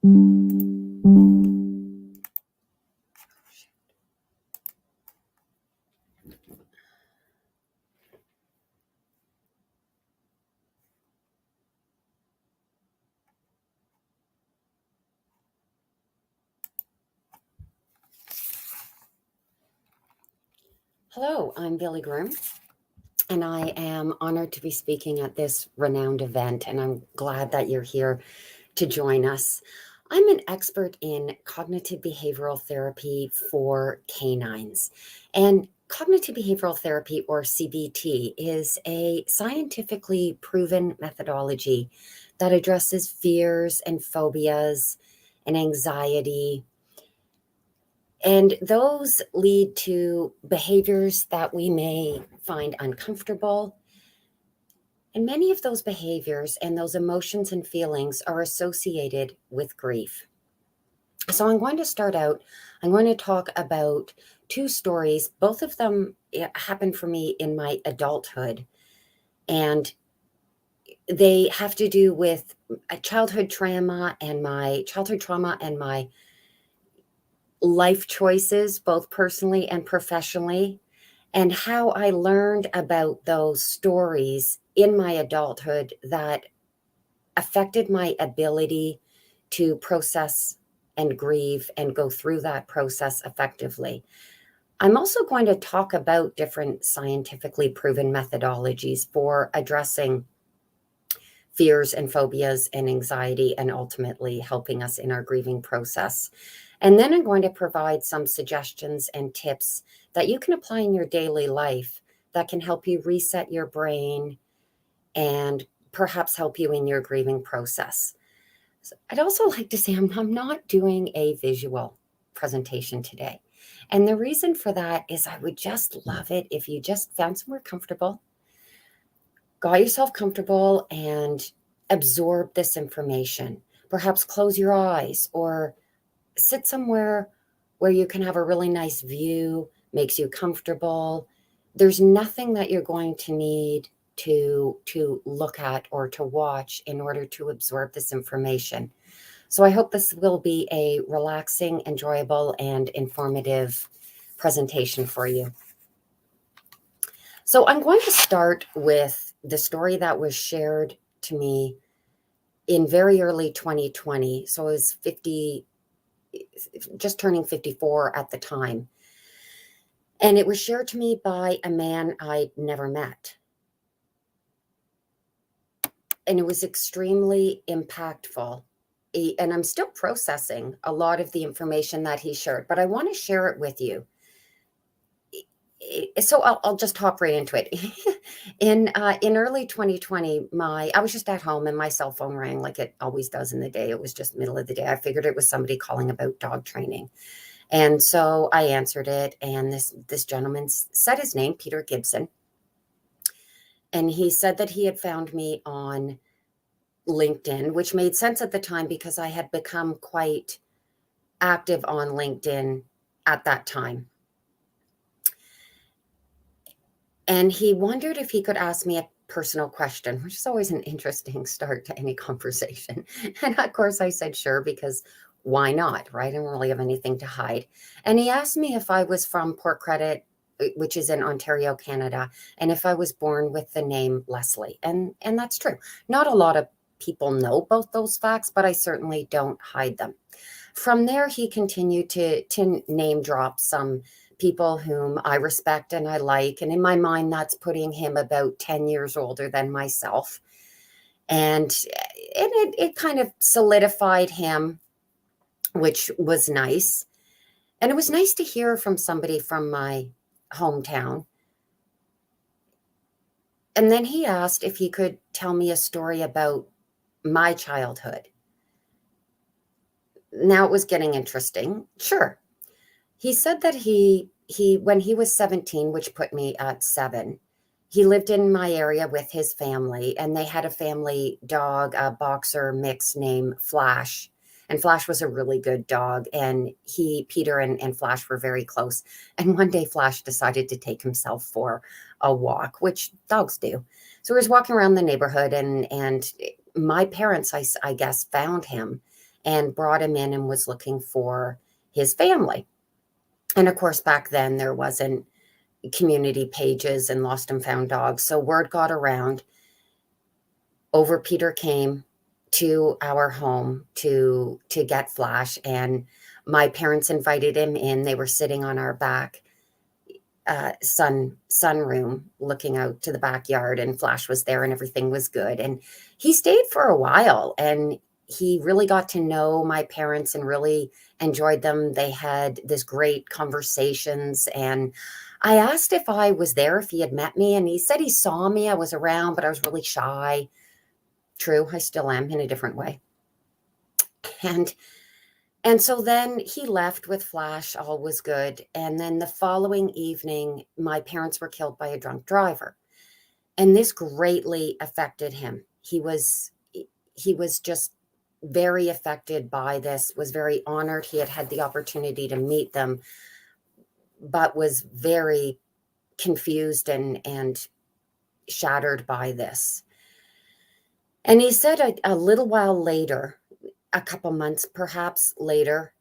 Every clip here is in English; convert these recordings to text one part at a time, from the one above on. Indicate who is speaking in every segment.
Speaker 1: Hello, I'm Billy Groom, and I am honored to be speaking at this renowned event, and I'm glad that you're here to join us. I'm an expert in cognitive behavioral therapy for canines, and cognitive behavioral therapy, or CBT, is a scientifically proven methodology that addresses fears and phobias and anxiety, and those lead to behaviors that we may find uncomfortable. And many of those behaviors and those emotions and feelings are associated with grief. So I'm going to start out, I'm going to talk about two stories. Both of them happened for me in my adulthood. And they have to do with a childhood trauma and my life choices, both personally and professionally, and how I learned about those stories in my adulthood that affected my ability to process and grieve and go through that process effectively. I'm also going to talk about different scientifically proven methodologies for addressing fears and phobias and anxiety and ultimately helping us in our grieving process. And then I'm going to provide some suggestions and tips that you can apply in your daily life that can help you reset your brain and perhaps help you in your grieving process. So I'd also like to say I'm not doing a visual presentation today. And the reason for that is I would just love it if you just found somewhere comfortable, got yourself comfortable, and absorb this information. Perhaps close your eyes or sit somewhere where you can have a really nice view, makes you comfortable. There's nothing that you're going to need to look at or to watch in order to absorb this information. So I hope this will be a relaxing, enjoyable, and informative presentation for you. So I'm going to start with the story that was shared to me in very early 2020. So I was just turning 54 at the time. And it was shared to me by a man I'd never met. And it was extremely impactful. And I'm still processing a lot of the information that he shared, but I want to share it with you. So I'll just hop right into it. In early 2020, I was just at home and my cell phone rang like it always does in the day. It was just middle of the day. I figured it was somebody calling about dog training. And so I answered it, and this gentleman said his name, Peter Gibson. And he said that he had found me on LinkedIn, which made sense at the time because I had become quite active on LinkedIn at that time. And he wondered if he could ask me a personal question, which is always an interesting start to any conversation. And of course, I said sure, because why not, right? I don't really have anything to hide. And he asked me if I was from Port Credit, which is in Ontario, Canada, and if I was born with the name Leslie. And that's true. Not a lot of people know both those facts, but I certainly don't hide them. From there, he continued to name drop some people whom I respect and I like. And in my mind, that's putting him about 10 years older than myself. And it kind of solidified him, which was nice. And it was nice to hear from somebody from my hometown. And then he asked if he could tell me a story about my childhood. Now it was getting interesting. Sure. He said that he when he was 17, which put me at 7, he lived in my area with his family, and they had a family dog, a boxer mix named Flash. And Flash was a really good dog, and Peter and Flash were very close. And one day Flash decided to take himself for a walk, which dogs do. So he was walking around the neighborhood, and my parents, I guess, found him and brought him in and was looking for his family. And of course, back then there wasn't community pages and lost and found dogs. So word got around. Over Peter came to our home to get Flash, and my parents invited him in. They were sitting on our back sunroom looking out to the backyard, and Flash was there and everything was good. And he stayed for a while, and he really got to know my parents and really enjoyed them. They had this great conversations, and I asked if I was there, if he had met me, and he said he saw me. I was around, but I was really shy. True, I still am in a different way. And so then he left with Flash, all was good. And then the following evening, my parents were killed by a drunk driver. And this greatly affected him. He was just very affected by this, was very honored he had had the opportunity to meet them, but was very confused and shattered by this. And he said a little while later, a couple months perhaps later,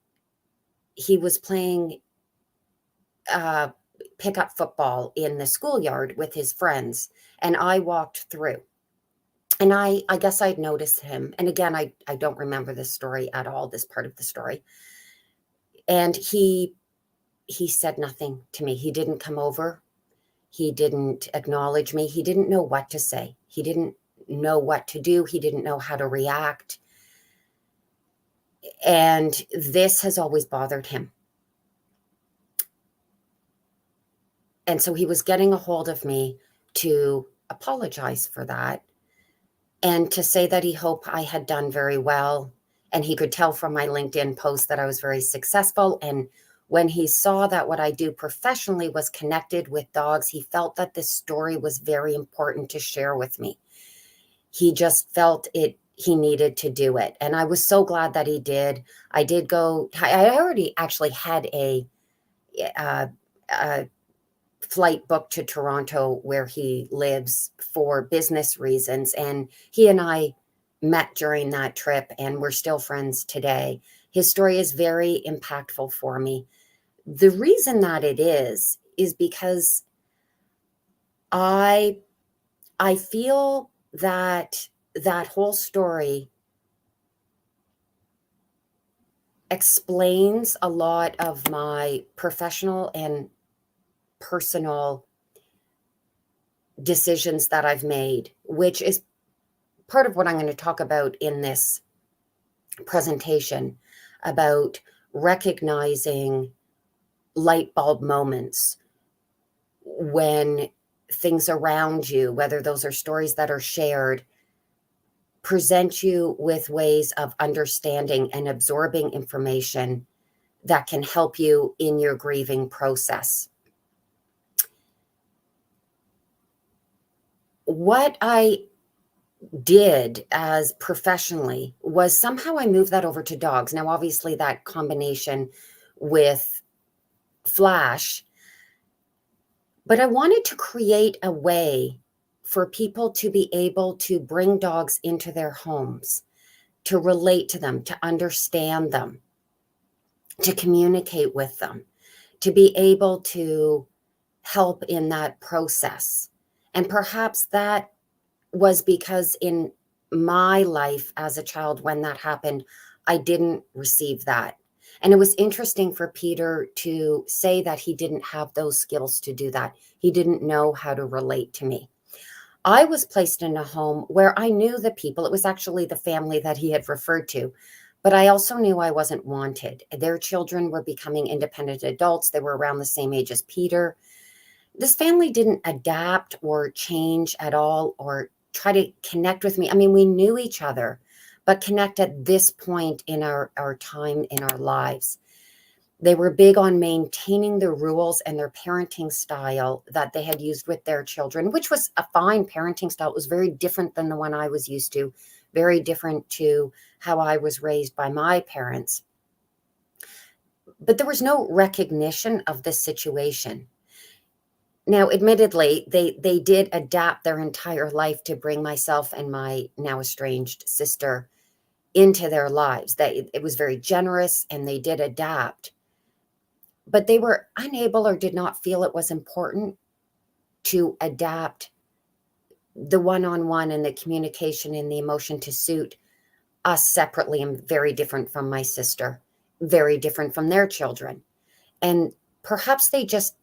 Speaker 1: he was playing pickup football in the schoolyard with his friends, and I walked through. And I guess I'd noticed him. And again, I don't remember this story at all, this part of the story. And he said nothing to me. He didn't come over. He didn't acknowledge me. He didn't know what to say. He didn't know what to do. He didn't know how to react. And this has always bothered him. And so he was getting a hold of me to apologize for that and to say that he hoped I had done very well. And he could tell from my LinkedIn post that I was very successful. And when he saw that what I do professionally was connected with dogs, he felt that this story was very important to share with me. He just felt he needed to do it. And I was so glad that he did. I did go, I already actually had a flight booked to Toronto where he lives for business reasons. And he and I met during that trip, and we're still friends today. His story is very impactful for me. The reason that it is because I feel that whole story explains a lot of my professional and personal decisions that I've made, which is part of what I'm going to talk about in this presentation, about recognizing light bulb moments when things around you, whether those are stories that are shared, present you with ways of understanding and absorbing information that can help you in your grieving process. What I did as professionally was somehow I moved that over to dogs. Now, obviously, that combination with Flash, but I wanted to create a way for people to be able to bring dogs into their homes, to relate to them, to understand them, to communicate with them, to be able to help in that process. And perhaps that was because in my life as a child, when that happened, I didn't receive that. And it was interesting for Peter to say that he didn't have those skills to do that. He didn't know how to relate to me. I was placed in a home where I knew the people. It was actually the family that he had referred to, but I also knew I wasn't wanted. Their children were becoming independent adults. They were around the same age as Peter. This family didn't adapt or change at all or try to connect with me. I mean, we knew each other, but connect at this point in our time in our lives. They were big on maintaining the rules and their parenting style that they had used with their children, which was a fine parenting style. It was very different than the one I was used to, very different to how I was raised by my parents. But there was no recognition of this situation. Now, admittedly, they did adapt their entire life to bring myself and my now estranged sister into their lives, that it was very generous and they did adapt, but they were unable or did not feel it was important to adapt the one-on-one and the communication and the emotion to suit us separately, and very different from my sister, very different from their children. And perhaps they just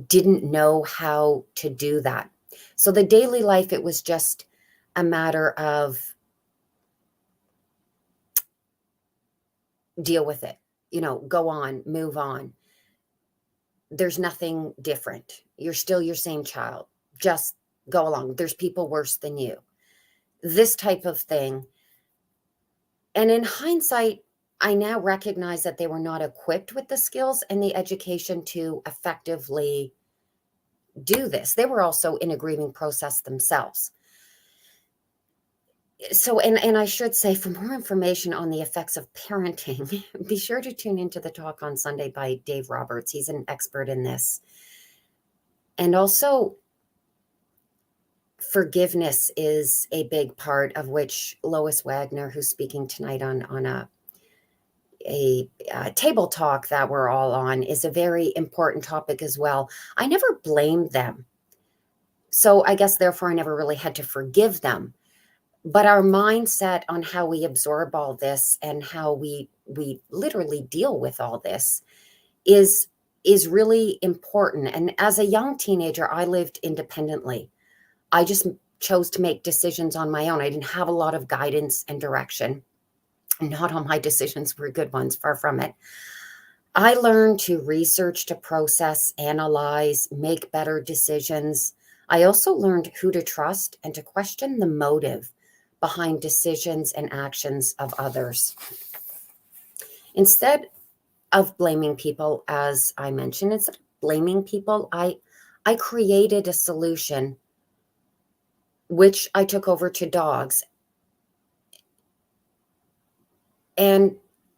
Speaker 1: didn't know how to do that. So the daily life, it was just a matter of deal with it, go on, move on. There's nothing different. You're still your same child. Just go along. There's people worse than you. This type of thing. And in hindsight, I now recognize that they were not equipped with the skills and the education to effectively do this. They were also in a grieving process themselves. So, and I should say, for more information on the effects of parenting, be sure to tune into the talk on Sunday by Dave Roberts. He's an expert in this. And also, forgiveness is a big part of which Lois Wagner, who's speaking tonight on a table talk that we're all on, is a very important topic as well. I never blamed them. So I guess therefore I never really had to forgive them. But our mindset on how we absorb all this and how we literally deal with all this is really important. And as a young teenager, I lived independently. I just chose to make decisions on my own. I didn't have a lot of guidance and direction. Not all my decisions were good ones, far from it. I learned to research, to process, analyze, make better decisions. I also learned who to trust and to question the motive behind decisions and actions of others. Instead of blaming people, as I mentioned, instead of blaming people, I created a solution which I took over to dogs. And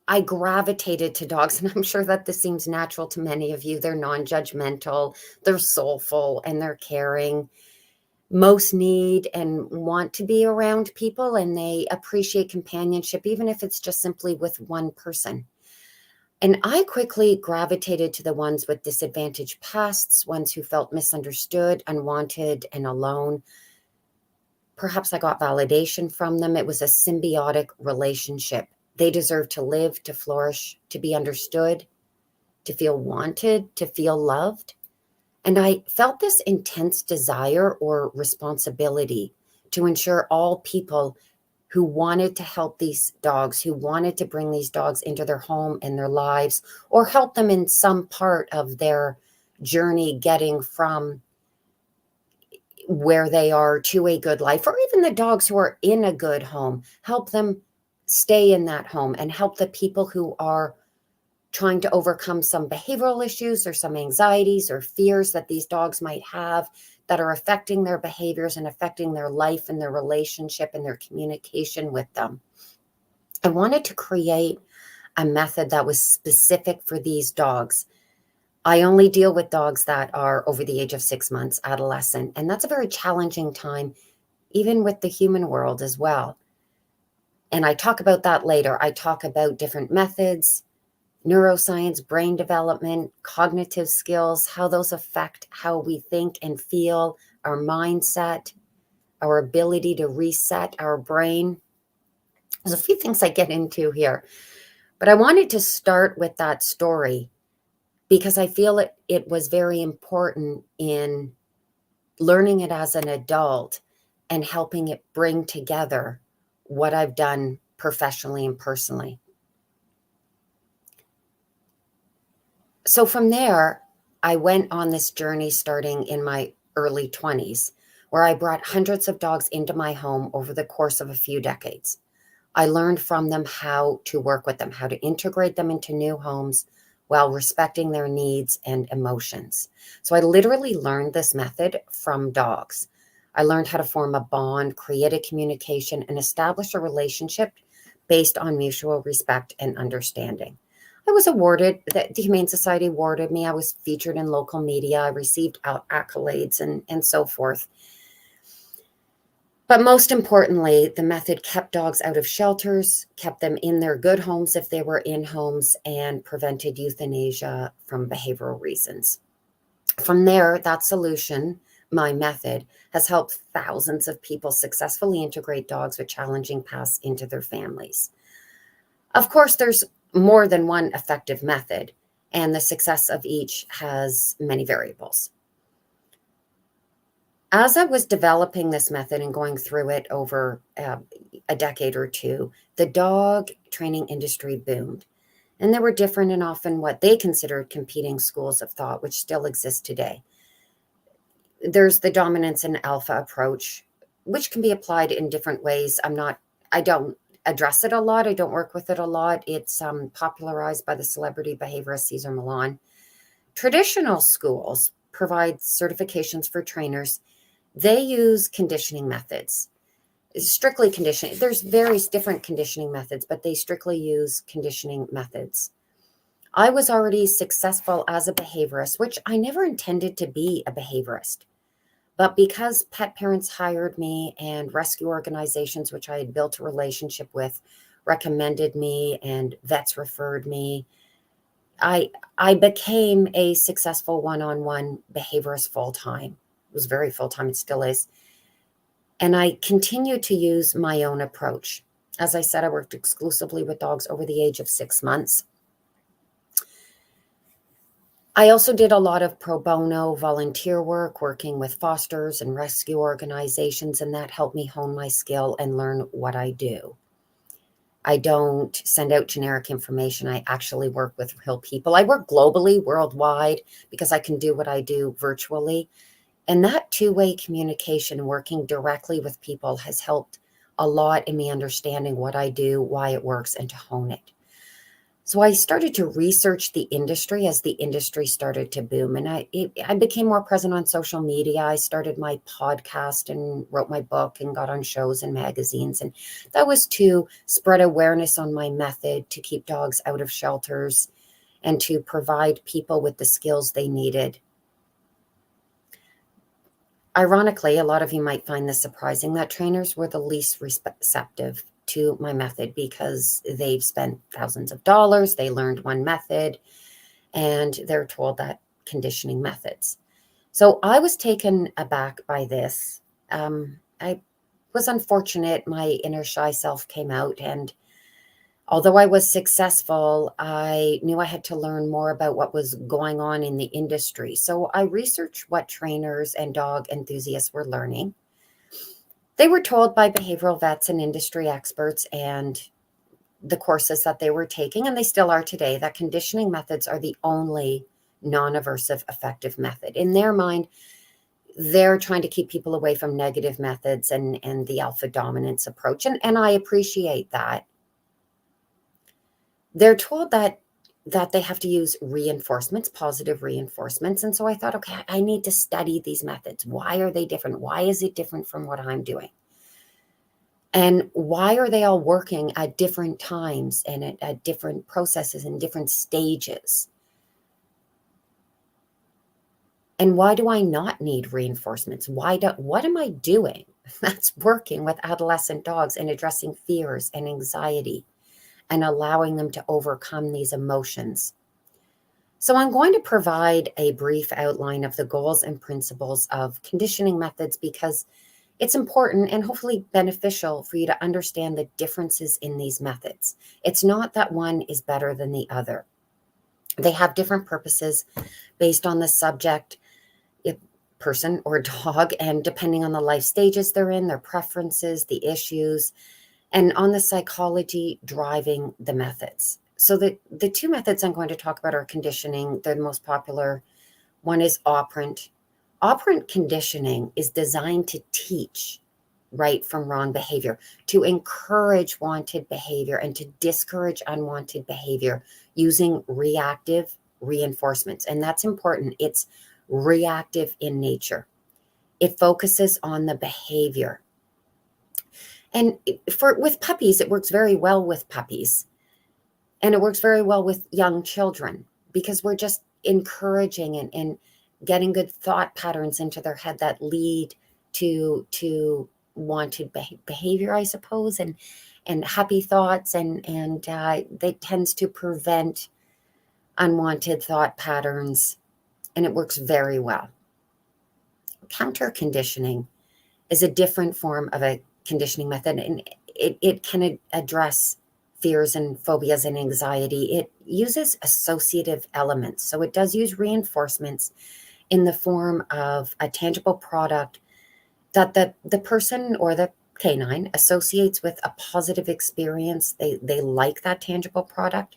Speaker 1: I gravitated to dogs, and I'm sure that this seems natural to many of you. They're non-judgmental, they're soulful, and they're caring. Most need and want to be around people, and they appreciate companionship, even if it's just simply with one person. And I quickly gravitated to the ones with disadvantaged pasts, ones who felt misunderstood, unwanted, and alone. Perhaps I got validation from them. It was a symbiotic relationship. They deserve to live, to flourish, to be understood, to feel wanted, to feel loved. And I felt this intense desire or responsibility to ensure all people who wanted to help these dogs, who wanted to bring these dogs into their home and their lives, or help them in some part of their journey getting from where they are to a good life, or even the dogs who are in a good home, help them stay in that home and help the people who are trying to overcome some behavioral issues or some anxieties or fears that these dogs might have that are affecting their behaviors and affecting their life and their relationship and their communication with them. I wanted to create a method that was specific for these dogs. I only deal with dogs that are over the age of 6 months, adolescent, and that's a very challenging time, even with the human world as well. And I talk about that later. I talk about different methods, neuroscience, brain development, cognitive skills, how those affect how we think and feel, our mindset, our ability to reset our brain. There's a few things I get into here, but I wanted to start with that story because I feel it was very important in learning it as an adult and helping it bring together what I've done professionally and personally. So from there, I went on this journey starting in my early 20s, where I brought hundreds of dogs into my home over the course of a few decades. I learned from them how to work with them, how to integrate them into new homes while respecting their needs and emotions. So I literally learned this method from dogs. I learned how to form a bond, create a communication, and establish a relationship based on mutual respect and understanding. I was awarded, the Humane Society awarded me. I was featured in local media. I received accolades and so forth. But most importantly, the method kept dogs out of shelters, kept them in their good homes if they were in homes, and prevented euthanasia from behavioral reasons. From there, that solution, my method, has helped thousands of people successfully integrate dogs with challenging pasts into their families. Of course, there's more than one effective method, and the success of each has many variables. As I was developing this method and going through it over a decade or two, the dog training industry boomed. And there were different and often what they considered competing schools of thought, which still exist today. There's the dominance and alpha approach, which can be applied in different ways. I don't address it a lot. I don't work with it a lot. It's popularized by the celebrity behaviorist Cesar Millan. Traditional schools provide certifications for trainers. They use conditioning methods, strictly conditioning. There's various different conditioning methods, but they strictly use conditioning methods. I was already successful as a behaviorist, which I never intended to be a behaviorist. But because pet parents hired me and rescue organizations, which I had built a relationship with, recommended me and vets referred me, I became a successful one-on-one behaviorist full-time. It was very full-time, it still is. And I continue to use my own approach. As I said, I worked exclusively with dogs over the age of 6 months. I also did a lot of pro bono volunteer work, working with fosters and rescue organizations, and that helped me hone my skill and learn what I do. I don't send out generic information. I actually work with real people. I work globally, worldwide, because I can do what I do virtually. And that two-way communication, working directly with people, has helped a lot in me understanding what I do, why it works, and to hone it. So I started to research the industry as the industry started to boom. And I became more present on social media. I started my podcast and wrote my book and got on shows and magazines. And that was to spread awareness on my method to keep dogs out of shelters and to provide people with the skills they needed. Ironically, a lot of you might find this surprising that trainers were the least receptive to my method because they've spent thousands of dollars, they learned one method, and they're told that conditioning methods. So I was taken aback by this. I was unfortunate. My inner shy self came out, and although I was successful, I knew I had to learn more about what was going on in the industry. So I researched what trainers and dog enthusiasts were learning. They were told by behavioral vets and industry experts and the courses that they were taking, and they still are today, that conditioning methods are the only non-aversive effective method. In their mind, they're trying to keep people away from negative methods and the alpha dominance approach. And I appreciate that. They're told that they have to use reinforcements, positive reinforcements. And so I thought, okay, I need to study these methods. Why are they different? Why is it different from what I'm doing? And why are they all working at different times and at different processes and different stages? And why do I not need reinforcements? What am I doing that's working with adolescent dogs and addressing fears and anxiety and allowing them to overcome these emotions? So I'm going to provide a brief outline of the goals and principles of conditioning methods because it's important and hopefully beneficial for you to understand the differences in these methods. It's not that one is better than the other. They have different purposes based on the subject, person or dog, and depending on the life stages they're in, their preferences, the issues, and on the psychology driving the methods. So the two methods I'm going to talk about are conditioning. They're the most popular. One is operant. Operant conditioning is designed to teach right from wrong behavior, to encourage wanted behavior and to discourage unwanted behavior using reactive reinforcements. And that's important. It's reactive in nature. It focuses on the behavior. And with puppies, it works very well with puppies. And it works very well with young children because we're just encouraging and getting good thought patterns into their head that lead to wanted behavior, I suppose, and happy thoughts, and that tends to prevent unwanted thought patterns, and it works very well. Counter conditioning is a different form of a conditioning method, and it can address fears and phobias and anxiety. It uses associative elements. So it does use reinforcements in the form of a tangible product that the person or the canine associates with a positive experience. They like that tangible product.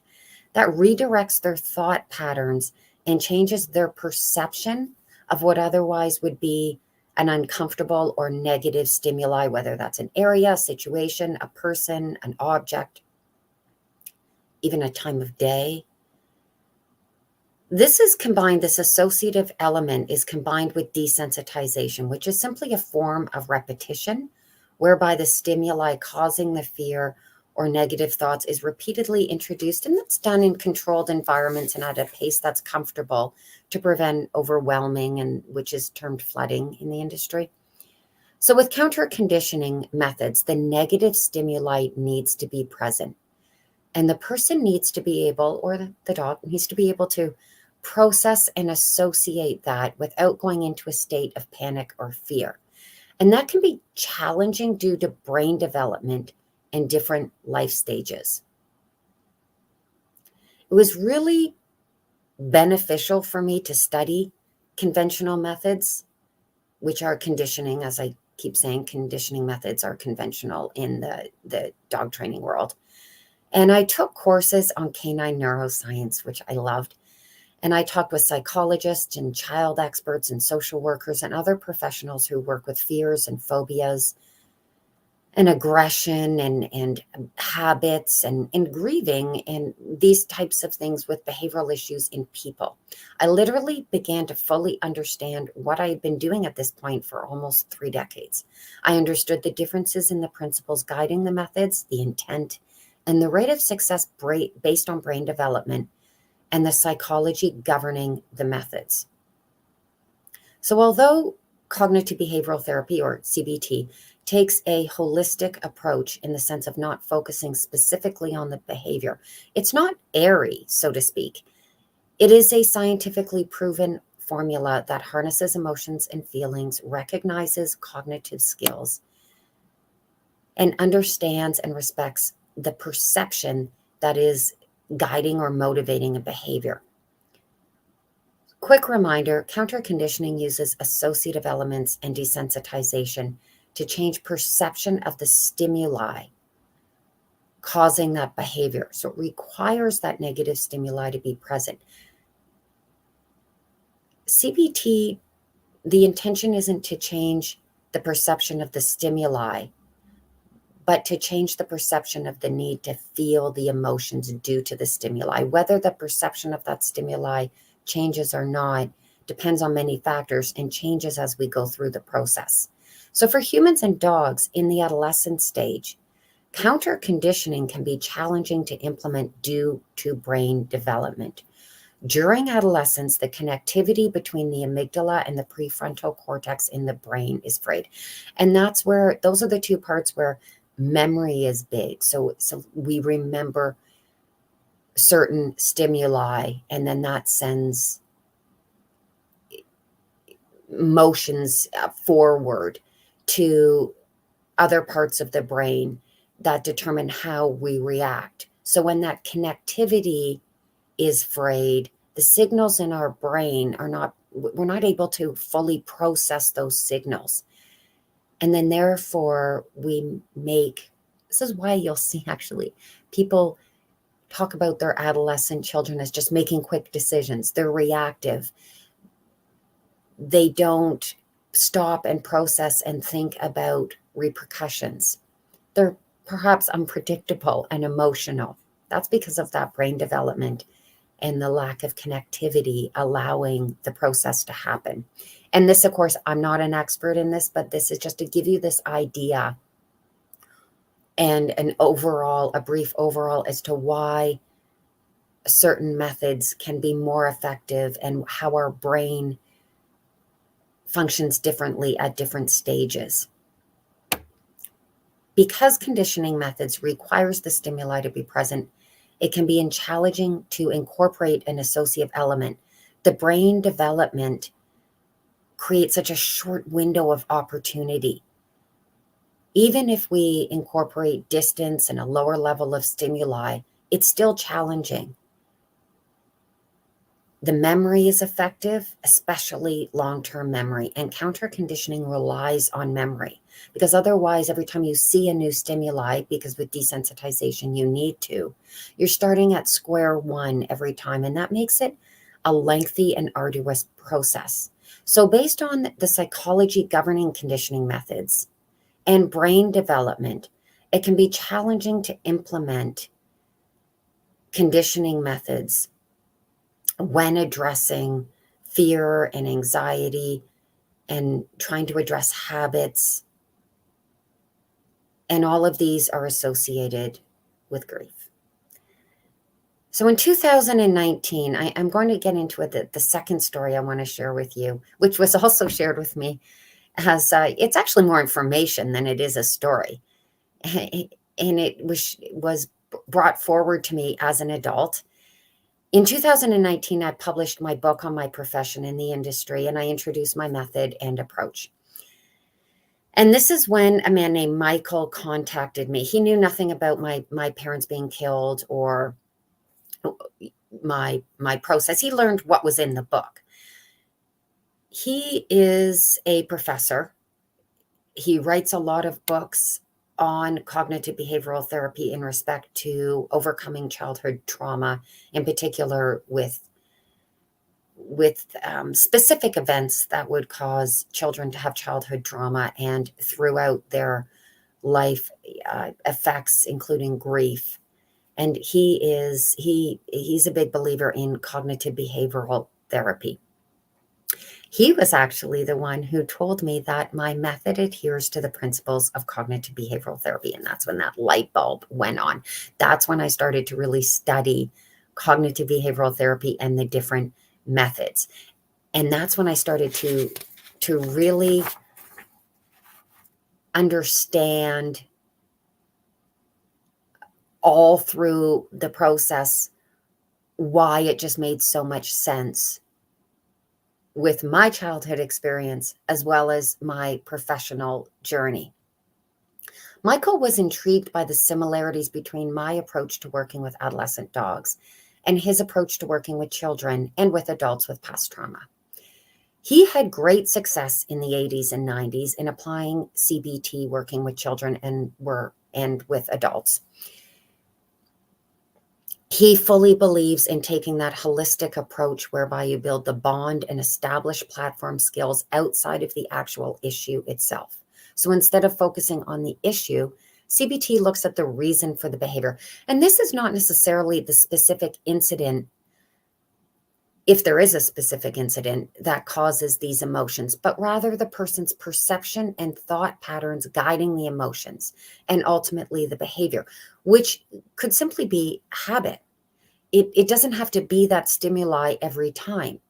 Speaker 1: That redirects their thought patterns and changes their perception of what otherwise would be an uncomfortable or negative stimuli, whether that's an area, a situation, a person, an object, even a time of day. This associative element is combined with desensitization, which is simply a form of repetition, whereby the stimuli causing the fear or negative thoughts is repeatedly introduced, and that's done in controlled environments and at a pace that's comfortable to prevent overwhelming, and which is termed flooding in the industry. So with counter conditioning methods, the negative stimuli needs to be present, and the person needs to be able, or the dog needs to be able to process and associate that without going into a state of panic or fear. And that can be challenging due to brain development and different life stages. It was really beneficial for me to study conventional methods, which are conditioning. As I keep saying, conditioning methods are conventional in the dog training world. And I took courses on canine neuroscience, which I loved. And I talked with psychologists and child experts and social workers and other professionals who work with fears and phobias and aggression and habits and grieving and these types of things with behavioral issues in people. I literally began to fully understand what I had been doing at this point for almost 3 decades. I understood the differences in the principles guiding the methods, the intent, and the rate of success based on brain development, and the psychology governing the methods. So although cognitive behavioral therapy, or CBT, takes a holistic approach in the sense of not focusing specifically on the behavior, it's not airy, so to speak. It is a scientifically proven formula that harnesses emotions and feelings, recognizes cognitive skills, and understands and respects the perception that is guiding or motivating a behavior. Quick reminder, counter conditioning uses associative elements and desensitization to change perception of the stimuli causing that behavior. So it requires that negative stimuli to be present. CBT, the intention isn't to change the perception of the stimuli, but to change the perception of the need to feel the emotions due to the stimuli. Whether the perception of that stimuli changes or not depends on many factors and changes as we go through the process. So for humans and dogs in the adolescent stage, counter conditioning can be challenging to implement due to brain development. During adolescence, the connectivity between the amygdala and the prefrontal cortex in the brain is frayed. And that's where, those are the two parts where memory is big. So we remember certain stimuli, and then that sends motions forward to other parts of the brain that determine how we react. So when that connectivity is frayed, the signals in our brain we're not able to fully process those signals. And then therefore this is why you'll see actually people talk about their adolescent children as just making quick decisions. They're reactive. They don't stop and process and think about repercussions. They're perhaps unpredictable and emotional. That's because of that brain development and the lack of connectivity allowing the process to happen. And this, of course, I'm not an expert in this, but this is just to give you this idea and a brief overall as to why certain methods can be more effective and how our brain functions differently at different stages. Because conditioning methods requires the stimuli to be present, it can be challenging to incorporate an associative element. The brain development creates such a short window of opportunity. Even if we incorporate distance and a lower level of stimuli, it's still challenging. The memory is effective, especially long-term memory, and counter-conditioning relies on memory, because otherwise, every time you see a new stimuli, because with desensitization you need to, you're starting at square one every time, and that makes it a lengthy and arduous process. So based on the psychology governing conditioning methods and brain development, it can be challenging to implement conditioning methods when addressing fear and anxiety and trying to address habits. And all of these are associated with grief. So in 2019, I'm going to get into it, the second story I want to share with you, which was also shared with me as it's actually more information than it is a story. And it was brought forward to me as an adult. In 2019, I published my book on my profession in the industry, and I introduced my method and approach. And this is when a man named Michael contacted me. He knew nothing about my parents being killed or my process. He learned what was in the book. He is a professor. He writes a lot of books on cognitive behavioral therapy in respect to overcoming childhood trauma, in particular with specific events that would cause children to have childhood trauma and throughout their life effects, including grief. And he's a big believer in cognitive behavioral therapy. He was actually the one who told me that my method adheres to the principles of cognitive behavioral therapy. And that's when that light bulb went on. That's when I started to really study cognitive behavioral therapy and the different methods. And that's when I started to really understand all through the process why it just made so much sense with my childhood experience as well as my professional journey. Michael was intrigued by the similarities between my approach to working with adolescent dogs and his approach to working with children and with adults with past trauma. He had great success in the 80s and 90s in applying CBT, working with children and with adults. He fully believes in taking that holistic approach whereby you build the bond and establish platform skills outside of the actual issue itself. So instead of focusing on the issue, CBT looks at the reason for the behavior. And this is not necessarily the specific incident, if there is a specific incident that causes these emotions, but rather the person's perception and thought patterns guiding the emotions and ultimately the behavior, which could simply be habit. It doesn't have to be that stimuli every time.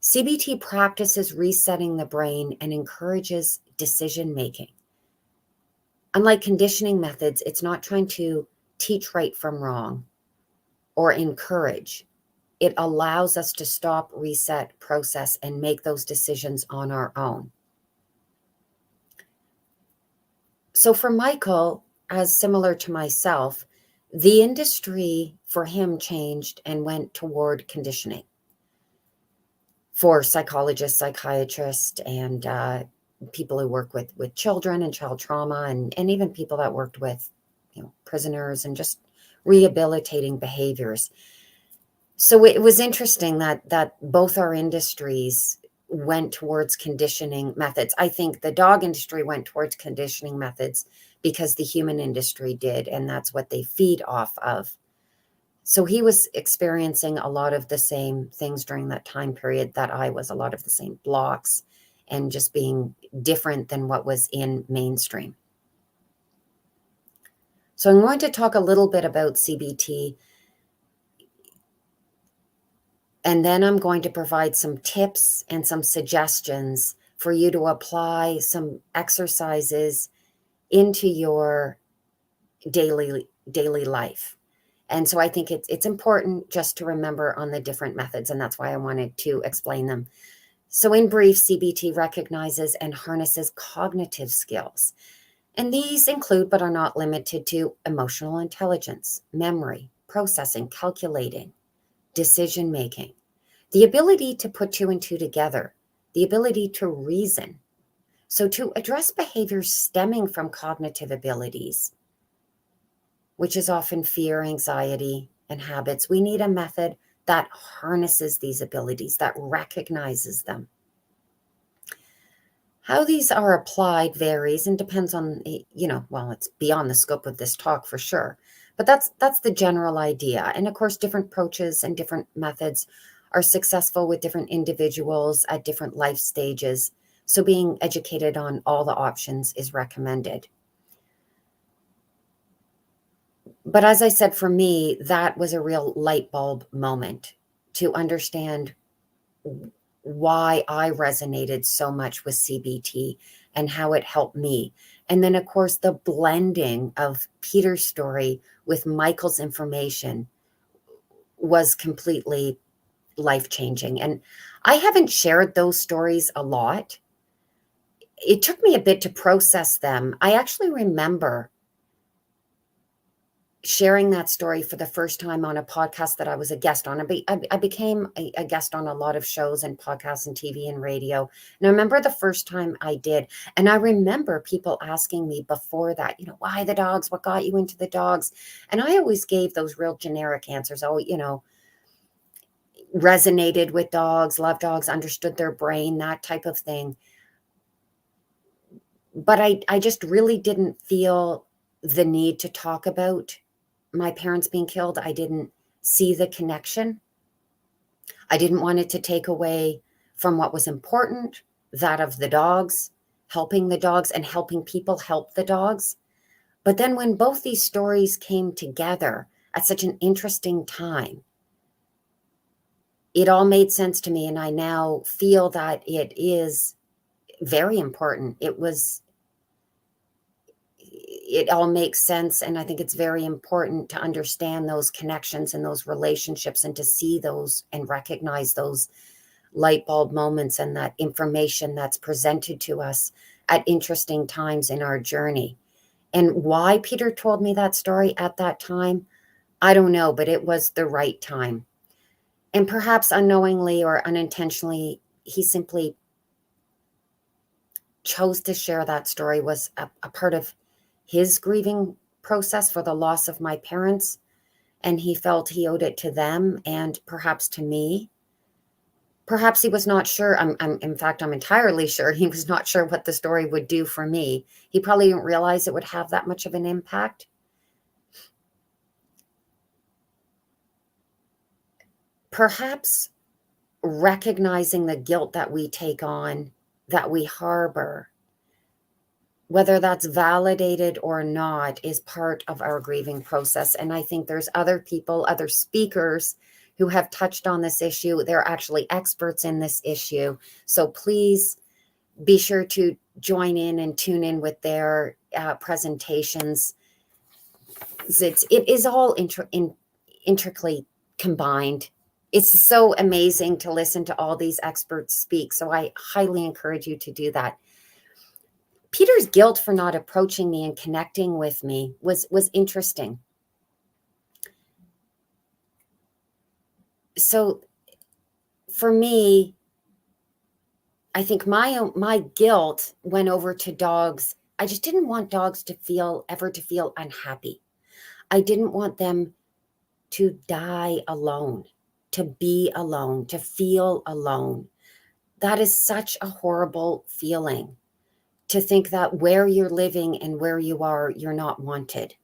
Speaker 1: CBT practices resetting the brain and encourages decision making. Unlike conditioning methods, it's not trying to teach right from wrong or encourage. It allows us to stop, reset, process, and make those decisions on our own. So for Michael, as similar to myself, the industry for him changed and went toward conditioning for psychologists, psychiatrists, and people who work with children and child trauma, and even people that worked with prisoners and just rehabilitating behaviors. So it was interesting that both our industries went towards conditioning methods. I think the dog industry went towards conditioning methods because the human industry did, and that's what they feed off of. So he was experiencing a lot of the same things during that time period that I was, a lot of the same blocks and just being different than what was in mainstream. So I'm going to talk a little bit about CBT, and then I'm going to provide some tips and some suggestions for you to apply some exercises into your daily life. And so I think it's important just to remember on the different methods, and that's why I wanted to explain them. So in brief, CBT recognizes and harnesses cognitive skills. And these include, but are not limited to, emotional intelligence, memory, processing, calculating, decision making, the ability to put two and two together, the ability to reason. So to address behaviors stemming from cognitive abilities, which is often fear, anxiety, and habits, we need a method that harnesses these abilities, that recognizes them. How these are applied varies and depends on, well, it's beyond the scope of this talk for sure, but that's the general idea. And of course, different approaches and different methods are successful with different individuals at different life stages. So being educated on all the options is recommended. But as I said, for me, that was a real light bulb moment to understand why I resonated so much with CBT and how it helped me. And then, of course, the blending of Peter's story with Michael's information was completely life-changing. And I haven't shared those stories a lot. It took me a bit to process them. I actually remember sharing that story for the first time on a podcast that I was a guest on. I became a guest on a lot of shows and podcasts and TV and radio. And I remember the first time I did. And I remember people asking me before that, why the dogs? What got you into the dogs? And I always gave those real generic answers. Oh, resonated with dogs, loved dogs, understood their brain, that type of thing. But I just really didn't feel the need to talk about my parents being killed. I didn't see the connection. I didn't want it to take away from what was important, that of the dogs, helping the dogs and helping people help the dogs. But then when both these stories came together at such an interesting time, it all made sense to me. And I now feel that it is very important. It all makes sense. And I think it's very important to understand those connections and those relationships and to see those and recognize those light bulb moments and that information that's presented to us at interesting times in our journey. And why Peter told me that story at that time, I don't know, but it was the right time. And perhaps unknowingly or unintentionally, he simply chose to share that story, was a part of his grieving process for the loss of my parents, and he felt he owed it to them and perhaps to me. Perhaps he was not sure. I'm entirely sure he was not sure what the story would do for me. He probably didn't realize it would have that much of an impact. Perhaps recognizing the guilt that we take on, that we harbor, whether that's validated or not, is part of our grieving process. And I think there's other people, other speakers who have touched on this issue. They're actually experts in this issue. So please be sure to join in and tune in with their presentations. It is all intricately combined. It's so amazing to listen to all these experts speak. So I highly encourage you to do that. Peter's guilt for not approaching me and connecting with me was interesting. So for me, I think my guilt went over to dogs. I just didn't want dogs to ever feel unhappy. I didn't want them to die alone, to be alone, to feel alone. That is such a horrible feeling. To think that where you're living and where you are, you're not wanted.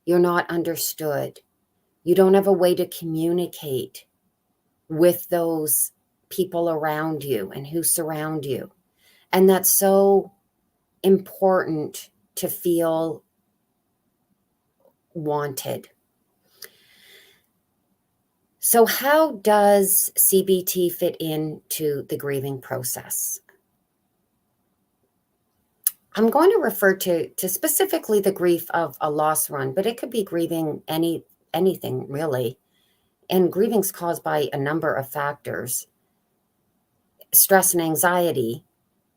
Speaker 1: You're not understood. You don't have a way to communicate with those people around you and who surround you. And that's so important, to feel wanted. So how does CBT fit into the grieving process? I'm going to refer to specifically the grief of a loss run, but it could be grieving anything really. And grieving is caused by a number of factors. Stress and anxiety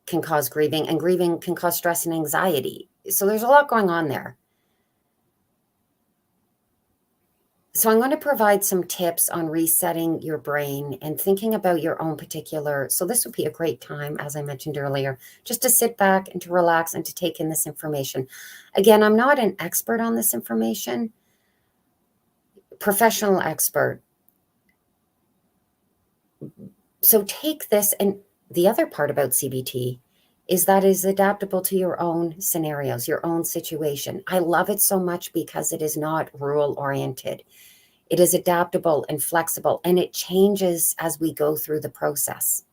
Speaker 1: can cause grieving, and grieving can cause stress and anxiety. So there's a lot going on there. So I'm going to provide some tips on resetting your brain and thinking about your own particular. So this would be a great time, as I mentioned earlier, just to sit back and to relax and to take in this information. Again, I'm not an expert on this information, professional expert. So take this, and the other part about CBT is that it is adaptable to your own scenarios, your own situation. I love it so much because it is not rule oriented. It is adaptable and flexible, and it changes as we go through the process.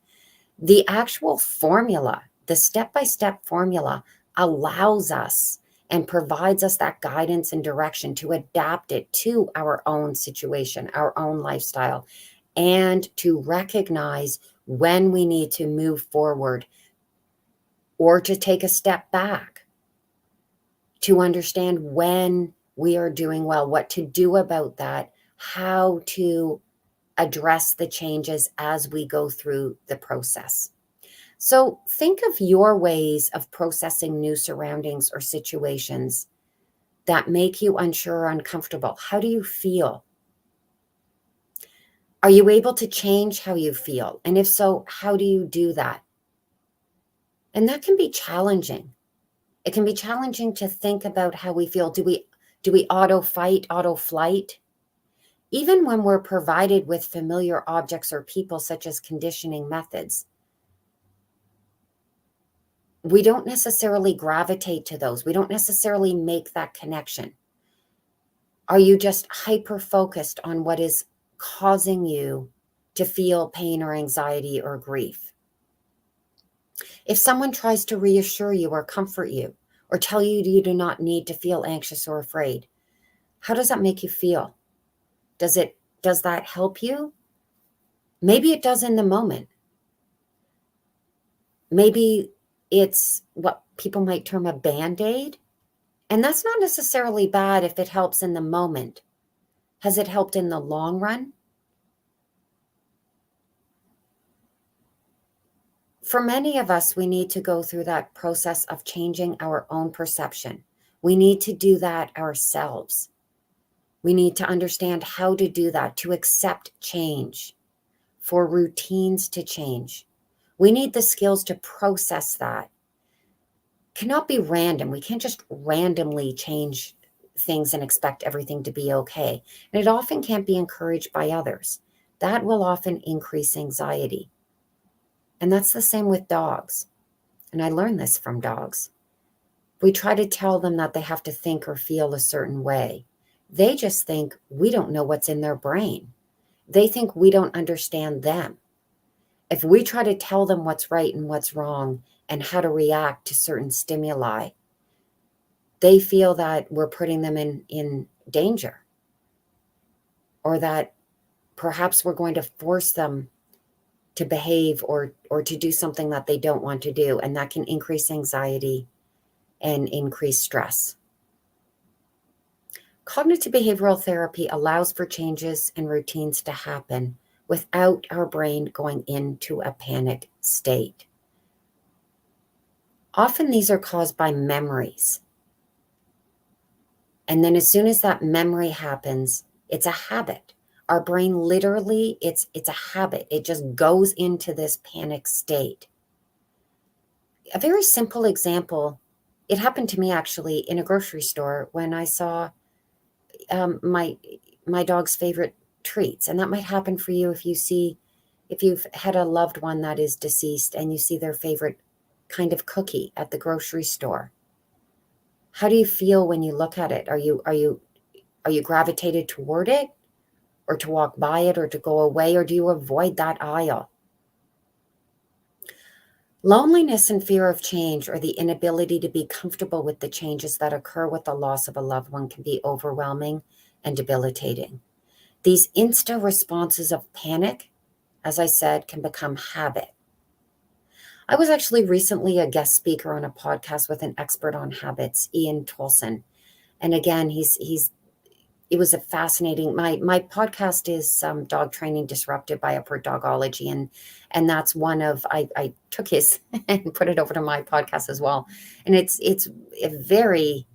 Speaker 1: The actual formula, the step-by-step formula, allows us and provides us that guidance and direction to adapt it to our own situation, our own lifestyle, and to recognize when we need to move forward or to take a step back, to understand when we are doing well, what to do about that, how to address the changes as we go through the process. So think of your ways of processing new surroundings or situations that make you unsure or uncomfortable. How do you feel? Are you able to change how you feel? And if so, how do you do that? And that can be challenging. It can be challenging to think about how we feel. Do we auto fight, auto flight? Even when we're provided with familiar objects or people, such as conditioning methods, we don't necessarily gravitate to those. We don't necessarily make that connection. Are you just hyper focused on what is causing you to feel pain or anxiety or grief? If someone tries to reassure you or comfort you or tell you you do not need to feel anxious or afraid, how does that make you feel? Does that help you? Maybe it does in the moment. Maybe it's what people might term a Band-Aid. And that's not necessarily bad if it helps in the moment. Has it helped in the long run? For many of us, we need to go through that process of changing our own perception. We need to do that ourselves. We need to understand how to do that, to accept change, for routines to change. We need the skills to process that. It cannot be random. We can't just randomly change things and expect everything to be okay. And it often can't be encouraged by others. That will often increase anxiety. And that's the same with dogs. And I learned this from dogs. We try to tell them that they have to think or feel a certain way. They just think we don't know what's in their brain. They think we don't understand them. If we try to tell them what's right and what's wrong and how to react to certain stimuli, they feel that we're putting them in danger, or that perhaps we're going to force them to behave or to do something that they don't want to do, and that can increase anxiety and increase stress. Cognitive behavioral therapy allows for changes and routines to happen without our brain going into a panic state. Often these are caused by memories. And then as soon as that memory happens, it's a habit. Our brain literally, it's a habit. It just goes into this panic state. A very simple example, it happened to me actually in a grocery store when I saw my dog's favorite treats. And that might happen for you if you've had a loved one that is deceased and you see their favorite kind of cookie at the grocery store. How do you feel when you look at it? Are you gravitated toward it, or to walk by it, or to go away, or do you avoid that aisle? Loneliness and fear of change, or the inability to be comfortable with the changes that occur with the loss of a loved one, can be overwhelming and debilitating. These instant responses of panic, as I said, can become habit. I was actually recently a guest speaker on a podcast with an expert on habits, Ian Tolson. And again, it was a fascinating, my podcast is Dog Training Disrupted by Upward Dogology. And that's one of, I took his and put it over to my podcast as well. And it's a very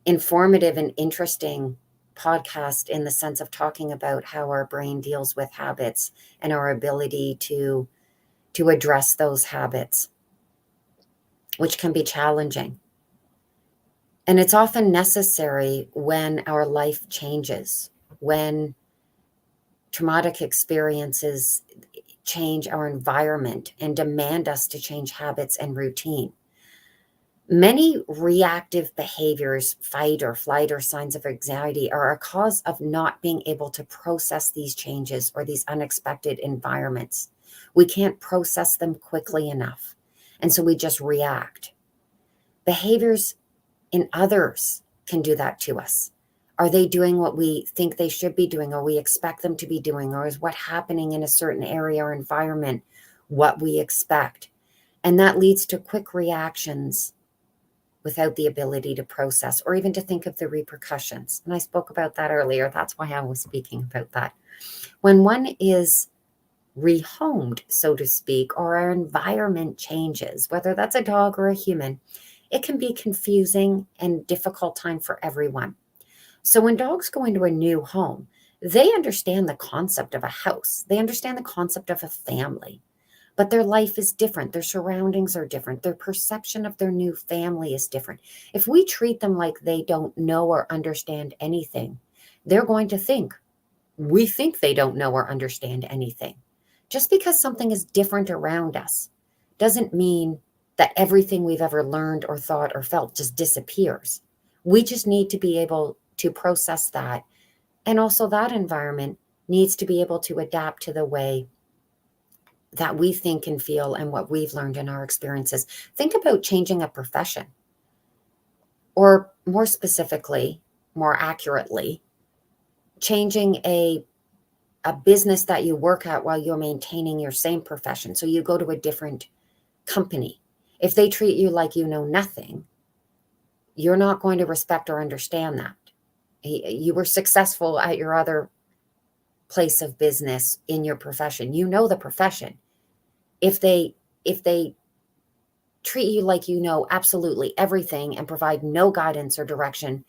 Speaker 1: informative and interesting podcast in the sense of talking about how our brain deals with habits and our ability to address those habits, which can be challenging. And it's often necessary when our life changes, when traumatic experiences change our environment and demand us to change habits and routine. Many reactive behaviors, fight or flight or signs of anxiety, are a cause of not being able to process these changes or these unexpected environments. We can't process them quickly enough. And so we just react. Behaviors in others can do that to us. Are they doing what we think they should be doing, or we expect them to be doing, or is what happening in a certain area or environment what we expect? And that leads to quick reactions without the ability to process or even to think of the repercussions. And I spoke about that earlier. That's why I was speaking about that. When one is rehomed, so to speak, or our environment changes, whether that's a dog or a human, it can be confusing and difficult time for everyone. So when dogs go into a new home, they understand the concept of a house. They understand the concept of a family, but their life is different. Their surroundings are different. Their perception of their new family is different. If we treat them like they don't know or understand anything, they're going to think we think they don't know or understand anything. Just because something is different around us doesn't mean that everything we've ever learned or thought or felt just disappears. We just need to be able to process that. And also that environment needs to be able to adapt to the way that we think and feel and what we've learned in our experiences. Think about changing a profession, or more specifically, more accurately, changing a business that you work at while you're maintaining your same profession. So you go to a different company. If they treat you like you know nothing, you're not going to respect or understand that. You were successful at your other place of business in your profession. You know the profession. If they treat you like you know absolutely everything and provide no guidance or direction,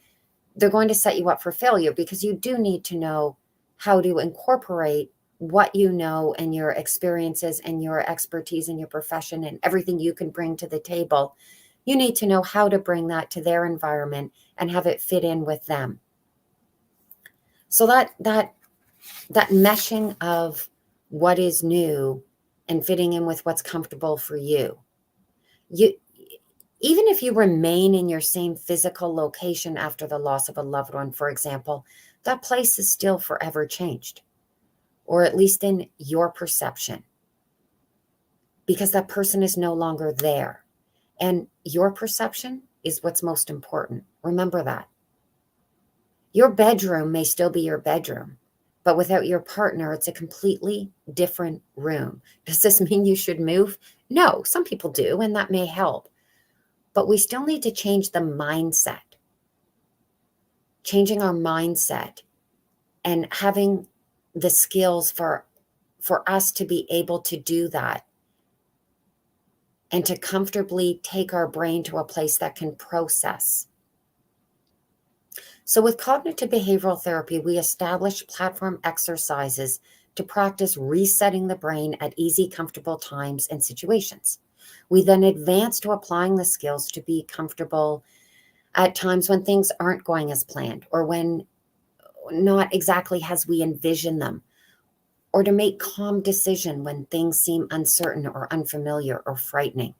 Speaker 1: they're going to set you up for failure, because you do need to know how to incorporate what you know and your experiences and your expertise in your profession and everything you can bring to the table. You need to know how to bring that to their environment and have it fit in with them. So that meshing of what is new and fitting in with what's comfortable for you. Even if you remain in your same physical location after the loss of a loved one, for example, that place is still forever changed, or at least in your perception, because that person is no longer there. And your perception is what's most important. Remember that. Your bedroom may still be your bedroom, but without your partner, it's a completely different room. Does this mean you should move? No, some people do, and that may help. But we still need to change the mindset. Changing our mindset and having the skills for us to be able to do that and to comfortably take our brain to a place that can process. So with cognitive behavioral therapy, we establish platform exercises to practice resetting the brain at easy, comfortable times and situations. We then advance to applying the skills to be comfortable at times when things aren't going as planned, or when not exactly as we envision them, or to make calm decision when things seem uncertain or unfamiliar or frightening.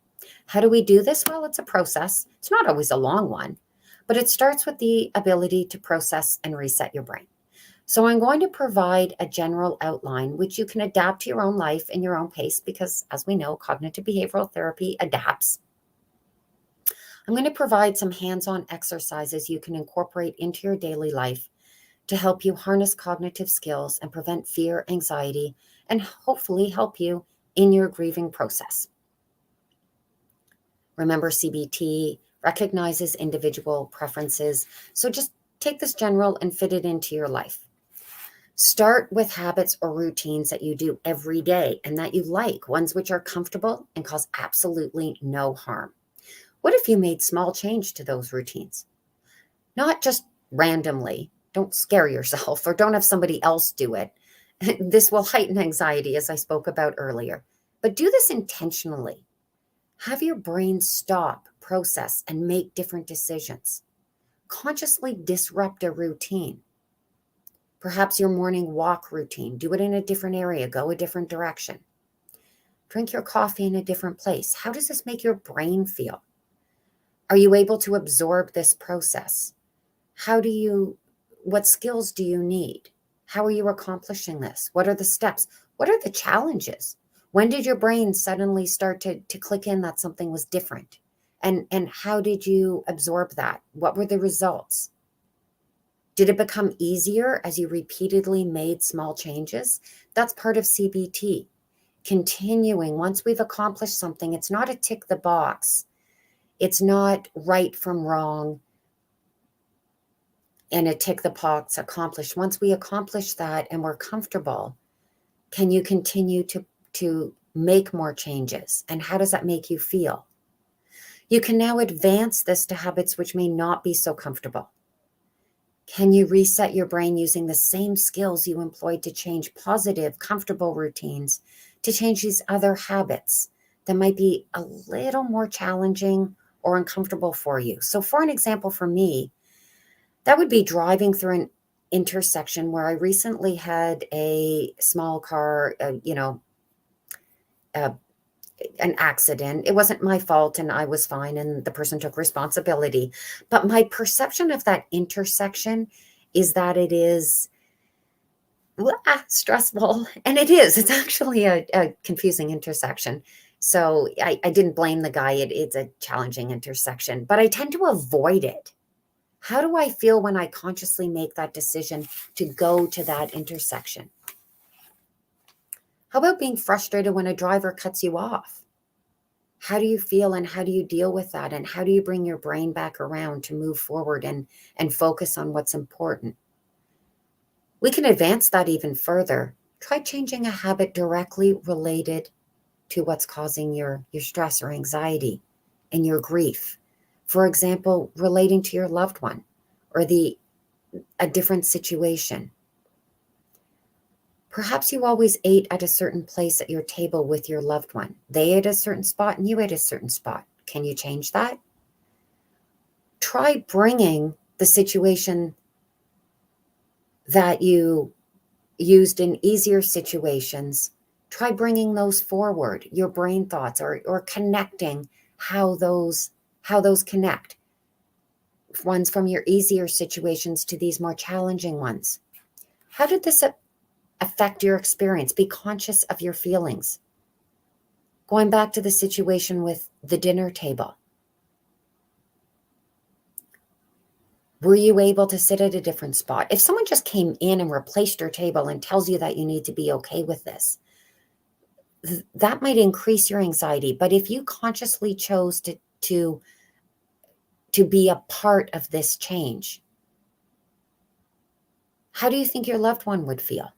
Speaker 1: How do we do this? Well, it's a process. It's not always a long one, but it starts with the ability to process and reset your brain. So I'm going to provide a general outline, which you can adapt to your own life and your own pace, because as we know, cognitive behavioral therapy adapts. I'm going to provide some hands-on exercises you can incorporate into your daily life to help you harness cognitive skills and prevent fear, anxiety, and hopefully help you in your grieving process. Remember, CBT recognizes individual preferences. So just take this general and fit it into your life. Start with habits or routines that you do every day and that you like, ones which are comfortable and cause absolutely no harm. What if you made small change to those routines? Not just randomly. Don't scare yourself or don't have somebody else do it. This will heighten anxiety, as I spoke about earlier. But do this intentionally. Have your brain stop, process, and make different decisions. Consciously disrupt a routine. Perhaps your morning walk routine. Do it in a different area. Go a different direction. Drink your coffee in a different place. How does this make your brain feel? Are you able to absorb this process? What skills do you need? How are you accomplishing this? What are the steps? What are the challenges? When did your brain suddenly start to click in that something was different? And how did you absorb that? What were the results? Did it become easier as you repeatedly made small changes? That's part of CBT. Continuing, once we've accomplished something, it's not a tick the box. It's not right from wrong and a tick the box accomplished. Once we accomplish that and we're comfortable, can you continue to make more changes? And how does that make you feel? You can now advance this to habits which may not be so comfortable. Can you reset your brain using the same skills you employed to change positive, comfortable routines to change these other habits that might be a little more challenging or uncomfortable for you? So for an example, for me, that would be driving through an intersection where I recently had a small car, an accident. It wasn't my fault and I was fine and the person took responsibility. But my perception of that intersection is that it is stressful. And it is. It's actually a confusing intersection. So I didn't blame the guy. It's a challenging intersection, but I tend to avoid it. How do I feel when I consciously make that decision to go to that intersection? How about being frustrated when a driver cuts you off? How do you feel and how do you deal with that? And how do you bring your brain back around to move forward and focus on what's important? We can advance that even further. Try changing a habit directly related to what's causing your stress or anxiety and your grief. For example, relating to your loved one or a different situation. Perhaps you always ate at a certain place at your table with your loved one. They ate at a certain spot and you ate at a certain spot. Can you change that? Try bringing the situation that you used in easier situations. Try bringing those forward, your brain thoughts, or connecting how those connect. Ones from your easier situations to these more challenging ones. How did this affect your experience? Be conscious of your feelings. Going back to the situation with the dinner table. Were you able to sit at a different spot? If someone just came in and replaced your table and tells you that you need to be okay with this, that might increase your anxiety. But if you consciously chose to be a part of this change, how do you think your loved one would feel?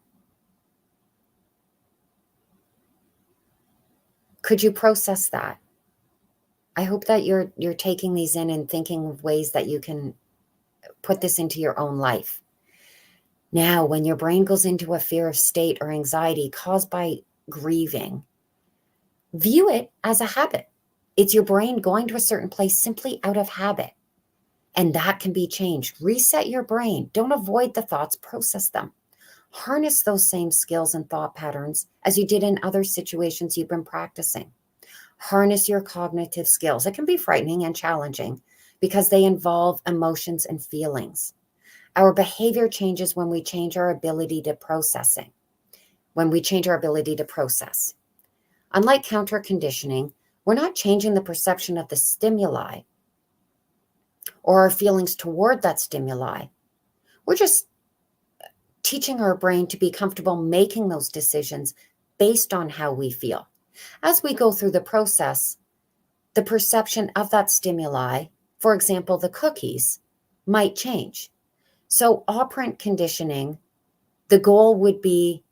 Speaker 1: Could you process that? I hope that you're taking these in and thinking of ways that you can put this into your own life. Now, when your brain goes into a fear of state or anxiety caused by grieving, view it as a habit. It's your brain going to a certain place simply out of habit. And that can be changed. Reset your brain. Don't avoid the thoughts, process them. Harness those same skills and thought patterns as you did in other situations you've been practicing. Harness your cognitive skills. It can be frightening and challenging because they involve emotions and feelings. Our behavior changes when we change our ability to processing, when we change our ability to process. Unlike counter conditioning, we're not changing the perception of the stimuli or our feelings toward that stimuli. We're just teaching our brain to be comfortable making those decisions based on how we feel. As we go through the process, the perception of that stimuli, for example, the cookies, might change. So operant conditioning, the goal would be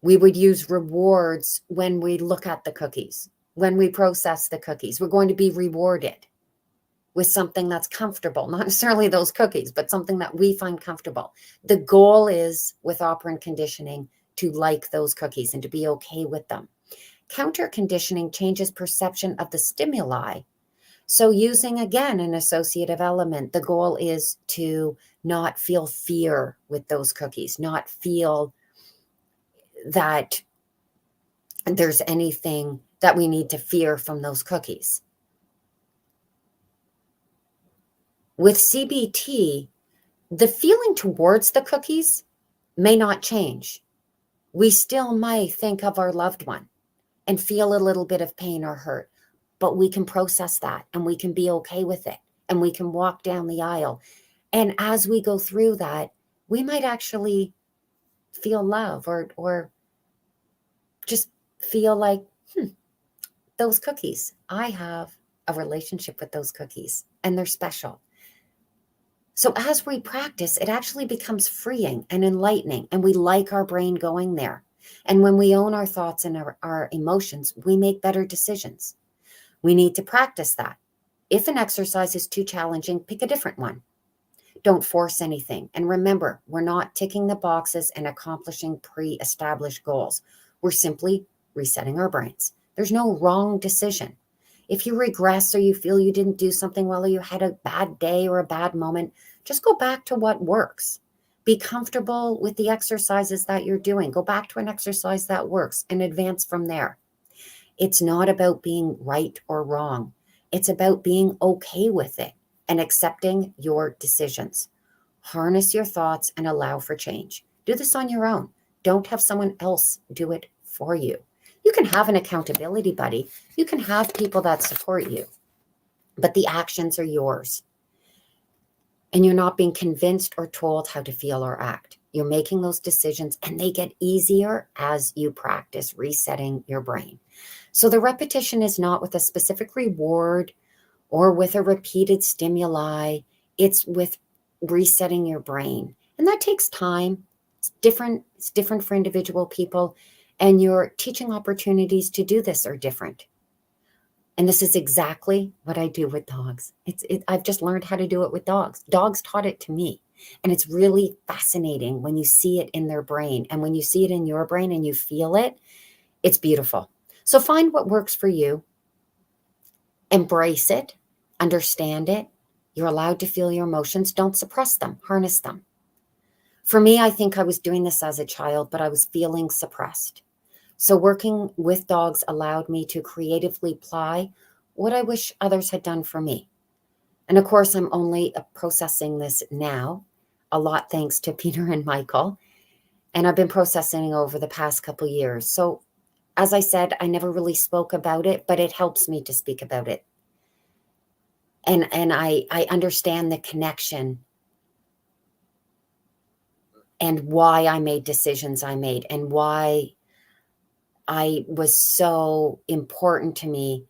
Speaker 1: we would use rewards when we look at the cookies, when we process the cookies. We're going to be rewarded with something that's comfortable, not necessarily those cookies, but something that we find comfortable. The goal is with operant conditioning to like those cookies and to be okay with them. Counter conditioning changes perception of the stimuli. So using, again, an associative element, the goal is to not feel fear with those cookies, not feel that there's anything that we need to fear from those cookies. With CBT, the feeling towards the cookies may not change. We still might think of our loved one and feel a little bit of pain or hurt, but we can process that and we can be okay with it and we can walk down the aisle. And as we go through that, we might actually feel love or just feel like, those cookies, I have a relationship with those cookies and they're special. So as we practice, it actually becomes freeing and enlightening, and we like our brain going there. And when we own our thoughts and our emotions, we make better decisions. We need to practice that. If an exercise is too challenging, pick a different one. Don't force anything. And remember, we're not ticking the boxes and accomplishing pre-established goals. We're simply resetting our brains. There's no wrong decision. If you regress or you feel you didn't do something well or you had a bad day or a bad moment, just go back to what works. Be comfortable with the exercises that you're doing. Go back to an exercise that works and advance from there. It's not about being right or wrong. It's about being okay with it and accepting your decisions. Harness your thoughts and allow for change. Do this on your own. Don't have someone else do it for you. You can have an accountability buddy. You can have people that support you, but the actions are yours. And you're not being convinced or told how to feel or act. You're making those decisions, and they get easier as you practice resetting your brain. So the repetition is not with a specific reward or with a repeated stimuli. It's with resetting your brain. And that takes time. It's different for individual people. And your teaching opportunities to do this are different. And this is exactly what I do with dogs. I've just learned how to do it with dogs. Dogs taught it to me. And it's really fascinating when you see it in their brain. And when you see it in your brain and you feel it, it's beautiful. So find what works for you. Embrace it. Understand it. You're allowed to feel your emotions. Don't suppress them. Harness them. For me, I think I was doing this as a child, but I was feeling suppressed. So working with dogs allowed me to creatively apply what I wish others had done for me. And of course, I'm only processing this now, a lot thanks to Peter and Michael. And I've been processing over the past couple years. So as I said, I never really spoke about it, but it helps me to speak about it. And I understand the connection and why I made decisions I made and why I was so important to me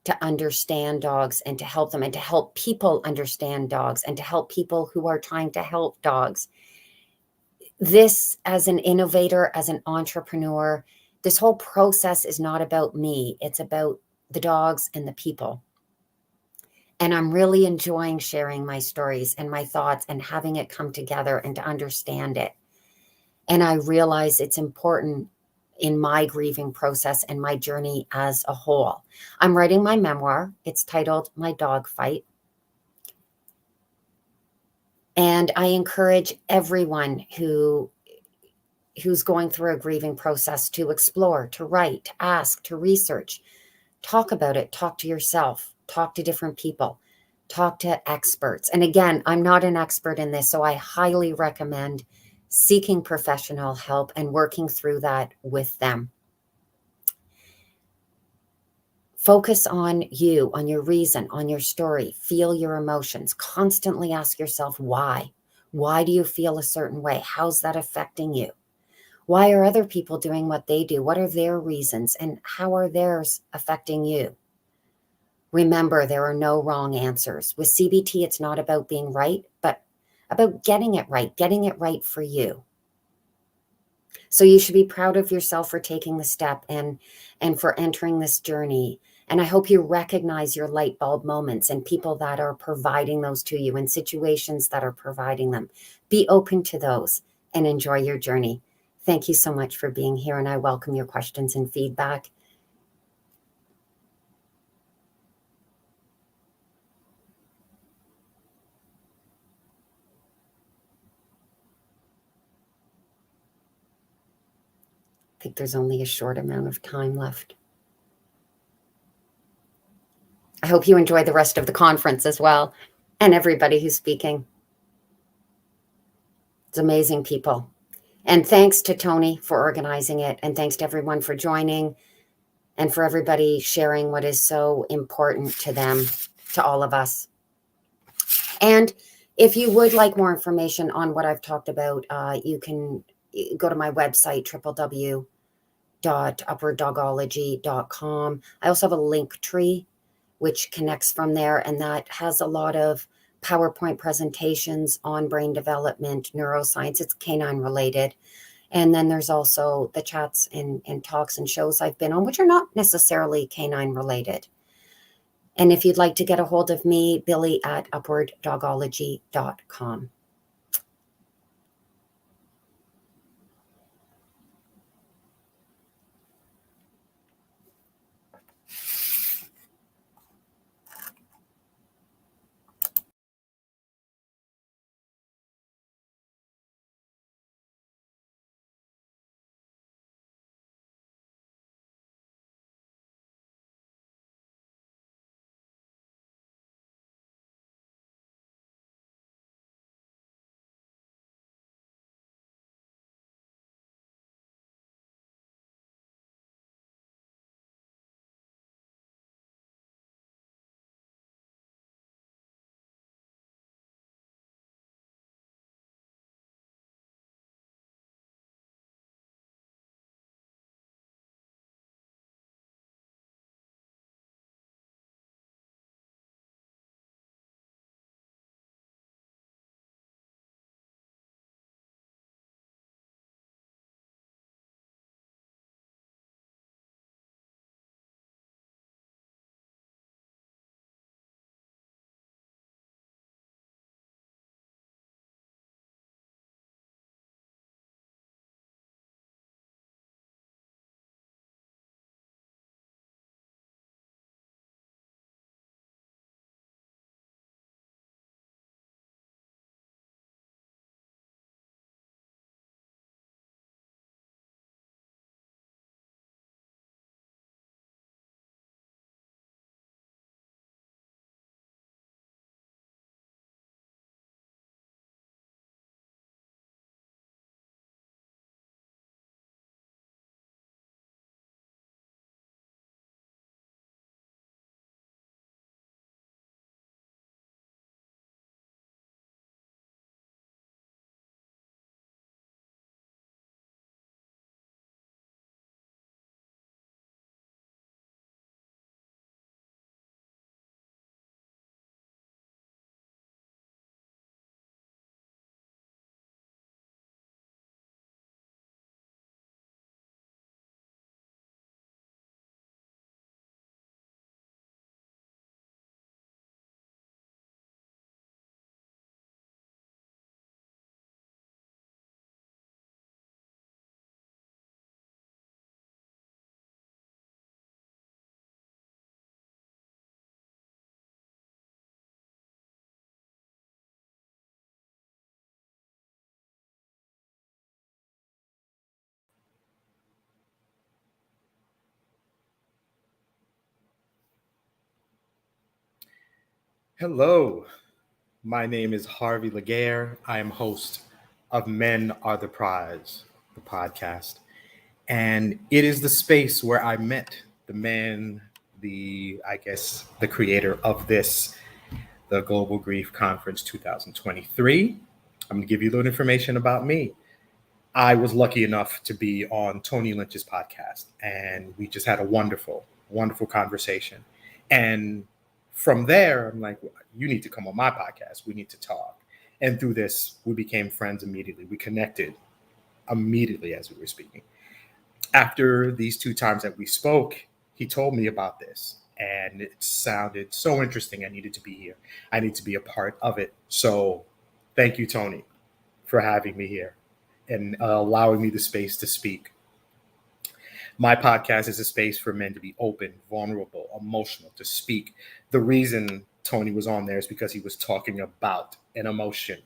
Speaker 1: to understand dogs and to help them and to help people understand dogs and to help people who are trying to help dogs. This, as an innovator, as an entrepreneur, this whole process is not about me. It's about the dogs and the people. And I'm really enjoying sharing my stories and my thoughts and having it come together and to understand it. And I realize it's important in my grieving process and my journey as a whole. I'm writing my memoir. It's titled My Dog Fight. And I encourage everyone who's going through a grieving process to explore, to write, to ask, to research, talk about it, talk to yourself, talk to different people, talk to experts. And again, I'm not an expert in this, so I highly recommend seeking professional help and working through that with them. Focus on you, on your reason, on your story. Feel your emotions. Constantly ask yourself why. Why do you feel a certain way? How's that affecting you? Why are other people doing what they do? What are their reasons? And how are theirs affecting you? Remember, there are no wrong answers. With CBT, it's not about being right, but about getting it right for you. So you should be proud of yourself for taking the step and for entering this journey. And I hope you recognize your light bulb moments and people that are providing those to you and situations that are providing them. Be open to those and enjoy your journey. Thank you so much for being here, and I welcome your questions and feedback. I think there's only a short amount of time left. I hope you enjoy the rest of the conference as well, and everybody who's speaking. It's amazing people. And thanks to Tony for organizing it, and thanks to everyone for joining, and for everybody sharing what is so important to them, to all of us. And if you would like more information on what I've talked about, you can go to my website, www.upwarddogology.com. I also have a link tree which connects from there, and that has a lot of PowerPoint presentations on brain development, neuroscience. It's canine related. And then there's also the chats and talks and shows I've been on, which are not necessarily canine related. And if you'd like to get a hold of me, billy@upwarddogology.com.
Speaker 2: Hello, my name is Harvey Laguerre. I am host of Men Are the Prize, the podcast. And it is the space where I met the man, the creator of this, the Global Grief Conference 2023. I'm going to give you a little information about me. I was lucky enough to be on Tony Lynch's podcast, and we just had a wonderful, wonderful conversation. And from there, I'm like, you need to come on my podcast. We need to talk. And through this, we became friends immediately. We connected immediately as we were speaking. After these 2 times that we spoke, he told me about this. And it sounded so interesting. I needed to be here. I need to be a part of it. So thank you, Tony, for having me here and allowing me the space to speak. My podcast is a space for men to be open, vulnerable, emotional, to speak. The reason Tony was on there is because he was talking about an emotion,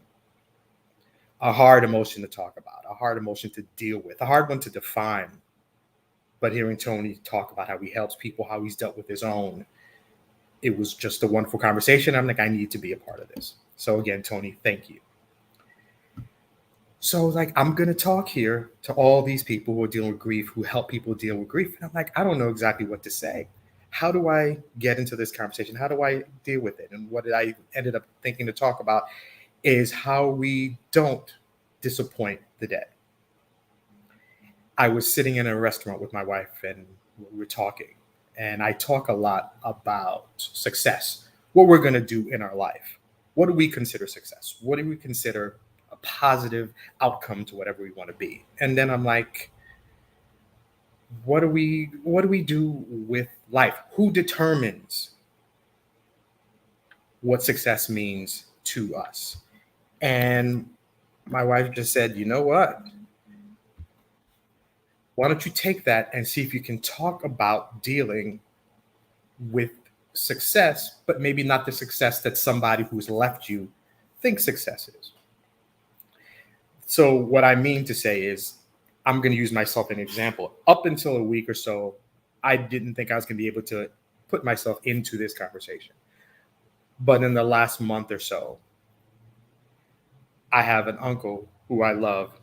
Speaker 2: a hard emotion to talk about, a hard emotion to deal with, a hard one to define. But hearing Tony talk about how he helps people, how he's dealt with his own, it was just a wonderful conversation. I'm like, I need to be a part of this. So again, Tony, thank you. So like, I'm going to talk here to all these people who are dealing with grief, who help people deal with grief. And I'm like, I don't know exactly what to say. How do I get into this conversation? How do I deal with it? And what I ended up thinking to talk about is how we don't disappoint the dead. I was sitting in a restaurant with my wife and we were talking, and I talk a lot about success, what we're going to do in our life. What do we consider success? What do we consider a positive outcome to whatever we want to be? And then I'm like, what do we do with life? Who determines what success means to us? And my wife just said, you know what? Why don't you take that and see if you can talk about dealing with success, but maybe not the success that somebody who's left you thinks success is. So what I mean to say is, I'm going to use myself as an example. Up until a week or so, I didn't think I was going to be able to put myself into this conversation. But in the last month or so, I have an uncle who I love,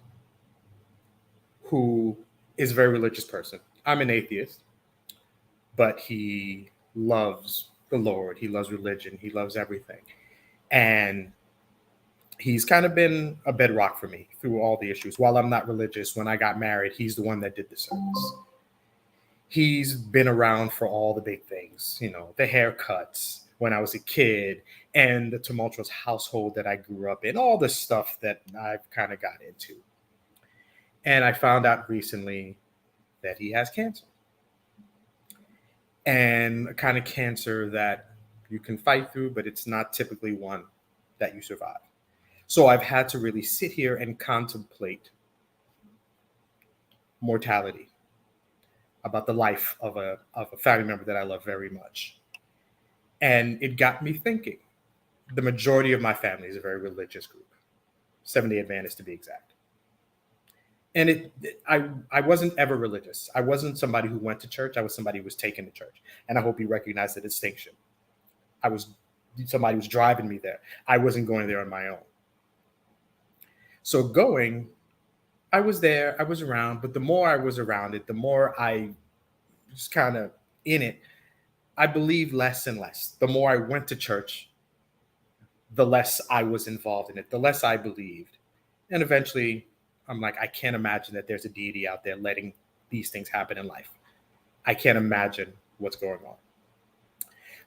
Speaker 2: who is a very religious person. I'm an atheist, but he loves the Lord. He loves religion. He loves everything. And he's kind of been a bedrock for me through all the issues. While I'm not religious, when I got married, he's the one that did the service. He's been around for all the big things, you know, the haircuts when I was a kid and the tumultuous household that I grew up in, all the stuff that I've kind of got into. And I found out recently that he has cancer. And a kind of cancer that you can fight through, but it's not typically one that you survive. So I've had to really sit here and contemplate mortality, about the life of a family member that I love very much. And it got me thinking. The majority of my family is a very religious group, Seventh-day Adventist to be exact. And I wasn't ever religious. I wasn't somebody who went to church. I was somebody who was taken to church. And I hope you recognize the distinction. I was somebody who was driving me there. I wasn't going there on my own. So going, I was there, I was around, but the more I was around it, the more I was kind of in it, I believed less and less. The more I went to church, the less I was involved in it, the less I believed. And eventually, I'm like, I can't imagine that there's a deity out there letting these things happen in life. I can't imagine what's going on.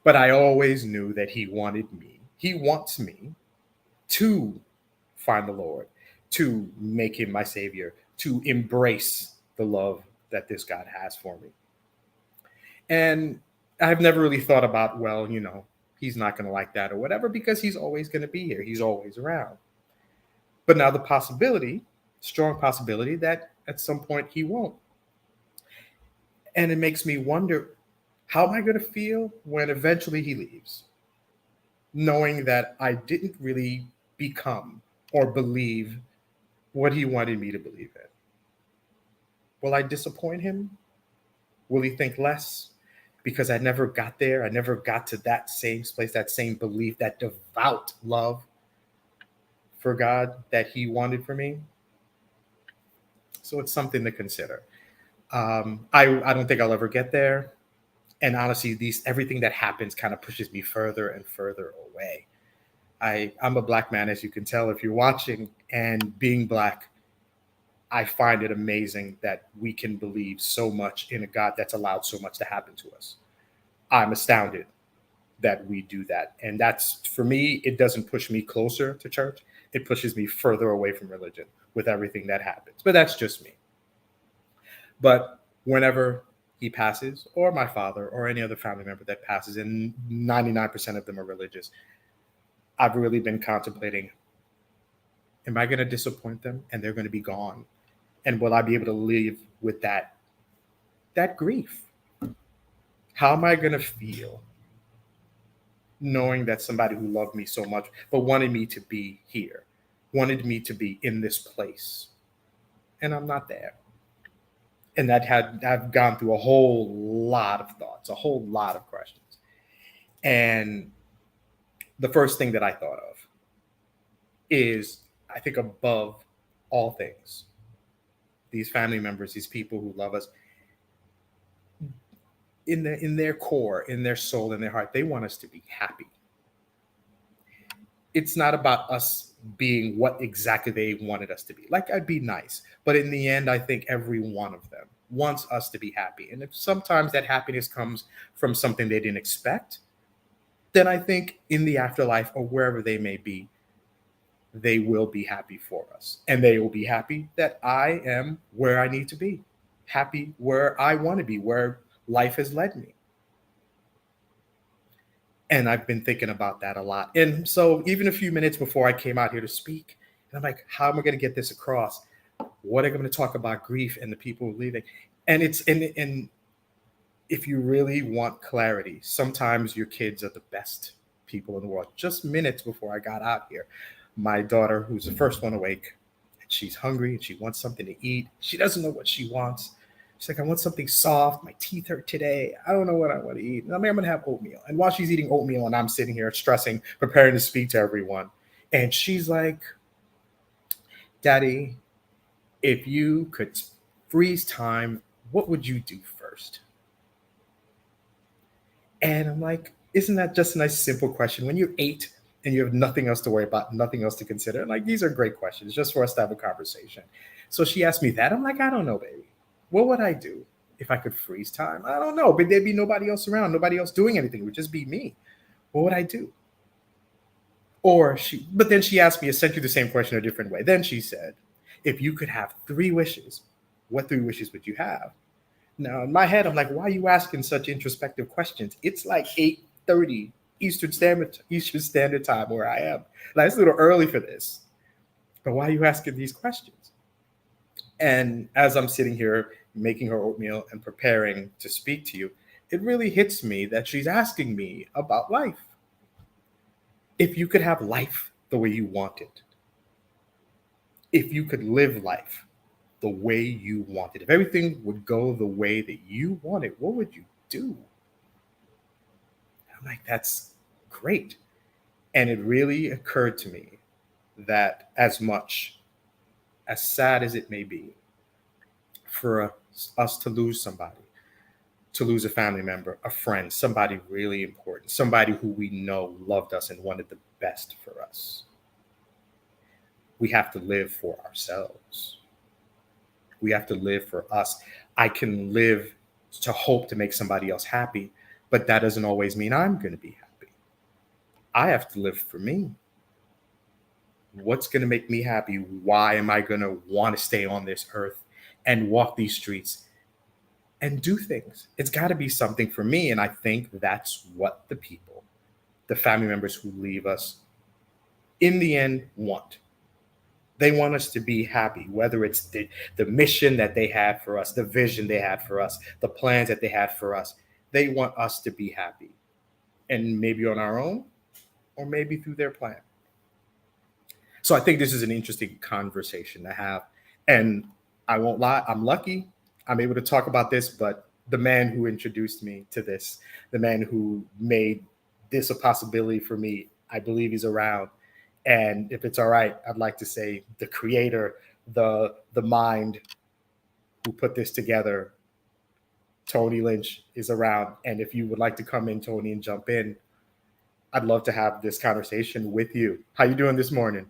Speaker 2: But I always knew that he wanted me. He wants me to find the Lord, to make him my savior, to embrace the love that this God has for me. And I've never really thought about, well, you know, he's not going to like that or whatever, because he's always going to be here. He's always around. But now the possibility, strong possibility, that at some point he won't. And it makes me wonder, how am I going to feel when eventually he leaves? Knowing that I didn't really become or believe what he wanted me to believe in. Will I disappoint him? Will he think less? Because I never got there. I never got to that same place, that same belief, that devout love for God that he wanted for me. So it's something to consider. I don't think I'll ever get there. And honestly, everything that happens kind of pushes me further and further away. I'm a Black man, as you can tell if you're watching, and being Black, I find it amazing that we can believe so much in a God that's allowed so much to happen to us. I'm astounded that we do that. And that's, for me, it doesn't push me closer to church. It pushes me further away from religion with everything that happens. But that's just me. But whenever he passes, or my father, or any other family member that passes, and 99% of them are religious, I've really been contemplating, am I going to disappoint them and they're going to be gone? And will I be able to live with that grief? How am I going to feel knowing that somebody who loved me so much, but wanted me to be here, wanted me to be in this place, and I'm not there? And I've gone through a whole lot of thoughts, a whole lot of questions. And the first thing that I thought of is, I think above all things, these family members, these people who love us, in their core, in their soul, in their heart, they want us to be happy. It's not about us being what exactly they wanted us to be. Like, I'd be nice, but in the end, I think every one of them wants us to be happy. And if sometimes that happiness comes from something they didn't expect, then I think in the afterlife or wherever they may be, they will be happy for us. And they will be happy that I am where I need to be, happy where I want to be, where life has led me. And I've been thinking about that a lot. And so even a few minutes before I came out here to speak, and I'm like, how am I going to get this across? What am I going to talk about grief and the people leaving? And and if you really want clarity, sometimes your kids are the best people in the world. Just minutes before I got out here, my daughter, who's the first one awake, she's hungry and she wants something to eat. She doesn't know what she wants. She's like, I want something soft. My teeth hurt today. I don't know what I want to eat. And I'm going to have oatmeal. And while she's eating oatmeal and I'm sitting here stressing, preparing to speak to everyone, and she's like, Daddy, if you could freeze time, what would you do first? And I'm like, isn't that just a nice, simple question? When you're 8 and you have nothing else to worry about, nothing else to consider, like, these are great questions just for us to have a conversation. So she asked me that. I'm like, I don't know, baby. What would I do if I could freeze time? I don't know, but there'd be nobody else around, nobody else doing anything. It would just be me. What would I do? But then she asked me essentially the same question a different way. Then she said, if you could have 3 wishes, what 3 wishes would you have? Now, in my head, I'm like, why are you asking such introspective questions? It's like 8:30 Eastern Standard Time where I am. Like, it's a little early for this. But why are you asking these questions? And as I'm sitting here making her oatmeal and preparing to speak to you, it really hits me that she's asking me about life. If you could have life the way you want it, if you could live life the way you want it, if everything would go the way that you want it, what would you do? I'm like, that's great. And it really occurred to me that as much, as sad as it may be, for us to lose somebody, to lose a family member, a friend, somebody really important, somebody who we know loved us and wanted the best for us, we have to live for ourselves. We have to live for us. I can live to hope to make somebody else happy, but that doesn't always mean I'm going to be happy. I have to live for me. What's going to make me happy? Why am I going to want to stay on this earth and walk these streets and do things? It's got to be something for me. And I think that's what the people, the family members who leave us, in the end want. They want us to be happy, whether it's the mission that they had for us, the vision they had for us, the plans that they had for us. They want us to be happy, and maybe on our own, or maybe through their plan. So I think this is an interesting conversation to have. And I won't lie, I'm lucky I'm able to talk about this, but the man who introduced me to this, the man who made this a possibility for me, I believe he's around. And if it's all right, I'd like to say the creator, the mind who put this together, Tony Lynch, is around. And if you would like to come in, Tony, and jump in, I'd love to have this conversation with you. How you doing this morning?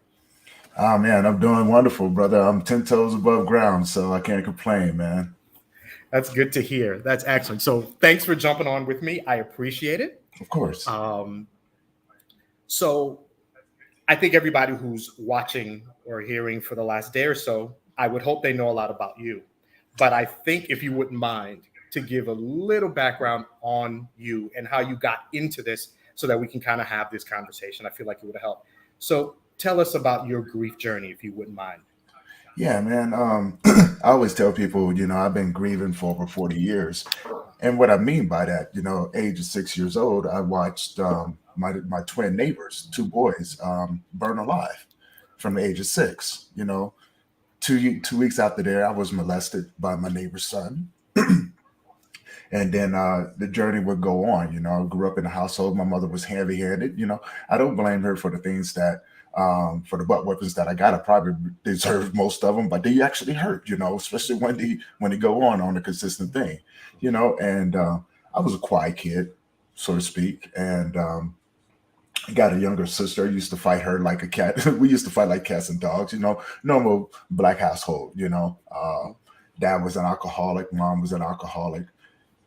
Speaker 3: Oh, man, I'm doing wonderful, brother. I'm 10 toes above ground, so I can't complain, man.
Speaker 2: That's good to hear. That's excellent. So thanks for jumping on with me. I appreciate it.
Speaker 3: Of course.
Speaker 2: Um, so I think everybody who's watching or hearing for the last day or so, I would hope they know a lot about you. But I think if you wouldn't mind to give a little background on you and how you got into this so that we can kind of have this conversation, I feel like it would help. So tell us about your grief journey, if you wouldn't mind.
Speaker 3: Yeah, man. I always tell people, I've been grieving for over 40 years. And what I mean by that, age of 6 years old, I watched my twin neighbors, two boys, burn alive from the age of six. 2 weeks after there, I was molested by my neighbor's son. And then the journey would go on. I grew up in a household. My mother was heavy handed. I don't blame her for the things that, for the butt weapons that I got. I probably deserved most of them, but they actually hurt, especially when they go on a consistent thing, and I was a quiet kid, so to speak. And I got a younger sister. I used to fight her like a cat. We used to fight like cats and dogs, normal black household, dad was an alcoholic, mom was an alcoholic,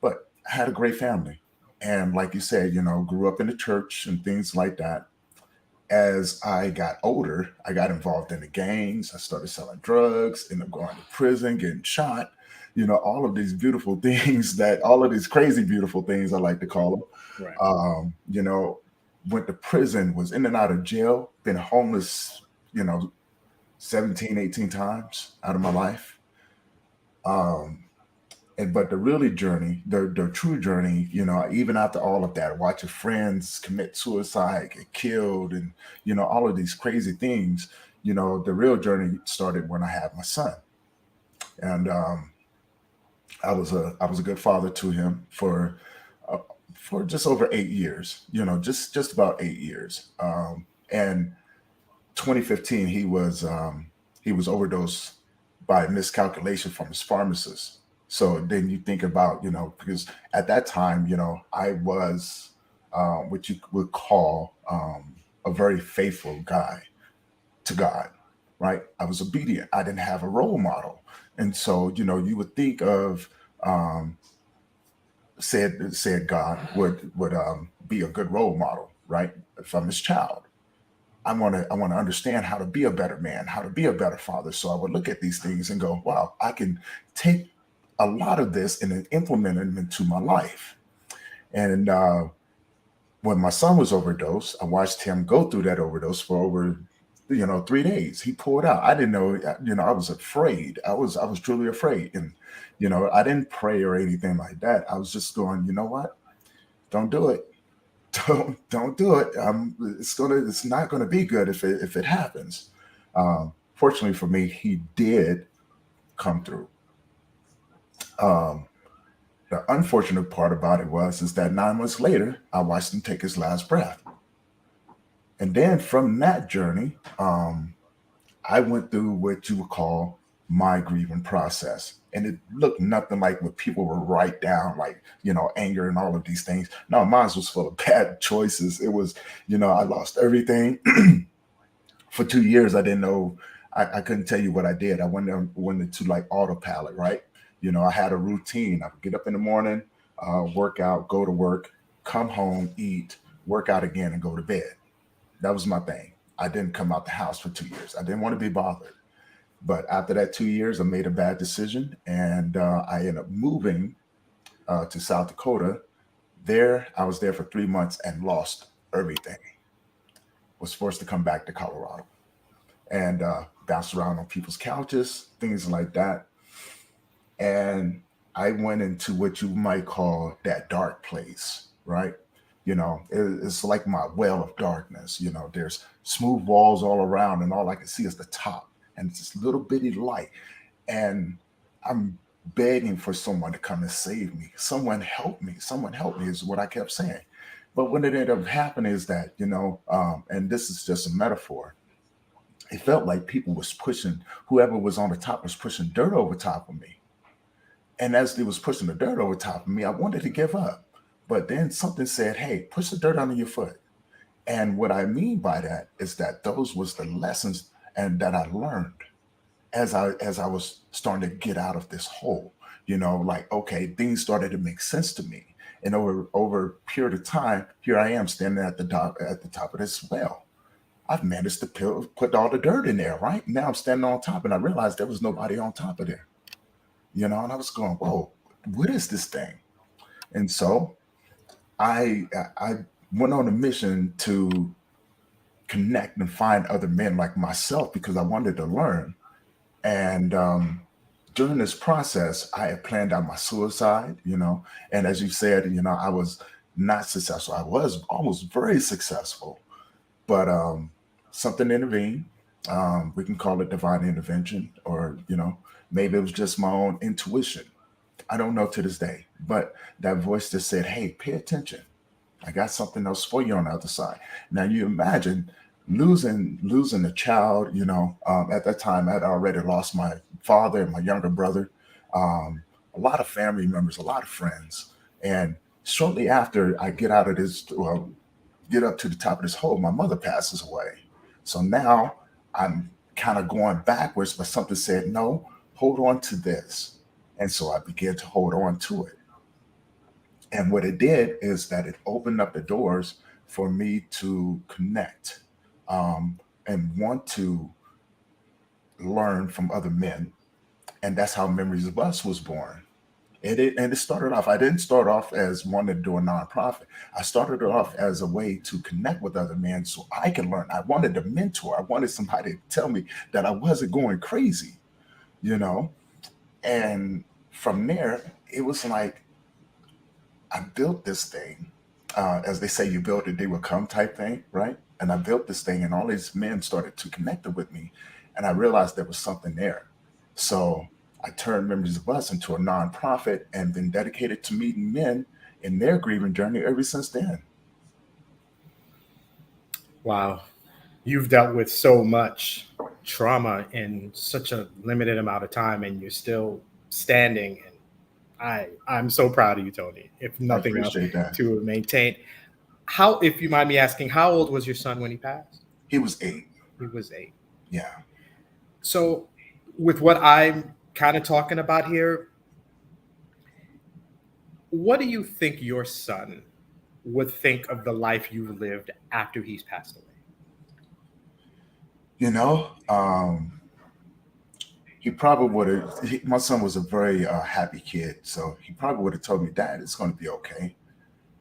Speaker 3: but I had a great family. And like you said, grew up in the church and things like that. As I got older, I got involved in the gangs. I started selling drugs, ended up going to prison, getting shot. All of these beautiful things all of these crazy beautiful things I like to call them.
Speaker 2: Right.
Speaker 3: Went to prison, was in and out of jail, been homeless, 17, 18 times out of my life. Um, but the really journey, the true journey, even after all of that, watching friends commit suicide, get killed, and all of these crazy things, the real journey started when I had my son. And I was a good father to him for just over 8 years, just about 8 years. And 2015, he was overdosed by miscalculation from his pharmacist. So then you think about, because at that time, I was what you would call a very faithful guy to God, right? I was obedient. I didn't have a role model. And so, you would think of said God would be a good role model, right? If I'm his child. I want to understand how to be a better man, how to be a better father. So I would look at these things and go, wow, I can take a lot of this and then implement them into my life. And when my son was overdosed, I watched him go through that overdose for over 3 days. He pulled out. I didn't know, I was afraid. I was truly afraid. And I didn't pray or anything like that. I was just going, you know what? Don't do it. Don't do it. It's not gonna be good if it happens. Fortunately for me, he did come through. Um, the unfortunate part about it is that 9 months later, I watched him take his last breath. And then from that journey, I went through what you would call my grieving process. And it looked nothing like what people would write down, like, anger and all of these things. No, mine was full of bad choices. It was, I lost everything. For 2 years. I didn't know, I couldn't tell you what I did. I went into like autopilot, right? I had a routine. I would get up in the morning, work out, go to work, come home, eat, work out again, and go to bed. That was my thing. I didn't come out the house for 2 years. I didn't want to be bothered. But after that 2 years, I made a bad decision, and I ended up moving to South Dakota. There, I was there for 3 months and lost everything. Was forced to come back to Colorado and bounced around on people's couches, things like that. And I went into what you might call that dark place, right? It's like my well of darkness. There's smooth walls all around, and all I can see is the top, and it's this little bitty light. And I'm begging for someone to come and save me. Someone help me. Someone help me is what I kept saying. But what ended up happening is that, and this is just a metaphor, it felt like people was pushing, whoever was on the top was pushing dirt over top of me. And as they was pushing the dirt over top of me, I wanted to give up. But then something said, hey, push the dirt under your foot. And what I mean by that is that those was the lessons and that I learned as I was starting to get out of this hole. Like, okay, things started to make sense to me. And over a period of time, here I am standing at the top of this well. I've managed to put all the dirt in there, right? Now I'm standing on top, and I realized there was nobody on top of there, and I was going, whoa, what is this thing? And so I went on a mission to connect and find other men like myself because I wanted to learn. And during this process, I had planned out my suicide. And as you said, I was not successful. I was almost very successful, but something intervened. We can call it divine intervention, or maybe it was just my own intuition. I don't know to this day, but that voice just said, "Hey, pay attention. I got something else for you on the other side." Now you imagine losing a child. At that time, I'd already lost my father and my younger brother, a lot of family members, a lot of friends, and shortly after I get out of this, well, get up to the top of this hole, my mother passes away. So now I'm kind of going backwards, but something said, "No, hold on to this." And so I began to hold on to it. And what it did is that it opened up the doors for me to connect, and want to learn from other men. And that's how Memories of Us was born. And it started off, I didn't start off as wanting to do a nonprofit. I started it off as a way to connect with other men so I could learn. I wanted a mentor. I wanted somebody to tell me that I wasn't going crazy, you know? And from there, it was like I built this thing. As they say, you build it, they will come type thing, right? And I built this thing, and all these men started to connect with me. And I realized there was something there. So I turned Memories of Us into a nonprofit and been dedicated to meeting men in their grieving journey ever since then.
Speaker 2: Wow. You've dealt with so much trauma in such a limited amount of time, and you're still standing. And I'm so proud of you, Tony, if
Speaker 3: I
Speaker 2: nothing else,
Speaker 3: appreciate that.
Speaker 2: to maintain. How, if you mind me asking, how old was your son when he passed?
Speaker 3: He was 8.
Speaker 2: He was 8.
Speaker 3: Yeah.
Speaker 2: So, with what I'm kind of talking about here, what do you think your son would think of the life you lived after he's passed away?
Speaker 3: You know, he probably would have. My son was a very happy kid, so he probably would have told me, "Dad, it's going to be okay,"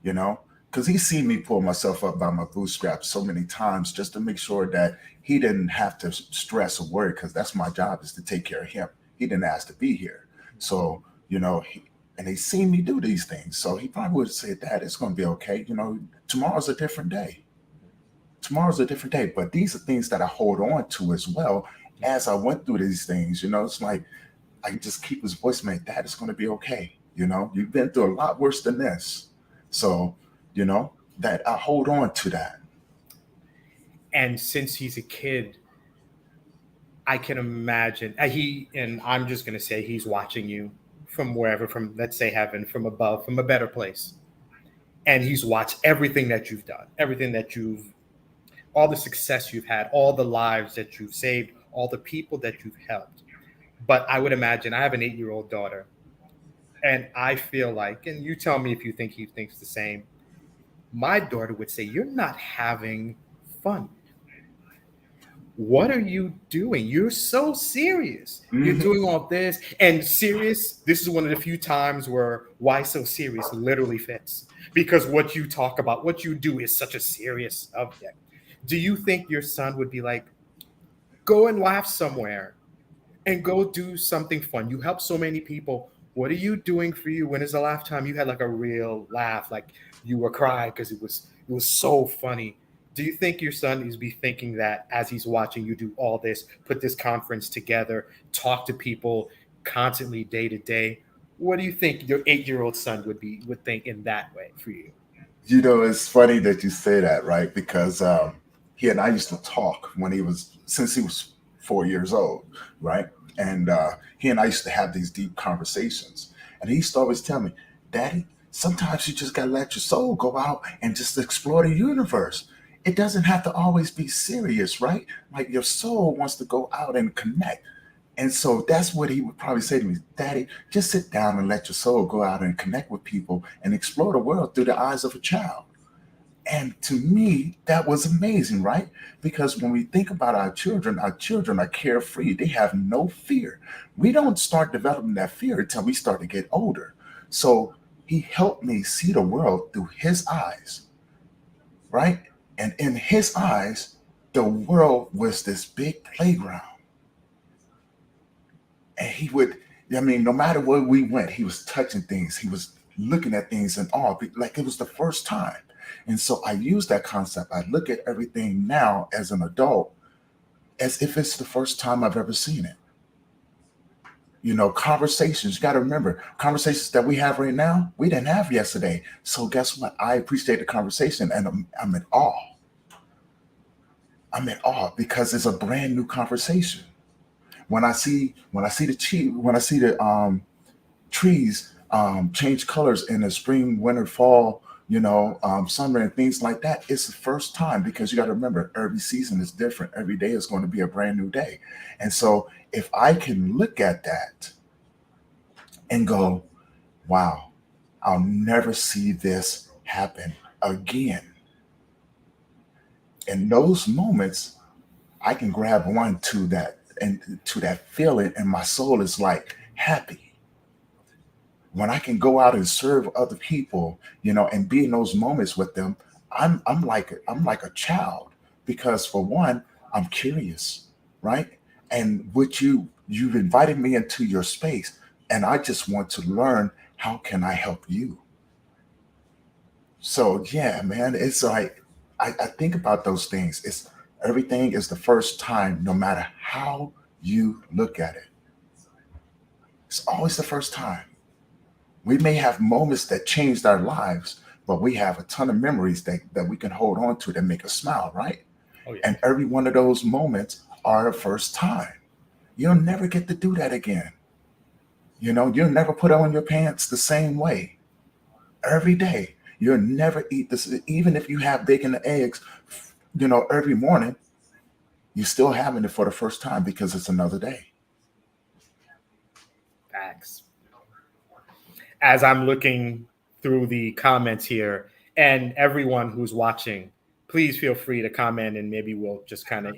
Speaker 3: because he's seen me pull myself up by my bootstraps so many times just to make sure that he didn't have to stress or worry, because that's my job, is to take care of him. He didn't ask to be here. So, and he's seen me do these things. So he probably would have said, "Dad, it's going to be okay. Tomorrow's a different day. Tomorrow's a different day." But these are things that I hold on to as well as I went through these things. It's like I just keep his voice, man, "Dad, it's going to be okay. You've been through a lot worse than this." So, that I hold on to that.
Speaker 2: And since he's a kid, I can imagine and I'm just going to say he's watching you from wherever, from, let's say, heaven, from above, from a better place. And he's watched everything that you've done, all the success you've had, all the lives that you've saved, all the people that you've helped. But I would imagine, I have an 8-year-old daughter, and I feel like, and you tell me if you think he thinks the same, my daughter would say, "You're not having fun. What are you doing? You're so serious. You're
Speaker 3: Mhm.
Speaker 2: doing all this." And serious, this is one of the few times where "why so serious" literally fits. Because what you talk about, what you do, is such a serious subject. Do you think your son would be like, "Go and laugh somewhere and go do something fun. You help so many people. What are you doing for you? When is the last time you had like a real laugh, like you were crying because it was so funny?" Do you think your son is be thinking that as he's watching you do all this, put this conference together, talk to people constantly, day to day? What do you think your 8-year-old son would think in that way for you?
Speaker 3: It's funny that you say that, right? Because he and I used to talk since he was 4 years old, right? And he and I used to have these deep conversations. And he used to always tell me, "Daddy, sometimes you just got to let your soul go out and just explore the universe. It doesn't have to always be serious, right? Like your soul wants to go out and connect." And so that's what he would probably say to me, Daddy, just sit down and let your soul go out and connect with people and explore the world through the eyes of a child. And to me, that was amazing, right? Because when we think about our children are carefree. They have no fear. We don't start developing that fear until we start to get older. So he helped me see the world through his eyes, right? And in his eyes, the world was this big playground. And he would, I mean, no matter where we went, he was touching things. He was looking at things in awe, like it was the first time. And so I use that concept. I look at everything now as an adult as if it's the first time I've ever seen it. You know, conversations, you got to remember, conversations that we have right now, we didn't have yesterday. So guess what? I appreciate the conversation and I'm in awe. I'm in awe because it's a brand new conversation. When I see the trees change colors in the spring, winter, fall, summer and things like that, it's the first time because you got to remember every season is different. Every day is going to be a brand new day. And so if I can look at that and go, wow, I'll never see this happen again. In those moments, I can grab on to that and to that feeling, and my soul is like happy. When I can go out and serve other people, and be in those moments with them, I'm like a child because for one, I'm curious, right? And you've invited me into your space, and I just want to learn how can I help you. So yeah, man, it's like I think about those things. It's everything is the first time, no matter how you look at it. It's always the first time. We may have moments that changed our lives, but we have a ton of memories that we can hold on to that make us smile, right?
Speaker 2: Oh yeah.
Speaker 3: And every one of those moments are a first time. You'll never get to do that again. You'll never put on your pants the same way every day. You'll never eat this, even if you have bacon and eggs, every morning, you're still having it for the first time because it's another day.
Speaker 2: Facts. As I'm looking through the comments here, and everyone who's watching, please feel free to comment, and maybe we'll just kind of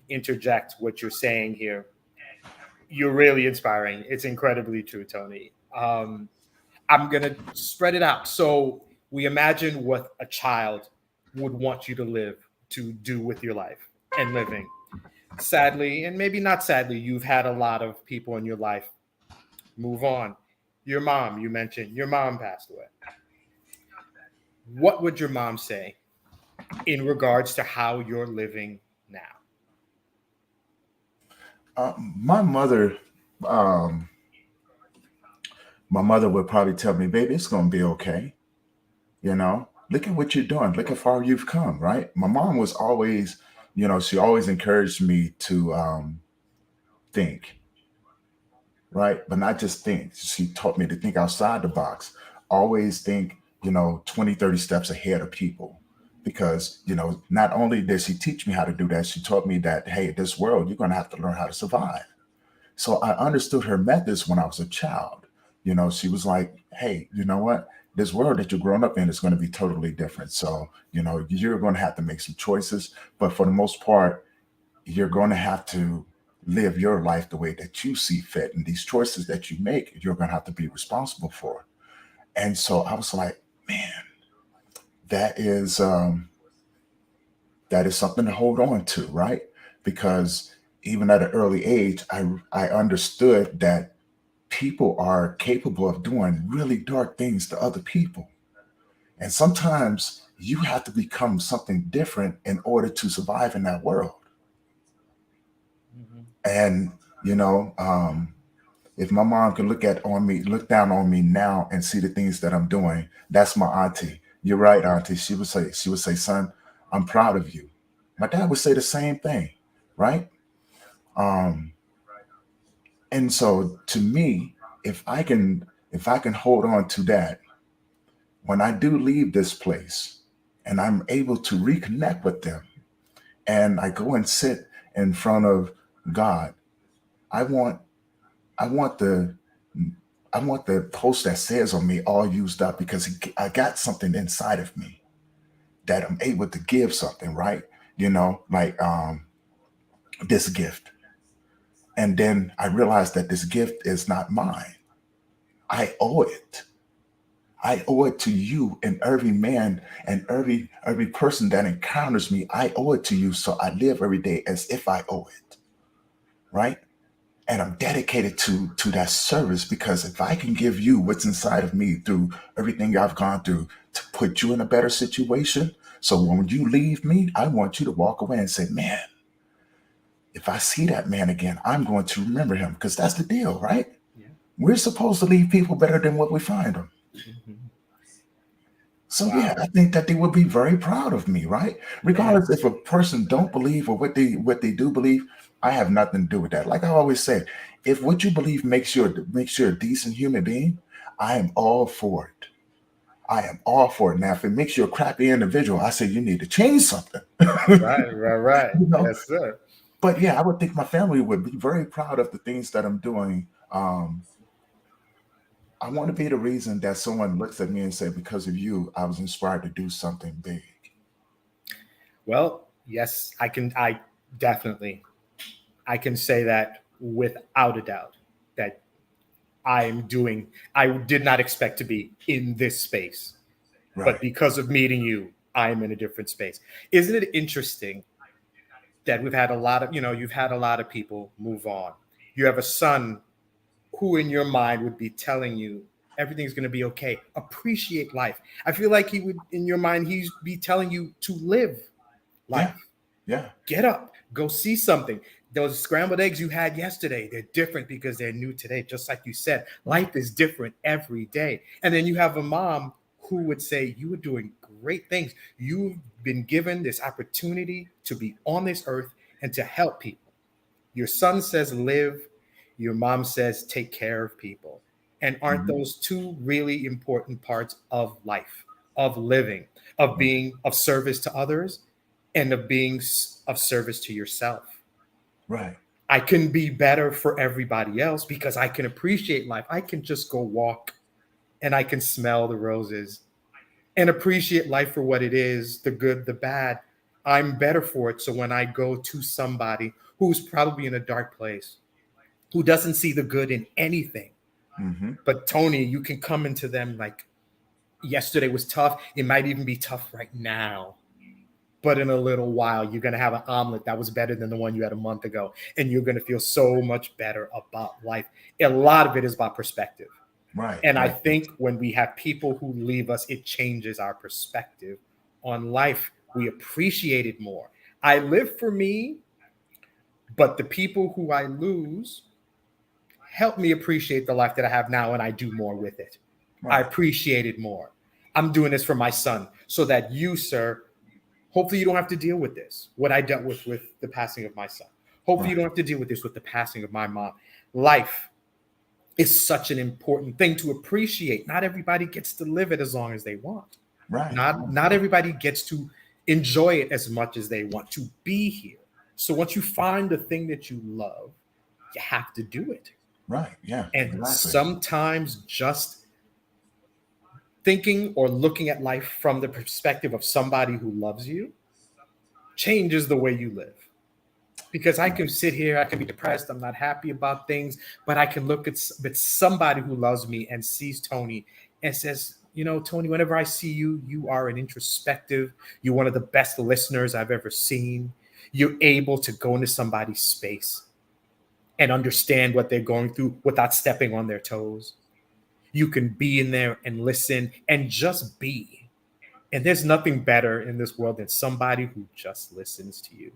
Speaker 2: interject what you're saying here. You're really inspiring. It's incredibly true, Tony. I'm gonna spread it out. So we imagine what a child would want you to do with your life and living. Sadly, and maybe not sadly, you've had a lot of people in your life move on. Your mom, you mentioned your mom passed away. What would your mom say in regards to how you're living now?
Speaker 3: My mother, um, my mother would probably tell me, "Baby, it's gonna be okay." Look at what you're doing. Look how far you've come, right? My mom was always, she always encouraged me to think, right? But not just think. She taught me to think outside the box. Always think, 20, 30 steps ahead of people. Because, not only did she teach me how to do that, she taught me that, hey, this world, you're going to have to learn how to survive. So I understood her methods when I was a child. She was like, hey, you know what? This world that you're growing up in is going to be totally different. So, you're going to have to make some choices. But for the most part, you're going to have to live your life the way that you see fit. And these choices that you make, you're going to have to be responsible for. And so I was like, man, that is something to hold on to, right? Because even at an early age, I understood that people are capable of doing really dark things to other people. And sometimes you have to become something different in order to survive in that world.
Speaker 2: Mhm.
Speaker 3: And, you know, um, if my mom can look down on me now and see the things that I'm doing, that's my auntie. You're right, auntie. She would say, son, I'm proud of you. My dad would say the same thing, right? Um, and so to me, if I can hold on to that when I do leave this place and I'm able to reconnect with them and I go and sit in front of God I want I want the I want the post that says on me all used up because I got something inside of me that I'm able to give something, right? Like this gift. And then I realized that this gift is not mine. I owe it. I owe it to you and every man and every person that encounters me. I owe it to you. So I live every day as if I owe it. Right. And I'm dedicated to that service because if I can give you what's inside of me through everything I've gone through to put you in a better situation. So when you leave me, I want you to walk away and say, man, if I see that man again, I'm going to remember him because that's the deal, right?
Speaker 2: Yeah.
Speaker 3: We're supposed to leave people better than what we find them.
Speaker 2: Mhm.
Speaker 3: So
Speaker 2: Wow.
Speaker 3: yeah, I think that they would be very proud of me, right? Regardless if a person don't believe or what they do believe, I have nothing to do with that. Like I always say, if what you believe makes you a decent human being, I am all for it. I am all for it. Now, if it makes you a crappy individual, I say you need to change something.
Speaker 2: Right, right, right.
Speaker 3: you know,
Speaker 2: Yes, sir.
Speaker 3: but yeah, I would think my family would be very proud of the things that I'm doing. I want to be the reason that someone looks at me and say, because of you, I was inspired to do something big.
Speaker 2: Well, yes, I definitely, I can say that without a doubt that I did not expect to be in this space, but
Speaker 3: Right.
Speaker 2: because of meeting you, I'm in a different space. Isn't it interesting that you've had a lot of people move on. You have a son who in your mind would be telling you everything's going to be okay. Appreciate life. I feel like he would, in your mind, he'd be telling you to live
Speaker 3: Yeah.
Speaker 2: life.
Speaker 3: Yeah.
Speaker 2: Get up, go see something. Those scrambled eggs you had yesterday, they're different because they're new today. Just like you said, life is different every day. And then you have a mom who would say, you are doing great things. You've been given this opportunity to be on this earth and to help people. Your son says, live. Your mom says, take care of people. And aren't
Speaker 3: Mhm.
Speaker 2: those two really important parts of life, of living, of being of service to others, and of being of service to yourself?
Speaker 3: Right.
Speaker 2: I can be better for everybody else because I can appreciate life. I can just go walk and I can smell the roses and appreciate life for what it is, the good, the bad. I'm better for it. So when I go to somebody who's probably in a dark place, who doesn't see the good in anything,
Speaker 3: Hmm.
Speaker 2: but Tony, you can come into them like, yesterday was tough. It might even be tough right now. But in a little while, you're going to have an omelet that was better than the one you had a month ago. And you're going to feel so much better about life. A lot of it is about perspective.
Speaker 3: Right.
Speaker 2: And I
Speaker 3: Right.
Speaker 2: think when we have people who leave us, it changes our perspective on life. We appreciate it more. I live for me, but the people who I lose help me appreciate the life that I have now, and I do more with it. I
Speaker 3: Right.
Speaker 2: appreciate it more. I'm doing this for my son so that you, sir, hopefully you don't have to deal with this, what I dealt with the passing of my son. Hopefully you
Speaker 3: Right.
Speaker 2: don't have to deal with this with the passing of my mom. Life is such an important thing to appreciate. Not everybody gets to live it as long as they want.
Speaker 3: Right.
Speaker 2: Not everybody gets to enjoy it as much as they want to be here. So once you find the thing that you love, you have to do it.
Speaker 3: Right. Yeah.
Speaker 2: And
Speaker 3: Exactly.
Speaker 2: sometimes just thinking or looking at life from the perspective of somebody who loves you changes the way you live. Because I can sit here, I can be depressed, I'm not happy about things, but I can look at somebody who loves me and sees Tony and says, you know, Tony, whenever I see you, you are an introspective, you're one of the best listeners I've ever seen. You're able to go into somebody's space and understand what they're going through without stepping on their toes. You can be in there and listen and just be. And there's nothing better in this world than somebody who just listens to you.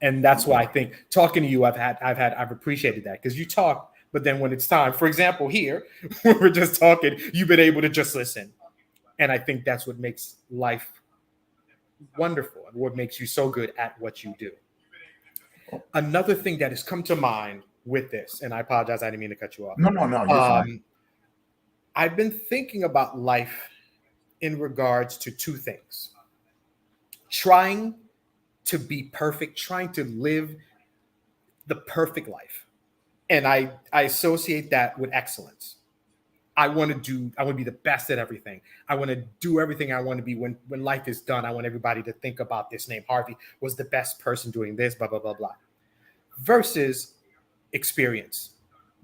Speaker 2: And that's why I think talking to you, I've appreciated that because you talk, but then when it's time, for example, here, when we're just talking, you've been able to just listen. And I think that's what makes life wonderful and what makes you so good at what you do. Another thing that has come to mind with this, and I apologize, I didn't mean to cut you off.
Speaker 3: No, no, no. You're fine.
Speaker 2: I've been thinking about life in regards to two things: trying to be perfect, trying to live the perfect life, And I associate that with excellence. I want to be the best at everything. I want to do everything I want to be. When life is done, I want everybody to think about this name. Harvey was the best person doing this, blah, blah, blah, blah. Versus experience.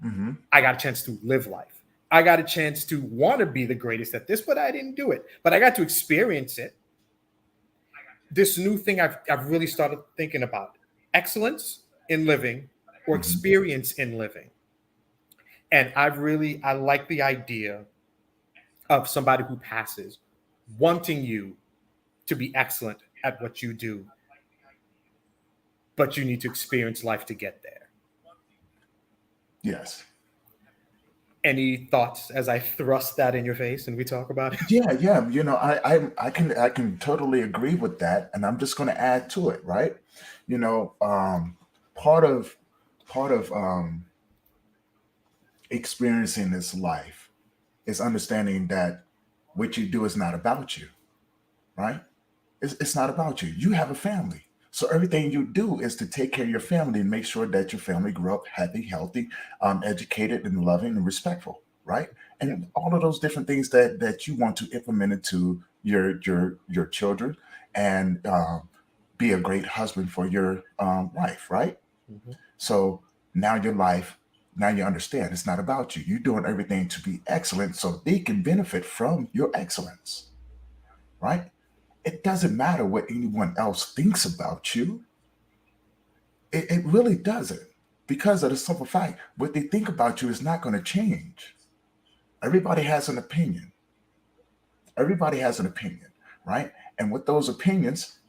Speaker 3: Mm-hmm.
Speaker 2: I got a chance to live life. I got a chance to want to be the greatest at this, but I didn't do it. But I got to experience it. This new thing I've really started thinking about: excellence in living or
Speaker 3: Mm-hmm.
Speaker 2: experience in living. And I like the idea of somebody who passes wanting you to be excellent at what you do, but you need to experience life to get there.
Speaker 3: Yes.
Speaker 2: Any thoughts as I thrust that in your face and we talk about it?
Speaker 3: Yeah. You know, I can totally agree with that, and I'm just going to add to it, right? You know, part of experiencing this life is understanding that what you do is not about you, right? It's not about you. You have a family. So everything you do is to take care of your family and make sure that your family grow up happy, healthy, educated, and loving and respectful, right? And all of those different things that you want to implement into your children, and be a great husband for your wife, right?
Speaker 2: Mhm.
Speaker 3: So now you understand it's not about you. You're doing everything to be excellent so they can benefit from your excellence, right? It doesn't matter what anyone else thinks about you. It really doesn't. Because of the simple fact, what they think about you is not going to change. Everybody has an opinion. Everybody has an opinion, right? And with those opinions,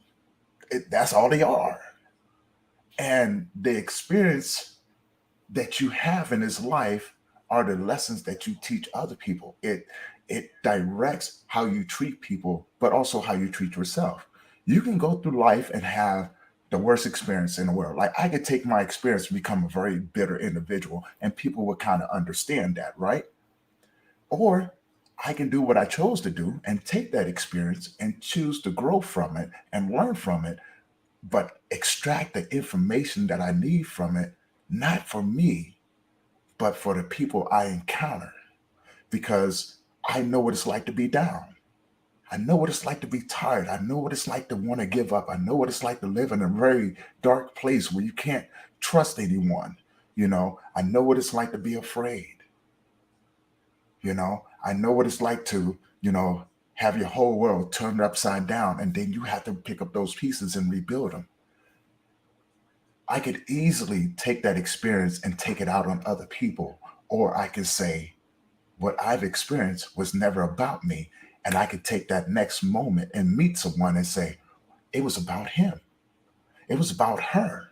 Speaker 3: that's all they are. And the experience that you have in this life are the lessons that you teach other people. It directs how you treat people, but also how you treat yourself. You can go through life and have the worst experience in the world. Like I could take my experience and become a very bitter individual, and people would kind of understand that, right? Or I can do what I chose to do and take that experience and choose to grow from it and learn from it, but extract the information that I need from it, not for me, but for the people I encounter, because I know what it's like to be down. I know what it's like to be tired. I know what it's like to want to give up. I know what it's like to live in a very dark place where you can't trust anyone. I know what it's like to be afraid. I know what it's like to, have your whole world turned upside down, and then you have to pick up those pieces and rebuild them. I could easily take that experience and take it out on other people. Or I could say, what I've experienced was never about me. And I could take that next moment and meet someone and say, it was about him. It was about her.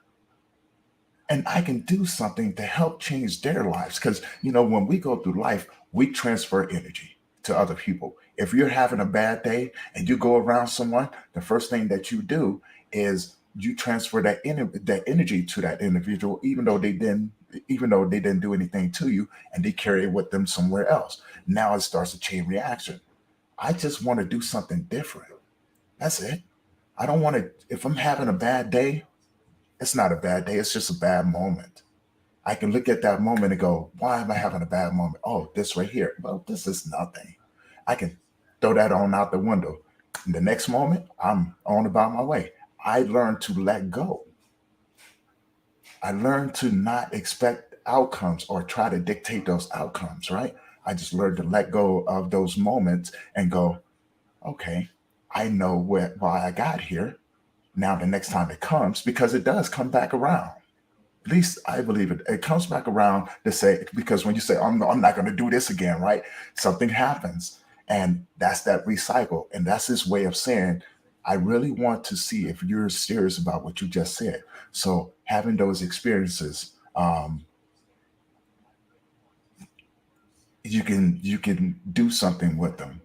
Speaker 3: And I can do something to help change their lives. Because, when we go through life, we transfer energy to other people. If you're having a bad day and you go around someone, the first thing that you do is you transfer that energy to that individual, even though they didn't do anything to you, and they carry it with them somewhere else. Now it starts a chain reaction. I just want to do something different. That's it. I don't want to, if I'm having a bad day, it's not a bad day. It's just a bad moment. I can look at that moment and go, why am I having a bad moment? Oh, this right here. Well, this is nothing. I can throw that on out the window. And the next moment, I'm on about my way. I learned to let go. I learned to not expect outcomes or try to dictate those outcomes, right? I just learned to let go of those moments and go, okay, I know why I got here. Now, the next time it comes, because it does come back around. At least I believe it. It comes back around to say, because when you say, I'm not going to do this again, right? Something happens. And that's that recycle. And that's his way of saying, I really want to see if you're serious about what you just said. So having those experiences, you can do something with them.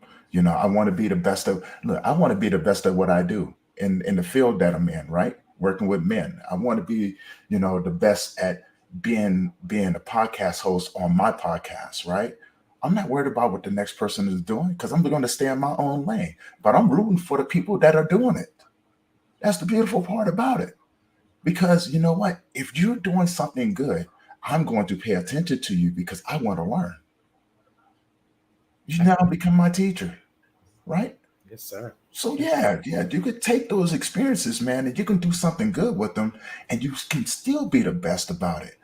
Speaker 3: I want to be the best of I want to be the best at what I do in the field that I'm in, right? Working with men. I want to be, the best at being a podcast host on my podcast, right? I'm not worried about what the next person is doing because I'm going to stay in my own lane. But I'm rooting for the people that are doing it. That's the beautiful part about it. Because you know what? If you're doing something good, I'm going to pay attention to you because I want to learn. You now become my teacher, right?
Speaker 2: Yes, sir.
Speaker 3: So
Speaker 2: Yes, sir.
Speaker 3: yeah, you could take those experiences, man, and you can do something good with them, and you can still be the best about it,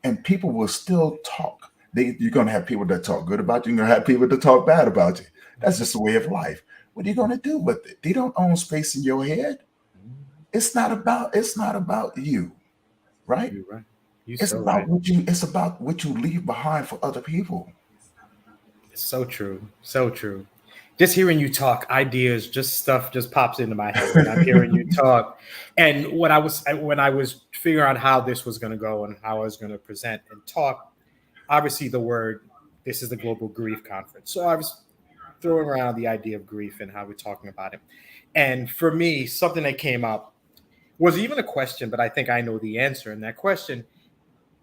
Speaker 3: and people will still talk. You're gonna have people that talk good about you, you're gonna have people that talk bad about you. That's just the way of life. What are you gonna do with it? They don't own space in your head. It's not about you, right?
Speaker 2: You're right. You're
Speaker 3: It's
Speaker 2: so
Speaker 3: about
Speaker 2: right.
Speaker 3: what you leave behind for other people.
Speaker 2: It's so true. So true. Just hearing you talk, ideas, just stuff just pops into my head when I'm hearing you talk. And when I was figuring out how this was going to go and how I was going to present and talk, obviously this is the Global Grief Conference. So I was throwing around the idea of grief and how we're talking about it. And for me, something that came up was even a question, but I think I know the answer. And that question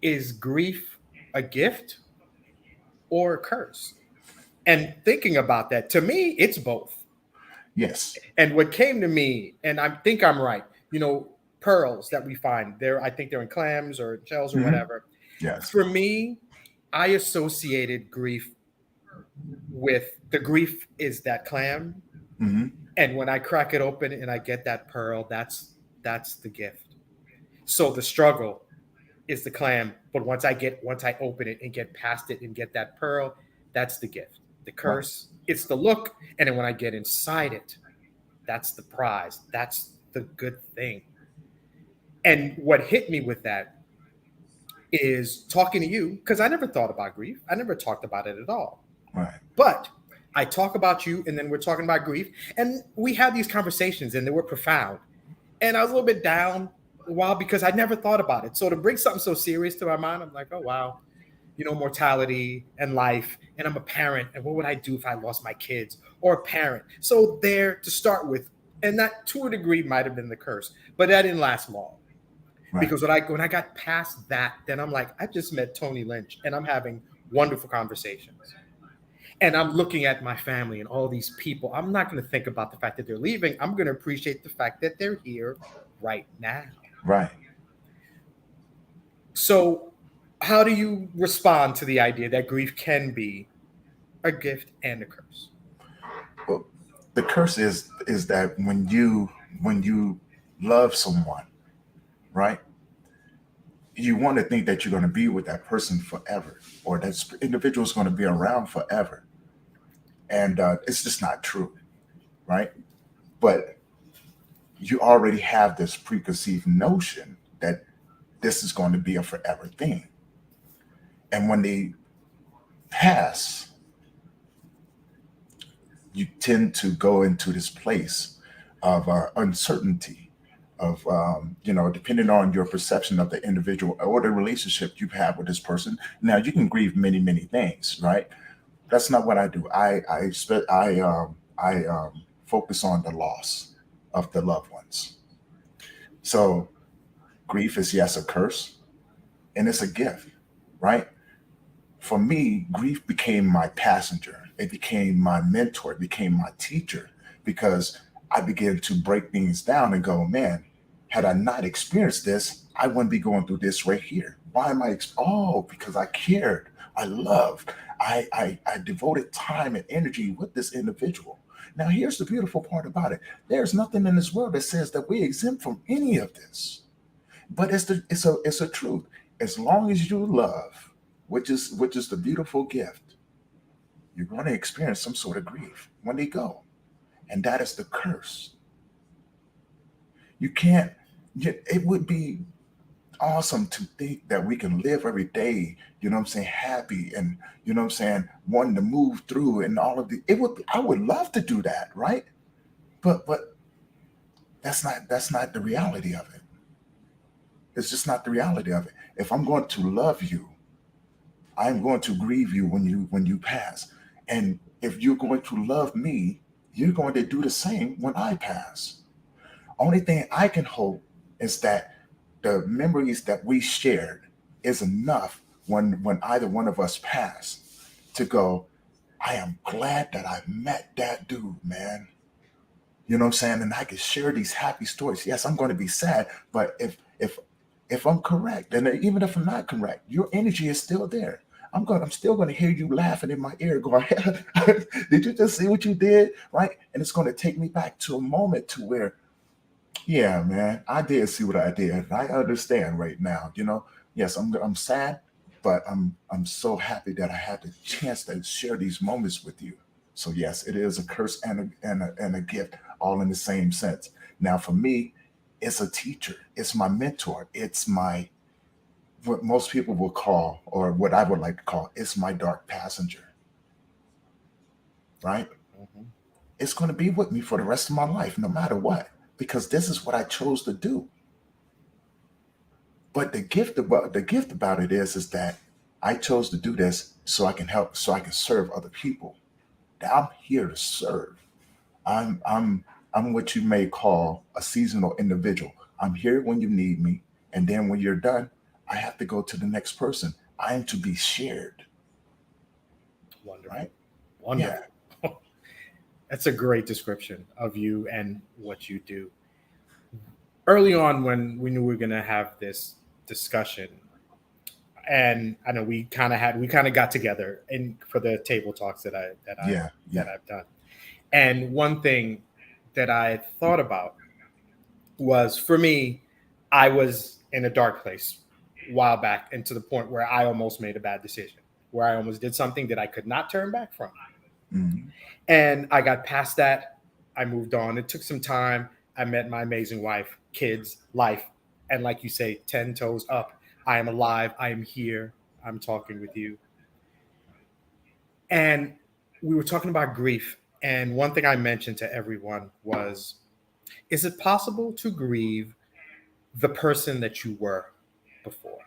Speaker 2: is grief a gift or a curse? And thinking about that, to me, it's both.
Speaker 3: Yes.
Speaker 2: And what came to me, and I think I'm right, pearls that we find there, I think they're in clams or shells or
Speaker 3: Mhm.
Speaker 2: whatever.
Speaker 3: Yes.
Speaker 2: For me, I associated grief with the grief is that clam.
Speaker 3: Hmm.
Speaker 2: And when I crack it open and I get that pearl, that's the gift. So the struggle is the clam, but once I open it and get past it and get that pearl, that's the gift. The
Speaker 3: Right.
Speaker 2: curse, it's the look, and then when I get inside it, that's the prize. That's the good thing. And what hit me with that is talking to you because I never thought about grief. I never talked about it at all.
Speaker 3: Right.
Speaker 2: But I talk about you, and then we're talking about grief, and we had these conversations, and they were profound. And I was a little bit down a while because I never thought about it. So to bring something so serious to my mind, I'm like, oh wow, mortality and life, and I'm a parent, and what would I do if I lost my kids or a parent? So there to start with, and that to a degree might have been the curse, but that didn't last long
Speaker 3: Right.
Speaker 2: because when I got past that, then I'm like, I just met Tony Lynch, and I'm having wonderful conversations. And I'm looking at my family and all these people. I'm not going to think about the fact that they're leaving. I'm going to appreciate the fact that they're here right now.
Speaker 3: Right.
Speaker 2: So, how do you respond to the idea that grief can be a gift and a curse?
Speaker 3: Well, the curse is that when you love someone, right? You want to think that you're going to be with that person forever, or that individual is going to be around forever, and it's just not true, right? But you already have this preconceived notion that this is going to be a forever thing, and when they pass, you tend to go into this place of uncertainty of depending on your perception of the individual or the relationship you have with this person. Now you can grieve many things, right? That's not what I do. I focus on the loss of the loved ones. So grief is, yes, a curse, and it's a gift, right? For me, grief became my passenger. It became my mentor. It became my teacher because I began to break things down and go, man, had I not experienced this, I wouldn't be going through this right here. Why am I? Oh, because I cared. I loved. I devoted time and energy with this individual. Now, here's the beautiful part about it. There's nothing in this world that says that we exempt from any of this. But it's a truth. As long as you love, which is the beautiful gift, you're going to experience some sort of grief when they go, and that is the curse. You can't. It would be awesome to think that we can live every day. You know what I'm saying? Happy and what I'm saying, wanting to move through and all of the. It would. I would love to do that, right? But that's not the reality of it. It's just not the reality of it. If I'm going to love you, I'm going to grieve you when you pass. And if you're going to love me, you're going to do the same when I pass. Only thing I can hope is that the memories that we shared is enough when either one of us pass to go, I am glad that I met that dude, man. You know what I'm saying? And I can share these happy stories. Yes, I'm going to be sad, but if If I'm correct, and even if I'm not correct, your energy is still there. I'm still gonna hear you laughing in my ear, going, "Did you just see what you did?" Right? And it's gonna take me back to a moment to where, yeah, man, I did see what I did. I understand right now. Yes, I'm sad, but I'm so happy that I had the chance to share these moments with you. So yes, it is a curse and a gift, all in the same sense. Now, for me, it's a teacher. It's my mentor. It's my what most people will call, or what I would like to call, it's my dark passenger. Right?
Speaker 2: Mhm.
Speaker 3: It's going to be with me for the rest of my life, no matter what, because this is what I chose to do. But the gift about it is that I chose to do this so I can help, so I can serve other people. That I'm here to serve. I'm I'm I'm what you may call a seasonal individual. I'm here when you need me, and then when you're done, I have to go to the next person. I am to be shared,
Speaker 2: Wonderful.
Speaker 3: right? Yeah,
Speaker 2: Wonderful. That's a great description of you and what you do. Early on, when we knew we were going to have this discussion, and I know we kind of got together and for the table talks
Speaker 3: yeah,
Speaker 2: that
Speaker 3: yeah.
Speaker 2: I've done. And one thing that I thought about was, for me, I was in a dark place a while back, and to the point where I almost made a bad decision, where I almost did something that I could not turn back from.
Speaker 3: Mhm.
Speaker 2: And I got past that. I moved on. It took some time. I met my amazing wife, kids, life. And like you say, 10 toes up. I am alive. I am here. I'm talking with you. And we were talking about grief. And one thing I mentioned to everyone was, is it possible to grieve the person that you were before?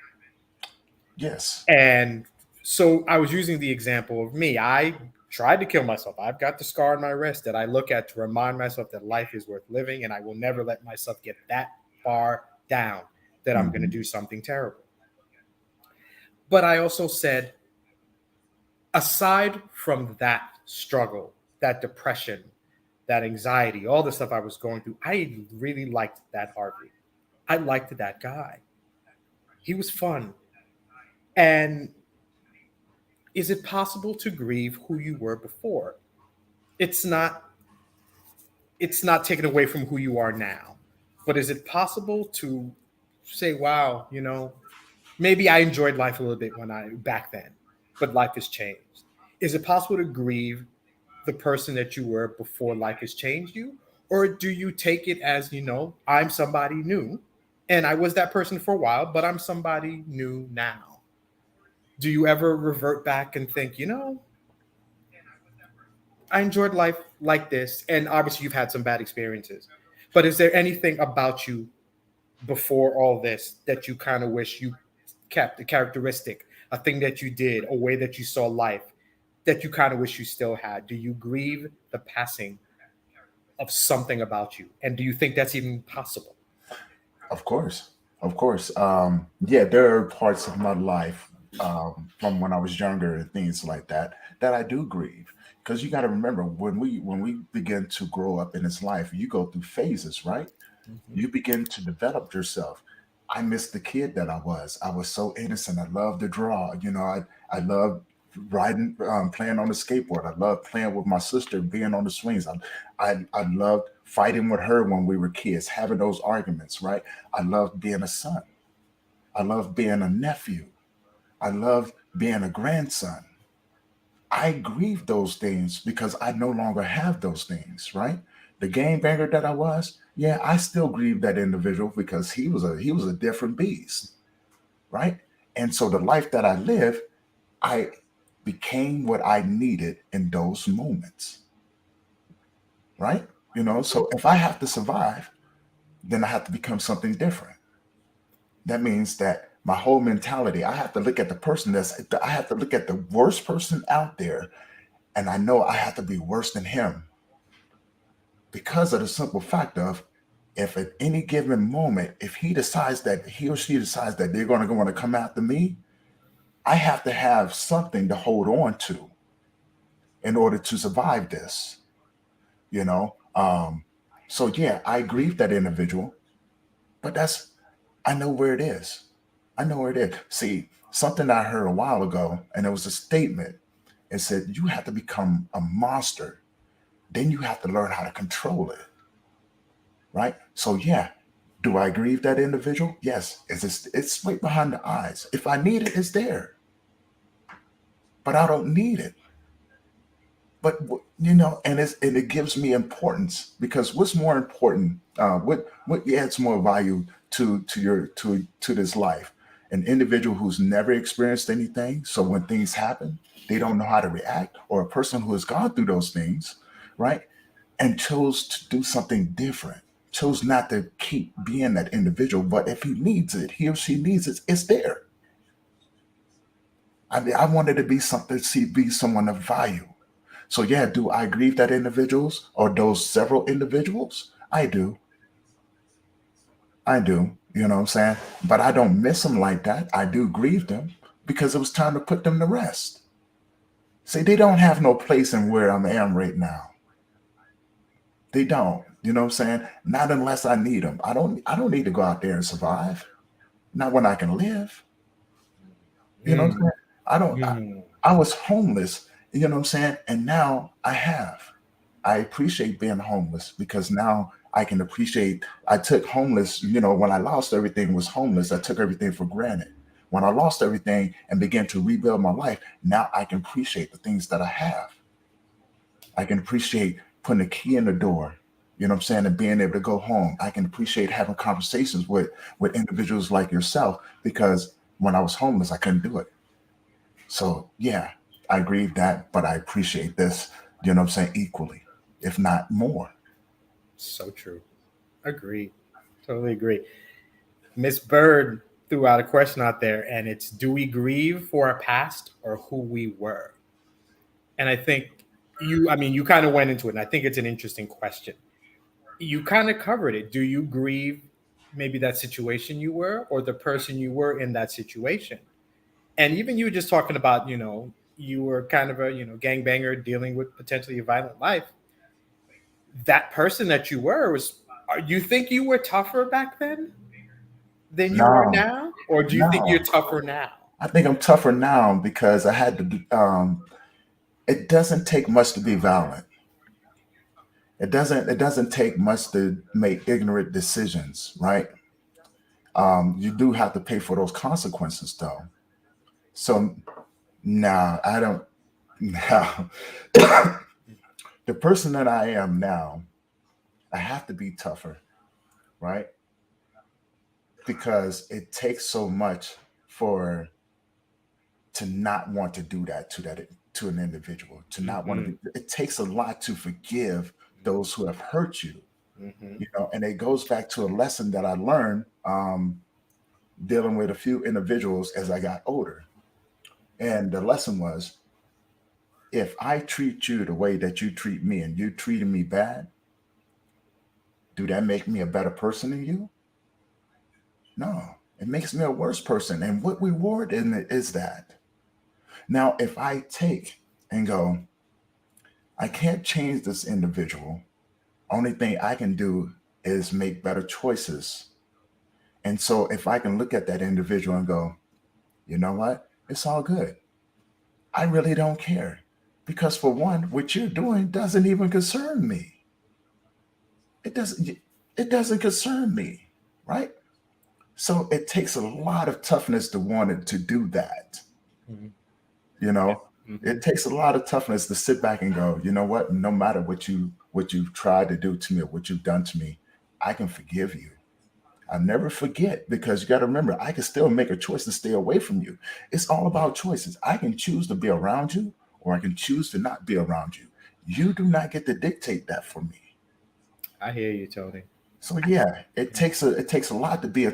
Speaker 3: Yes.
Speaker 2: And so I was using the example of me. I tried to kill myself. I've got the scar on my wrist that I look at to remind myself that life is worth living, and I will never let myself get that far down that I'm going to
Speaker 3: Mhm.
Speaker 2: do something terrible. But I also said, aside from that struggle, that depression, that anxiety, all the stuff I was going through, I really liked that Harvey. I liked that guy. He was fun. And is it possible to grieve who you were before? It's not it's not taken away from who you are now. But is it possible to say, wow, maybe I enjoyed life a little bit when I back then, but life has changed. Is it possible to grieve the person that you were before life has changed you? Or do you take it as, I'm somebody new and I was that person for a while, but I'm somebody new now? Do you ever revert back and think, I enjoyed life like this, and obviously you've had some bad experiences. But is there anything about you before all this that you kind of wish you kept, a characteristic, a thing that you did, a way that you saw life that you kind of wish you still had? Do you grieve the passing of something about you? And do you think that's even possible?
Speaker 3: Of course, of course. Yeah, there are parts of my life, from when I was younger and things like that, that I do grieve. Because you got to remember, when we begin to grow up in this life, you go through phases, right?
Speaker 2: Mhm.
Speaker 3: You begin to develop yourself. I miss the kid that I was. I was so innocent. I loved to draw. I loved riding, playing on the skateboard. I loved playing with my sister, being on the swings. I loved fighting with her when we were kids, having those arguments. Right. I loved being a son. I loved being a nephew. I loved being a grandson. I grieve those things because I no longer have those things, right? The game banger that I was, yeah, I still grieve that individual because he was a different beast, right? And so the life that I live, I became what I needed in those moments, right? So if I have to survive, then I have to become something different. That means that my whole mentality, I have to look at the person I have to look at the worst person out there, and I know I have to be worse than him because of the simple fact of, if at any given moment, if he or she decides that they're going to want to come after me, I have to have something to hold on to in order to survive this. You know, so yeah, I grieve that individual, but I know where it is. I know where it is. See, something I heard a while ago, and it was a statement. It said, you have to become a monster. Then you have to learn how to control it. Right? So, yeah. Do I grieve that individual? Yes. It's right behind the eyes. If I need it, it's there. But I don't need it. But and it gives me importance, because what's more important? What adds more value to this life? An individual who's never experienced anything, so when things happen, they don't know how to react, or a person who has gone through those things, right, and chose to do something different, chose not to keep being that individual, but if he needs it, he or she needs it, it's there. I mean, I wanted to be something, be someone of value. So yeah, do I grieve that individuals or those several individuals? I do. I do. You know what I'm saying? But I don't miss them like that. I do grieve them because it was time to put them to rest. See, they don't have no place in where I am right now. They don't. You know what I'm saying? Not unless I need them. I don't need to go out there and survive. Not when I can live. You know what I'm saying? I don't I was homeless, you know what I'm saying? And now I have. I appreciate being homeless because now I can appreciate. I took homeless, when I lost everything, was homeless. I took everything for granted. When I lost everything and began to rebuild my life, now I can appreciate the things that I have. I can appreciate putting a key in the door, you know what I'm saying, and being able to go home. I can appreciate having conversations with individuals like yourself, because when I was homeless, I couldn't do it. So yeah, I grieve that, but I appreciate this, you know what I'm saying, equally, if not more.
Speaker 2: So true. Agree. Totally agree. Miss Bird threw out a question out there, and it's, do we grieve for our past or who we were? And I think you kind of went into it, and I think it's an interesting question. You kind of covered it. Do you grieve maybe that situation you were, or the person you were in that situation? And even you were just talking about, you were kind of a, gangbanger dealing with potentially a violent life. That person that you were you think you were tougher back then than you are
Speaker 3: No,
Speaker 2: now? Or do you think you're
Speaker 3: no.
Speaker 2: tougher now?
Speaker 3: I think I'm tougher now because I had to it doesn't take much to be violent. It doesn't take much to make ignorant decisions, right? You do have to pay for those consequences though. So now I don't now the person that I am now, I have to be tougher, right? Because it takes so much for to not want to do that to an individual, to not want to
Speaker 2: Hmm.
Speaker 3: be, it takes a lot to forgive those who have hurt you,
Speaker 2: Hmm.
Speaker 3: and it goes back to a lesson that I learned, dealing with a few individuals as I got older. And the lesson was, if I treat you the way that you treat me and you treated me bad, do that make me a better person than you? No, it makes me a worse person. And what reward in it is that? Now, if I take and go, I can't change this individual. Only thing I can do is make better choices. And so if I can look at that individual and go, you know what? It's all good. I really don't care. Because for one, what you're doing doesn't even concern me. It doesn't concern me, right? So it takes a lot of toughness to want it to do that.
Speaker 2: Hmm.
Speaker 3: You
Speaker 2: Yeah.
Speaker 3: know,
Speaker 2: Hmm.
Speaker 3: it takes a lot of toughness to sit back and go, you know what? No matter what you've tried to do to me or what you've done to me, I can forgive you. I'll never forget, because you got to remember, I can still make a choice to stay away from you. It's all about choices. I can choose to be around you, or I can choose to not be around you. You do not get to dictate that for me.
Speaker 2: I hear you, Tony.
Speaker 3: So yeah, it takes a lot to be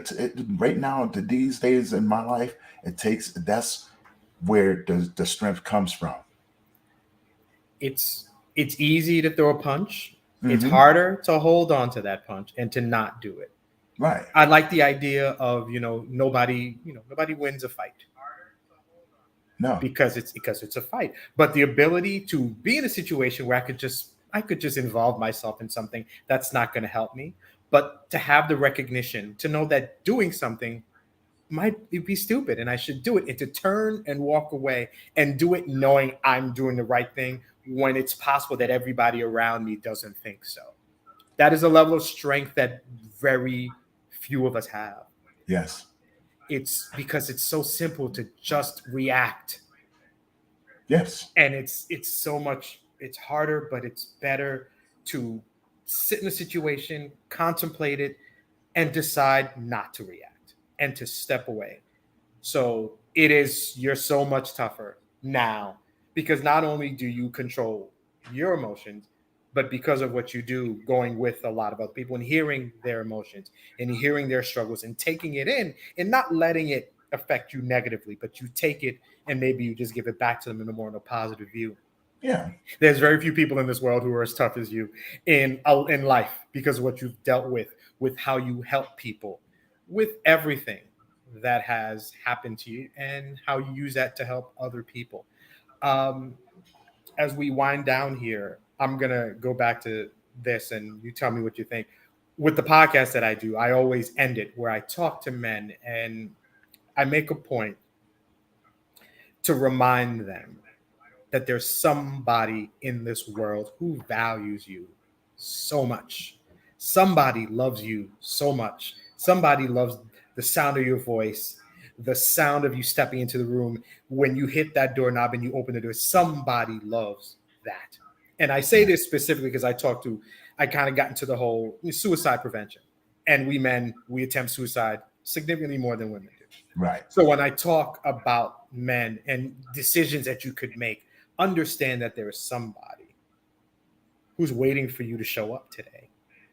Speaker 3: right now to these days in my life. That's where the strength comes from.
Speaker 2: It's easy to throw a punch. It's
Speaker 3: Hmm.
Speaker 2: harder to hold on to that punch and to not do it.
Speaker 3: Right.
Speaker 2: I like the idea of, nobody wins a fight
Speaker 3: No.
Speaker 2: because it's a fight. But the ability to be in a situation where I could just involve myself in something that's not going to help me, but to have the recognition, to know that doing something might be stupid and I should do it, and to turn and walk away and do it knowing I'm doing the right thing when it's possible that everybody around me doesn't think so. That is a level of strength that very few of us have.
Speaker 3: Yes.
Speaker 2: It's because it's so simple to just react.
Speaker 3: Yes.
Speaker 2: And it's so much, it's harder, but it's better to sit in a situation, contemplate it, and decide not to react and to step away. So you're so much tougher now because not only do you control your emotions, but because of what you do, going with a lot of other people and hearing their emotions and hearing their struggles and taking it in and not letting it affect you negatively, but you take it and maybe you just give it back to them in a positive view.
Speaker 3: Yeah.
Speaker 2: There's very few people in this world who are as tough as you in life because of what you've dealt with how you help people, with everything that has happened to you and how you use that to help other people. As we wind down here, I'm going to go back to this and you tell me what you think. With the podcast that I do, I always end it where I talk to men and I make a point to remind them that there's somebody in this world who values you so much. Somebody loves you so much. Somebody loves the sound of your voice, the sound of you stepping into the room when you hit that doorknob and you open the door. Somebody loves that. And I say this specifically because I kind of got into the whole suicide prevention. And we men, we attempt suicide significantly more than women do.
Speaker 3: Right.
Speaker 2: So when I talk about men and decisions that you could make, understand that there is somebody who's waiting for you to show up today.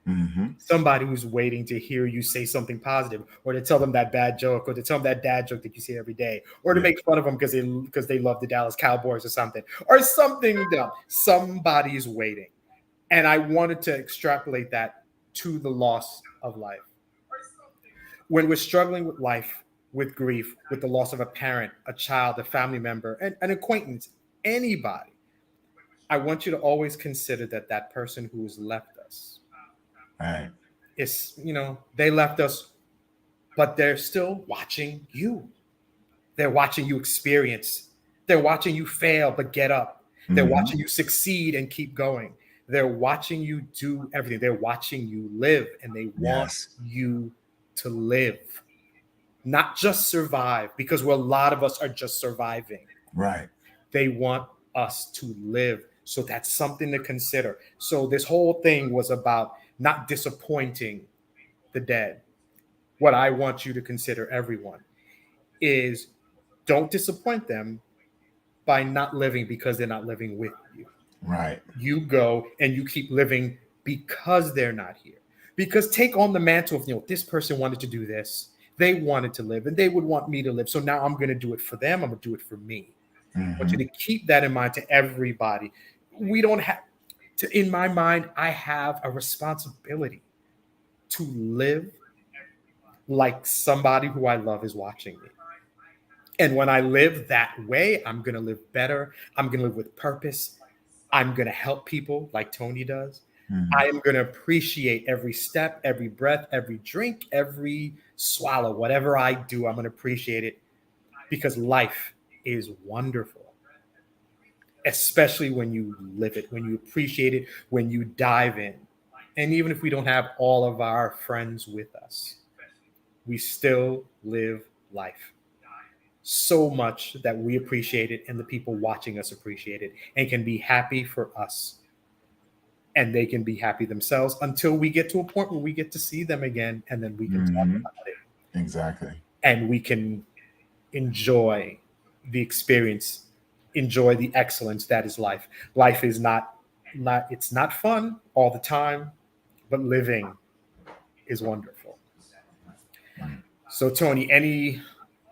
Speaker 3: Mm-hmm.
Speaker 2: Somebody who's waiting to hear you say something positive, or to tell them that bad joke, or to tell them that dad joke that you say every day, or to make fun of them because they love the Dallas Cowboys or something dumb. Somebody's waiting. And I wanted to extrapolate that to the loss of life. When we're struggling with life, with grief, with the loss of a parent, a child, a family member, an acquaintance, anybody, I want you to always consider that person who has left us is, they left us, but they're still watching you. They're watching you experience. They're watching you fail, but get up. They're watching you succeed and keep going. They're watching you do everything. They're watching you live, and they want you to live, not just survive, because a lot of us are just surviving.
Speaker 3: Right.
Speaker 2: They want us to live. So that's something to consider. So this whole thing was about not disappointing the dead. What I want you to consider, everyone, is don't disappoint them by not living because they're not living with you.
Speaker 3: Right.
Speaker 2: You go and you keep living because they're not here. Because take on the mantle of, this person wanted to do this. They wanted to live and they would want me to live. So now I'm going to do it for them. I'm going to do it for me. I want you to keep that in mind to everybody. We don't have to, in my mind, I have a responsibility to live like somebody who I love is watching me. And when I live that way, I'm going to live better. I'm going to live with purpose. I'm going to help people like Tony does. I am going to appreciate every step, every breath, every drink, every swallow, whatever I do, I'm going to appreciate it because life is wonderful, especially when you live it, when you appreciate it, when you dive in. And even if we don't have all of our friends with us, we still live life so much that we appreciate it and the people watching us appreciate it and can be happy for us. And they can be happy themselves until we get to a point where we get to see them again, and then we can talk about it.
Speaker 3: Exactly.
Speaker 2: And we can enjoy the experience, enjoy the excellence that is life. Life is not it's not fun all the time, but living is wonderful. So Tony, any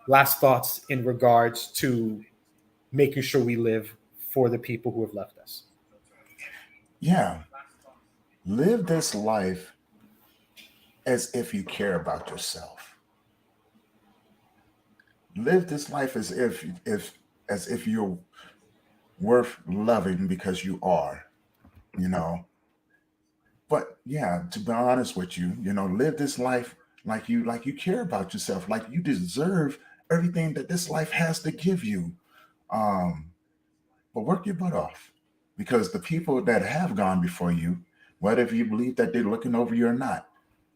Speaker 2: last thoughts in regards to making sure we live for the people who have left us?
Speaker 3: Yeah. Live this life as if you care about yourself. Live this life as if you're worth loving because you are. But yeah, to be honest with you, live this life like you care about yourself, like you deserve everything that this life has to give you. Um, but work your butt off, because the people that have gone before you, whether if you believe that they're looking over you or not,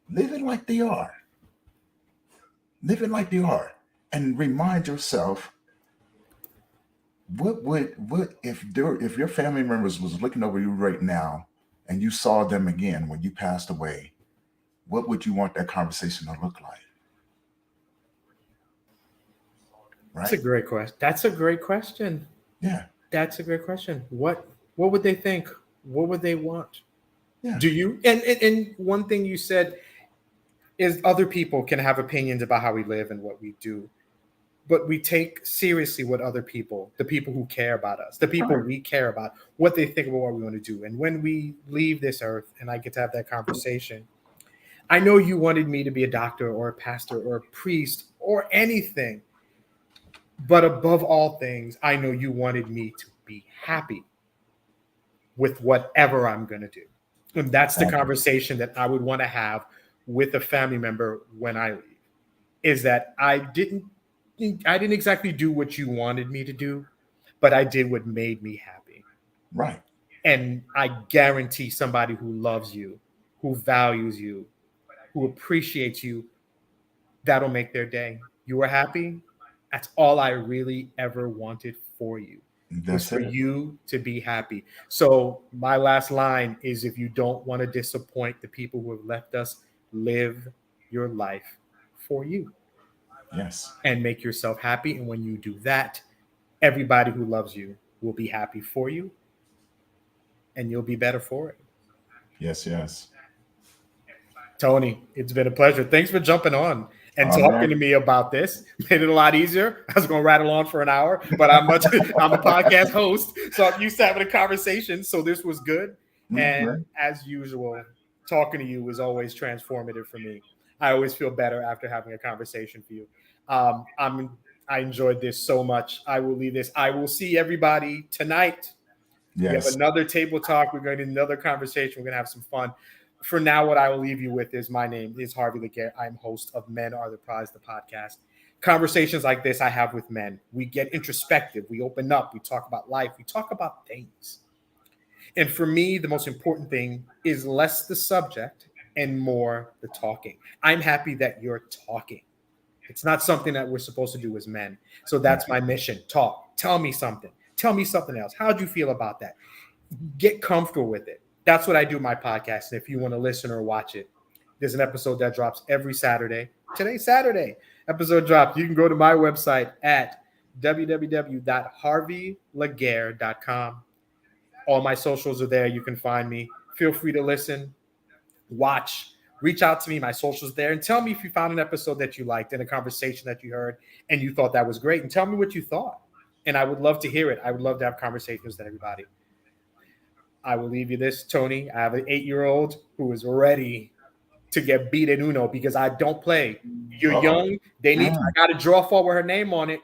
Speaker 3: live it like they are. Live it like they are, and remind yourself, what if your family members was looking over you right now and you saw them again when you passed away, what would you want that conversation to look like?
Speaker 2: That's a
Speaker 3: Right?
Speaker 2: great question. That's a great question.
Speaker 3: Yeah.
Speaker 2: That's a great question. What would they think? What would they want?
Speaker 3: Yeah.
Speaker 2: Do you? And one thing you said is other people can have opinions about how we live and what we do, but we take seriously what other people, the people who care about us, the people we care about, what they think about what we want to do. And when we leave this earth and I get to have that conversation, I know you wanted me to be a doctor or a pastor or a priest or anything, but above all things, I know you wanted me to be happy with whatever I'm going to do. And that's the conversation that I would want to have with a family member when I leave, is that I didn't exactly do what you wanted me to do, but I did what made me happy.
Speaker 3: Right.
Speaker 2: And I guarantee somebody who loves you, who values you, who appreciates you, that'll make their day. You were happy. That's all I really ever wanted for you. Was for you to be happy. So my last line is, if you don't want to disappoint the people who have left us, live your life for you.
Speaker 3: Yes.
Speaker 2: And make yourself happy. And when you do that, everybody who loves you will be happy for you, and you'll be better for it.
Speaker 3: Yes, yes.
Speaker 2: Tony, it's been a pleasure. Thanks for jumping on and talking to me about this. Made it a lot easier. I was going to rattle on for an hour, but I'm a podcast host, so I'm used to having a conversation. So this was good. And as usual, talking to you is always transformative for me. I always feel better after having a conversation for you. I enjoyed this so much. I will leave this. I will see everybody tonight. Yes. We have another table talk. We're going to do another conversation. We're going to have some fun. For now, what I will leave you with is, my name is Harvey Laguerre. I'm host of Men Are the Prize, the podcast. Conversations like this I have with men. We get introspective. We open up. We talk about life. We talk about things. And for me, the most important thing is less the subject and more the talking. I'm happy that you're talking. It's not something that we're supposed to do as men. So that's my mission. Talk. Tell me something. Tell me something else. How'd you feel about that? Get comfortable with it. That's what I do my podcast. And if you want to listen or watch it, there's an episode that drops every Saturday. Today's Saturday. Episode dropped. You can go to my website at www.harveylaguerre.com. All my socials are there. You can find me. Feel free to listen, watch, reach out to me. My socials there, and tell me if you found an episode that you liked and a conversation that you heard and you thought that was great, and tell me what you thought. And I would love to hear it. I would love to have conversations with everybody. I will leave you this, Tony. I have an 8-year-old who is ready to get beat in Uno because I don't play. You're young. They need. I got a draw fall with her name on it.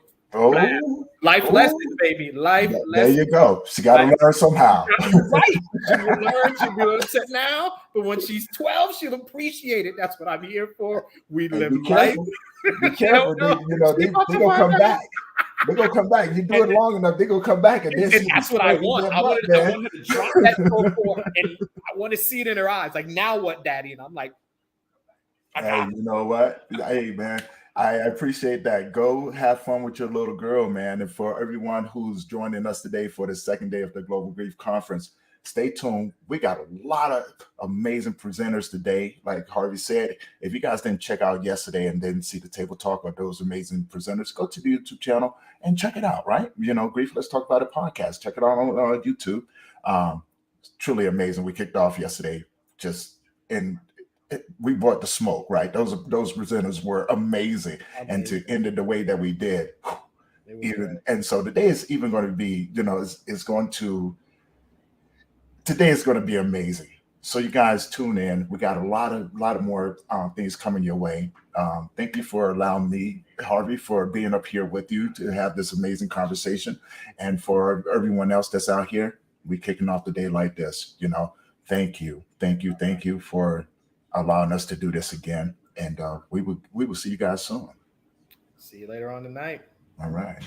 Speaker 2: Life lessons, baby. Life lessons.
Speaker 3: There you go. She got to learn somehow.
Speaker 2: Right. She will learn. She'll be upset now, but when she's 12, she'll appreciate it. That's what I'm here for. We live life.
Speaker 3: Be careful. They gonna come back. They're gonna come back. You do it long enough, they're gonna come back, and
Speaker 2: that's what I want. I want her to drop that Pro-4, and I want to see it in her eyes. Like, now what, Daddy? And I'm like,
Speaker 3: hey, you know what? Hey, man, I appreciate that. Go have fun with your little girl, man. And for everyone who's joining us today for the second day of the Global Grief Conference, stay tuned. We got a lot of amazing presenters today. Like Harvey said, if you guys didn't check out yesterday and didn't see the table talk of those amazing presenters, go to the YouTube channel and check it out, right? Grief Let's Talk About It podcast. Check it out on YouTube. Truly amazing. We kicked off yesterday we brought the smoke, right? Those presenters were amazing. And to end it the way that we did. And so today is even going to be, today is going to be amazing. So you guys tune in. We got a lot of more things coming your way. Thank you for allowing me, Harvey, for being up here with you to have this amazing conversation. And for everyone else that's out here, we kicking off the day like this, thank you for allowing us to do this again. And we will see you guys soon.
Speaker 2: See you later on tonight.
Speaker 3: All right.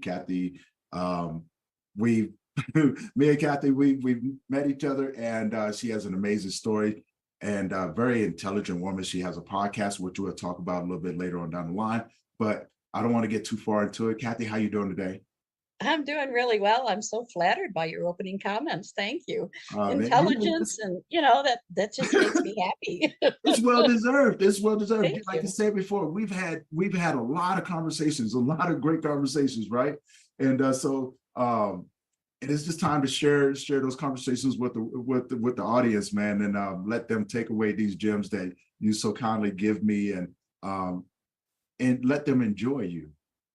Speaker 3: Kathy, we, me and Kathy, we've met each other, and she has an amazing story and a very intelligent woman. She has a podcast, which we'll talk about a little bit later on down the line. But I don't want to get too far into it. Kathy, how you doing today?
Speaker 4: I'm doing really well. I'm so flattered by your opening comments. Thank you.
Speaker 3: Man,
Speaker 4: Intelligence, and that just makes me happy.
Speaker 3: it's well deserved. It's well deserved.
Speaker 4: Thank
Speaker 3: Like I
Speaker 4: you.
Speaker 3: said before, we've had a lot of conversations, a lot of great conversations, right? And so it is just time to share those conversations with the audience, man, and let them take away these gems that you so kindly give me, and let them enjoy you.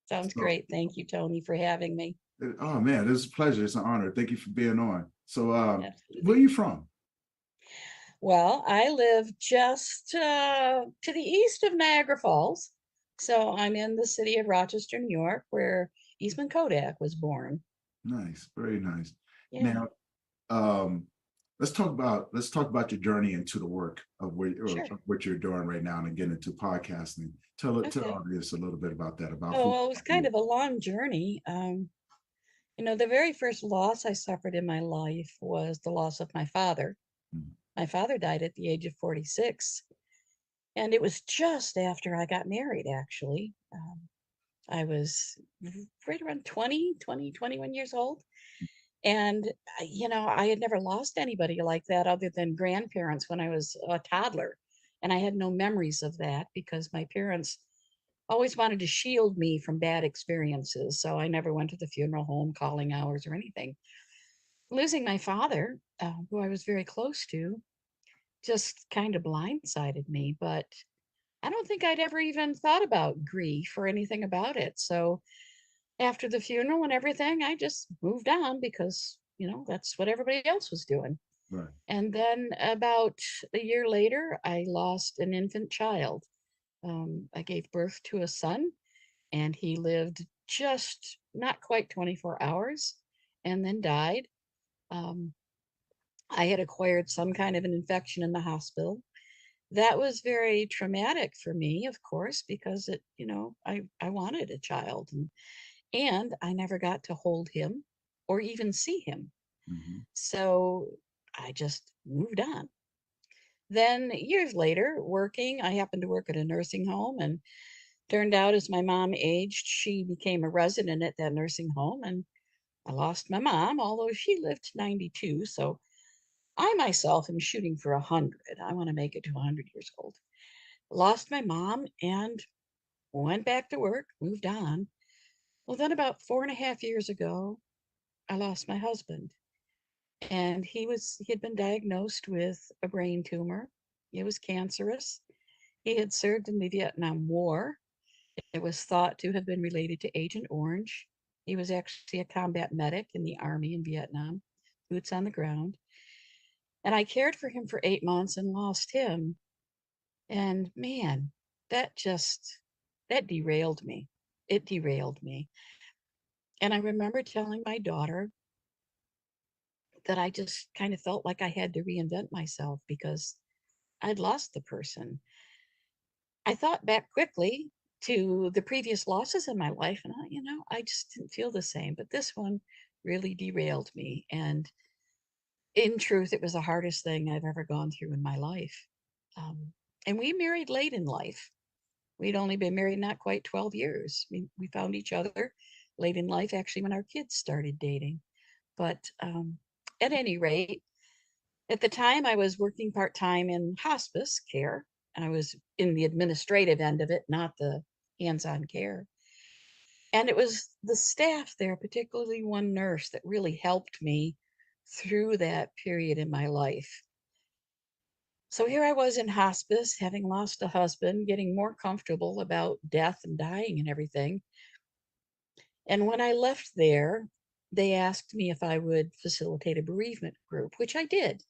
Speaker 4: Sounds
Speaker 3: So,
Speaker 4: great. Thank you, Tony, for having me.
Speaker 3: oh man, it's a pleasure. It's an honor. Thank you for being on. So
Speaker 4: Absolutely.
Speaker 3: where are you from?
Speaker 4: Well, I live just to the east of Niagara Falls. So I'm in the city of Rochester, New York, where Eastman Kodak was born.
Speaker 3: Nice, very nice.
Speaker 4: Yeah,
Speaker 3: Now, um, let's talk about your journey into the work of
Speaker 4: sure.
Speaker 3: what you're doing right now, and get into podcasting. Tell the
Speaker 4: Okay.
Speaker 3: audience a little bit about that, about
Speaker 4: Oh,
Speaker 3: who
Speaker 4: well, it was
Speaker 3: you
Speaker 4: kind of a long journey. The very first loss I suffered in my life was the loss of my father.
Speaker 3: are.
Speaker 4: My father died at the age of 46, and it was just after I got married, actually. I was right around 21 years old. And, I had never lost anybody like that other than grandparents when I was a toddler. And I had no memories of that because my parents always wanted to shield me from bad experiences. So I never went to the funeral home, calling hours, or anything. Losing my father, who I was very close to, just kind of blindsided me. But I don't think I'd ever even thought about grief or anything about it. So after the funeral and everything, I just moved on because, that's what everybody else was doing.
Speaker 3: Right.
Speaker 4: And then about a year later, I lost an infant child. I gave birth to a son, and he lived just not quite 24 hours and then died. Um, I had acquired some kind of an infection in the hospital. That was very traumatic for me, of course, because I wanted a child, and I never got to hold him or even see him.
Speaker 3: Mhm.
Speaker 4: So I just moved on. Then years later, working, I happened to work at a nursing home, and turned out as my mom aged, she became a resident at that nursing home, and I lost my mom, although she lived to 92. So I myself am shooting for 100. I want to make it to 100 years old. Lost my mom and went back to work, moved on. Well, then about 4.5 years ago, I lost my husband. And he had been diagnosed with a brain tumor. It was cancerous. He had served in the Vietnam War. It was thought to have been related to Agent Orange. He was actually a combat medic in the army in Vietnam, boots on the ground. And I cared for him for 8 months and lost him. And man, that just that derailed me. It derailed me. And I remember telling my daughter that I just kind of felt like I had to reinvent myself because I'd lost the person. I thought back quickly to the previous losses in my life, and I just didn't feel the same. But this one really derailed me. And in truth, it was the hardest thing I've ever gone through in my life. Um, and we married late in life. We'd only been married not quite 12 years. We found each other late in life, actually, when our kids started dating. But at any rate, at the time I was working part-time in hospice care, and I was in the administrative end of it, not the hands-on care. And it was the staff there, particularly one nurse, that really helped me through that period in my life. So here I was in hospice, having lost a husband, getting more comfortable about death and dying and everything. And when I left there, they asked me if I would facilitate a bereavement group, which I did.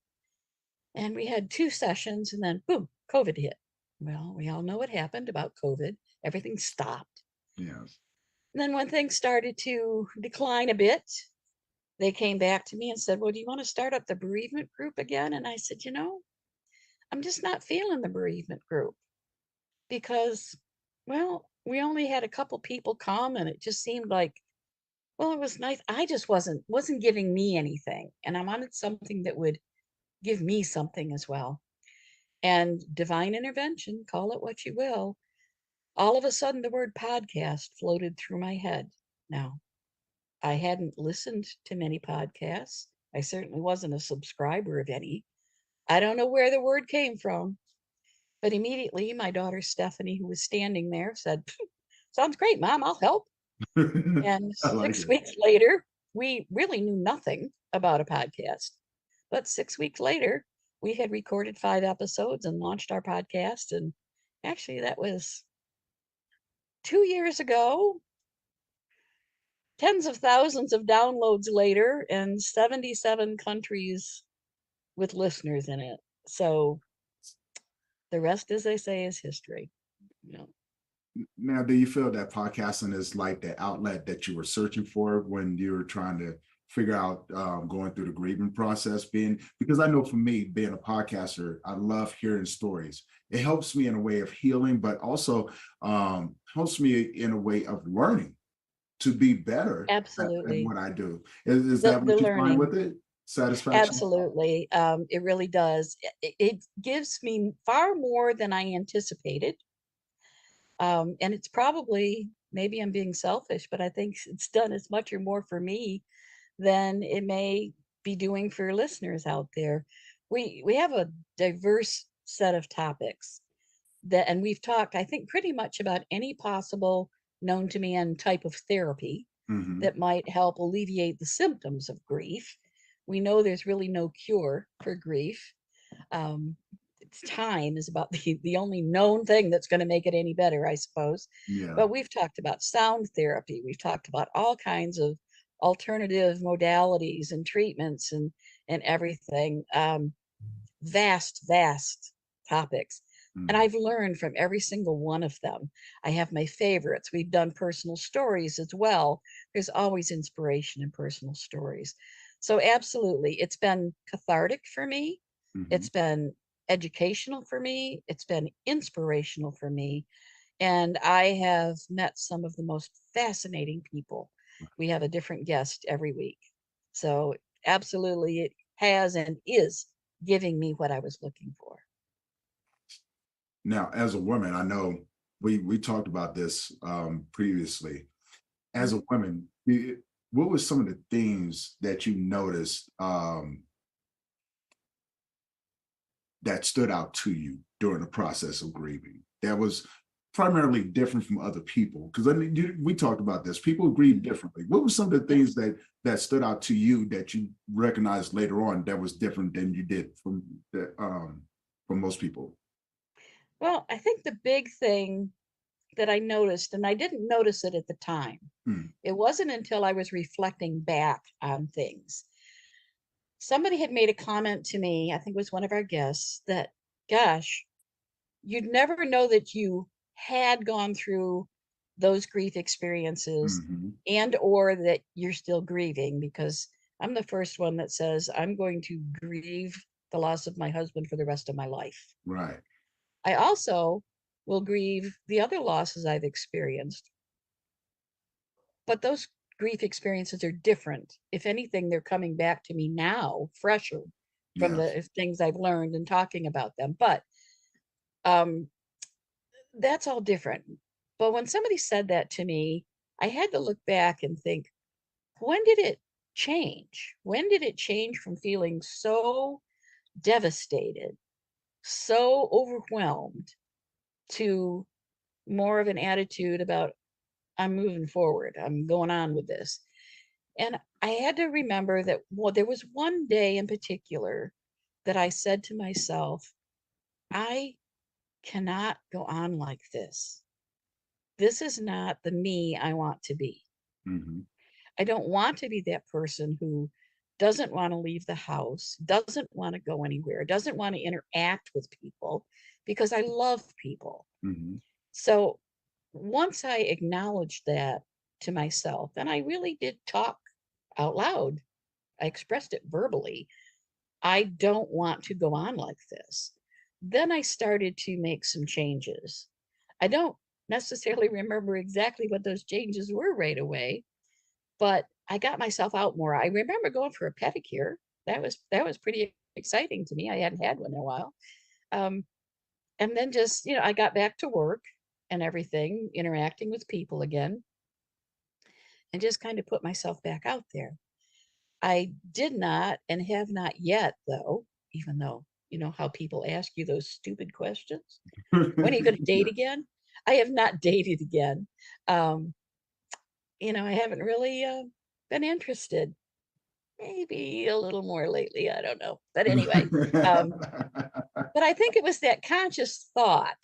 Speaker 4: And we had 2 sessions, and then boom, COVID hit. Well, we all know what happened about COVID. Everything stopped.
Speaker 3: Yes.
Speaker 4: And then when things started to decline a bit, they came back to me and said, "Well, do you want to start up the bereavement group again?" And I said, I'm just not feeling the bereavement group because, well, we only had a couple people come, and it just seemed like, well, it was nice. I just wasn't giving me anything, and I wanted something that would give me something as well. And divine intervention, call it what you will, all of a sudden the word podcast floated through my head. Now, I hadn't listened to many podcasts. I certainly wasn't a subscriber of any. I don't know where the word came from, but immediately my daughter Stephanie, who was standing there, said, "Sounds great, Mom, I'll help." And
Speaker 3: I like
Speaker 4: 6
Speaker 3: it.
Speaker 4: weeks later, we really knew nothing about a podcast. But 6 weeks later, we had recorded 5 episodes and launched our podcast. And actually, that was 2 years ago, tens of thousands of downloads later, and 77 countries with listeners in it. So the rest, as they say, is history. You know,
Speaker 3: Now, do you feel that podcasting is like the outlet that you were searching for when you were trying to figure out going through the grieving process? Being because I know for me, being a podcaster, I love hearing stories. It helps me in a way of healing, but also helps me in a way of learning to be better at
Speaker 4: absolutely.
Speaker 3: what I do. Is
Speaker 4: The
Speaker 3: that
Speaker 4: the
Speaker 3: what you find
Speaker 4: learning.
Speaker 3: with it? Satisfaction?
Speaker 4: Absolutely. It really does. It gives me far more than I anticipated. And it's probably, maybe I'm being selfish, but I think it's done as much or more for me than it may be doing for listeners out there. We have a diverse set of topics that, and we've talked, I think, pretty much about any possible known to man type of therapy
Speaker 3: Hmm.
Speaker 4: that might help alleviate the symptoms of grief. We know there's really no cure for grief. Um, it's time is about the only known thing that's going to make it any better, I suppose.
Speaker 3: Yeah.
Speaker 4: But we've talked about sound therapy. We've talked about all kinds of alternative modalities and treatments and everything. Vast topics. And
Speaker 3: Mhm.
Speaker 4: I've learned from every single one of them. I have my favorites. We've done personal stories as well. There's always inspiration in personal stories. So, absolutely, it's been cathartic for me.
Speaker 3: Mhm.
Speaker 4: It's been educational for me. It's been inspirational for me. And I have met some of the most fascinating people. We have a different guest every week. So, absolutely, it has and is giving me what I was looking for.
Speaker 3: Now, as a woman, I know we talked about this previously. As a
Speaker 4: Mhm.
Speaker 3: woman, what were some of the things that you noticed that stood out to you during the process of grieving? That was primarily different from other people, because I mean, we talked about this. People grieve
Speaker 4: Mhm.
Speaker 3: differently. What were some of the
Speaker 4: Yes.
Speaker 3: things that stood out to you that you recognized later on that was different than you did from most people?
Speaker 4: Well, I think the big thing that I noticed, and I didn't notice it at the time,
Speaker 3: Hmm.
Speaker 4: it wasn't until I was reflecting back on things. Somebody had made a comment to me, I think it was one of our guests, that, gosh, you'd never know that you had gone through those grief experiences
Speaker 3: Hmm.
Speaker 4: and or that you're still grieving, because I'm the first one that says I'm going to grieve the loss of my husband for the rest of my life.
Speaker 3: Right.
Speaker 4: I also will grieve the other losses I've experienced, but those grief experiences are different. If anything, they're coming back to me now, fresher from
Speaker 3: Yes.
Speaker 4: the things I've learned and talking about them. But um, that's all different. But when somebody said that to me, I had to look back and think, when did it change? When did it change from feeling so devastated, so overwhelmed, to more of an attitude about, I'm moving forward, I'm going on with this? And I had to remember that, well, there was one day in particular that I said to myself, I cannot go on like this. This is not the me I want to be.
Speaker 5: Mm-hmm.
Speaker 4: I don't want to be that person who doesn't want to leave the house, doesn't want to go anywhere, doesn't want to interact with people, because I love people.
Speaker 5: Mm-hmm.
Speaker 4: So once I acknowledged that to myself, and I really did talk out loud, I expressed it verbally, I don't want to go on like this. Then I started to make some changes. I don't necessarily remember exactly what those changes were right away, but I got myself out more. I remember going for a pedicure. That was pretty exciting to me. I hadn't had one in a while. Um, and then just, I got back to work and everything, interacting with people again, and just kind of put myself back out there. I did not and have not yet, though, even though, how people ask you those stupid questions. When are you going to date
Speaker 5: Yeah.
Speaker 4: again? I have not dated again. Um, I haven't really been interested. Maybe a little more lately. I don't know. But anyway, but I think it was that conscious thought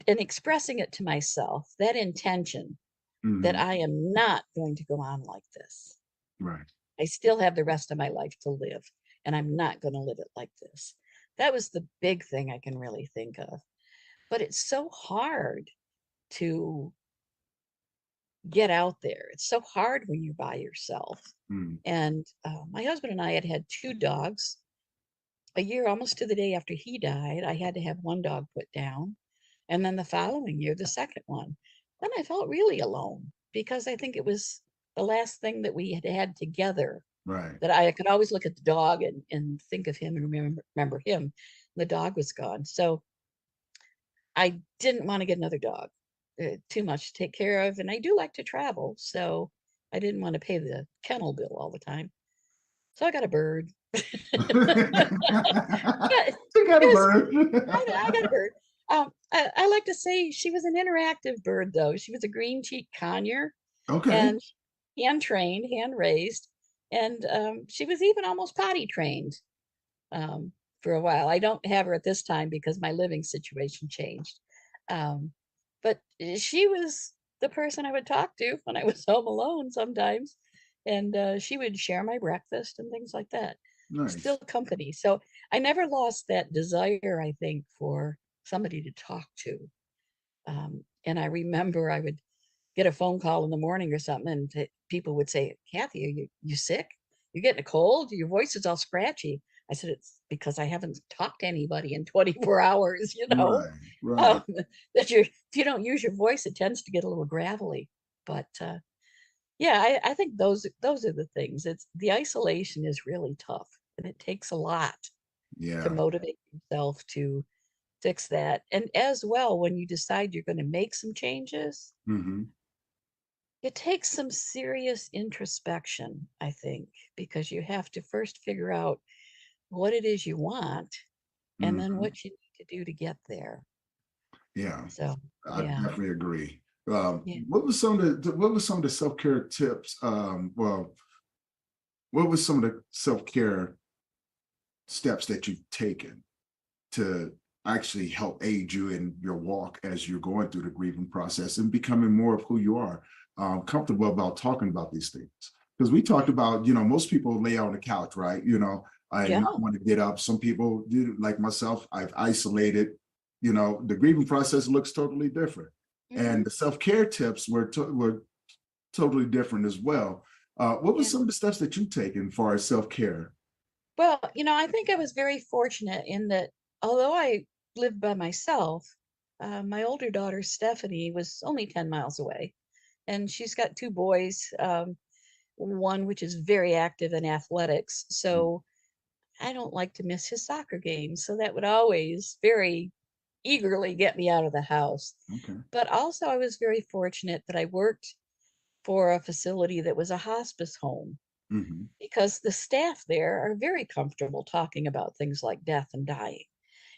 Speaker 4: and expressing it to myself, that intention that
Speaker 5: Mhm.
Speaker 4: I am not going to go on like this.
Speaker 5: Right.
Speaker 4: I still have the rest of my life to live, and I'm not going to live it like this. That was the big thing I can really think of. But it's so hard to get out there. It's so hard when you're by yourself.
Speaker 5: Mm.
Speaker 4: And my husband and I had had two dogs. A year, almost to the day after he died, I had to have one dog put down. And then the following year, the second one. Then I felt really alone, because I think it was the last thing that we had had together,
Speaker 5: Right.
Speaker 4: that I could always look at the dog and think of him and remember him. The dog was gone. So I didn't want to get another dog. Too much to take care of. And I do like to travel. So I didn't want to pay the kennel bill all the time. So I got a bird. Yeah,
Speaker 5: You got
Speaker 4: it
Speaker 5: a
Speaker 4: was,
Speaker 5: bird.
Speaker 4: I got a bird. I like to say she was an interactive bird, though. She was a green cheek conure,
Speaker 5: Okay.
Speaker 4: and hand trained, hand raised, and she was even almost potty trained um, for a while. I don't have her at this time because my living situation changed. Um, but she was the person I would talk to when I was home alone sometimes, and she would share my breakfast and things like that.
Speaker 5: Nice.
Speaker 4: Still company. So I never lost that desire, I think, for somebody to talk to. And I remember I would get a phone call in the morning or something, and people would say, Kathy, are you sick? You're getting a cold? Your voice is all scratchy. I said, it's because I haven't talked to anybody in 24 hours,
Speaker 5: Right. Right.
Speaker 4: that if you don't use your voice, it tends to get a little gravelly. But yeah, I think those are the things. It's the isolation is really tough, and it takes a lot to
Speaker 5: Yeah.
Speaker 4: motivate yourself to fix that. And as well, when you decide you're going to make some changes,
Speaker 5: Mm-hmm.
Speaker 4: it takes some serious introspection, I think, because you have to first figure out what it is you want, and then
Speaker 5: Mm-hmm.
Speaker 4: what you need to do to get there.
Speaker 5: Yeah.
Speaker 4: So,
Speaker 5: I
Speaker 4: yeah.
Speaker 5: definitely agree.
Speaker 4: Yeah.
Speaker 5: What was some of the self-care tips? What was some of the self-care steps that you've taken to actually help aid you in your walk as you're going through the grieving process and becoming more of who you are, comfortable about talking about these things? Because we talked about, most people lay on the couch, right? And
Speaker 4: Yeah.
Speaker 5: not want to get up. Some people do, like myself, I've isolated. The grieving process looks totally different.
Speaker 4: Mhm.
Speaker 5: And the self-care tips were totally different as well. What were
Speaker 4: Yeah.
Speaker 5: some of the steps that you've taken as far as self-care?
Speaker 4: Well, I think I was very fortunate in that, although I lived by myself, my older daughter, Stephanie, was only 10 miles away. And she's got two boys, one which is very active in athletics. So I don't like to miss his soccer games. So that would always very eagerly get me out of the house.
Speaker 5: Okay.
Speaker 4: But also, I was very fortunate that I worked for a facility that was a hospice home
Speaker 5: Hmm.
Speaker 4: because the staff there are very comfortable talking about things like death and dying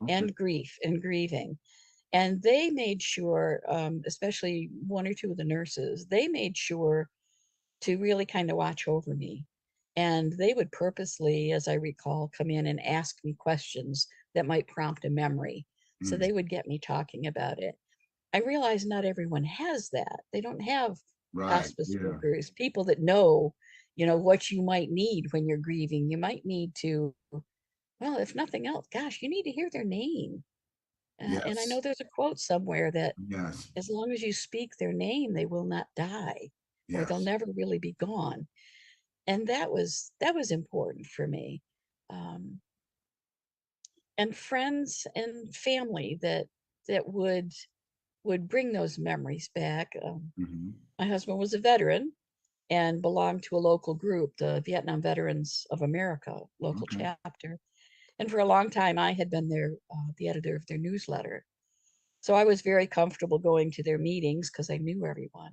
Speaker 5: Okay.
Speaker 4: and grief and grieving. And they made sure, especially one or two of the nurses, they made sure to really kind of watch over me. And they would purposely, as I recall, come in and ask me questions that might prompt a memory. So
Speaker 5: Mm.
Speaker 4: they would get me talking about it. I realize not everyone has that. They don't have
Speaker 5: Right.
Speaker 4: hospice
Speaker 5: Yeah.
Speaker 4: workers, people that know, what you might need when you're grieving. You might need to, well, if nothing else, gosh, you need to hear their name. And I know
Speaker 5: Yes.
Speaker 4: there's a quote somewhere that
Speaker 5: Yes.
Speaker 4: as long as you speak their name, they will not die, or they'll
Speaker 5: Yes.
Speaker 4: never really be gone. And that was important for me. Um, and friends and family that would bring those memories back.
Speaker 5: Hmm.
Speaker 4: My husband was a veteran and belonged to a local group, the Vietnam Veterans of America local
Speaker 5: Okay.
Speaker 4: chapter. And for a long time, I had been the editor of their newsletter. So I was very comfortable going to their meetings because I knew everyone.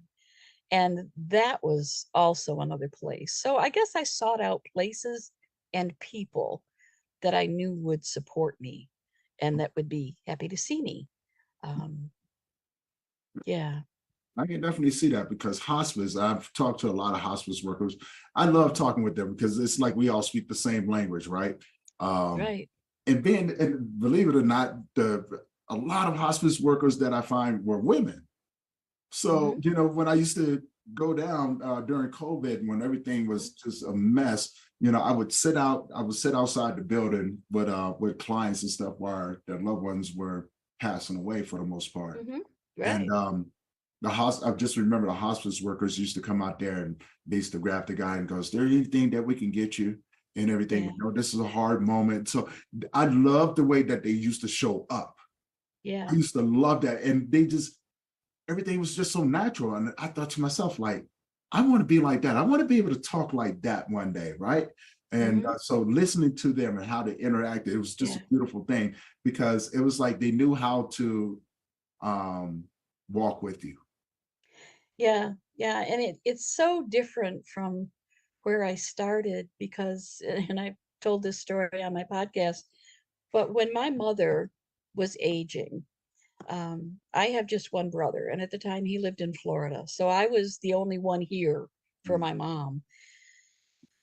Speaker 4: And that was also another place. So I guess I sought out places and people that I knew would support me and that would be happy to see me. Um, yeah,
Speaker 5: I can definitely see that because hospice, I've talked to a lot of hospice workers. I love talking with them because it's like we all speak the same language, right? Um,
Speaker 4: right.
Speaker 5: and believe it or not, a lot of hospice workers that I find were women. So,
Speaker 4: Hmm.
Speaker 5: when I used to go down during COVID, when everything was just a mess, I would sit outside the building with clients and stuff while their loved ones were passing away for the most part.
Speaker 4: Hmm.
Speaker 5: And
Speaker 4: Right.
Speaker 5: I just remember the hospice workers used to come out there and they used to grab the guy and goes, "Is there anything that we can get you?" And everything.
Speaker 4: Yeah.
Speaker 5: This is a hard moment. So I love the way that they used to show up. I
Speaker 4: Yeah.
Speaker 5: used to love that. And they just everything was just so natural. And I thought to myself, like, I want to be like that. I want to be able to talk like that one day, right? And
Speaker 4: Hmm.
Speaker 5: so listening to them and how they interact, it was just
Speaker 4: Yeah.
Speaker 5: a beautiful thing because it was like they knew how to um, walk with you.
Speaker 4: Yeah. Yeah. And it's so different from where I started because, and I've told this story on my podcast, but when my mother was aging, I have just one brother, and at the time he lived in Florida. So I was the only one here for
Speaker 5: Mm.
Speaker 4: my mom.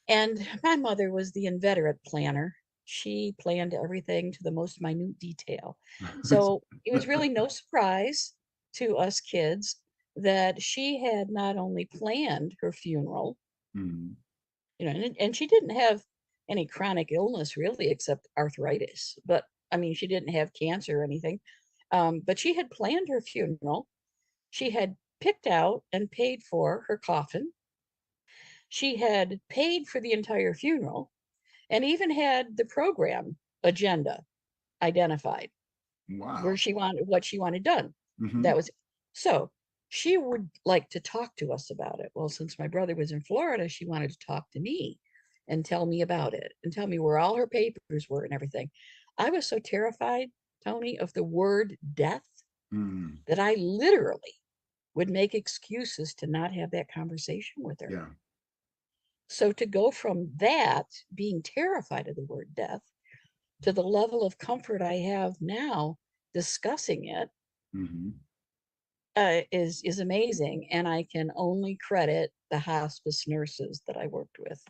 Speaker 4: And my mother was the inveterate planner. She planned everything to the most minute detail. So it was really no surprise to us kids that she had not only planned her funeral,
Speaker 5: Mm.
Speaker 4: and she didn't have any chronic illness really except arthritis, but I mean, she didn't have cancer or anything. But she had planned her funeral. She had picked out and paid for her coffin. She had paid for the entire funeral and even had the program agenda identified where
Speaker 5: Wow.
Speaker 4: she wanted what she wanted done.
Speaker 5: Hmm.
Speaker 4: That was so she would like to talk to us about it. Well, since my brother was in Florida, she wanted to talk to me and tell me about it and tell me where all her papers were and everything. I was so terrified, Tony, of the word death
Speaker 5: Mm.
Speaker 4: that I literally would make excuses to not have that conversation with her.
Speaker 5: Yeah.
Speaker 4: So to go from that, being terrified of the word death, to the level of comfort I have now discussing it
Speaker 5: Hmm.
Speaker 4: is amazing, and I can only credit the hospice nurses that I worked with.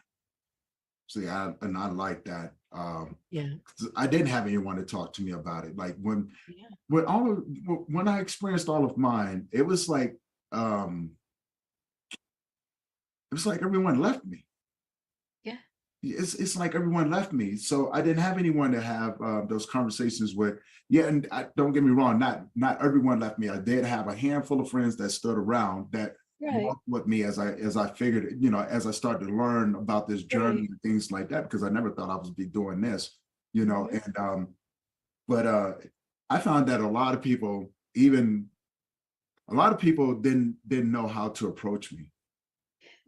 Speaker 5: See, I like that.
Speaker 4: Yeah,
Speaker 5: 'Cause I didn't have anyone to talk to me about it. Like
Speaker 4: yeah,
Speaker 5: when I experienced all of mine, um, it was like everyone left me.
Speaker 4: yeah,
Speaker 5: It's like everyone left me, so I didn't have anyone to have those conversations with. Yeah, and don't get me wrong, not everyone left me. I did have a handful of friends that stood around that
Speaker 4: right,
Speaker 5: walked with me as I figured, as I started to learn about this journey
Speaker 4: right.
Speaker 5: and things like that, because I never thought I was be doing this,
Speaker 4: Hmm.
Speaker 5: and but I found that a lot of people didn't know how to approach me,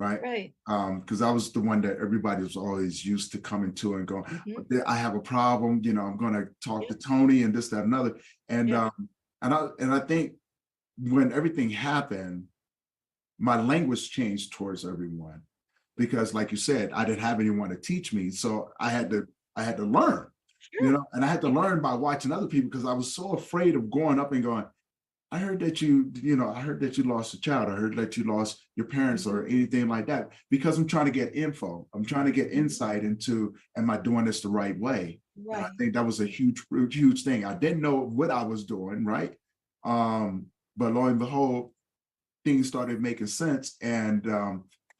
Speaker 3: right?
Speaker 4: Right.
Speaker 3: Because I was the one that everybody was always used to coming to and going,
Speaker 4: Mhm.
Speaker 3: I have a problem, I'm gonna talk
Speaker 4: Yeah.
Speaker 3: to Tony and this, that, and other. And
Speaker 4: Yeah.
Speaker 3: I think when everything happened, my language changed towards everyone because, like you said, I didn't have anyone to teach me. So I had to learn,
Speaker 4: Sure.
Speaker 3: and I had to
Speaker 4: Yeah.
Speaker 3: learn by watching other people because I was so afraid of going up and going, I heard that I heard that you lost a child. I heard that you lost your parents or
Speaker 4: Mhm.
Speaker 3: anything like that because I'm trying to get info. I'm trying to get
Speaker 4: Mhm.
Speaker 3: insight into, am I doing this the right way? And I
Speaker 4: Right.
Speaker 3: think that was a huge thing. I didn't know what I was doing, right? But lo and behold, things started making sense and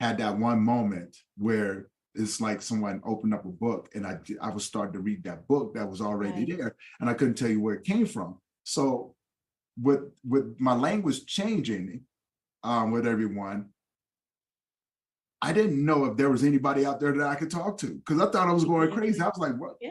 Speaker 3: had that one moment where it's like someone opened up a book and I was starting to read that book that was already
Speaker 4: Right.
Speaker 3: there and I couldn't tell you where it came from. So with my language changing with everyone, I didn't know if there was anybody out there that I could talk to because I thought I was going crazy. I was like, "What?
Speaker 4: Yeah.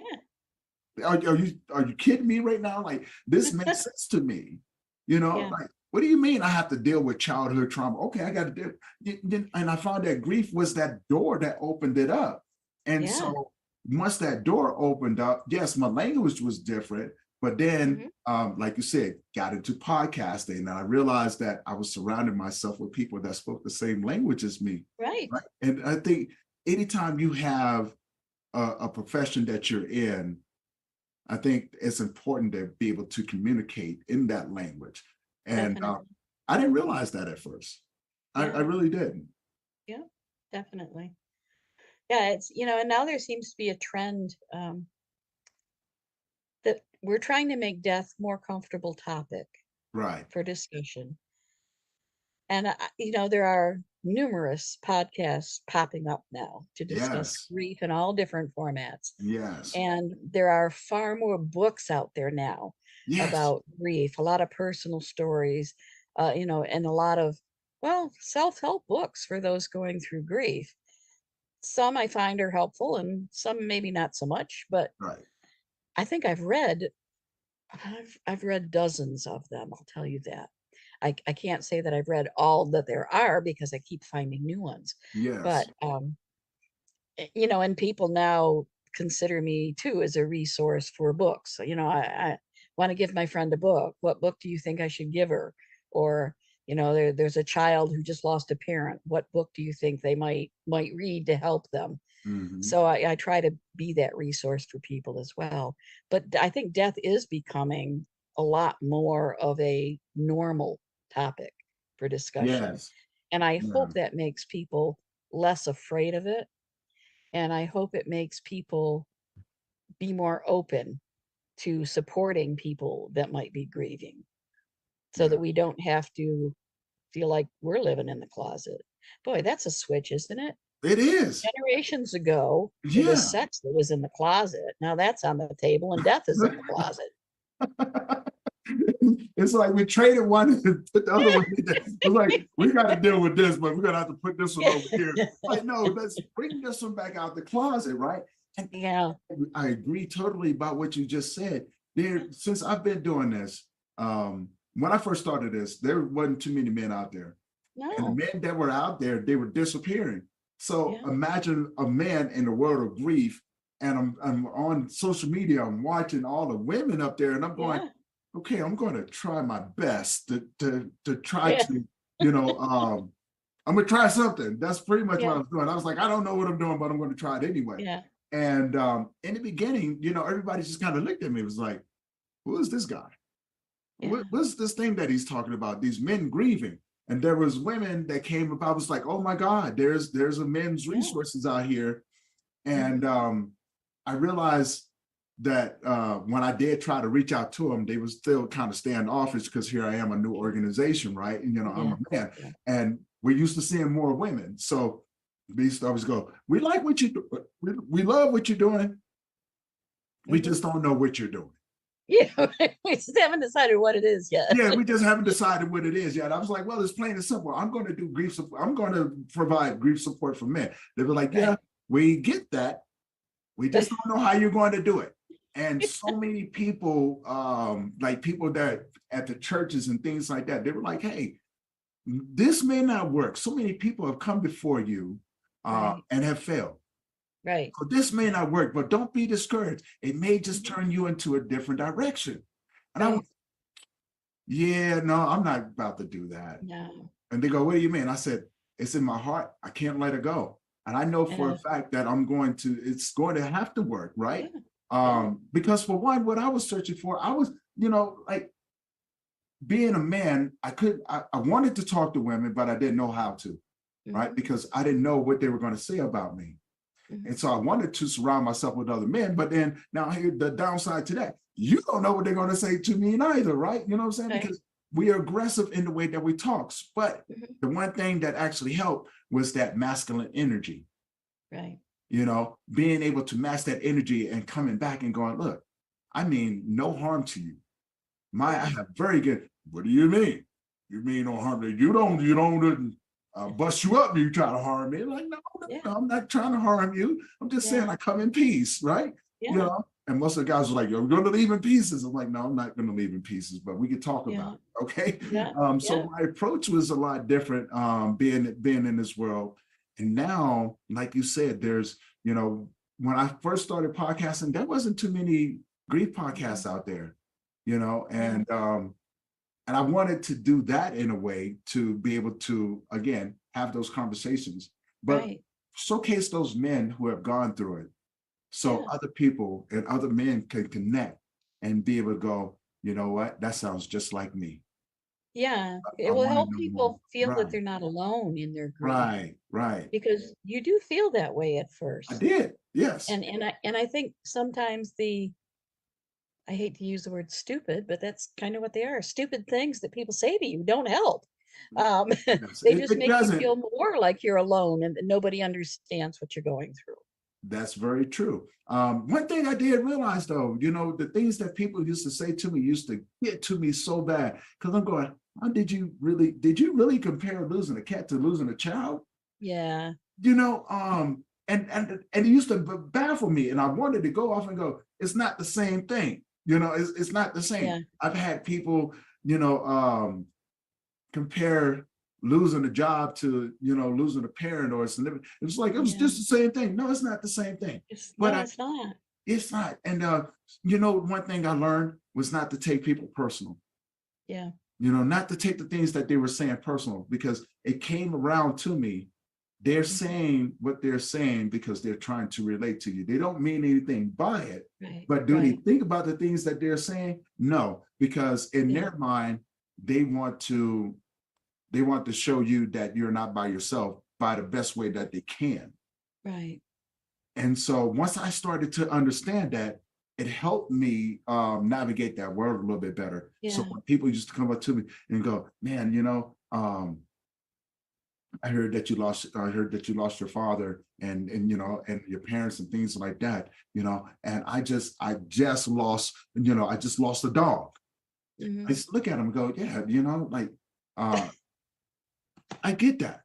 Speaker 3: Are you kidding me right now? Like this makes sense to me,
Speaker 4: Yeah.
Speaker 3: Like what do you mean I have to deal with childhood trauma? Okay, I got to deal." And I found that grief was that door that opened it up, and
Speaker 4: Yeah.
Speaker 3: so once that door opened up, yes, my language was different, but then,
Speaker 4: Mhm.
Speaker 3: like you said, got into podcasting, and I realized that I was surrounding myself with people that spoke the same language as me,
Speaker 4: Right.
Speaker 3: right? And I think anytime you have a profession that you're in, I think it's important to be able to communicate in that language. And
Speaker 4: Definitely.
Speaker 3: I didn't realize that at first. I
Speaker 4: Yeah.
Speaker 3: really didn't.
Speaker 4: Yeah. Definitely. Yeah. And now there seems to be a trend that we're trying to make death more comfortable topic
Speaker 3: Right.
Speaker 4: for discussion. And, there are numerous podcasts popping up now to discuss
Speaker 3: Yes.
Speaker 4: grief in all different formats.
Speaker 3: Yes.
Speaker 4: And there are far more books out there now
Speaker 3: Yes.
Speaker 4: about grief, a lot of personal stories, and a lot of, well, self-help books for those going through grief. Some I find are helpful and some maybe not so much, but
Speaker 3: Right.
Speaker 4: I think I've read dozens of them, I'll tell you that. I can't say that I've read all that there are because I keep finding new ones.
Speaker 3: Yes.
Speaker 4: But and people now consider me too as a resource for books. I want to give my friend a book. What book do you think I should give her? Or, there's a child who just lost a parent. What book do you think they might read to help them?
Speaker 3: Hmm.
Speaker 4: So I try to be that resource for people as well. But I think death is becoming a lot more of a normal topic for discussion.
Speaker 3: Yes.
Speaker 4: And I
Speaker 3: Yeah.
Speaker 4: hope that makes people less afraid of it. And I hope it makes people be more open to supporting people that might be grieving so
Speaker 3: Yeah.
Speaker 4: that we don't have to feel like we're living in the closet. Boy, that's a switch, isn't it?
Speaker 3: It is.
Speaker 4: Generations ago, it was
Speaker 3: Yeah.
Speaker 4: sex that was in the closet. Now that's on the table and death is in the closet.
Speaker 3: It's like we traded one and put the other one in there. It's like we got to deal with this, but we're gonna have to put this one over here. Like, no, let's bring this one back out the closet, right? And
Speaker 4: Yeah.
Speaker 3: I agree totally about what you just said. Since I've been doing this, when I first started this, there wasn't too many men out there. And the
Speaker 4: No.
Speaker 3: men that were out there, they were disappearing. So
Speaker 4: Yeah.
Speaker 3: imagine a man in the world of grief, and I'm on social media, I'm watching all the women up there, and I'm going,
Speaker 4: Yeah.
Speaker 3: okay, I'm going to try my best to try
Speaker 4: Yeah.
Speaker 3: to, I'm gonna try something. That's pretty much what I
Speaker 4: Yeah.
Speaker 3: was doing. I was like, I don't know what I'm doing, but I'm going to try it anyway.
Speaker 4: Yeah.
Speaker 3: And in the beginning, everybody just kind of looked at me. It was like, who is this guy?
Speaker 4: Yeah.
Speaker 3: What's this thing that he's talking about? These men grieving. And there was women that came up. I was like, oh my God, there's a men's
Speaker 4: Yeah.
Speaker 3: resources out here. And
Speaker 4: Mhm.
Speaker 3: I realized that when I did try to reach out to them, they was still kind of standoffish because here I am, a new organization, right? And I'm
Speaker 4: Yeah.
Speaker 3: a man,
Speaker 4: Yeah.
Speaker 3: and we're used to seeing more women. So these always go, we like what you do, we love what you're doing. We
Speaker 4: Mhm.
Speaker 3: just don't know what you're doing.
Speaker 4: Yeah. We just haven't decided what it is yet.
Speaker 3: Yeah, we just haven't decided what it is yet. I was like, well, it's plain and simple. I'm going to do grief support. I'm going to provide grief support for men. They were like, yeah,
Speaker 4: Right.
Speaker 3: we get that. We just don't know how you're going to do it. And so many people, like people that at the churches and things like that, they were like, hey,
Speaker 5: this may not work. So many people have come before you
Speaker 4: Right.
Speaker 5: and have failed.
Speaker 4: Right.
Speaker 5: So this may not work, but don't be discouraged. It may just turn you into a different direction. And I'm,
Speaker 4: Right.
Speaker 5: yeah, no, I'm not about to do that.
Speaker 4: No.
Speaker 5: And they go, what do you mean? I said, it's in my heart. I can't let it go. And I know for
Speaker 4: Yeah.
Speaker 5: a fact that it's going to have to work, right?
Speaker 4: Yeah.
Speaker 5: Because for one, what I was searching for, I was, like being a man, I wanted to talk to women, but I didn't know how to, right?
Speaker 4: Mhm.
Speaker 5: Because I didn't know what they were going to say about me.
Speaker 4: Mhm.
Speaker 5: And so I wanted to surround myself with other men, but then now here the downside to that, you don't know what they're going to say to me either, right? You know what I'm saying?
Speaker 4: Right.
Speaker 5: Because we are aggressive in the way that we talk. But
Speaker 4: Mhm.
Speaker 5: the one thing that actually helped was that masculine energy,
Speaker 4: Right.
Speaker 5: being able to match that energy and coming back and going, look, I mean, no harm to you. I have very good, what do you mean? You mean no harm to you? You don't bust you up and you try to harm me. Like, no,
Speaker 4: Yeah.
Speaker 5: I'm not trying to harm you. I'm just saying
Speaker 4: Yeah.
Speaker 5: I come in peace, right?
Speaker 4: Yeah.
Speaker 5: And most of the guys are like, you're going to leave in pieces. I'm like, no, I'm not going to leave in pieces, but we can talk about it. Okay.
Speaker 4: Yeah.
Speaker 5: So
Speaker 4: Yeah.
Speaker 5: my approach was a lot different, being in this world. And now, like you said, there's, when I first started podcasting, there wasn't too many grief podcasts out there, and I wanted to do that in a way to be able to, again, have those conversations, but
Speaker 4: Right.
Speaker 5: showcase those men who have gone through it. So
Speaker 4: Yeah.
Speaker 5: other people and other men can connect and be able to go, you know what, that sounds just like me.
Speaker 4: Yeah.
Speaker 5: I
Speaker 4: It will
Speaker 5: want to
Speaker 4: help
Speaker 5: know more.
Speaker 4: people feel that
Speaker 5: Right,
Speaker 4: they're not alone in their grief,
Speaker 5: right.
Speaker 4: because you do feel that way at
Speaker 5: I
Speaker 4: first.
Speaker 5: did. Yes.
Speaker 4: And I think sometimes I hate to use the word stupid, but that's kind of what they are. Stupid things that people say to you don't help.
Speaker 5: Yes.
Speaker 4: They
Speaker 5: It,
Speaker 4: just
Speaker 5: it
Speaker 4: make you
Speaker 5: doesn't.
Speaker 4: feel more like you're alone and that nobody understands what you're going through.
Speaker 5: That's very true. One thing I did realize though, the things that people used to say to me used to get to me so bad because I'm going, how did you really compare losing a cat to losing a child?
Speaker 4: Yeah.
Speaker 5: And it used to baffle me. And I wanted to go off and go, it's not the same thing. It's not the same.
Speaker 4: Yeah.
Speaker 5: I've had people, compare losing a job to losing a parent or a significant. It was like it was
Speaker 4: Yeah.
Speaker 5: just the same thing. No, it's not the same thing. But
Speaker 4: No, it's not.
Speaker 5: it's not. And one thing I learned was not to take people personal.
Speaker 4: Yeah.
Speaker 5: Not to take the things that they were saying personal because it came around to me. They're saying what they're saying because they're trying to relate to you. They don't mean anything by it.
Speaker 4: Right.
Speaker 5: But do they
Speaker 4: Right.
Speaker 5: think about the things that they're saying? No, because in
Speaker 4: Yeah.
Speaker 5: their mind, they want to show you that you're not by yourself by the best way that they can.
Speaker 4: Right.
Speaker 5: And so once I started to understand that, it helped me navigate that world a little bit better. So
Speaker 4: Yeah.
Speaker 5: when people used to come up to me and go, man, I heard that you lost your father and your parents and things like that, and I just lost, I just lost a dog.
Speaker 4: Mhm.
Speaker 5: I just look at him and go, yeah, I get that.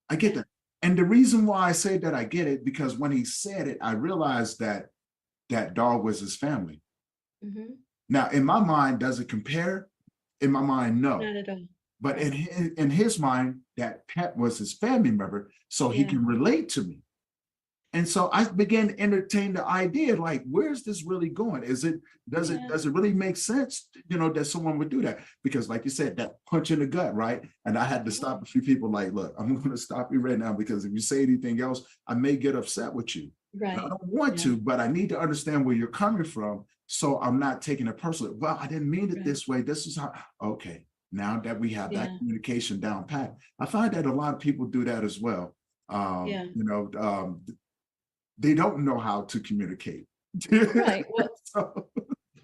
Speaker 5: I get that. And the reason why I say that I get it, because when he said it, I realized that that dog was his family.
Speaker 4: Mhm.
Speaker 5: Now, in my mind, does it compare? In my mind, no.
Speaker 4: Not at all.
Speaker 5: But
Speaker 4: Right.
Speaker 5: in his mind, that pet was his family member, so he
Speaker 4: Yeah.
Speaker 5: can relate to me. And so I began to entertain the idea, like, where's this really going? Does it
Speaker 4: Yeah.
Speaker 5: really make sense, that someone would do that? Because like you said, that punch in the gut, right? And I had to stop a few people like, look, I'm going to stop you right now because if you say anything else, I may get upset with you. And I
Speaker 4: Right.
Speaker 5: don't want
Speaker 4: Yeah.
Speaker 5: to, but I need to understand where you're coming from. So I'm not taking it personally. Well, I didn't mean it
Speaker 4: Right.
Speaker 5: this way. This is how, okay. Now that we have that
Speaker 4: Yeah.
Speaker 5: communication down pat, I find that a lot of people do that as well.
Speaker 4: Yeah.
Speaker 5: They don't know how to communicate.
Speaker 4: Right. Well,
Speaker 5: So,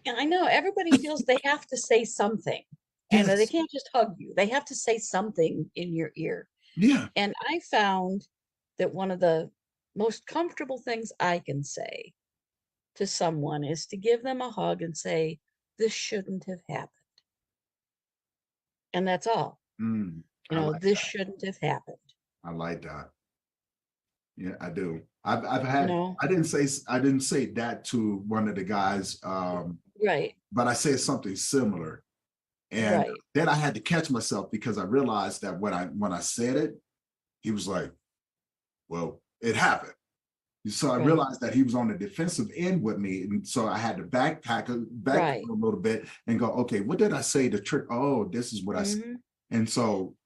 Speaker 4: and I know everybody feels they have to say something, and they
Speaker 5: yes,
Speaker 4: can't just hug you. They have to say something in your ear.
Speaker 5: yeah,
Speaker 4: And I found that one of the most comfortable things I can say to someone is to give them a hug and say, "This shouldn't have happened." And that's all.
Speaker 5: I like
Speaker 4: This shouldn't have happened.
Speaker 5: I like that. Yeah, I do. I've
Speaker 4: You
Speaker 5: had
Speaker 4: know?
Speaker 5: I didn't say that to one of the guys,
Speaker 4: Right.
Speaker 5: but I said something similar. And
Speaker 4: Right.
Speaker 5: then I had to catch myself because I realized that when I said it, he was like, well, it happened. So I
Speaker 4: Right.
Speaker 5: realized that he was on the defensive end with me. And so I had to back
Speaker 4: Right.
Speaker 5: a little bit and go, okay, what did I say to trick? Oh, this is what I said.
Speaker 4: Hmm.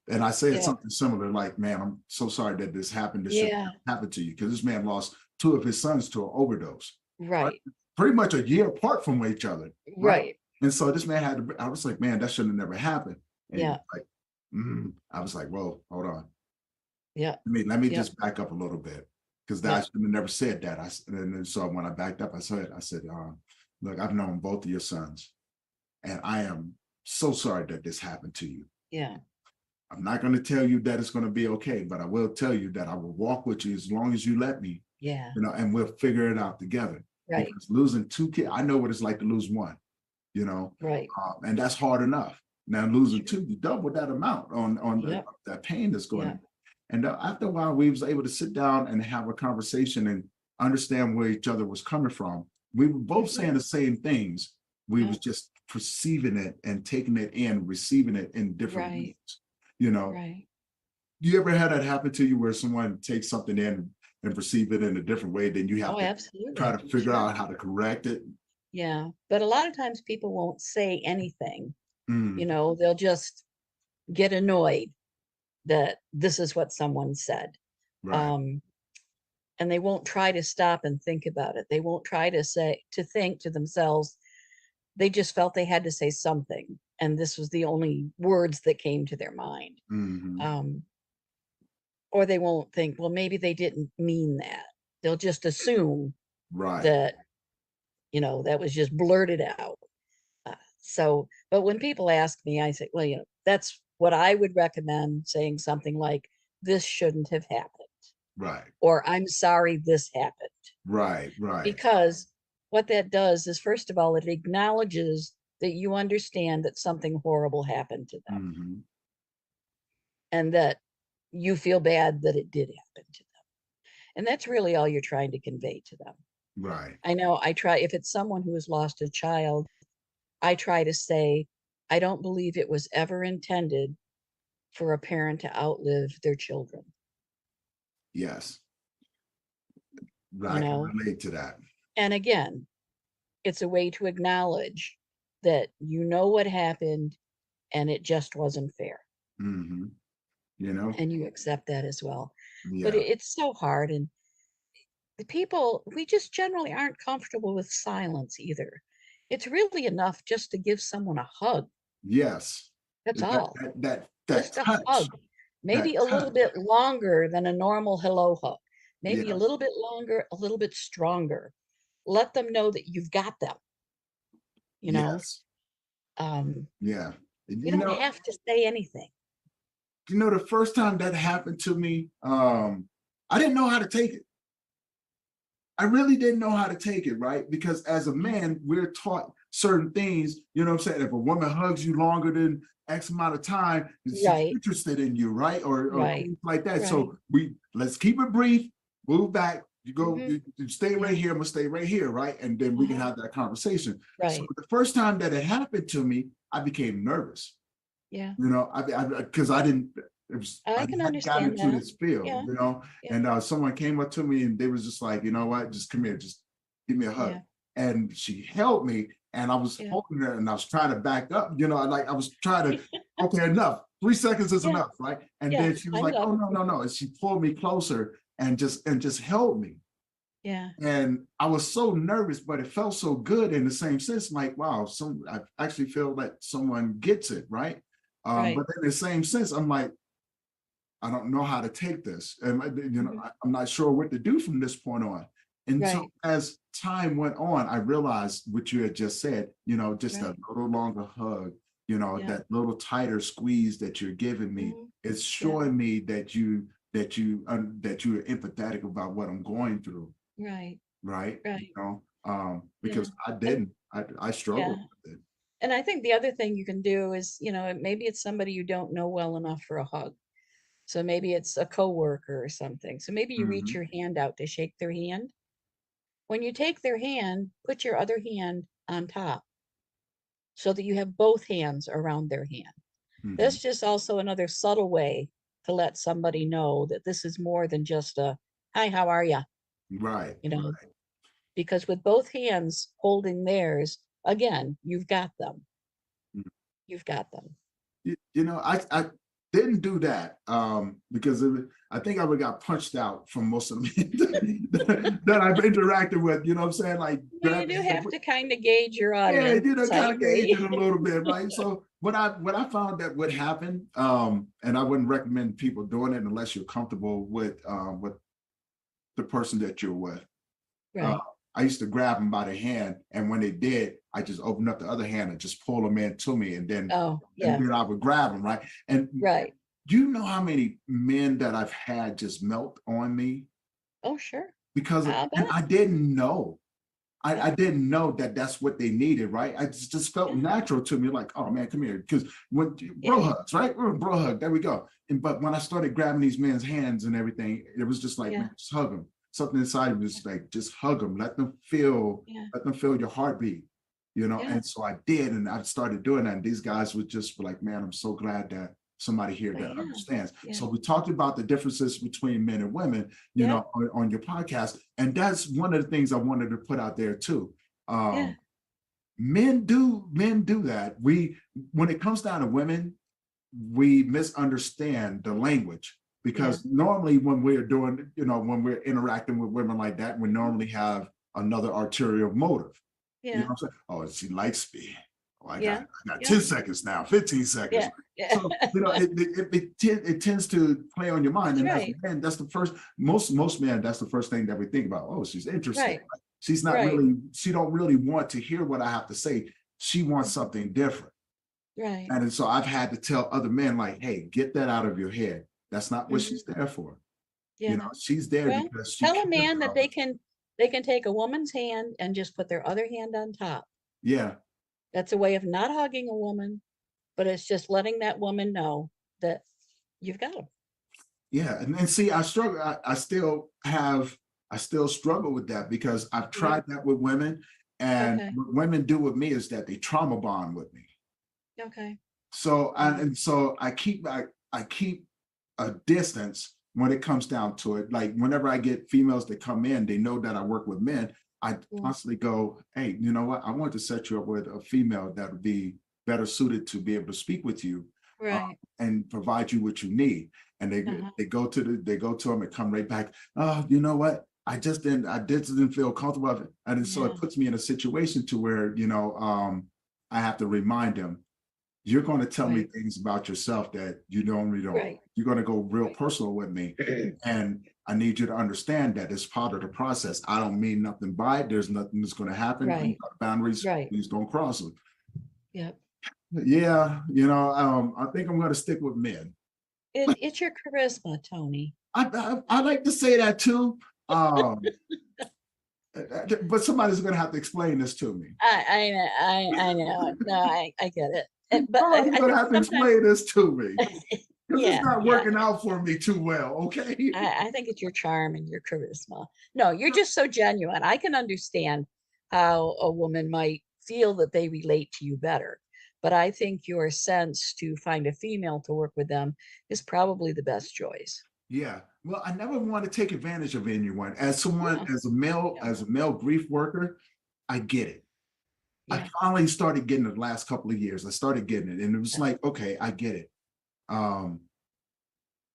Speaker 5: And I said
Speaker 4: Yeah.
Speaker 5: something similar, like, man, I'm so sorry that this happened. This shouldn't
Speaker 4: Yeah.
Speaker 5: happen to you. Because this man lost two of his sons to an overdose, right?
Speaker 4: Right.
Speaker 5: Pretty much a year apart from each other, right?
Speaker 4: Right.
Speaker 5: And so this man I was like, man, that should have never happened. And he
Speaker 4: Yeah.
Speaker 5: was like, I was like, whoa, hold on.
Speaker 4: Yeah.
Speaker 5: Let me
Speaker 4: Yeah.
Speaker 5: just back up a little bit because I
Speaker 4: Yeah.
Speaker 5: should have never said that. And then so when I backed up, I said, look, I've known both of your sons, and I am so sorry that this happened to you.
Speaker 4: Yeah.
Speaker 5: I'm not going to tell you that it's going to be okay, but I will tell you that I will walk with you as long as you let me,
Speaker 4: Yeah.
Speaker 5: and we'll figure it out together.
Speaker 4: Right.
Speaker 5: Because losing two kids, I know what it's like to lose one,
Speaker 4: Right.
Speaker 5: and that's hard enough. Now losing two, you double that amount on
Speaker 4: Yep.
Speaker 5: that pain that's going
Speaker 4: Yeah.
Speaker 5: on. And after a while, we was able to sit down and have a conversation and understand where each other was coming from. We were both saying the same things. We
Speaker 4: Yeah.
Speaker 5: was just perceiving it and taking it in, receiving it in different
Speaker 4: Right.
Speaker 5: ways. You know,
Speaker 4: Right.
Speaker 5: you ever had that happen to you where someone takes something in and perceive it in a different way, then you have
Speaker 4: Oh,
Speaker 5: to try
Speaker 4: absolutely.
Speaker 5: to figure
Speaker 4: Sure.
Speaker 5: out how to correct it?
Speaker 4: Yeah. But a lot of times people won't say anything.
Speaker 5: Mm,
Speaker 4: They'll just get annoyed that this is what someone said.
Speaker 5: right.
Speaker 4: Um, and they won't try to stop and think about it. They won't try to think to themselves. They just felt they had to say something, and this was the only words that came to their mind.
Speaker 5: Hmm.
Speaker 4: Um, or they won't think, well, maybe they didn't mean that. They'll just assume
Speaker 5: Right.
Speaker 4: that, that was just blurted out. But when people ask me, I say, well, that's what I would recommend, saying something like, this shouldn't have happened,
Speaker 5: Right.
Speaker 4: or I'm sorry this happened.
Speaker 5: Right. Right.
Speaker 4: Because what that does is, first of all, it acknowledges that you understand that something horrible happened to them
Speaker 5: Hmm.
Speaker 4: and that you feel bad that it did happen to them. And that's really all you're trying to convey to them.
Speaker 5: Right.
Speaker 4: I know if it's someone who has lost a child, I try to say, I don't believe it was ever intended for a parent to outlive their children.
Speaker 5: Yes.
Speaker 4: You
Speaker 5: I can
Speaker 4: know,
Speaker 5: relate to that.
Speaker 4: and again, it's a way to acknowledge that what happened and it just wasn't fair.
Speaker 5: Hmm. You know?
Speaker 4: And you accept that as well. But
Speaker 5: Yeah.
Speaker 4: it's so hard. And the people, we just generally aren't comfortable with silence either. It's really enough just to give someone a hug.
Speaker 5: Yes.
Speaker 4: That's all.
Speaker 5: That
Speaker 4: Just a
Speaker 5: touch.
Speaker 4: hug.
Speaker 5: That
Speaker 4: Maybe a little
Speaker 5: touch.
Speaker 4: bit longer than a normal hello hug. Maybe a
Speaker 5: Yes.
Speaker 4: little bit longer, a little bit stronger. Let them know that you've got them, you know.
Speaker 5: Yes.
Speaker 4: Um,
Speaker 5: Yeah.
Speaker 4: you
Speaker 5: You
Speaker 4: don't
Speaker 5: know,
Speaker 4: have to say anything.
Speaker 5: the first time that happened to me, I didn't know how to take it. I really didn't know how to take it, right? Because as a
Speaker 4: Yeah.
Speaker 5: man, we're taught certain things, you know what I'm saying? If a woman hugs you longer than X amount of time, she's
Speaker 4: Right,
Speaker 5: interested in you, right? Or
Speaker 4: right,
Speaker 5: things like that.
Speaker 4: right.
Speaker 5: So let's keep it brief, move back. You go,
Speaker 4: Hmm.
Speaker 5: you stay
Speaker 4: Yeah.
Speaker 5: right here, I'm gonna stay right here, right? And then we can
Speaker 4: Uh-huh.
Speaker 5: have that conversation. So
Speaker 4: Right.
Speaker 5: the first time that it happened to me, I became nervous.
Speaker 4: Yeah.
Speaker 5: Because I didn't, I
Speaker 4: I can
Speaker 5: hadn't gotten
Speaker 4: understand
Speaker 5: into
Speaker 4: that.
Speaker 5: this field,
Speaker 4: Yeah. Yeah.
Speaker 5: and someone came up to me and they was just like, you know what, just come here, just give me a hug.
Speaker 4: Yeah.
Speaker 5: And she held me and I was
Speaker 4: Yeah.
Speaker 5: holding her and I was trying to back up, I was trying to, okay, enough. 3 seconds is
Speaker 4: Yeah.
Speaker 5: enough, right? And
Speaker 4: Yeah.
Speaker 5: then she was
Speaker 4: Time's
Speaker 5: like, oh,
Speaker 4: up.
Speaker 5: no, no, no. And she pulled me closer and just held me.
Speaker 4: Yeah.
Speaker 5: And I was so nervous, but it felt so good in the same sense. Like, wow, I actually feel like someone gets it, right?
Speaker 4: Right.
Speaker 5: But in the same sense, I'm like, I don't know how to take this. And
Speaker 4: Mhm.
Speaker 5: I'm not sure what to do from this point on. And so
Speaker 4: Right.
Speaker 5: as time went on, I realized what you had just said, just a
Speaker 4: Right.
Speaker 5: little longer hug,
Speaker 4: Yeah.
Speaker 5: that little tighter squeeze that you're giving me.
Speaker 4: Mhm.
Speaker 5: It's
Speaker 4: Yeah.
Speaker 5: showing me that you're empathetic about what I'm going through,
Speaker 4: Right.
Speaker 5: right?
Speaker 4: Right. Yeah.
Speaker 5: Because I
Speaker 4: And
Speaker 5: didn't. I struggled
Speaker 4: yeah.
Speaker 5: with it.
Speaker 4: And I think the other thing you can do is, maybe it's somebody you don't know well enough for a hug. So maybe it's a coworker or something. So maybe you reach
Speaker 5: Mhm.
Speaker 4: your hand out to shake their hand. When you take their hand, put your other hand on top so that you have both hands around their hand.
Speaker 3: Mhm.
Speaker 4: That's just also another subtle way to let somebody know that this is more than just a, hi, how are you?
Speaker 3: Right.
Speaker 4: You know, because with both hands holding theirs, again, you've got them.
Speaker 3: Mhm.
Speaker 4: You've got them.
Speaker 3: You know, I didn't do that because I think I would got punched out from most of the men that I've interacted with. You know what I'm saying? Like,
Speaker 4: You do have to kind of gauge your
Speaker 3: yeah,
Speaker 4: audience.
Speaker 3: you know,
Speaker 4: I
Speaker 3: kind of gauge it a
Speaker 4: agree.
Speaker 3: little bit, right? So what I found that would happen, and I wouldn't recommend people doing it unless you're comfortable with the person that you're with. Uh,
Speaker 4: Right.
Speaker 3: I used to grab them by the hand, and when they did, I just opened up the other hand and just pull them in to me,
Speaker 4: Oh, yeah.
Speaker 3: then I would grab them, right? And
Speaker 4: Right.
Speaker 3: do you know how many men that I've had just melt on me
Speaker 4: Oh, sure.
Speaker 3: because
Speaker 4: I'll
Speaker 3: and
Speaker 4: bet.
Speaker 3: I didn't know.
Speaker 4: Yeah.
Speaker 3: I didn't know that that's what they needed, right? I just felt
Speaker 4: Yeah.
Speaker 3: natural to me, like, oh man, come here, because when bro
Speaker 4: Yeah.
Speaker 3: hugs, right? We're a bro hug, there we go. And but when I started grabbing these men's hands and everything, it was just like,
Speaker 4: Yeah.
Speaker 3: man, just hug them. Something inside of me was like, just hug them,
Speaker 4: Yeah.
Speaker 3: let them feel your heartbeat, you know.
Speaker 4: Yeah.
Speaker 3: And so I did, and I started doing that. And these guys would just be like, man, I'm so glad that somebody here
Speaker 4: Well,
Speaker 3: that
Speaker 4: yeah.
Speaker 3: understands.
Speaker 4: Yeah.
Speaker 3: So we talked about the differences between men and women, you
Speaker 4: Yeah.
Speaker 3: know, on your podcast, and that's one of the things I wanted to put out there too.
Speaker 4: Yeah.
Speaker 3: Men do that. When it comes down to women, we misunderstand the language
Speaker 4: Yeah.
Speaker 3: because normally when we're doing, you know, when we're interacting with women like that, we normally have another arterial motive. You know
Speaker 4: Yeah.
Speaker 3: what I'm saying? Oh, she likes me. Oh,
Speaker 4: Yeah.
Speaker 3: I got
Speaker 4: Yeah.
Speaker 3: 10 seconds now, 15 seconds.
Speaker 4: Yeah. Yeah.
Speaker 3: So, you know, it tends to play on your mind.
Speaker 4: That's
Speaker 3: And
Speaker 4: right.
Speaker 3: that's the first, most men, that's the first thing that we think about. Oh, she's interested.
Speaker 4: Right.
Speaker 3: She's not
Speaker 4: Right.
Speaker 3: really, she don't really want to hear what I have to say. She wants something different.
Speaker 4: Right.
Speaker 3: And so I've had to tell other men, like, hey, get that out of your head. That's not what
Speaker 4: Mhm.
Speaker 3: she's there for.
Speaker 4: Yeah.
Speaker 3: You know, she's there
Speaker 4: Well,
Speaker 3: because she
Speaker 4: tell a
Speaker 3: cares
Speaker 4: man that
Speaker 3: about
Speaker 4: they
Speaker 3: us.
Speaker 4: can take a woman's hand and just put their other hand on top.
Speaker 3: Yeah.
Speaker 4: That's a way of not hugging a woman, but it's just letting that woman know that you've got them.
Speaker 3: Yeah. And see, I struggle. I still struggle with that because I've
Speaker 4: Yeah.
Speaker 3: tried that with women. And
Speaker 4: Okay.
Speaker 3: what women do with me is that they trauma bond with me.
Speaker 4: Okay.
Speaker 3: So
Speaker 4: Yeah.
Speaker 3: and so I keep a distance when it comes down to it. Like whenever I get females that come in, they know that I work with men. I
Speaker 4: Yeah.
Speaker 3: constantly go, hey, you know what? I want to set you up with a female that would be better suited to be able to speak with you
Speaker 4: Right.
Speaker 3: and provide you what you need. And
Speaker 4: Uh-huh.
Speaker 3: they go to them and come right back. Oh, you know what? I just didn't feel comfortable with it. And so
Speaker 4: Yeah.
Speaker 3: it puts me in a situation to where, you know, I have to remind them, you're going to tell me
Speaker 4: Right.
Speaker 3: things about yourself that you normally don't.
Speaker 4: Right.
Speaker 3: You're going to go real
Speaker 4: Right.
Speaker 3: personal with me. And I need you to understand that it's part of the process. I don't mean nothing by it. There's nothing that's going to happen.
Speaker 4: Right.
Speaker 3: Boundaries,
Speaker 4: Right.
Speaker 3: please don't cross them.
Speaker 4: Yep.
Speaker 3: Yeah, you know, I think I'm going to stick with men.
Speaker 4: It's your charisma, Tony.
Speaker 3: I like to say that too. But somebody's going to have to explain this to me.
Speaker 4: I know. I know. No, I get it. But
Speaker 3: Somebody's
Speaker 4: I
Speaker 3: going to
Speaker 4: think
Speaker 3: have to
Speaker 4: sometimes,
Speaker 3: explain this to me because it's
Speaker 4: yeah,
Speaker 3: not
Speaker 4: yeah.
Speaker 3: working out for me too well. Okay.
Speaker 4: I think it's your charm and your charisma. No, you're just so genuine. I can understand how a woman might feel that they relate to you better. But I think your sense to find a female to work with them is probably the best choice.
Speaker 3: Yeah. Well, I never want to take advantage of anyone. As someone,
Speaker 4: Yeah.
Speaker 3: as
Speaker 4: Yeah.
Speaker 3: a male grief worker, I get it.
Speaker 4: Yeah.
Speaker 3: I finally started getting it the last couple of years. I started getting it, and it was
Speaker 4: Yeah.
Speaker 3: like, okay, I get it.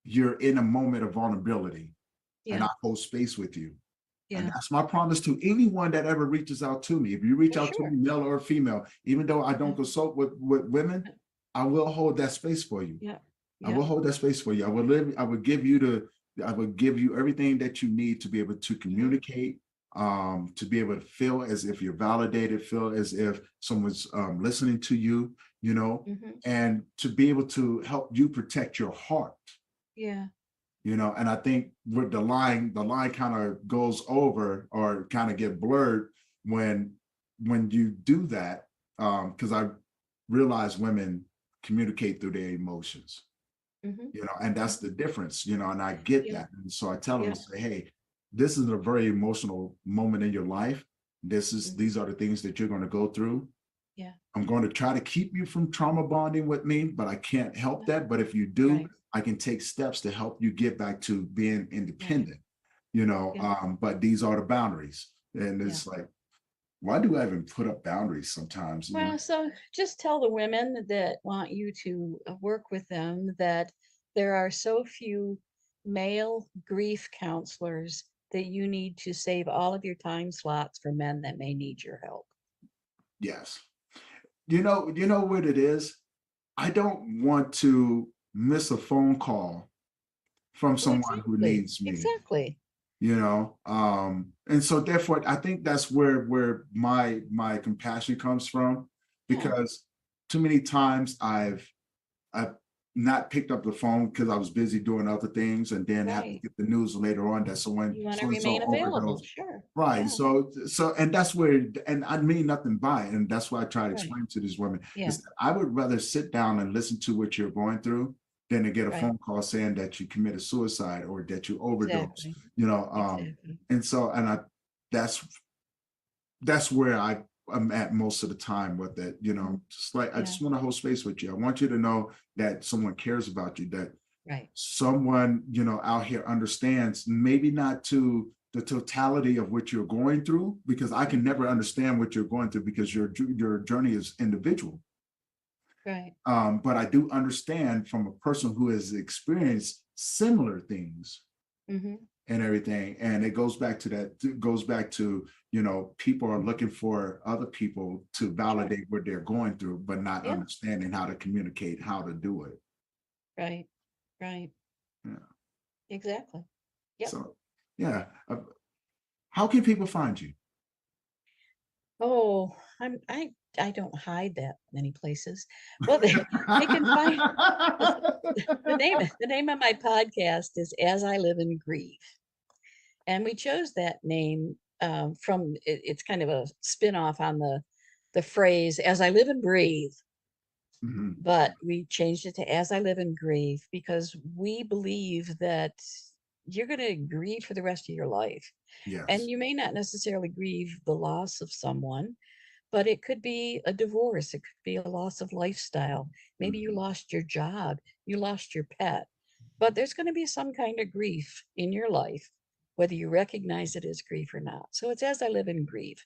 Speaker 3: You're in a moment of vulnerability, and
Speaker 4: Yeah.
Speaker 3: I hold space with you. And
Speaker 4: Yeah.
Speaker 3: that's my promise to anyone that ever reaches out to me. If you reach
Speaker 4: Well,
Speaker 3: out to
Speaker 4: sure.
Speaker 3: me, male or female, even though I don't
Speaker 4: Yeah.
Speaker 3: consult with women, I will hold that space for you.
Speaker 4: Yeah.
Speaker 3: I will
Speaker 4: Yeah.
Speaker 3: hold that space for you. I will give you everything that you need to be able to communicate, to be able to feel as if you're validated, feel as if someone's listening to you, you know,
Speaker 4: Mhm.
Speaker 3: and to be able to help you protect your heart,
Speaker 4: Yeah.
Speaker 3: you know. And I think with the line kind of goes over or kind of get blurred when you do that, because I realize women communicate through their emotions,
Speaker 4: Mhm.
Speaker 3: you know, and that's the difference, you know, and I get
Speaker 4: Yeah.
Speaker 3: that. And so I tell them,
Speaker 4: Yeah.
Speaker 3: say, hey, this is a very emotional moment in your life.
Speaker 4: Mhm.
Speaker 3: These are the things that you're going to go through.
Speaker 4: Yeah.
Speaker 5: I'm going to try to keep you from trauma bonding with me, but I can't help that. But if you do,
Speaker 4: Right.
Speaker 5: I can take steps to help you get back to being
Speaker 4: Right.
Speaker 5: independent,
Speaker 4: Yeah.
Speaker 5: but these are the boundaries. And
Speaker 4: Yeah.
Speaker 5: it's like, why do I even put up boundaries sometimes?
Speaker 4: Well, so just tell the women that want you to work with them that there are so few male grief counselors that you need to save all of your time slots for men that may need your help.
Speaker 5: Yes. You know what it is? I don't want to miss a phone call from
Speaker 4: Well,
Speaker 5: someone who
Speaker 4: exactly.
Speaker 5: needs me,
Speaker 4: Exactly.
Speaker 5: and so therefore I think that's where my compassion comes from,
Speaker 4: Yeah.
Speaker 5: because too many times I've not picked up the phone because I was busy doing other things, and then have to
Speaker 4: Right.
Speaker 5: get the news later on that someone
Speaker 4: You want to
Speaker 5: so and so
Speaker 4: remain available.
Speaker 5: overdosed.
Speaker 4: Sure.
Speaker 5: Right.
Speaker 4: Yeah.
Speaker 5: So and that's where, and I mean nothing by it. And that's why I try to
Speaker 4: Right.
Speaker 5: explain to these women
Speaker 4: Yeah.
Speaker 5: is that I would rather sit down and listen to what you're going through than to get a
Speaker 4: Right.
Speaker 5: phone call saying that you committed suicide or that you overdosed.
Speaker 4: Exactly. Exactly.
Speaker 5: And so that's where I'm at most of the time with it, just like I
Speaker 4: Yeah.
Speaker 5: just want to hold space with you. I want you to know that someone cares about you, that
Speaker 4: Right.
Speaker 5: someone, out here understands, maybe not to the totality of what you're going through, because I can never understand what you're going through because your journey is individual.
Speaker 4: Right.
Speaker 5: But I do understand from a person who has experienced similar things
Speaker 4: Mm-hmm.
Speaker 5: and everything. And it goes back to that, people are looking for other people to validate what they're going through, but not
Speaker 4: Yeah.
Speaker 5: understanding how to communicate, how to do it.
Speaker 4: Right. Right.
Speaker 5: Yeah.
Speaker 4: Exactly. Yep.
Speaker 5: So, yeah. How can people find you?
Speaker 4: Oh, I don't hide that many places. Well, they can find the name of my podcast is As I Live and Grieve. And we chose that name from it's kind of a spin-off on the phrase As I Live and Breathe,
Speaker 5: Mhm.
Speaker 4: but we changed it to As I Live and Grieve because we believe that you're going to grieve for the rest of your life. And
Speaker 5: Yes.
Speaker 4: you may not necessarily grieve the loss of someone, but it could be a divorce. It could be a loss of lifestyle. Maybe you
Speaker 5: Mhm.
Speaker 4: lost your job, you lost your pet, but there's going to be some kind of grief in your life, whether you recognize it as grief or not. So it's As I Live and Grieve.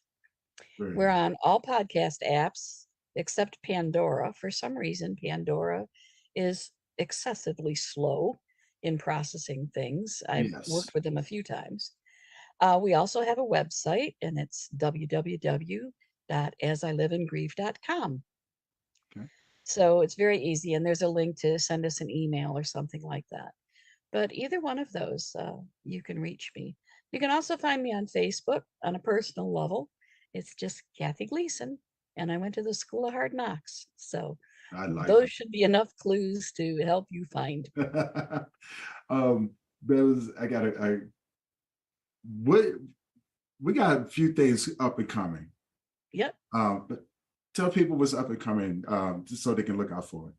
Speaker 5: Very
Speaker 4: We're
Speaker 5: good.
Speaker 4: on all podcast apps except Pandora. For some reason, Pandora is excessively slow in processing things. I've
Speaker 5: Yes.
Speaker 4: worked with them a few times. We also have a website, and it's www.asiliveandgrieve.com.
Speaker 5: Okay.
Speaker 4: So it's very easy, and there's a link to send us an email or something like that. But either one of those, you can reach me. You can also find me on Facebook on a personal level. It's just Kathy Gleason, and I went to the School of Hard Knocks. So
Speaker 5: I like
Speaker 4: those should be enough clues to help you find me.
Speaker 5: it. There was, what, we got a few things up and coming.
Speaker 4: Yep.
Speaker 5: But tell people what's up and coming, just so they can look out for it.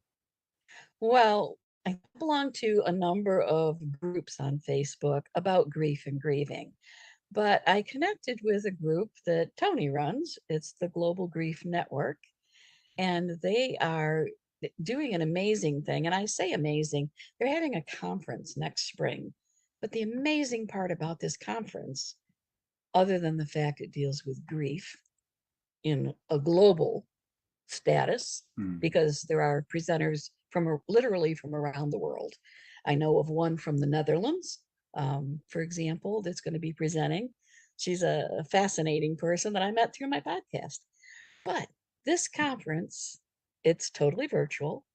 Speaker 4: Well, I belong to a number of groups on Facebook about grief and grieving, but I connected with a group that Tony runs. It's the Global Grief Network, and they are doing an amazing thing. And I say amazing, they're having a conference next spring. But the amazing part about this conference, other than the fact it deals with grief in a global status,
Speaker 5: Mm.
Speaker 4: because there are presenters from literally from around the world. I know of one from the Netherlands, for example, that's going to be presenting. She's a fascinating person that I met through my podcast. But this conference, it's totally virtual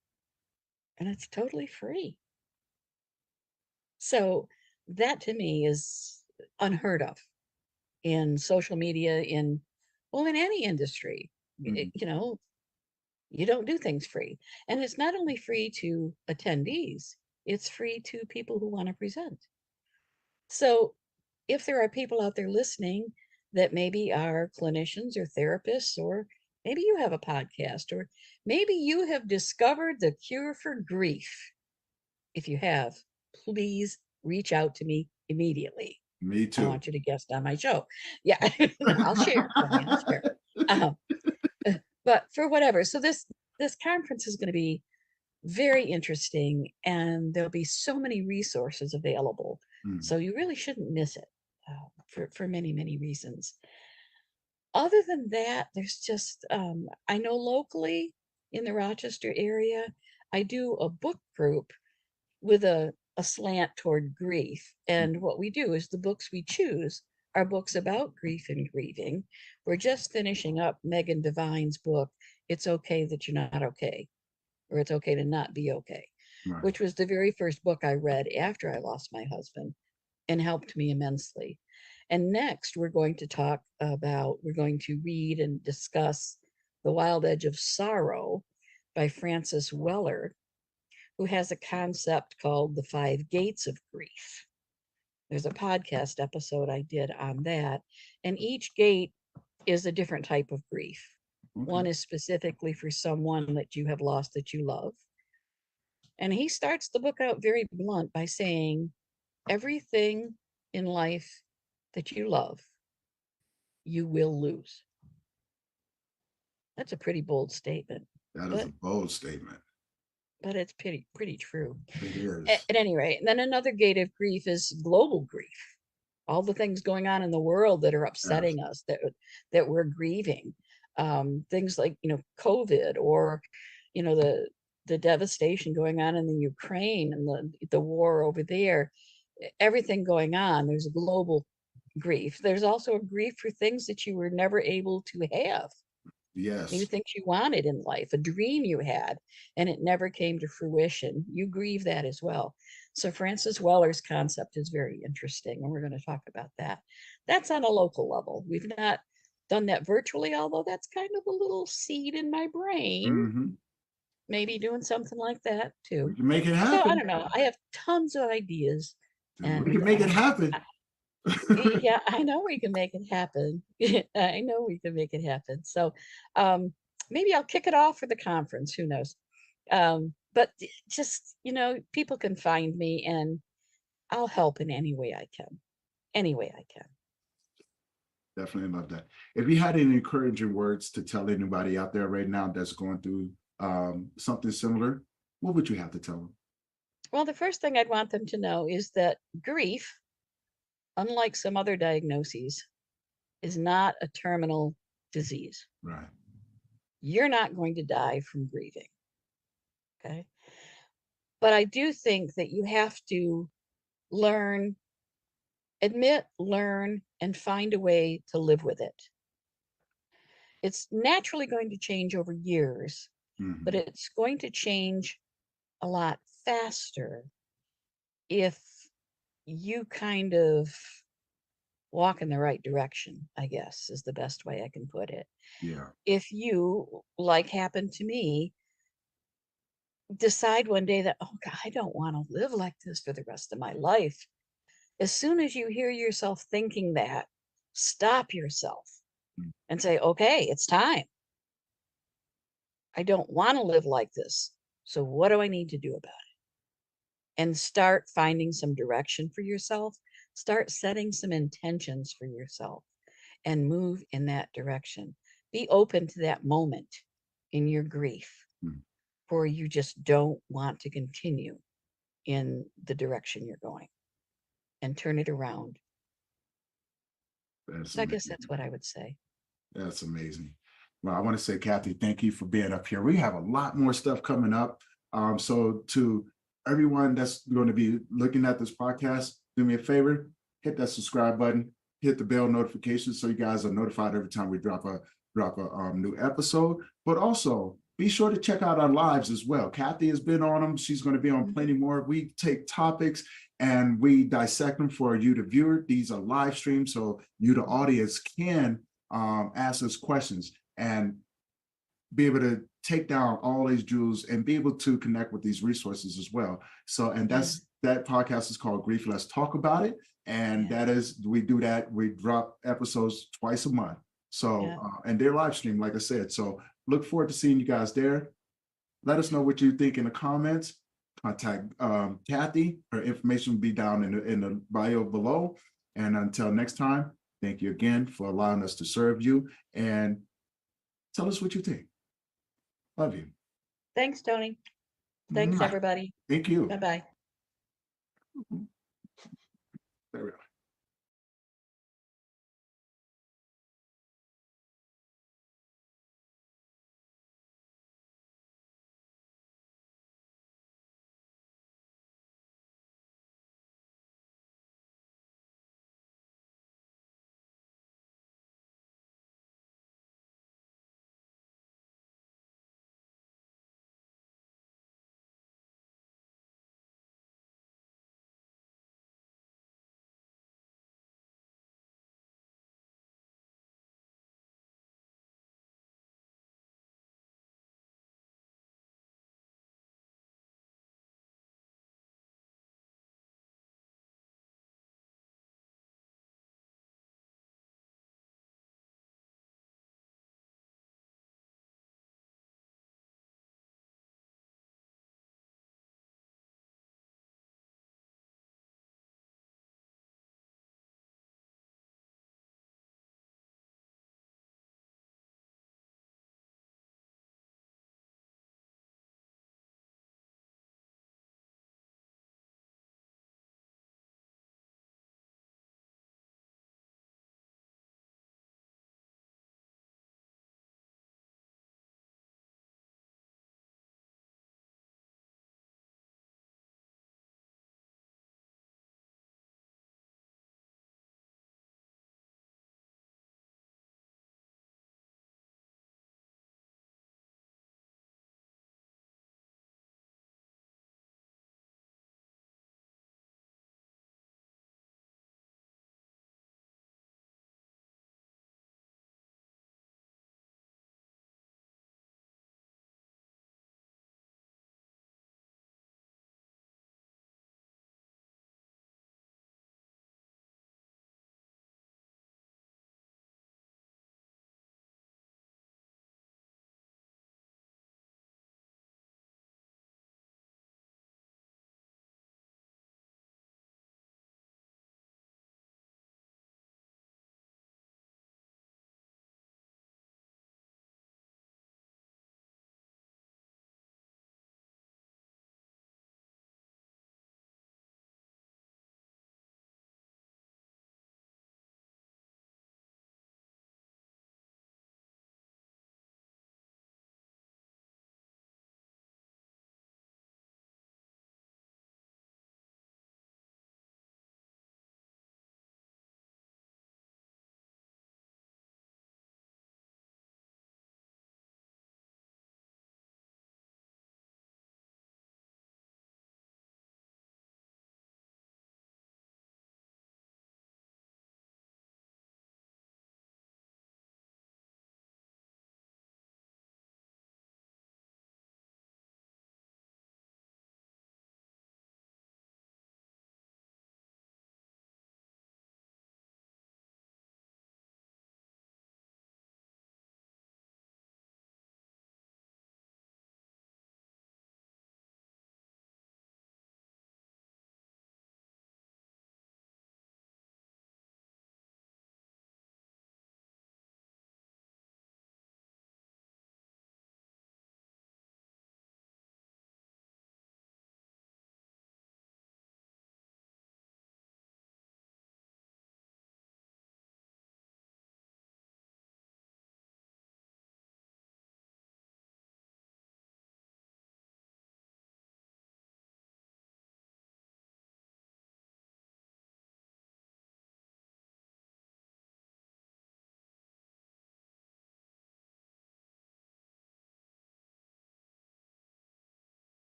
Speaker 4: and it's totally free. So that to me is unheard of in social media, in any industry.
Speaker 5: Mhm.
Speaker 4: You don't do things free. And it's not only free to attendees, it's free to people who want to present. So if there are people out there listening that maybe are clinicians or therapists, or maybe you have a podcast, or maybe you have discovered the cure for grief. If you have, please reach out to me immediately.
Speaker 5: Me
Speaker 4: I
Speaker 5: too.
Speaker 4: want you to guest on my show. Yeah, I'll share, Tony, I'll share. Um, But for whatever, so this conference is going to be very interesting, and there'll be so many resources available.
Speaker 5: Mm.
Speaker 4: So you really shouldn't miss it for many, many reasons. Other than that, there's just, I know locally in the Rochester area, I do a book group with a slant toward grief. And what we do is the books we choose are books about grief and grieving. We're just finishing up Megan Devine's book, It's Okay That You're Not Okay, or It's Okay to Not Be Okay,
Speaker 5: Right.
Speaker 4: which was the very first book I read after I lost my husband and helped me immensely. And next, we're going to read and discuss The Wild Edge of Sorrow by Francis Weller, who has a concept called the 5 Gates of Grief. There's a podcast episode I did on that, and each gate is a different type of grief.
Speaker 5: Okay.
Speaker 4: One is specifically for someone that you have lost that you love. And he starts the book out very blunt by saying, everything in life that you love, you will lose. That's a pretty bold statement,
Speaker 5: That is a bold statement.
Speaker 4: but it's pretty true.
Speaker 5: It is.
Speaker 4: At any rate, and then another gate of grief is global grief. All the things going on in the world that are upsetting us, that we're grieving. Things like, COVID, or, the devastation going on in the Ukraine and the war over there. Everything going on, there's a global grief. There's also a grief for things that you were never able to have.
Speaker 5: Yes.
Speaker 4: Maybe things you wanted in life, a dream you had, and it never came to fruition. You grieve that as well. So Francis Weller's concept is very interesting, and we're going to talk about that. That's on a local level. We've not done that virtually, although that's kind of a little seed in my brain.
Speaker 5: Mm-hmm.
Speaker 4: Maybe doing something like that too.
Speaker 5: We can make it
Speaker 4: So
Speaker 5: happen.
Speaker 4: I don't know. I have tons of ideas. And
Speaker 5: we can make it happen.
Speaker 4: Yeah, I know we can make it happen. I know we can make it happen. So maybe I'll kick it off for the conference. Who knows? But just, people can find me, and I'll help in any way I can. Any way I can.
Speaker 5: Definitely love that. If you had any encouraging words to tell anybody out there right now that's going through something similar, what would you have to tell them?
Speaker 4: Well, the first thing I'd want them to know is that grief, unlike some other diagnoses, is not a terminal disease.
Speaker 5: Right.
Speaker 4: You're not going to die from grieving. Okay. But I do think that you have to admit, learn, and find a way to live with it. It's naturally going to change over years,
Speaker 5: Mm-hmm.
Speaker 4: but it's going to change a lot faster if you kind of walk in the right direction, I guess, is the best way I can put it.
Speaker 5: Yeah.
Speaker 4: If you, like happened to me, decide one day that, oh God, I don't want to live like this for the rest of my life. As soon as you hear yourself thinking that, stop yourself and say, okay, it's time. I don't want to live like this. So what do I need to do about it? And start finding some direction for yourself. Start setting some intentions for yourself and move in that direction. Be open to that moment in your grief where you just don't want to continue in the direction you're going, and turn it around. So I guess that's what I would say.
Speaker 5: That's amazing. Well, I want to say, Kathy, thank you for being up here. We have a lot more stuff coming up. So to everyone that's going to be looking at this podcast, do me a favor, hit that subscribe button, hit the bell notification so you guys are notified every time we drop a new episode. But also be sure to check out our lives as well. Kathy has been on them. She's going to be on plenty more. We take topics and we dissect them for you, the viewer. These are live streams, so you, the audience, can ask us questions and be able to take down all these jewels and be able to connect with these resources as well. So, and that podcast is called Grief. Let's Talk About It. And that is, we do that. We drop episodes twice a month. So, and they're live stream, like I said. So look forward to seeing you guys there. Let us know what you think in the comments. Contact Kathy. Her information will be down in the bio below. And until next time, thank you again for allowing us to serve you, and tell us what you think. Love you.
Speaker 4: Thanks, Tony. Thanks,
Speaker 5: Mwah.
Speaker 4: everybody.
Speaker 5: Thank you.
Speaker 4: Bye-bye.
Speaker 5: There we go.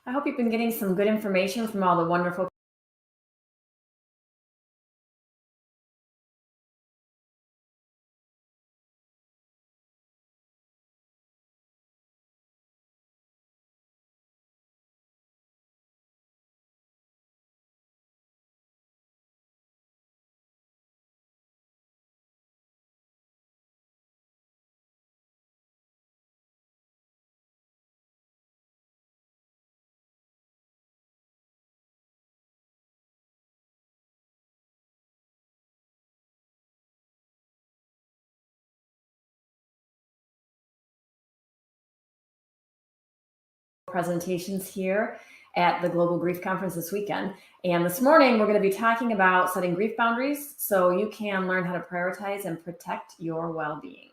Speaker 6: I hope you've been getting some good information from all the wonderful presentations here at the Global Grief Conference this weekend. And this morning, we're going to be talking about setting grief boundaries so you can learn how to prioritize and protect your well-being.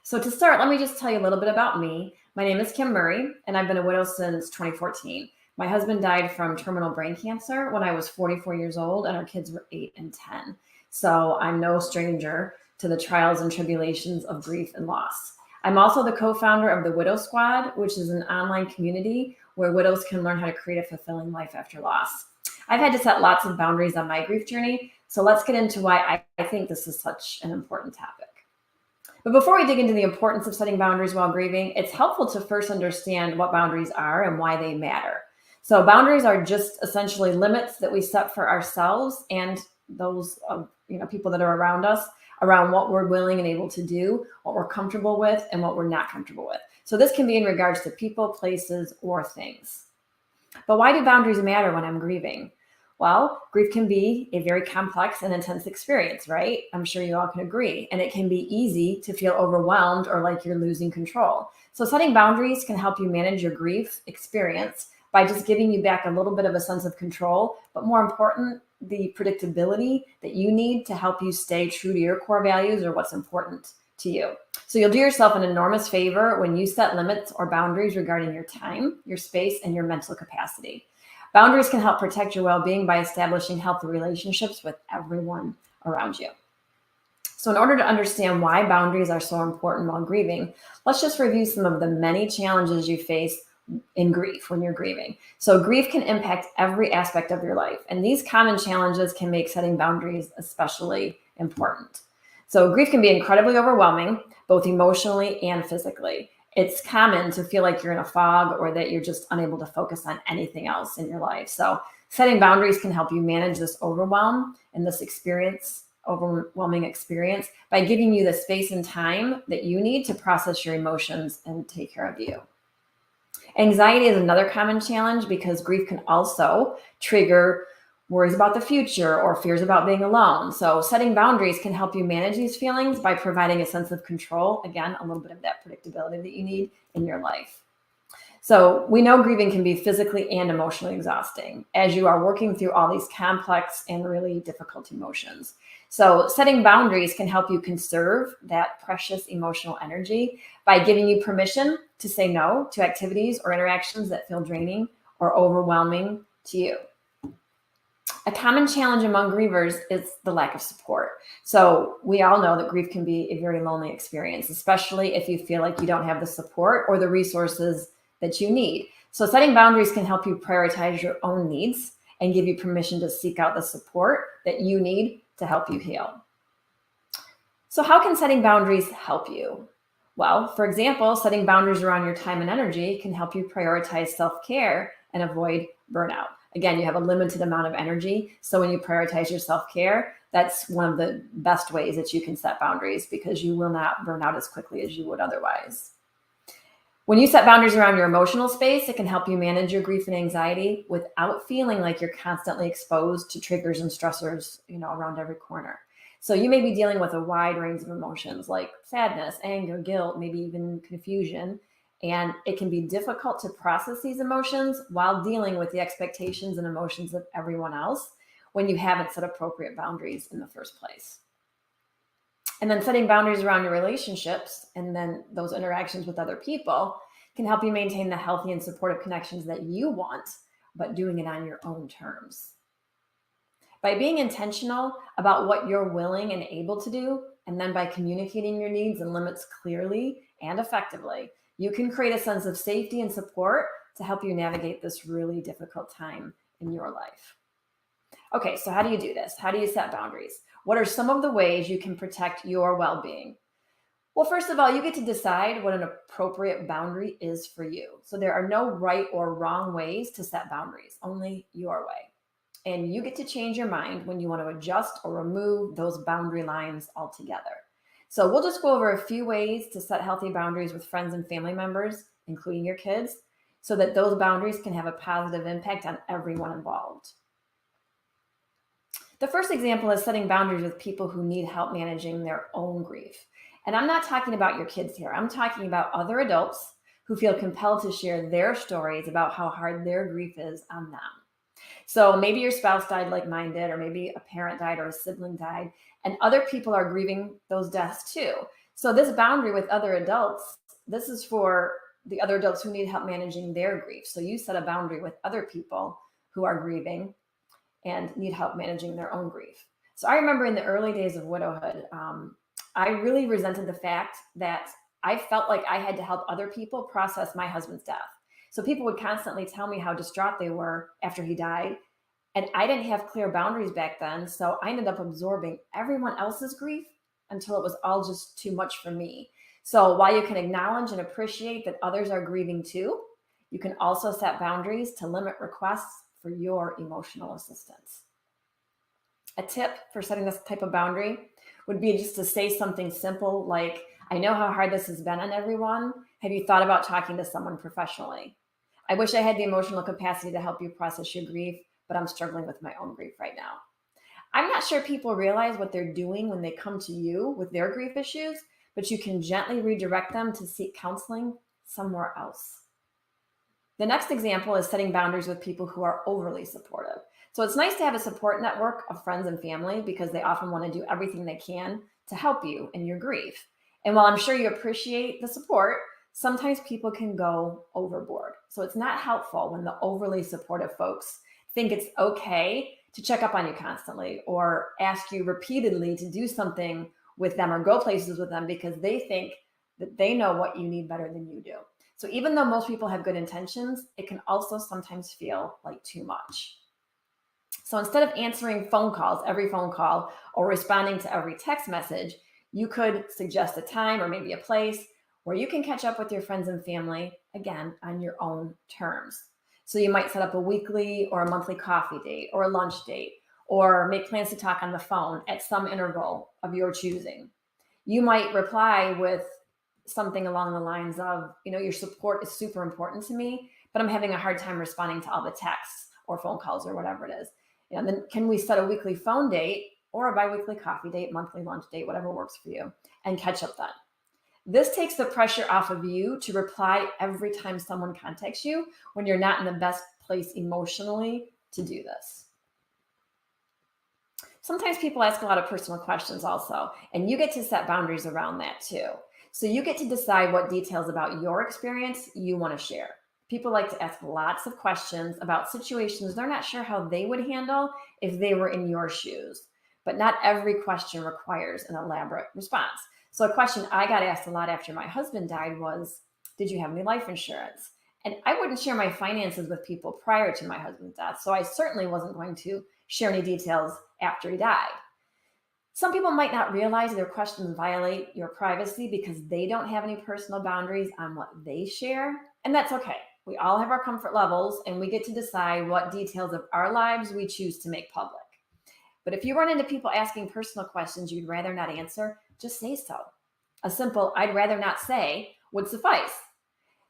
Speaker 6: So to start, let me just tell you a little bit about me. My name is Kim Murray, and I've been a widow since 2014. My husband died from terminal brain cancer when I was 44 years old, and our kids were 8 and 10. So I'm no stranger to the trials and tribulations of grief and loss. I'm also the co-founder of the Widow Squad, which is an online community where widows can learn how to create a fulfilling life after loss. I've had to set lots of boundaries on my grief journey, so let's get into why I think this is such an important topic. But before we dig into the importance of setting boundaries while grieving, it's helpful to first understand what boundaries are and why they matter. So boundaries are just essentially limits that we set for ourselves and those people that are around us, around what we're willing and able to do, what we're comfortable with, and what we're not comfortable with. So this can be in regards to people, places, or things. But why do boundaries matter when I'm grieving? Well, grief can be a very complex and intense experience, right? I'm sure you all can agree. And it can be easy to feel overwhelmed or like you're losing control. So setting boundaries can help you manage your grief experience by just giving you back a little bit of a sense of control, but more important, the predictability that you need to help you stay true to your core values or what's important to you. So you'll do yourself an enormous favor when you set limits or boundaries regarding your time, your space, and your mental capacity. Boundaries can help protect your well-being by establishing healthy relationships with everyone around you. So in order to understand why boundaries are so important while grieving, let's just review some of the many challenges you face in grief when you're grieving. So grief can impact every aspect of your life, and these common challenges can make setting boundaries especially important. So grief can be incredibly overwhelming, both emotionally and physically. It's common to feel like you're in a fog or that you're just unable to focus on anything else in your life. So setting boundaries can help you manage this overwhelm and this overwhelming experience by giving you the space and time that you need to process your emotions and take care of you. Anxiety is another common challenge because grief can also trigger worries about the future or fears about being alone. So setting boundaries can help you manage these feelings by providing a sense of control. Again, a little bit of that predictability that you need in your life. So we know grieving can be physically and emotionally exhausting as you are working through all these complex and really difficult emotions. So setting boundaries can help you conserve that precious emotional energy by giving you permission to say no to activities or interactions that feel draining or overwhelming to you. A common challenge among grievers is the lack of support. So we all know that grief can be a very lonely experience, especially if you feel like you don't have the support or the resources that you need. So setting boundaries can help you prioritize your own needs and give you permission to seek out the support that you need to help you heal. So how can setting boundaries help you? Well, for example, setting boundaries around your time and energy can help you prioritize self-care and avoid burnout. Again, you have a limited amount of energy. So when you prioritize your self-care, that's one of the best ways that you can set boundaries because you will not burn out as quickly as you would otherwise. When you set boundaries around your emotional space, it can help you manage your grief and anxiety without feeling like you're constantly exposed to triggers and stressors, around every corner. So you may be dealing with a wide range of emotions like sadness, anger, guilt, maybe even confusion. And it can be difficult to process these emotions while dealing with the expectations and emotions of everyone else when you haven't set appropriate boundaries in the first place. And then setting boundaries around your relationships and then those interactions with other people can help you maintain the healthy and supportive connections that you want, but doing it on your own terms. By being intentional about what you're willing and able to do, and then by communicating your needs and limits clearly and effectively, You can create a sense of safety and support to help you navigate this really difficult time in your life. Okay, so how do you do this? How do you set boundaries? What are some of the ways you can protect your well-being? Well, first of all, you get to decide what an appropriate boundary is for you. So there are no right or wrong ways to set boundaries, only your way. And you get to change your mind when you want to adjust or remove those boundary lines altogether. So we'll just go over a few ways to set healthy boundaries with friends and family members, including your kids, so that those boundaries can have a positive impact on everyone involved. The first example is setting boundaries with people who need help managing their own grief. And I'm not talking about your kids here. I'm talking about other adults who feel compelled to share their stories about how hard their grief is on them. So maybe your spouse died like mine did, or maybe a parent died or a sibling died, and other people are grieving those deaths too. So this boundary with other adults, this is for the other adults who need help managing their grief. So you set a boundary with other people who are grieving and need help managing their own grief. So I remember in the early days of widowhood, I really resented the fact that I felt like I had to help other people process my husband's death. So people would constantly tell me how distraught they were after he died. And I didn't have clear boundaries back then. So I ended up absorbing everyone else's grief until it was all just too much for me. So while you can acknowledge and appreciate that others are grieving too, you can also set boundaries to limit requests for your emotional assistance. A tip for setting this type of boundary would be just to say something simple like, I know how hard this has been on everyone. Have you thought about talking to someone professionally? I wish I had the emotional capacity to help you process your grief, but I'm struggling with my own grief right now. I'm not sure people realize what they're doing when they come to you with their grief issues, but you can gently redirect them to seek counseling somewhere else. The next example is setting boundaries with people who are overly supportive. So it's nice to have a support network of friends and family because they often want to do everything they can to help you in your grief. And while I'm sure you appreciate the support, sometimes people can go overboard. So it's not helpful when the overly supportive folks think it's okay to check up on you constantly or ask you repeatedly to do something with them or go places with them because they think that they know what you need better than you do. So even though most people have good intentions, it can also sometimes feel like too much. So instead of answering phone calls, every phone call, or responding to every text message, you could suggest a time or maybe a place where you can catch up with your friends and family, again, on your own terms. So you might set up a weekly or a monthly coffee date or a lunch date, or make plans to talk on the phone at some interval of your choosing. You might reply with something along the lines of, your support is super important to me, but I'm having a hard time responding to all the texts or phone calls or whatever it is. And then can we set a weekly phone date or a biweekly coffee date, monthly lunch date, whatever works for you, and catch up then. This takes the pressure off of you to reply every time someone contacts you when you're not in the best place emotionally to do this. Sometimes people ask a lot of personal questions also, and you get to set boundaries around that too. So you get to decide what details about your experience you want to share. People like to ask lots of questions about situations they're not sure how they would handle if they were in your shoes. But not every question requires an elaborate response. So a question I got asked a lot after my husband died was, did you have any life insurance? And I wouldn't share my finances with people prior to my husband's death, so I certainly wasn't going to share any details after he died. Some people might not realize their questions violate your privacy because they don't have any personal boundaries on what they share, and that's okay. We all have our comfort levels, and we get to decide what details of our lives we choose to make public. But if you run into people asking personal questions you'd rather not answer, just say so. A simple "I'd rather not say" would suffice.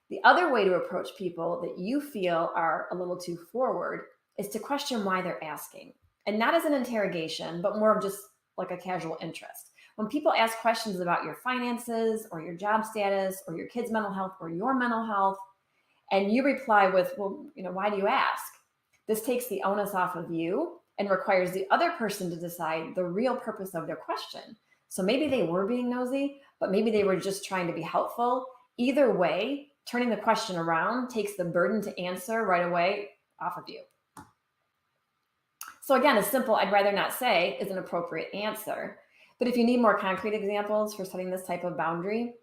Speaker 6: The other way to approach people that you feel are a little too forward is to question why they're asking. And not as an interrogation, but more of just like a casual interest. When people ask questions about your finances or your job status or your kids' mental health or your mental health, and you reply with, well, why do you ask? This takes the onus off of you and requires the other person to decide the real purpose of their question. So maybe they were being nosy, but maybe they were just trying to be helpful. Either way, turning the question around takes the burden to answer right away off of you. So again, a simple "I'd rather not say" is an appropriate answer. But if you need more concrete examples for setting this type of boundary,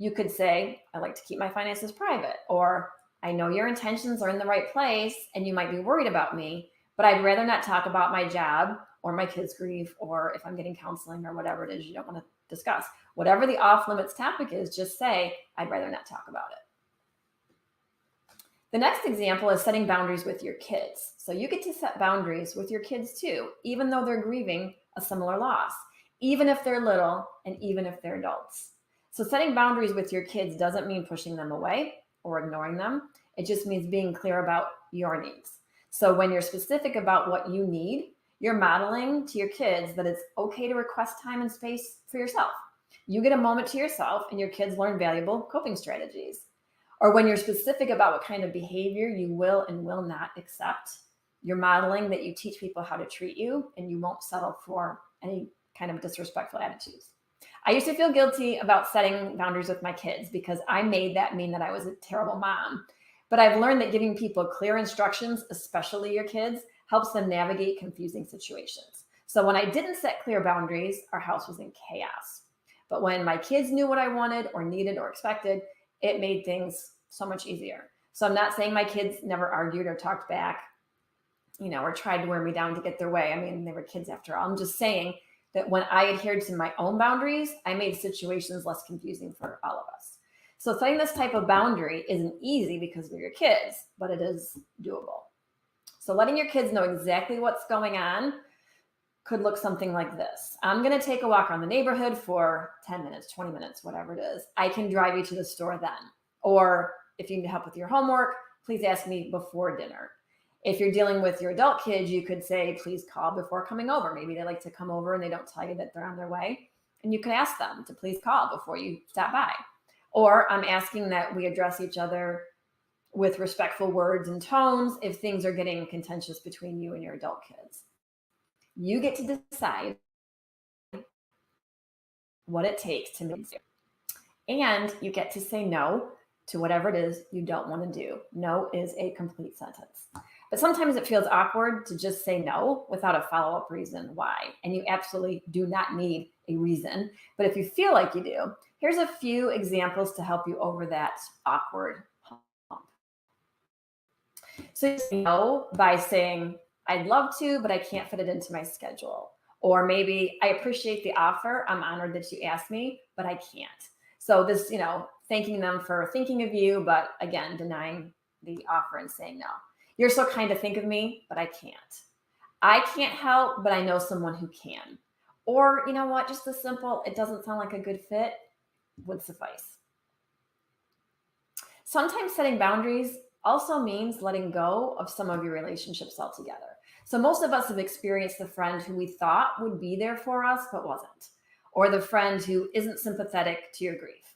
Speaker 6: You could say, I like to keep my finances private, or I know your intentions are in the right place and you might be worried about me, but I'd rather not talk about my job or my kids' grief, or if I'm getting counseling or whatever it is you don't want to discuss. Whatever the off limits topic is, just say, I'd rather not talk about it. The next example is setting boundaries with your kids. So you get to set boundaries with your kids too, even though they're grieving a similar loss, even if they're little and even if they're adults. So setting boundaries with your kids doesn't mean pushing them away or ignoring them. It just means being clear about your needs. So when you're specific about what you need, you're modeling to your kids that it's okay to request time and space for yourself. You get a moment to yourself and your kids learn valuable coping strategies. Or when you're specific about what kind of behavior you will and will not accept, you're modeling that you teach people how to treat you and you won't settle for any kind of disrespectful attitudes. I used to feel guilty about setting boundaries with my kids because I made that mean that I was a terrible mom. But I've learned that giving people clear instructions, especially your kids, helps them navigate confusing situations. So when I didn't set clear boundaries, our house was in chaos. But when my kids knew what I wanted or needed or expected, it made things so much easier. So I'm not saying my kids never argued or talked back, or tried to wear me down to get their way. I mean, they were kids after all. I'm just saying that when I adhered to my own boundaries, I made situations less confusing for all of us. So setting this type of boundary isn't easy because we're your kids, but it is doable. So letting your kids know exactly what's going on could look something like this. I'm going to take a walk around the neighborhood for 10 minutes, 20 minutes, whatever it is. I can drive you to the store then. Or if you need help with your homework, please ask me before dinner. If you're dealing with your adult kids, you could say, please call before coming over. Maybe they like to come over and they don't tell you that they're on their way. And you can ask them to please call before you stop by. Or I'm asking that we address each other with respectful words and tones if things are getting contentious between you and your adult kids. You get to decide what it takes to make it. And you get to say no to whatever it is you don't want to do. No is a complete sentence. But sometimes it feels awkward to just say no without a follow-up reason why. And you absolutely do not need a reason. But if you feel like you do, here's a few examples to help you over that awkward hump. So you say no by saying, I'd love to, but I can't fit it into my schedule. Or maybe I appreciate the offer. I'm honored that you asked me, but I can't. So this, thanking them for thinking of you, but again, denying the offer and saying no. You're so kind to think of me, but I can't. I can't help, but I know someone who can. Or, you know what, just the simple, it doesn't sound like a good fit would suffice. Sometimes setting boundaries also means letting go of some of your relationships altogether. So most of us have experienced the friend who we thought would be there for us, but wasn't. Or the friend who isn't sympathetic to your grief.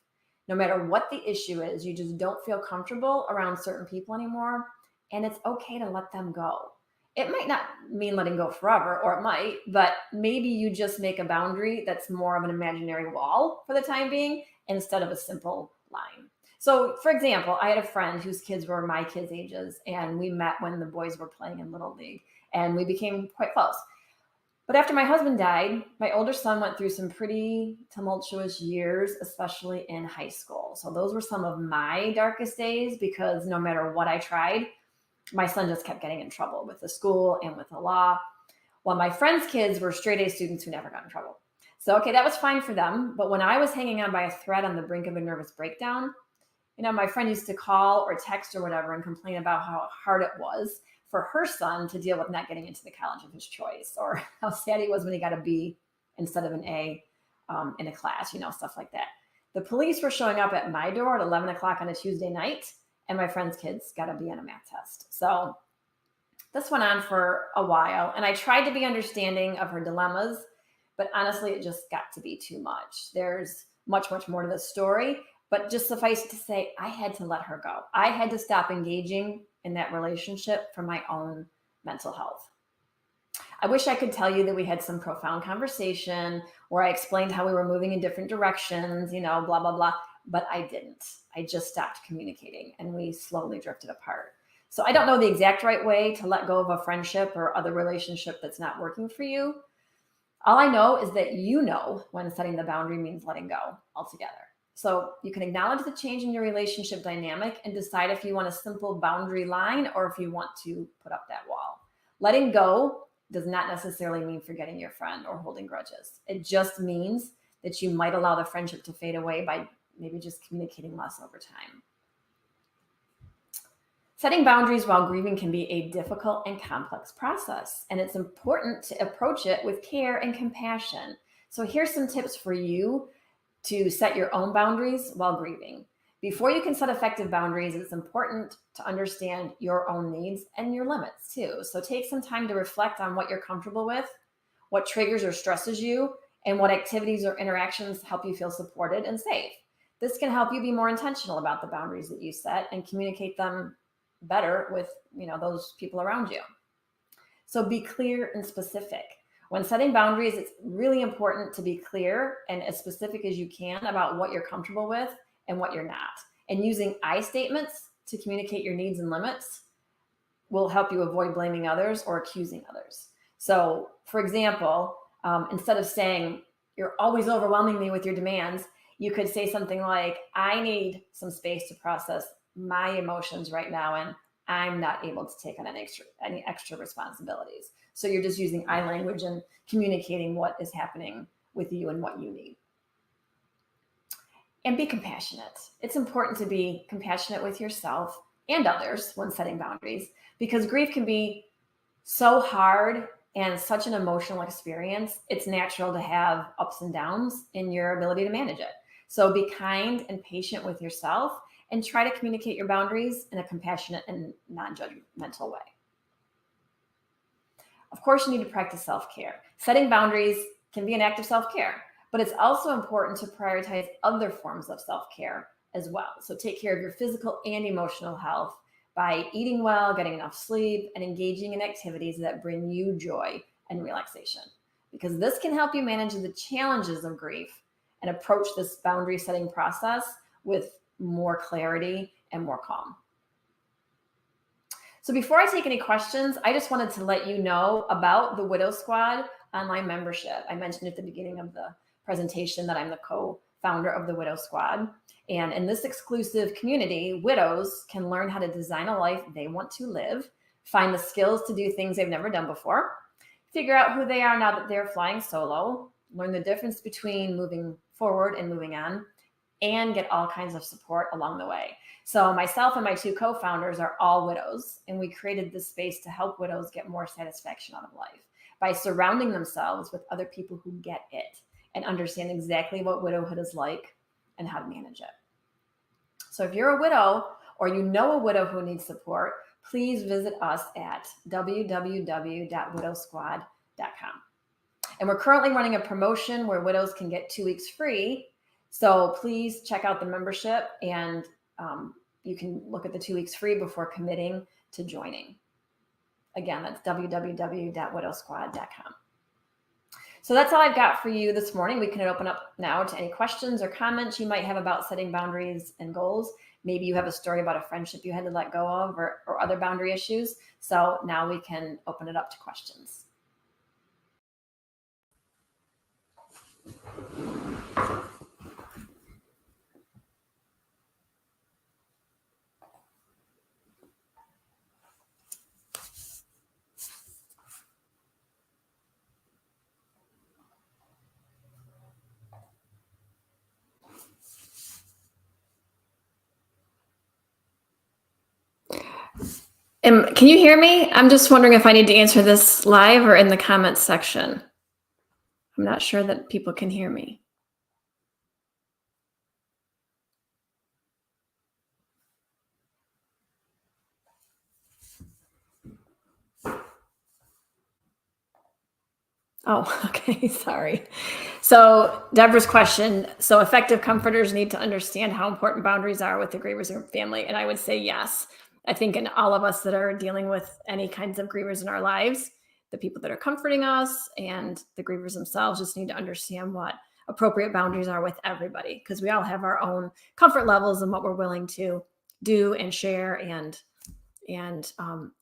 Speaker 6: No matter what the issue is, you just don't feel comfortable around certain people anymore, and it's okay to let them go. It might not mean letting go forever, or it might, but maybe you just make a boundary that's more of an imaginary wall for the time being instead of a simple line. So, for example, I had a friend whose kids were my kids' ages, and we met when the boys were playing in Little League, and we became quite close. But after my husband died, my older son went through some pretty tumultuous years, especially in high school. So those were some of my darkest days because no matter what I tried, my son just kept getting in trouble with the school and with the law, while my friends' kids were straight-A students who never got in trouble. So, okay, that was fine for them. But when I was hanging on by a thread on the brink of a nervous breakdown, my friend used to call or text or whatever and complain about how hard it was for her son to deal with not getting into the college of his choice, or how sad he was when he got a B instead of an A in a class, stuff like that. The police were showing up at my door at 11 o'clock on a Tuesday night, and my friend's kids got a B on a math test. So this went on for a while, and I tried to be understanding of her dilemmas, but honestly, it just got to be too much. There's much, much more to the story, but just suffice it to say, I had to let her go. I had to stop engaging in that relationship for my own mental health. I wish I could tell you that we had some profound conversation where I explained how we were moving in different directions, blah, blah, blah, but I didn't. I just stopped communicating and we slowly drifted apart. So I don't know the exact right way to let go of a friendship or other relationship that's not working for you. All I know is that when setting the boundary means letting go altogether. So you can acknowledge the change in your relationship dynamic and decide if you want a simple boundary line or if you want to put up that wall. Letting go does not necessarily mean forgetting your friend or holding grudges. It just means that you might allow the friendship to fade away by maybe just communicating less over time. Setting boundaries while grieving can be a difficult and complex process, and it's important to approach it with care and compassion. So here's some tips for you to set your own boundaries while grieving. Before you can set effective boundaries, it's important to understand your own needs and your limits too. So take some time to reflect on what you're comfortable with, what triggers or stresses you, and what activities or interactions help you feel supported and safe. This can help you be more intentional about the boundaries that you set and communicate them better with, those people around you. So be clear and specific. When setting boundaries, it's really important to be clear and as specific as you can about what you're comfortable with and what you're not. And using I statements to communicate your needs and limits will help you avoid blaming others or accusing others. So, for example, instead of saying, "You're always overwhelming me with your demands," you could say something like, "I need some space to process my emotions right now, and I'm not able to take on any extra responsibilities." So you're just using I language and communicating what is happening with you and what you need. And be compassionate. It's important to be compassionate with yourself and others when setting boundaries, because grief can be so hard and such an emotional experience. It's natural to have ups and downs in your ability to manage it. So be kind and patient with yourself and try to communicate your boundaries in a compassionate and non-judgmental way. Of course, you need to practice self-care. Setting boundaries can be an act of self-care, but it's also important to prioritize other forms of self-care as well. So take care of your physical and emotional health by eating well, getting enough sleep, and engaging in activities that bring you joy and relaxation, because this can help you manage the challenges of grief and approach this boundary setting process with more clarity and more calm. So before I take any questions, I just wanted to let you know about the Widow Squad online membership. I mentioned at the beginning of the presentation that I'm the co-founder of the Widow Squad. And in this exclusive community, widows can learn how to design a life they want to live, find the skills to do things they've never done before, figure out who they are now that they're flying solo, learn the difference between moving forward and moving on, and get all kinds of support along the way. So myself and my two co-founders are all widows, and we created this space to help widows get more satisfaction out of life by surrounding themselves with other people who get it and understand exactly what widowhood is like and how to manage it. So if you're a widow or you know a widow who needs support, please visit us at www.widowsquad.com. And we're currently running a promotion where widows can get 2 weeks free. So please check out the membership, and you can look at the 2 weeks free before committing to joining. Again, that's www.widowsquad.com. So that's all I've got for you this morning. We can open up now to any questions or comments you might have about setting boundaries and goals. Maybe you have a story about a friendship you had to let go of, or other boundary issues. So now we can open it up to questions. Can you hear me? I'm just wondering if I need to answer this live or in the comments section. I'm not sure that people can hear me. Oh, okay, sorry. So Deborah's question, so effective comforters need to understand how important boundaries are with the grievers and family. And I would say yes. I think in all of us that are dealing with any kinds of grievers in our lives, the people that are comforting us and the grievers themselves just need to understand what appropriate boundaries are with everybody, because we all have our own comfort levels and what we're willing to do and share and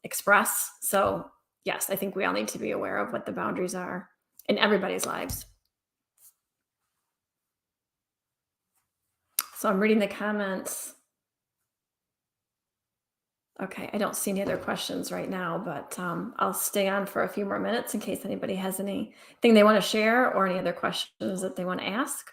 Speaker 6: express. So yes, I think we all need to be aware of what the boundaries are in everybody's lives. So I'm reading the comments. Okay, I don't see any other questions right now, but I'll stay on for a few more minutes in case anybody has anything they want to share or any other questions that they want to ask.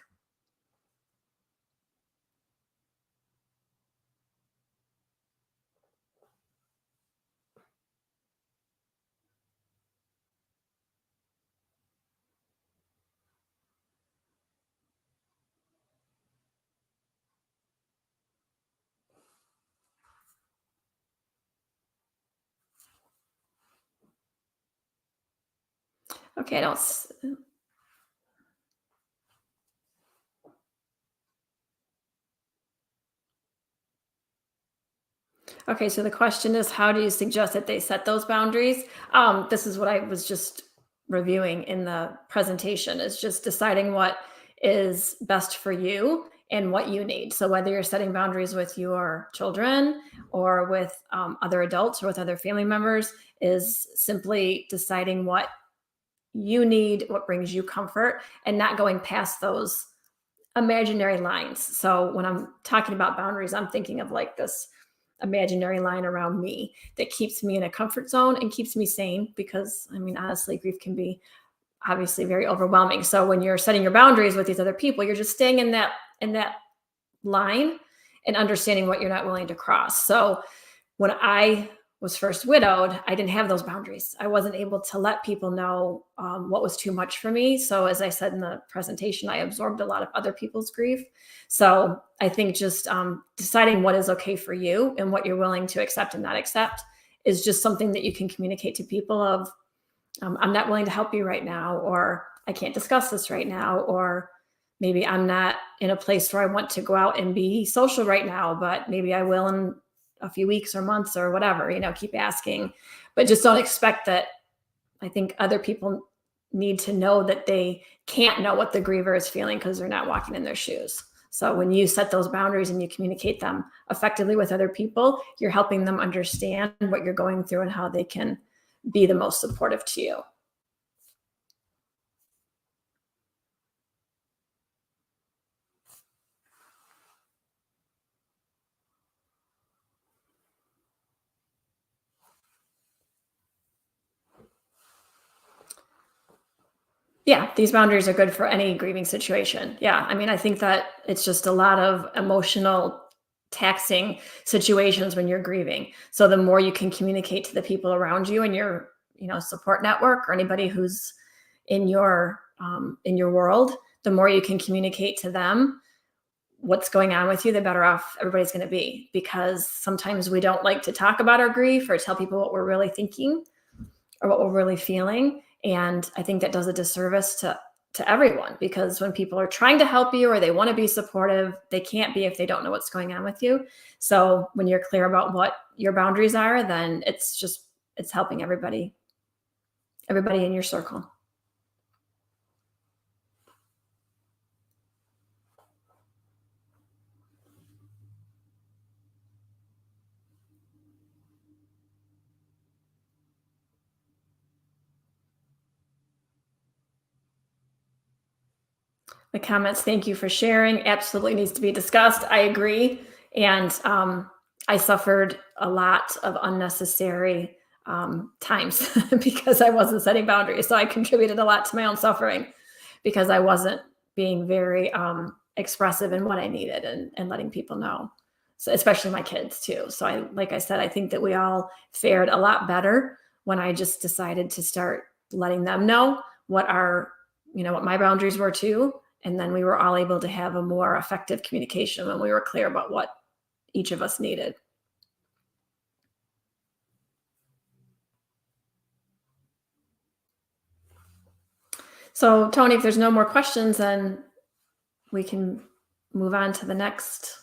Speaker 6: Okay, I don't. Okay, so the question is, how do you suggest that they set those boundaries? This is what I was just reviewing in the presentation, is just deciding what is best for you and what you need. So whether you're setting boundaries with your children or with other adults or with other family members, is simply deciding what you need, what brings you comfort, and not going past those imaginary lines. So when I'm talking about boundaries, I'm thinking of like this imaginary line around me that keeps me in a comfort zone and keeps me sane, because I mean, honestly, grief can be obviously very overwhelming. So when you're setting your boundaries with these other people, you're just staying in that line and understanding what you're not willing to cross. So when I was first widowed, I didn't have those boundaries. I wasn't able to let people know what was too much for me. So as I said in the presentation, I absorbed a lot of other people's grief. So I think just deciding what is okay for you and what you're willing to accept and not accept is just something that you can communicate to people of, I'm not willing to help you right now, or I can't discuss this right now, or maybe I'm not in a place where I want to go out and be social right now, but maybe I will in a few weeks or months or whatever, keep asking, but just don't expect that. I think other people need to know that they can't know what the griever is feeling because they're not walking in their shoes. So when you set those boundaries and you communicate them effectively with other people, you're helping them understand what you're going through and how they can be the most supportive to you. Yeah, these boundaries are good for any grieving situation. Yeah, I mean, I think that it's just a lot of emotional taxing situations when you're grieving. So the more you can communicate to the people around you and your, support network, or anybody who's in your world, the more you can communicate to them what's going on with you, the better off everybody's going to be. Because sometimes we don't like to talk about our grief or tell people what we're really thinking or what we're really feeling. And I think that does a disservice to everyone, because when people are trying to help you or they want to be supportive, they can't be if they don't know what's going on with you. So when you're clear about what your boundaries are, then it's helping everybody in your circle. The comments, thank you for sharing. Absolutely needs to be discussed. I agree. And I suffered a lot of unnecessary times because I wasn't setting boundaries. So I contributed a lot to my own suffering because I wasn't being very expressive in what I needed and letting people know. So especially my kids too. So like I said, I think that we all fared a lot better when I just decided to start letting them know what my boundaries were too. And then we were all able to have a more effective communication when we were clear about what each of us needed. So Tony, if there's no more questions, then we can move on to the next.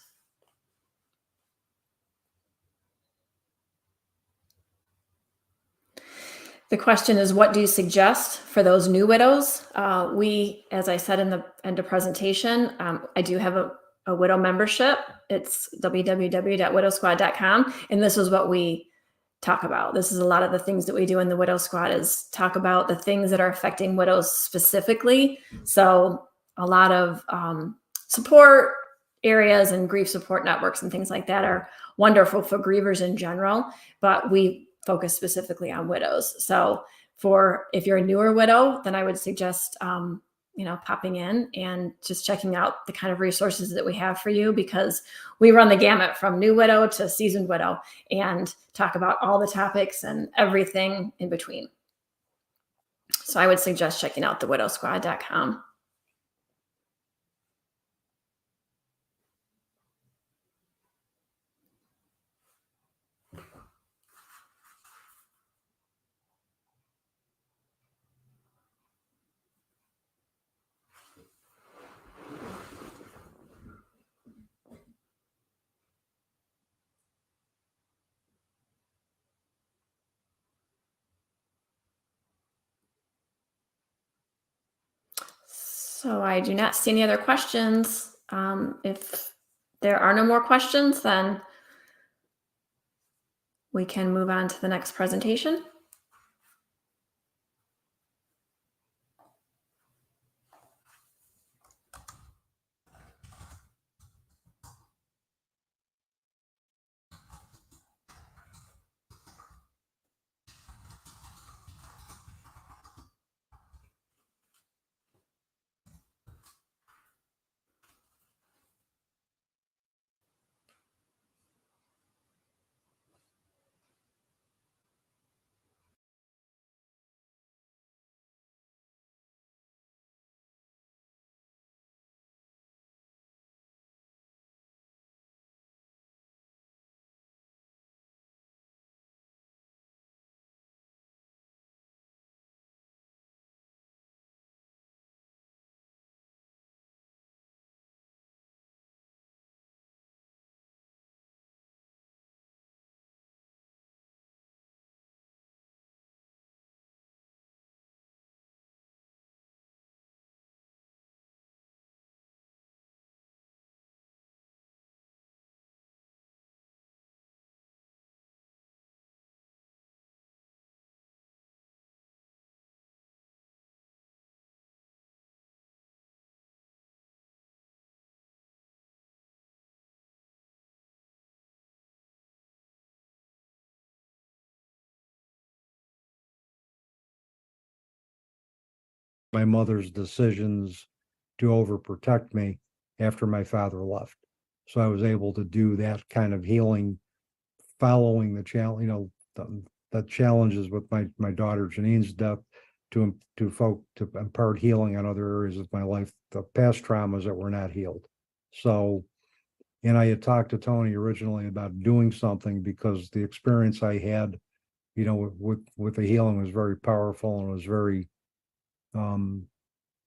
Speaker 6: The question is, what do you suggest for those new widows? We, as I said in the end of presentation, I do have a widow membership. It's www.widowsquad.com. And this is what we talk about. This is a lot of the things that we do in the Widow Squad, is talk about the things that are affecting widows specifically. So a lot of support areas, and grief support networks and things like that are wonderful for grievers in general, but we focus specifically on widows. So if you're a newer widow, then I would suggest, popping in and just checking out the kind of resources that we have for you, because we run the gamut from new widow to seasoned widow and talk about all the topics and everything in between. So I would suggest checking out thewidowsquad.com. So I do not see any other questions. If there are no more questions, then we can move on to the next presentation.
Speaker 7: My mother's decisions to overprotect me after my father left. So I was able to do that kind of healing following the challenge, the challenges with my daughter Janine's death to impart healing on other areas of my life, the past traumas that were not healed. So, and I had talked to Tony originally about doing something because the experience I had, with the healing was very powerful and was very,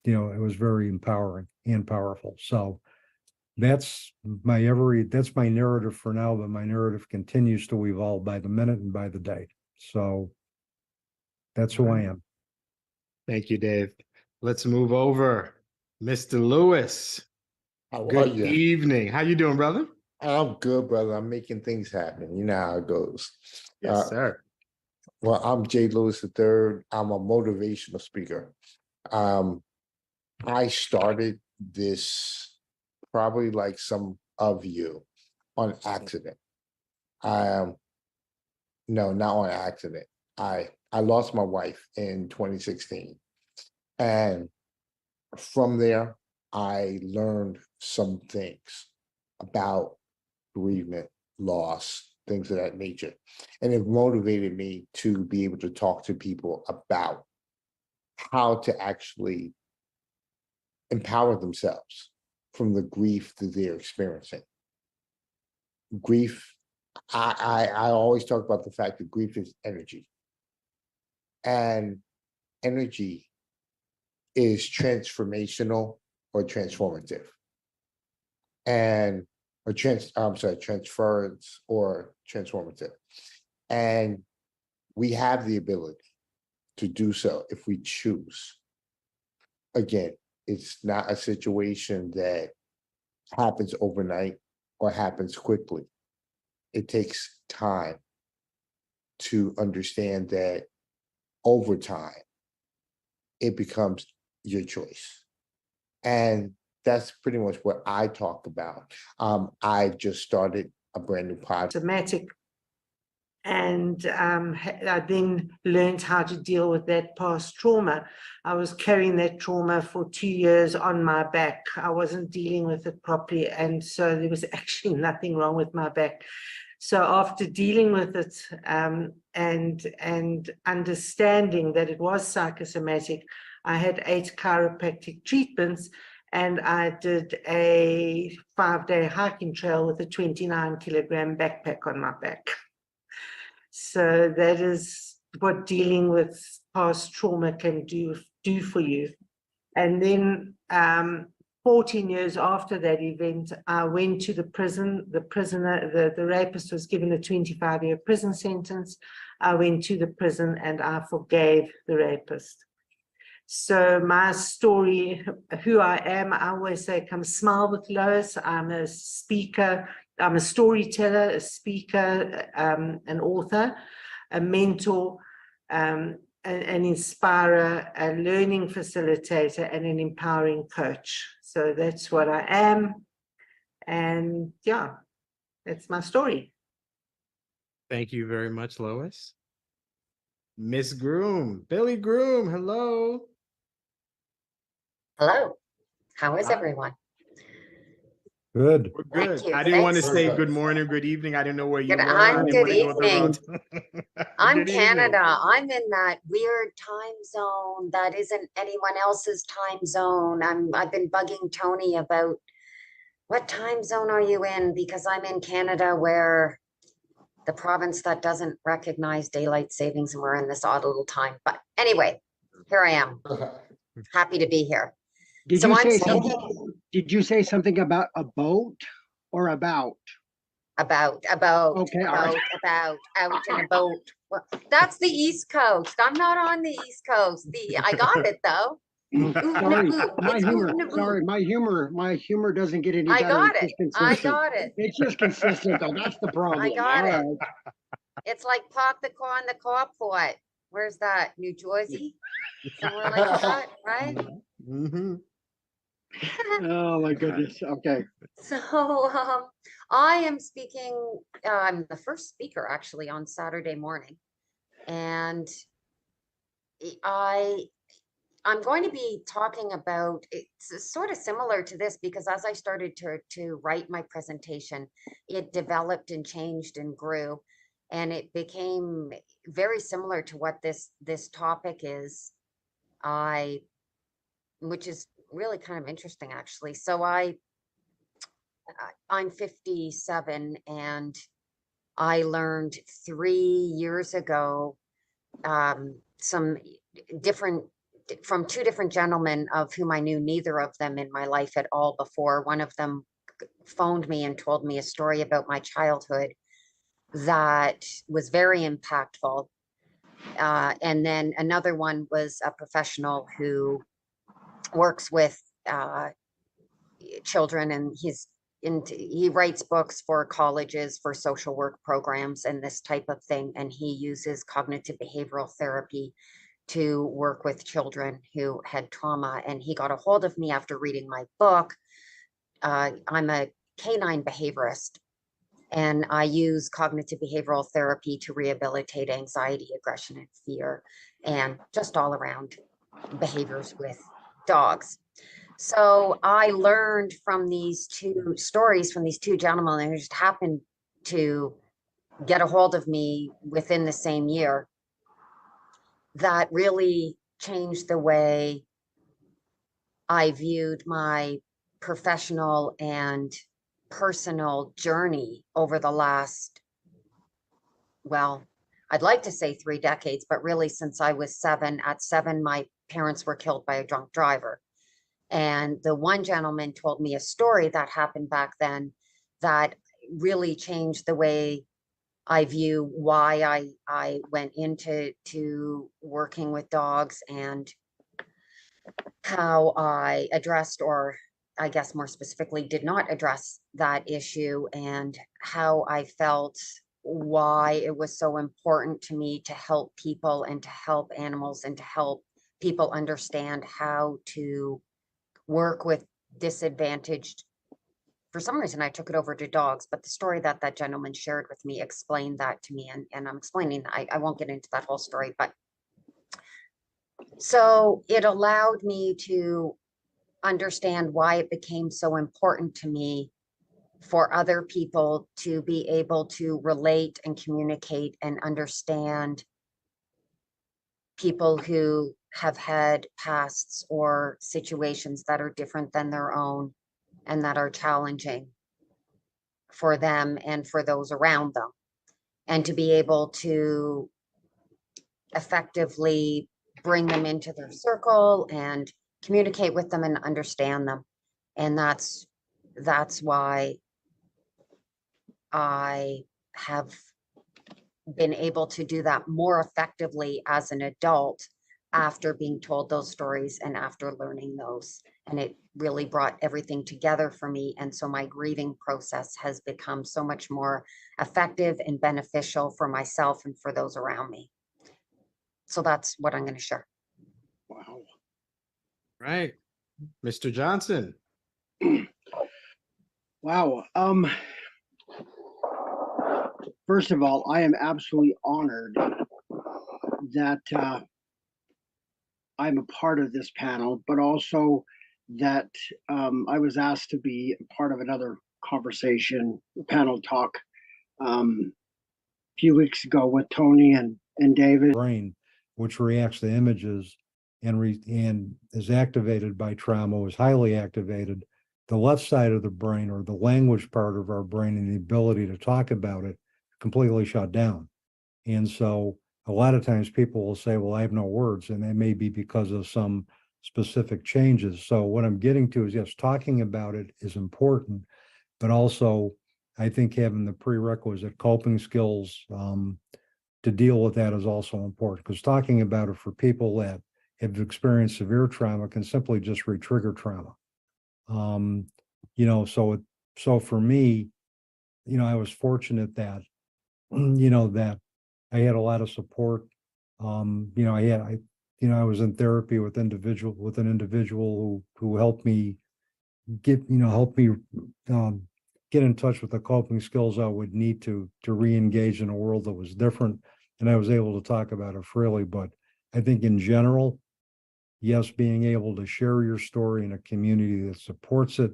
Speaker 7: it was very empowering and powerful. So that's my narrative for now, but my narrative continues to evolve by the minute and by the day. So that's who I am.
Speaker 2: Thank you, Dave. Let's move over. Mr. Lewis.
Speaker 8: How are
Speaker 2: Good
Speaker 8: you?
Speaker 2: evening. How you doing, brother?
Speaker 8: I'm good, brother. I'm making things happen. You know how it goes.
Speaker 2: Yes, sir.
Speaker 8: Well, I'm Jay Lewis III. I'm a motivational speaker. I started this probably like some of you on accident. No, not on accident. I lost my wife in 2016. And from there, I learned some things about bereavement, loss, things of that nature. And it motivated me to be able to talk to people about how to actually empower themselves from the grief that they're experiencing. Grief, I always talk about the fact that grief is energy. And energy is transformational or transformative. And transference or transformative. And we have the ability to do so if we choose. Again, it's not a situation that happens overnight or happens quickly. It takes time to understand that over time, it becomes your choice. And that's pretty much what I talk about. I just started a brand new podcast.
Speaker 9: Somatic, and I then learned how to deal with that past trauma. I was carrying that trauma for 2 years on my back. I wasn't dealing with it properly, and so there was actually nothing wrong with my back. So after dealing with it and understanding that it was psychosomatic, I had 8 chiropractic treatments, and I did a 5-day hiking trail with a 29-kilogram backpack on my back. So that is what dealing with past trauma can do for you. And then 14 years after that event, I went to the prison. The rapist was given a 25-year prison sentence. I went to the prison and I forgave the rapist. So my story, who I am, I always say, come smile with Lois. I'm a speaker. I'm a storyteller, a speaker, an author, a mentor, an inspirer, a learning facilitator, and an empowering coach. So that's what I am. And yeah, that's my story.
Speaker 2: Thank you very much, Lois. Miss Groom, Billy Groom, hello.
Speaker 1: Hello. How is
Speaker 2: Hi.
Speaker 1: everyone?
Speaker 7: Good.
Speaker 2: We're
Speaker 1: Thank
Speaker 2: good.
Speaker 1: you.
Speaker 2: I didn't want to
Speaker 1: Thanks.
Speaker 2: say good morning, good evening. I didn't know where you
Speaker 1: Good-
Speaker 2: were.
Speaker 1: I'm
Speaker 2: I didn't
Speaker 1: good
Speaker 2: want to go the
Speaker 1: evening.
Speaker 2: wrong-
Speaker 1: I'm
Speaker 2: Good evening.
Speaker 1: Canada. I'm in that weird time zone that isn't anyone else's time zone. I've been bugging Tony about what time zone are you in? Because I'm in Canada, where the province that doesn't recognize daylight savings, and we're in this odd little time. But anyway, here I am. Happy to be here.
Speaker 10: Did
Speaker 1: So
Speaker 10: you
Speaker 1: I'm
Speaker 10: say
Speaker 1: speaking
Speaker 10: something? Did you say something about a boat or about?
Speaker 1: about
Speaker 10: Okay, all right.
Speaker 1: out in a boat. Well, that's the East Coast. I'm not on the East Coast. I got it though.
Speaker 10: Sorry, my
Speaker 1: It's
Speaker 10: humor.
Speaker 1: oot-na-boo.
Speaker 10: Sorry, my humor doesn't get any
Speaker 1: I
Speaker 10: better.
Speaker 1: got
Speaker 10: It's
Speaker 1: it.
Speaker 10: just
Speaker 1: I
Speaker 10: consistent.
Speaker 1: got it.
Speaker 10: It's just consistent though. That's the problem.
Speaker 1: got
Speaker 10: All
Speaker 1: it.
Speaker 10: right.
Speaker 1: It's like park the car on the carport. Where's that? New Jersey? Somewhere like that, right?
Speaker 2: Mhm.
Speaker 10: Oh my goodness. Okay.
Speaker 1: So I am speaking, I'm the first speaker actually on Saturday morning. And I'm going to be talking about, it's sort of similar to this, because as I started to write my presentation, it developed and changed and grew. And it became very similar to what this topic is. Which is really kind of interesting actually. So I'm 57, and I learned 3 years ago some different from 2 different gentlemen of whom I knew neither of them in my life at all before. One of them phoned me and told me a story about my childhood that was very impactful. And then another one was a professional who works with children, and he writes books for colleges for social work programs and this type of thing. And he uses cognitive behavioral therapy to work with children who had trauma. And he got a hold of me after reading my book. I'm a canine behaviorist, and I use cognitive behavioral therapy to rehabilitate anxiety, aggression, and fear, and just all around behaviors with dogs. So I learned from these 2 stories from these 2 gentlemen who just happened to get a hold of me within the same year, that really changed the way I viewed my professional and personal journey over the last, well, I'd like to say 3 decades, but really since I was 7. At 7, my parents were killed by a drunk driver. And the one gentleman told me a story that happened back then that really changed the way I view why I went into working with dogs, and how I addressed, or I guess more specifically did not address that issue, and how I felt why it was so important to me to help people and to help animals and to help people understand how to work with disadvantaged. For some reason, I took it over to dogs, but the story that that gentleman shared with me explained that to me. And I'm explaining, I won't get into that whole story, but so it allowed me to understand why it became so important to me for other people to be able to relate and communicate and understand people who have had pasts or situations that are different than their own and that are challenging for them and for those around them, and to be able to effectively bring them into their circle and communicate with them and understand them. And that's why I have been able to do that more effectively as an adult after being told those stories and after learning those. And it really brought everything together for me. And so my grieving process has become so much more effective and beneficial for myself and for those around me. So that's what I'm going to share.
Speaker 10: Wow.
Speaker 2: Right. Mr. Johnson.
Speaker 10: Wow. First of all, I am absolutely honored that I'm a part of this panel, but also that I was asked to be a part of another conversation, panel talk, a few weeks ago with Tony and David.
Speaker 7: Brain, which reacts to images and is activated by trauma, is highly activated. The left side of the brain, or the language part of our brain, and the ability to talk about it, completely shut down. And so a lot of times people will say, well, I have no words, and that may be because of some specific changes. So what I'm getting to is, yes, talking about it is important, but also I think having the prerequisite coping skills to deal with that is also important, because talking about it for people that have experienced severe trauma can simply just re-trigger trauma. So for me, I was fortunate that, that I had a lot of support. I was in therapy with an individual who helped me get in touch with the coping skills I would need to re-engage in a world that was different. And I was able to talk about it freely. But I think in general, yes, being able to share your story in a community that supports it,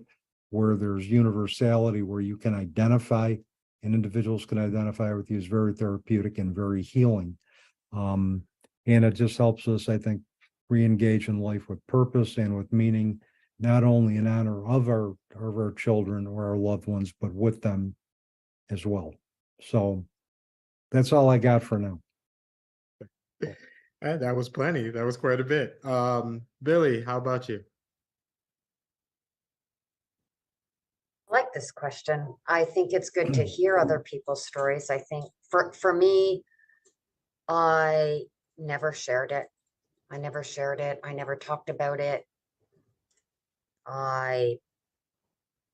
Speaker 7: where there's universality, where you can identify and individuals can identify with you, is very therapeutic and very healing. And it just helps us, I think, re-engage in life with purpose and with meaning, not only in honor of our children or our loved ones, but with them as well. So that's all I got for now.
Speaker 2: And that was plenty. That was quite a bit. Billy, how about you?
Speaker 1: I like this question. I think it's good to hear other people's stories. I think for me, I never shared it. I never shared it. I never talked about it. I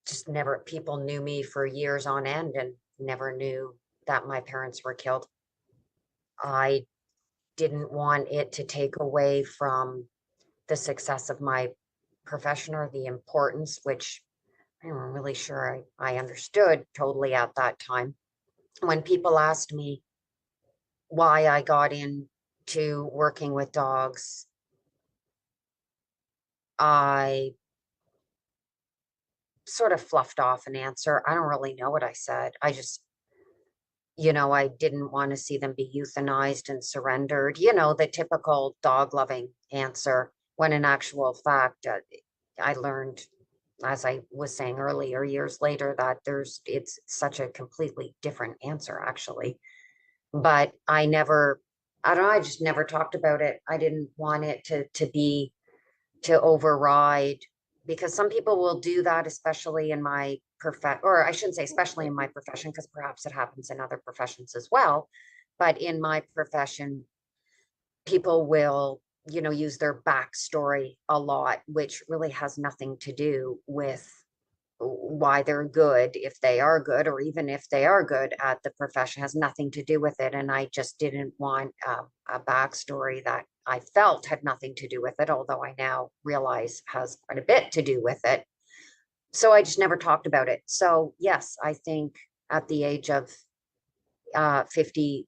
Speaker 1: just never, people knew me for years on end and never knew that my parents were killed. I didn't want it to take away from the success of my profession or the importance, which I'm really sure I understood totally at that time. When people asked me why I got into working with dogs, I sort of fluffed off an answer. I don't really know what I said. I just, I didn't want to see them be euthanized and surrendered, the typical dog loving answer, when in actual fact, I learned, as I was saying earlier, years later, that it's such a completely different answer, actually. But I don't know, I just never talked about it. I didn't want it to override, because some people will do that, especially in my profession, or I shouldn't say especially in my profession, because perhaps it happens in other professions as well. But in my profession, people will, use their backstory a lot, which really has nothing to do with why they're good, if they are good, or even if they are good at the profession, has nothing to do with it. And I just didn't want a backstory that I felt had nothing to do with it, although I now realize has quite a bit to do with it. So I just never talked about it. So yes, I think at the age of 50,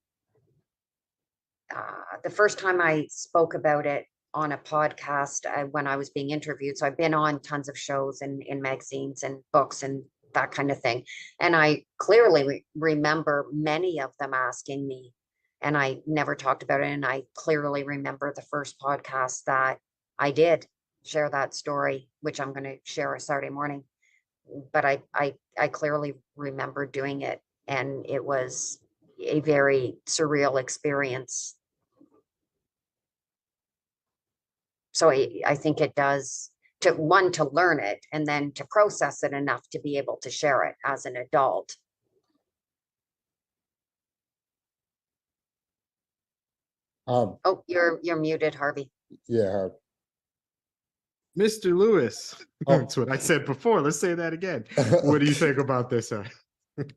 Speaker 1: the first time I spoke about it on a podcast when I was being interviewed. So I've been on tons of shows and in magazines and books and that kind of thing. And I clearly remember many of them asking me, and I never talked about it. And I clearly remember the first podcast that I did share that story, which I'm going to share a Saturday morning. But I clearly remember doing it, and it was a very surreal experience. So I think it does to learn it and then to process it enough to be able to share it as an adult.
Speaker 8: Um,
Speaker 1: Oh, you're muted, Harvey.
Speaker 8: yeah.
Speaker 2: Mr. Lewis.
Speaker 8: Oh.
Speaker 2: That's what I said before. Let's say that again. What do you think about this, sir?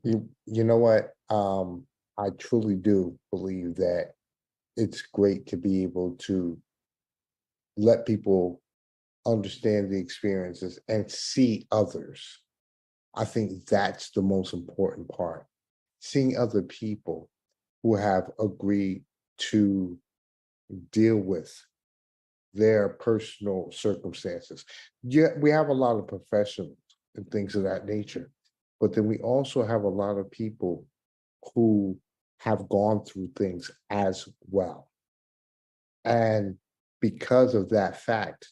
Speaker 8: You know what? I truly do believe that it's great to be able to let people understand the experiences and see others. I think that's the most important part. Seeing other people who have agreed to deal with their personal circumstances. Yeah, we have a lot of professionals and things of that nature, but then we also have a lot of people who have gone through things as well. And because of that fact,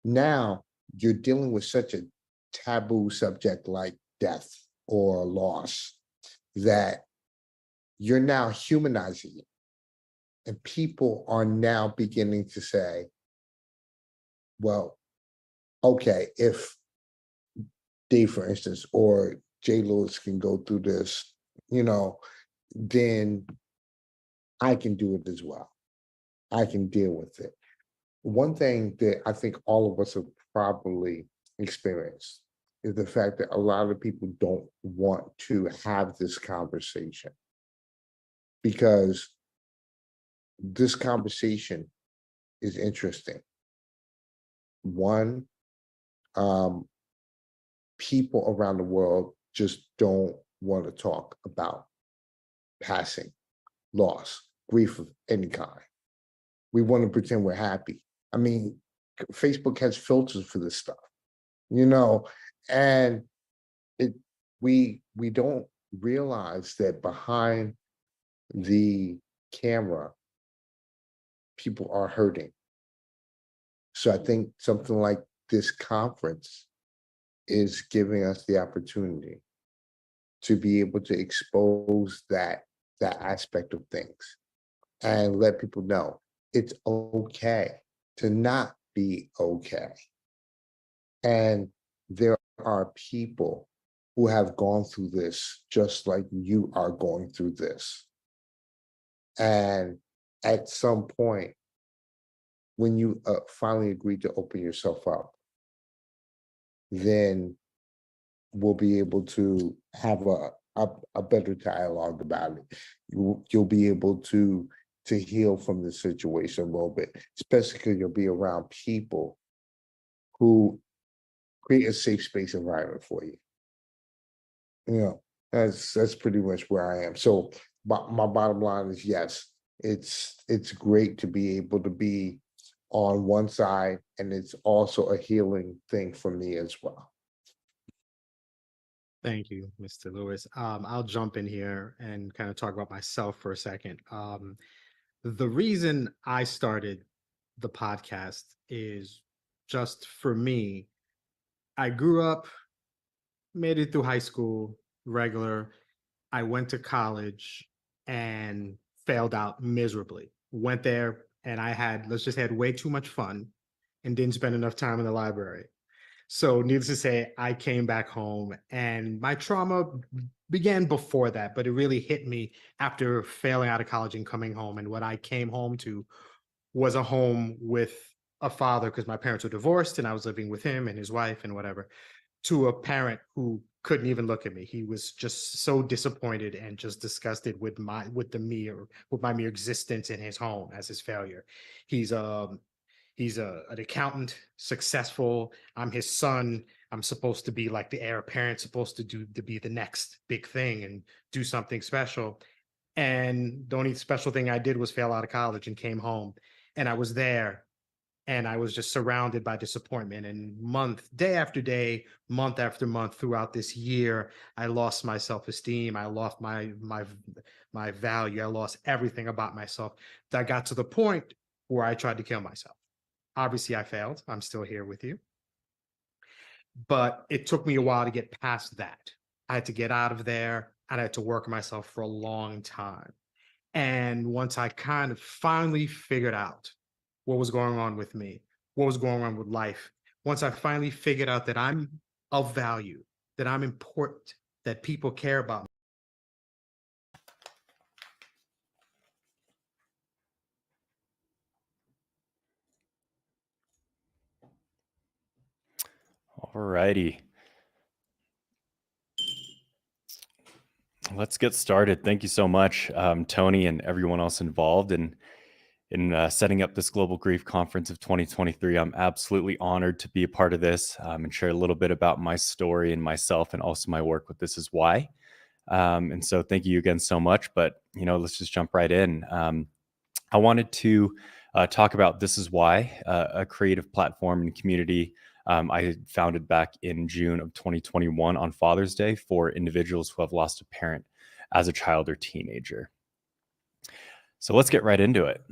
Speaker 8: now you're dealing with such a taboo subject like death or loss that you're now humanizing it. And people are now beginning to say, well, okay, if Dave, for instance, or Jay Lewis can go through this, then I can do it as well. I can deal with it. One thing that I think all of us have probably experienced is the fact that a lot of people don't want to have this conversation because this conversation is interesting. One, people around the world just don't want to talk about passing, loss, grief of any kind. We want to pretend we're happy. I mean, Facebook has filters for this stuff, and we don't realize that behind the camera, people are hurting. So I think something like this conference is giving us the opportunity to be able to expose that aspect of things and let people know it's okay to not be okay. And there are people who have gone through this just like you are going through this. And at some point, when you finally agree to open yourself up, then we'll be able to have a better dialogue about it. You'll be able to heal from the situation a little bit, especially because you'll be around people who create a safe space environment for you. That's pretty much where I am. So my bottom line is yes, it's great to be able to be on one side, and it's also a healing thing for me as well.
Speaker 2: Thank you, Mr. Lewis. I'll jump in here and kind of talk about myself for a second. The reason I started the podcast is just for me. I grew up, made it through high school, regular. I went to college and failed out miserably. Went there and let's just had way too much fun and didn't spend enough time in the library. So needless to say, I came back home and my trauma began before that, but it really hit me after failing out of college and coming home. And what I came home to was a home with a father, because my parents were divorced and I was living with him and his wife and whatever, to a parent who couldn't even look at me. He was just so disappointed and just disgusted with my mere existence in his home as his failure. He's an accountant, successful. I'm his son. I'm supposed to be like the heir apparent, supposed to be the next big thing and do something special. And the only special thing I did was fail out of college and came home. And I was there and I was just surrounded by disappointment. And day after day, month after month throughout this year, I lost my self-esteem. I lost my value. I lost everything about myself. That got to the point where I tried to kill myself. Obviously, I failed. I'm still here with you. But it took me a while to get past that. I had to get out of there and I had to work on myself for a long time. And once I kind of finally figured out what was going on with me, what was going on with life, once I finally figured out that I'm of value, that I'm important, that people care about me.
Speaker 11: All righty. Let's get started. Thank you so much, Tony, and everyone else involved in setting up this Global Grief Conference of 2023. I'm absolutely honored to be a part of this and share a little bit about my story and myself and also my work with This Is Why. And so thank you again so much, but let's just jump right in. I wanted to talk about This Is Why, a creative platform and community I founded back in June of 2021 on Father's Day for individuals who have lost a parent as a child or teenager. So let's get right into it.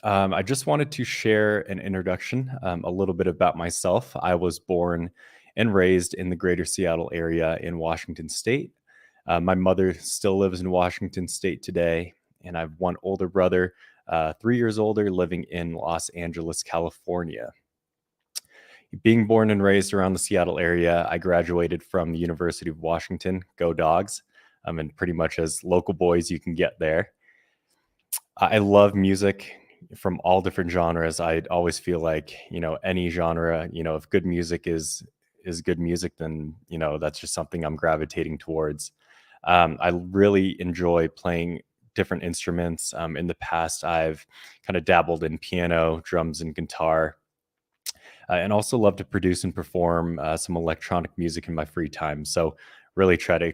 Speaker 11: I just wanted to share an introduction, a little bit about myself. I was born and raised in the greater Seattle area in Washington State. My mother still lives in Washington State today, and I have one older brother, 3 years older, living in Los Angeles, California. Being born and raised around the Seattle area, I graduated from the University of Washington, go Dogs, and pretty much as local boys you can get there. I love music from all different genres. I always feel like, any genre, if good music is good music, then, that's just something I'm gravitating towards. I really enjoy playing different instruments. In the past, I've kind of dabbled in piano, drums, and guitar. And also love to produce and perform some electronic music in my free time. So really try to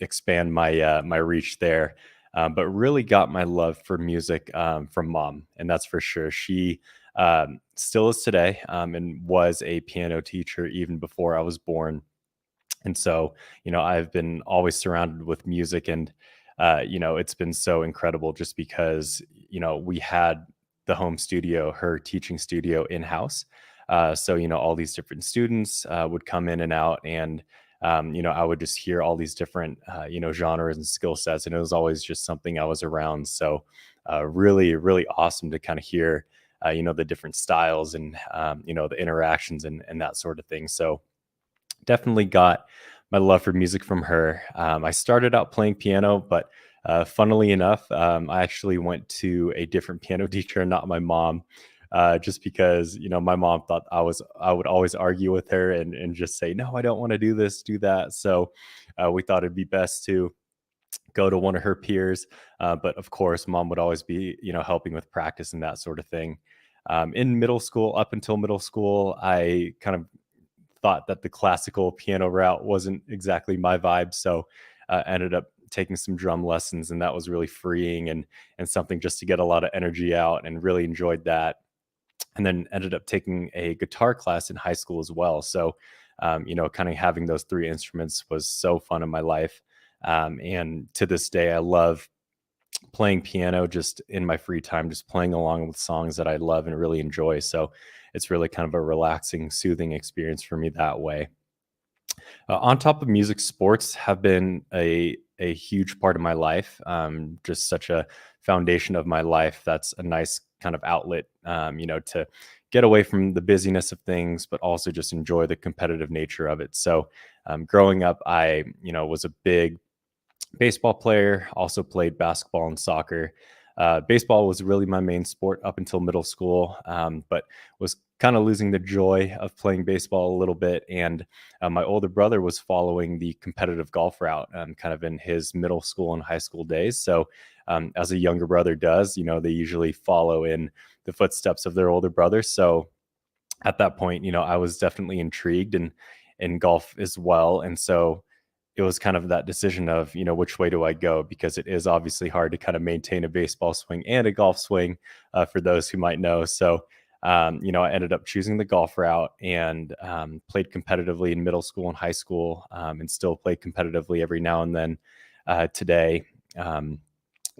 Speaker 11: expand my my reach there. But really got my love for music from Mom, and that's for sure. She still is today and was a piano teacher even before I was born. And so, I've been always surrounded with music, and it's been so incredible just because, we had the home studio, her teaching studio in-house. So, all these different students would come in and out, and, I would just hear all these different, genres and skill sets. And it was always just something I was around. So really, really awesome to kind of hear, the different styles and, the interactions and that sort of thing. So definitely got my love for music from her. I started out playing piano, but funnily enough, I actually went to a different piano teacher, not my mom. Just because, my mom thought I would always argue with her and just say, no, I don't want to do this, do that. So we thought it'd be best to go to one of her peers. But of course, Mom would always be, helping with practice and that sort of thing. In middle school, up until middle school, I kind of thought that the classical piano route wasn't exactly my vibe. So ended up taking some drum lessons, and that was really freeing and something just to get a lot of energy out, and really enjoyed that. And then ended up taking a guitar class in high school as well. So, kind of having those three instruments was so fun in my life. And to this day, I love playing piano just in my free time, just playing along with songs that I love and really enjoy. So it's really kind of a relaxing, soothing experience for me that way. On top of music, sports have been a huge part of my life. Just such a foundation of my life. That's a nice kind of outlet, to get away from the busyness of things, but also just enjoy the competitive nature of it. So growing up, I, was a big baseball player, also played basketball and soccer. Baseball was really my main sport up until middle school, but was kind of losing the joy of playing baseball a little bit. And my older brother was following the competitive golf route kind of in his middle school and high school days. So as a younger brother does, they usually follow in the footsteps of their older brother. So at that point, I was definitely intrigued in golf as well. And so it was kind of that decision of, which way do I go? Because it is obviously hard to kind of maintain a baseball swing and a golf swing, for those who might know. So, I ended up choosing the golf route and played competitively in middle school and high school, and still play competitively every now and then today, in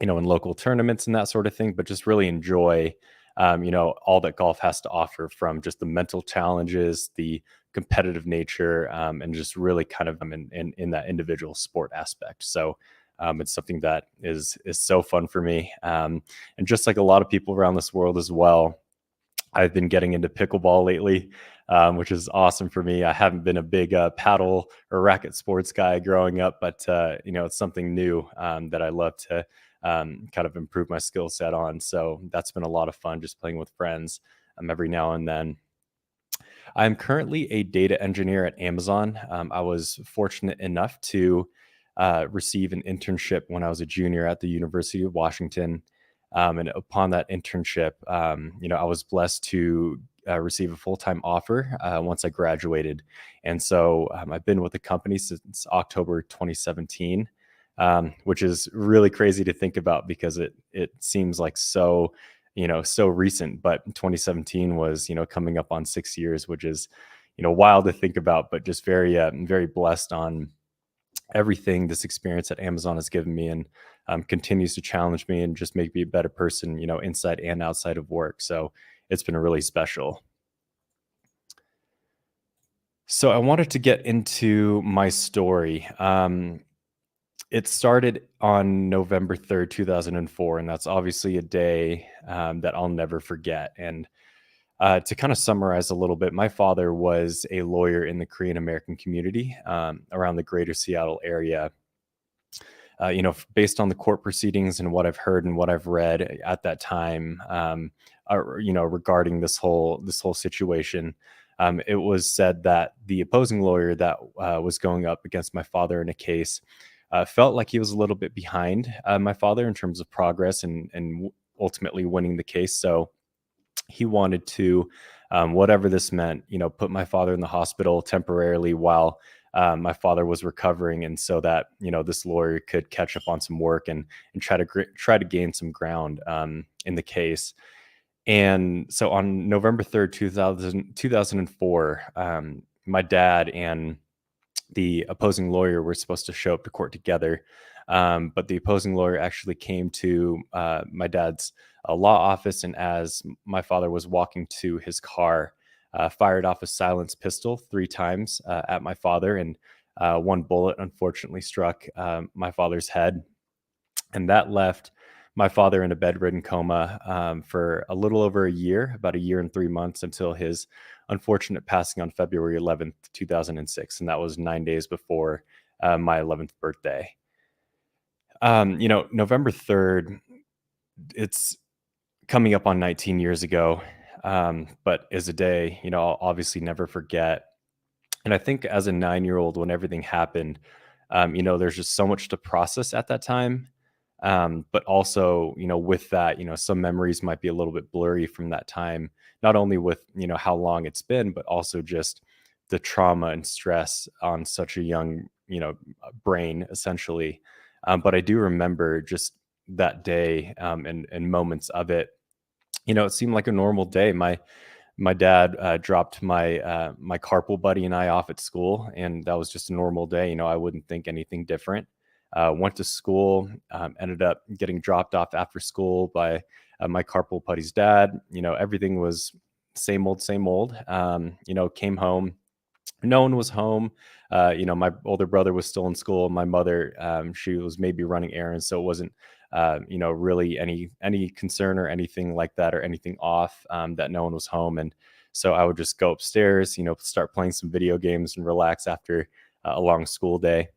Speaker 11: local tournaments and that sort of thing, but just really enjoy, all that golf has to offer, from just the mental challenges, the competitive nature, and just really kind of in that individual sport aspect. So it's something that is so fun for me. And just like a lot of people around this world as well, I've been getting into pickleball lately, which is awesome for me. I haven't been a big paddle or racket sports guy growing up, but it's something new that I love to kind of improve my skill set on. So that's been a lot of fun, just playing with friends every now and then. I'm currently a data engineer at Amazon. I was fortunate enough to receive an internship when I was a junior at the University of Washington. And upon that internship, I was blessed to receive a full-time offer once I graduated. And so I've been with the company since October 2017, which is really crazy to think about, because it seems like so recent. But 2017 was, coming up on 6 years, which is, wild to think about, but just very, very blessed on everything this experience at Amazon has given me, and continues to challenge me and just make me a better person, inside and outside of work. So it's been really special. So I wanted to get into my story. It started on November 3rd, 2004, and that's obviously a day that I'll never forget. And to kind of summarize a little bit, my father was a lawyer in the Korean American community around the greater Seattle area. Based on the court proceedings and what I've heard and what I've read at that time, regarding this whole situation, it was said that the opposing lawyer that was going up against my father in a case felt like he was a little bit behind my father in terms of progress and ultimately winning the case. So he wanted to, whatever this meant, put my father in the hospital temporarily while my father was recovering, and so that this lawyer could catch up on some work and try to gain some ground in the case. And so on November 3rd, 2004, my dad and the opposing lawyer were supposed to show up to court together. But the opposing lawyer actually came to my dad's law office, and as my father was walking to his car, fired off a silenced pistol 3 times at my father, and one bullet unfortunately struck my father's head. And that left my father in a bedridden coma for a little over a year, about a year and 3 months, until his unfortunate passing on February 11th, 2006. And that was 9 days before my 11th birthday. November 3rd, it's coming up on 19 years ago, but is a day, I'll obviously never forget. And I think as a 9-year-old, when everything happened, there's just so much to process at that time. But also, with that, some memories might be a little bit blurry from that time, not only with, how long it's been, but also just the trauma and stress on such a young, brain, essentially. But I do remember just that day and moments of it. It seemed like a normal day. My dad dropped my my carpool buddy and I off at school, and that was just a normal day. I wouldn't think anything different. Went to school, ended up getting dropped off after school by my carpool buddy's dad. Everything was same old, same old. Came home. No one was home. My older brother was still in school. My mother, she was maybe running errands, so it wasn't, really any concern or anything like that, or anything off that no one was home. And so I would just go upstairs, start playing some video games and relax after a long school day.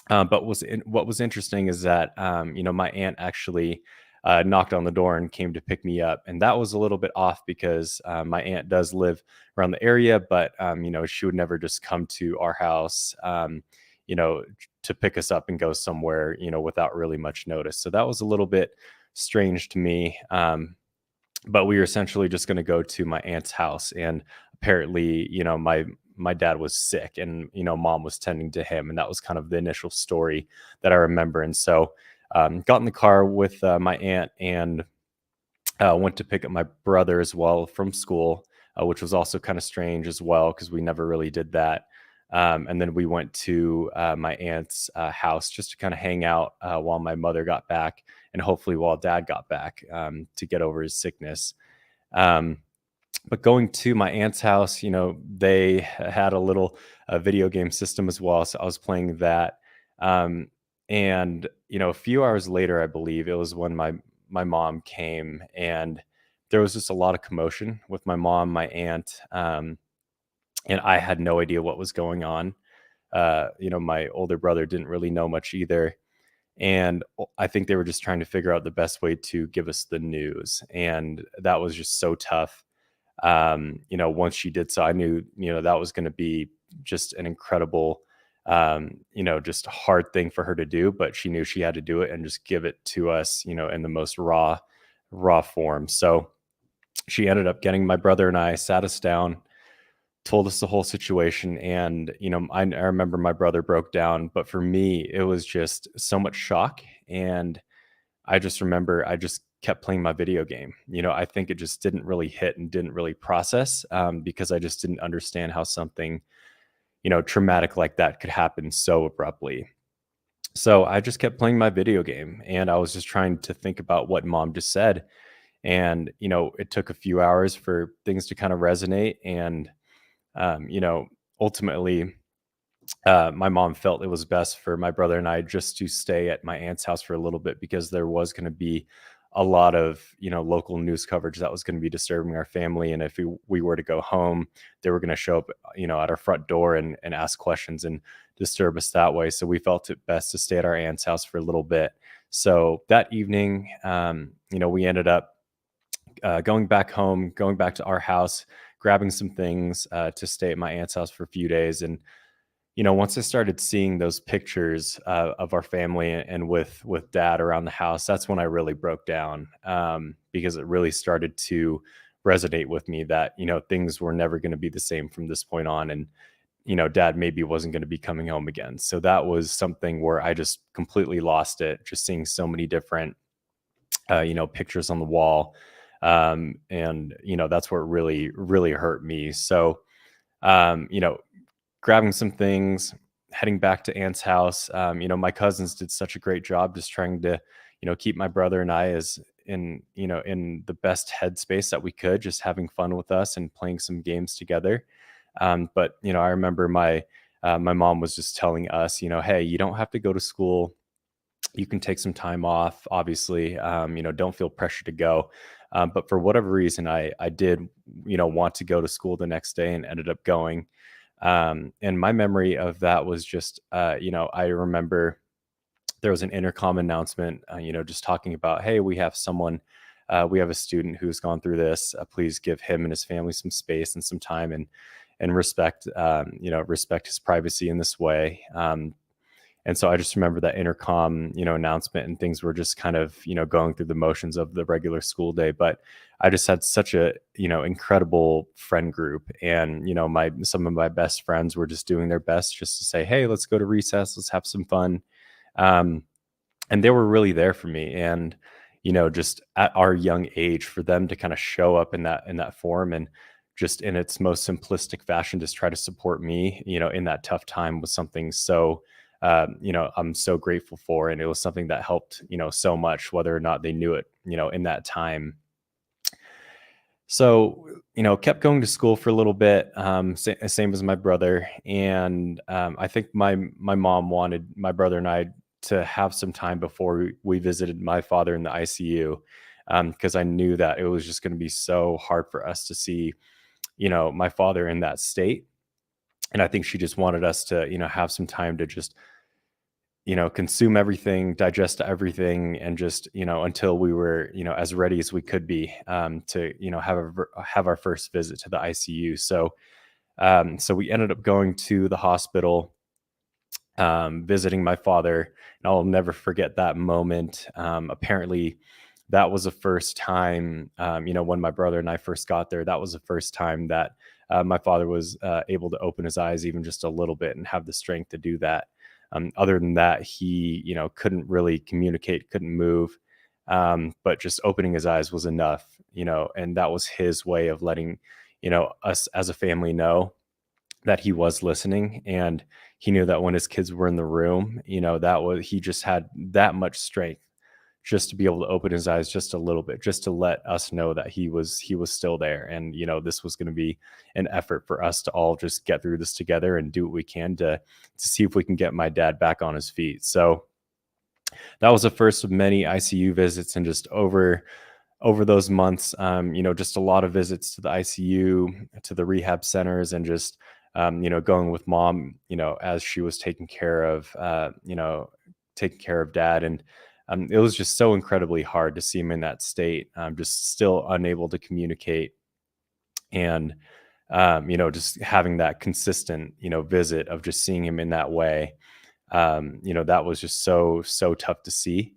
Speaker 11: But what was interesting is that, my aunt actually knocked on the door and came to pick me up. And that was a little bit off because my aunt does live around the area, but, she would never just come to our house, to pick us up and go somewhere, without really much notice. So that was a little bit strange to me. But we were essentially just going to go to my aunt's house. And apparently, my dad was sick, and mom was tending to him, and that was kind of the initial story that I remember. And so got in the car with my aunt and went to pick up my brother as well from school, which was also kind of strange as well because we never really did that. And then we went to my aunt's house just to kind of hang out while my mother got back, and hopefully while dad got back to get over his sickness. But going to my aunt's house, they had a little video game system as well. So I was playing that. And, a few hours later, I believe it was when my mom came, and there was just a lot of commotion with my mom, my aunt, and I had no idea what was going on. My older brother didn't really know much either. And I think they were just trying to figure out the best way to give us the news. And that was just so tough. Once she did so, I knew, that was going to be just an incredible, just hard thing for her to do, but she knew she had to do it and just give it to us, in the most raw form. So she ended up getting my brother and I, sat us down, told us the whole situation. And, I remember my brother broke down, but for me, it was just so much shock. And I just remember I just kept playing my video game. I think it just didn't really hit and didn't really process because I just didn't understand how something, traumatic like that could happen so abruptly. So I just kept playing my video game, and I was just trying to think about what mom just said. And, it took a few hours for things to kind of resonate. And, ultimately, my mom felt it was best for my brother and I just to stay at my aunt's house for a little bit, because there was going to be a lot of, local news coverage that was going to be disturbing our family. And if we were to go home, they were going to show up, at our front door and ask questions and disturb us that way. So we felt it best to stay at our aunt's house for a little bit. So that evening, we ended up going back home, going back to our house, grabbing some things to stay at my aunt's house for a few days. And, once I started seeing those pictures of our family and with dad around the house, that's when I really broke down because it really started to resonate with me that, things were never going to be the same from this point on. And, dad maybe wasn't going to be coming home again. So that was something where I just completely lost it, just seeing so many different, pictures on the wall. And, that's what really, really hurt me. So, grabbing some things, heading back to aunt's house. My cousins did such a great job just trying to, keep my brother and I as in the best headspace that we could, just having fun with us and playing some games together. But, I remember my mom was just telling us, hey, you don't have to go to school. You can take some time off, obviously, don't feel pressure to go. But for whatever reason, I did, want to go to school the next day and ended up going. And my memory of that was just, I remember there was an intercom announcement, just talking about, hey, we have a student who's gone through this. Please give him and his family some space and some time and respect, respect his privacy in this way. And so I just remember that intercom, announcement, and things were just kind of, going through the motions of the regular school day. But I just had such a, incredible friend group. And, some of my best friends were just doing their best just to say, hey, let's go to recess. Let's have some fun. And they were really there for me. And, just at our young age, for them to kind of show up in that form and just in its most simplistic fashion, just try to support me, in that tough time was something so, I'm so grateful for. And it was something that helped, so much, whether or not they knew it, in that time. So, kept going to school for a little bit, same as my brother. And I think my mom wanted my brother and I to have some time before we visited my father in the ICU, because I knew that it was just going to be so hard for us to see, my father in that state. And I think she just wanted us to, have some time to just, consume everything, digest everything, and just, until we were, as ready as we could be to, have our first visit to the ICU. So, so we ended up going to the hospital, visiting my father, and I'll never forget that moment. Apparently, that was the first time, when my brother and I first got there, that was the first time that my father was able to open his eyes even just a little bit and have the strength to do that. Other than that, he, couldn't really communicate, couldn't move, but just opening his eyes was enough, and that was his way of letting, us as a family know that he was listening. And he knew that when his kids were in the room, he just had that much strength just to be able to open his eyes just a little bit, just to let us know that he was still there. And, this was going to be an effort for us to all just get through this together and do what we can to see if we can get my dad back on his feet. So that was the first of many ICU visits. And just over those months, just a lot of visits to the ICU, to the rehab centers, and just, going with mom, as she was taking care of dad. And it was just so incredibly hard to see him in that state, just still unable to communicate. And, just having that consistent, visit of just seeing him in that way, that was just so tough to see.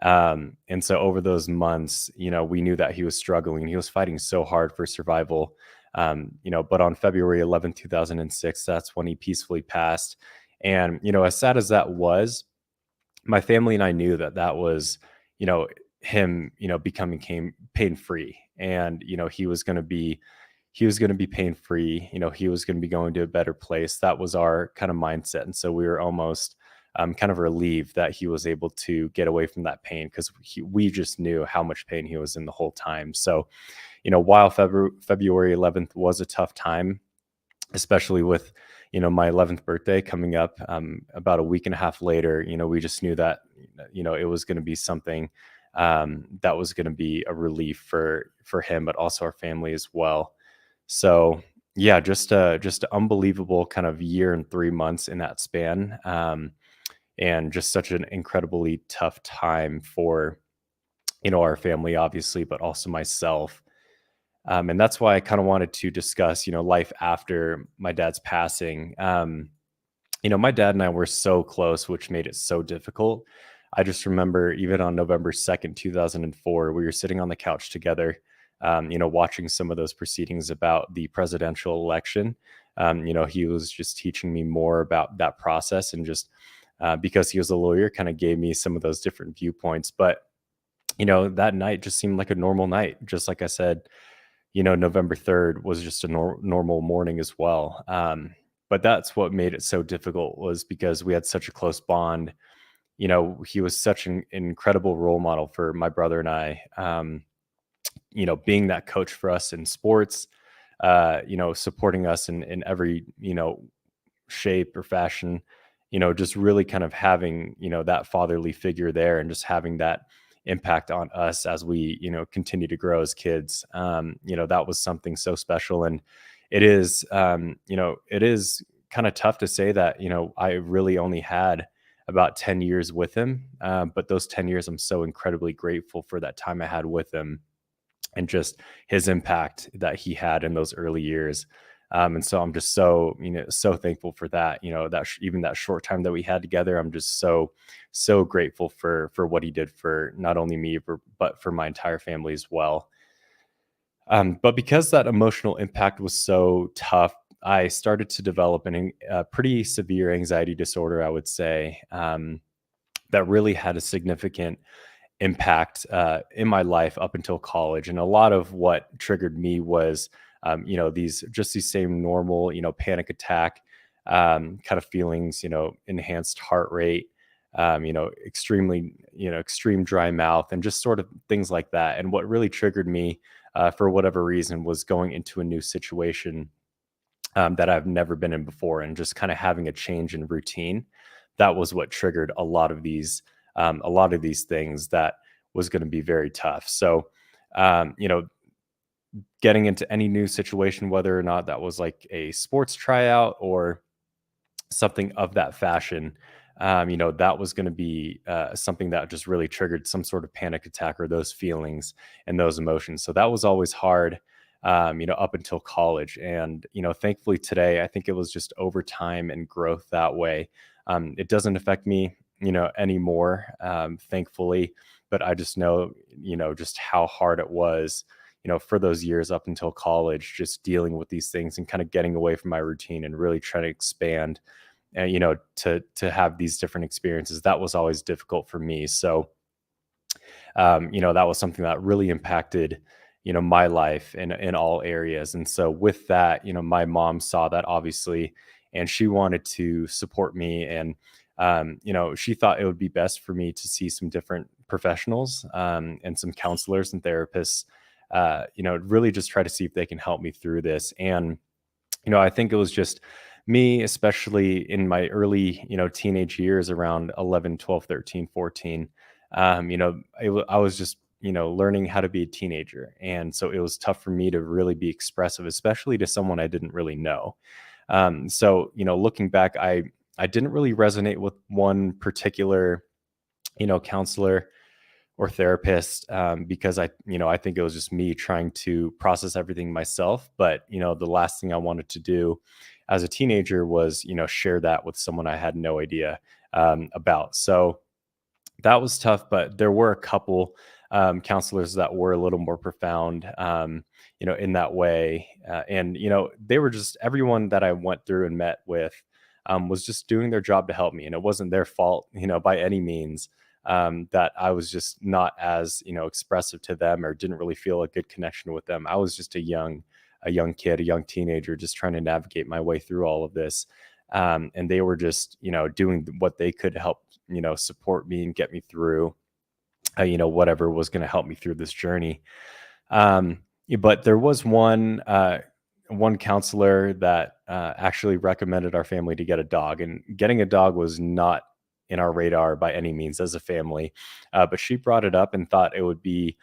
Speaker 11: And so over those months, we knew that he was struggling. He was fighting so hard for survival. But on February 11th, 2006, that's when he peacefully passed. And, as sad as that was, my family and I knew that was, him, becoming pain free. And, he was going to be pain free. He was going to be going to a better place. That was our kind of mindset. And so we were almost kind of relieved that he was able to get away from that pain, because we just knew how much pain he was in the whole time. So, while February 11th was a tough time, especially with, my 11th birthday coming up, about a week and a half later, we just knew that, it was going to be something that was going to be a relief for him, but also our family as well. So yeah, just an unbelievable kind of year and 3 months in that span. And just such an incredibly tough time for, our family, obviously, but also myself. And that's why I kind of wanted to discuss, life after my dad's passing. My dad and I were so close, which made it so difficult. I just remember even on November 2nd, 2004, we were sitting on the couch together, watching some of those proceedings about the presidential election. He was just teaching me more about that process, and just because he was a lawyer, kind of gave me some of those different viewpoints. But, that night just seemed like a normal night. Just like I said, November 3rd was just a normal morning as well. But that's what made it so difficult, was because we had such a close bond. He was such an incredible role model for my brother and I, being that coach for us in sports, supporting us in every, shape or fashion, just really kind of having, that fatherly figure there, and just having that impact on us as we, continue to grow as kids. That was something so special. And it is, it is kind of tough to say that, I really only had about 10 years with him. But those 10 years, I'm so incredibly grateful for that time I had with him, and just his impact that he had in those early years. And so I'm just so, so thankful for that, even that short time that we had together. I'm just so grateful for what he did for not only me, but for my entire family as well. But because that emotional impact was so tough, I started to develop a pretty severe anxiety disorder, I would say, that really had a significant impact in my life up until college. And a lot of what triggered me was, these same normal, panic attack kind of feelings, enhanced heart rate, extremely, extreme dry mouth, and just sort of things like that. And what really triggered me, for whatever reason, was going into a new situation that I've never been in before, and just kind of having a change in routine. That was what triggered a lot of these things that was going to be very tough. So, getting into any new situation, whether or not that was like a sports tryout or something of that fashion, that was going to be something that just really triggered some sort of panic attack, or those feelings and those emotions. So that was always hard, up until college. And, thankfully today, I think it was just over time and growth that way. It doesn't affect me, anymore, thankfully. But I just know, just how hard it was, for those years up until college, just dealing with these things and kind of getting away from my routine and really trying to expand and, to have these different experiences. That was always difficult for me. So, that was something that really impacted, my life in all areas. And so with that, my mom saw that obviously, and she wanted to support me. And, she thought it would be best for me to see some different professionals, and some counselors and therapists, really just try to see if they can help me through this. And, I think it was just me, especially in my early, teenage years around 11, 12, 13, 14. I was just, learning how to be a teenager. And so it was tough for me to really be expressive, especially to someone I didn't really know. So, looking back, I didn't really resonate with one particular, counselor or therapist, because I think it was just me trying to process everything myself. But, the last thing I wanted to do as a teenager was, share that with someone I had no idea, about. So that was tough, but there were a couple, counselors that were a little more profound, in that way. And, they were just everyone that I went through and met with, was just doing their job to help me. And it wasn't their fault, by any means, that I was just not as, expressive to them or didn't really feel a good connection with them. I was just a young kid, a young teenager, just trying to navigate my way through all of this. And they were just, doing what they could to help, support me and get me through, whatever was going to help me through this journey. But there was one counselor that, actually recommended our family to get a dog, and getting a dog was not in our radar by any means as a family. But she brought it up and thought it would be,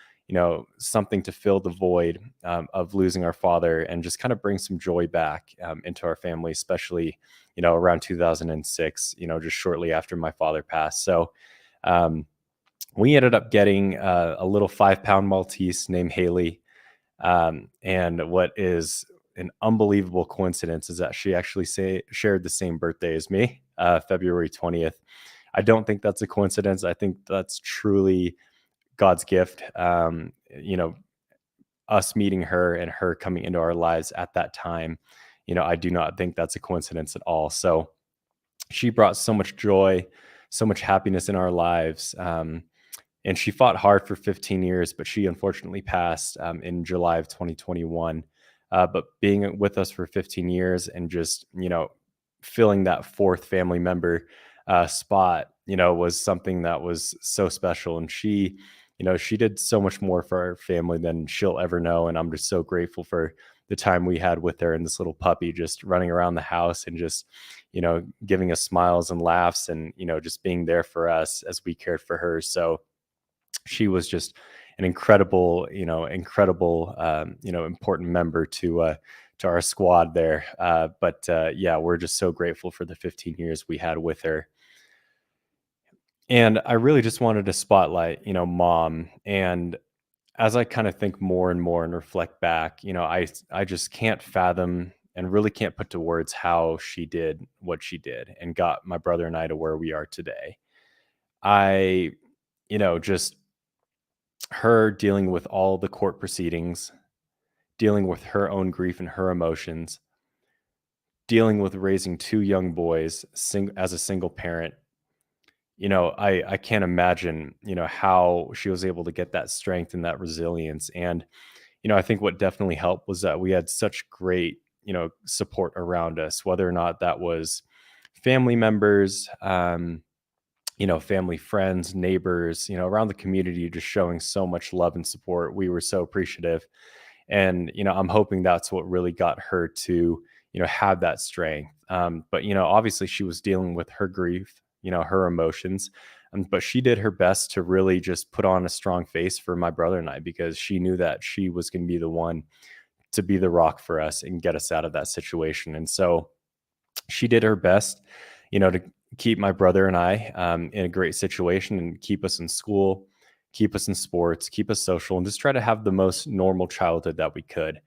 Speaker 11: something to fill the void, of losing our father and just kind of bring some joy back, into our family, especially, around 2006, just shortly after my father passed. So, we ended up getting, a little 5-pound Maltese named Haley. And what is an unbelievable coincidence is that she actually shared the same birthday as me, February 20th. I don't think that's a coincidence. I think that's truly God's gift. Us meeting her and her coming into our lives at that time, I do not think that's a coincidence at all. So she brought so much joy, so much happiness in our lives. And she fought hard for 15 years, but she unfortunately passed, in July of 2021. But being with us for 15 years and just, filling that fourth family member, spot, was something that was so special. And she, she did so much more for our family than she'll ever know. And I'm just so grateful for the time we had with her and this little puppy just running around the house and just, giving us smiles and laughs and, just being there for us as we cared for her. So she was just an incredible, important member to our squad there. But yeah, we're just so grateful for the 15 years we had with her. And I really just wanted to spotlight, mom. And as I kind of think more and more and reflect back, I just can't fathom and really can't put to words how she did what she did and got my brother and I to where we are today. Just her dealing with all the court proceedings, dealing with her own grief and her emotions, dealing with raising two young boys as a single parent. I can't imagine, how she was able to get that strength and that resilience. And, I think what definitely helped was that we had such great, support around us, whether or not that was family members, family, friends, neighbors, around the community, just showing so much love and support. We were so appreciative. And, I'm hoping that's what really got her to, have that strength. But, obviously she was dealing with her grief, her emotions, but she did her best to really just put on a strong face for my brother and I, because she knew that she was going to be the one to be the rock for us and get us out of that situation. And so she did her best, to keep my brother and I, in a great situation and keep us in school, keep us in sports, keep us social, and just try to have the most normal childhood that we could.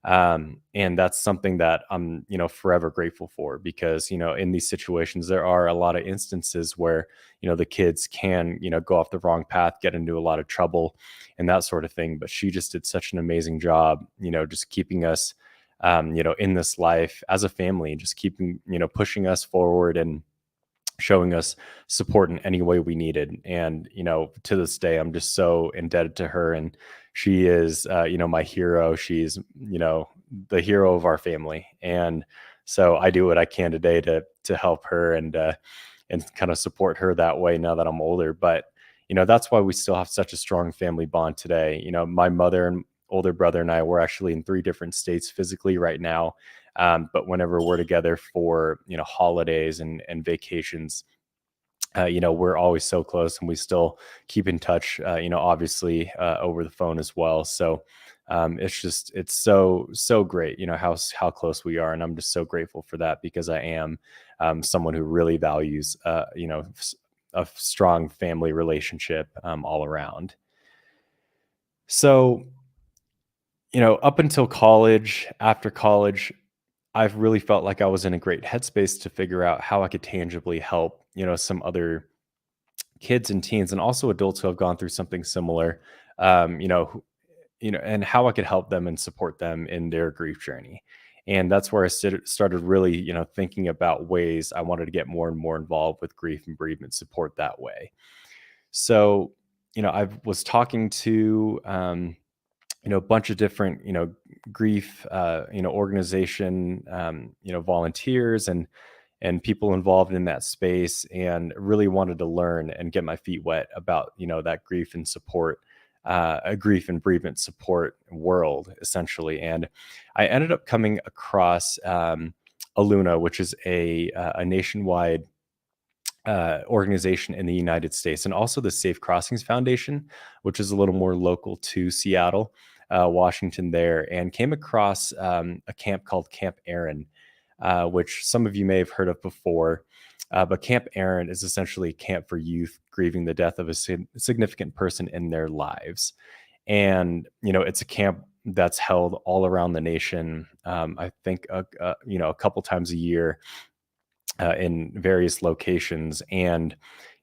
Speaker 11: And that's something that I'm, forever grateful for, because, in these situations, there are a lot of instances where, the kids can, go off the wrong path, get into a lot of trouble and that sort of thing. But she just did such an amazing job, just keeping us, in this life as a family, and just keeping, pushing us forward and showing us support in any way we needed. And, to this day, I'm just so indebted to her. And she is, my hero. She's, the hero of our family. And so I do what I can today to help her and kind of support her that way now that I'm older. But, that's why we still have such a strong family bond today. My mother and older brother and I, we're actually in 3 different states physically right now. But whenever we're together for, holidays and vacations, we're always so close, and we still keep in touch, obviously, over the phone as well. So, it's so great, how close we are. And I'm just so grateful for that, because I am, someone who really values, a strong family relationship, all around. So, up until college, after college, I've really felt like I was in a great headspace to figure out how I could tangibly help, some other kids and teens, and also adults who have gone through something similar, and how I could help them and support them in their grief journey. And that's where I started really, thinking about ways I wanted to get more and more involved with grief and bereavement support that way. So, I was talking to, a bunch of different, grief, organization, volunteers and people involved in that space, and really wanted to learn and get my feet wet about, that grief and support, a grief and bereavement support world, essentially. And I ended up coming across, Aluna, which is a nationwide organization in the United States, and also the Safe Crossings Foundation, which is a little more local to Seattle, Washington there, and came across, a camp called Camp Aaron, which some of you may have heard of before. But Camp Aaron is essentially a camp for youth grieving the death of a significant person in their lives. And, it's a camp that's held all around the nation. I think, a couple times a year, in various locations. And,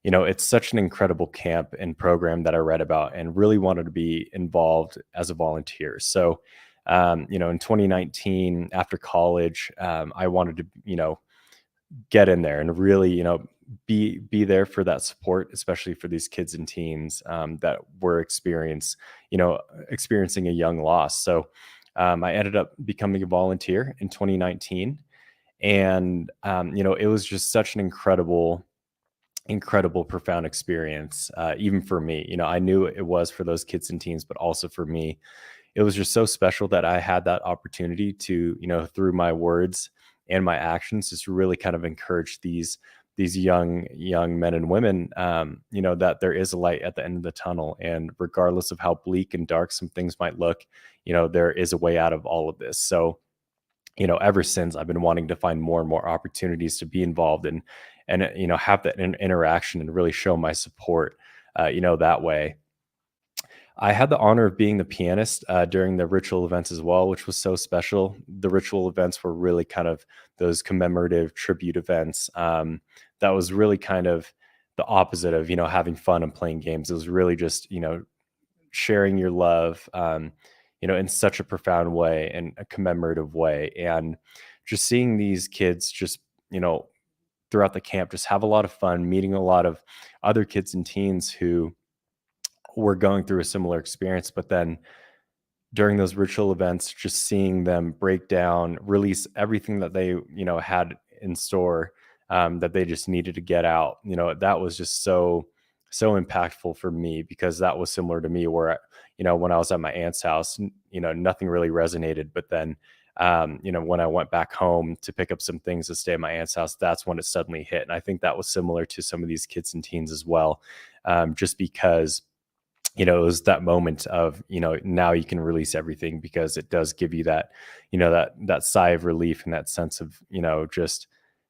Speaker 11: it's such an incredible camp and program that I read about and really wanted to be involved as a volunteer. So, in 2019, after college, I wanted to, get in there and really, be there for that support, especially for these kids and teens, that were experiencing a young loss. So, I ended up becoming a volunteer in 2019. And, it was just such an incredible, profound experience, even for me. I knew it was for those kids and teens, but also for me. It was just so special that I had that opportunity to, through my words and my actions, just really kind of encourage these young men and women, that there is a light at the end of the tunnel. And regardless of how bleak and dark some things might look, there is a way out of all of this. So, ever since, I've been wanting to find more and more opportunities to be involved and have that interaction and really show my support, that way. I had the honor of being the pianist, during the ritual events as well, which was so special. The ritual events were really kind of those commemorative tribute events. That was really kind of the opposite of, having fun and playing games. It was really just, sharing your love, in such a profound way and a commemorative way. And just seeing these kids just, throughout the camp, just have a lot of fun, meeting a lot of other kids and teens who were going through a similar experience. But then during those ritual events, just seeing them break down, release everything that they, had in store, that they just needed to get out, that was just so impactful for me, because that was similar to me where, when I was at my aunt's house, nothing really resonated. But then, when I went back home to pick up some things to stay at my aunt's house, that's when it suddenly hit. And I think that was similar to some of these kids and teens as well, just because, it was that moment of, now you can release everything, because it does give you that, that sigh of relief and that sense of, just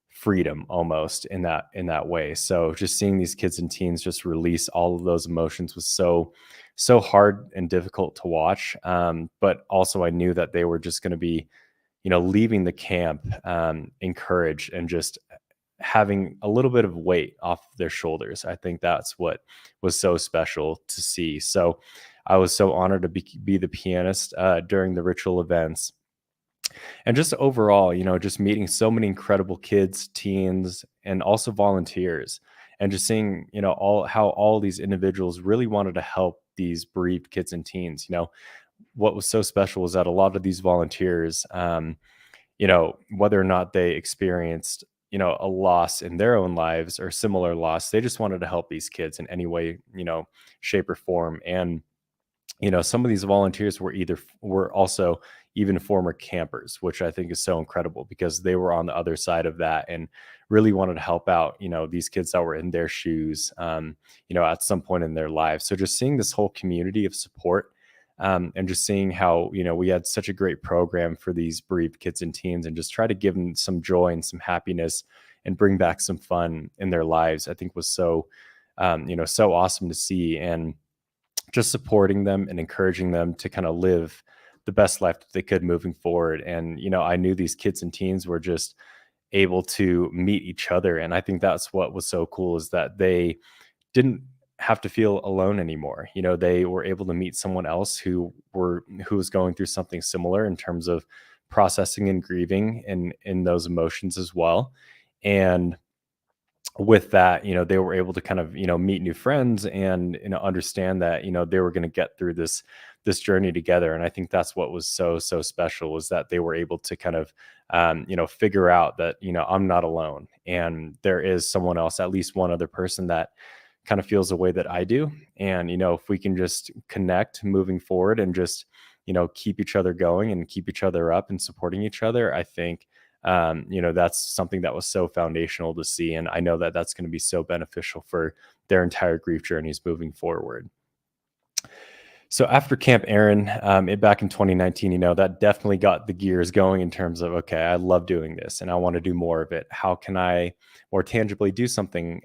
Speaker 11: freedom almost in that way. So just seeing these kids and teens just release all of those emotions was so so hard and difficult to watch. But also I knew that they were just going to be, leaving the camp encouraged and just having a little bit of weight off their shoulders. I think that's what was so special to see. So I was so honored to be the pianist during the ritual events. And just overall, just meeting so many incredible kids, teens, and also volunteers, and just seeing, how all these individuals really wanted to help these bereaved kids and teens. What was so special was that a lot of these volunteers, whether or not they experienced, a loss in their own lives or similar loss, they just wanted to help these kids in any way, shape or form. And some of these volunteers were also even former campers, which I think is so incredible because they were on the other side of that and really wanted to help out, these kids that were in their shoes, at some point in their lives. So just seeing this whole community of support, and just seeing how, we had such a great program for these bereaved kids and teens and just try to give them some joy and some happiness and bring back some fun in their lives, I think was so, so awesome to see. And just supporting them and encouraging them to kind of live the best life that they could moving forward. And, I knew these kids and teens were just able to meet each other. And I think that's what was so cool, is that they didn't have to feel alone anymore. They were able to meet someone else who was going through something similar in terms of processing and grieving and in those emotions as well. And with that, they were able to kind of, meet new friends and, understand that, they were going to get through this journey together. And I think that's what was so special, was that they were able to kind of, figure out that, I'm not alone. And there is someone else, at least one other person that kind of feels the way that I do. And, if we can just connect moving forward and just, keep each other going and keep each other up and supporting each other, I think, that's something that was so foundational to see. And I know that that's going to be so beneficial for their entire grief journeys moving forward. So after Camp Aaron, back in 2019, that definitely got the gears going in terms of, okay, I love doing this and I want to do more of it. How can I more tangibly do something,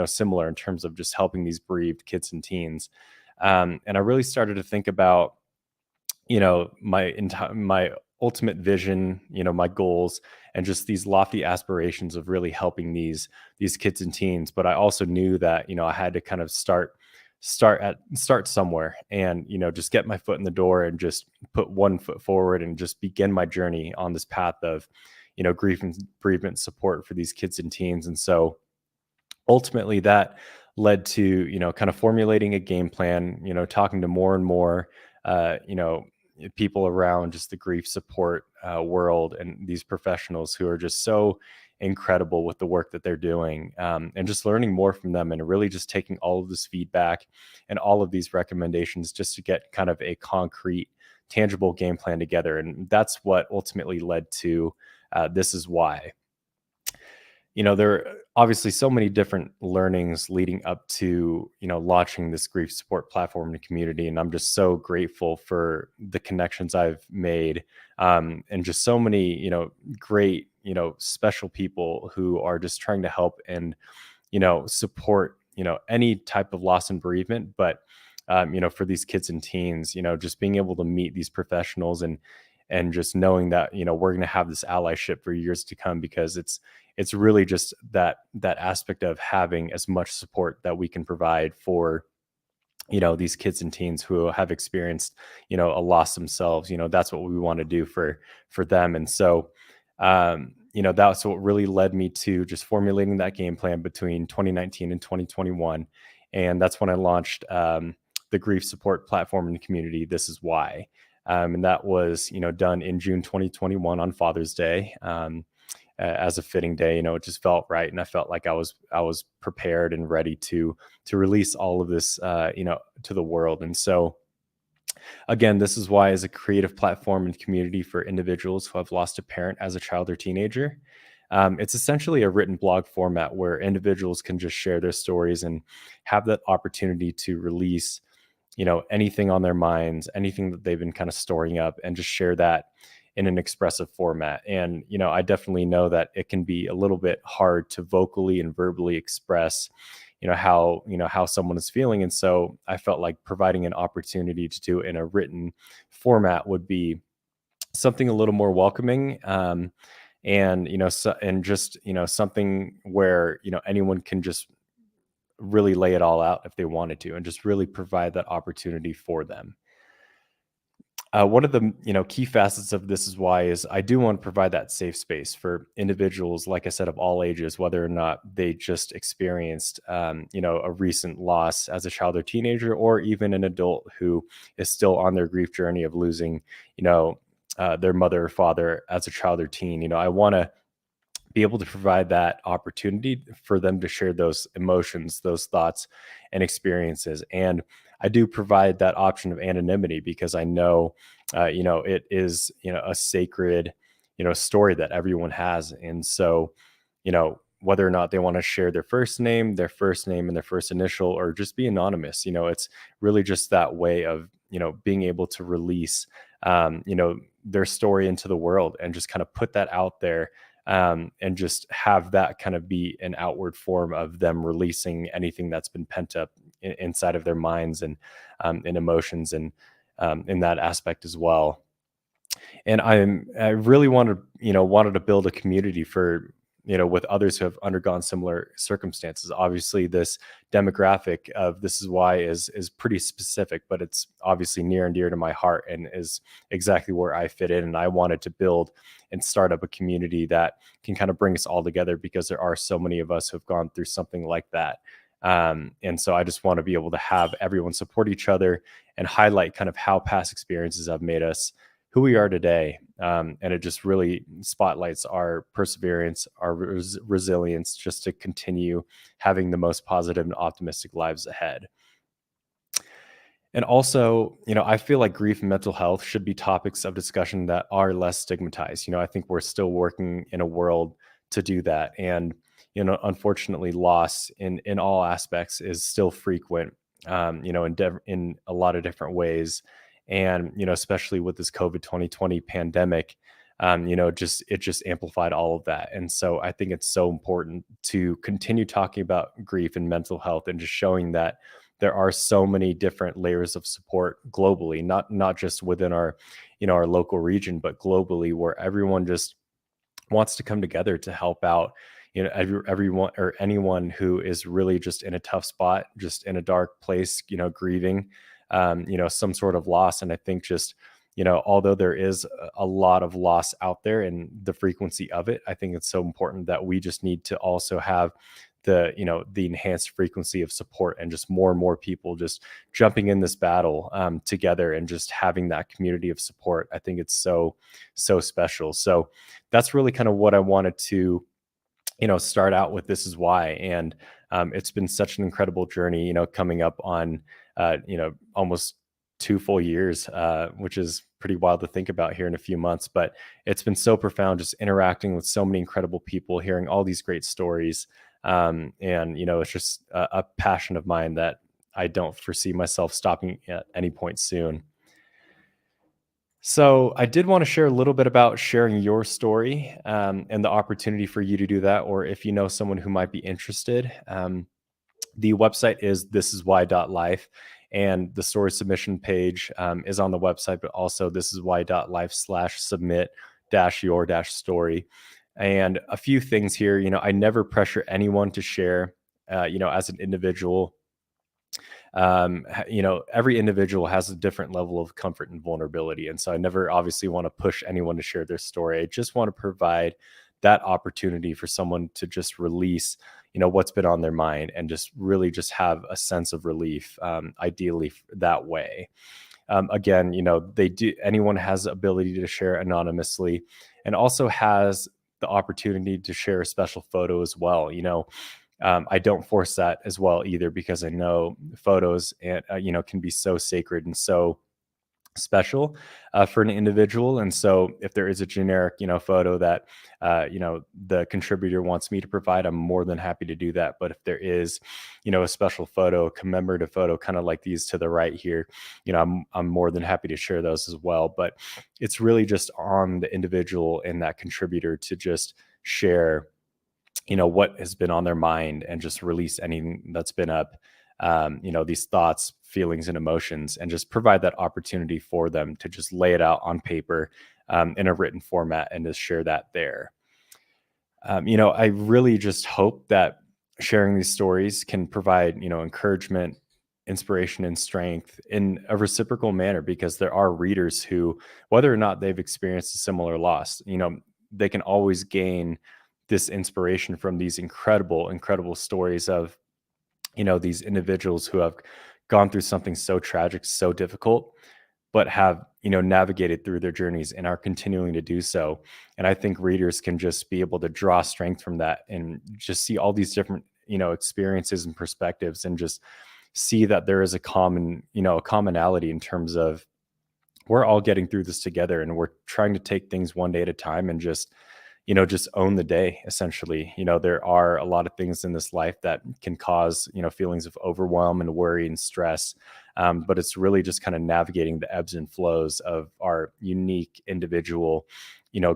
Speaker 11: similar in terms of just helping these bereaved kids and teens? And I really started to think about, my ultimate vision, my goals, and just these lofty aspirations of really helping these kids and teens. But I also knew that, I had to kind of start somewhere and, just get my foot in the door and just put one foot forward and just begin my journey on this path of, grief and bereavement support for these kids and teens. And so ultimately that led to, kind of formulating a game plan, talking to more and more, people around just the grief support world, and these professionals who are just so incredible with the work that they're doing, and just learning more from them, and really just taking all of this feedback and all of these recommendations just to get kind of a concrete, tangible game plan together. And that's what ultimately led to This Is Why. There are obviously so many different learnings leading up to, launching this grief support platform in the community. And I'm just so grateful for the connections I've made, and just so many, great, special people who are just trying to help and, support, any type of loss and bereavement. But, for these kids and teens, just being able to meet these professionals and just knowing that, we're going to have this allyship for years to come, because it's really just that aspect of having as much support that we can provide for, these kids and teens who have experienced, a loss themselves. That's what we want to do for them. And so, that's what really led me to just formulating that game plan between 2019 and 2021. And that's when I launched the grief support platform in the community, This Is Why. And that was, done in June 2021 on Father's Day, as a fitting day. It just felt right, and I felt like I was prepared and ready to release all of this, to the world. And so, again, This Is Why is a creative platform and community for individuals who have lost a parent as a child or teenager. It's essentially a written blog format where individuals can just share their stories and have that opportunity to release, anything on their minds, anything that they've been kind of storing up, and just share that in an expressive format. And, I definitely know that it can be a little bit hard to vocally and verbally express, how someone is feeling. And so I felt like providing an opportunity to do it in a written format would be something a little more welcoming. And just something where anyone can just really lay it all out if they wanted to, and just really provide that opportunity for them. One of the key facets of This Is Why is I do want to provide that safe space for individuals, like I said, of all ages, whether or not they just experienced a recent loss as a child or teenager, or even an adult who is still on their grief journey of losing their mother or father as a child or teen. I want to be able to provide that opportunity for them to share those emotions, those thoughts and experiences. And I do provide that option of anonymity because I know, it is, a sacred, story that everyone has. And so, whether or not they want to share their first name and their first initial, or just be anonymous, it's really just that way of, being able to release, their story into the world and just kind of put that out there. And just have that kind of be an outward form of them releasing anything that's been pent up inside of their minds and emotions, and in that aspect as well. And I really wanted to build a community for with others who have undergone similar circumstances. Obviously, this demographic of This Is Why is pretty specific, but it's obviously near and dear to my heart and is exactly where I fit in. And I wanted to build and start up a community that can kind of bring us all together, because there are so many of us who have gone through something like that. And so I just want to be able to have everyone support each other and highlight kind of how past experiences have made us who we are today. And it just really spotlights our perseverance, our resilience, just to continue having the most positive and optimistic lives ahead. And also, I feel like grief and mental health should be topics of discussion that are less stigmatized. I think we're still working in a world to do that. And, unfortunately, loss in all aspects is still frequent, in a lot of different ways. And, especially with this COVID 2020 pandemic, it just amplified all of that. And so I think it's so important to continue talking about grief and mental health, and just showing that there are so many different layers of support globally, not just within our, our local region, but globally, where everyone just wants to come together to help out, everyone or anyone who is really just in a tough spot, just in a dark place, grieving, some sort of loss. And I think just, although there is a lot of loss out there and the frequency of it, I think it's so important that we just need to also have the enhanced frequency of support, and just more and more people just jumping in this battle together, and just having that community of support. I think it's so special. So that's really kind of what I wanted to start out with This Is Why. And it's been such an incredible journey, coming up on almost 2 full years, which is pretty wild to think about here in a few months. But it's been so profound, just interacting with so many incredible people, hearing all these great stories. And it's just a passion of mine that I don't foresee myself stopping at any point soon. So I did want to share a little bit about sharing your story, and the opportunity for you to do that, or if you know someone who might be interested. The website is thisiswhy.life, and the story submission page is on the website, but also thisiswhy.life/submit-your-story. And a few things here, I never pressure anyone to share, as an individual. Every individual has a different level of comfort and vulnerability. And so I never obviously want to push anyone to share their story. I just want to provide that opportunity for someone to just release, what's been on their mind, and just really just have a sense of relief, ideally that way. Again, anyone has the ability to share anonymously, and also has the opportunity to share a special photo as well. I don't force that as well either, because I know photos and can be so sacred and so special for an individual. And so if there is a generic photo that the contributor wants me to provide, I'm more than happy to do that. But if there is a special photo, commemorative photo, kind of like these to the right here, I'm more than happy to share those as well. But it's really just on the individual and that contributor to just share what has been on their mind and just release anything that's been up, these thoughts, feelings, and emotions, and just provide that opportunity for them to just lay it out on paper in a written format and to share that there. I really just hope that sharing these stories can provide, encouragement, inspiration, and strength in a reciprocal manner, because there are readers who, whether or not they've experienced a similar loss, they can always gain this inspiration from these incredible, incredible stories of, these individuals who have gone through something so tragic, so difficult, but have, navigated through their journeys and are continuing to do so. And I think readers can just be able to draw strength from that and just see all these different, experiences and perspectives, and just see that there is a commonality in terms of we're all getting through this together, and we're trying to take things one day at a time and just own the day, essentially. There are a lot of things in this life that can cause, feelings of overwhelm and worry and stress. But it's really just kind of navigating the ebbs and flows of our unique individual,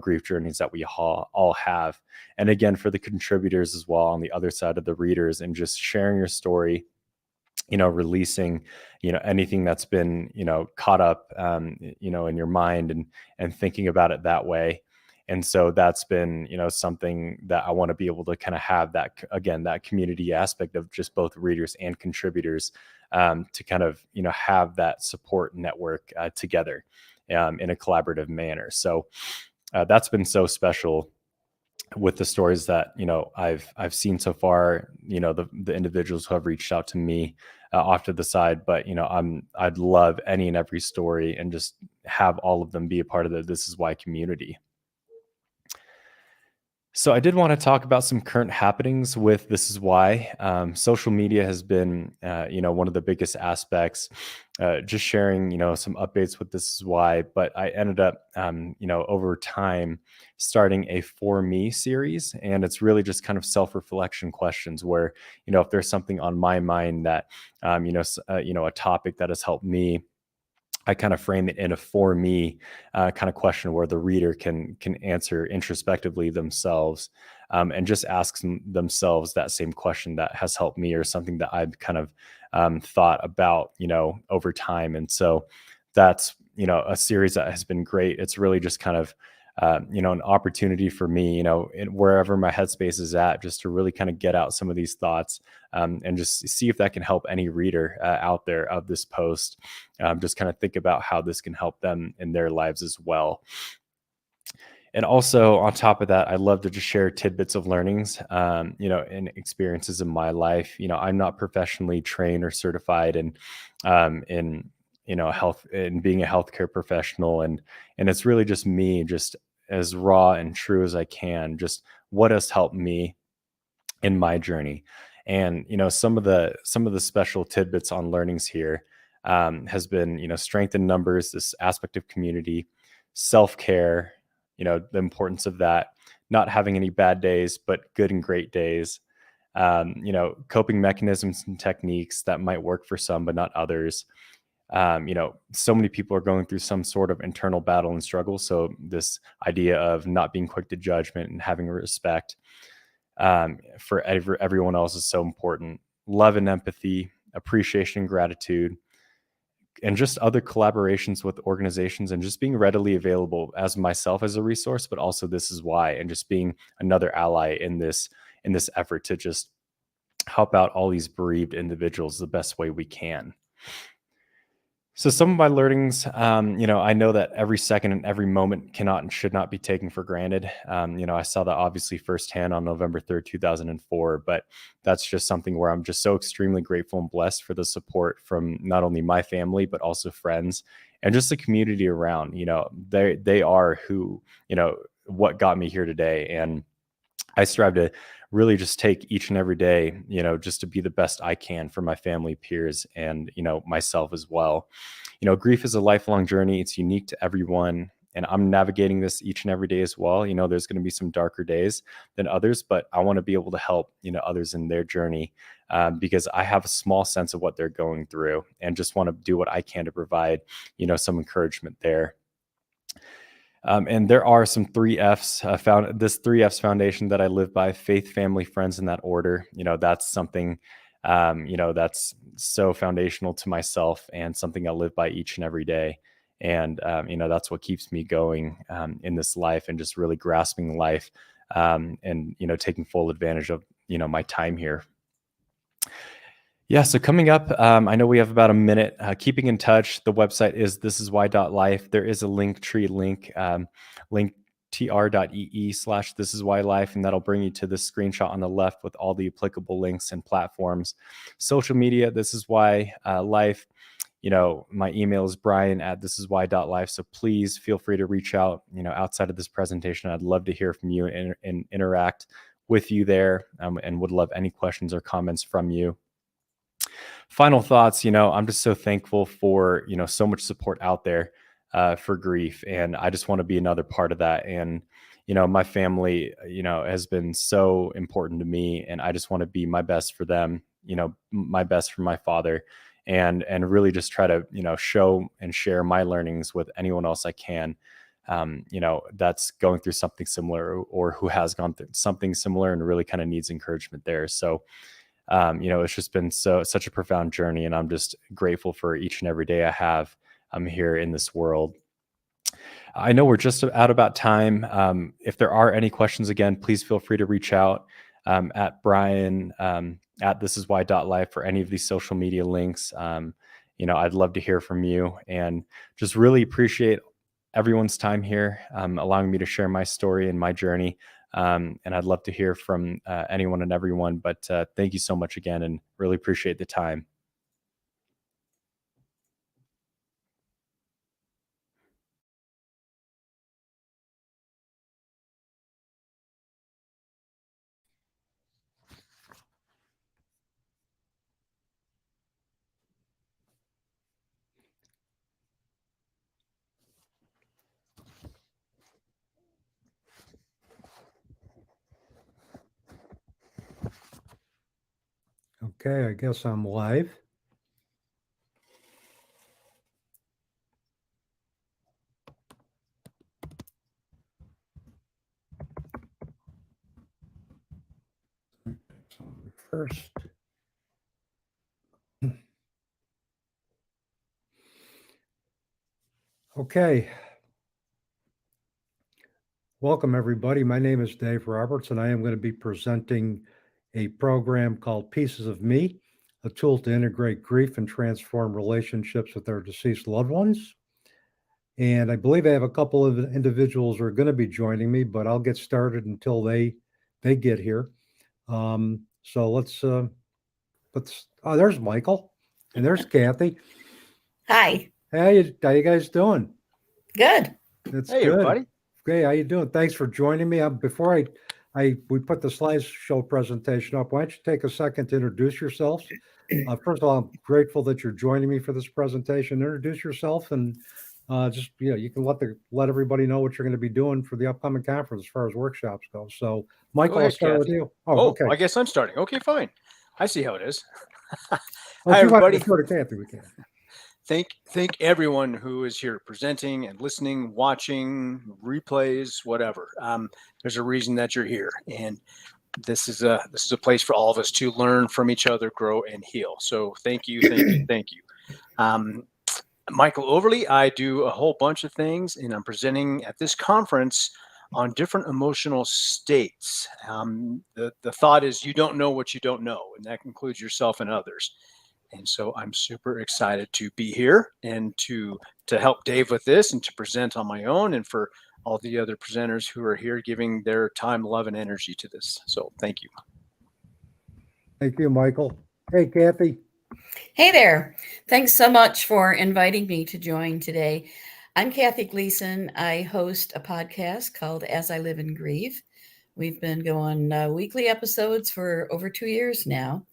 Speaker 11: grief journeys that we all have. And again, for the contributors as well, on the other side of the readers, and just sharing your story, releasing, anything that's been, caught up, in your mind, and thinking about it that way. And so that's been, something that I want to be able to kind of have that, again, that community aspect of just both readers and contributors, to kind of, have that support network together in a collaborative manner. So that's been so special with the stories that, I've seen so far, the individuals who have reached out to me off to the side, but, I'd love any and every story, and just have all of them be a part of the This Is Why community. So I did want to talk about some current happenings with This Is Why. Social media has been, one of the biggest aspects, just sharing, some updates with This Is Why. But I ended up, over time, starting a For Me series. And it's really just kind of self-reflection questions where, if there's something on my mind that, a topic that has helped me, I kind of frame it in a for me kind of question where the reader can answer introspectively themselves, and just ask themselves that same question that has helped me, or something that I've kind of thought about, over time. And so that's, a series that has been great. It's really just kind of, an opportunity for me, wherever my headspace is at, just to really kind of get out some of these thoughts, and just see if that can help any reader out there of this post. Just kind of think about how this can help them in their lives as well. And also on top of that, I love to just share tidbits of learnings, and experiences in my life. I'm not professionally trained or certified in health, and being a healthcare professional. And it's really just me, just as raw and true as I can, just what has helped me in my journey. And, some of the special tidbits on learnings here, has been, strength in numbers, this aspect of community, self-care, the importance of that, not having any bad days, but good and great days, coping mechanisms and techniques that might work for some, but not others. So many people are going through some sort of internal battle and struggle. So this idea of not being quick to judgment and having respect for everyone else is so important. Love and empathy, appreciation and gratitude, and just other collaborations with organizations, and just being readily available as myself as a resource, but also This Is Why, and just being another ally in this effort to just help out all these bereaved individuals the best way we can. So some of my learnings, I know that every second and every moment cannot and should not be taken for granted. I saw that obviously firsthand on November 3rd, 2004, but that's just something where I'm just so extremely grateful and blessed for the support from not only my family, but also friends and just the community around. They are who, what got me here today. And I strive to really just take each and every day, just to be the best I can for my family, peers, and, myself as well. Grief is a lifelong journey. It's unique to everyone. And I'm navigating this each and every day as well. There's going to be some darker days than others, but I want to be able to help, others in their journey, because I have a small sense of what they're going through, and just want to do what I can to provide, some encouragement there. And there are some 3Fs found this 3Fs foundation that I live by: faith, family, friends, in that order. That's something, that's so foundational to myself and something I live by each and every day. And, that's what keeps me going in this life and just really grasping life, and, taking full advantage of, my time here. Yeah, so coming up, I know we have about a minute. Keeping in touch, the website is thisiswhy.life. There is a Linktree link, linktr.ee/thisiswhylife, and that'll bring you to this screenshot on the left with all the applicable links and platforms. Social media, This Is Why Life. My email is brian@thisiswhy.life. So please feel free to reach out, outside of this presentation. I'd love to hear from you and interact with you there, and would love any questions or comments from you. Final thoughts, I'm just so thankful for, so much support out there for grief. And I just want to be another part of that. And, my family, has been so important to me, and I just want to be my best for them, my best for my father, and really just try to, show and share my learnings with anyone else I can, that's going through something similar, or who has gone through something similar and really kind of needs encouragement there. So, it's just been such a profound journey, and I'm just grateful for each and every day I have here in this world. I know we're just out about time. If there are any questions, again, please feel free to reach out at Brian at thisiswhy.life for any of these social media links. I'd love to hear from you, and just really appreciate everyone's time here, allowing me to share my story and my journey. And I'd love to hear from anyone and everyone, but thank you so much again, and really appreciate the time.
Speaker 7: Okay, I guess I'm live. First. Okay. Welcome, everybody. My name is Dave Roberts, and I am going to be presenting a program called Pieces of Me, a tool to integrate grief and transform relationships with our deceased loved ones. And I believe I have a couple of individuals who are going to be joining me, but I'll get started until they get here. So let's there's Michael, and there's Kathy.
Speaker 4: Hi.
Speaker 7: Hey, how you guys doing?
Speaker 4: Good.
Speaker 7: That's
Speaker 12: Hey,
Speaker 7: good.
Speaker 12: everybody.
Speaker 7: Okay, how you doing? Thanks for joining me. Before we put the slideshow presentation up, why don't you take a second to introduce yourselves? First of all, I'm grateful that you're joining me for this presentation. Introduce yourself, and just you can let everybody know what you're going to be doing for the upcoming conference as far as workshops go. So, Michael,
Speaker 12: ahead,
Speaker 7: I'll start with
Speaker 12: Kathy.
Speaker 7: you.
Speaker 12: Okay.
Speaker 7: Okay.
Speaker 12: I guess I'm starting. Okay, fine. I see how it is.
Speaker 7: Well,
Speaker 12: Hi,
Speaker 7: if you want to
Speaker 12: everybody.
Speaker 7: refer to Kathy, we can.
Speaker 12: Thank everyone who is here presenting and listening, watching, replays, whatever. There's a reason that you're here, and this is a place for all of us to learn from each other, grow, and heal. So thank you, thank you. Michael Overly. I do a whole bunch of things, and I'm presenting at this conference on different emotional states. The thought is you don't know what you don't know, and that includes yourself and others. And so I'm super excited to be here and to help Dave with this, and to present on my own, and for all the other presenters who are here giving their time, love, and energy to this. So thank you.
Speaker 7: Thank you, Michael. Hey, Kathy.
Speaker 4: Hey there. Thanks so much for inviting me to join today. I'm Kathy Gleason. I host a podcast called As I Live and Grieve. We've been going weekly episodes for over 2 years now,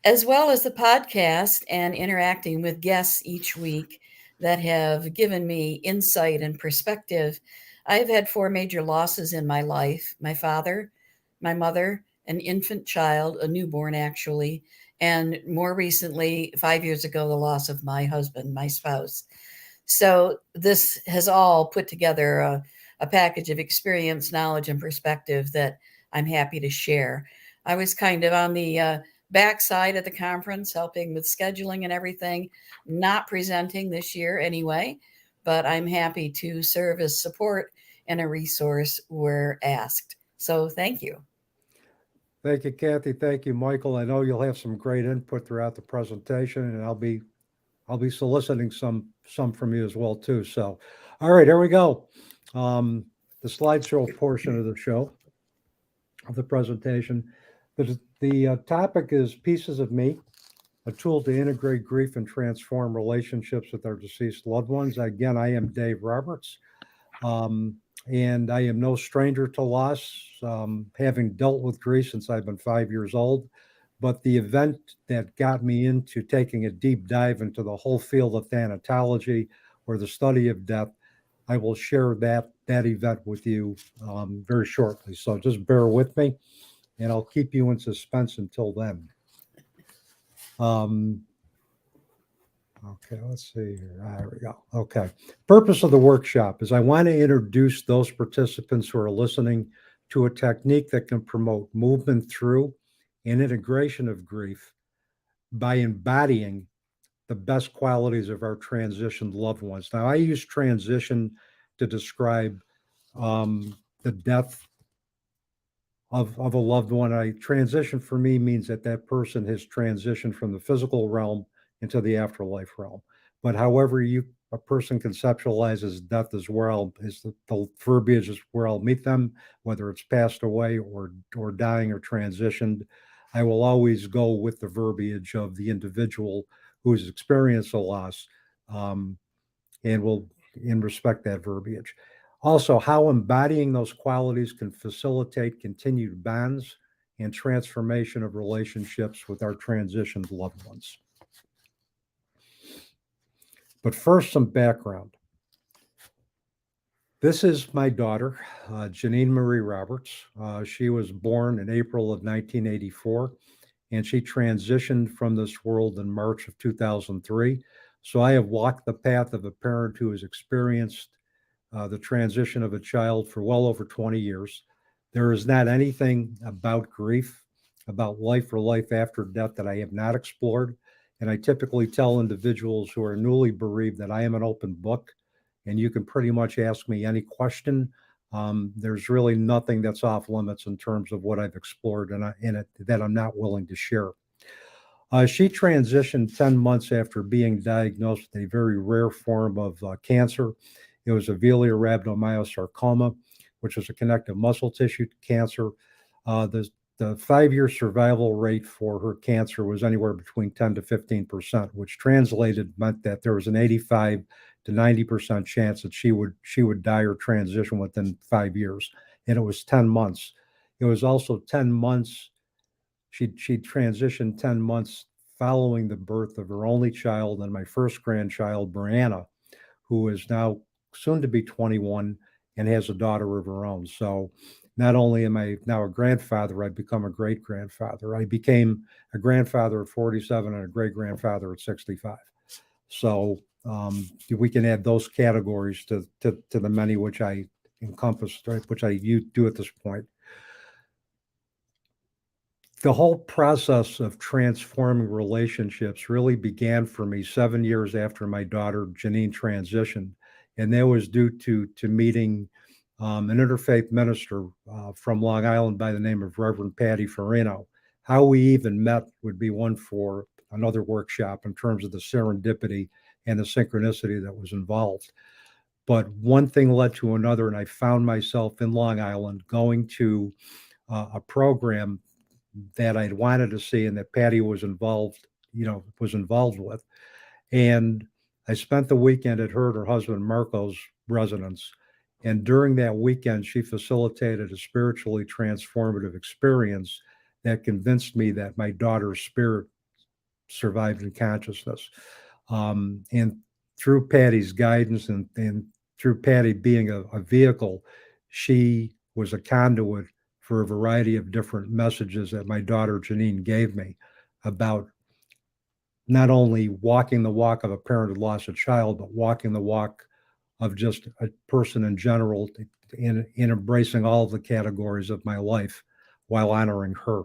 Speaker 4: as well as the podcast and interacting with guests each week that have given me insight and perspective. I've had 4 major losses in my life: my father, my mother, an infant child, a newborn actually, and more recently, 5 years ago, the loss of my husband, my spouse.
Speaker 13: So this has all put together a package of experience, knowledge, and perspective that I'm happy to share. I was kind of on the backside of the conference, helping with scheduling and everything, not presenting this year anyway, but I'm happy to serve as support and a resource where asked. So thank you.
Speaker 7: Thank you, Kathy. Thank you, Michael. I know you'll have some great input throughout the presentation, and I'll be soliciting some from you as well too. So, all right, here we go. The slideshow portion of the show, of the presentation. The topic is Pieces of Me, a tool to integrate grief and transform relationships with our deceased loved ones. Again, I am Dave Roberts, and I am no stranger to loss, having dealt with grief since I've been 5 years old. But the event that got me into taking a deep dive into the whole field of thanatology, or the study of death, I will share that event with you very shortly. So just bear with me, and I'll keep you in suspense until then. Okay, let's see here. There we go. Okay. Purpose of the workshop is I want to introduce those participants who are listening to a technique that can promote movement through and integration of grief by embodying the best qualities of our transitioned loved ones. Now, I use transition to describe the death of a loved one. Transition for me means that person has transitioned from the physical realm into the afterlife realm. But however a person conceptualizes death as well, is the verbiage is where I'll meet them, whether it's passed away or dying or transitioned. I will always go with the verbiage of the individual who's experienced a loss, and will respect that verbiage. Also, how embodying those qualities can facilitate continued bonds and transformation of relationships with our transitioned loved ones. But first, some background. This is my daughter, Janine Marie Roberts. She was born in April of 1984, and she transitioned from this world in March of 2003. So I have walked the path of a parent who has experienced the transition of a child for well over 20 years. There is not anything about grief, about life or life after death, that I have not explored. And I typically tell individuals who are newly bereaved that I am an open book, and you can pretty much ask me any question. There's really nothing that's off limits in terms of what I've explored in it that I'm not willing to share. She transitioned 10 months after being diagnosed with a very rare form of cancer. It was a velar rhabdomyosarcoma, which is a connective muscle tissue cancer. The 5-year survival rate for her cancer was anywhere between 10 to 15%, which translated meant that there was an 85 to 90% chance that she would die or transition within 5 years. And it was 10 months. It was also 10 months. She transitioned 10 months following the birth of her only child and my first grandchild, Brianna, who is now soon to be 21 and has a daughter of her own. So not only am I now a grandfather, I've become a great-grandfather. I became a grandfather at 47 and a great-grandfather at 65. So we can add those categories to the many which I encompass, which I do at this point. The whole process of transforming relationships really began for me 7 years after my daughter Janine transitioned. And that was due to meeting an interfaith minister from Long Island by the name of Reverend Patty Farino. How we even met would be one for another workshop in terms of the serendipity and the synchronicity that was involved. But one thing led to another, and I found myself in Long Island going to a program that I'd wanted to see and that Patty was involved with. And I spent the weekend at her and her husband Marco's residence. And during that weekend, she facilitated a spiritually transformative experience that convinced me that my daughter's spirit survived in consciousness. And through Patty's guidance and through Patty being a vehicle, she was a conduit for a variety of different messages that my daughter Janine gave me about not only walking the walk of a parent who lost a child, but walking the walk of just a person in general in embracing all of the categories of my life while honoring her.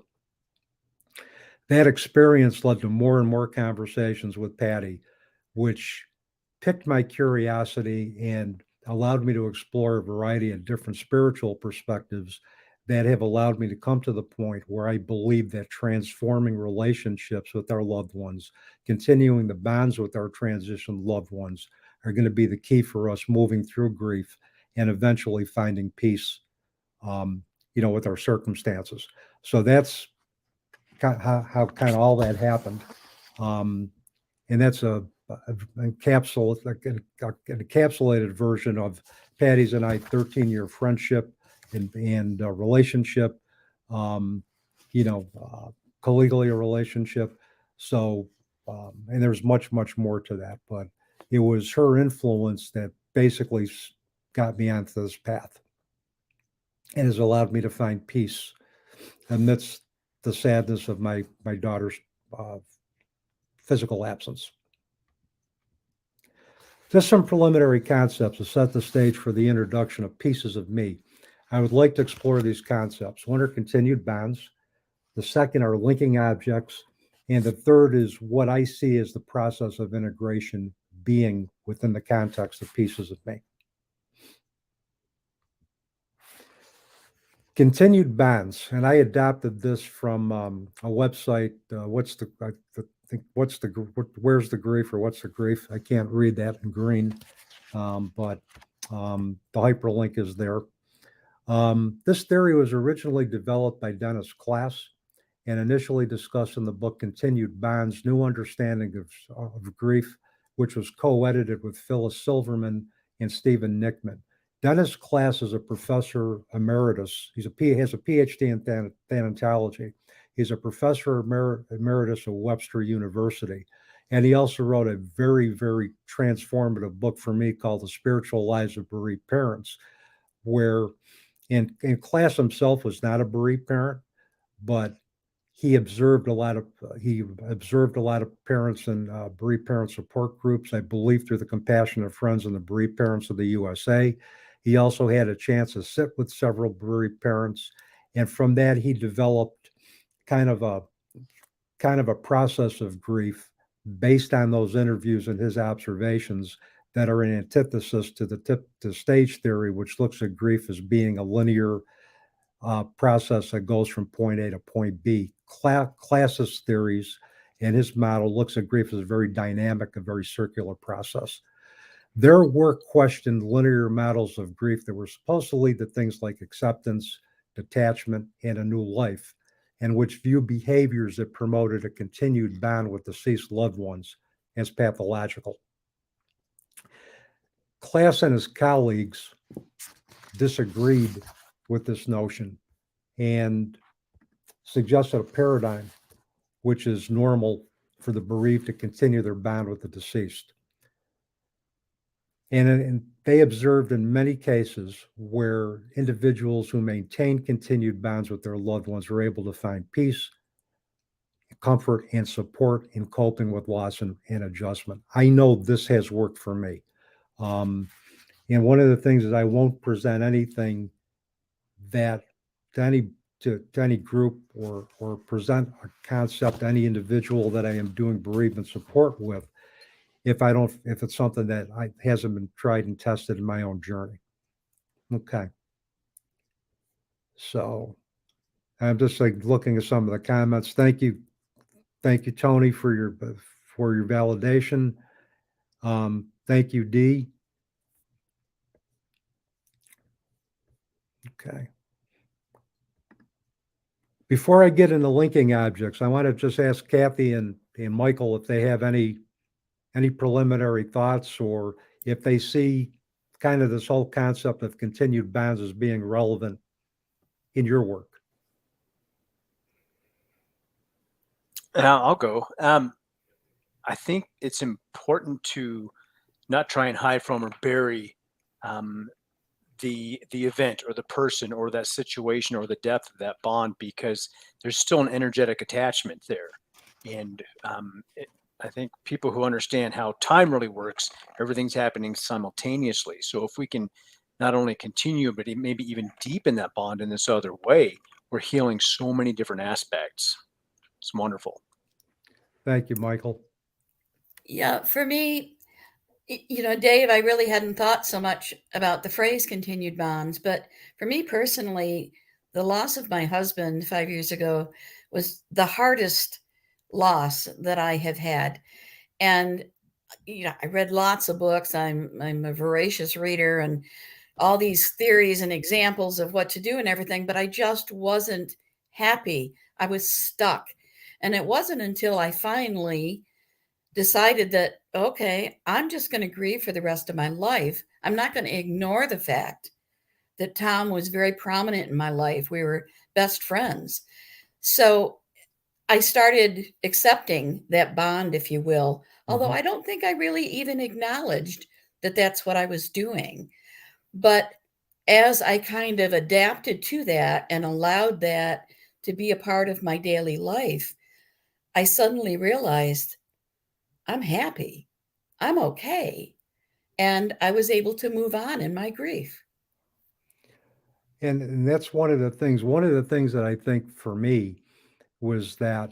Speaker 7: That experience led to more and more conversations with Patty, which piqued my curiosity and allowed me to explore a variety of different spiritual perspectives that have allowed me to come to the point where I believe that transforming relationships with our loved ones, continuing the bonds with our transitioned loved ones, are going to be the key for us moving through grief and eventually finding peace, with our circumstances. So that's how kind of all that happened. And that's an encapsulated version of Patty's and I 13-year friendship and relationship, collegially a relationship. So, and there's much, much more to that, but it was her influence that basically got me onto this path and has allowed me to find peace amidst the sadness of my daughter's physical absence. Just some preliminary concepts to set the stage for the introduction of Pieces of Me. I would like to explore these concepts. One are continued bonds. The second are linking objects. And the third is what I see as the process of integration being within the context of Pieces of Me. Continued bonds, and I adopted this from a website. Where's the grief, or what's the grief? I can't read that in green, but the hyperlink is there. This theory was originally developed by Dennis Klass and initially discussed in the book Continued Bonds, New Understanding of Grief, which was co-edited with Phyllis Silverman and Stephen Nickman. Dennis Klass is a professor emeritus. He has a PhD in thanatology. He's a professor emeritus at Webster University. And he also wrote a very, very transformative book for me called The Spiritual Lives of Bereaved Parents, where, and Klass himself was not a bereaved parent, but he observed a lot of parents and bereaved parent support groups, I believe through the Compassionate Friends and the Bereaved Parents of the USA. He also had a chance to sit with several bereaved parents, and from that he developed kind of a process of grief based on those interviews and his observations that are in antithesis to the stage theory, which looks at grief as being a linear process that goes from point A to point B. Klass's theories and his model looks at grief as a very dynamic, a very circular process. Their work questioned linear models of grief that were supposed to lead to things like acceptance, detachment, and a new life, and which view behaviors that promoted a continued bond with deceased loved ones as pathological. Klass and his colleagues disagreed with this notion and suggested a paradigm which is normal for the bereaved to continue their bond with the deceased. And they observed in many cases where individuals who maintain continued bonds with their loved ones are able to find peace, comfort, and support in coping with loss and adjustment. I know this has worked for me. And one of the things is I won't present anything that to any group or present a concept to any individual that I am doing bereavement support with if it's something that hasn't been tried and tested in my own journey. Okay. So I'm just looking at some of the comments. Thank you, Tony, for your validation. Thank you, Dee. Okay. Before I get into linking objects, I want to just ask Kathy and Michael if they have any preliminary thoughts, or if they see kind of this whole concept of continued bonds as being relevant in your work.
Speaker 12: I'll go. I think it's important to not try and hide from or bury the event or the person or that situation or the depth of that bond, because there's still an energetic attachment there. And I think people who understand how time really works, everything's happening simultaneously. So if we can not only continue, but maybe even deepen that bond in this other way, we're healing so many different aspects. It's wonderful.
Speaker 7: Thank you, Michael.
Speaker 13: Yeah, for me, Dave, I really hadn't thought so much about the phrase continued bonds, but for me personally, the loss of my husband 5 years ago was the hardest loss that I have had. And I read lots of books. I'm a voracious reader and all these theories and examples of what to do and everything, but I just wasn't happy. I was stuck. And it wasn't until I finally decided that, okay, I'm just going to grieve for the rest of my life. I'm not going to ignore the fact that Tom was very prominent in my life. We were best friends. So I started accepting that bond, if you will, although I don't think I really even acknowledged that that's what I was doing. But as I kind of adapted to that and allowed that to be a part of my daily life, I suddenly realized I'm happy. I'm okay. And I was able to move on in my grief.
Speaker 7: And that's one of the things that I think for me was that,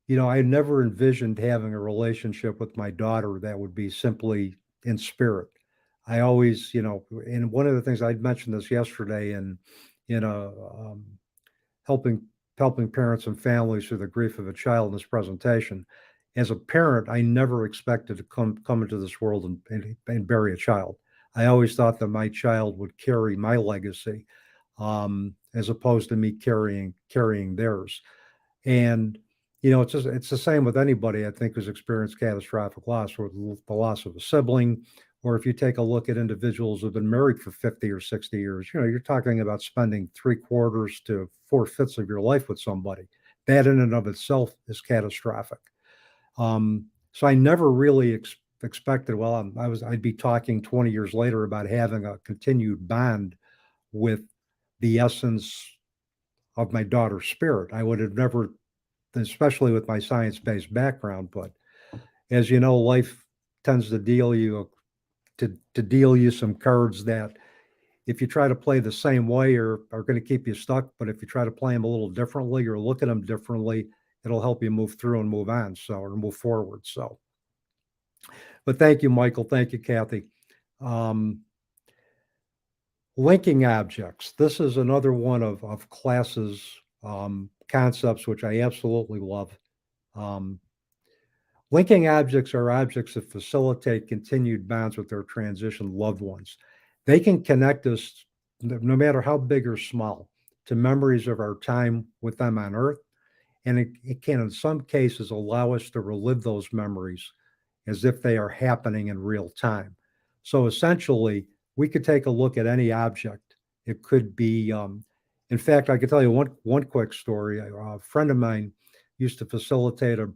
Speaker 7: I never envisioned having a relationship with my daughter that would be simply in spirit. I always, and one of the things I mentioned this yesterday in helping parents and families through the grief of a child in this presentation. As a parent, I never expected to come into this world and bury a child. I always thought that my child would carry my legacy, as opposed to me carrying theirs. And it's the same with anybody, I think, who's experienced catastrophic loss, or the loss of a sibling, or if you take a look at individuals who've been married for 50 or 60 years, you're talking about spending 3/4 to 4/5 of your life with somebody. That in and of itself is catastrophic. So I never really expected, well, I'd be talking 20 years later about having a continued bond with the essence of my daughter's spirit. I would have never, especially with my science-based background, but as you know, life tends to deal you some cards that, if you try to play the same way, are going to keep you stuck. But if you try to play them a little differently or look at them differently, it'll help you move through and move on. Or move forward. But thank you, Michael. Thank you, Kathy. Linking objects. This is another one of classes, concepts, which I absolutely love. Linking objects are objects that facilitate continued bonds with their transition loved ones. They can connect us, no matter how big or small, to memories of our time with them on Earth. And it can, in some cases, allow us to relive those memories as if they are happening in real time. So essentially, we could take a look at any object. It could be, in fact, I could tell you one quick story. A friend of mine used to facilitate a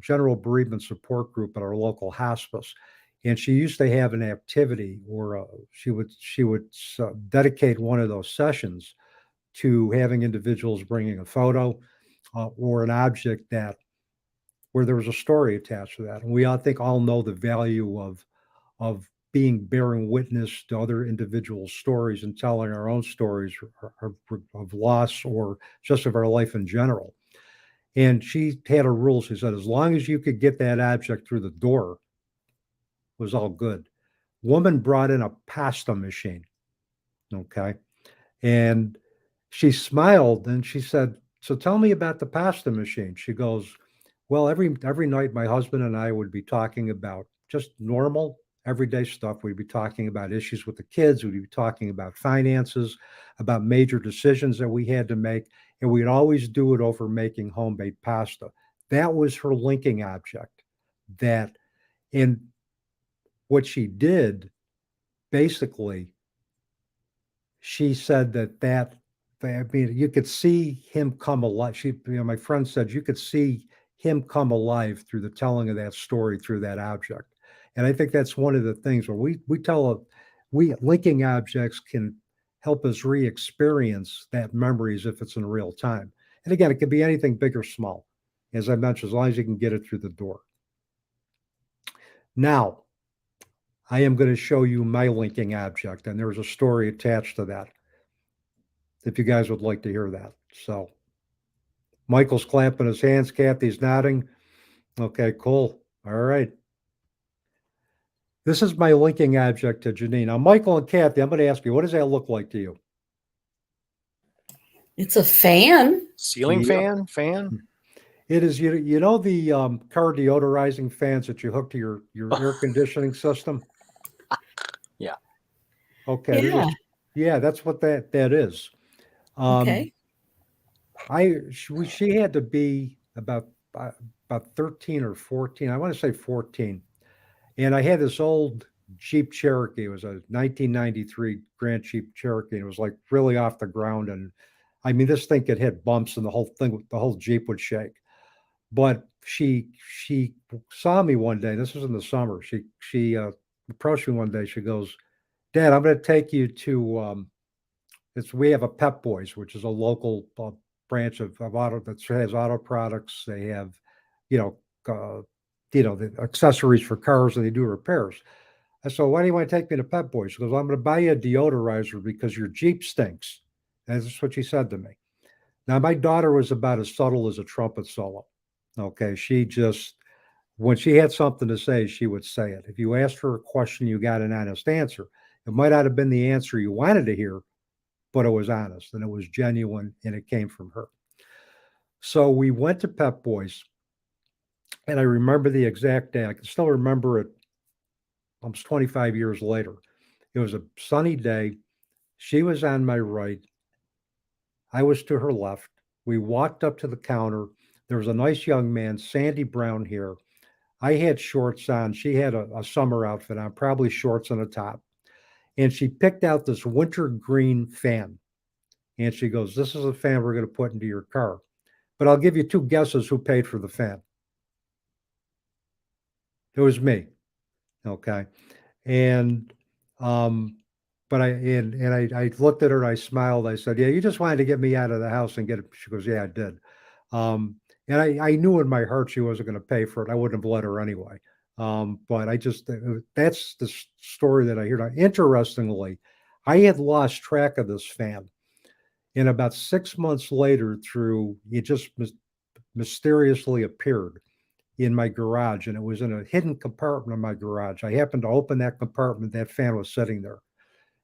Speaker 7: general bereavement support group at our local hospice. And she used to have an activity, or she would dedicate one of those sessions to having individuals bringing a photo or an object where there was a story attached to that. And we, I think, all know the value of bearing witness to other individuals' stories and telling our own stories of loss, or just of our life in general. And she had a rule. She said, as long as you could get that object through the door, was all good. Woman brought in a pasta machine. Okay. And she smiled and she said, so tell me about the pasta machine. She goes, well, every night my husband and I would be talking about just normal everyday stuff. We'd be talking about issues with the kids. We'd be talking about finances, about major decisions that we had to make. And we'd always do it over making homemade pasta. That was her linking object. And what she did, basically, she said that I mean, you could see him come alive. My friend said you could see him come alive through the telling of that story, through that object. And I think that's one of the things where we linking objects can help us re-experience that memory as if it's in real time. And again, it could be anything big or small. As I mentioned, as long as you can get it through the door. Now, I am going to show you my linking object, and there's a story attached to that, if you guys would like to hear that. So Michael's clapping his hands, Kathy's nodding. Okay, cool. All right. This is my linking object to Janine. Now, Michael and Kathy, I'm going to ask you, what does that look like to you?
Speaker 13: It's a fan.
Speaker 12: Ceiling
Speaker 7: Yep.
Speaker 12: fan.
Speaker 7: It is, you know the car deodorizing fans that you hook to your air conditioning system?
Speaker 12: Yeah.
Speaker 7: Okay.
Speaker 13: Yeah.
Speaker 7: That's what that is.
Speaker 13: Okay.
Speaker 7: She had to be about 13 or 14. I want to say 14. And I had this old Jeep Cherokee. It was a 1993 Grand Jeep Cherokee. And it was like really off the ground. And I mean, this thing could hit bumps and the whole Jeep would shake. But she saw me one day. This was in the summer. She approached me one day. She goes, "Dad, I'm going to take you to we have a Pep Boys, which is a local branch of auto that has auto products. They have, the accessories for cars, and they do repairs." I said, "Why do you want to take me to Pep Boys?" She goes, "I'm going to buy you a deodorizer because your Jeep stinks." And that's what she said to me. Now, my daughter was about as subtle as a trumpet solo. Okay, when she had something to say, she would say it. If you asked her a question, you got an honest answer. It might not have been the answer you wanted to hear, but it was honest and it was genuine and it came from her. So we went to Pep Boys, and I remember the exact day. I can still remember it almost 25 years later. It was a sunny day. She was on my right. I was to her left. We walked up to the counter. There was a nice young man, sandy brown hair. I had shorts on. She had a summer outfit on, probably shorts and a top. And she picked out this winter green fan. And she goes, "This is a fan we're going to put into your car. But I'll give you two guesses who paid for the fan." It was me. Okay. And but I looked at her and I smiled. I said, "Yeah, you just wanted to get me out of the house and get it." She goes, "Yeah, I did." And I knew in my heart she wasn't going to pay for it. I wouldn't have let her anyway. But that's the story that I hear. Now, interestingly, I had lost track of this fan. And about 6 months later, it just mysteriously appeared in my garage, and it was in a hidden compartment of my garage. I happened to open that compartment. That fan was sitting there.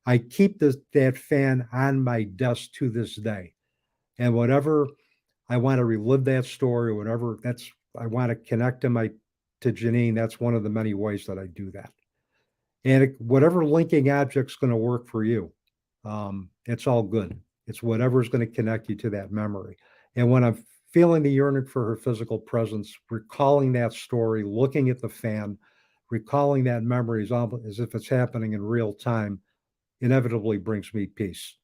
Speaker 7: I keep that fan on my desk to this day. And whenever I want to relive that story, whenever I want to connect to Janine, that's one of the many ways that I do that. And whatever linking object's going to work for you, it's all good. It's whatever's going to connect you to that memory. And when I'm feeling the yearning for her physical presence, recalling that story, looking at the fan, recalling that memory as if it's happening in real time, inevitably brings me peace.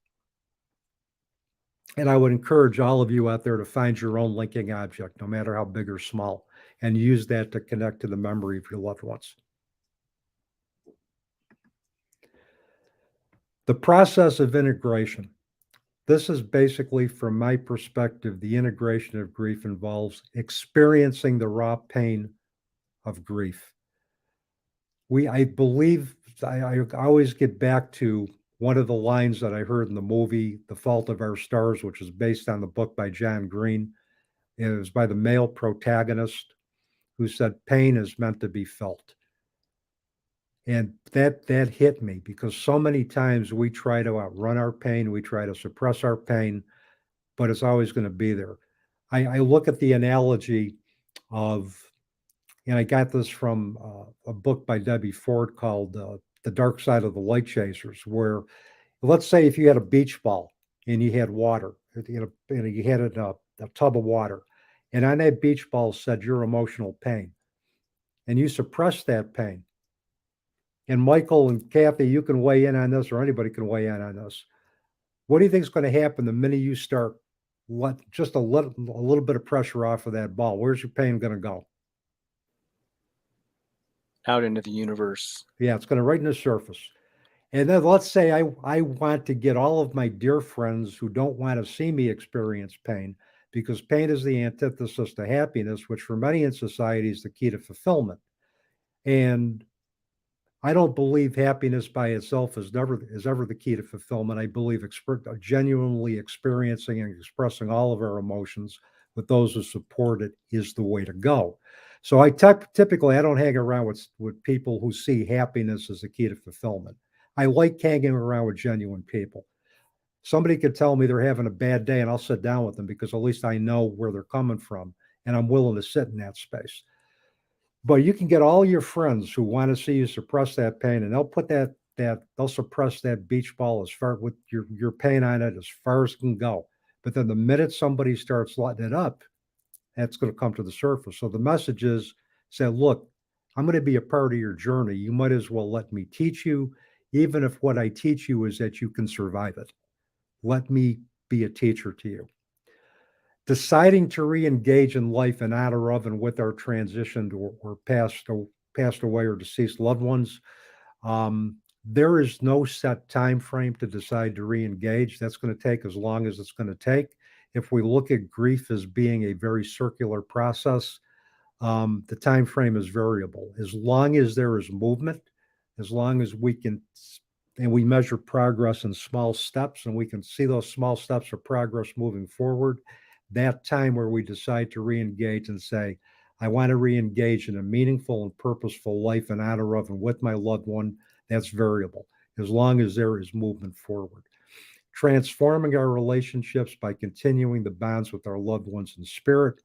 Speaker 7: And I would encourage all of you out there to find your own linking object, no matter how big or small, and use that to connect to the memory of your loved ones. The process of integration. This is basically, from my perspective, the integration of grief involves experiencing the raw pain of grief. I believe I always get back to one of the lines that I heard in the movie, The Fault of Our Stars, which is based on the book by John Green. It was by the male protagonist who said, "Pain is meant to be felt." And that hit me, because so many times we try to outrun our pain, we try to suppress our pain, but it's always going to be there. I look at the analogy of, and I got this from a book by Debbie Ford called The Dark Side of the Light Chasers, where, let's say if you had a beach ball and you had water, you had a tub of water, and on that beach ball said your emotional pain, and you suppress that pain. And Michael and Kathy, you can weigh in on this, or anybody can weigh in on this. What do you think is going to happen the minute you start just a little bit of pressure off of that ball? Where's your pain going to go?
Speaker 12: Out into the universe.
Speaker 7: Yeah, it's going to right in the surface. And then let's say I want to get all of my dear friends who don't want to see me experience pain, because pain is the antithesis to happiness, which for many in society is the key to fulfillment. And I don't believe happiness by itself is ever the key to fulfillment. I believe genuinely experiencing and expressing all of our emotions with those who support it is the way to go. So typically I don't hang around with people who see happiness as the key to fulfillment. I like hanging around with genuine people. Somebody could tell me they're having a bad day and I'll sit down with them because at least I know where they're coming from and I'm willing to sit in that space. But you can get all your friends who want to see you suppress that pain, and they'll put they'll suppress that beach ball as far with your pain on it as far as it can go. But then the minute somebody starts letting it up, that's going to come to the surface. So the message is say, look, I'm going to be a part of your journey. You might as well let me teach you, even if what I teach you is that you can survive it. Let me be a teacher to you. Deciding to re-engage in life in honor of and with our transitioned or passed away or deceased loved ones. There is no set time frame to decide to re-engage. That's going to take as long as it's going to take. If we look at grief as being a very circular process, the time frame is variable. As long as there is movement, as long as we can, and we measure progress in small steps, and we can see those small steps of progress moving forward, that time where we decide to re-engage and say, I want to re-engage in a meaningful and purposeful life in honor of and with my loved one, that's variable, as long as there is movement forward. Transforming our relationships by continuing the bonds with our loved ones in spirit,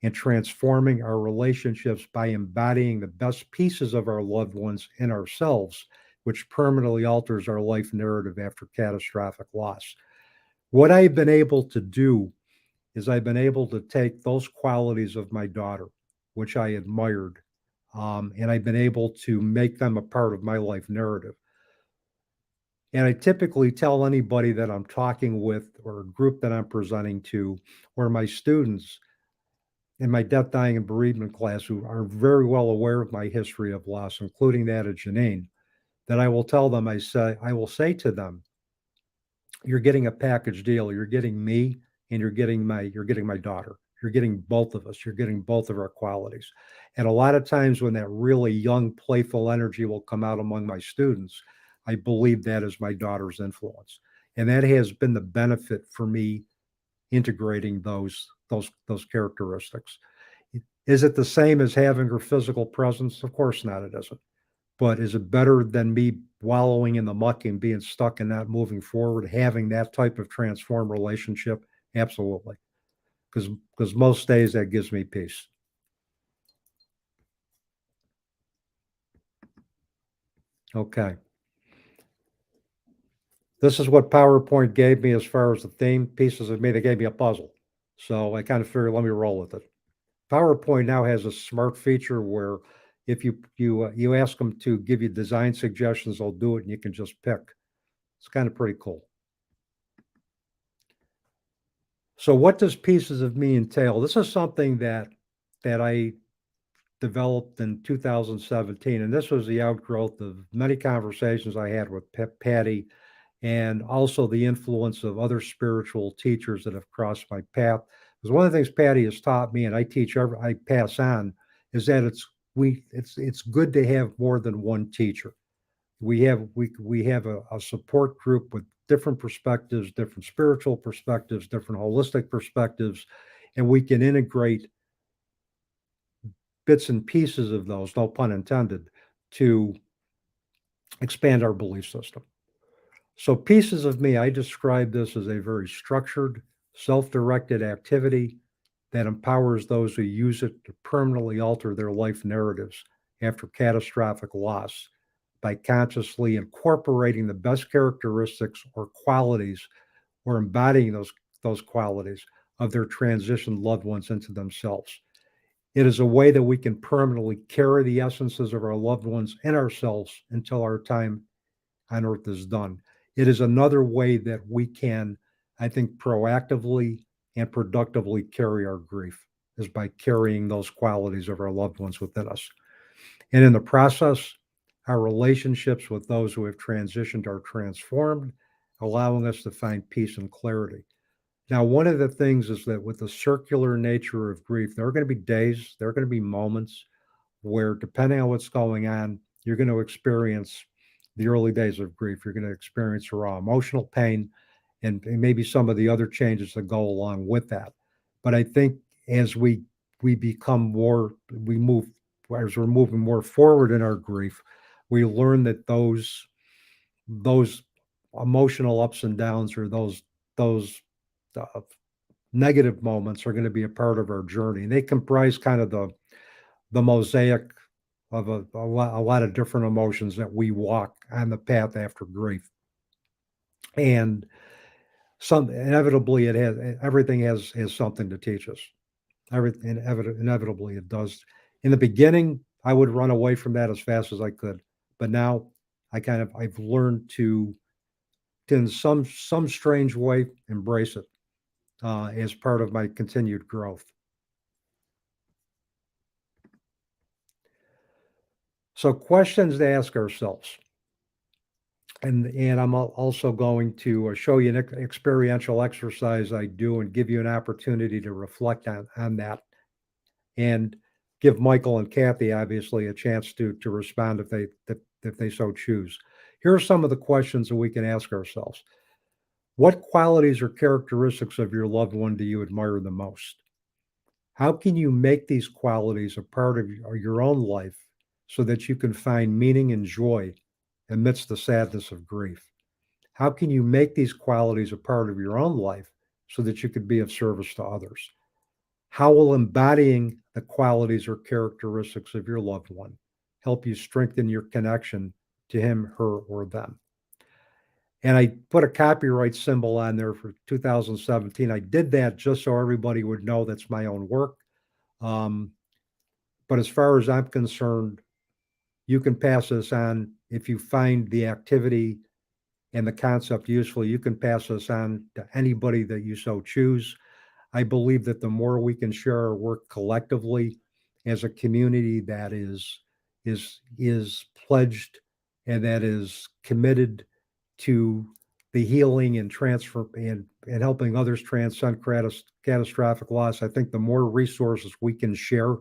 Speaker 7: and transforming our relationships by embodying the best pieces of our loved ones in ourselves, which permanently alters our life narrative after catastrophic loss. What I've been able to do is I've been able to take those qualities of my daughter, which I admired, and I've been able to make them a part of my life narrative. And I typically tell anybody that I'm talking with or a group that I'm presenting to or my students in my death, dying, and bereavement class who are very well aware of my history of loss, including that of Janine, that I will tell them, I will say to them, you're getting a package deal. You're getting me and you're getting my daughter. You're getting both of us. You're getting both of our qualities. And a lot of times when that really young, playful energy will come out among my students, I believe that is my daughter's influence. And that has been the benefit for me integrating those characteristics. Is it the same as having her physical presence? Of course not, it isn't. But is it better than me wallowing in the muck and being stuck and not moving forward, having that type of transformed relationship? Absolutely. Because most days that gives me peace. Okay. This is what PowerPoint gave me as far as the theme pieces of me. They gave me a puzzle. So I kind of figured, let me roll with it. PowerPoint now has a smart feature where if you ask them to give you design suggestions, they'll do it and you can just pick. It's kind of pretty cool. So what does pieces of me entail? This is something that I developed in 2017, and this was the outgrowth of many conversations I had with Patty, and also the influence of other spiritual teachers that have crossed my path. Because one of the things Patty has taught me, and I pass on, is that it's good to have more than one teacher. We have a support group with different perspectives, different spiritual perspectives, different holistic perspectives, and we can integrate bits and pieces of those, no pun intended, to expand our belief system. So pieces of me, I describe this as a very structured, self-directed activity that empowers those who use it to permanently alter their life narratives after catastrophic loss by consciously incorporating the best characteristics or qualities or embodying those qualities of their transitioned loved ones into themselves. It is a way that we can permanently carry the essences of our loved ones in ourselves until our time on earth is done. It is another way that we can, I think, proactively and productively carry our grief, is by carrying those qualities of our loved ones within us. And in the process, our relationships with those who have transitioned are transformed, allowing us to find peace and clarity. Now, one of the things is that with the circular nature of grief, there are going to be days, there are going to be moments where depending on what's going on, you're going to experience the early days of grief. You're going to experience raw emotional pain and maybe some of the other changes that go along with that. But I think as we become more, we move, as we're moving more forward in our grief, we learn that those emotional ups and downs, or those uh, negative moments, are going to be a part of our journey. And they comprise kind of the mosaic of a lot of different emotions that we walk on the path after grief. And inevitably it has, everything has something to teach us. Inevitably it does. In the beginning, I would run away from that as fast as I could, but now I've learned to in some strange way embrace it as part of my continued growth. So questions to ask ourselves. And I'm also going to show you an experiential exercise I do and give you an opportunity to reflect on that, and give Michael and Kathy obviously a chance to respond if they so choose. Here are some of the questions that we can ask ourselves. What qualities or characteristics of your loved one do you admire the most? How can you make these qualities a part of your own life so that you can find meaning and joy amidst the sadness of grief? How can you make these qualities a part of your own life so that you could be of service to others? How will embodying the qualities or characteristics of your loved one help you strengthen your connection to him, her, or them? And I put a copyright symbol on there for 2017. I did that just so everybody would know that's my own work. But as far as I'm concerned, you can pass this on. If you find the activity and the concept useful, you can pass this on to anybody that you so choose. I believe that the more we can share our work collectively as a community that is pledged and that is committed to the healing and transfer and helping others transcend catastrophic loss, I think the more resources we can share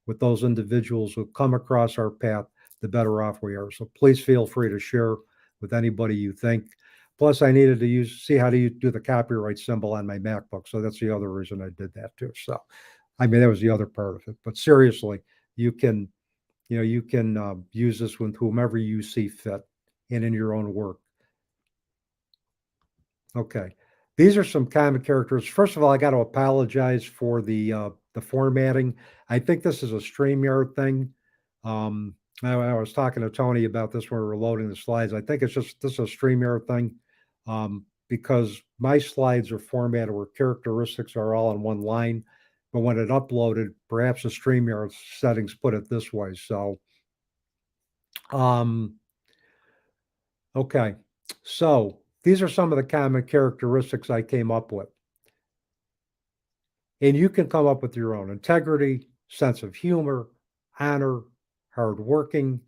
Speaker 7: with those individuals who come across our path, the better off we are. So please feel free to share with anybody you think. Plus, I needed to see how do the copyright symbol on my MacBook. So that's the other reason I did that too. So, I mean, that was the other part of it. But seriously, you can use this with whomever you see fit and in your own work. Okay. These are some common characters. First of all, I got to apologize for the formatting. I think this is a StreamYard thing. I was talking to Tony about this when we were loading the slides. I think this is a StreamYard thing because my slides are formatted where characteristics are all in one line. But when it uploaded, perhaps the StreamYard settings put it this way. So, okay. So these are some of the common characteristics I came up with. And you can come up with your own: integrity, sense of humor, honor, hardworking,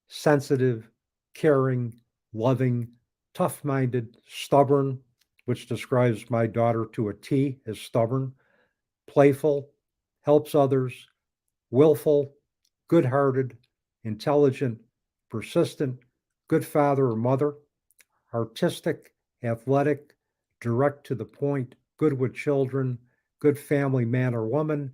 Speaker 7: sensitive, caring, loving, tough-minded, stubborn, which describes my daughter to a T as stubborn, playful, helps others, willful, good-hearted, intelligent, persistent, good father or mother, artistic, athletic, direct to the point, good with children, good family man or woman,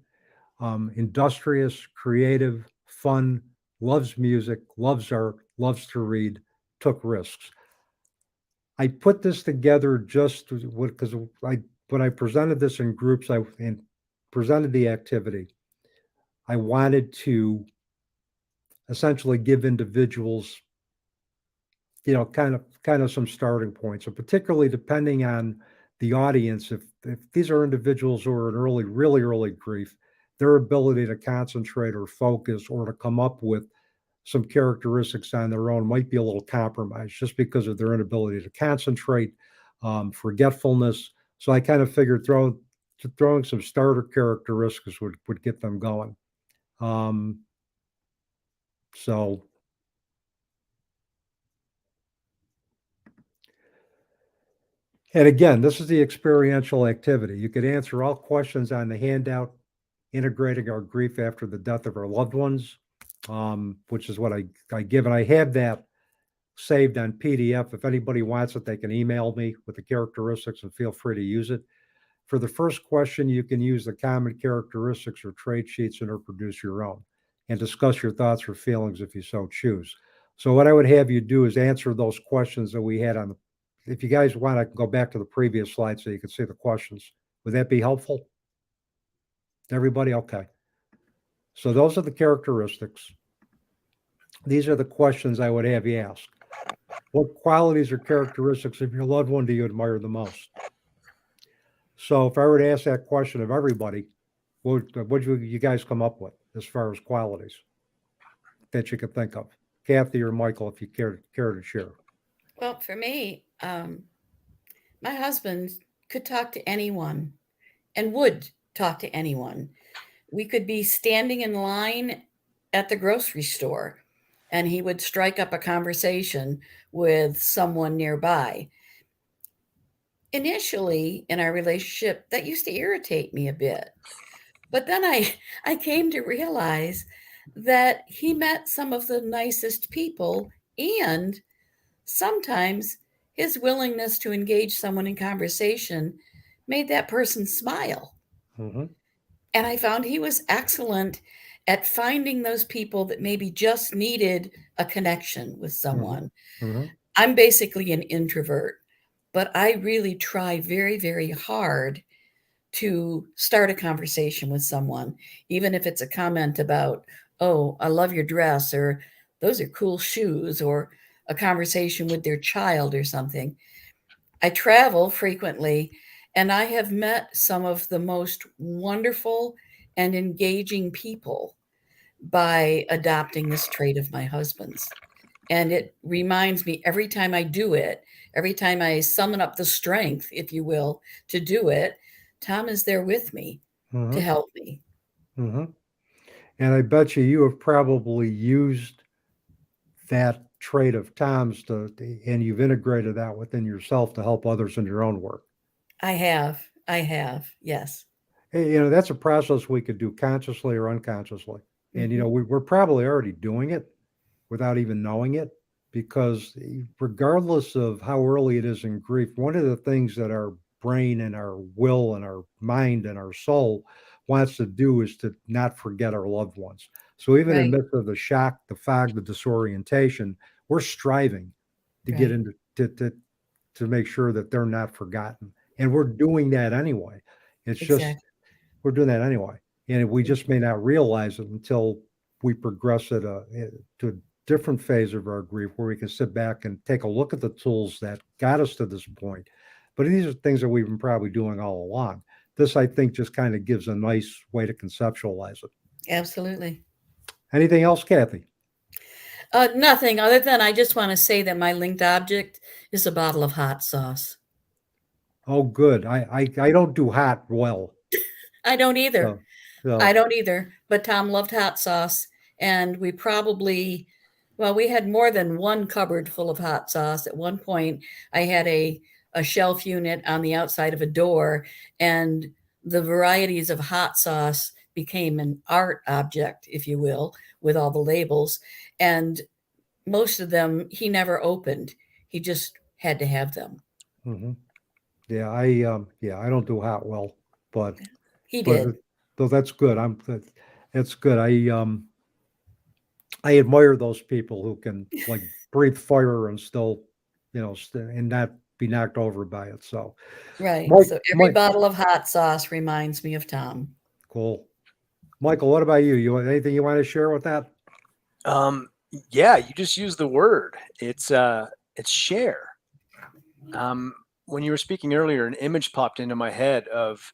Speaker 7: industrious, creative, fun, loves music, loves art, loves to read, took risks. I put this together just because when I presented this in groups, and presented the activity, I wanted to essentially give individuals, kind of some starting points, and particularly depending on the audience, if these are individuals who are in really early grief, their ability to concentrate or focus or to come up with some characteristics on their own might be a little compromised just because of their inability to concentrate, forgetfulness. So I kind of figured throwing some starter characteristics would get them going. So and again, this is the experiential activity. You could answer all questions on the handout, integrating our grief after the death of our loved ones. which is what I give. And I have that saved on PDF. If anybody wants it, they can email me with the characteristics and feel free to use it. For the first question, you can use the common characteristics or trait sheets and or produce your own and discuss your thoughts or feelings if you so choose. So what I would have you do is answer those questions that we had on the, if you guys want, I can go back to the previous slide so you can see the questions. Would that be helpful? Everybody? Okay. So those are the characteristics. These are the questions I would have you ask. What qualities or characteristics of your loved one do you admire the most? So if I were to ask that question of everybody, what would you guys come up with as far as qualities that you could think of? Kathy or Michael, if you care to share.
Speaker 13: Well, for me, my husband could talk to anyone and would talk to anyone. We could be standing in line at the grocery store and he would strike up a conversation with someone nearby. Initially in our relationship, that used to irritate me a bit. But then I came to realize that he met some of the nicest people, and sometimes his willingness to engage someone in conversation made that person smile.
Speaker 7: Mm-hmm.
Speaker 13: And I found he was excellent at finding those people that maybe just needed a connection with someone.
Speaker 7: Mm-hmm.
Speaker 13: I'm basically an introvert, but I really try very, very hard to start a conversation with someone, even if it's a comment about, oh, I love your dress, or those are cool shoes, or a conversation with their child or something. I travel frequently, and I have met some of the most wonderful and engaging people by adopting this trait of my husband's. And it reminds me every time I do it, every time I summon up the strength, if you will, to do it, Tom is there with me to help me.
Speaker 7: Mm-hmm. And I bet you have probably used that trait of Tom's and you've integrated that within yourself to help others in your own work.
Speaker 13: I have, yes.
Speaker 7: Hey, that's a process we could do consciously or unconsciously. And, we're probably already doing it without even knowing it, because regardless of how early it is in grief, one of the things that our brain and our will and our mind and our soul wants to do is to not forget our loved ones. So even in the midst of the shock, the fog, the disorientation, we're striving to get into to make sure that they're not forgotten. And we're doing that anyway. It's just, we're doing that anyway. And we just may not realize it until we progress to a different phase of our grief, where we can sit back and take a look at the tools that got us to this point. But these are things that we've been probably doing all along. This, I think, just kind of gives a nice way to conceptualize it.
Speaker 13: Absolutely.
Speaker 7: Anything else, Kathy?
Speaker 13: Nothing other than I just want to say that my linked object is a bottle of hot sauce.
Speaker 7: Oh, good. I don't do hot well.
Speaker 13: I don't either.
Speaker 7: So.
Speaker 13: I don't either. But Tom loved hot sauce, and we probably, we had more than one cupboard full of hot sauce. At one point, I had a shelf unit on the outside of a door, and the varieties of hot sauce became an art object, if you will, with all the labels. And most of them he never opened. He just had to have them.
Speaker 7: Mm-hmm. Yeah, I don't do hot well, but
Speaker 13: he did.
Speaker 7: So that's good. That's good. I admire those people who can like breathe fire and still, and not be knocked over by it. So,
Speaker 13: right. So every bottle of hot sauce reminds me of Tom.
Speaker 7: Cool. Michael, what about you? You anything you want to share with that?
Speaker 12: Yeah, you just used the word. It's share. When you were speaking earlier, an image popped into my head of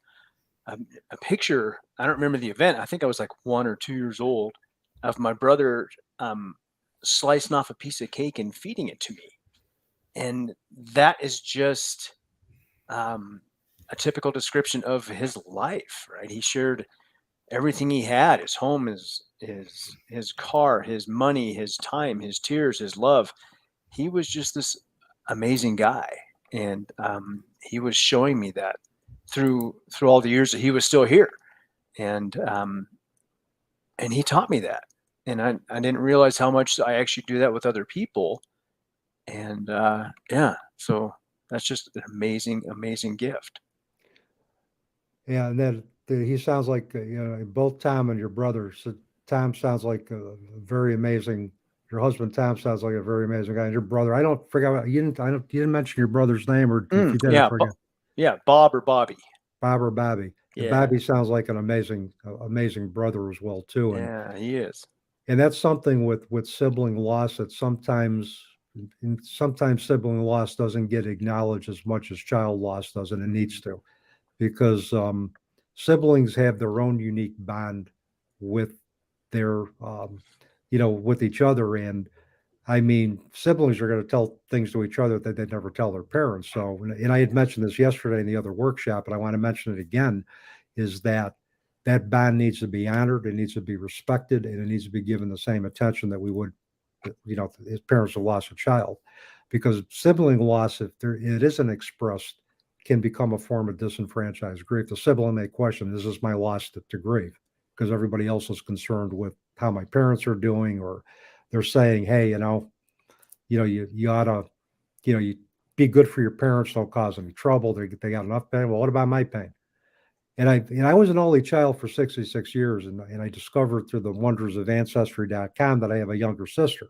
Speaker 12: a picture. I don't remember the event. I think I was like 1 or 2 years old, of my brother slicing off a piece of cake and feeding it to me. And that is just a typical description of his life, right? He shared everything he had, his home, his car, his money, his time, his tears, his love. He was just this amazing guy. And he was showing me that through all the years that he was still here. And he taught me that. And I didn't realize how much I actually do that with other people. And yeah, so that's just an amazing, amazing gift.
Speaker 7: Yeah, and then he sounds like both Tom and your brother. So Tom sounds like a very amazing. Your husband Tom sounds like a very amazing guy, and your brother. I don't forget. You didn't mention your brother's name, or if you did, I forget.
Speaker 12: Yeah, Bob or Bobby.
Speaker 7: Bob or Bobby. And
Speaker 12: Yeah.
Speaker 7: Bobby sounds like an amazing brother as well too. And
Speaker 12: Yeah, he is.
Speaker 7: and that's something with sibling loss that sometimes sibling loss doesn't get acknowledged as much as child loss does, and it needs to, because siblings have their own unique bond with their with each other. And I mean, siblings are going to tell things to each other that they never tell their parents. So, and I had mentioned this yesterday in the other workshop, but I want to mention it again, is that bond needs to be honored, it needs to be respected, and it needs to be given the same attention that we would, as parents have lost a child. Because sibling loss, if it isn't expressed, can become a form of disenfranchised grief. The sibling may question, is this my loss to grieve? Because everybody else is concerned with how my parents are doing, or they're saying, hey, you ought to, you be good for your parents, don't cause any trouble. They got enough pain. Well, what about my pain? And I was an only child for 66 years, and I discovered through the wonders of Ancestry.com that I have a younger sister.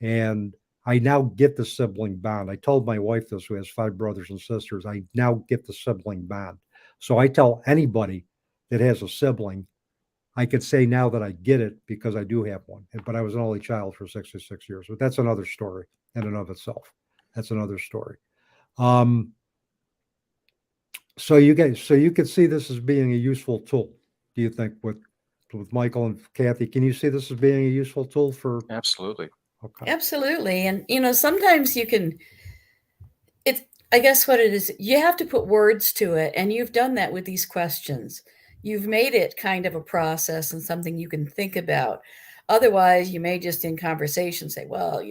Speaker 7: And I now get the sibling bond. I told my wife this, who has 5 brothers and sisters. I now get the sibling bond. So I tell anybody that has a sibling, I could say now that I get it because I do have one. But I was an only child for 66 years. But that's another story in and of itself. That's another story. So you could see this as being a useful tool. Do you think with Michael and Kathy? Can you see this as being a useful tool for?
Speaker 12: Absolutely.
Speaker 7: Okay.
Speaker 13: Absolutely. And, sometimes I guess what it is, you have to put words to it. And you've done that with these questions. You've made it kind of a process and something you can think about. Otherwise, you may just in conversation say, well,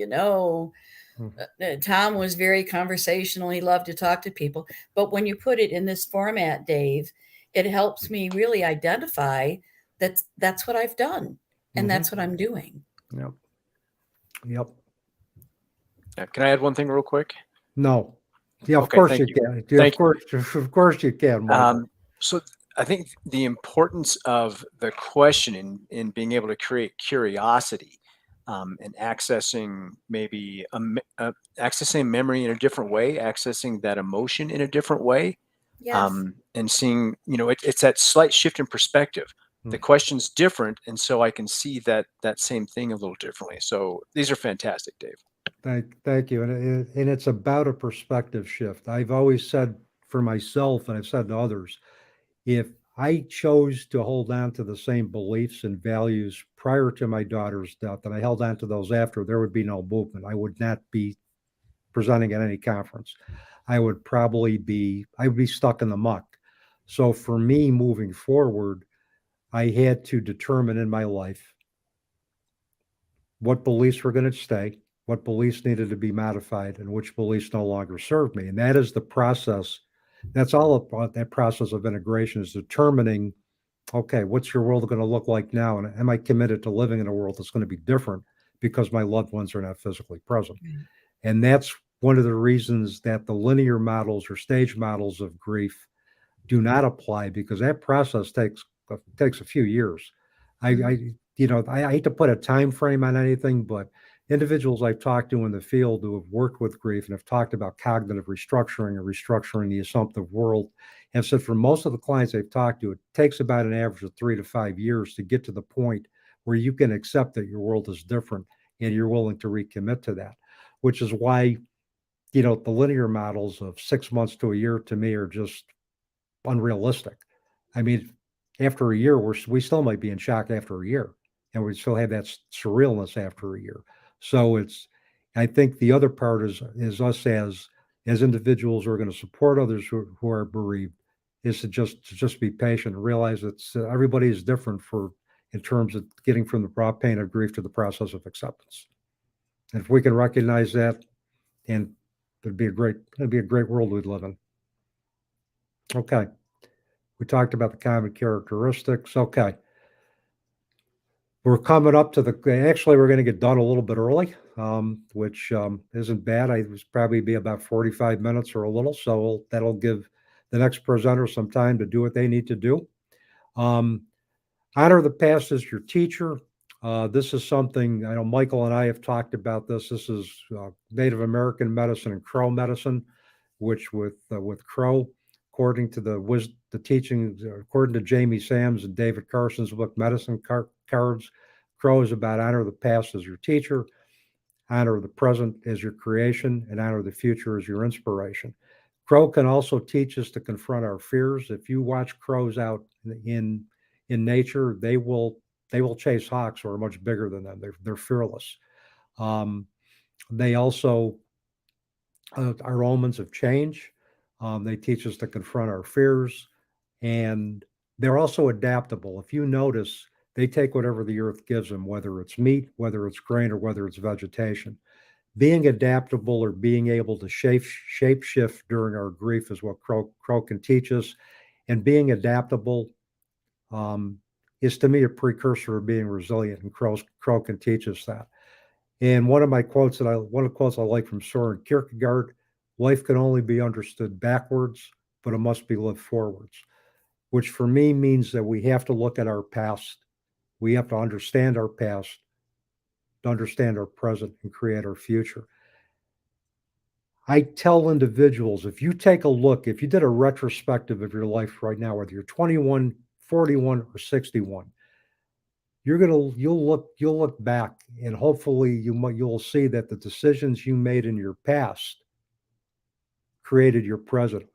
Speaker 13: Tom was very conversational. He loved to talk to people. But when you put it in this format, Dave, it helps me really identify that's what I've done. And that's what I'm doing.
Speaker 7: Yep.
Speaker 12: Yeah, can I add one thing real quick?
Speaker 7: No. Yeah, of
Speaker 12: Okay,
Speaker 7: course
Speaker 12: thank
Speaker 7: you
Speaker 12: you.
Speaker 7: can. Yeah, of course you can. Michael.
Speaker 12: So I think the importance of the question in being able to create curiosity and accessing maybe accessing memory in a different way, accessing that emotion in a different way,
Speaker 13: Yes.
Speaker 12: and seeing, it's that slight shift in perspective. The question's different, and so I can see that same thing a little differently. So these are fantastic, Dave.
Speaker 7: Thank you. And it's about a perspective shift. I've always said for myself, and I've said to others, if I chose to hold on to the same beliefs and values prior to my daughter's death, and I held on to those after, there would be no movement. I would not be presenting at any conference. I would be stuck in the muck. So for me, moving forward, I had to determine in my life what beliefs were going to stay, what beliefs needed to be modified, and which beliefs no longer served me. And that is the process. That's all about that process of integration, is determining, okay, what's your world going to look like now? And am I committed to living in a world that's going to be different because my loved ones are not physically present? And that's one of the reasons that the linear models or stage models of grief do not apply, because that process takes a few years. I hate to put a time frame on anything, but individuals I've talked to in the field who have worked with grief and have talked about cognitive restructuring or restructuring the assumptive world have said for most of the clients they've talked to, it takes about an average of 3 to 5 years to get to the point where you can accept that your world is different and you're willing to recommit to that, which is why, the linear models of 6 months to a year to me are just unrealistic. I mean, after a year, we still might be in shock after a year, and we still have that surrealness after a year. So I think the other part is us as individuals who are going to support others who are bereaved, is to just be patient and realize that everybody is different in terms of getting from the raw pain of grief to the process of acceptance. And if we can recognize that, and it'd be a great world we'd live in. Okay. We talked about the common characteristics. Okay. We're coming up to actually, we're going to get done a little bit early, which isn't bad. I was probably be about 45 minutes or a little. So that'll give the next presenter some time to do what they need to do. Honor the past as your teacher. This is something I know Michael and I have talked about this. This is Native American medicine and Crow medicine, which with Crow, according to the teachings, according to Jamie Sams and David Carson's book, Medicine Cards, Crow is about honor the past as your teacher, honor the present as your creation, and honor the future as your inspiration. Crow can also teach us to confront our fears. If you watch crows out in nature, they will chase hawks who are much bigger than them. They're fearless. They also are omens of change. They teach us to confront our fears, and they're also adaptable. If you notice, they take whatever the earth gives them, whether it's meat, whether it's grain, or whether it's vegetation. Being adaptable or being able to shape shift during our grief is what Crow can teach us. And being adaptable is to me a precursor of being resilient, and Crow can teach us that. And one of the quotes I like from Soren Kierkegaard: life can only be understood backwards, but it must be lived forwards, which for me means that we have to look at our past. We have to understand our past, to understand our present, and create our future. I tell individuals, if you take a look, if you did a retrospective of your life right now, whether you're 21, 41, or 61, you'll look back, and hopefully you'll see that the decisions you made in your past created your present.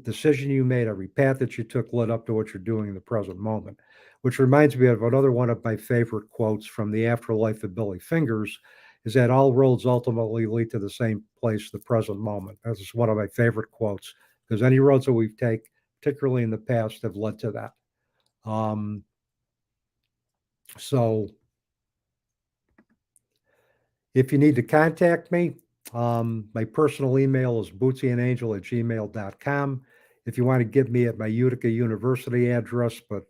Speaker 7: Decision you made, every path that you took led up to what you're doing in the present moment, which reminds me of another one of my favorite quotes from The Afterlife of Billy Fingers, is that all roads ultimately lead to the same place, the present moment. That's just one of my favorite quotes, because any roads that we've taken, particularly in the past, have led to that. So if you need to contact me, my personal email is bootsyandangel@gmail.com. If you want to give me at my Utica University address, but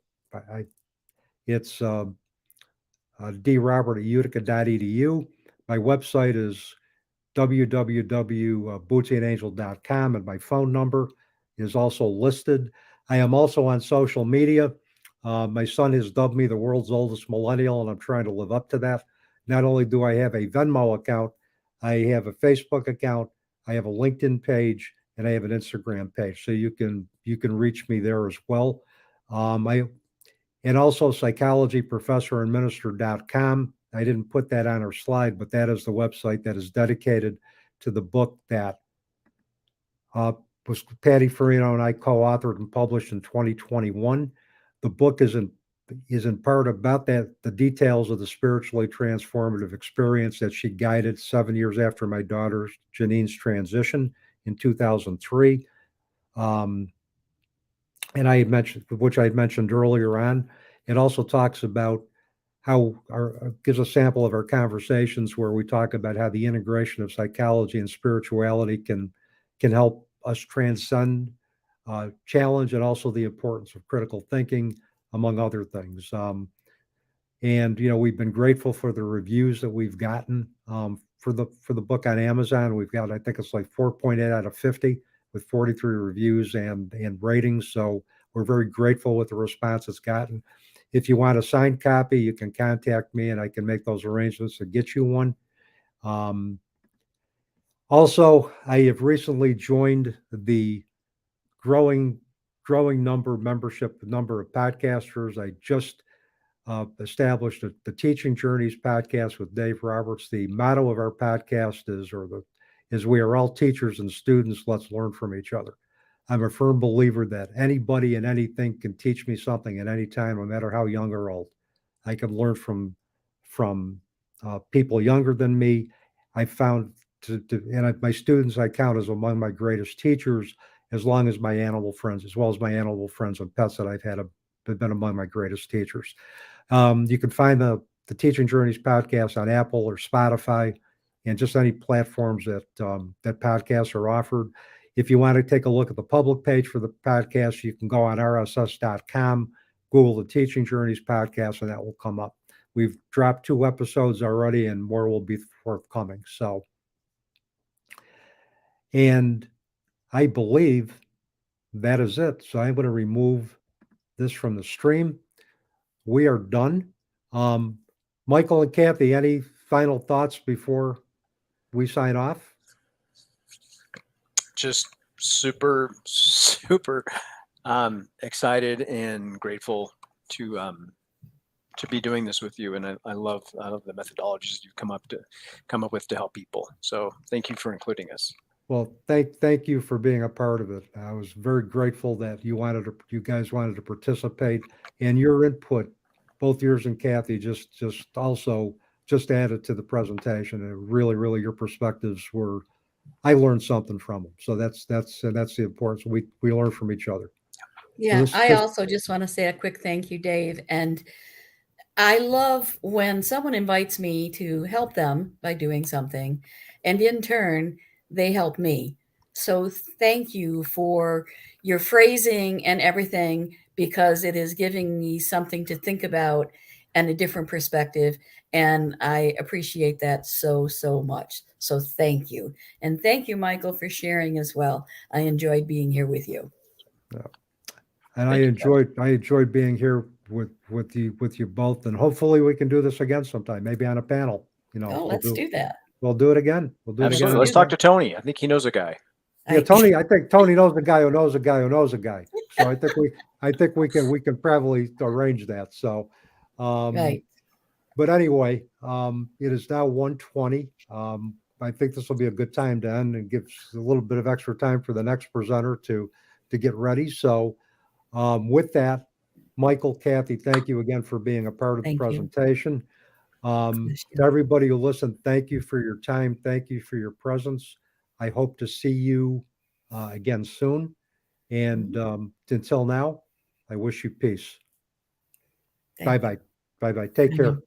Speaker 7: it's drobert@utica.edu. My website is www.bootsyandangel.com, and my phone number is also listed. I am also on social media. My son has dubbed me the world's oldest millennial, and I'm trying to live up to that. Not only do I have a Venmo account, I have a Facebook account, I have a LinkedIn page, and I have an Instagram page. So you can reach me there as well. And also psychologyprofessorandminister.com. I didn't put that on our slide, but that is the website that is dedicated to the book that was Patty Farino and I co-authored and published in 2021. The book is in part about the details of the spiritually transformative experience that she guided 7 years after my daughter Janine's transition in 2003. And I had mentioned, which I had mentioned earlier on. It also talks about how gives a sample of our conversations where we talk about how the integration of psychology and spirituality can help us transcend challenge, and also the importance of critical thinking, among other things. And we've been grateful for the reviews that we've gotten for the book on Amazon. We've got, I think it's like 4.8 out of 50 with 43 reviews and ratings. So we're very grateful with the response it's gotten. If you want a signed copy, you can contact me and I can make those arrangements to get you one. Also, I have recently joined the growing number of podcasters. I just established the Teaching Journeys podcast with Dave Roberts. The motto of our podcast is we are all teachers and students. Let's learn from each other. I'm a firm believer that anybody and anything can teach me something at any time, no matter how young or old. I can learn from people younger than me. I found my students I count as among my greatest teachers, as long as my animal friends, as well as my animal friends and pets that I've had have been among my greatest teachers. You can find the Teaching Journeys podcast on Apple or Spotify and just any platforms that podcasts are offered. If you want to take a look at the public page for the podcast, you can go on rss.com, Google the Teaching Journeys podcast, and that will come up. we've dropped 2 episodes already, and more will be forthcoming. So, and I believe that is it. So I'm going to remove this from the stream. We are done. Michael and Kathy, any final thoughts before we sign off?
Speaker 12: Just super excited and grateful to be doing this with you. And I love the methodologies you've come up with to help people. So thank you for including us.
Speaker 7: Well, thank you for being a part of it. I was very grateful that you guys wanted to participate, and your input, both yours and Kathy, just added to the presentation. And really your perspectives were, I learned something from them. So that's the importance. We learn from each other.
Speaker 13: Yeah, I also just want to say a quick thank you, Dave. And I love when someone invites me to help them by doing something, and in turn, they help me. So thank you for your phrasing and everything, because it is giving me something to think about and a different perspective. And I appreciate that so much. So thank you. And thank you, Michael, for sharing as well. I enjoyed being here with you.
Speaker 7: Yeah. And I enjoyed being here with you both, and hopefully we can do this again sometime, maybe on a panel.
Speaker 13: Oh, let's do that.
Speaker 7: We'll do it again.
Speaker 12: Absolutely. Let's talk to Tony. I think he knows a guy.
Speaker 7: Yeah, Tony. I think Tony knows the guy who knows a guy who knows a guy. So I think we can probably arrange that. So,
Speaker 13: right.
Speaker 7: But anyway, it is now 1:20. I think this will be a good time to end and give a little bit of extra time for the next presenter to get ready. So, with that, Michael, Kathy, thank you again for being a part of the presentation. To everybody who listened, thank you for your time. Thank you for your presence. I hope to see you again soon. And until now, I wish you peace. Bye-bye. Bye-bye. Take care.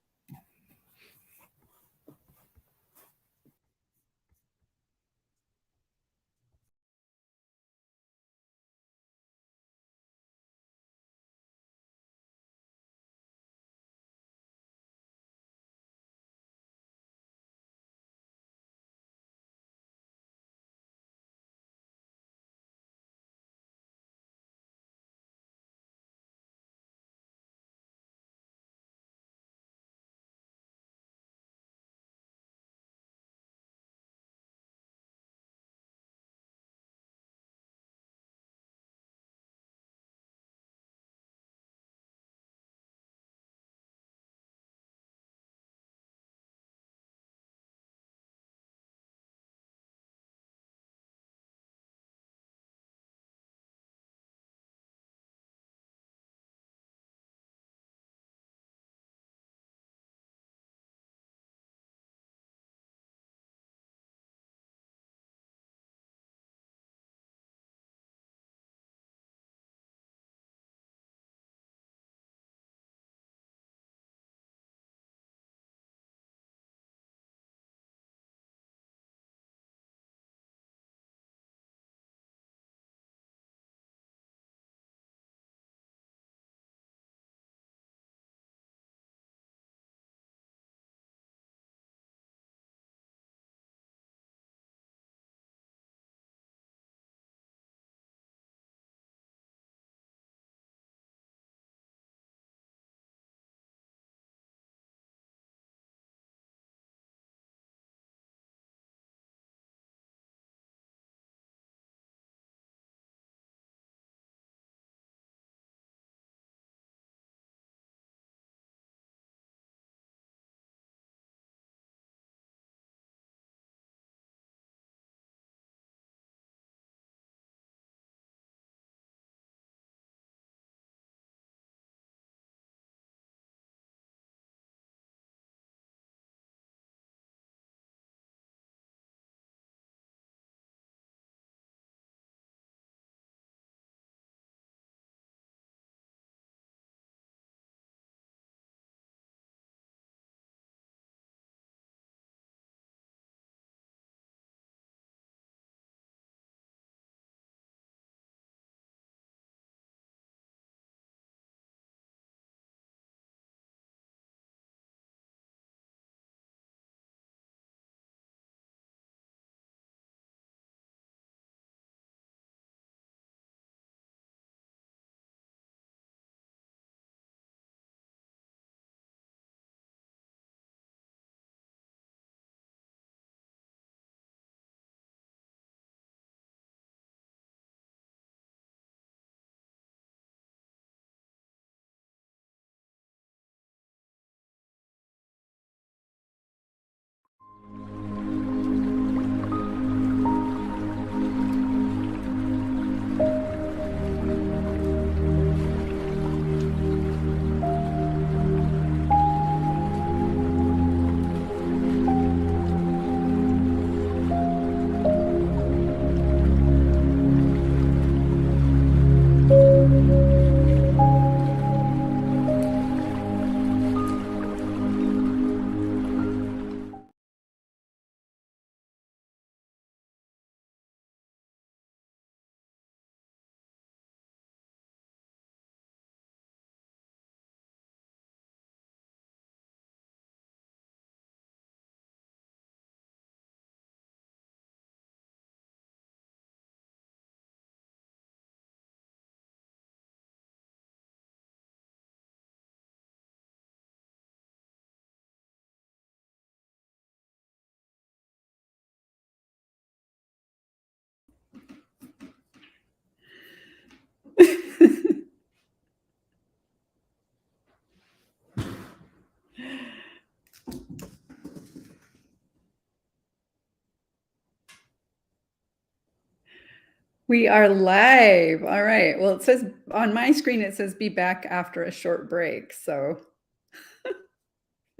Speaker 14: We are live. All right. Well, it says on my screen, it says be back after a short break. So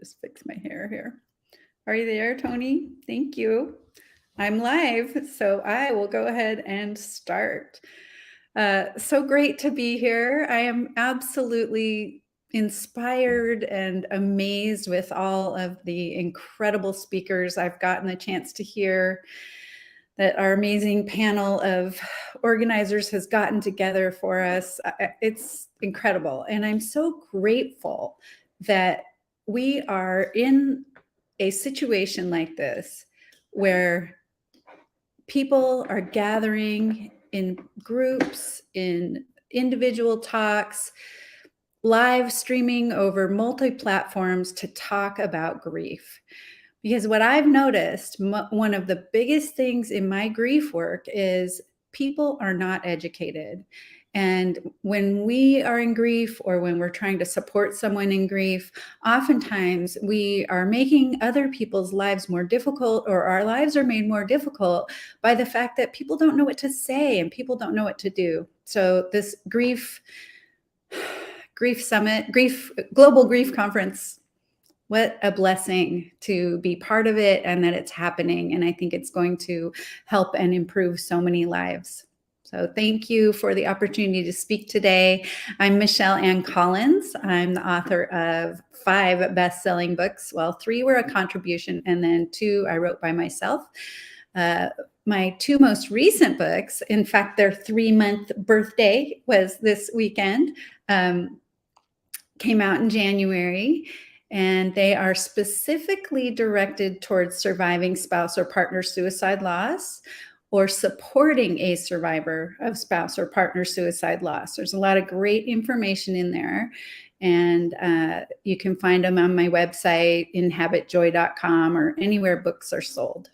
Speaker 14: just fix my hair here. Are you there, Tony? Thank you. I'm live, so I will go ahead and start. So great to be here. I am absolutely inspired and amazed with all of the incredible speakers I've gotten the chance to hear, that our amazing panel of organizers has gotten together for us. It's incredible. And I'm so grateful that we are in a situation like this where people are gathering in groups, in individual talks, live streaming over multi-platforms to talk about grief. Because what I've noticed, one of the biggest things in my grief work is people are not educated. And when we are in grief or when we're trying to support someone in grief, oftentimes we are making other people's lives more difficult, or our lives are made more difficult by the fact that people don't know what to say and people don't know what to do. So this grief summit, global grief conference, what a blessing to be part of it and that it's happening. And I think it's going to help and improve so many lives. So thank you for the opportunity to speak today. I'm Michelle Ann Collins. I'm the author of 5 best-selling books. Well, 3 were a contribution and then 2 I wrote by myself. My 2 most recent books, in fact, their 3-month birthday was this weekend, came out in January. And they are specifically directed towards surviving spouse or partner suicide loss or supporting a survivor of spouse or partner suicide loss. There's a lot of great information in there. And you can find them on my website, inhabitjoy.com, or anywhere books are sold.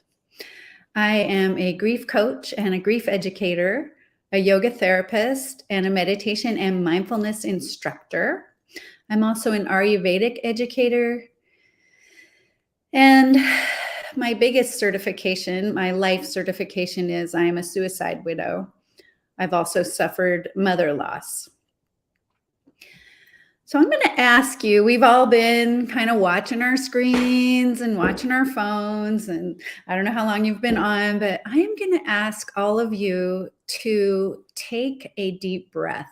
Speaker 14: I am a grief coach and a grief educator, a yoga therapist, and a meditation and mindfulness instructor. I'm also an Ayurvedic educator. And my biggest certification, my life certification, is I am a suicide widow. I've also suffered mother loss. So I'm going to ask you, we've all been kind of watching our screens and watching our phones, and I don't know how long you've been on, but I am going to ask all of you to take a deep breath.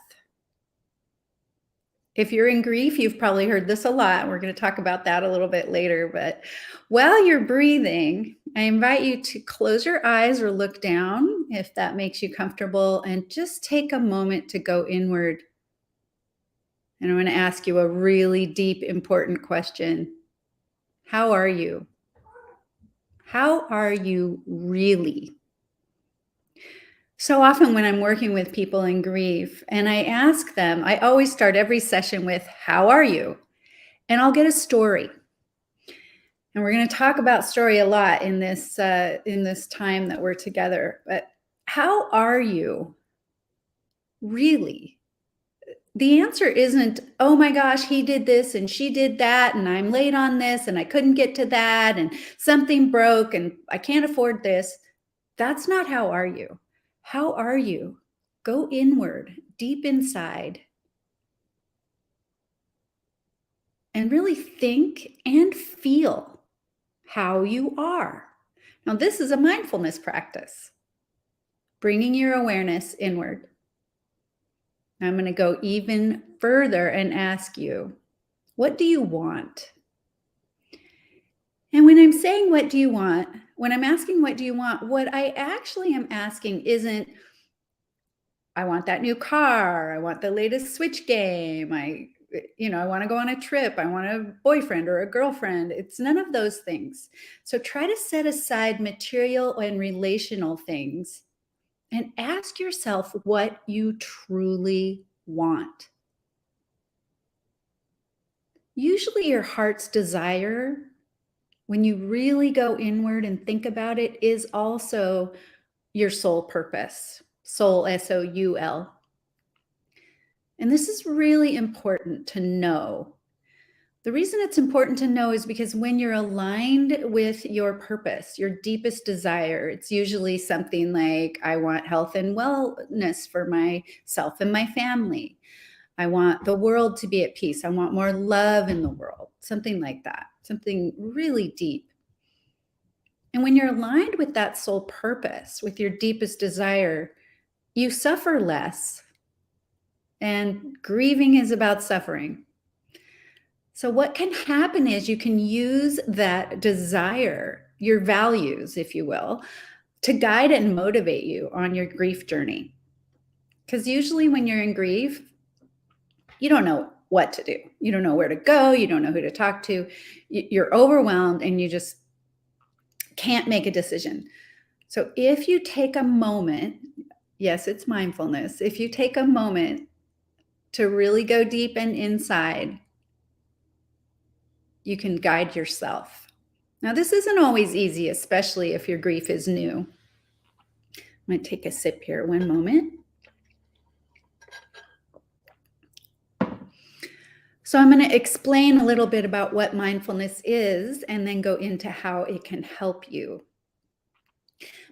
Speaker 14: If you're in grief, you've probably heard this a lot. We're going to talk about that a little bit later. But while you're breathing, I invite you to close your eyes or look down if that makes you comfortable, and just take a moment to go inward. And I'm going to ask you a really deep, important question. How are you? How are you really? So often when I'm working with people in grief and I ask them, I always start every session with, how are you? And I'll get a story. And we're going to talk about story a lot in this time that we're together. But how are you really? The answer isn't, oh my gosh, he did this and she did that, and I'm late on this and I couldn't get to that, and something broke and I can't afford this. That's not how are you. How are you? Go inward, deep inside, and really think and feel how you are. Now, this is a mindfulness practice, bringing your awareness inward. I'm going to go even further and ask you, what do you want? And when I'm saying, what do you want? When I'm asking, what do you want? What I actually am asking isn't, I want that new car. I want the latest Switch game. I want to go on a trip. I want a boyfriend or a girlfriend. It's none of those things. So try to set aside material and relational things and ask yourself what you truly want. Usually your heart's desire, when you really go inward and think about it, is also your soul purpose. Soul, S-O-U-L. And this is really important to know. The reason it's important to know is because when you're aligned with your purpose, your deepest desire, it's usually something like, I want health and wellness for myself and my family. I want the world to be at peace. I want more love in the world, something like that, something really deep. And when you're aligned with that soul purpose, with your deepest desire, you suffer less. And grieving is about suffering. So what can happen is you can use that desire, your values, if you will, to guide and motivate you on your grief journey. Because usually when you're in grief, you don't know what to do. You don't know where to go. You don't know who to talk to. You're overwhelmed and you just can't make a decision. So if you take a moment, yes, it's mindfulness. If you take a moment to really go deep and inside, you can guide yourself. Now, this isn't always easy, especially if your grief is new. I'm going to take a sip here. One moment. So I'm going to explain a little bit about what mindfulness is and then go into how it can help you.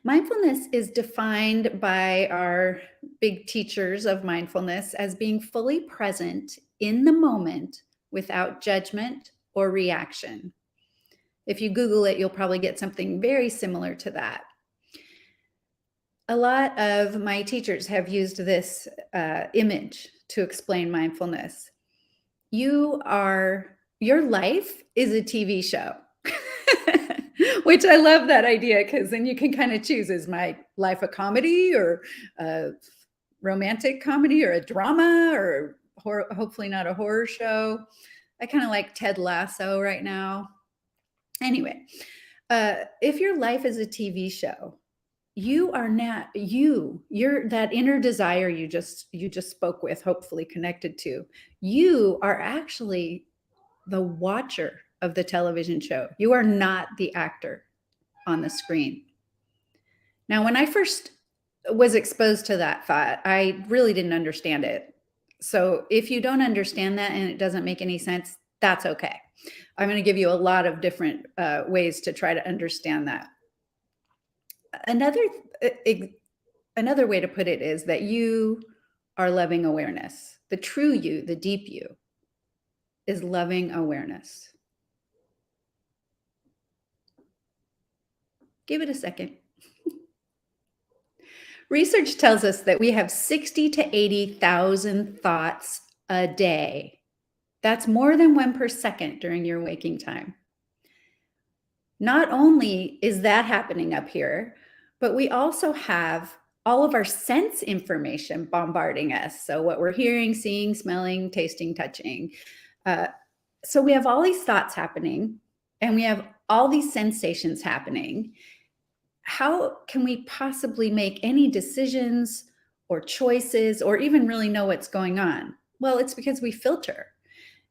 Speaker 14: Mindfulness is defined by our big teachers of mindfulness as being fully present in the moment without judgment or reaction. If you Google it, you'll probably get something very similar to that. A lot of my teachers have used this image to explain mindfulness. Your life is a TV show, which I love that idea because then you can kind of choose, is my life a comedy or a romantic comedy or a drama or hopefully not a horror show. I kind of like Ted Lasso right now. Anyway, if your life is a TV show, you are not you're that inner desire you just spoke with, hopefully connected to. You are actually the watcher of the television show. You are not the actor on the screen. Now, when I first was exposed to that thought, I really didn't understand it. So if you don't understand that and it doesn't make any sense, that's okay. I'm going to give you a lot of different ways to try to understand that. Another way to put it is that you are loving awareness. The true you, the deep you, is loving awareness. Give it a second. Research tells us that we have 60 to 80,000 thoughts a day. That's more than 1 per second during your waking time. Not only is that happening up here, but we also have all of our sense information bombarding us. So what we're hearing, seeing, smelling, tasting, touching. So we have all these thoughts happening and we have all these sensations happening. How can we possibly make any decisions or choices or even really know what's going on? Well, it's because we filter.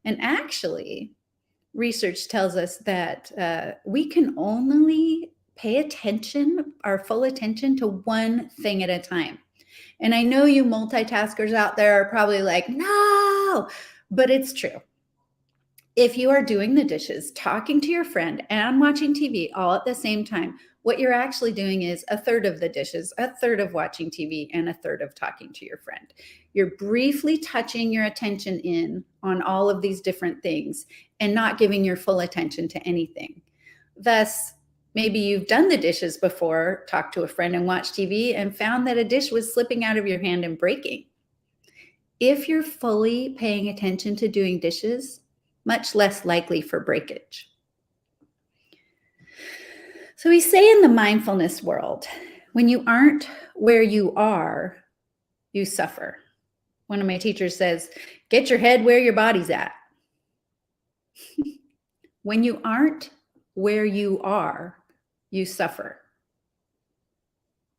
Speaker 14: And actually, research tells us that we can only pay attention, our full attention, to one thing at a time. And I know you multitaskers out there are probably like, no, but it's true. If you are doing the dishes, talking to your friend, and watching TV all at the same time, what you're actually doing is a third of the dishes, a third of watching TV, and a third of talking to your friend. You're briefly touching your attention in on all of these different things and not giving your full attention to anything. Thus, maybe you've done the dishes before, talked to a friend and watched TV and found that a dish was slipping out of your hand and breaking. If you're fully paying attention to doing dishes, much less likely for breakage. So we say in the mindfulness world, when you aren't where you are, you suffer. One of my teachers says, get your head where your body's at. When you aren't where you are, you suffer.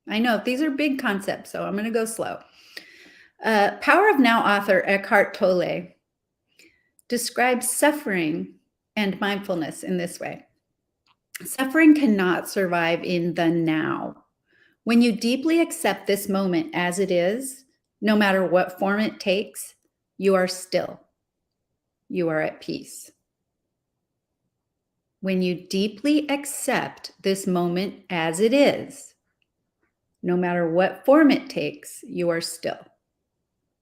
Speaker 14: I know these are big concepts, so I'm going to go slow. Power of Now author Eckhart Tolle describes suffering and mindfulness in this way. Suffering cannot survive in the now. When you deeply accept this moment as it is, no matter what form it takes, you are still. You are at peace. When you deeply accept this moment as it is, no matter what form it takes, you are still.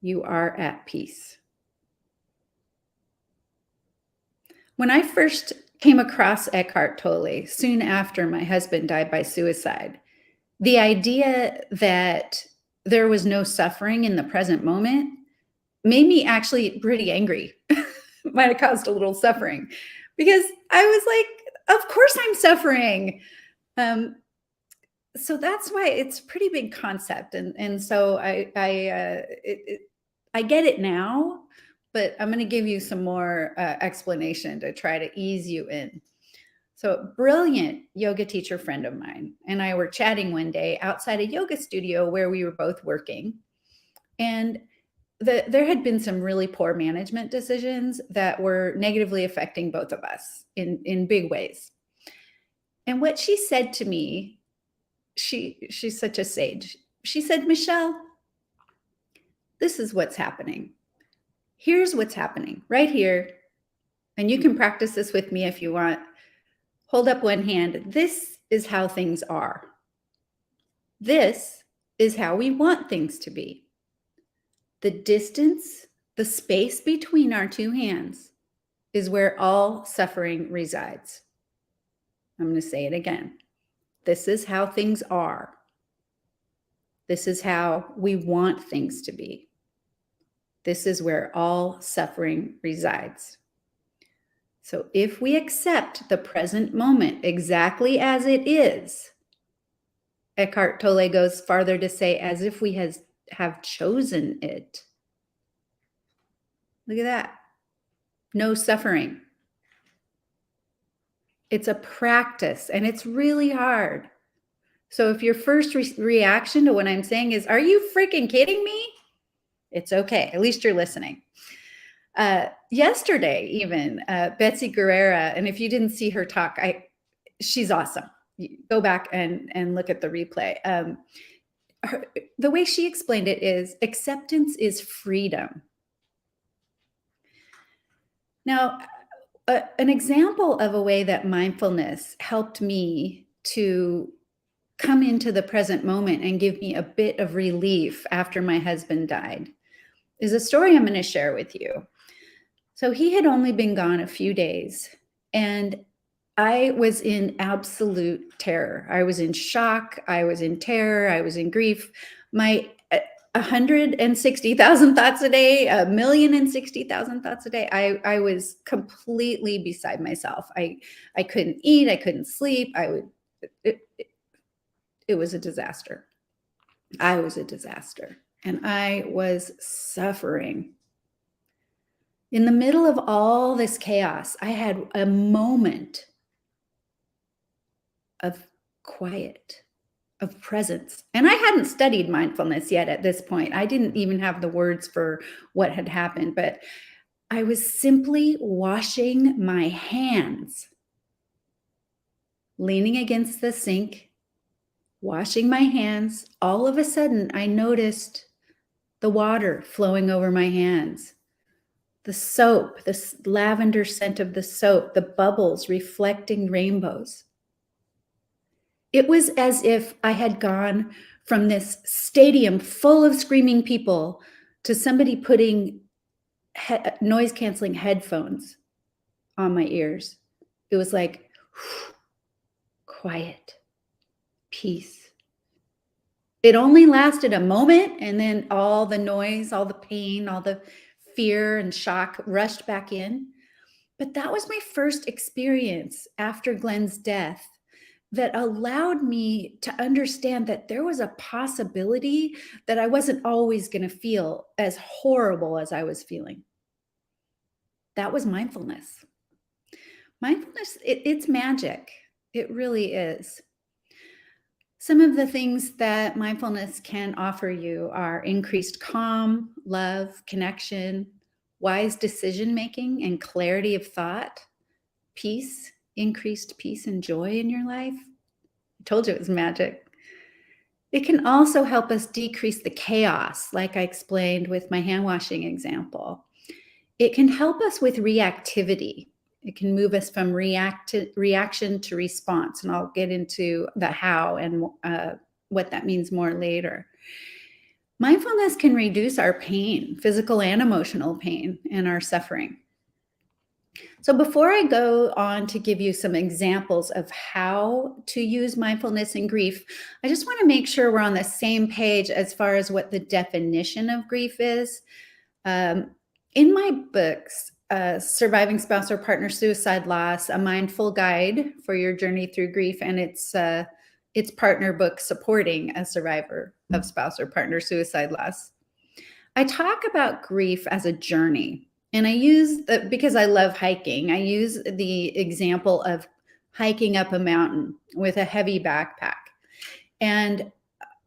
Speaker 14: You are at peace. When I first came across Eckhart Tolle, soon after my husband died by suicide, the idea that there was no suffering in the present moment made me actually pretty angry. Might have caused a little suffering because I was like, of course I'm suffering. So that's why it's a pretty big concept. And so I get it now, but I'm going to give you some more explanation to try to ease you in. So a brilliant yoga teacher friend of mine and I were chatting one day outside a yoga studio where we were both working. And there had been some really poor management decisions that were negatively affecting both of us in big ways. And what she said to me, she's such a sage. She said, Michelle, this is what's happening. Here's what's happening right here. And you can practice this with me if you want. Hold up one hand. This is how things are. This is how we want things to be. The distance, the space between our two hands is where all suffering resides. I'm going to say it again. This is how things are. This is how we want things to be. This is where all suffering resides. So if we accept the present moment exactly as it is, Eckhart Tolle goes farther to say, as if we have chosen it. Look at that. No suffering. It's a practice and it's really hard. So if your first reaction to what I'm saying is, are you freaking kidding me? It's okay. At least you're listening. Yesterday, even Betsy Guerrera, and if you didn't see her talk, she's awesome. Go back and look at the replay. The way she explained it is acceptance is freedom. Now, an example of a way that mindfulness helped me to come into the present moment and give me a bit of relief after my husband died is a story I'm going to share with you. So he had only been gone a few days, and I was in absolute terror. I was in shock. I was in terror. I was in grief. My 160,000 thoughts a day, 1,060,000 thoughts a day. I was completely beside myself. I couldn't eat. I couldn't sleep. It was a disaster. I was a disaster, and I was suffering. In the middle of all this chaos, I had a moment of quiet, of presence. And I hadn't studied mindfulness yet at this point. I didn't even have the words for what had happened, but I was simply washing my hands, leaning against the sink, washing my hands. All of a sudden, I noticed the water flowing over my hands. The soap, the lavender scent of the soap, the bubbles reflecting rainbows. It was as if I had gone from this stadium full of screaming people to somebody putting noise-canceling headphones on my ears. It was like, quiet, peace. It only lasted a moment, and then all the noise, all the pain, all the fear and shock rushed back in. But that was my first experience after Glenn's death that allowed me to understand that there was a possibility that I wasn't always going to feel as horrible as I was feeling. That was mindfulness. Mindfulness, it's magic. It really is. Some of the things that mindfulness can offer you are increased calm, love, connection, wise decision-making, and clarity of thought, peace, increased peace and joy in your life. I told you it was magic. It can also help us decrease the chaos, like I explained with my hand washing example. It can help us with reactivity. It can move us from reaction to response. And I'll get into the how and what that means more later. Mindfulness can reduce our pain, physical and emotional pain, and our suffering. So before I go on to give you some examples of how to use mindfulness in grief, I just want to make sure we're on the same page as far as what the definition of grief is. In my books, Surviving Spouse or Partner Suicide Loss, A Mindful Guide for Your Journey Through Grief, and its partner book supporting a survivor of spouse or partner suicide loss, I talk about grief as a journey. And I use, because I love hiking, I use the example of hiking up a mountain with a heavy backpack. And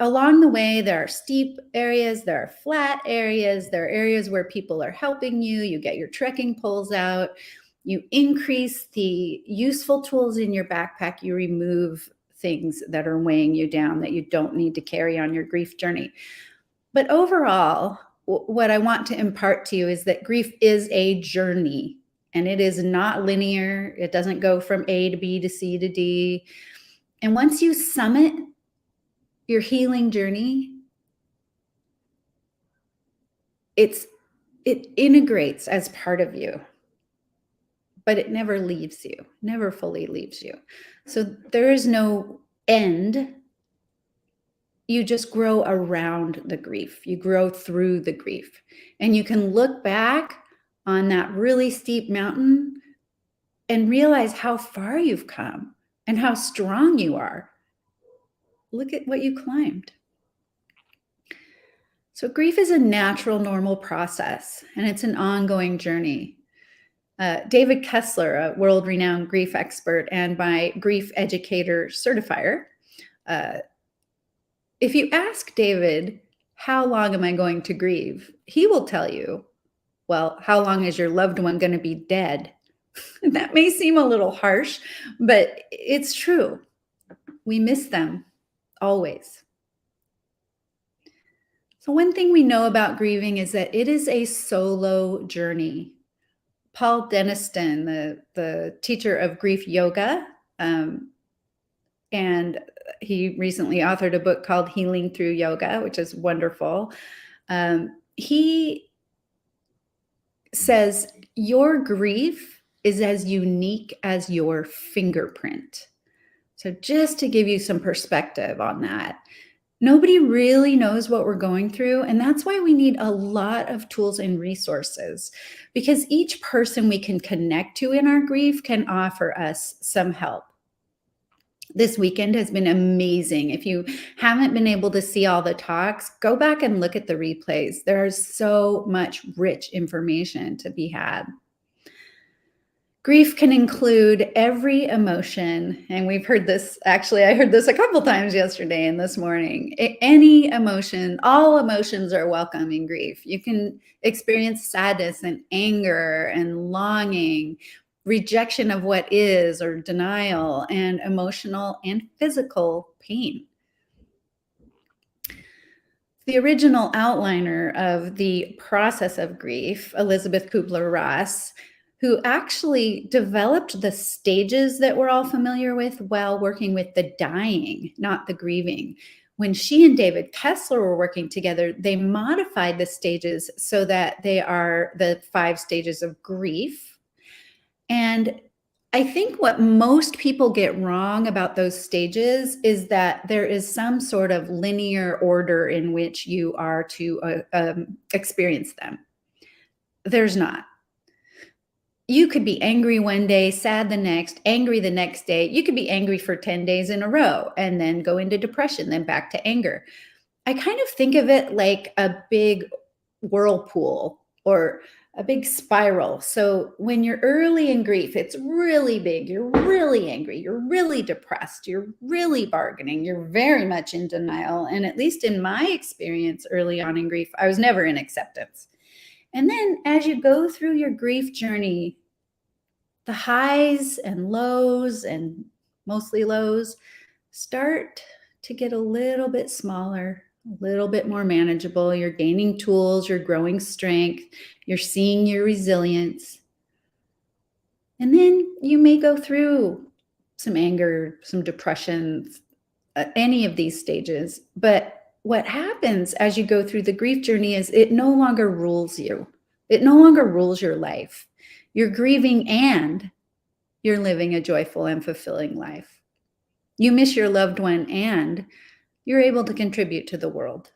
Speaker 14: along the way, there are steep areas, there are flat areas, there are areas where people are helping you. You get your trekking poles out, you increase the useful tools in your backpack, you remove things that are weighing you down that you don't need to carry on your grief journey. But overall, what I want to impart to you is that grief is a journey, and it is not linear. It doesn't go from A to B to C to D. And once you summit your healing journey, it integrates as part of you, but it never leaves you, never fully leaves you. So there is no end. You just grow around the grief. You grow through the grief. And you can look back on that really steep mountain and realize how far you've come and how strong you are. Look at what you climbed. So grief is a natural, normal process, and it's an ongoing journey. David Kessler, a world-renowned grief expert and my grief educator certifier, if you ask David, how long am I going to grieve? He will tell you, well, how long is your loved one going to be dead? That may seem a little harsh, but it's true. We miss them always. So one thing we know about grieving is that it is a solo journey. Paul Denniston, the teacher of grief yoga, and he recently authored a book called Healing Through Yoga, which is wonderful. He says, your grief is as unique as your fingerprint. So just to give you some perspective on that, nobody really knows what we're going through. And that's why we need a lot of tools and resources, because each person we can connect to in our grief can offer us some help. This weekend has been amazing. If you haven't been able to see all the talks, go back and look at the replays. There's so much rich information to be had. Grief can include every emotion, and we've heard this, actually, I heard this a couple times yesterday and this morning. Any emotion, all emotions are welcome in grief. You can experience sadness and anger and longing, rejection of what is or denial, and emotional and physical pain. The original outliner of the process of grief, Elizabeth Kubler-Ross, who actually developed the stages that we're all familiar with while working with the dying, not the grieving. When she and David Kessler were working together, they modified the stages so that they are the 5 stages of grief. And I think what most people get wrong about those stages is that there is some sort of linear order in which you are to experience them. There's not. You could be angry one day, sad the next, angry the next day. You could be angry for 10 days in a row and then go into depression, then back to anger. I kind of think of it like a big whirlpool or a big spiral. So when you're early in grief, it's really big. You're really angry. You're really depressed. You're really bargaining. You're very much in denial. And at least in my experience early on in grief, I was never in acceptance. And then as you go through your grief journey, the highs and lows, and mostly lows, start to get a little bit smaller, a little bit more manageable. You're gaining tools, you're growing strength, you're seeing your resilience. And then you may go through some anger, some depression, any of these stages. But what happens as you go through the grief journey is it no longer rules you. It no longer rules your life. You're grieving and you're living a joyful and fulfilling life. You miss your loved one and you're able to contribute to the world.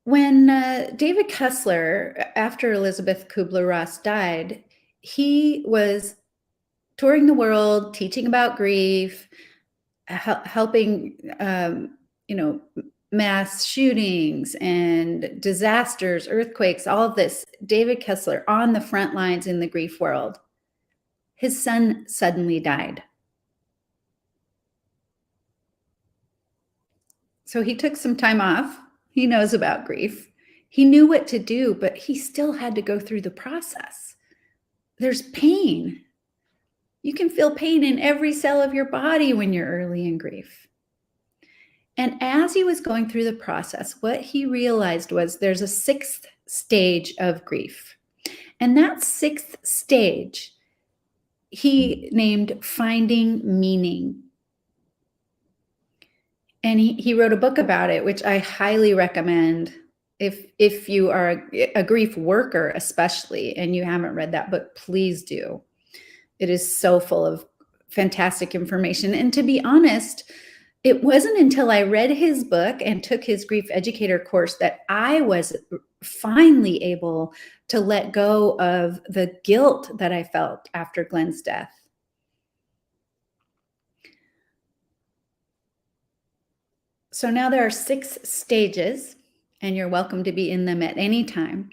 Speaker 14: When David Kessler, after Elizabeth Kubler-Ross died, he was touring the world, teaching about grief, helping, mass shootings and disasters, earthquakes, all of this. David Kessler on the front lines in the grief world. His son suddenly died. So he took some time off. He knows about grief. He knew what to do, but he still had to go through the process. There's pain. You can feel pain in every cell of your body when you're early in grief. And as he was going through the process, what he realized was there's a 6th stage of grief. And that 6th stage, he named finding meaning. And he wrote a book about it, which I highly recommend if you are a grief worker, especially, and you haven't read that book, please do. It is so full of fantastic information. And to be honest, it wasn't until I read his book and took his grief educator course that I was finally able to let go of the guilt that I felt after Glenn's death. So now there are 6 stages, and you're welcome to be in them at any time.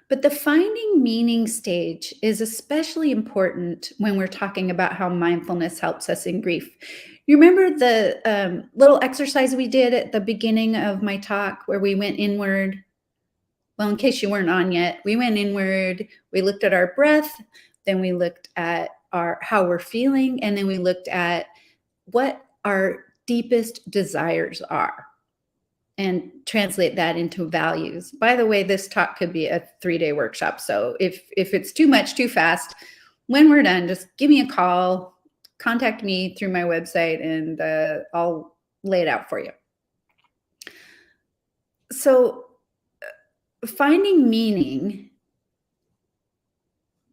Speaker 14: But the finding meaning stage is especially important when we're talking about how mindfulness helps us in grief. You remember the little exercise we did at the beginning of my talk where we went inward? Well, in case you weren't on yet, we went inward, we looked at our breath, then we looked at how we're feeling, and then we looked at what our deepest desires are and translate that into values. By the way, this talk could be a 3-day workshop. So if it's too much, too fast, when we're done, just give me a call, contact me through my website, and I'll lay it out for you. So finding meaning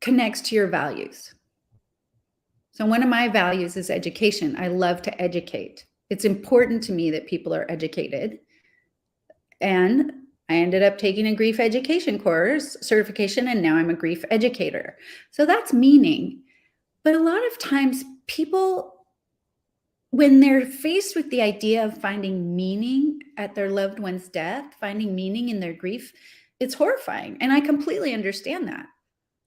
Speaker 14: connects to your values. So one of my values is education. I love to educate. It's important to me that people are educated. And I ended up taking a grief education course certification, and now I'm a grief educator. So that's meaning. But a lot of times people, when they're faced with the idea of finding meaning at their loved one's death, finding meaning in their grief, it's horrifying. And I completely understand that.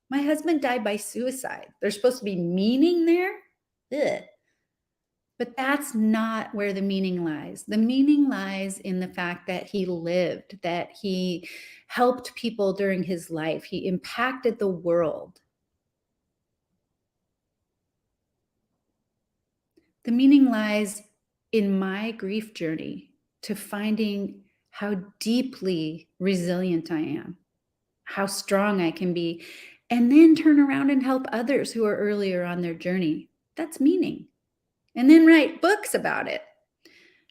Speaker 14: My husband died by suicide. There's supposed to be meaning there. Ugh. But that's not where the meaning lies. The meaning lies in the fact that he lived, that he helped people during his life. He impacted the world. The meaning lies in my grief journey to finding how deeply resilient I am, how strong I can be, and then turn around and help others who are earlier on their journey. That's meaning. And then write books about it.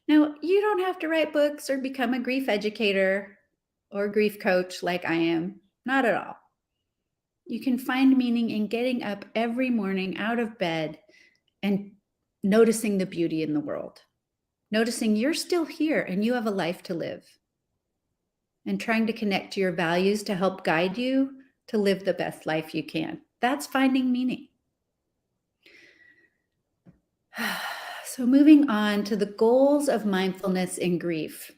Speaker 14: Now, you don't have to write books or become a grief educator or grief coach like I am. Not at all. You can find meaning in getting up every morning out of bed and noticing the beauty in the world. Noticing you're still here and you have a life to live. And trying to connect to your values to help guide you to live the best life you can. That's finding meaning. So moving on to the goals of mindfulness in grief.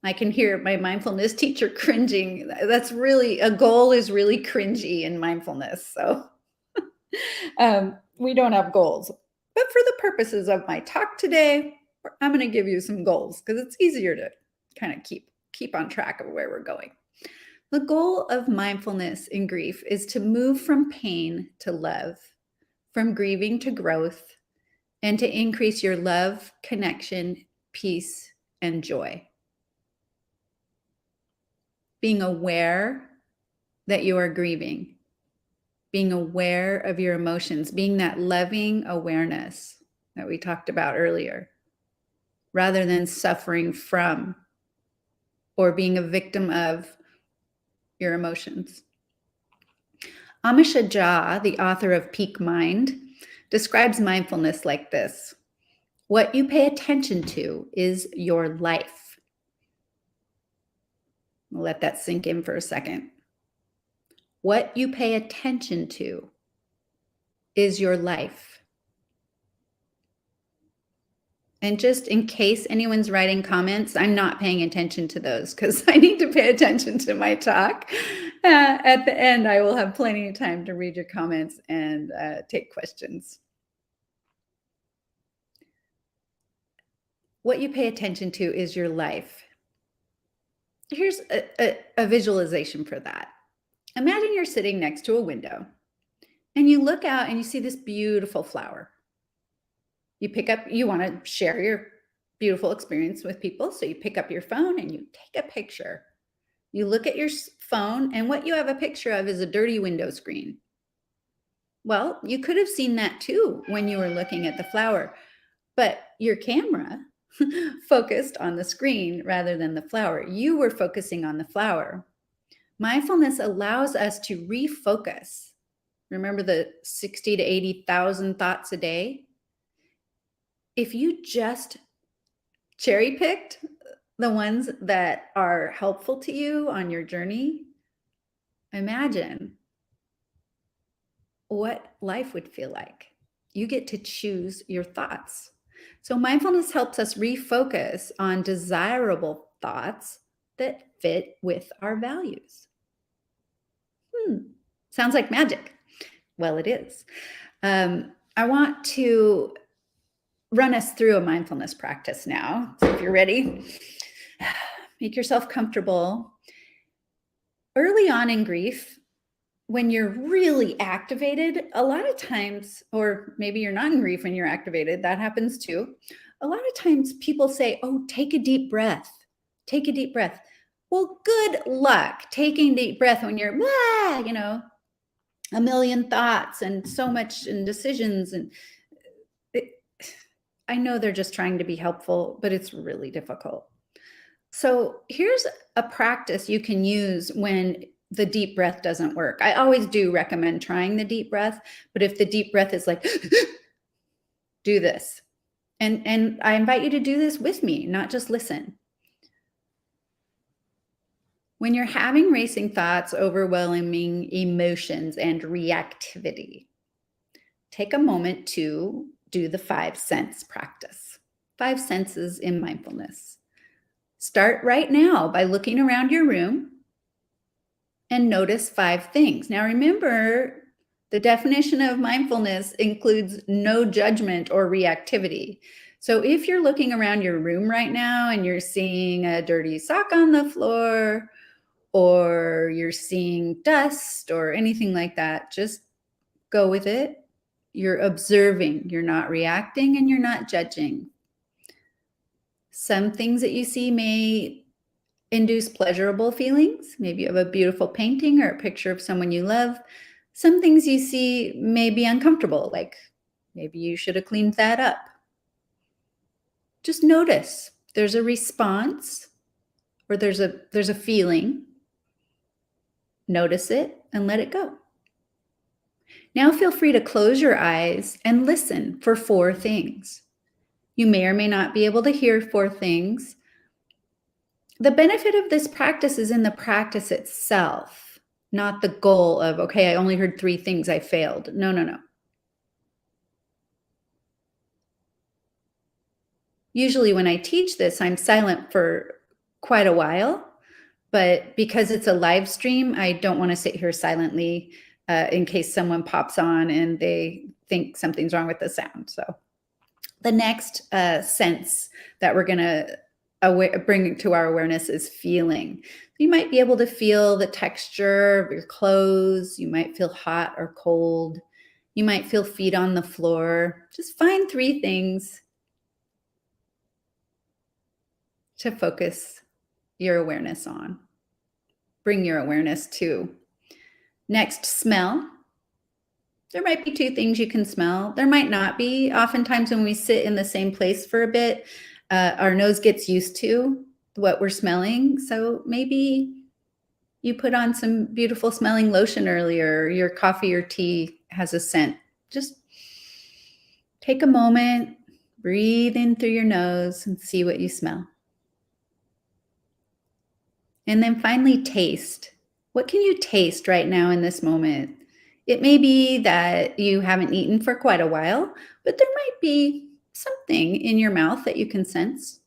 Speaker 14: I can hear my mindfulness teacher cringing. That's really, a goal is really cringy in mindfulness. So we don't have goals. But for the purposes of my talk today, I'm going to give you some goals because it's easier to kind of keep on track of where we're going. The goal of mindfulness in grief is to move from pain to love, from grieving to growth, and to increase your love, connection, peace, and joy. Being aware that you are grieving, being aware of your emotions, being that loving awareness that we talked about earlier, rather than suffering from or being a victim of your emotions. Amisha Jha, the author of Peak Mind, describes mindfulness like this: what you pay attention to is your life. I'll let that sink in for a second. What you pay attention to is your life. And just in case anyone's writing comments, I'm not paying attention to those because I need to pay attention to my talk. At the end, I will have plenty of time to read your comments and take questions. What you pay attention to is your life. Here's a visualization for that. Imagine you're sitting next to a window and you look out and you see this beautiful flower. You want to share your beautiful experience with people. So you pick up your phone and you take a picture. You look at your phone and what you have a picture of is a dirty window screen. Well, you could have seen that too when you were looking at the flower, but your camera focused on the screen rather than the flower. You were focusing on the flower. Mindfulness allows us to refocus. Remember the 60 to 80,000 thoughts a day? If you just cherry picked the ones that are helpful to you on your journey, imagine what life would feel like. You get to choose your thoughts. So mindfulness helps us refocus on desirable thoughts that fit with our values. Sounds like magic. Well, it is. I want to run us through a mindfulness practice now. So if you're ready, make yourself comfortable. Early on in grief, when you're really activated, a lot of times, or maybe you're not in grief when you're activated, that happens too. A lot of times people say, oh, take a deep breath. Take a deep breath. Well, good luck taking deep breath when you're, a million thoughts and so much and decisions. And I know they're just trying to be helpful, but it's really difficult. So here's a practice you can use when the deep breath doesn't work. I always do recommend trying the deep breath, but if the deep breath is like, do this. And I invite you to do this with me, not just listen. When you're having racing thoughts, overwhelming emotions, and reactivity, take a moment to do the 5 sense practice. 5 senses in mindfulness. Start right now by looking around your room and notice 5 things. Now remember, the definition of mindfulness includes no judgment or reactivity. So if you're looking around your room right now and you're seeing a dirty sock on the floor, or you're seeing dust or anything like that, just go with it. You're observing, you're not reacting, and you're not judging. Some things that you see may induce pleasurable feelings. Maybe you have a beautiful painting or a picture of someone you love. Some things you see may be uncomfortable, like maybe you should have cleaned that up. Just notice there's a response or there's a feeling. Notice it and let it go. Now feel free to close your eyes and listen for 4 things. You may or may not be able to hear 4 things. The benefit of this practice is in the practice itself, not the goal of, okay, I only heard 3 things, I failed. No. Usually when I teach this, I'm silent for quite a while, but because it's a live stream, I don't want to sit here silently in case someone pops on and they think something's wrong with the sound. So the next sense that we're going to bring to our awareness is feeling. You might be able to feel the texture of your clothes. You might feel hot or cold. You might feel feet on the floor. Just find 3 things to focus your awareness on. Bring your awareness to. Next, smell. There might be two things you can smell. There might not be. Oftentimes when we sit in the same place for a bit, our nose gets used to what we're smelling. So maybe you put on some beautiful smelling lotion earlier, or your coffee or tea has a scent. Just take a moment, breathe in through your nose and see what you smell. And then finally taste. What can you taste right now in this moment? It may be that you haven't eaten for quite a while, but there might be something in your mouth that you can sense.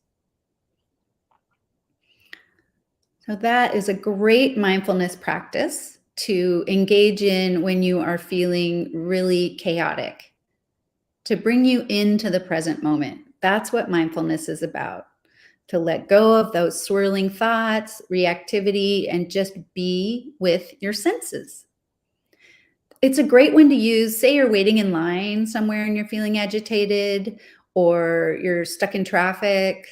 Speaker 14: So that is a great mindfulness practice to engage in when you are feeling really chaotic, to bring you into the present moment. That's what mindfulness is about, to let go of those swirling thoughts, reactivity, and just be with your senses. It's a great one to use. Say you're waiting in line somewhere and you're feeling agitated, or you're stuck in traffic.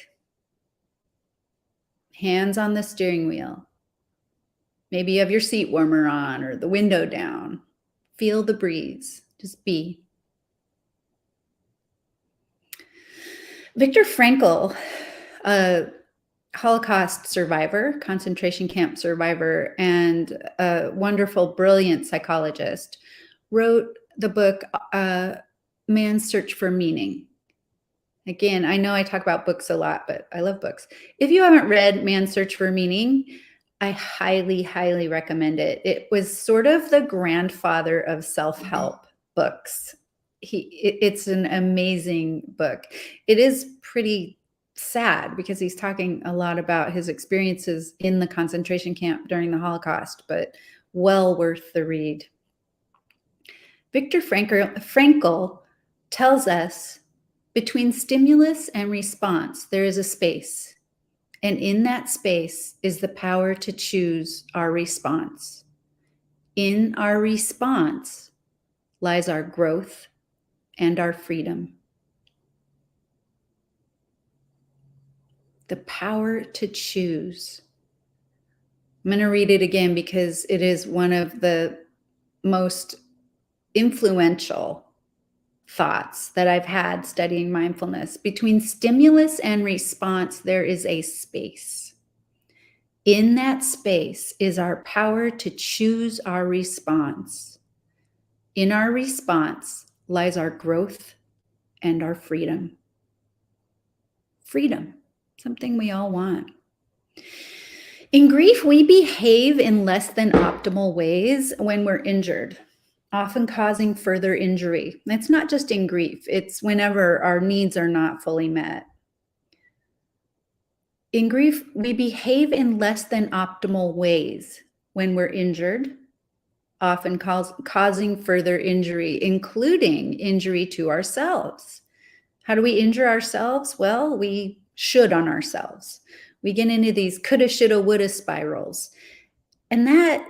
Speaker 14: Hands on the steering wheel. Maybe you have your seat warmer on or the window down. Feel the breeze. Just be. Viktor Frankl, a Holocaust survivor, concentration camp survivor, and a wonderful, brilliant psychologist, wrote the book, Man's Search for Meaning. Again, I know I talk about books a lot, but I love books. If you haven't read Man's Search for Meaning, I highly, highly recommend it. It was sort of the grandfather of self-help books. It's an amazing book. It is pretty sad because he's talking a lot about his experiences in the concentration camp during the Holocaust, but well worth the read. Viktor Frankl tells us between stimulus and response, there is a space. And in that space is the power to choose our response. In our response lies our growth and our freedom. The power to choose. I'm going to read it again because it is one of the most influential thoughts that I've had studying mindfulness. Between stimulus and response, there is a space. In that space is our power to choose our response. In our response lies our growth and our freedom. Freedom, something we all want. In grief, we behave in less than optimal ways when we're injured, often causing further injury. It's not just in grief, it's whenever our needs are not fully met. In grief, we behave in less than optimal ways when we're injured, often causing further injury, including injury to ourselves. How do we injure ourselves? Well, we should on ourselves. We get into these coulda, shoulda, woulda spirals. And that,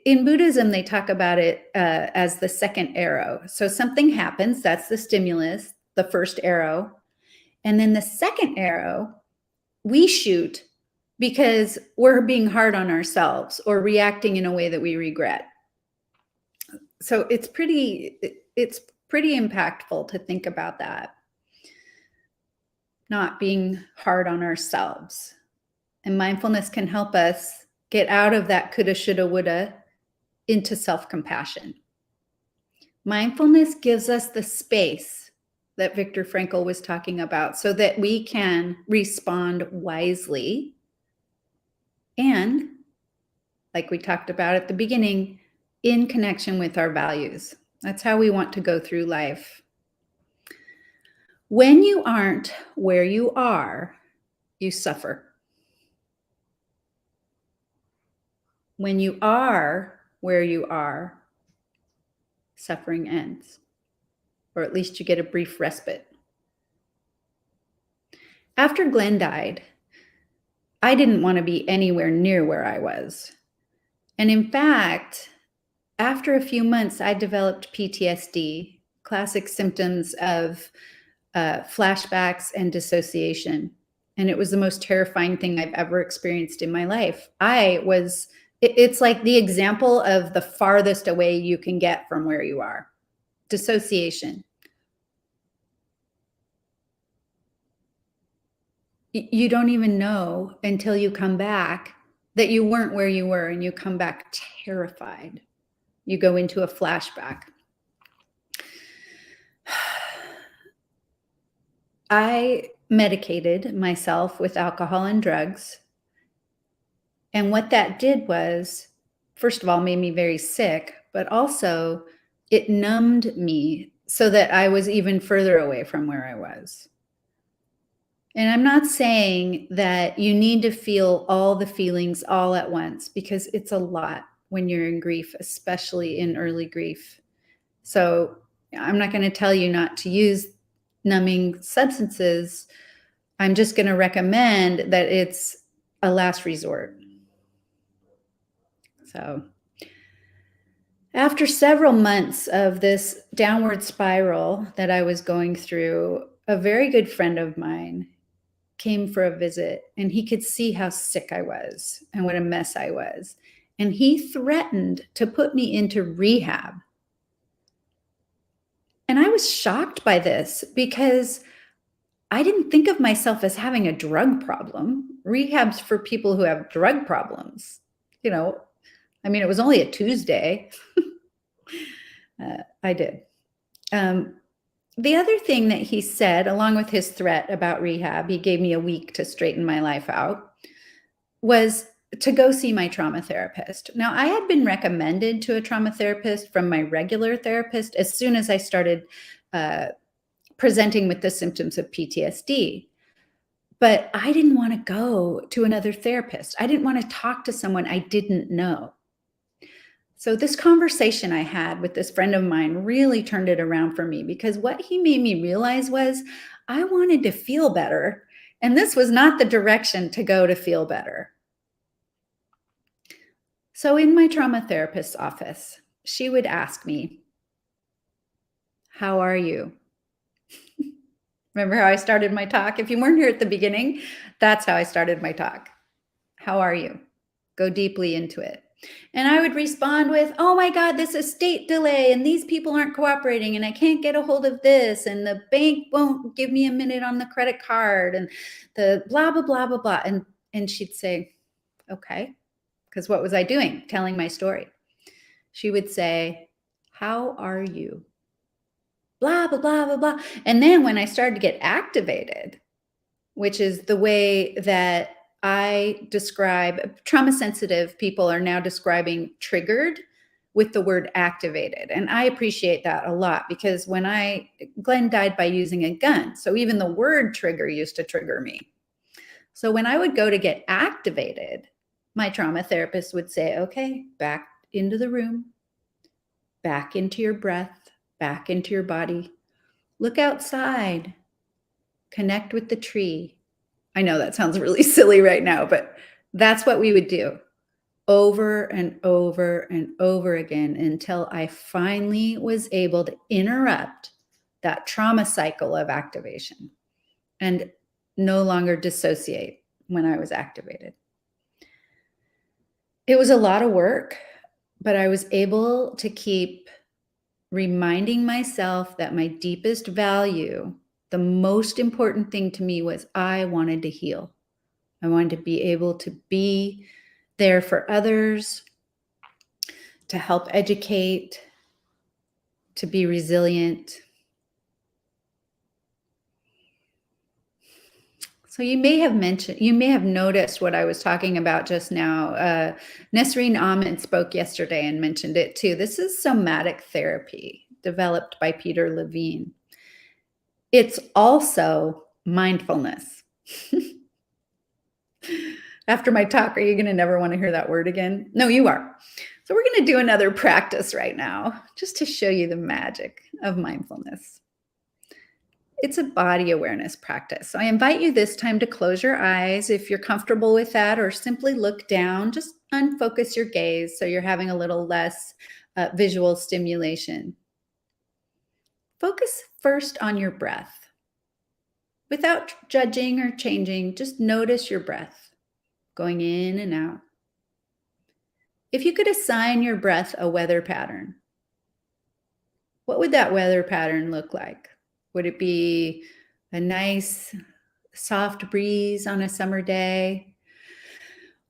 Speaker 14: in Buddhism, they talk about it as the second arrow. So something happens, that's the stimulus, the first arrow. And then the second arrow, we shoot because we're being hard on ourselves or reacting in a way that we regret. So it's pretty impactful to think about that. Not being hard on ourselves. And mindfulness can help us get out of that coulda, shoulda, woulda into self-compassion. Mindfulness gives us the space that Viktor Frankl was talking about so that we can respond wisely and, like we talked about at the beginning, in connection with our values. That's how we want to go through life. When you aren't where you are, you suffer. When you are where you are, suffering ends, or at least you get a brief respite. After Glenn died, I didn't want to be anywhere near where I was. And in fact, after a few months, I developed PTSD, classic symptoms of flashbacks and dissociation. And it was the most terrifying thing I've ever experienced in my life. It's like the example of the farthest away you can get from where you are. dissociation. You don't even know until you come back that you weren't where you were, and you come back terrified. You go into a flashback. I medicated myself with alcohol and drugs. And what that did was, first of all, made me very sick, but also it numbed me so that I was even further away from where I was. And I'm not saying that you need to feel all the feelings all at once, because it's a lot when you're in grief, especially in early grief. So I'm not going to tell you not to use numbing substances. I'm just going to recommend that it's a last resort. So after several months of this downward spiral that I was going through, a very good friend of mine came for a visit, and he could see how sick I was and what a mess I was. And he threatened to put me into rehab. And I was shocked by this because I didn't think of myself as having a drug problem. Rehab's for people who have drug problems. You know, I mean, it was only a Tuesday. I did. The other thing that he said, along with his threat about rehab, he gave me a week to straighten my life out, was to go see my trauma therapist. Now, I had been recommended to a trauma therapist from my regular therapist as soon as I started presenting with the symptoms of PTSD. But I didn't want to go to another therapist. I didn't want to talk to someone I didn't know. So this conversation I had with this friend of mine really turned it around for me, because what he made me realize was I wanted to feel better, and this was not the direction to go to feel better. So in my trauma therapist's office, she would ask me, "How are you?" Remember how I started my talk? If you weren't here at the beginning, that's how I started my talk. How are you? Go deeply into it. And I would respond with, "Oh my God, this estate delay, and these people aren't cooperating, and I can't get a hold of this, and the bank won't give me a minute on the credit card, and the blah, blah, blah, blah, blah." And she'd say, "Okay." Because what was I doing? Telling my story. She would say, "How are you?" Blah, blah, blah, blah, blah. And then when I started to get activated, which is the way that I describe, trauma sensitive people are now describing triggered with the word activated. And I appreciate that a lot, because when Glenn died by using a gun. So even the word trigger used to trigger me. So when I would go to get activated, my trauma therapist would say, "Okay, back into the room, back into your breath, back into your body. Look outside, connect with the tree." I know that sounds really silly right now, but that's what we would do over and over and over again until I finally was able to interrupt that trauma cycle of activation and no longer dissociate when I was activated. It was a lot of work, but I was able to keep reminding myself that my deepest value, the most important thing to me, was I wanted to heal. I wanted to be able to be there for others, to help educate, to be resilient. So you may have noticed what I was talking about just now. Nesreen Ahmed spoke yesterday and mentioned it too. This is somatic therapy developed by Peter Levine. It's also mindfulness. After my talk, are you going to never want to hear that word again? No, you are. So we're going to do another practice right now, just to show you the magic of mindfulness. It's a body awareness practice. So I invite you this time to close your eyes if you're comfortable with that, or simply look down. Just unfocus your gaze so you're having a little less visual stimulation. Focus first on your breath. Without judging or changing, just notice your breath going in and out. If you could assign your breath a weather pattern, what would that weather pattern look like? Would it be a nice soft breeze on a summer day?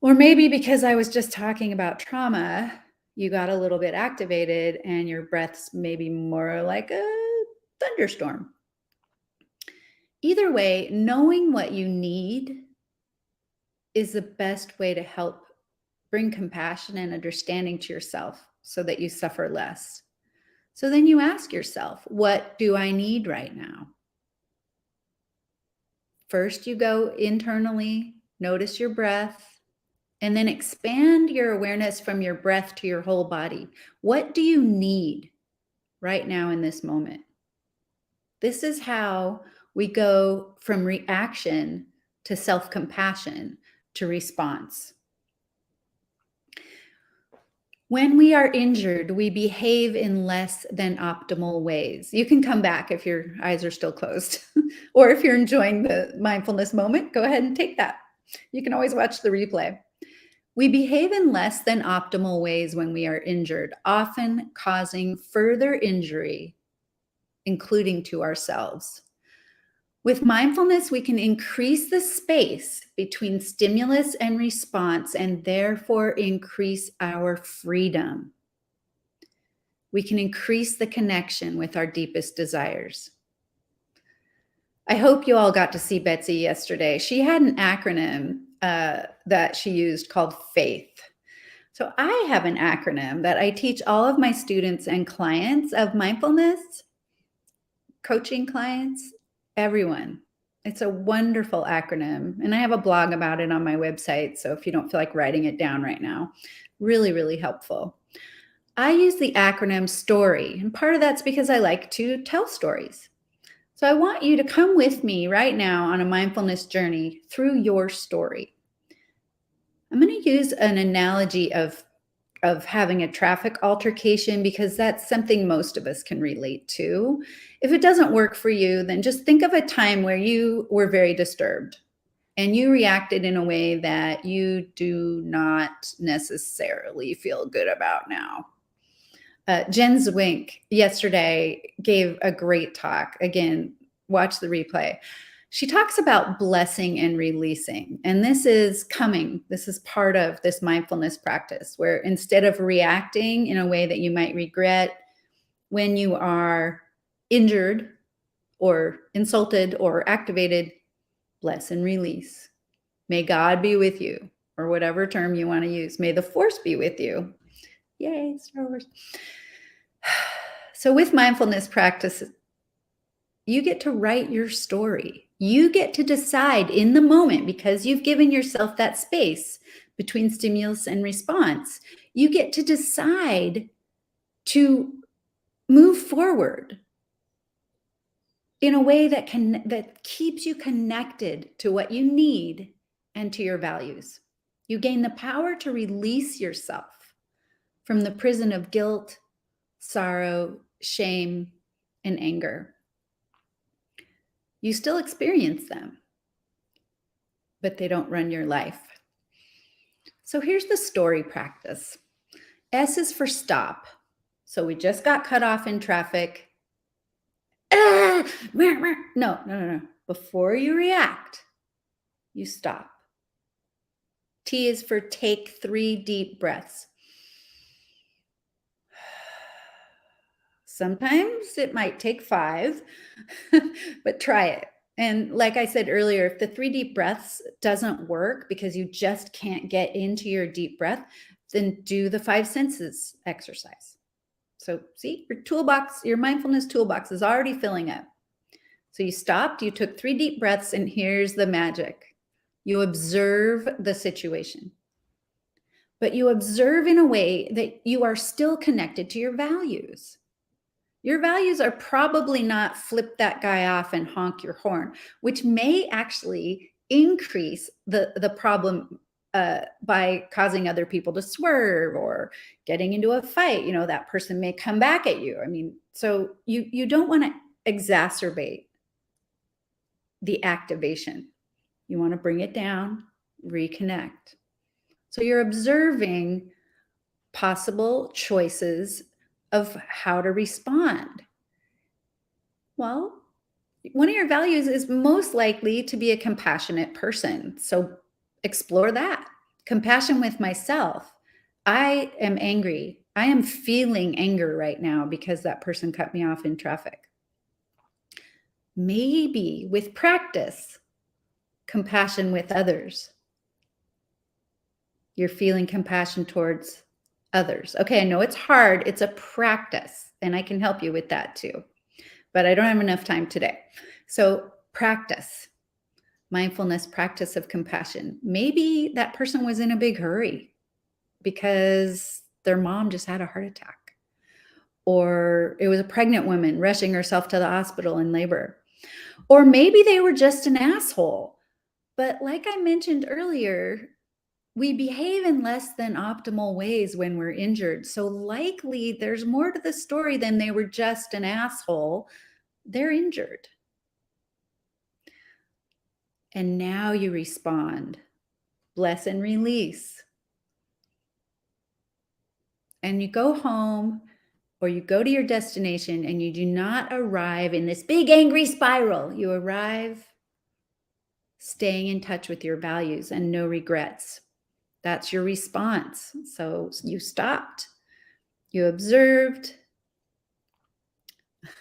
Speaker 14: Or maybe because I was just talking about trauma, you got a little bit activated and your breath's maybe more like a thunderstorm. Either way, knowing what you need is the best way to help bring compassion and understanding to yourself so that you suffer less. So then you ask yourself, what do I need right now? First, you go internally, notice your breath, and then expand your awareness from your breath to your whole body. What do you need right now in this moment? This is how we go from reaction to self-compassion to response. When we are injured, we behave in less than optimal ways. You can come back if your eyes are still closed, or if you're enjoying the mindfulness moment, go ahead and take that. You can always watch the replay. We behave in less than optimal ways when we are injured, often causing further injury, including to ourselves. With mindfulness, we can increase the space between stimulus and response and therefore increase our freedom. We can increase the connection with our deepest desires. I hope you all got to see Betsy yesterday. She had an acronym that she used called FAITH. So I have an acronym that I teach all of my students and clients of mindfulness, coaching clients, everyone. It's a wonderful acronym. And I have a blog about it on my website. So if you don't feel like writing it down right now, really, really helpful. I use the acronym STORY. And part of that's because I like to tell stories. So I want you to come with me right now on a mindfulness journey through your story. I'm going to use an analogy of having a traffic altercation because that's something most of us can relate to. If it doesn't work for you, then just think of a time where you were very disturbed and you reacted in a way that you do not necessarily feel good about now. Jen Zwink yesterday gave a great talk. Again, watch the replay. She talks about blessing and releasing. And this is coming. This is part of this mindfulness practice where instead of reacting in a way that you might regret when you are injured or insulted or activated, bless and release. May God be with you, or whatever term you want to use. May the force be with you. Yay, Star Wars. So with mindfulness practice, you get to write your story. You get to decide in the moment, because you've given yourself that space between stimulus and response. You get to decide to move forward in a way that keeps you connected to what you need and to your values. You gain the power to release yourself from the prison of guilt, sorrow, shame, and anger. You still experience them, but they don't run your life. So here's the story practice. S is for stop. So we just got cut off in traffic. No. Before you react, you stop. T is for take 3 deep breaths. Sometimes it might take 5, but try it. And like I said earlier, if the 3 deep breaths doesn't work because you just can't get into your deep breath, then do the 5 senses exercise. So see, your toolbox, your mindfulness toolbox is already filling up. So you stopped, you took 3 deep breaths, and here's the magic. You observe the situation, but you observe in a way that you are still connected to your values. Your values are probably not flip that guy off and honk your horn, which may actually increase the problem by causing other people to swerve or getting into a fight. You know, that person may come back at you. I mean, so you don't want to exacerbate the activation. You want to bring it down, reconnect. So you're observing possible choices of how to respond. Well, one of your values is most likely to be a compassionate person. So explore that. Compassion with myself. I am angry. I am feeling anger right now because that person cut me off in traffic. Maybe with practice, compassion with others. You're feeling compassion towards others. Okay, I know it's hard. It's a practice, and I can help you with that too. But I don't have enough time today. So practice, mindfulness, practice of compassion. Maybe that person was in a big hurry because their mom just had a heart attack, or it was a pregnant woman rushing herself to the hospital in labor, or maybe they were just an asshole. But like I mentioned earlier, we behave in less than optimal ways when we're injured. So likely there's more to the story than they were just an asshole. They're injured. And now you respond, bless and release. And you go home or you go to your destination and you do not arrive in this big angry spiral. You arrive staying in touch with your values and no regrets. That's your response. So you stopped, you observed.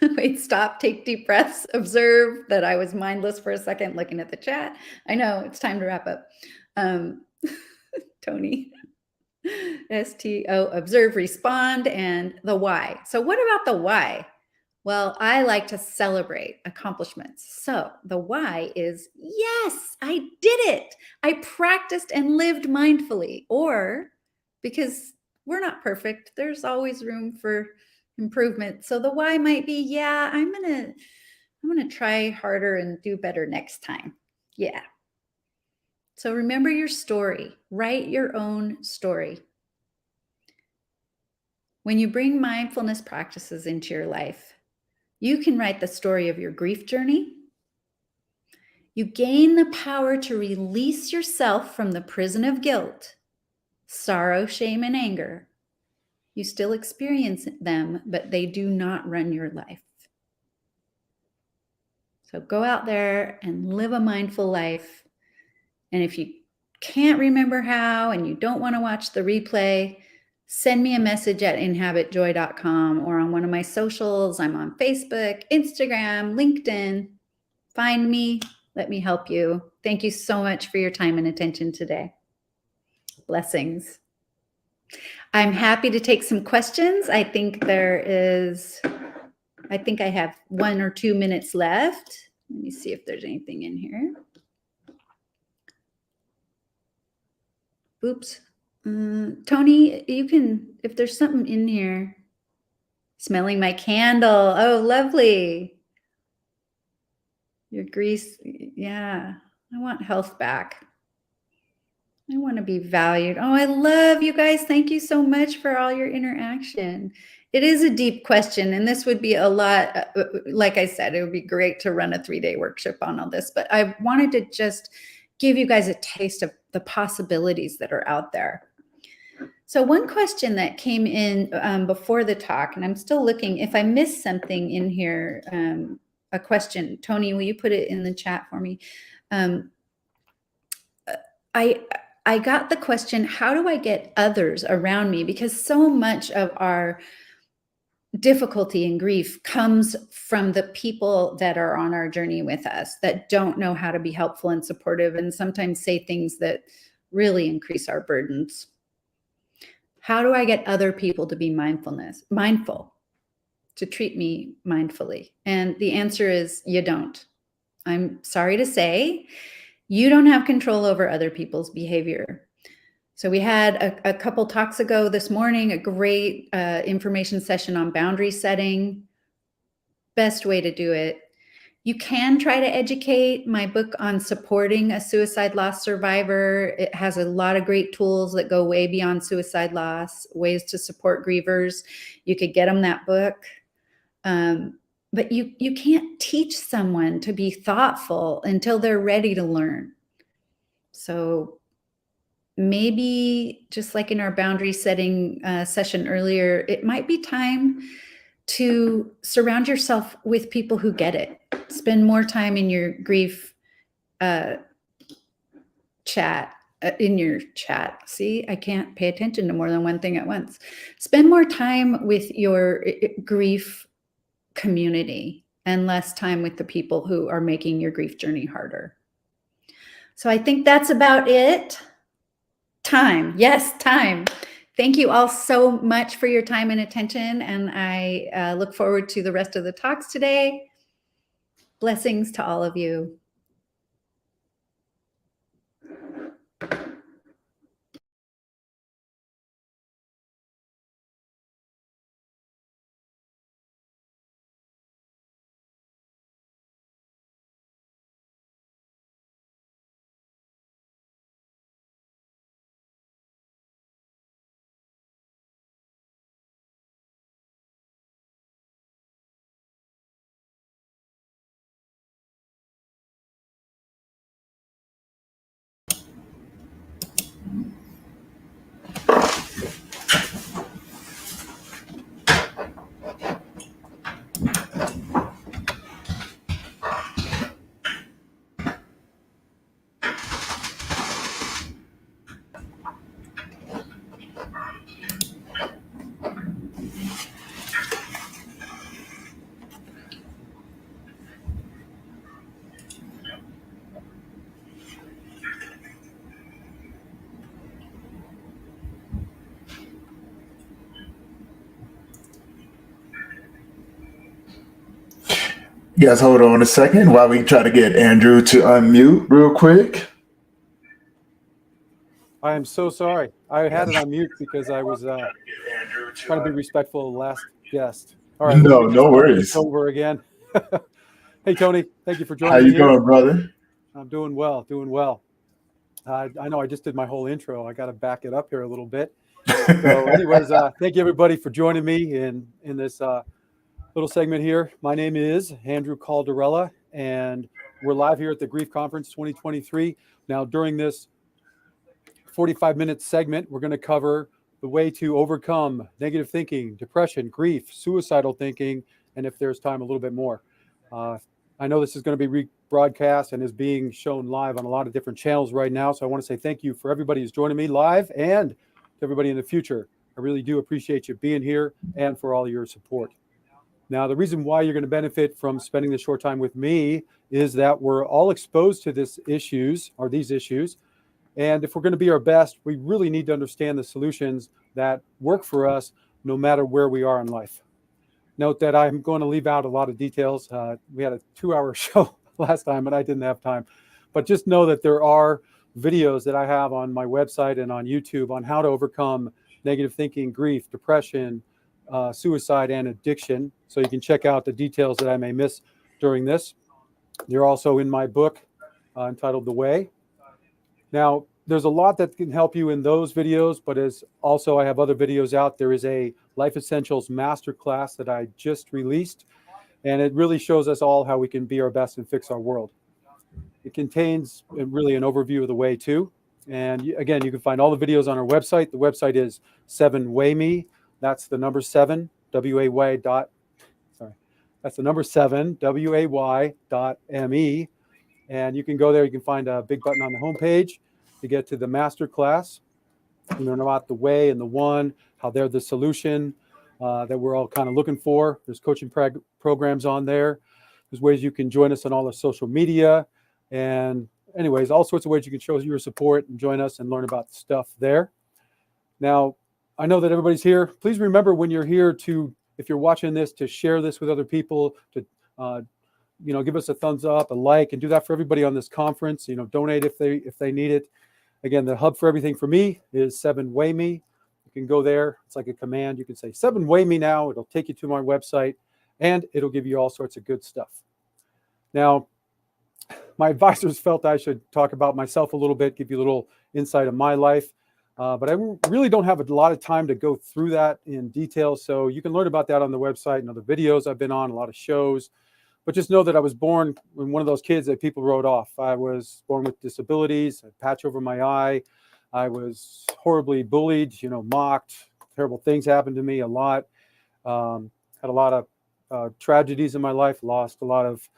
Speaker 14: Wait, stop, take deep breaths, observe that I was mindless for a second looking at the chat. I know it's time to wrap up. Tony, STO, observe, respond, and the why. So what about the why? Well, I like to celebrate accomplishments. So the why is, yes, I did it. I practiced and lived mindfully. Or because we're not perfect, there's always room for improvement. So the why might be, yeah, I'm gonna try harder and do better next time. Yeah. So remember your story. Write your own story. When you bring mindfulness practices into your life, you can write the story of your grief journey. You gain the power to release yourself from the prison of guilt, sorrow, shame, and anger. You still experience them, but they do not run your life. So go out there and live a mindful life. And if you can't remember how and you don't want to watch the replay, send me a message at inhabitjoy.com or on one of my socials. I'm on Facebook, Instagram, LinkedIn. Find me. Let me help you. Thank you so much for your time and attention today. Blessings. I'm happy to take some questions. I think I have 1 or 2 minutes left. Let me see if there's anything in here. Oops. Tony, you can, if there's something in here. Smelling my candle. Oh, lovely. Your grease. Yeah. I want health back. I want to be valued. Oh, I love you guys. Thank you so much for all your interaction. It is a deep question, and this would be a lot. Like I said, it would be great to run a 3-day workshop on all this, but I wanted to just give you guys a taste of the possibilities that are out there. So one question that came in before the talk, and I'm still looking, if I missed something in here, a question, Tony, will you put it in the chat for me? I got the question, how do I get others around me? Because so much of our difficulty and grief comes from the people that are on our journey with us that don't know how to be helpful and supportive, and sometimes say things that really increase our burdens. How do I get other people to be mindful, to treat me mindfully? And the answer is you don't. I'm sorry to say, you don't have control over other people's behavior. So we had a couple talks ago this morning, a great information session on boundary setting. Best way to do it. You can try to educate. My book on supporting a suicide loss survivor, it has a lot of great tools that go way beyond suicide loss, ways to support grievers. You could get them that book. But you can't teach someone to be thoughtful until they're ready to learn. So maybe just like in our boundary setting session earlier, it might be time to surround yourself with people who get it. Spend more time in your grief chat, in your chat. See, I can't pay attention to more than one thing at once. Spend more time with your grief community and less time with the people who are making your grief journey harder. So I think that's about it. Time. Yes, time. Thank you all so much for your time and attention. And I look forward to the rest of the talks today. Blessings to all of you.
Speaker 3: You guys hold on a second while we try to get Andrew to unmute real quick.
Speaker 15: I am so sorry. I had it on mute because I was trying to be respectful of the last guest. All right.
Speaker 3: No, no worries.
Speaker 15: Over again. Hey, Tony, thank you for joining
Speaker 3: How
Speaker 15: me
Speaker 3: you
Speaker 15: here.
Speaker 3: doing, brother?
Speaker 15: I'm doing well, doing well. I know I just did my whole intro. I got to back it up here a little bit. So anyways, thank you everybody for joining me in this little segment here. My name is Andrew Caldarella, and we're live here at the Grief Conference 2023. Now, during this 45-minute segment, we're going to cover the way to overcome negative thinking, depression, grief, suicidal thinking, and if there's time, a little bit more. I know this is going to be rebroadcast and is being shown live on a lot of different channels right now, so I want to say thank you for everybody who's joining me live and to everybody in the future. I really do appreciate you being here and for all your support. Now, the reason why you're going to benefit from spending this short time with me is that we're all exposed to these issues. And if we're going to be our best, we really need to understand the solutions that work for us no matter where we are in life. Note that I'm going to leave out a lot of details. We had a 2-hour show last time, and I didn't have time. But just know that there are videos that I have on my website and on YouTube on how to overcome negative thinking, grief, depression, suicide, and addiction. So you can check out the details that I may miss during this. They're also in my book entitled The Way. Now, there's a lot that can help you in those videos, but as also I have other videos out. There is a Life Essentials Masterclass that I just released, and it really shows us all how we can be our best and fix our world. It contains really an overview of the way too. And again, you can find all the videos on our website. The website is 7wayme. That's the number 7, W-A-Y dot, sorry. That's the number 7, WAY.me. And you can go there. You can find a big button on the homepage to get to the master class. You learn about the way and the one, how they're the solution that we're all kind of looking for. There's coaching programs on there. There's ways you can join us on all the social media. And anyways, all sorts of ways you can show your support and join us and learn about the stuff there. Now, I know that everybody's here. Please remember when you're here to, if you're watching this, to share this with other people, to give us a thumbs up, a like, and do that for everybody on this conference. Donate if they need it. Again, the hub for everything for me is 7wayme. You can go there. It's like a command. You can say 7wayme now. It'll take you to my website, and it'll give you all sorts of good stuff. Now, my advisors felt I should talk about myself a little bit, give you a little insight of my life. But I really don't have a lot of time to go through that in detail. So you can learn about that on the website and other videos I've been on, a lot of shows. But just know that I was born one of those kids that people wrote off. I was born with disabilities, a patch over my eye, I was horribly bullied, mocked. Terrible things happened to me a lot. Had a lot of tragedies in my life, lost a lot of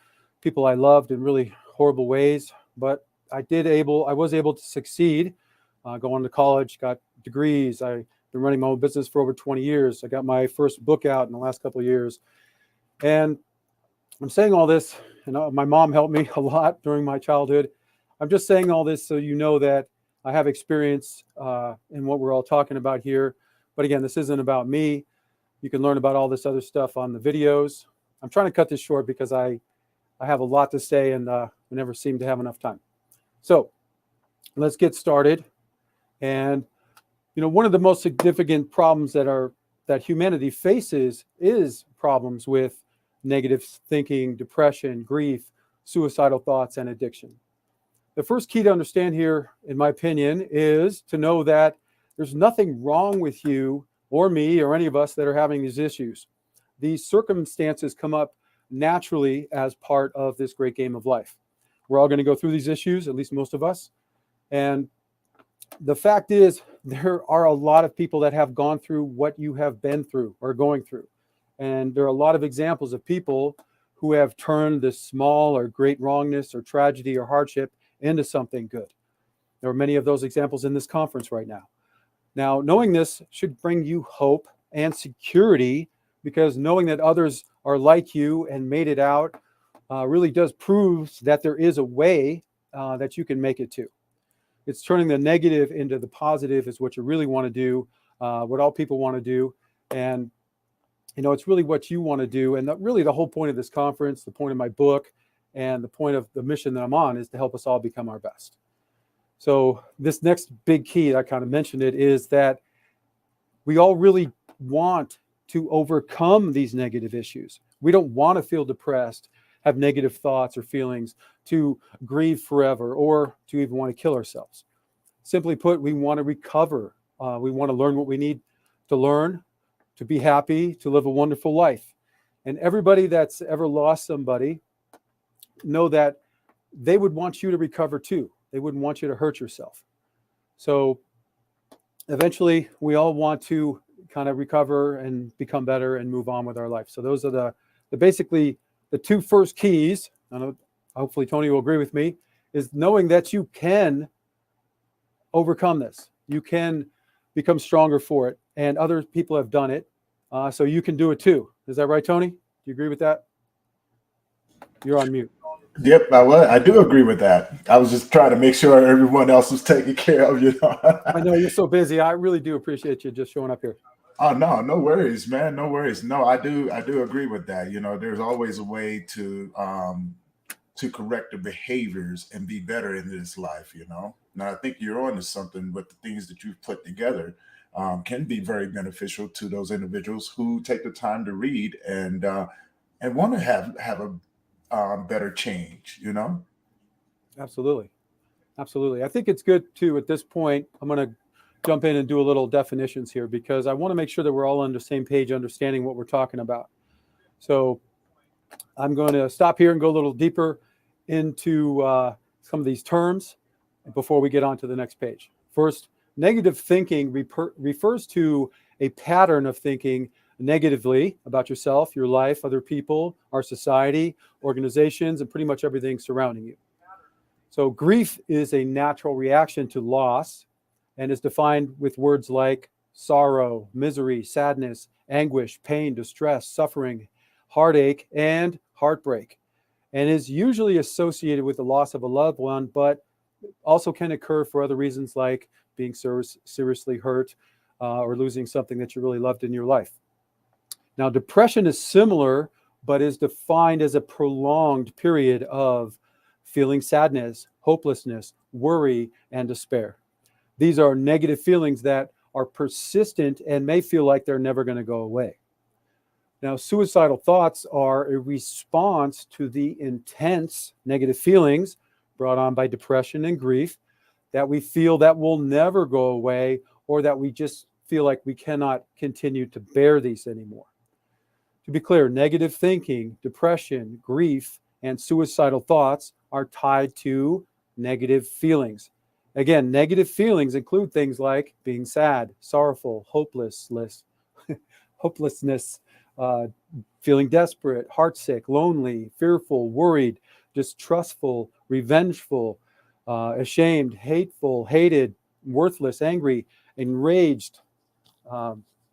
Speaker 15: people I loved in really horrible ways. But I was able to succeed, going to college, got degrees. I've been running my own business for over 20 years. I got my first book out in the last couple of years. And I'm saying all this, my mom helped me a lot during my childhood. I'm just saying all this so you know that I have experience in what we're all talking about here. But again, this isn't about me. You can learn about all this other stuff on the videos. I'm trying to cut this short because I have a lot to say and we never seem to have enough time. So let's get started. And one of the most significant problems that humanity faces is problems with negative thinking, depression, grief, suicidal thoughts, and addiction. The first key to understand here, in my opinion, is to know that there's nothing wrong with you or me or any of us that are having these issues. These circumstances come up naturally as part of this great game of life. We're all going to go through these issues, at least most of us. And the fact is, there are a lot of people that have gone through what you have been through or going through. And there are a lot of examples of people who have turned this small or great wrongness or tragedy or hardship into something good. There are many of those examples in this conference right now. Now, knowing this should bring you hope and security, because knowing that others are like you and made it out really does prove that there is a way that you can make it to. It's turning the negative into the positive is what you really want to do, what all people want to do. And it's really what you want to do. And really the whole point of this conference, the point of my book, and the point of the mission that I'm on is to help us all become our best. So this next big key, I kind of mentioned it, is that we all really want to overcome these negative issues. We don't want to feel depressed, have negative thoughts or feelings, to grieve forever, or to even want to kill ourselves. Simply put, we want to recover. We want to learn what we need to learn, to be happy, to live a wonderful life. And everybody that's ever lost somebody know that they would want you to recover too. They wouldn't want you to hurt yourself. So eventually we all want to kind of recover and become better and move on with our life. So those are the basically the two first keys. I know, hopefully Tony will agree with me, is knowing that you can overcome this. You can become stronger for it, and other people have done it. So you can do it too. Is that right, Tony? Do you agree with that? You're on mute.
Speaker 3: Yep, I do agree with that. I was just trying to make sure everyone else was taken care of,
Speaker 15: I know you're so busy. I really do appreciate you just showing up here.
Speaker 3: Oh no worries, man. No worries. No, I do agree with that. There's always a way to correct the behaviors and be better in this life. Now I think you're on to something with the things that you've put together. Can be very beneficial to those individuals who take the time to read and want to have a better change.
Speaker 15: Absolutely. I think it's good too. At this point, I'm going to jump in and do a little definitions here, because I want to make sure that we're all on the same page, understanding what we're talking about. So I'm going to stop here and go a little deeper into some of these terms before we get on to the next page. First, negative thinking refers to a pattern of thinking negatively about yourself, your life, other people, our society, organizations, and pretty much everything surrounding you. So grief is a natural reaction to loss and is defined with words like sorrow, misery, sadness, anguish, pain, distress, suffering, heartache, and heartbreak, and is usually associated with the loss of a loved one, but also can occur for other reasons like being seriously hurt or losing something that you really loved in your life. Now, depression is similar, but is defined as a prolonged period of feeling sadness, hopelessness, worry, and despair. These are negative feelings that are persistent and may feel like they're never going to go away. Now, suicidal thoughts are a response to the intense negative feelings brought on by depression and grief that we feel that will never go away, or that we just feel like we cannot continue to bear these anymore. To be clear, negative thinking, depression, grief, and suicidal thoughts are tied to negative feelings. Again, negative feelings include things like being sad, sorrowful, hopelessness, feeling desperate, heartsick, lonely, fearful, worried, distrustful, revengeful, ashamed, hateful, hated, worthless, angry, enraged,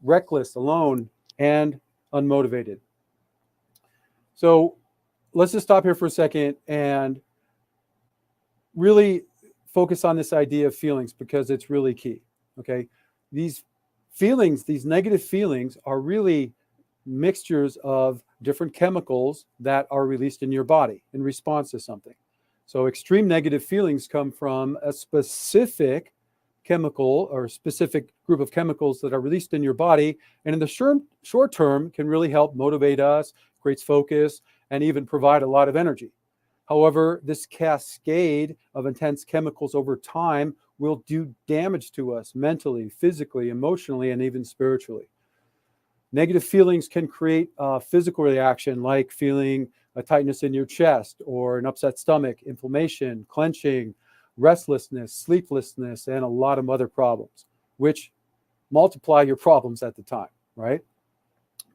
Speaker 15: reckless, alone, and unmotivated. So let's just stop here for a second and really focus on this idea of feelings, because it's really key. Okay. These feelings, these negative feelings, are really mixtures of different chemicals that are released in your body in response to something. So extreme negative feelings come from a specific chemical or specific group of chemicals that are released in your body, and in the short term can really help motivate us, creates focus, and even provide a lot of energy. However, this cascade of intense chemicals over time will do damage to us mentally, physically, emotionally, and even spiritually. Negative feelings can create a physical reaction like feeling a tightness in your chest or an upset stomach, inflammation, clenching, restlessness, sleeplessness, and a lot of other problems, which multiply your problems at the time, right?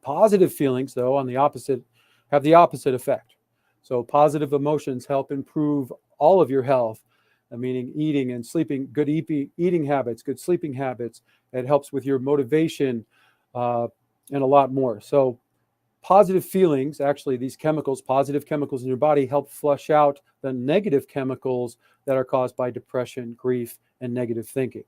Speaker 15: Positive feelings, though, have the opposite effect. So positive emotions help improve all of your health, meaning eating and sleeping, good eating habits, good sleeping habits. It helps with your motivation and a lot more. So positive feelings, actually these chemicals, positive chemicals in your body, help flush out the negative chemicals that are caused by depression, grief, and negative thinking.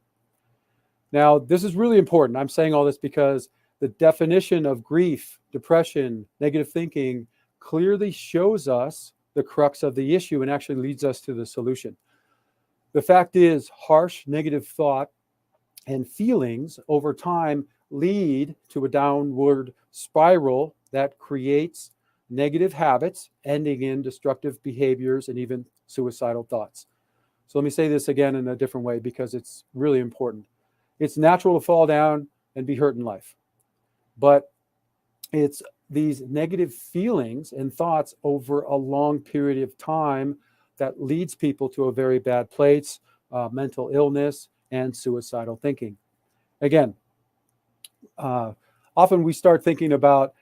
Speaker 15: Now, this is really important. I'm saying all this because the definition of grief, depression, negative thinking clearly shows us the crux of the issue and actually leads us to the solution. The fact is, harsh negative thought and feelings over time lead to a downward spiral that creates negative habits, ending in destructive behaviors and even suicidal thoughts. So let me say this again in a different way because it's really important. It's natural to fall down and be hurt in life, but it's these negative feelings and thoughts over a long period of time that leads people to a very bad place, mental illness, and suicidal thinking. Again, often we start thinking about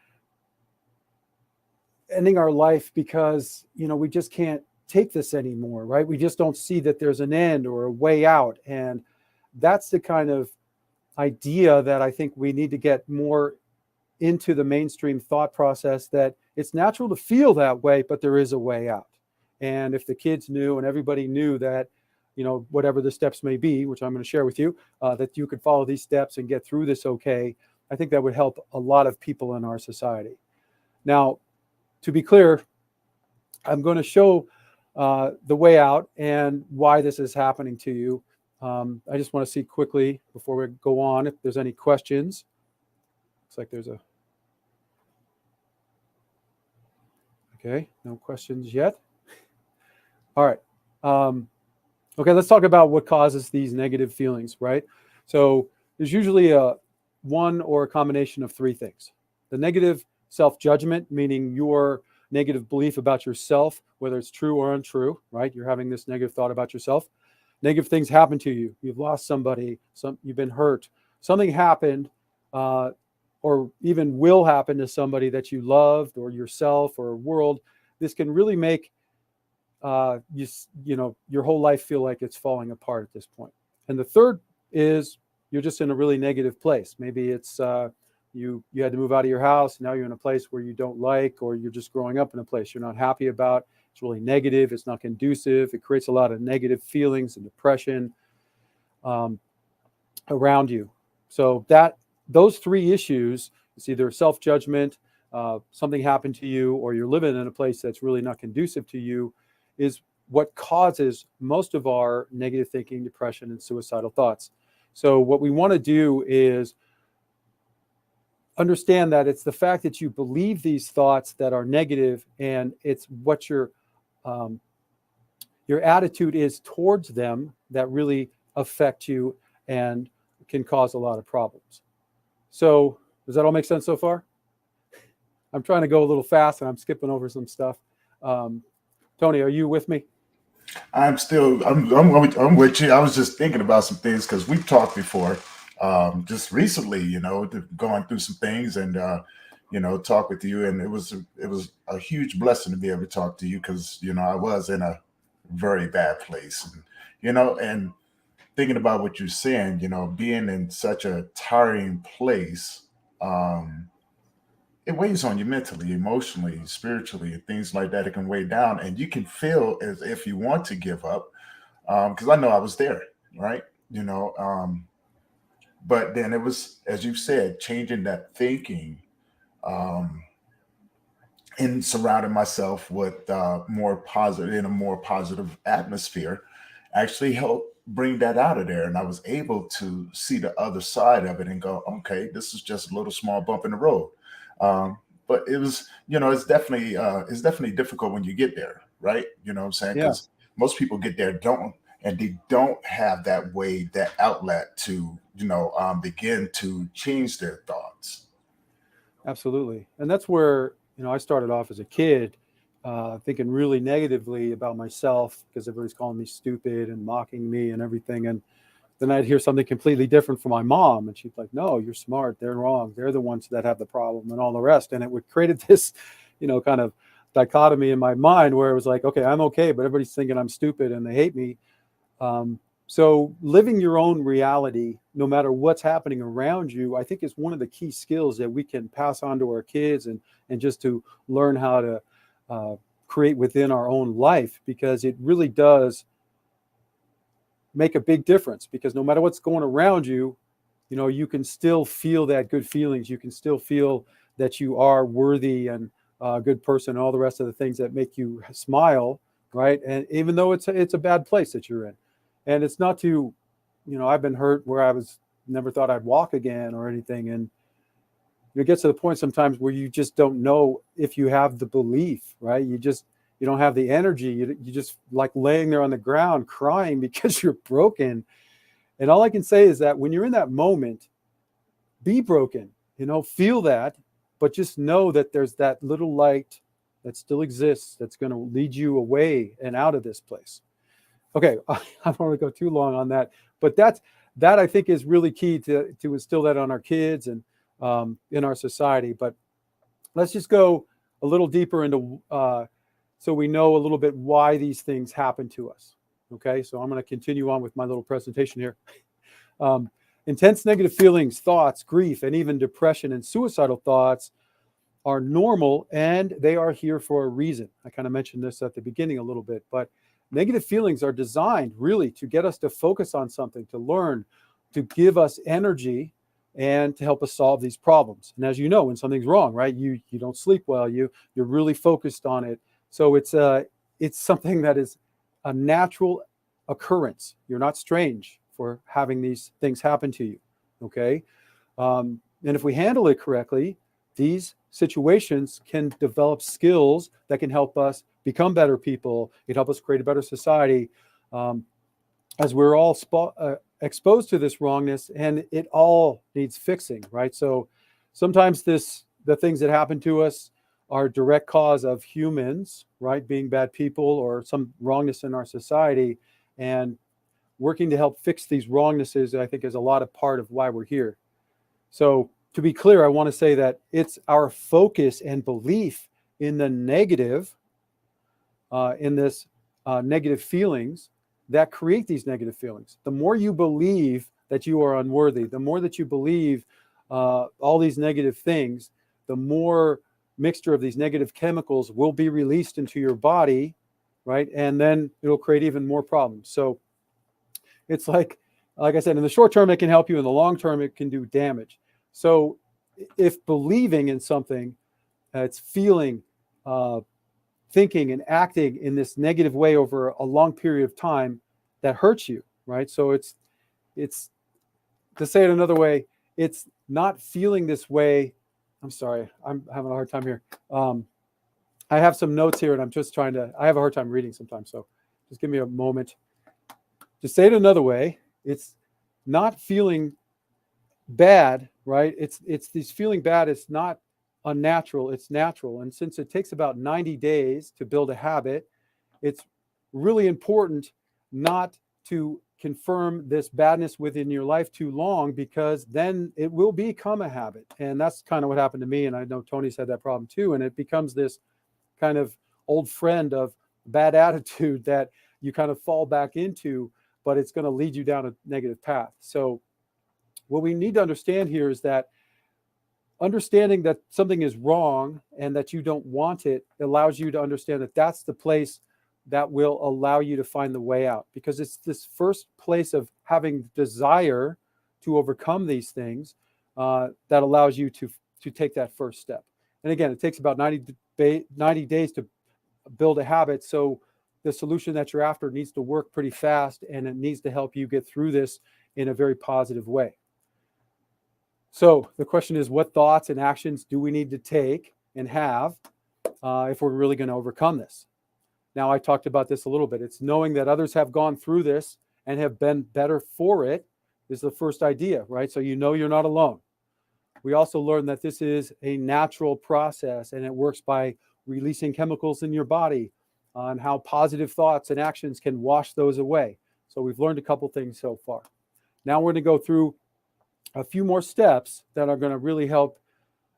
Speaker 15: ending our life because, we just can't take this anymore, right? We just don't see that there's an end or a way out. And that's the kind of idea that I think we need to get more into the mainstream thought process, that it's natural to feel that way, but there is a way out. And if the kids knew and everybody knew that, whatever the steps may be, which I'm going to share with you, that you could follow these steps and get through this okay, I think that would help a lot of people in our society. Now, to be clear, I'm going to show the way out and why this is happening to you. I just want to see quickly before we go on if there's any questions. Looks like there's okay, no questions yet. All right. Okay, let's talk about what causes these negative feelings, right? So there's usually one or a combination of three things. The negative self-judgment, meaning your negative belief about yourself, whether it's true or untrue, right? You're having this negative thought about yourself. Negative things happen to you. You've lost somebody, you've been hurt. Something happened or even will happen to somebody that you loved or yourself or a world. This can really make your whole life feel like it's falling apart at this point. And the third is you're just in a really negative place. Maybe it's you had to move out of your house. Now you're in a place where you don't like, or you're just growing up in a place you're not happy about. It's really negative. It's not conducive. It creates a lot of negative feelings and depression around you. So those three issues, it's either self-judgment, something happened to you, or you're living in a place that's really not conducive to you, is what causes most of our negative thinking, depression, and suicidal thoughts. So what we want to do is understand that it's the fact that you believe these thoughts that are negative, and it's what your attitude is towards them that really affect you and can cause a lot of problems. So does that all make sense so far? I'm trying to go a little fast and I'm skipping over some stuff. Tony, are you with me?
Speaker 3: I'm with you. I was just thinking about some things because we've talked before, just recently, going through some things and, talk with you. And it was a huge blessing to be able to talk to you because, I was in a very bad place and thinking about what you're saying, being in such a tiring place, um, it weighs on you mentally, emotionally, spiritually, and things like that. It can weigh down, and you can feel as if you want to give up. Because I know I was there, right? You know, but then it was, as you said, changing that thinking um, and surrounding myself with more positive in a more positive atmosphere actually helped bring that out of there. And I was able to see the other side of it and go, okay, this is just a little small bump in the road. But it was, it's definitely difficult when you get there, right? You know what I'm saying?
Speaker 15: Yeah,
Speaker 3: Because most people get there, and they don't have that way, that outlet to, begin to change their thoughts.
Speaker 15: absolutely. And that's where, I started off as a kid thinking really negatively about myself because everybody's calling me stupid and mocking me and everything. And then I'd hear something completely different from my mom, and she'd be like, "No, you're smart. They're wrong. They're the ones that have the problem," and all the rest. And it would created this, kind of dichotomy in my mind where it was like, "Okay, I'm okay, but everybody's thinking I'm stupid and they hate me." So living your own reality, no matter what's happening around you, I think is one of the key skills that we can pass on to our kids and just to learn how to uh, create within our own life, because it really does make a big difference. Because no matter what's going around you, you can still feel that good feelings. You can still feel that you are worthy and a good person, and all the rest of the things that make you smile, right? And even though it's a bad place that you're in, and it's not to, I've been hurt where I was never thought I'd walk again or anything, and it gets to the point sometimes where you just don't know if you have the belief, right? You don't have the energy. You just like laying there on the ground crying because you're broken. And all I can say is that when you're in that moment, be broken, feel that, but just know that there's that little light that still exists that's going to lead you away and out of this place. Okay, I don't want to go too long on that, but that I think is really key to instill that on our kids and in our society. But let's just go a little deeper into so we know a little bit why these things happen to us. Okay, so I'm going to continue on with my little presentation here. Intense negative feelings, thoughts, grief, and even depression and suicidal thoughts are normal, and they are here for a reason. I kind of mentioned this at the beginning a little bit, but negative feelings are designed really to get us to focus on something, to learn, to give us energy, and to help us solve these problems. And as you know, when something's wrong, right, you don't sleep well, you're really focused on it. So it's something that is a natural occurrence. You're not strange for having these things happen to you. Okay. And if we handle it correctly, these situations can develop skills that can help us become better people. It help us create a better society. As we're all exposed to this wrongness, and it all needs fixing, right? So sometimes the things that happen to us are direct cause of humans, right, being bad people or some wrongness in our society, and working to help fix these wrongnesses, I think, is a lot of part of why we're here. So to be clear, I want to say that it's our focus and belief in the negative, in this negative feelings, that create these negative feelings. The more you believe that you are unworthy, the more that you believe all these negative things, the more mixture of these negative chemicals will be released into your body, right? And then it'll create even more problems. So it's like I said, in the short term, it can help you. In the long term, it can do damage. So if believing in something, it's feeling, thinking and acting in this negative way over a long period of time, that hurts you, right? So it's to say it another way, it's not feeling this way. I'm sorry, I'm having a hard time here. I have some notes here and I have a hard time reading sometimes. So just give me a moment. To say it another way, it's not feeling bad, right? It's this feeling bad. It's not unnatural. It's natural. And since it takes about 90 days to build a habit, it's really important not to confirm this badness within your life too long, because then it will become a habit. And that's kind of what happened to me. And I know Tony's had that problem too. And it becomes this kind of old friend of bad attitude that you kind of fall back into, but it's going to lead you down a negative path. So what we need to understand here is that understanding that something is wrong and that you don't want it allows you to understand that that's the place that will allow you to find the way out, because it's this first place of having desire to overcome these things that allows you to take that first step. And again, it takes about 90 days to build a habit. So the solution that you're after needs to work pretty fast, and it needs to help you get through this in a very positive way. So the question is, what thoughts and actions do we need to take and have if we're really going to overcome this? Now, I talked about this a little bit. It's knowing that others have gone through this and have been better for it is the first idea, right? So you know you're not alone. We also learned that this is a natural process, and it works by releasing chemicals in your body on how positive thoughts and actions can wash those away. So we've learned a couple things so far. Now we're going to go through a few more steps that are going to really help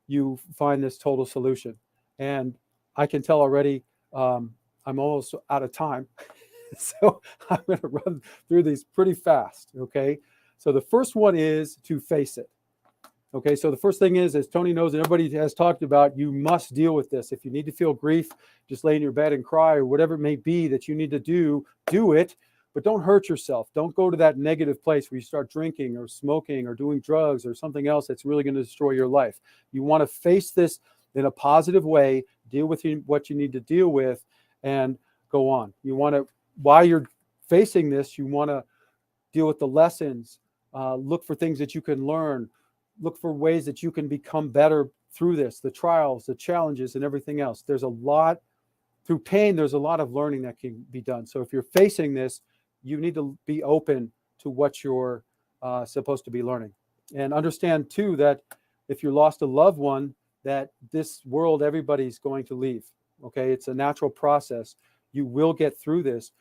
Speaker 15: you find this total solution. And I can tell already I'm almost out of time. So I'm going to run through these pretty fast. Okay. So the first one is to face it. Okay. So the first thing is, as Tony knows and everybody has talked about, you must deal with this. If you need to feel grief, just lay in your bed and cry, or whatever it may be that you need to do it. But don't hurt yourself. Don't go to that negative place where you start drinking or smoking or doing drugs or something else that's really going to destroy your life. You want to face this in a positive way, deal with what you need to deal with, and go on. You want to, while you're facing this, you want to deal with the lessons, look for things that you can learn, look for ways that you can become better through this, the trials, the challenges, and everything else. There's a lot, through pain, there's a lot of learning that can be done. So if you're facing this, you need to be open to what you're supposed to be learning. And understand too that if you lost a loved one, that this world, everybody's going to leave. Okay, it's a natural process. You will get through this,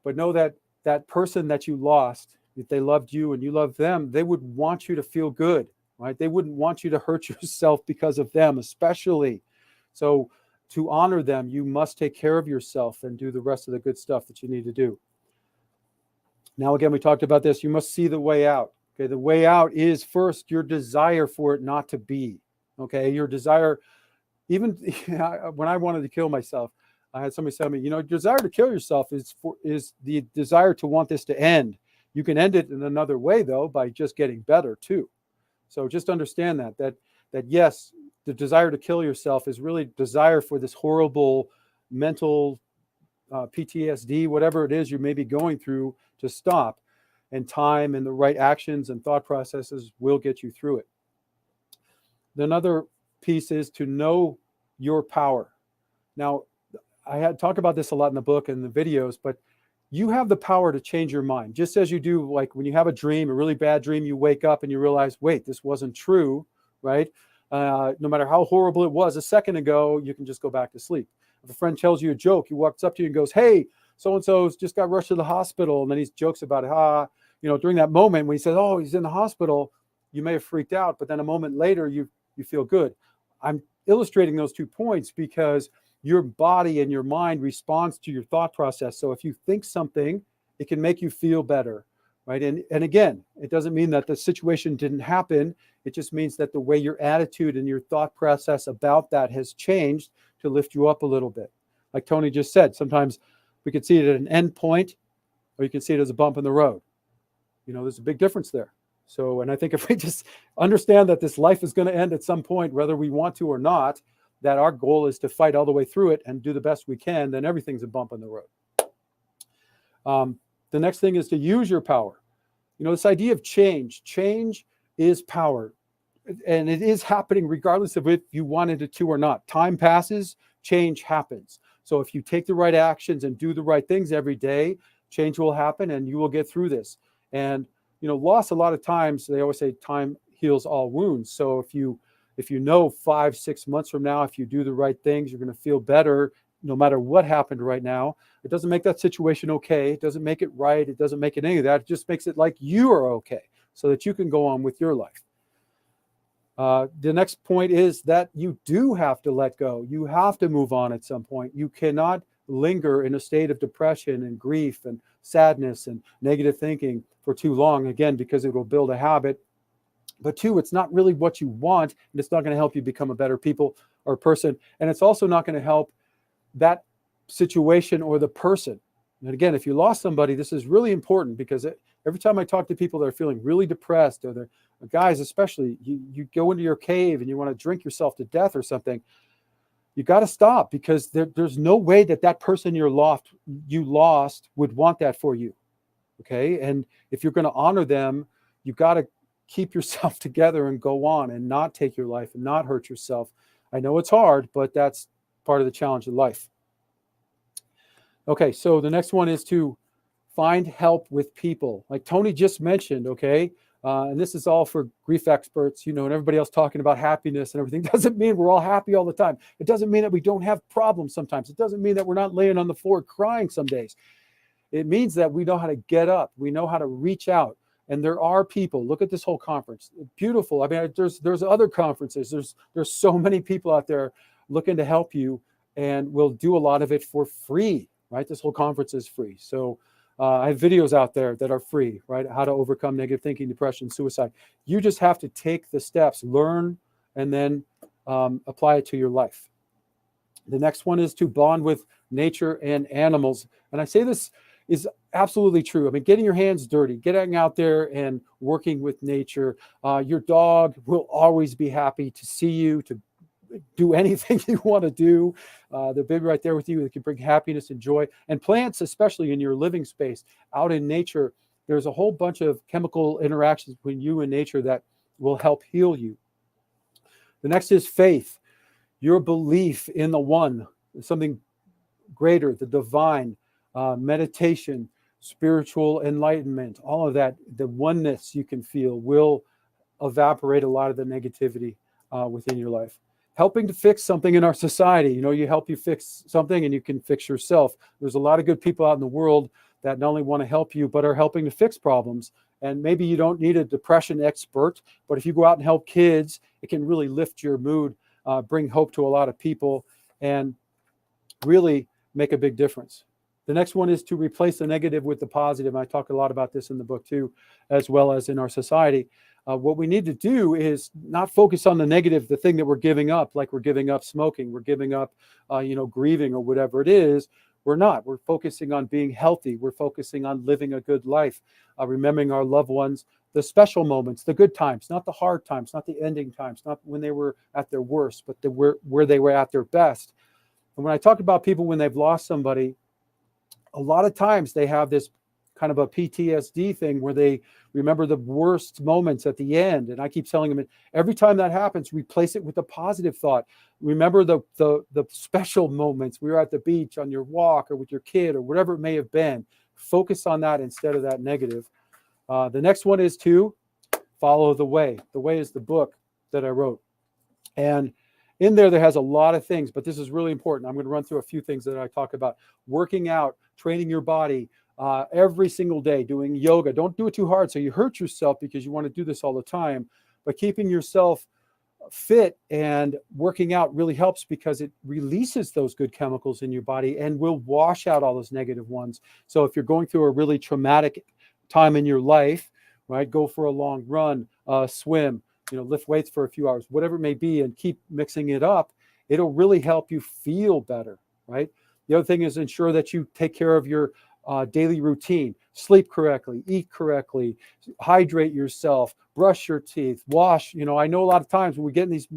Speaker 15: but know that that person that you lost, if they loved you and you loved them, they would want you to feel good, right? They wouldn't want you to hurt yourself because of them, especially. So to honor them, you must take care of yourself and do the rest of the good stuff that you need to do. Now, again, we talked about this. You must see the way out. Okay, the way out is first your desire for it not to be. Okay, your desire. Even when I wanted to kill myself, I had somebody tell me, your desire to kill yourself is the desire to want this to end. You can end it in another way, though, by just getting better too. So just understand that yes, the desire to kill yourself is really desire for this horrible mental PTSD, whatever it is you may be going through, to stop. And time and the right actions and thought processes will get you through it. Another piece is to know your power. Now, I had talked about this a lot in the book and the videos, but you have the power to change your mind. Just as you do, like when you have a dream, a really bad dream, you wake up and you realize, wait, this wasn't true, right? No matter how horrible it was a second ago, you can just go back to sleep. If a friend tells you a joke, he walks up to you and goes, hey, so-and-so's just got rushed to the hospital. And then he jokes about it. During that moment when he says, oh, he's in the hospital, you may have freaked out, but then a moment later, you feel good. I'm illustrating those 2 points because your body and your mind responds to your thought process. So if you think something, it can make you feel better, right? And again, it doesn't mean that the situation didn't happen. It just means that the way your attitude and your thought process about that has changed to lift you up a little bit. Like Tony just said, sometimes we could see it at an end point, or you can see it as a bump in the road. There's a big difference there. So, and I think if we just understand that this life is going to end at some point, whether we want to or not, that our goal is to fight all the way through it and do the best we can, then everything's a bump in the road. The next thing is to use your power. This idea of change is power, and it is happening regardless of if you wanted it to or not. Time passes, change happens. So if you take the right actions and do the right things every day, change will happen and you will get through this. And loss, a lot of times, they always say time heals all wounds. So if you know 5-6 months from now, if you do the right things, you're going to feel better no matter what happened right now. It doesn't make that situation okay. It doesn't make it right. It doesn't make it any of that. It just makes it like you are okay so that you can go on with your life. The next point is that you do have to let go. You have to move on at some point. You cannot linger in a state of depression and grief and sadness and negative thinking for too long, again, because it will build a habit. But two, it's not really what you want, and it's not going to help you become a better people or person. And it's also not going to help that situation or the person. And again, if you lost somebody, this is really important, because every time I talk to people that are feeling really depressed, or they're guys especially, you go into your cave and you want to drink yourself to death or something, you got to stop, because there's no way that person you lost would want that for you. Okay. And if you're going to honor them, you got to keep yourself together and go on and not take your life and not hurt yourself. I know it's hard, but that's part of the challenge of life. Okay. So the next one is to find help with people, like Tony just mentioned. Okay. And this is all for grief experts, and everybody else talking about happiness and everything. Doesn't mean we're all happy all the time. It doesn't mean that we don't have problems sometimes. It doesn't mean that we're not laying on the floor crying some days. It means that we know how to get up. We know how to reach out. And there are people. Look at this whole conference. Beautiful. I mean, there's other conferences. There's so many people out there looking to help you, and we'll do a lot of it for free, right? This whole conference is free. So I have videos out there that are free, right? How to overcome negative thinking, depression, suicide. You just have to take the steps, learn, and then apply it to your life. The next one is to bond with nature and animals. And I say this is absolutely true. I mean, getting your hands dirty, getting out there and working with nature. Your dog will always be happy to see you, to do anything you want to do. They'll be right there with you. They can bring happiness and joy. And plants, especially in your living space, out in nature, there's a whole bunch of chemical interactions between you and nature that will help heal you. The next is faith, your belief in the one, something greater, the divine, meditation, spiritual enlightenment, all of that, the oneness you can feel will evaporate a lot of the negativity within your life. Helping to fix something in our society. You help you fix something and you can fix yourself. There's a lot of good people out in the world that not only want to help you, but are helping to fix problems. And maybe you don't need a depression expert, but if you go out and help kids, it can really lift your mood, bring hope to a lot of people, and really make a big difference. The next one is to replace the negative with the positive. I talk a lot about this in the book too, as well as in our society. What we need to do is not focus on the negative, the thing that we're giving up, like we're giving up smoking, we're giving up, grieving or whatever it is. We're not. We're focusing on being healthy. We're focusing on living a good life, remembering our loved ones, the special moments, the good times, not the hard times, not the ending times, not when they were at their worst, but where they were at their best. And when I talk about people when they've lost somebody, a lot of times they have this kind of a PTSD thing where they remember the worst moments at the end. And I keep telling them, every time that happens, replace it with a positive thought. Remember the special moments. We were at the beach on your walk or with your kid or whatever it may have been. Focus on that instead of that negative. The next one is to follow the way. The Way is the book that I wrote. And in there has a lot of things, but this is really important. I'm going to run through a few things that I talk about. Working out, training your body every single day, doing yoga. Don't do it too hard so you hurt yourself, because you want to do this all the time. But keeping yourself fit and working out really helps, because it releases those good chemicals in your body and will wash out all those negative ones. So if you're going through a really traumatic time in your life, right, go for a long run, swim, lift weights for a few hours, whatever it may be, and keep mixing it up. It'll really help you feel better, right? The other thing is ensure that you take care of your daily routine, sleep correctly, eat correctly, hydrate yourself, brush your teeth, wash. I know a lot of times when we get in these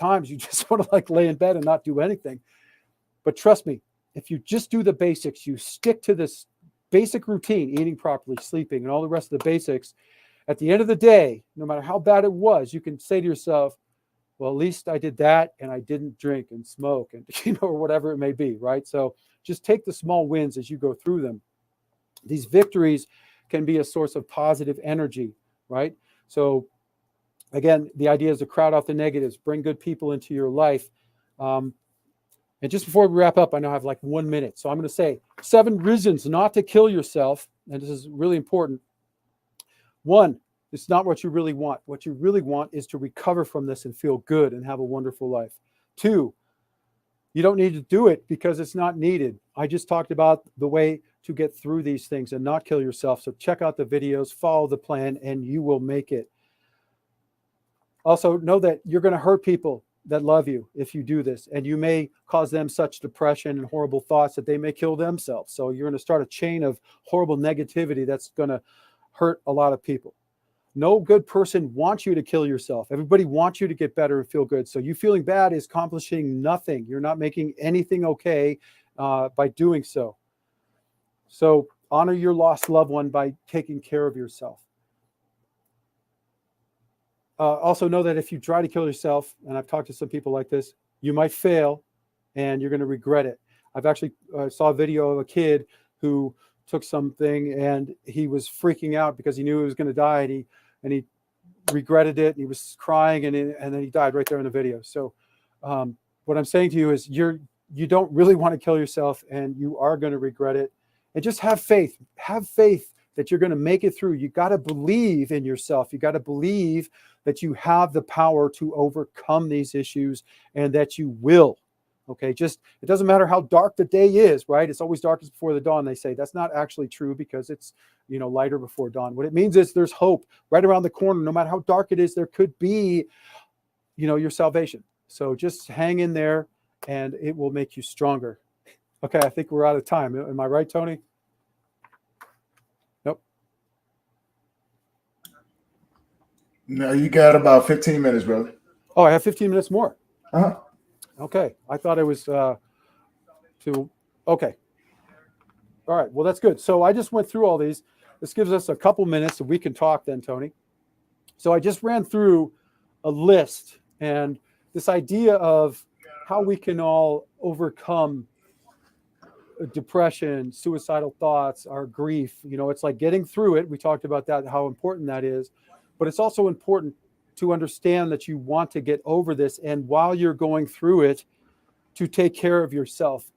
Speaker 15: times, you just want to lay in bed and not do anything. But trust me, if you just do the basics, you stick to this basic routine, eating properly, sleeping, and all the rest of the basics, at the end of the day, no matter how bad it was, you can say to yourself, well, at least I did that and I didn't drink and smoke and, or whatever it may be, right? So just take the small wins as you go through them. These victories can be a source of positive energy, right? So again, the idea is to crowd out the negatives, bring good people into your life. And just before we wrap up, I know I have like 1 minute. So I'm going to say 7 reasons not to kill yourself. And this is really important. 1, it's not what you really want. What you really want is to recover from this and feel good and have a wonderful life. 2, you don't need to do it because it's not needed. I just talked about the way to get through these things and not kill yourself. So check out the videos, follow the plan, and you will make it. Also, know that you're going to hurt people that love you if you do this, and you may cause them such depression and horrible thoughts that they may kill themselves. So you're going to start a chain of horrible negativity that's going to hurt a lot of people. No good person wants you to kill yourself. Everybody wants you to get better and feel good. So you feeling bad is accomplishing nothing. You're not making anything okay by doing so. So honor your lost loved one by taking care of yourself. Also know that if you try to kill yourself, and I've talked to some people like this, you might fail and you're going to regret it. I've actually saw a video of a kid who took something and he was freaking out because he knew he was going to die, and he regretted it, and he was crying, and then he died right there in the video. So what I'm saying to you is you don't really want to kill yourself, and you are going to regret it. And just have faith. Have faith that you're going to make it through. You got to believe in yourself. You got to believe that you have the power to overcome these issues, and that you will. Okay, just it doesn't matter how dark the day is, right? It's always darkest before the dawn. They say that's not actually true because it's lighter before dawn. What it means is there's hope right around the corner. No matter how dark it is, there could be, your salvation. So just hang in there, and it will make you stronger. Okay, I think we're out of time. Am I right, Tony? Nope.
Speaker 3: No, you got about 15 minutes, brother.
Speaker 15: Oh, I have 15 minutes more.
Speaker 3: Uh-huh.
Speaker 15: Okay, I thought it was okay. All right, well, that's good. So I just went through all these. This gives us a couple minutes so we can talk then, Tony. So I just ran through a list, and this idea of how we can all overcome depression, suicidal thoughts, our grief. It's like getting through it. We talked about that, how important that is. But it's also important to understand that you want to get over this, and while you're going through it, to take care of yourself.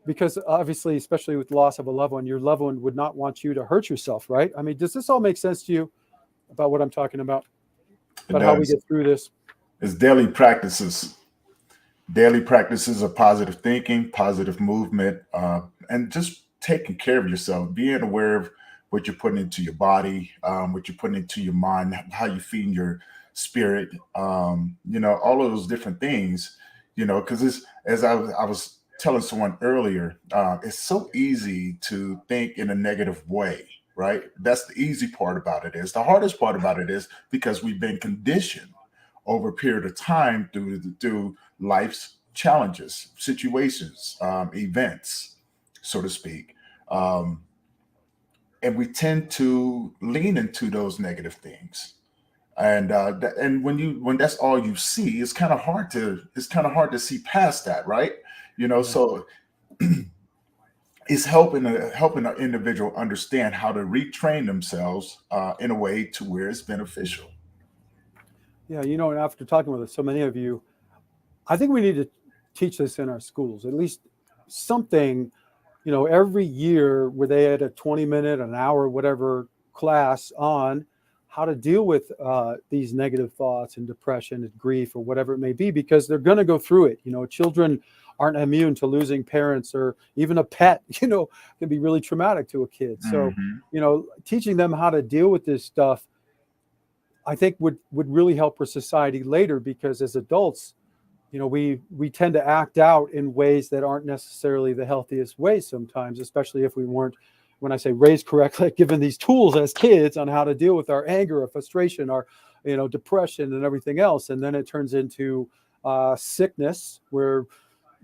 Speaker 15: Because obviously, especially with loss of a loved one, your loved one would not want you to hurt yourself, right? I mean, does this all make sense to you about what I'm talking about? About how we get through this?
Speaker 3: It's daily practices. Daily practices of positive thinking, positive movement, and just taking care of yourself, being aware of what you're putting into your body, what you're putting into your mind, how you're feeding your spirit, all of those different things, because as I was telling someone earlier, it's so easy to think in a negative way, right? That's the easy part about it. The hardest part about it is because we've been conditioned over a period of time through life's challenges, situations, events, so to speak. And we tend to lean into those negative things. And when that's all you see, it's kind of hard to see past that, right? So it's helping an individual understand how to retrain themselves in a way to where it's beneficial.
Speaker 15: Yeah, and after talking with so many of you, I think we need to teach this in our schools, at least something, every year where they had a 20-minute, an hour, whatever class on how to deal with these negative thoughts and depression and grief or whatever it may be, because they're going to go through it. Children aren't immune to losing parents, or even a pet, can be really traumatic to a kid. So, teaching them how to deal with this stuff, I think would really help our society later, because as adults, we tend to act out in ways that aren't necessarily the healthiest ways sometimes, especially if we weren't, when I say raised correctly, given these tools as kids on how to deal with our anger, our frustration, our, depression and everything else. And then it turns into sickness where,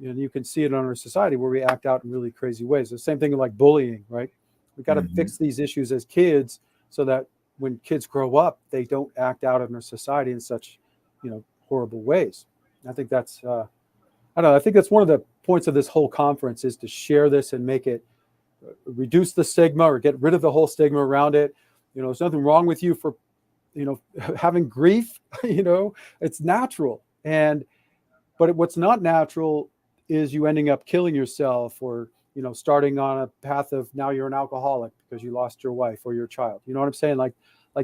Speaker 15: you can see it in our society where we act out in really crazy ways. The same thing like bullying, right? We got to fix these issues as kids so that when kids grow up, they don't act out in our society in such, horrible ways. I think that's, I think that's one of the points of this whole conference, is to share this and make it, reduce the stigma or get rid of the whole stigma around it. There's nothing wrong with you for, having grief, it's natural. But what's not natural is you ending up killing yourself, or, you know, starting on a path of now you're an alcoholic because you lost your wife or your child. You know what I'm saying? Like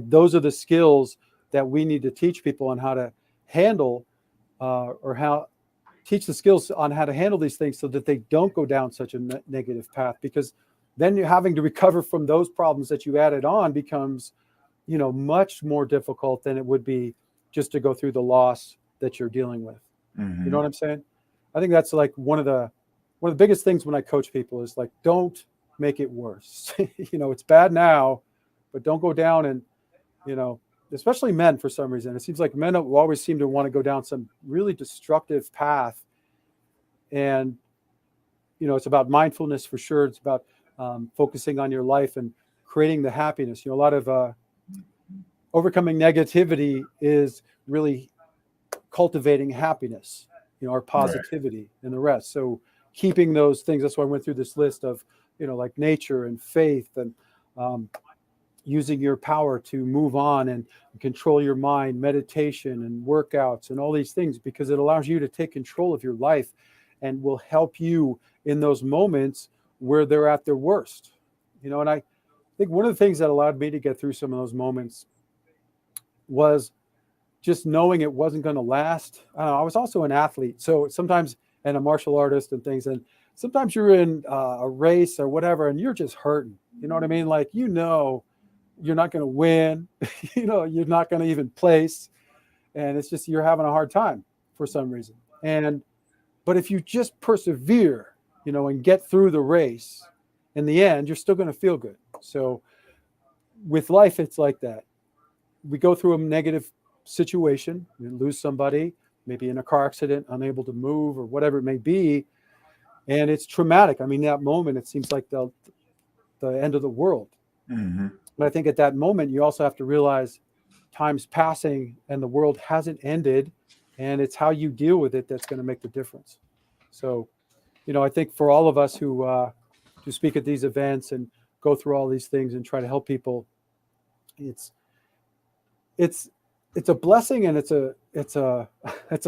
Speaker 15: those are the skills that we need to teach people on how to handle, teach the skills on how to handle these things so that they don't go down such a negative path, because then you're having to recover from those problems that you added on becomes, you know, much more difficult than it would be just to go through the loss that you're dealing with. You know what I'm saying? I think that's like one of the biggest things when I coach people is like, don't make it worse. You know, it's bad now, but don't go down and, you know, especially men for some reason. It seems like men always seem to want to go down some really destructive path. And, you know, it's about mindfulness for sure. It's about focusing on your life and creating the happiness. You know, a lot of overcoming negativity is really cultivating happiness, you know, or positivity and the rest. So keeping those things, that's why I went through this list of, you know, like nature and faith and using your power to move on and control your mind, meditation and workouts and all these things, because it allows you to take control of your life and will help you in those moments where they're at their worst. You know, and I think one of the things that allowed me to get through some of those moments was just knowing it wasn't going to last. I don't know, I was also an athlete, so sometimes, and a martial artist and things, and sometimes you're in a race or whatever and you're just hurting. You know what I mean? Like, you know, you're not going to win, you know, you're not going to even place, and it's just, you're having a hard time for some reason. But if you just persevere, you know, and get through the race, in the end, you're still going to feel good. So with life, it's like that. We go through a negative situation, we lose somebody, maybe in a car accident, unable to move or whatever it may be. And it's traumatic. I mean, that moment, it seems like the end of the world. But I think at that moment, you also have to realize time's passing and the world hasn't ended, and it's how you deal with it that's going to make the difference. So, you know, I think for all of us who speak at these events and go through all these things and try to help people, it's a blessing and it's a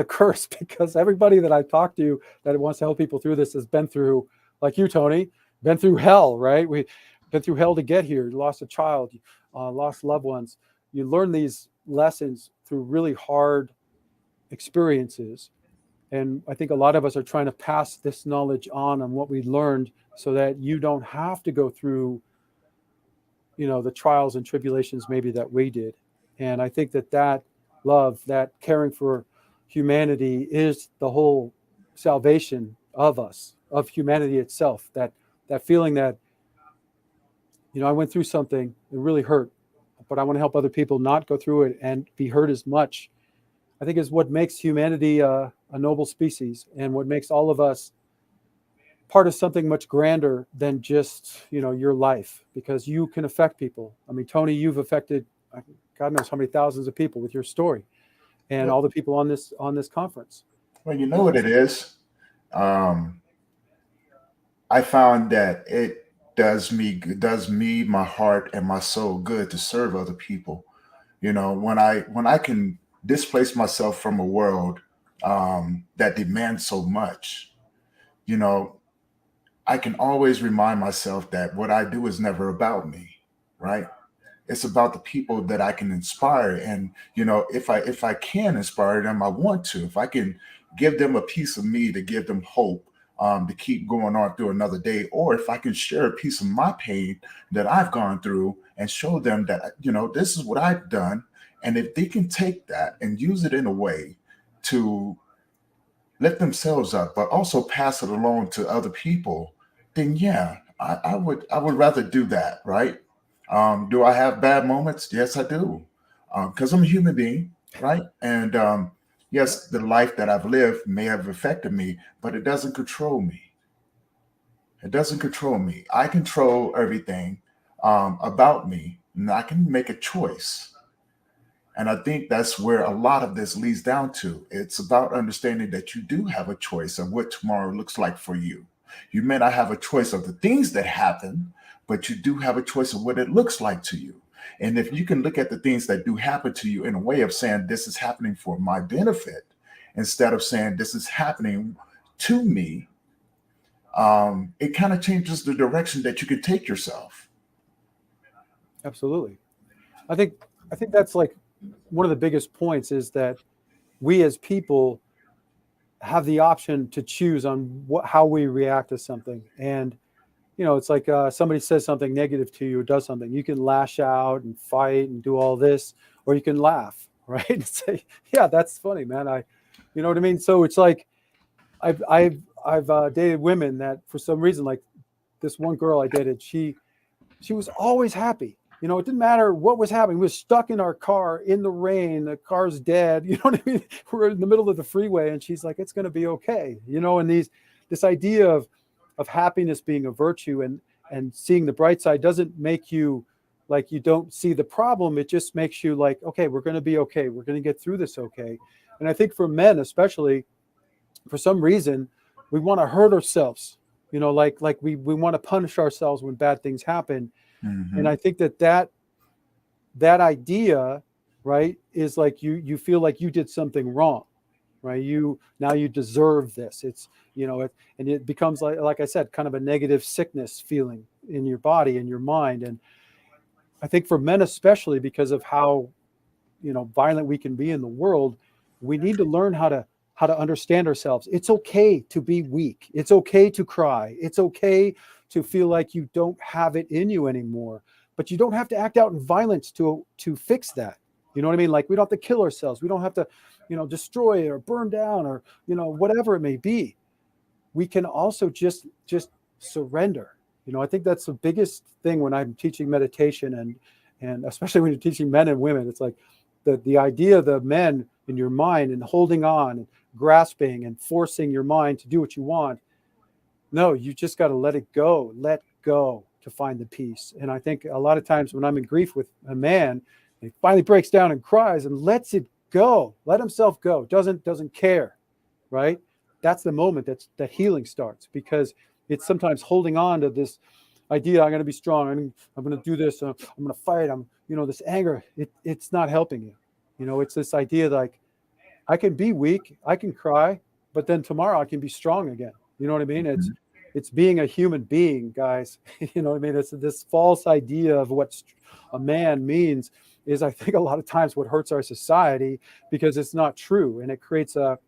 Speaker 15: curse, because everybody that I talk to that wants to help people through this has been through, like you, Tony, been through hell, right? We've been through hell to get here. You lost a child, lost loved ones. You learn these lessons through really hard experiences. And I think a lot of us are trying to pass this knowledge on what we learned so that you don't have to go through, you know, the trials and tribulations maybe that we did. And I think that love, that caring for humanity is the whole salvation of us, of humanity itself. That feeling that, you know, I went through something, it really hurt, but I want to help other people not go through it and be hurt as much, I think is what makes humanity a noble species, and what makes all of us part of something much grander than just, you know, your life, because you can affect people. I mean, Tony, you've affected God knows how many thousands of people with your story, and all the people on this conference.
Speaker 3: Well, you know what it is. I found that it does me, my heart and my soul good to serve other people. You know, when I can displace myself from a world that demands so much, you know, I can always remind myself that what I do is never about me, right? It's about the people that I can inspire. And, you know, if I can inspire them, I want to. If I can give them a piece of me to give them hope, to keep going on through another day, or if I can share a piece of my pain that I've gone through and show them that, you know, this is what I've done. And if they can take that and use it in a way to lift themselves up, but also pass it along to other people, then yeah, I would rather do that, right? Do I have bad moments? Yes, I do, because I'm a human being, right? And yes, the life that I've lived may have affected me, but it doesn't control me. It doesn't control me. I control everything about me, and I can make a choice. And I think that's where a lot of this leads down to. It's about understanding that you do have a choice of what tomorrow looks like for you. You may not have a choice of the things that happen, but you do have a choice of what it looks like to you. And if you can look at the things that do happen to you in a way of saying, this is happening for my benefit, instead of saying, this is happening to me it kind of changes the direction that you could take yourself.
Speaker 15: Absolutely. I think that's like one of the biggest points is that we as people have the option to choose on how we react to something. And, you know, it's like somebody says something negative to you or does something, you can lash out and fight and do all this, or you can laugh, right? And say, yeah, that's funny, man. You know what I mean? So it's like, I've dated women that for some reason, like this one girl I dated, she was always happy. You know, it didn't matter what was happening. We were stuck in our car in the rain. The car's dead. You know what I mean? We're in the middle of the freeway, and she's like, "It's going to be okay." You know, and this idea of happiness being a virtue and seeing the bright side doesn't make you like you don't see the problem. It just makes you like, okay, we're going to be okay. We're going to get through this okay. And I think for men, especially, for some reason, we want to hurt ourselves. You know, like we want to punish ourselves when bad things happen.
Speaker 3: Mm-hmm.
Speaker 15: And I think that idea, right, is like you feel like you did something wrong, right? Now you deserve this. It's, you know, and it becomes like I said, kind of a negative sickness feeling in your body and your mind. And I think for men especially, because of how, you know, violent we can be in the world, we need to learn how to understand ourselves. It's okay to be weak. It's okay to cry. It's okay to feel like you don't have it in you anymore, but you don't have to act out in violence to fix that. You know what I mean? Like we don't have to kill ourselves. We don't have to, you know, destroy or burn down or, you know, whatever it may be. We can also just surrender. You know, I think that's the biggest thing when I'm teaching meditation and especially when you're teaching men and women, it's like the idea of the men in your mind and holding on and grasping and forcing your mind to do what you want. No, you just got to let go to find the peace. And I think a lot of times when I'm in grief with a man, he finally breaks down and cries and lets it go, let himself go, doesn't care, right? That's the moment that healing starts, because it's sometimes holding on to this idea, I'm going to be strong, I'm going to do this, I'm going to fight, you know, this anger, it's not helping you. You know, it's this idea like, I can be weak, I can cry, but then tomorrow I can be strong again. You know what I mean? It's being a human being, guys. You know what I mean? It's this false idea of what a man means is, I think, a lot of times what hurts our society, because it's not true. And it creates a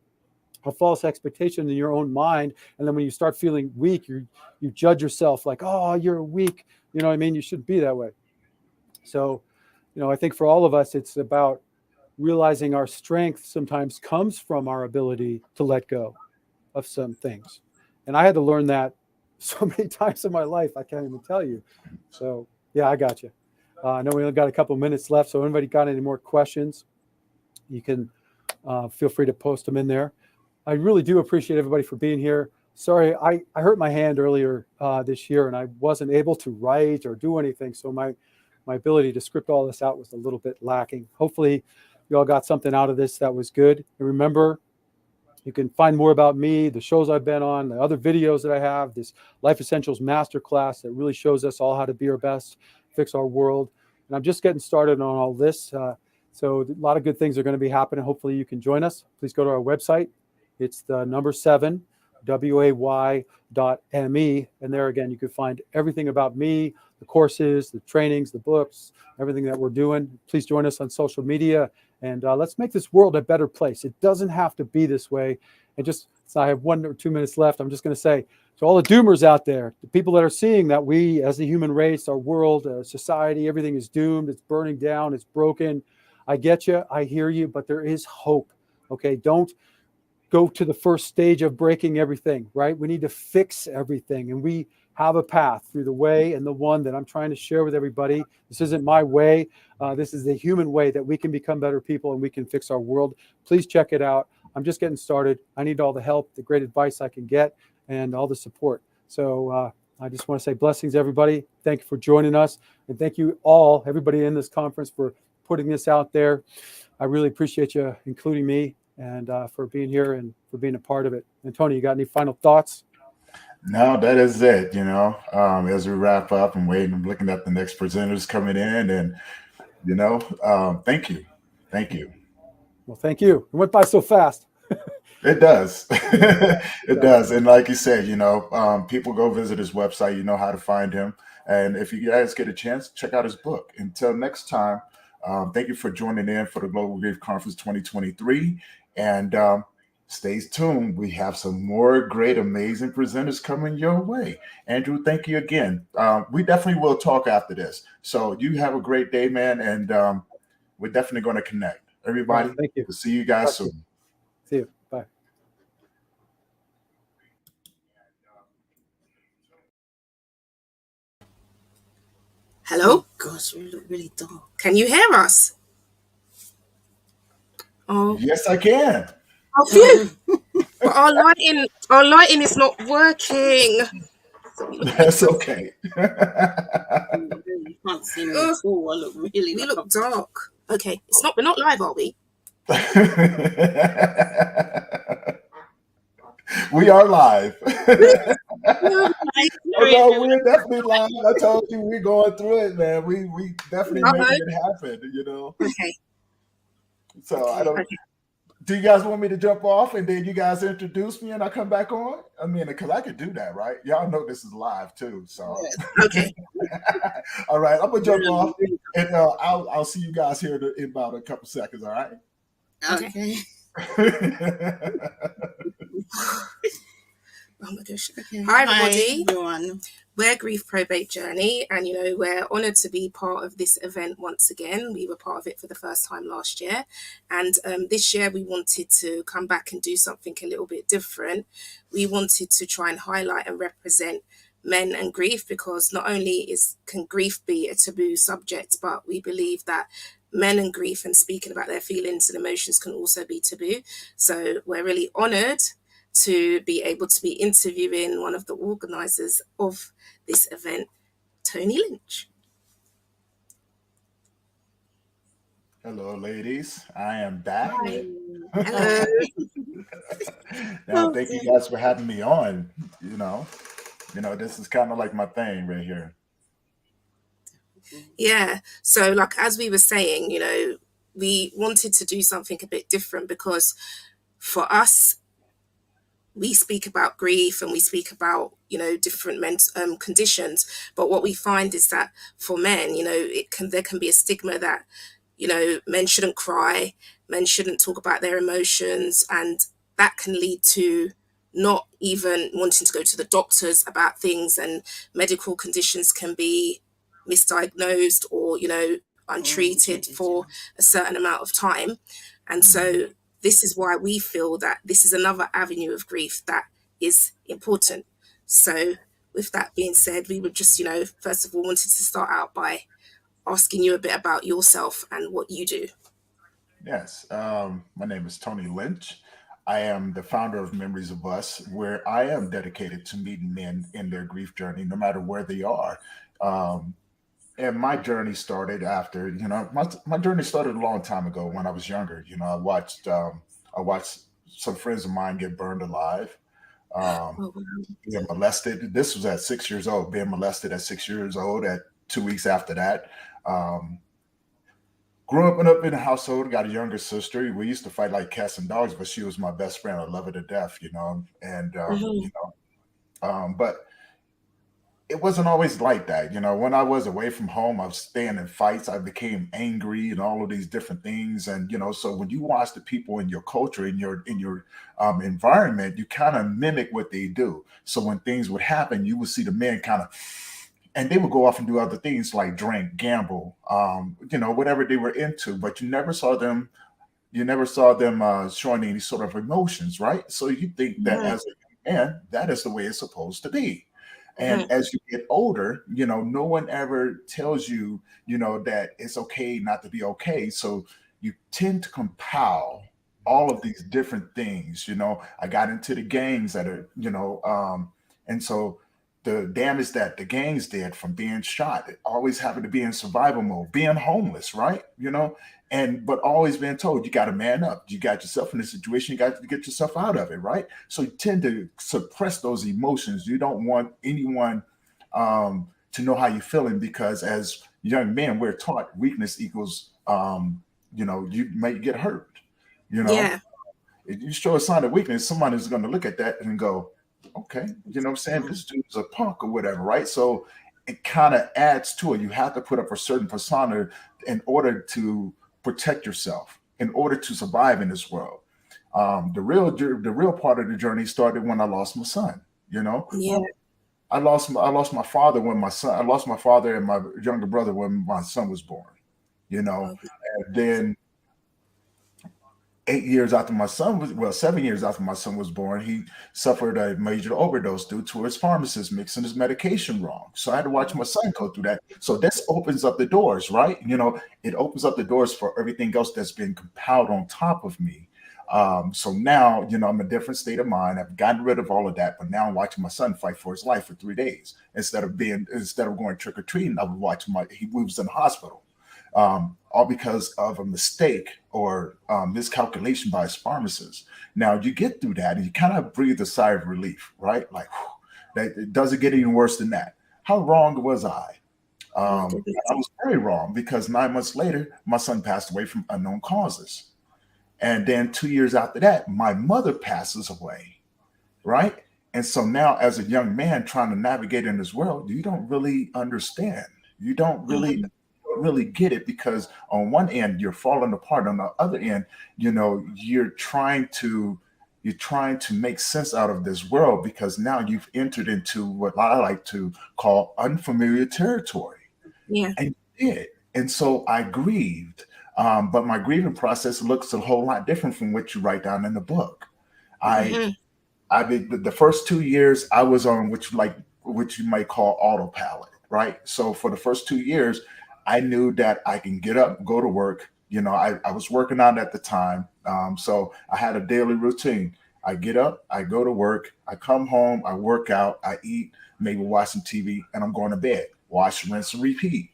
Speaker 15: false expectation in your own mind. And then when you start feeling weak, you judge yourself like, oh, you're weak. You know what I mean? You shouldn't be that way. So, you know, I think for all of us, it's about realizing our strength sometimes comes from our ability to let go of some things. And I had to learn that so many times in my life, I can't even tell you. So, yeah, I got you. I know we only got a couple minutes left, so anybody got any more questions, you can feel free to post them in there. I really do appreciate everybody for being here. Sorry, I hurt my hand earlier this year, and I wasn't able to write or do anything, so my ability to script all this out was a little bit lacking. Hopefully, you all got something out of this that was good. And remember, you can find more about me, the shows I've been on, the other videos that I have, this Life Essentials Masterclass that really shows us all how to be our best, fix our world. And I'm just getting started on all this. So a lot of good things are going to be happening. Hopefully you can join us. Please go to our website. It's the number 7, WAY.me. And there again, you can find everything about me, the courses, the trainings, the books, everything that we're doing. Please join us on social media. And let's make this world a better place. It doesn't have to be this way. And just, so I have 1 or 2 minutes left. I'm just going to say to all the doomers out there, the people that are seeing that we as the human race, our world, society, everything is doomed. It's burning down. It's broken. I get you. I hear you. But there is hope. Okay. Don't go to the first stage of breaking everything, right? We need to fix everything. And we have a path through the way and the one that I'm trying to share with everybody. This isn't my way. This is the human way that we can become better people and we can fix our world. Please check it out. I'm just getting started. I need all the help, the great advice I can get, and all the support. So I just want to say blessings, everybody. Thank you for joining us. And thank you all, everybody in this conference, for putting this out there. I really appreciate you including me and for being here and for being a part of it. And Tony, you got any final thoughts?
Speaker 3: No, that is it. You know, as we wrap up and waiting and looking at the next presenters coming in, and you know, thank you.
Speaker 15: Well, thank you. It went by so fast.
Speaker 3: It does. It
Speaker 15: Yeah.
Speaker 3: does. And like you said, people go visit his website, you know how to find him. And if you guys get a chance, check out his book. Until next time, thank you for joining in for the Global Grief Conference 2023. And stay tuned. We have some more great, amazing presenters coming your way. Andrew, thank you again. We definitely will talk after this. So you have a great day, man. And we're definitely going to connect. Everybody,
Speaker 15: Right, thank you.
Speaker 3: we'll see you guys
Speaker 15: Talk to you.
Speaker 3: soon.
Speaker 15: See you. Bye.
Speaker 16: Hello? Gosh, we look really dark. Can you hear us? Oh,
Speaker 3: Yes, I can.
Speaker 16: oh, phew. But our lighting is not working. So we look
Speaker 3: That's okay.
Speaker 16: You can't see me at all. I look really. We look dark. Okay, we're not live, are we?
Speaker 3: We are live.
Speaker 16: No,
Speaker 3: Oh, no, we're definitely live. I told you we're going through it, man. We definitely making it happen,
Speaker 16: Okay.
Speaker 3: So I don't. Do you guys want me to jump off and then you guys introduce me and I come back on? I mean, because I could do that, right? Y'all know this is live too, so.
Speaker 16: Okay.
Speaker 3: All right, I'm gonna jump off and I'll see you guys here in about a couple seconds. All right.
Speaker 16: Okay. Oh my gosh. Okay. Hi everybody. Everyone. We're Grief Probate Journey, and we're honoured to be part of this event once again. We were part of it for the first time last year, and this year we wanted to come back and do something a little bit different. We wanted to try and highlight and represent men and grief, because not only can grief be a taboo subject, but we believe that men and grief and speaking about their feelings and emotions can also be taboo. So we're really honoured to be able to be interviewing one of the organisers of this event, Tony Lynch.
Speaker 3: Hello, ladies. I am back.
Speaker 16: Hi. Hello.
Speaker 3: Now, thank you guys for having me on. This is kind of like my thing right here.
Speaker 16: Yeah. So, like as we were saying, we wanted to do something a bit different, because for us, we speak about grief and we speak about different mental conditions, but what we find is that for men, there can be a stigma that men shouldn't cry, men shouldn't talk about their emotions, and that can lead to not even wanting to go to the doctors about things, and medical conditions can be misdiagnosed or untreated for a certain amount of time. And so this is why we feel that this is another avenue of grief that is important. So with that being said, we would just, first of all, wanted to start out by asking you a bit about yourself and what you do.
Speaker 3: Yes. My name is Tony Lynch. I am the founder of Memories of Us, where I am dedicated to meeting men in their grief journey, no matter where they are. And my journey started after, my journey started a long time ago when I was younger. I watched some friends of mine get burned alive, being molested. This was at 6 years old, being molested at 6 years old. At 2 weeks after that, grew up in a household, got a younger sister. We used to fight like cats and dogs, but she was my best friend. I love her to death, and, but it wasn't always like that. When I was away from home, I was staying in fights. I became angry and all of these different things. And, so when you watch the people in your culture, in your environment, you kind of mimic what they do. So when things would happen, you would see the men and they would go off and do other things like drink, gamble, whatever they were into, but you never saw them showing any sort of emotions, right? So you think that as a man, that is the way it's supposed to be. And as you get older, no one ever tells you, that it's okay not to be okay. So you tend to compile all of these different things. I got into the gangs that are, and so the damage that the gangs did from being shot, always having to be in survival mode, being homeless, right? But always being told you got to man up. You got yourself in a situation, you got to get yourself out of it, right? So you tend to suppress those emotions. You don't want anyone to know how you're feeling, because as young men, we're taught weakness equals, you might get hurt,
Speaker 16: Yeah.
Speaker 3: If you show a sign of weakness, someone is going to look at that and go, okay, you know what I'm saying? This dude's a punk or whatever, right? So it kind of adds to it. You have to put up a certain persona in order to protect yourself, in order to survive in this world. The real part of the journey started when I lost my son. You know,
Speaker 16: Yeah.
Speaker 3: I lost my father when I lost my father and my younger brother when my son was born. You know, and then 7 years after my son was born, he suffered a major overdose due to his pharmacist mixing his medication wrong. So I had to watch my son go through that. So this opens up the doors, right? You know, it opens up the doors for everything else that's been compiled on top of me. So now, you know, I'm in a different state of mind. I've gotten rid of all of that, but now I'm watching my son fight for his life for 3 days. Instead of going trick or treating, I was watching he was in the hospital. All because of a mistake or miscalculation by his pharmacist. Now you get through that and you kind of breathe a sigh of relief, right? Like, it doesn't get any worse than that. How wrong was I? I was very wrong, because 9 months later, my son passed away from unknown causes. And then 2 years after that, my mother passes away, right? And so now as a young man trying to navigate in this world, you don't really understand. You don't really get it, because on one end you're falling apart, on the other end, you know, you're trying to make sense out of this world, because now you've entered into what I like to call unfamiliar territory.
Speaker 16: Yeah.
Speaker 3: And you did. And so I grieved, but my grieving process looks a whole lot different from what you write down in the book. The first 2 years I was on what you might call autopilot, right? So for the first 2 years, I knew that I can get up, go to work. You know, I was working out at the time. So I had a daily routine. I get up, I go to work, I come home, I work out, I eat, maybe watch some TV, and I'm going to bed. Wash, rinse, and repeat.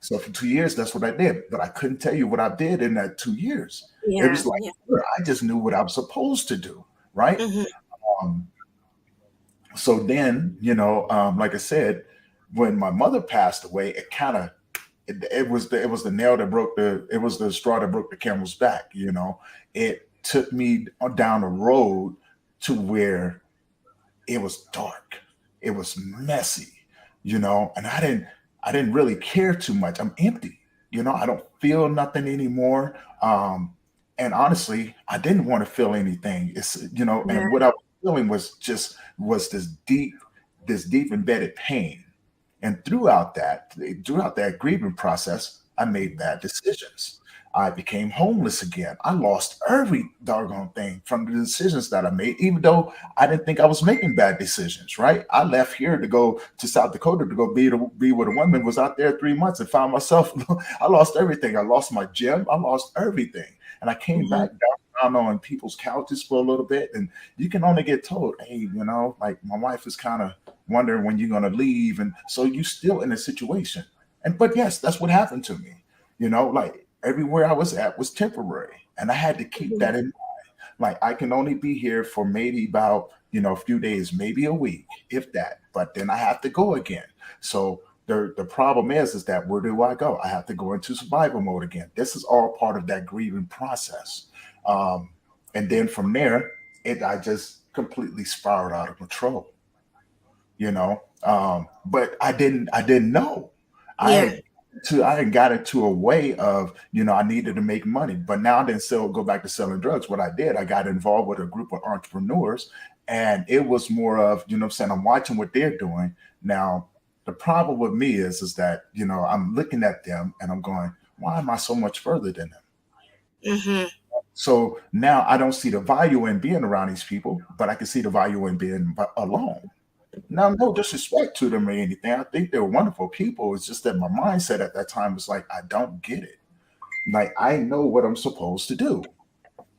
Speaker 3: So for 2 years, that's what I did. But I couldn't tell you what I did in that 2 years. It was like, I just knew what I was supposed to do, right? So then, you know, like I said, when my mother passed away, it was the straw that broke the camel's back. You know, it took me down a road to where it was dark, it was messy, you know, and I didn't really care too much. I'm empty, you know, I don't feel nothing anymore. And honestly, I didn't want to feel anything. It's, you know, and what I was feeling was this deep embedded pain. And throughout that grieving process, I made bad decisions. I became homeless again. I lost every doggone thing from the decisions that I made, even though I didn't think I was making bad decisions, right? I left here to go to South Dakota to go be with a woman, was out there 3 months and found myself, I lost everything. I lost my gym. I lost everything. And I came back down on people's couches for a little bit. And you can only get told, hey, you know, like, my wife is kind of wondering when you're going to leave. And so you still in a situation. But yes, that's what happened to me. You know, like, everywhere I was at was temporary. And I had to keep that in mind. Like, I can only be here for maybe about, you know, a few days, maybe a week, if that. But then I have to go again. So the problem is that where do I go? I have to go into survival mode again. This is all part of that grieving process. And then from there, I just completely spiraled out of control. You know, but I didn't know. I had got into a way of, you know, I needed to make money, but now I didn't go back to selling drugs. What I did, I got involved with a group of entrepreneurs, and it was more of, you know what I'm saying, I'm watching what they're doing. Now, the problem with me is that, you know, I'm looking at them and I'm going, why am I so much further than them? So now I don't see the value in being around these people, but I can see the value in being alone. Now, no disrespect to them or anything. I think they're wonderful people. It's just that my mindset at that time was like, I don't get it. Like, I know what I'm supposed to do.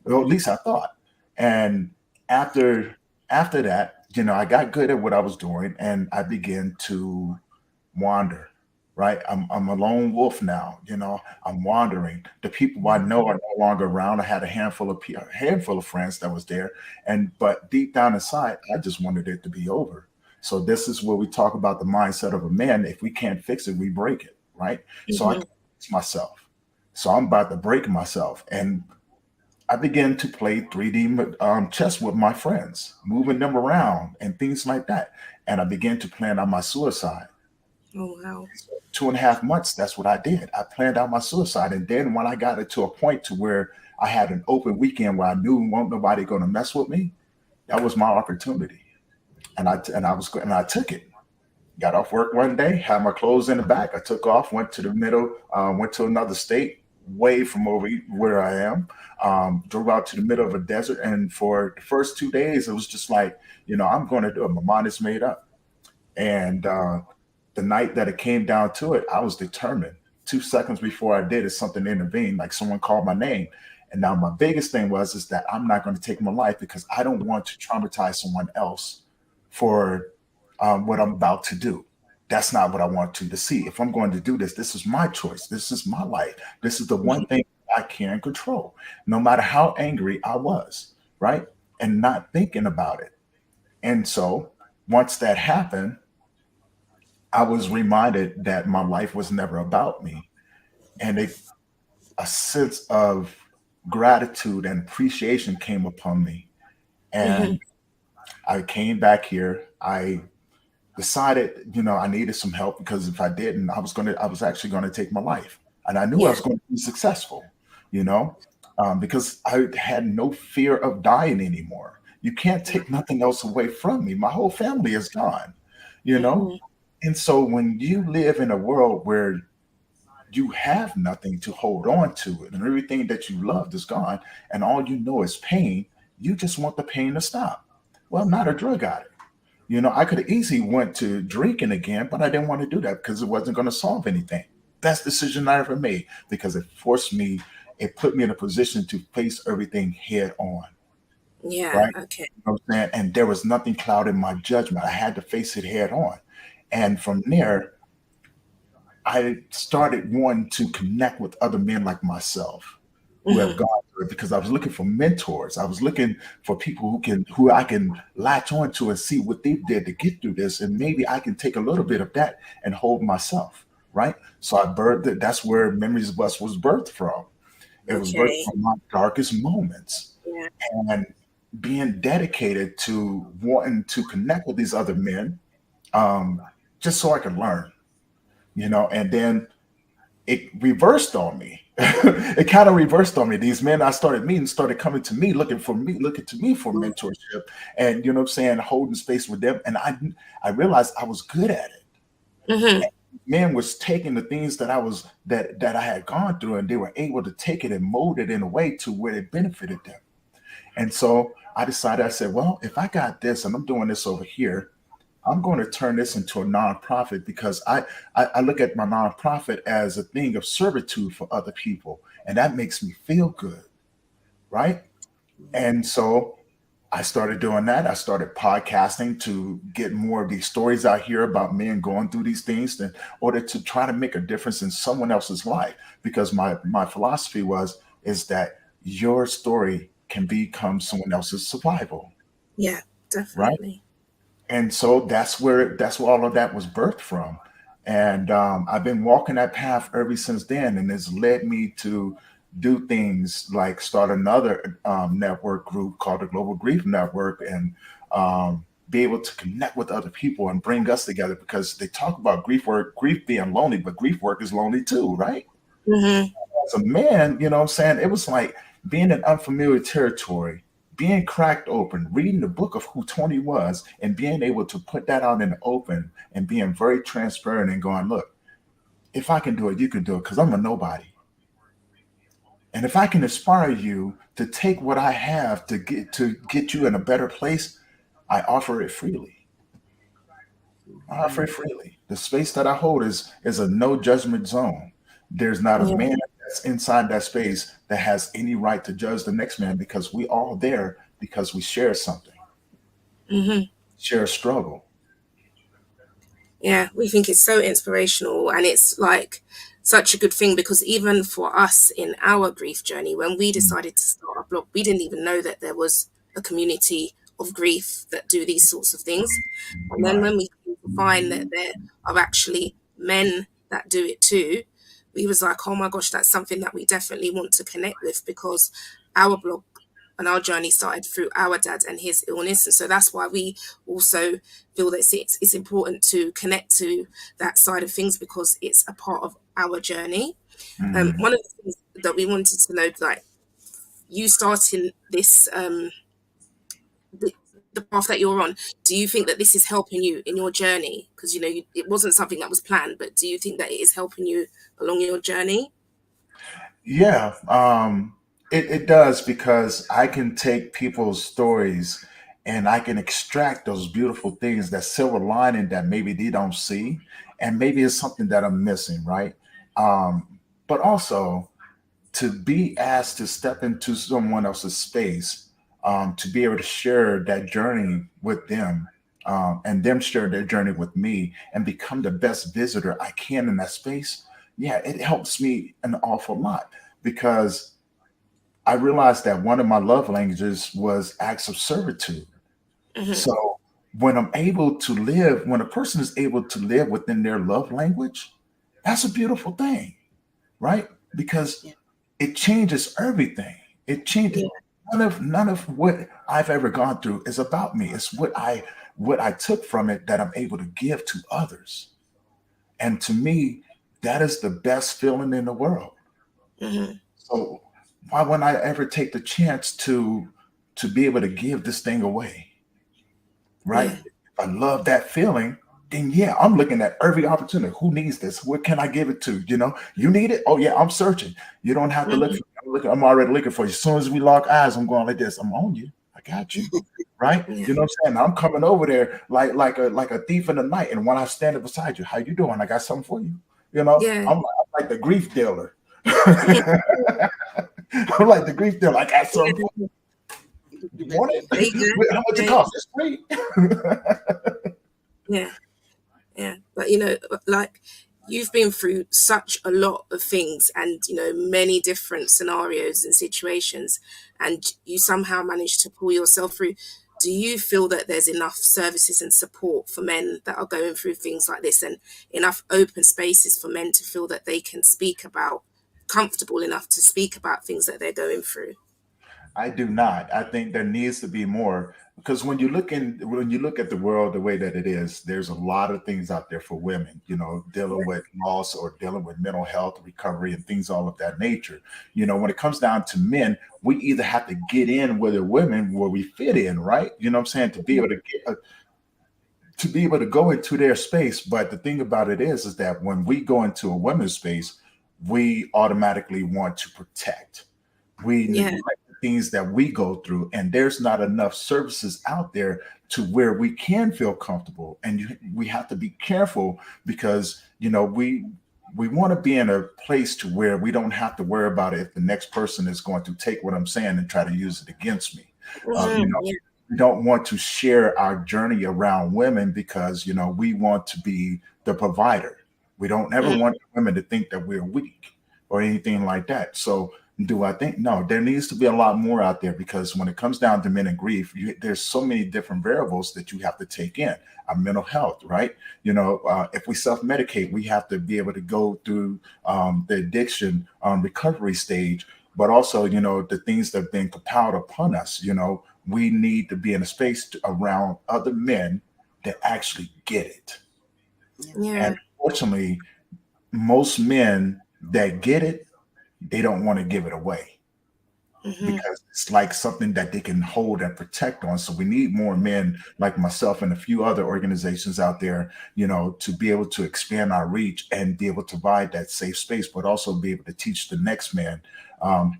Speaker 3: Or at least I thought. And after that, you know, I got good at what I was doing and I began to wander, right? I'm a lone wolf now, you know, I'm wandering. The people I know are no longer around. I had a handful of friends that was there. But deep down inside, I just wanted it to be over. So this is where we talk about the mindset of a man. If we can't fix it, we break it, right? So I fix myself. So I'm about to break myself. And I began to play 3D chess with my friends, moving them around and things like that. And I began to plan out my suicide.
Speaker 16: Oh, wow.
Speaker 3: 2.5 months, that's what I did. I planned out my suicide. And then when I got it to a point to where I had an open weekend where I knew won't nobody going to mess with me, that was my opportunity. And I took it. Got off work one day, had my clothes in the back. I took off, went to the middle, went to another state, way from over where I am, drove out to the middle of a desert. And for the first 2 days, it was just like, I'm going to do it. My mind is made up. And the night that it came down to it, I was determined. 2 seconds before I did it, something intervened, like someone called my name. And now my biggest thing is that I'm not going to take my life because I don't want to traumatize someone else for what I'm about to do. That's not what I want to see. If I'm going to do this, this is my choice. This is my life. This is the one thing I can control, no matter how angry I was, right? And not thinking about it. And so once that happened, I was reminded that my life was never about me. And a sense of gratitude and appreciation came upon me. And I came back here. I decided, I needed some help because if I didn't, I was actually going to take my life. And I knew I was going to be successful, because I had no fear of dying anymore. You can't take nothing else away from me. My whole family is gone, And so when you live in a world where you have nothing to hold on to and everything that you loved is gone and all you know is pain, you just want the pain to stop. Well, I'm not a drug addict. I could have easily went to drinking again, but I didn't want to do that because it wasn't going to solve anything. Best decision I ever made because it put me in a position to face everything head on.
Speaker 16: Yeah.
Speaker 3: Right.
Speaker 16: Okay.
Speaker 3: You know what I'm saying? And there was nothing clouding my judgment. I had to face it head on. And from there, I started wanting to connect with other men like myself who have gone through it because I was looking for mentors. I was looking for people who I can latch on to and see what they did to get through this. And maybe I can take a little bit of that and hold myself. Right. So I birthed it. That's where Memories of Us was birthed from. It was birthed from my darkest moments.
Speaker 16: Yeah.
Speaker 3: And being dedicated to wanting to connect with these other men, just so I could learn, and then it reversed on me. It kind of reversed on me. These men I started meeting started coming to me, looking to me for mentorship and, holding space with them. And I realized I was good at it. Men was taking the things that I had gone through and they were able to take it and mold it in a way to where it benefited them. And so I said, well, if I got this and I'm doing this over here, I'm going to turn this into a nonprofit because I look at my nonprofit as a thing of servitude for other people. And that makes me feel good. Right. And so I started doing that. I started podcasting to get more of these stories out here about men going through these things in order to try to make a difference in someone else's life. Because my philosophy is that your story can become someone else's survival.
Speaker 16: Yeah, definitely.
Speaker 3: Right. And so that's where all of that was birthed from. And I've been walking that path ever since then. And it's led me to do things like start another network group called the Global Grief Network and be able to connect with other people and bring us together because they talk about grief being lonely, but grief work is lonely too, right? As a man, it was like being in unfamiliar territory, being cracked open, reading the book of who Tony was and being able to put that out in the open and being very transparent and going, look, if I can do it, you can do it because I'm a nobody. And if I can inspire you to take what I have to get you in a better place, I offer it freely. I offer it freely. The space that I hold is a no judgment zone. There's not a man that's inside that space that has any right to judge the next man because we all there because we share something, share a struggle.
Speaker 16: Yeah, we think it's so inspirational and it's like such a good thing because even for us in our grief journey, when we decided to start our blog, we didn't even know that there was a community of grief that do these sorts of things. And then when we find that there are actually men that do it too, we was like, oh my gosh, that's something that we definitely want to connect with because our blog and our journey started through our dad and his illness. And so that's why we also feel that it's important to connect to that side of things, because it's a part of our journey. One of the things that we wanted to know, like you starting this, the path that you're on, do you think that this is helping you in your journey? Because, you know, it wasn't something that was planned, but do you think that it is helping you along your journey?
Speaker 3: Yeah, it does, because I can take people's stories and I can extract those beautiful things, that silver lining that maybe they don't see, and maybe it's something that I'm missing, right? But also to be asked to step into someone else's space, to be able to share that journey with them, and them share their journey with me and become the best visitor I can in that space. Yeah, it helps me an awful lot, because I realized that one of my love languages was acts of servitude. So when when a person is able to live within their love language, that's a beautiful thing, right? Because it changes everything. It changes. None of what I've ever gone through is about me. It's what I took from it that I'm able to give to others. And to me, that is the best feeling in the world. So why wouldn't I ever take the chance to be able to give this thing away? Right? If I love that feeling, then yeah, I'm looking at every opportunity. Who needs this? Where can I give it to? You know, you need it. Oh yeah, I'm searching. You don't have to look for me. I'm already looking for you. As soon as we lock eyes, I'm going like this. I'm on you. I got you. Right? You know what I'm saying? I'm coming over there like a thief in the night. And when I stand beside you, how you doing? I got something for you. You know, I'm like the grief dealer. I'm like the grief dealer. I got something for you. You want it? Wait, how much it cost? It's free.
Speaker 16: Yeah. But, you know, like you've been through such a lot of things and, you know, many different scenarios and situations, and you somehow managed to pull yourself through. Do you feel that there's enough services and support for men that are going through things like this, and enough open spaces for men to feel that they can comfortable enough to speak about things that they're going through?
Speaker 3: I do not. I think there needs to be more, because when you look at the world the way that it is, there's a lot of things out there for women, you know, dealing with loss or dealing with mental health recovery and things all of that nature. You know, when it comes down to men, we either have to get in with the women where we fit in, right? You know what I'm saying? To be able to go into their space. But the thing about it is that when we go into a women's space, we automatically want to protect. We neglect the things that we go through, and there's not enough services out there to where we can feel comfortable. And we have to be careful, because, you know, we want to be in a place to where we don't have to worry about it if the next person is going to take what I'm saying and try to use it against me. You know, we don't want to share our journey around women, because, you know, we want to be the provider. We don't ever want women to think that we're weak or anything like that. So do I think? No, there needs to be a lot more out there, because when it comes down to men and grief, there's so many different variables that you have to take in. Our mental health, right? You know, if we self-medicate, we have to be able to go through the addiction recovery stage, but also, you know, the things that have been compiled upon us. You know, we need to be in a space around other men that actually get it. And unfortunately, most men that get it, they don't want to give it away, because it's like something that they can hold and protect on. So we need more men like myself and a few other organizations out there, you know, to be able to expand our reach and be able to provide that safe space, but also be able to teach the next man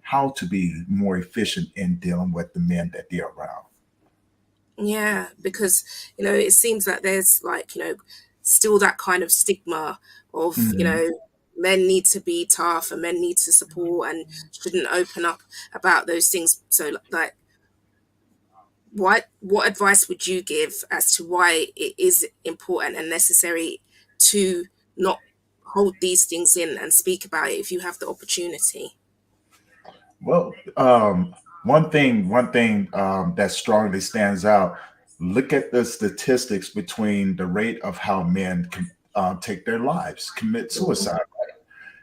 Speaker 3: how to be more efficient in dealing with the men that they're around.
Speaker 16: Yeah, because, you know, it seems that there's like, you know, still that kind of stigma of, you know, men need to be tough and men need to support and shouldn't open up about those things. So like, what advice would you give as to why it is important and necessary to not hold these things in and speak about it if you have the opportunity?
Speaker 3: Well, one thing that strongly stands out. Look at the statistics between the rate of how men can take their lives, commit suicide.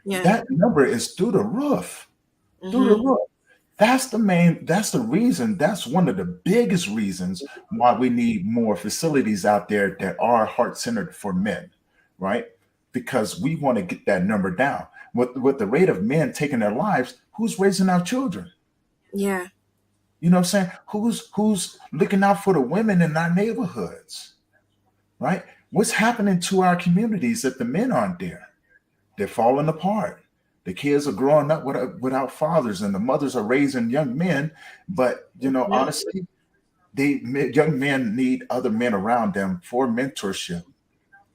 Speaker 3: That number is through the roof, through the roof. That's the reason, that's one of the biggest reasons why we need more facilities out there that are heart-centered for men, right? Because we want to get that number down. With the rate of men taking their lives, who's raising our children?
Speaker 16: Yeah.
Speaker 3: You know what I'm saying? Who's looking out for the women in our neighborhoods, right? What's happening to our communities if the men aren't there? They're falling apart. The kids are growing up without fathers, and the mothers are raising young men. But honestly, young men need other men around them for mentorship.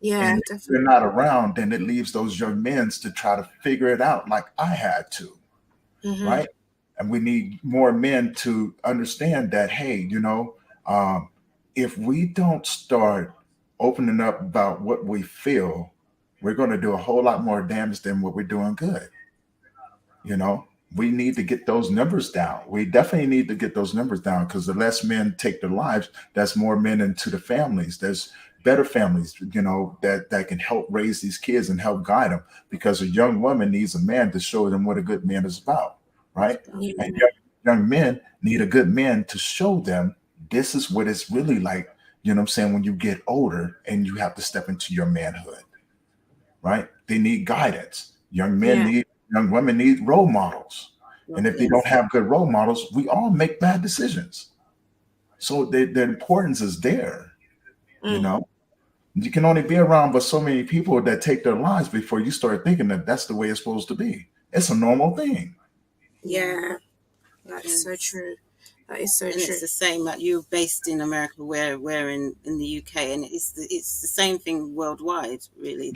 Speaker 16: Yeah,
Speaker 3: And if they're not around, then it leaves those young men to try to figure it out like I had to, right? And we need more men to understand that, hey, if we don't start opening up about what we feel, we're going to do a whole lot more damage than what we're doing good. We need to get those numbers down. We definitely need to get those numbers down, because the less men take their lives, that's more men into the families. There's better families, that can help raise these kids and help guide them, because a young woman needs a man to show them what a good man is about, right?
Speaker 16: Yeah.
Speaker 3: And young men need a good man to show them this is what it's really like, when you get older and you have to step into your manhood, right? They need guidance. Young women need role models. And if they don't have good role models, we all make bad decisions. So the importance is there, You can only be around but so many people that take their lives before you start thinking that that's the way it's supposed to be. It's a normal thing.
Speaker 16: Yeah, that is so true. That is so
Speaker 17: and
Speaker 16: true.
Speaker 17: it's the same. Like, you're based in America, we're in the UK, and it's the same thing worldwide, really.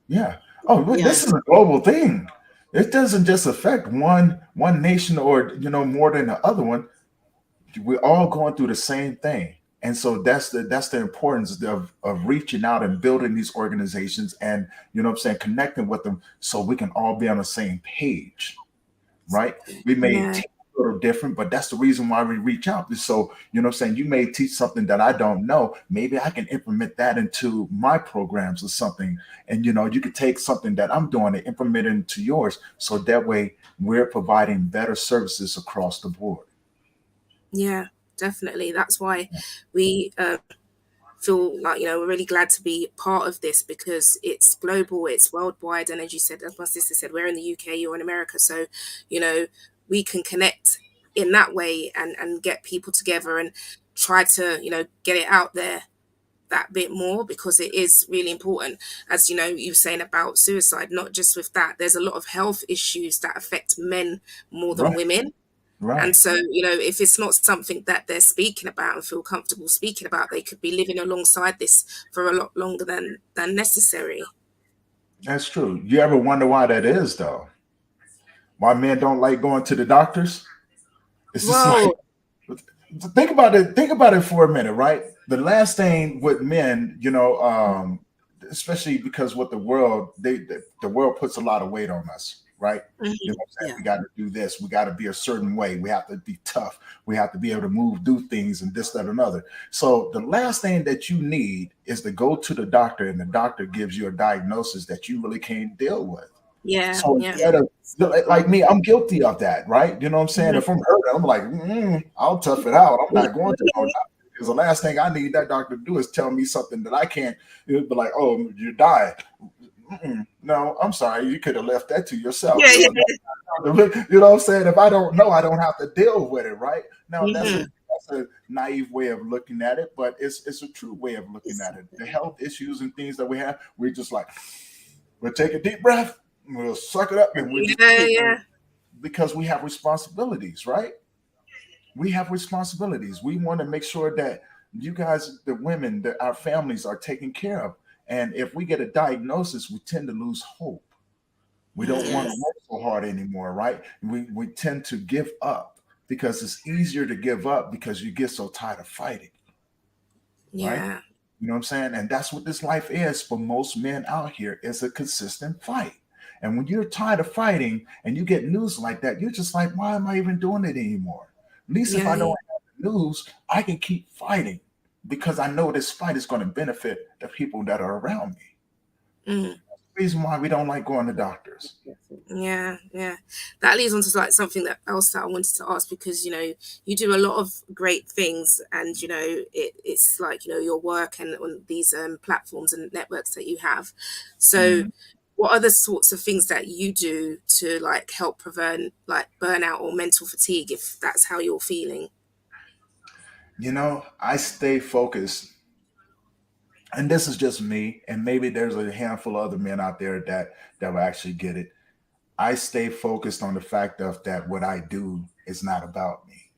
Speaker 3: Yeah. Oh, this is a global thing. It doesn't just affect one nation or more than the other one. We're all going through the same thing. And so that's the importance of reaching out and building these organizations and, connecting with them so we can all be on the same page, right? We may teach a little different, but that's the reason why we reach out. So, you may teach something that I don't know. Maybe I can implement that into my programs or something. And, you could take something that I'm doing and implement it into yours. So that way we're providing better services across the board.
Speaker 16: Yeah, definitely. That's why we feel like, we're really glad to be part of this, because it's global, it's worldwide. And as you said, as my sister said, we're in the UK, you're in America. So, we can connect in that way and get people together and try to, get it out there that bit more, because it is really important. As you were saying about suicide, not just with that, there's a lot of health issues that affect men more than women.
Speaker 3: Right.
Speaker 16: And so, if it's not something that they're speaking about and feel comfortable speaking about, they could be living alongside this for a lot longer than necessary.
Speaker 3: That's true. You ever wonder why that is, though? Why men don't like going to the doctors? It's just think about it. Think about it for a minute, right? The last thing with men, especially because with the world, the world puts a lot of weight on us, right? We got to do this. We got to be a certain way. We have to be tough. We have to be able to do things, and this, that, and another. So the last thing that you need is to go to the doctor, and the doctor gives you a diagnosis that you really can't deal with.
Speaker 16: Yeah.
Speaker 3: So like me, I'm guilty of that, right? You know what I'm saying? If I'm hurt, I'm like, I'll tough it out. I'm not going to no doctor, because the last thing I need that doctor to do is tell me something that I can't. Be like, oh, you died. No, I'm sorry. You could have left that to yourself. You know what I'm saying? If I don't know, I don't have to deal with it, right? Now, that's a naive way of looking at it, but it's a true way of looking at it. The health issues and things that we have, we're just like, we'll take a deep breath, we'll suck it up, and we'll because we have responsibilities, right? We have responsibilities. We want to make sure that you guys, the women, that our families are taken care of. And if we get a diagnosis, we tend to lose hope. We don't want to work so hard anymore, right? We tend to give up, because it's easier to give up because you get so tired of fighting. Right? You know what I'm saying? And that's what this life is for most men out here. It's a consistent fight. And when you're tired of fighting and you get news like that, you're just like, why am I even doing it anymore? At least if I don't have the news, I can keep fighting, because I know this fight is going to benefit the people that are around me. reason why we don't like going to doctors.
Speaker 16: Yeah, yeah. That leads on to like something that else that I wanted to ask, because you do a lot of great things, and it's like your work and on these platforms and networks that you have. So
Speaker 3: Mhm.
Speaker 16: what are the sorts of things that you do to like help prevent like burnout or mental fatigue, if that's how you're feeling?
Speaker 3: I stay focused, and this is just me, and maybe there's a handful of other men out there that will actually get it. I stay focused on the fact of that what I do is not about me.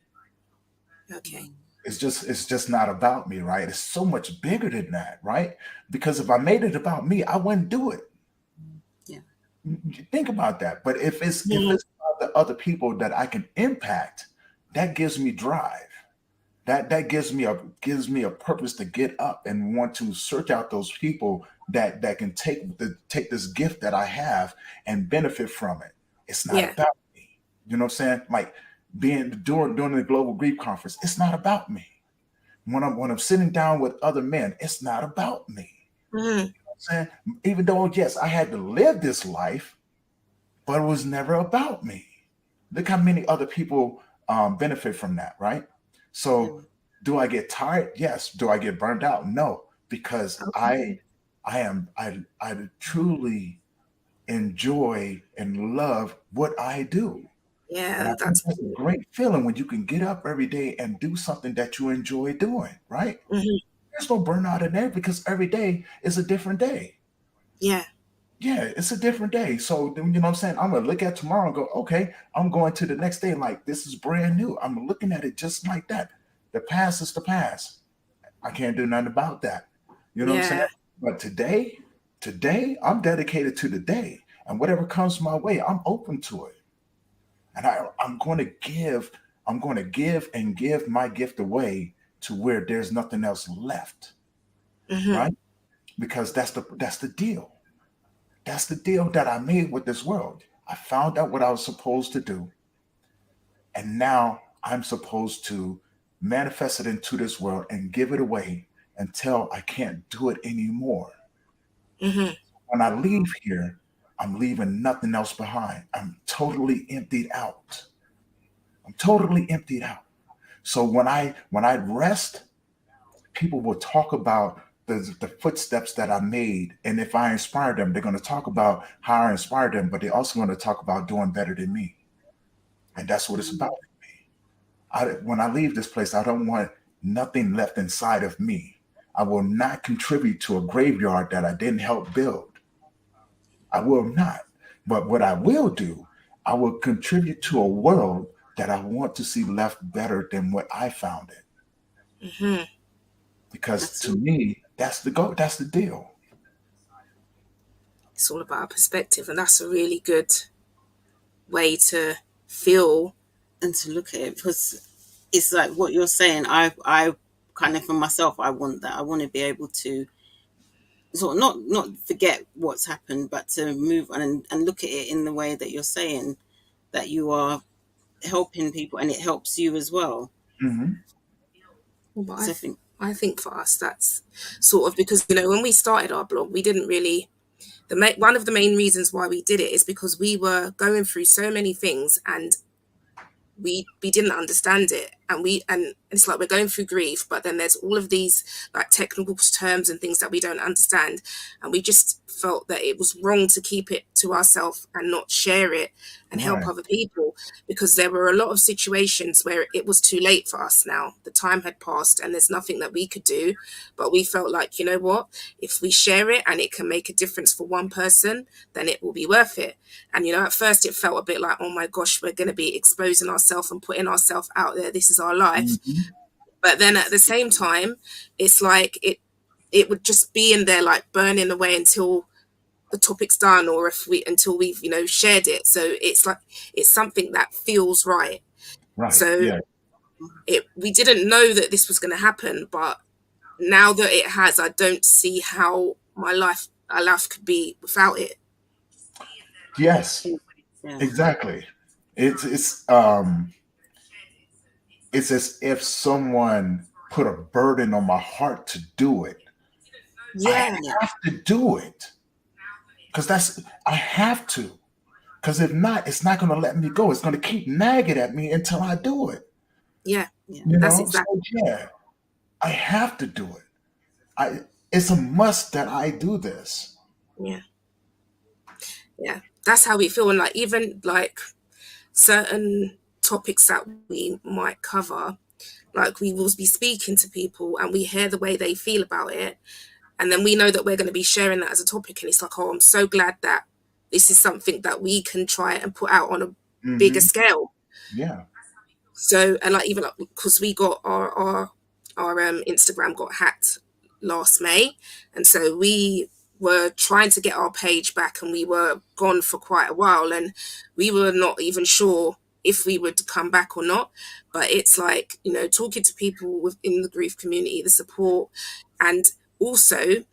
Speaker 16: Okay.
Speaker 3: It's just not about me, right? It's so much bigger than that, right? Because if I made it about me, I wouldn't do it.
Speaker 17: Yeah.
Speaker 3: You think about that. But if it's
Speaker 16: Mhm.
Speaker 3: about the other people that I can impact, that gives me drive. That gives me a purpose to get up and want to search out those people that can take this gift that I have and benefit from it. It's not
Speaker 16: Yeah.
Speaker 3: about me. You know what I'm saying? Like during the Global Grief Conference, it's not about me. When I'm sitting down with other men, it's not about me.
Speaker 16: Mhm.
Speaker 3: You know what I'm saying? Even though, yes, I had to live this life, but it was never about me. Look how many other people benefit from that, right? So, do I get tired? Yes. Do I get burned out? No, because
Speaker 16: Okay.
Speaker 3: I truly enjoy and love what I do. And I
Speaker 16: Yeah,
Speaker 3: think
Speaker 16: that's
Speaker 3: that's a
Speaker 16: good.
Speaker 3: great feeling when you can get up every day and do something that you enjoy doing, right?
Speaker 16: Mhm.
Speaker 3: There's no burnout in there because every day is a different day.
Speaker 16: Yeah.
Speaker 3: Yeah, it's a different day. So then, you know what I'm saying? I'm gonna look at tomorrow and go, okay, I'm going to the next day like this is brand new. I'm looking at it just like that. The past is the past. I can't do nothing about that. You know what I'm saying?
Speaker 16: Yeah.
Speaker 3: But today, I'm dedicated to the day. And whatever comes my way, I'm open to it. And I'm going to give and give my gift away to where there's nothing else left,
Speaker 16: Mhm.
Speaker 3: right? Because that's the deal. That's the deal that I made with this world. I found out what I was supposed to do, and now I'm supposed to manifest it into this world and give it away until I can't do it anymore.
Speaker 16: Mhm.
Speaker 3: When I leave here, I'm leaving nothing else behind. I'm totally emptied out. I'm totally emptied out. So when I rest, people will talk about the footsteps that I made. And if I inspire them, they're going to talk about how I inspired them, but they're also going to talk about doing better than me. And that's what it's about. When I leave this place, I don't want nothing left inside of me. I will not contribute to a graveyard that I didn't help build. I will not. But what I will do, I will contribute to a world that I want to see left better than what I found it.
Speaker 16: Mhm.
Speaker 3: Because
Speaker 17: That's
Speaker 3: to me, that's the goal. That's the deal.
Speaker 16: It's all about perspective, and that's a really good way to feel.
Speaker 17: and to look at it, because it's like what you're saying. I kind of, for myself, I want that. I want to be able to sort of not forget what's happened, but to move on and look at it in the way that you're saying, that you are helping people and it helps you as well.
Speaker 3: Mhm.
Speaker 16: But
Speaker 17: So I think
Speaker 16: I think for us that's sort of because when we started our blog, we didn't really one of the main reasons why we did it is because we were going through so many things, and we didn't understand it, and it's like we're going through grief, but then there's all of these like technical terms and things that we don't understand, and we just felt that it was wrong to keep it to ourselves and not share it and help
Speaker 3: Right.
Speaker 16: other people, because there were a lot of situations where it was too late for us. Now the time had passed and there's nothing that we could do, but we felt like, what, if we share it and it can make a difference for one person, then it will be worth it. And at first it felt a bit like, oh my gosh, we're going to be exposing ourselves and putting ourselves out there, this is our life.
Speaker 3: Mhm.
Speaker 16: But then at the same time, it's like it would just be in there like burning away until the topic's done, or until we've shared it. So it's like it's something that feels right.
Speaker 3: Right.
Speaker 16: So
Speaker 3: Yeah.
Speaker 16: we didn't know that this was going to happen, but now that it has, I don't see how our life could be without it.
Speaker 3: Yes.
Speaker 17: yeah,
Speaker 3: Exactly. It's it's as if someone put a burden on my heart to do it. I
Speaker 16: Yeah.
Speaker 17: yeah,
Speaker 3: have to do it. because I have to. Because if not, it's not going to let me go. It's going to keep nagging at me until I do it.
Speaker 16: Yeah,
Speaker 3: You
Speaker 16: that's
Speaker 3: know, so
Speaker 16: exactly.
Speaker 3: yeah, I have to do it. It's a must that I do this.
Speaker 16: Yeah, yeah. That's how we feel. And like, even like certain topics that we might cover, like we will be speaking to people and we hear the way they feel about it. And then we know that we're going to be sharing that as a topic. And it's like, oh, I'm so glad that this is something that we can try and put out on a bigger scale.
Speaker 3: Yeah.
Speaker 16: So, and like, even like, because we got our Instagram got hacked last May. And so we were trying to get our page back, and we were gone for quite a while, and we were not even sure if we would come back or not. But it's like, you know, talking to people within the grief community, the support, and also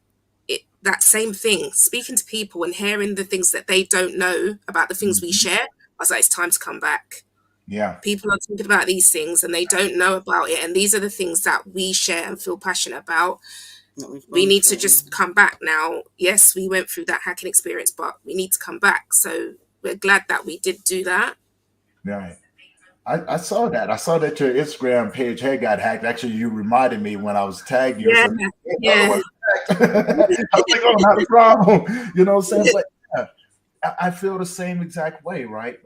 Speaker 16: that same thing, speaking to people and hearing the things that they don't know about the things we share. I was like, it's time to come back.
Speaker 3: Yeah.
Speaker 16: People are talking about these things and they don't know about it. And these are the things that we share and feel passionate about. We need to just come back now. Yes, we went through that hacking experience, but we need to come back. So we're glad that we did do that.
Speaker 3: Right. I saw that. I saw that your Instagram page had got hacked. Actually, you reminded me when I was tagging you.
Speaker 16: Yeah,
Speaker 3: I was like, oh, not a problem. You know what I'm saying? But yeah, I feel the same exact way, right?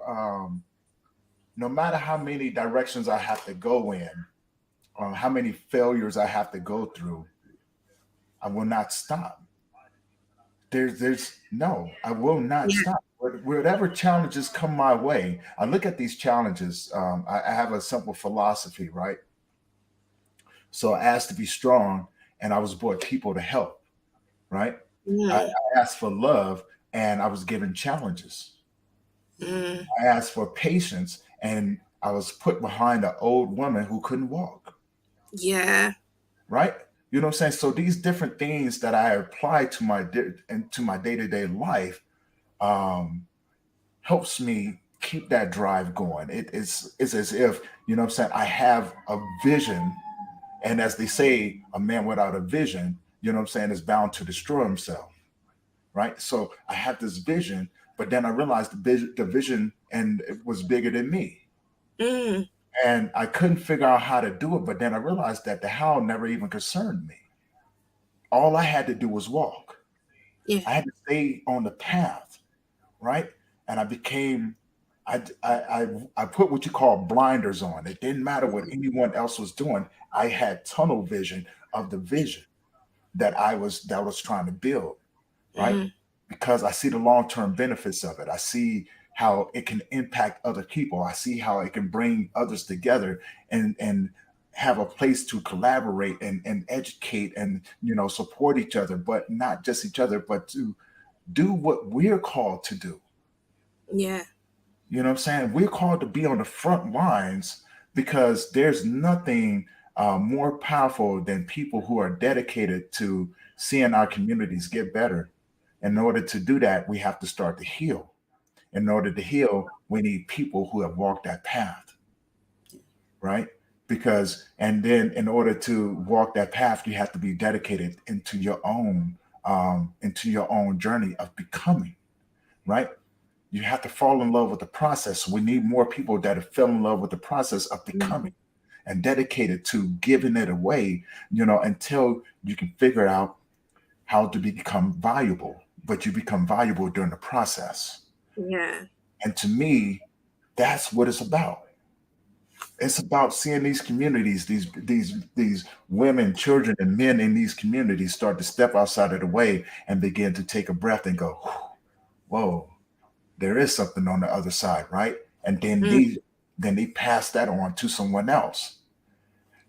Speaker 3: No matter how many directions I have to go in, how many failures I have to go through, I will not stop. I will not stop. Whatever challenges come my way, I look at these challenges. I have a simple philosophy, right? So I asked to be strong, and I was brought people to help, right? I asked for love, and I was given challenges. I asked for patience, and I was put behind an old woman who couldn't walk.
Speaker 16: Yeah.
Speaker 3: Right? You know what I'm saying? So these different things that I apply to my day-to-day life helps me keep that drive going. It's as if, you know what I'm saying, I have a vision, and as they say, a man without a vision, you know what I'm saying, is bound to destroy himself. Right? So I have this vision, but then I realized the vision and it was bigger than me. And I couldn't figure out how to do it, but then I realized that the how never even concerned me. All I had to do was walk.
Speaker 16: Yeah.
Speaker 3: I had to stay on the path, right? And I put what you call blinders on. It didn't matter what anyone else was doing. I had tunnel vision of the vision that I was trying to build, right? Because I see the long-term benefits of it. I see how it can impact other people. I see how it can bring others together and have a place to collaborate and educate and, you know, support each other, but not just each other, but to do what we're called to do.
Speaker 16: Yeah.
Speaker 3: You know what I'm saying? We're called to be on the front lines because there's nothing more powerful than people who are dedicated to seeing our communities get better. In order to do that, we have to start to heal. In order to heal, we need people who have walked that path, right? And then in order to walk that path, you have to be dedicated into your own journey of becoming, right? You have to fall in love with the process. We need more people that have fell in love with the process of becoming and dedicated to giving it away, you know, until you can figure out how to become valuable, but you become valuable during the process.
Speaker 16: Yeah.
Speaker 3: And to me, that's what it's about. It's about seeing these communities, these women, children, and men in these communities start to step outside of the way and begin to take a breath and go, whoa, there is something on the other side, right? And then they pass that on to someone else.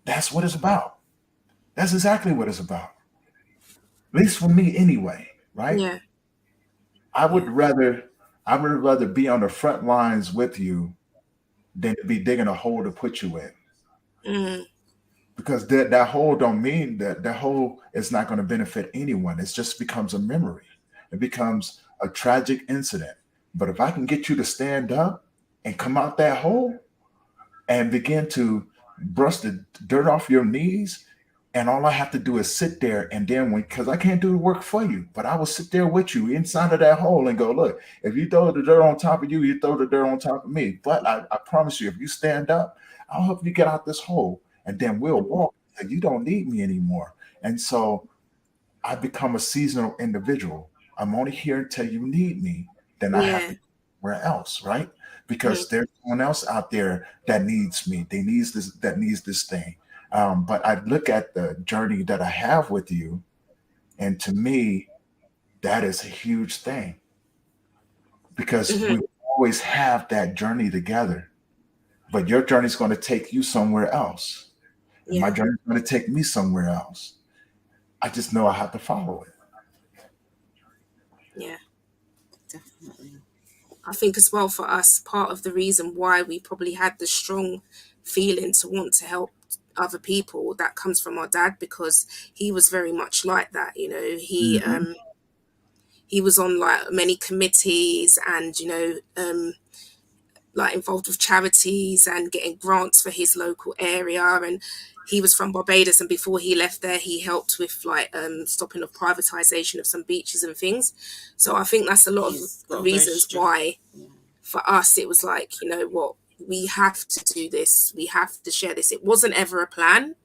Speaker 3: That's what it's about. That's exactly what it's about. At least for me anyway, right?
Speaker 16: Yeah.
Speaker 3: I would rather be on the front lines with you than to be digging a hole to put you in. Because that hole don't mean that hole is not going to benefit anyone. It just becomes a memory. It becomes a tragic incident. But if I can get you to stand up and come out that hole and begin to brush the dirt off your knees And all I have to do is sit there, and then because I can't do the work for you, but I will sit there with you inside of that hole and go, look, if you throw the dirt on top of you, you throw the dirt on top of me. But I promise you, if you stand up, I'll help you get out this hole, and then we'll walk. And you don't need me anymore. And so I become a seasonal individual. I'm only here until you need me. Then I have to go somewhere else, right? Because there's someone else out there that needs me. That needs this thing. But I look at the journey that I have with you, and to me, that is a huge thing, because we always have that journey together. But your journey is going to take you somewhere else. And my journey is going to take me somewhere else. I just know I have to follow it.
Speaker 16: Yeah, definitely. I think as well for us, part of the reason why we probably had the strong feeling to want to help other people, that comes from our dad, because he was very much like that. You know, he was on like many committees, and like involved with charities and getting grants for his local area. And he was from Barbados, and before he left there, he helped with like stopping of privatization of some beaches and things. So I think that's a lot of the reasons why for us it was like, you know what, we have to do this, we have to share this. It wasn't ever a plan,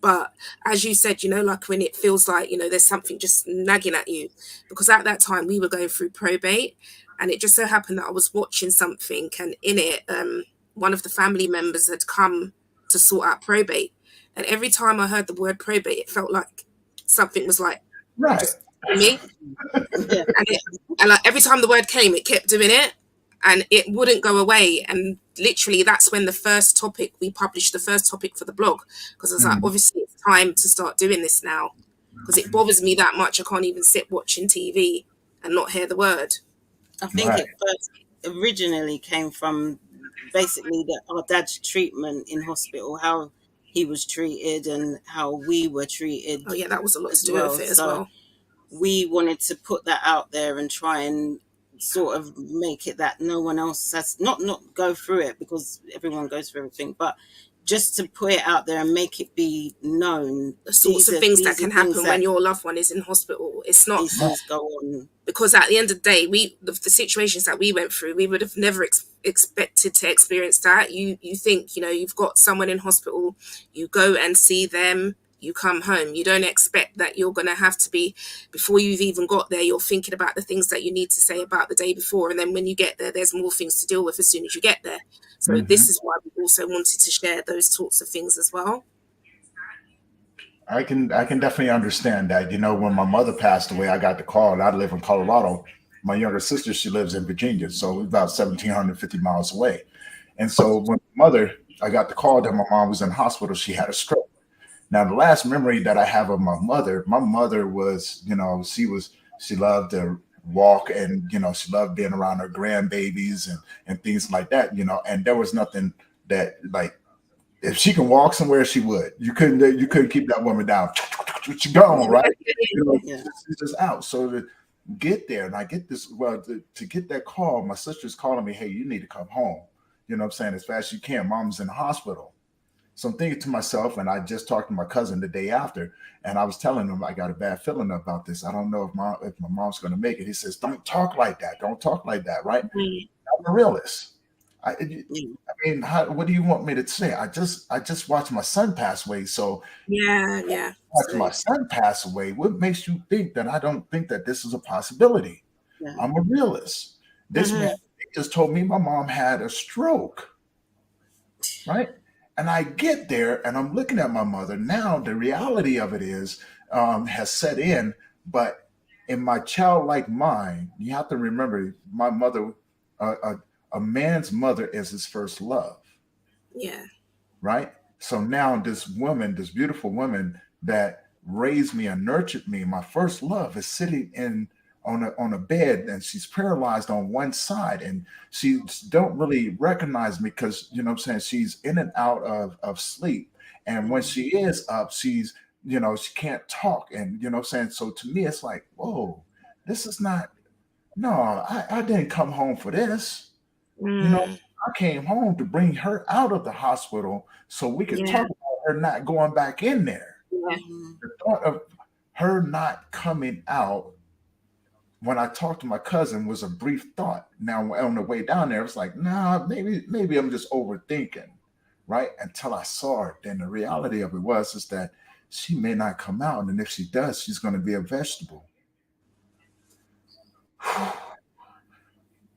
Speaker 16: but as you said, like when it feels like, there's something just nagging at you, because at that time we were going through probate, and it just so happened that I was watching something, and in it, one of the family members had come to sort out probate. And every time I heard the word probate, it felt like something was like, just me. And like every time the word came, it kept doing it, and it wouldn't go away. And literally, that's when we published the first topic for the blog, because I was like, obviously, it's time to start doing this now, because it bothers me that much. I can't even sit watching TV and not hear the word.
Speaker 17: I think it first originally came from basically our dad's treatment in hospital, how he was treated and how we were treated.
Speaker 16: Oh yeah, that was a lot to do with it as well.
Speaker 17: We wanted to put that out there and try and sort of make it that no one else has not go through it, because everyone goes through everything, but just to put it out there and make it be known,
Speaker 16: the sorts of things that can happen when your loved one is in hospital. It's not
Speaker 17: go on,
Speaker 16: because at the end of the day, the situations that we went through, we would have never expected to experience that. You think, you've got someone in hospital, you go and see them, you come home. You don't expect that you're going to have to be, before you've even got there, you're thinking about the things that you need to say about the day before. And then when you get there, there's more things to deal with as soon as you get there. So this is why we also wanted to share those sorts of things as well.
Speaker 3: I can definitely understand that. When my mother passed away, I got the call, and I live in Colorado. My younger sister, she lives in Virginia, so we're about 1,750 miles away. And so when I got the call that my mom was in the hospital, she had a stroke. Now, the last memory that I have of my mother was, she loved to walk, and, she loved being around her grandbabies and things like that, and there was nothing that, like, if she can walk somewhere, she would. You couldn't keep that woman down. She's gone, right? She's just out. So to get there, and I get this, to get that call, my sister's calling me, hey, you need to come home. You know what I'm saying? As fast as you can. Mom's in the hospital. So I'm thinking to myself, and I just talked to my cousin the day after, and I was telling him I got a bad feeling about this. I don't know if my mom's going to make it. He says, don't talk like that. Don't talk like that, right? I'm a realist. I mean, what do you want me to say? I just watched my son pass away. So watch my son pass away. What makes you think that I don't think that this is a possibility? I'm a realist. This man just told me my mom had a stroke, right? And I get there and I'm looking at my mother. Now the reality of it is has set in, but in my childlike mind, you have to remember my mother, a man's mother is his first love.
Speaker 16: Yeah.
Speaker 3: Right? So now this beautiful woman that raised me and nurtured me, my first love, is sitting on a bed, and she's paralyzed on one side, and she don't really recognize me because, you know what I'm saying, she's in and out of sleep. And when she is up, she's, she can't talk. And, you know what I'm saying? So to me, it's like, whoa, this is not, no, I didn't come home for this. I came home to bring her out of the hospital so we could talk about her not going back in there.
Speaker 16: Yeah.
Speaker 3: The thought of her not coming out when I talked to my cousin was a brief thought. Now on the way down there, it's like, nah, maybe I'm just overthinking, right? Until I saw it. Then the reality of it was is that she may not come out, and if she does, she's going to be a vegetable.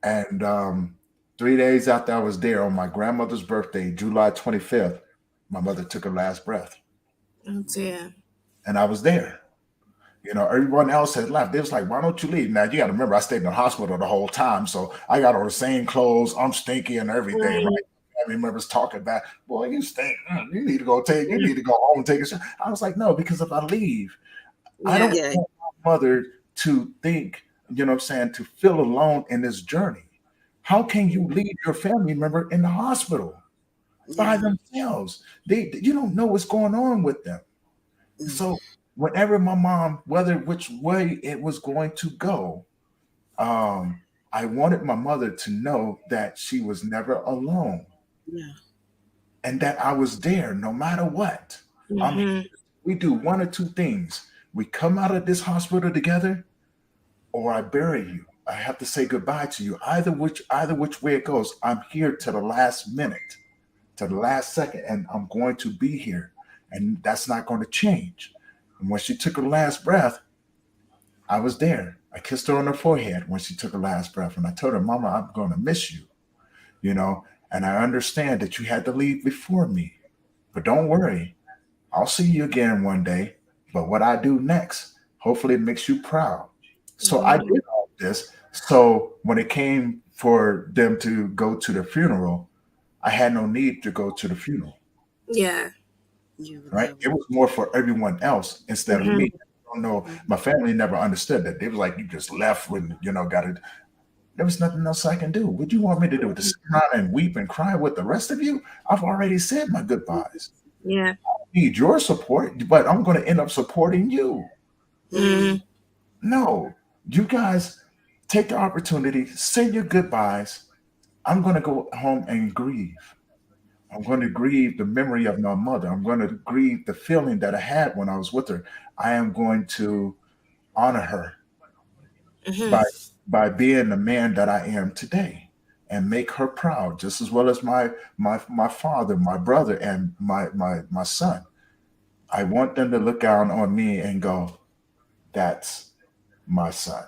Speaker 3: And 3 days after I was there on my grandmother's birthday, July 25th, my mother took her last breath.
Speaker 16: Oh dear.
Speaker 3: And I was there. You know, everyone else had left. They was like, why don't you leave? Now, you got to remember, I stayed in the hospital the whole time. So I got all the same clothes. I'm stinky and everything,
Speaker 16: Right.
Speaker 3: right? I remember talking back, boy, you stink. You need to go home and take a shower. I was like, no, because if I leave, I don't
Speaker 16: Yeah.
Speaker 3: want my mother to think, you know what I'm saying, to feel alone in this journey. How can you leave your family member in the hospital by
Speaker 17: Yeah.
Speaker 3: themselves? You don't know what's going on with them. So whenever my mom, whether which way it was going to go, I wanted my mother to know that she was never alone
Speaker 17: Yeah.
Speaker 3: and that I was there no matter what.
Speaker 16: Mhm.
Speaker 3: We do one or two things. We come out of this hospital together, or I bury you. I have to say goodbye to you. Either which way it goes, I'm here to the last minute, to the last second, and I'm going to be here. And that's not going to change. And when she took her last breath, I was there. I kissed her on her forehead when she took her last breath. And I told her, Mama, I'm going to miss you, you know, and I understand that you had to leave before me. But don't worry, I'll see you again one day. But what I do next, hopefully it makes you proud. So I did all this. So when it came for them to go to the funeral, I had no need to go to the funeral,
Speaker 16: Yeah.
Speaker 3: right? It was more for everyone else instead of me. I don't know. My family never understood that. They was like, you just left when, you know, got it. There was nothing else I can do. What do you want me to do? To sit around and weep and cry with the rest of you? I've already said my goodbyes.
Speaker 16: Yeah.
Speaker 3: I need your support, but I'm going to end up supporting you.
Speaker 16: Mm.
Speaker 3: No, you guys take the opportunity, say your goodbyes. I'm going to go home and grieve. I'm going to grieve the memory of my mother. I'm going to grieve the feeling that I had when I was with her. I am going to honor her
Speaker 16: Mhm.
Speaker 3: by being the man that I am today and make her proud, just as well as my father, my brother, and my son. I want them to look down on me and go, that's my son.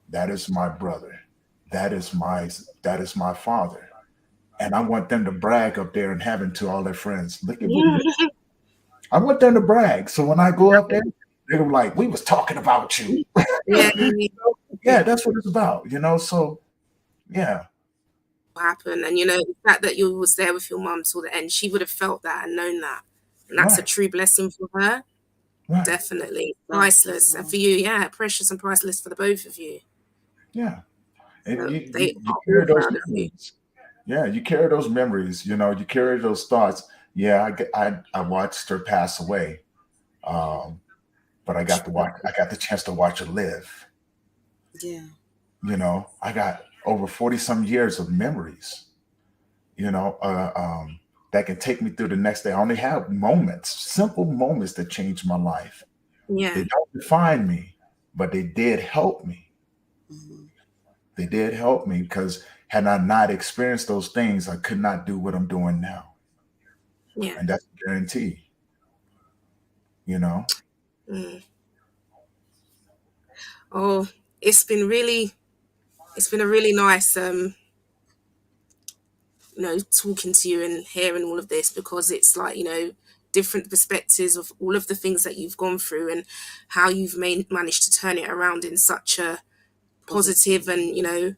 Speaker 3: That is my brother. That is my father. And I want them to brag up there in heaven to all their friends. Look at what he did. I want them to brag. So when I go up there, they're like, we was talking about you.
Speaker 16: Yeah.
Speaker 3: Yeah, that's what it's about, you know. So yeah.
Speaker 16: Happen, and you know, the fact that you was there with your mum till the end, she would have felt that and known that, and that's a
Speaker 3: Right.
Speaker 16: true blessing for her.
Speaker 3: Right.
Speaker 16: Definitely priceless, and for you, yeah, precious and priceless for the both of you.
Speaker 3: Yeah. And
Speaker 16: So
Speaker 3: you
Speaker 16: they are
Speaker 3: carry
Speaker 16: all
Speaker 3: those
Speaker 16: proud of you.
Speaker 3: memories. Yeah, you carry those memories, you know, you carry those thoughts. Yeah, I watched her pass away. But I got the chance to watch her live.
Speaker 17: Yeah.
Speaker 3: You know, I got over 40 some years of memories, you know, that can take me through the next day. I only have moments, simple moments that changed my life.
Speaker 16: Yeah.
Speaker 3: They don't define me, but they did help me. They did help me because had I not experienced those things, I could not do what I'm doing now.
Speaker 16: Yeah.
Speaker 3: And that's a guarantee, you know.
Speaker 16: Mm. Oh, it's been a really nice you know, talking to you and hearing all of this, because it's like, you know, different perspectives of all of the things that you've gone through and how you've managed to turn it around in such a positive and, you know,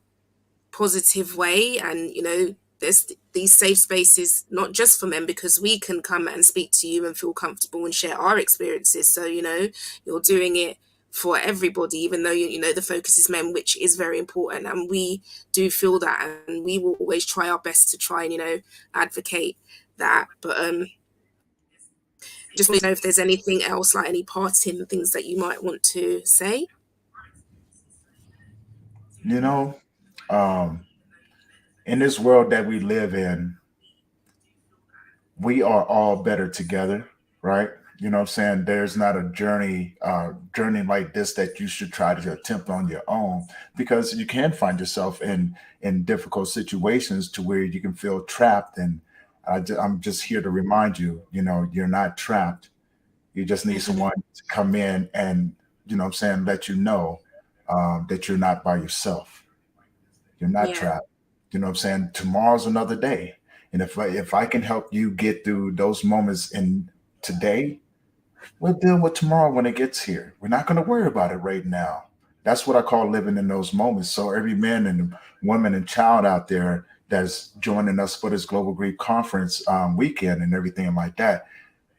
Speaker 16: positive way. And, you know, there's these safe spaces, not just for men, because we can come and speak to you and feel comfortable and share our experiences. So, you know, you're doing it for everybody, even though, you know, the focus is men, which is very important. And we do feel that, and we will always try our best to try and, you know, advocate that. But just want to know if there's anything else, like any parting things that you might want to say.
Speaker 3: You know, in this world that we live in, we are all better together, right? You know what I'm saying? There's not a journey like this that you should try to attempt on your own, because you can find yourself in difficult situations to where you can feel trapped. And I'm just here to remind you, you're not trapped. You just need someone to come in and, what I'm saying, let you know that you're not by yourself. You're not
Speaker 16: Yeah.
Speaker 3: trapped. You know what I'm saying? Tomorrow's another day. And if I can help you get through those moments in today, we'll deal with tomorrow when it gets here. We're not going to worry about it right now. That's what I call living in those moments. So every man and woman and child out there that's joining us for this Global Grief Conference weekend and everything like that,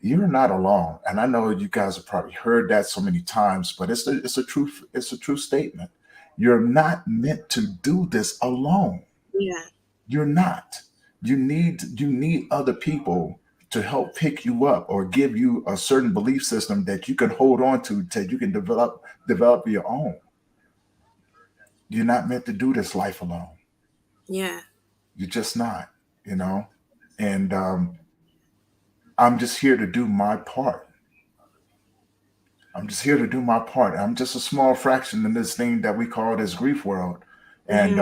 Speaker 3: you're not alone. And I know you guys have probably heard that so many times, but it's a true statement. You're not meant to do this alone.
Speaker 16: Yeah.
Speaker 3: You're not. You need other people to help pick you up or give you a certain belief system that you can hold on to you can develop your own. You're not meant to do this life alone.
Speaker 16: Yeah.
Speaker 3: You're just not, and I'm just here to do my part. I'm just here to do my part. I'm just a small fraction in this thing that we call this grief world. And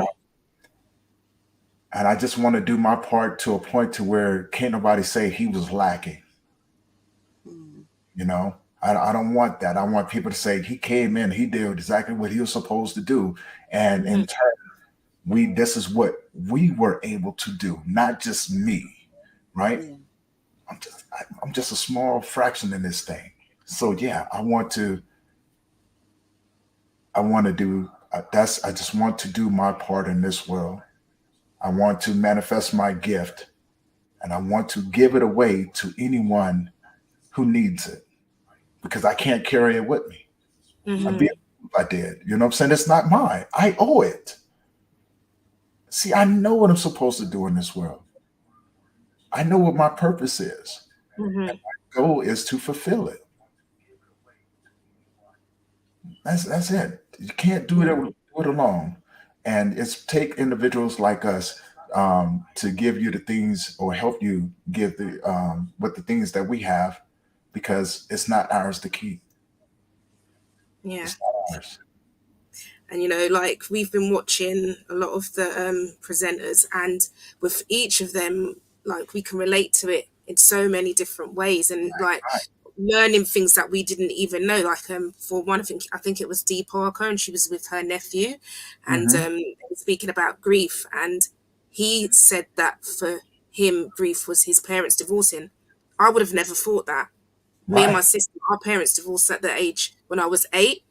Speaker 3: and I just want to do my part to a point to where can't nobody say he was lacking. I don't want that. I want people to say he came in, he did exactly what he was supposed to do. And in turn, this is what we were able to do, not just me, right? I'm just a small fraction in this thing. So yeah, I just want to do my part in this world. I want to manifest my gift, and I want to give it away to anyone who needs it, because I can't carry it with me. I'd be a fool if I did. You know what I'm saying? It's not mine. I owe it. See, I know what I'm supposed to do in this world. I know what my purpose is. And my goal is to fulfill it. That's it. You can't do it alone. And it's take individuals like us to give you the things or help you give with the things that we have, because it's not ours to keep.
Speaker 16: Yeah.
Speaker 3: It's not ours.
Speaker 16: And like we've been watching a lot of the presenters, and with each of them, like we can relate to it in so many different ways, and learning things that we didn't even know. Like for one, I think it was Dee Parker, and she was with her nephew, and speaking about grief, and he said that for him, grief was his parents divorcing. I would have never thought that. Me and my sister, our parents divorced at the age when I was 8,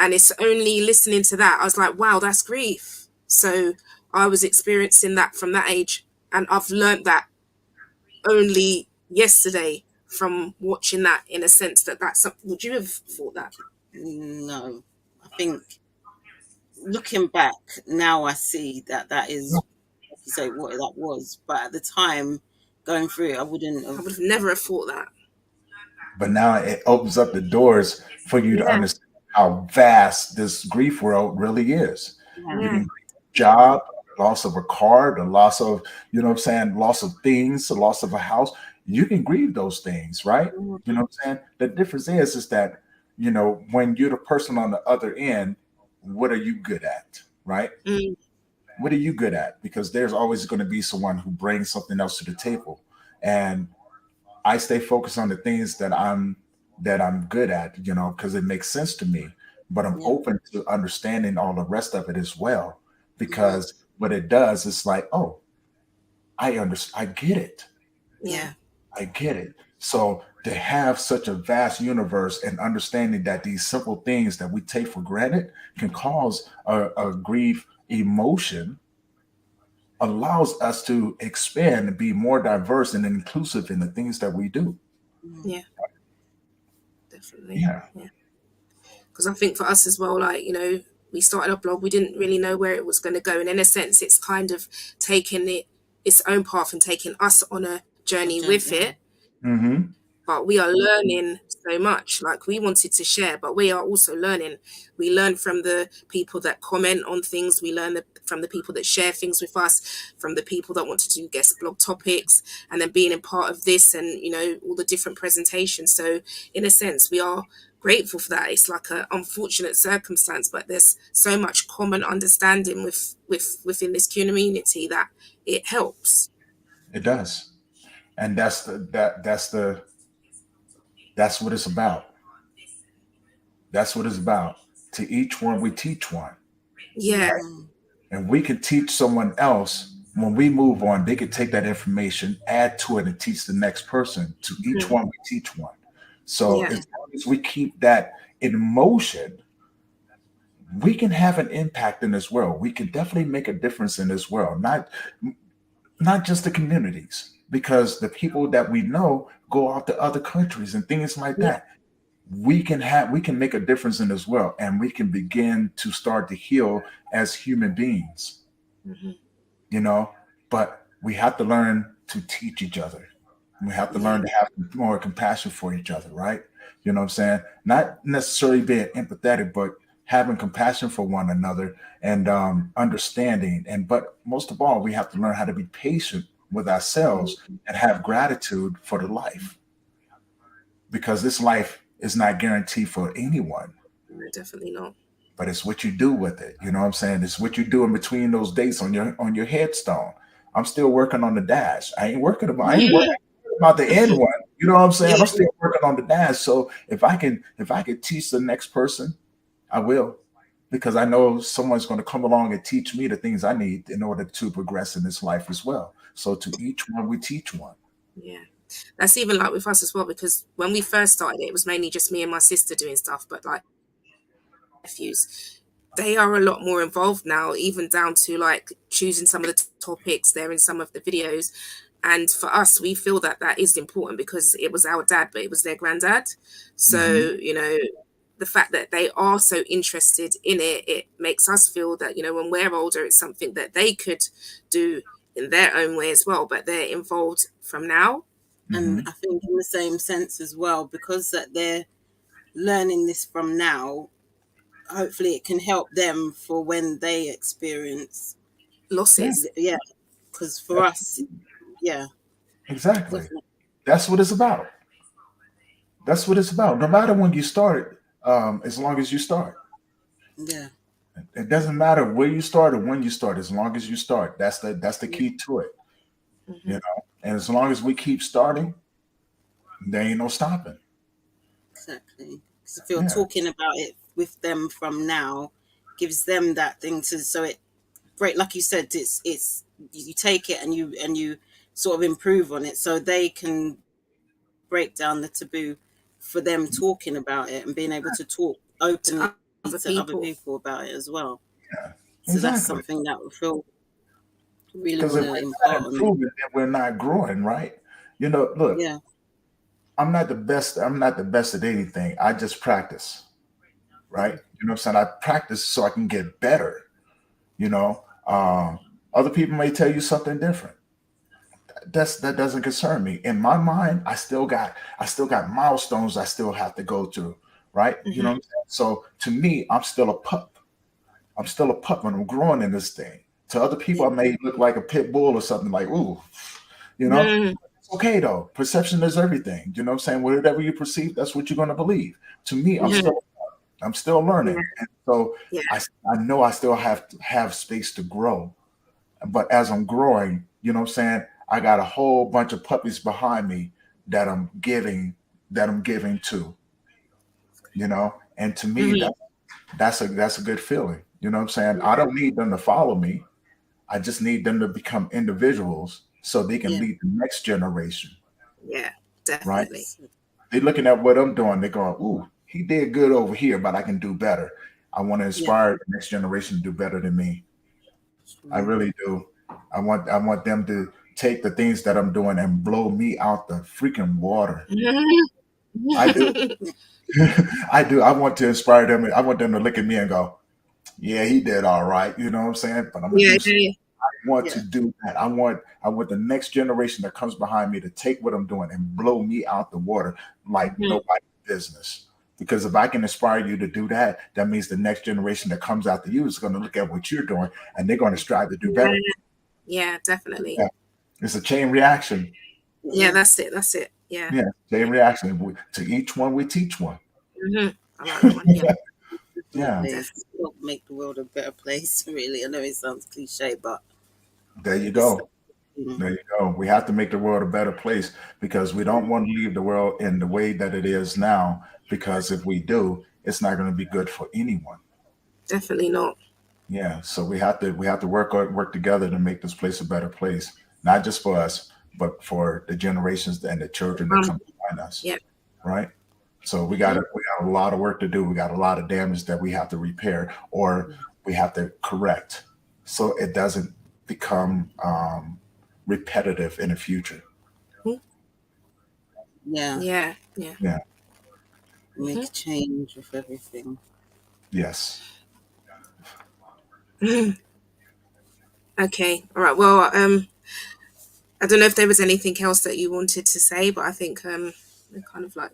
Speaker 16: and it's only listening to that I was like, wow, that's grief. So I was experiencing that from that age, and I've learned that only yesterday from watching that, in a sense that's would you have thought that?
Speaker 17: No, I think looking back now, I see that is, like you say, what that was. But at the time, going through it, I would have
Speaker 16: never have thought that.
Speaker 3: But now it opens up the doors for you to understand how vast this grief world really is. You can grieve a job, loss of a car, the loss of, loss of things, the loss of a house. You can grieve those things, right? You know what I'm saying? The difference is that, when you're the person on the other end, what are you good at, right? What are you good at? Because there's always going to be someone who brings something else to the table. And I stay focused on the things that I'm good at, because it makes sense to me. But I'm open to understanding all the rest of it as well, because what it does is like, oh, I understand. I get it.
Speaker 16: Yeah.
Speaker 3: I get it. So to have such a vast universe and understanding that these simple things that we take for granted can cause a grief emotion allows us to expand and be more diverse and inclusive in the things that we do.
Speaker 16: Yeah. Definitely.
Speaker 3: Yeah.
Speaker 16: Because I think for us as well, like, we started a blog, we didn't really know where it was going to go. And in a sense, it's kind of taken its own path and taking us on a journey with it. But we are learning so much. Like, we wanted to share, but we are also learning. We learn from the people that comment on things. We learn from the people that share things with us, from the people that want to do guest blog topics, and then being a part of this and, you know, all the different presentations. So in a sense, we are grateful for that. It's like an unfortunate circumstance, but there's so much common understanding within this community that it helps.
Speaker 3: It does. And that's what it's about. That's what it's about. To each one, we teach one.
Speaker 16: Yeah.
Speaker 3: Right? And we can teach someone else. When we move on, they can take that information, add to it, and teach the next person. To each one, we teach one. So as long as we keep that in motion, we can have an impact in this world. We can definitely make a difference in this world. Not just the communities, because the people that we know go out to other countries and things like that. We can make a difference in this world, and we can begin to start to heal as human beings. You know, but we have to learn to teach each other. We have to learn to have more compassion for each other, right? You know what I'm saying? Not necessarily being empathetic, but having compassion for one another and understanding. But most of all, we have to learn how to be patient with ourselves and have gratitude for the life, because this life is not guaranteed for anyone.
Speaker 16: No, definitely not.
Speaker 3: But it's what you do with it. You know what I'm saying? It's what you do in between those dates on your headstone. I'm still working on the dash. I ain't working about the end one. You know what I'm saying? I'm still working on the dash. So if I can teach the next person, I will, because I know someone's going to come along and teach me the things I need in order to progress in this life as well. So to each one, we teach one.
Speaker 16: Yeah. That's even like with us as well, because when we first started it was mainly just me and my sister doing stuff, but like nephews, they are a lot more involved now, even down to like choosing some of the topics there in some of the videos. And for us, we feel that is important because it was our dad, but it was their granddad. So, you know, the fact that they are so interested in it makes us feel that, you know, when we're older, it's something that they could do in their own way as well, but they're involved from now.
Speaker 17: And I think in the same sense as well, because that they're learning this from now, hopefully it can help them for when they experience
Speaker 16: losses.
Speaker 17: Yeah, because for us,
Speaker 3: exactly.
Speaker 17: Definitely.
Speaker 3: That's what it's about. That's what it's about. No matter when you start, as long as you start.
Speaker 17: Yeah.
Speaker 3: It doesn't matter where you start or when you start, as long as you start. That's the key to it. You know, and as long as we keep starting, there ain't no stopping.
Speaker 17: Exactly. Because if you're talking about it with them from now, gives them that thing to, so it great, like you said, it's you take it and you sort of improve on it, so they can break down the taboo for them talking about it and being able to talk openly to other people about it as well.
Speaker 3: Yeah,
Speaker 17: so that's something that we feel really
Speaker 3: because if
Speaker 17: want to
Speaker 3: we're
Speaker 17: impart
Speaker 3: not
Speaker 17: on.
Speaker 3: improving, then we're not growing, right? You know, look, I'm not the best at anything. I just practice, right? You know what I'm saying? I practice so I can get better. You know, other people may tell you something different. That doesn't concern me. In my mind, I still got milestones I still have to go through, right? You know what I'm saying? So to me, I'm still a pup. I'm still a pup when I'm growing in this thing. To other people, I may look like a pit bull or something, like, ooh, you know. It's okay though. Perception is everything. You know what I'm saying? Whatever you perceive, that's what you're going to believe. To me, I'm still learning. And so I know I still have to have space to grow. But as I'm growing, you know what I'm saying, I got a whole bunch of puppies behind me that I'm giving to, you know. And to me, that's a good feeling. You know what I'm saying? I don't need them to follow me. I just need them to become individuals so they can lead the next generation.
Speaker 16: Yeah, definitely.
Speaker 3: Right? They're looking at what I'm doing. They're going, ooh, he did good over here, but I can do better. I want to inspire the next generation to do better than me. I really do. I want them to take the things that I'm doing and blow me out the freaking water. I do. I do. I want to inspire them. I want them to look at me and go, yeah, he did all right. You know what I'm saying? But I'm gonna I want to do that. I want the next generation that comes behind me to take what I'm doing and blow me out the water like nobody business. Because if I can inspire you to do that, that means the next generation that comes after you is going to look at what you're doing and they're going to strive to do
Speaker 16: Yeah,
Speaker 3: better.
Speaker 16: yeah, definitely.
Speaker 3: Yeah. It's a chain reaction.
Speaker 16: Yeah, that's it. That's it. Yeah.
Speaker 3: Yeah, chain reaction. To each one, we teach one.
Speaker 16: I like that one. Yeah.
Speaker 3: Yeah.
Speaker 17: Definitely help make the world a better place. Really, I know it sounds cliche, but
Speaker 3: There you
Speaker 17: it's
Speaker 3: go. There you go. We have to make the world a better place because we don't want to leave the world in the way that it is now. Because if we do, it's not going to be good for anyone.
Speaker 16: Definitely not.
Speaker 3: Yeah. So we have to work together to make this place a better place, not just for us, but for the generations and the children that come behind us.
Speaker 16: Yeah.
Speaker 3: Right. So we got a lot of work to do. We got a lot of damage that we have to repair or we have to correct, so it doesn't become repetitive in the future.
Speaker 17: Yeah.
Speaker 16: Yeah. Yeah.
Speaker 3: Yeah.
Speaker 17: Make a change with everything.
Speaker 3: Yes.
Speaker 16: Okay. All right. Well, I don't know if there was anything else that you wanted to say, but I think we're kind of like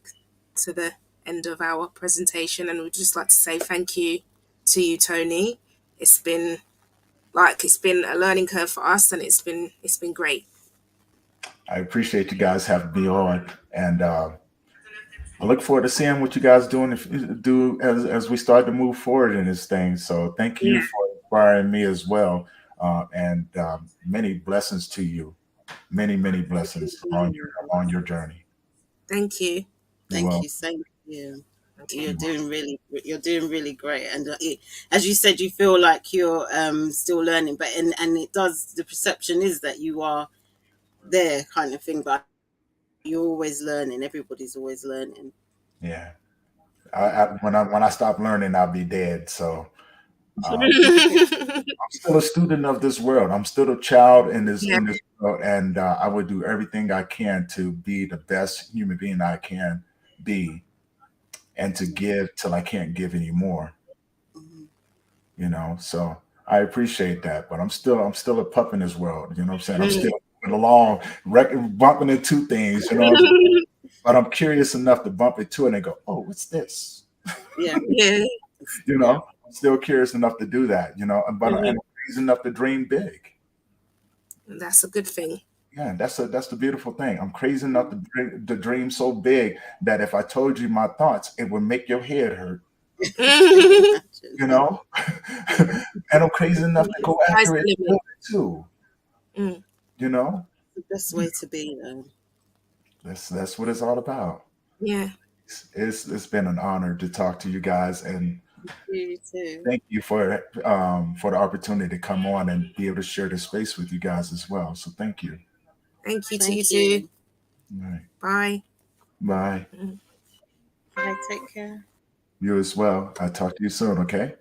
Speaker 16: to the end of our presentation, and we'd just like to say thank you to you, Tony. It's been a learning curve for us, and it's been great.
Speaker 3: I appreciate you guys having me on, and I look forward to seeing what you guys do as we start to move forward in this thing. So thank you for inspiring me as well, and many blessings to you, many blessings on your journey.
Speaker 16: Thank you.
Speaker 17: Thank you. Same to you. You're doing really great, and as you said, you feel like you're still learning, but and it does. The perception is that you are there, kind of thing, but you're always learning. Everybody's always learning.
Speaker 3: Yeah. When I stop learning, I'll be dead. So I'm still a student of this world. I'm still a child in this world, and I would do everything I can to be the best human being I can be, and to give till I can't give anymore. You know, so I appreciate that, but I'm still a pup in this world. You know what I'm saying? I'm still moving along, bumping into things. You know. But I'm curious enough to bump into it and go, oh, what's this?
Speaker 17: Yeah.
Speaker 3: You know, I'm still curious enough to do that, you know, but I'm crazy enough to dream big.
Speaker 16: That's a good thing.
Speaker 3: Yeah, that's the beautiful thing. I'm crazy enough to dream so big that if I told you my thoughts, it would make your head hurt. You know? And I'm crazy enough to go after it too. You know?
Speaker 17: The best way to be, though.
Speaker 3: That's what it's all about.
Speaker 16: Yeah.
Speaker 3: It's been an honor to talk to you guys, and
Speaker 17: you too.
Speaker 3: Thank you for the opportunity to come on and be able to share this space with you guys as well. So thank you.
Speaker 16: Thank you to you too.
Speaker 3: Right.
Speaker 16: Bye.
Speaker 3: Bye.
Speaker 17: Bye. Take care.
Speaker 3: You as well. I'll talk to you soon, okay?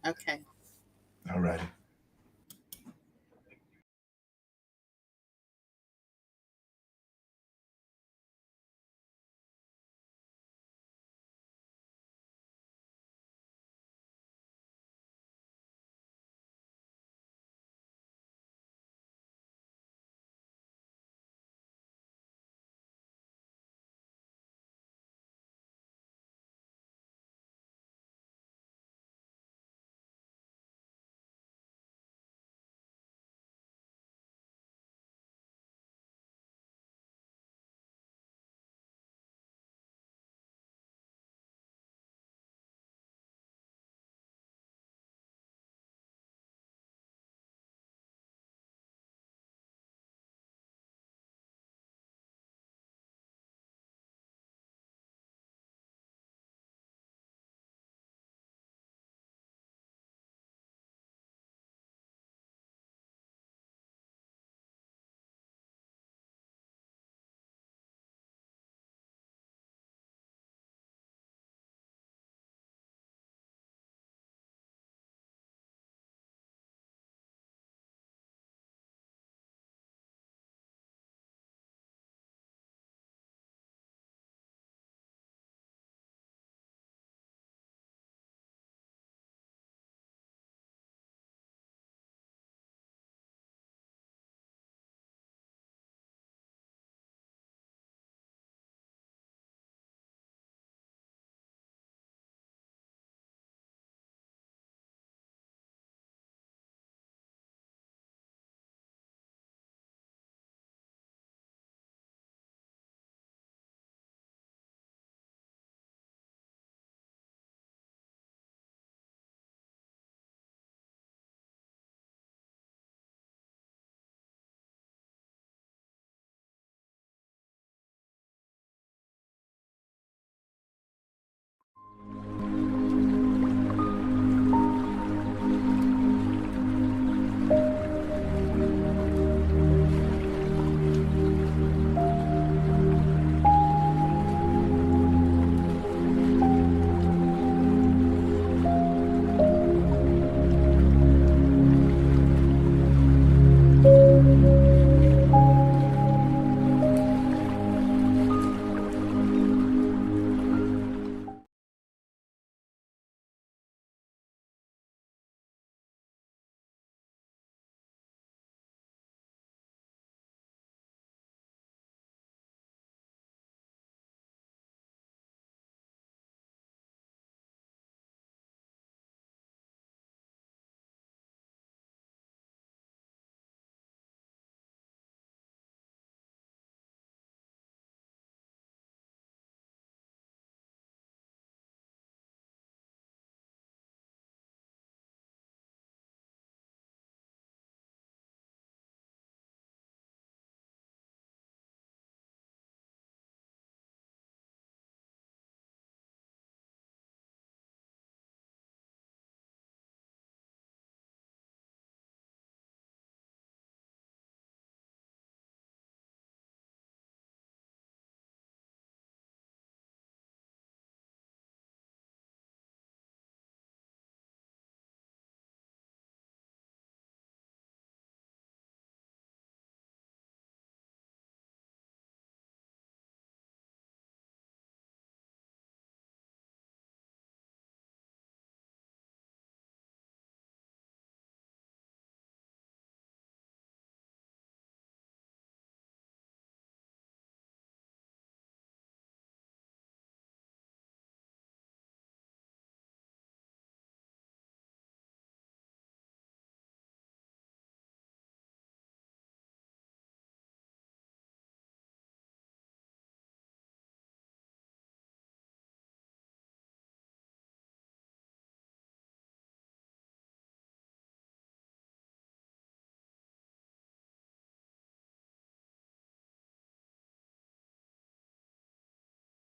Speaker 17: Okay.
Speaker 3: All righty.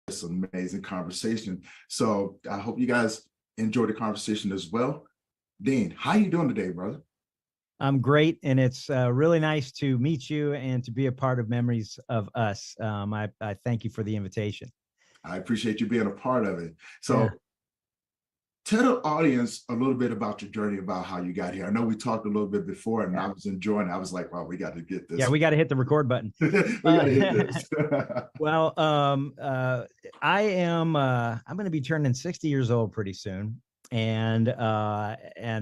Speaker 5: It's an amazing conversation. So I hope you guys enjoy the conversation as well. Dean, how you doing today, brother?
Speaker 18: I'm great, and it's really nice to meet you and to be a part of Memories of Us. I thank you for the invitation.
Speaker 5: I appreciate you being a part of it. So
Speaker 18: Yeah.
Speaker 5: tell the audience a little bit about your journey, about how you got here. I know we talked a little bit before, and I was enjoying it. I was like, wow, we got to get this.
Speaker 18: Yeah, we got to hit the record button.
Speaker 5: We got to hit this.
Speaker 18: Well, I am. I'm going to be turning 60 years old pretty soon, and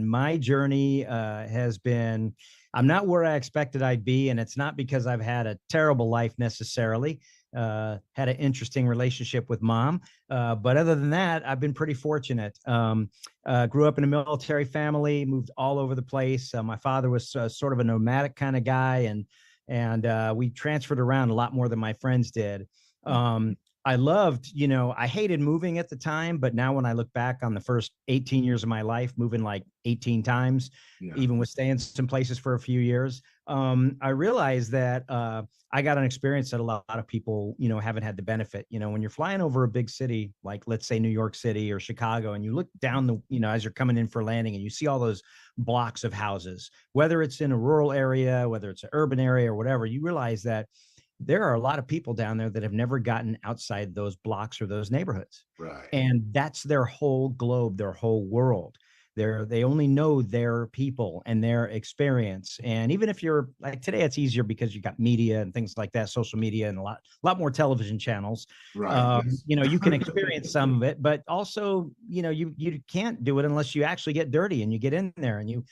Speaker 18: my journey has been. I'm not where I expected I'd be, and it's not because I've had a terrible life necessarily. Had an interesting relationship with mom, but other than that, I've been pretty fortunate. Grew up in a military family, moved all over the place. My father was sort of a nomadic kind of guy, and we transferred around a lot more than my friends did. I loved, I hated moving at the time, but now when I look back on the first 18 years of my life, moving like 18 times, even with staying some places for a few years, I realized that I got an experience that a lot of people, haven't had the benefit. When you're flying over a big city, like let's say New York City or Chicago, and you look down as you're coming in for landing and you see all those blocks of houses, whether it's in a rural area, whether it's an urban area or whatever, you realize that there are a lot of people down there that have never gotten outside those blocks or those neighborhoods.
Speaker 5: Right.
Speaker 18: And that's their whole globe, their whole world. They only know their people and their experience. And even if you're like today, it's easier because you got media and things like that, social media, and a lot more television channels.
Speaker 5: Right.
Speaker 18: You can experience some of it, but also, you can't do it unless you actually get dirty and you get in there and you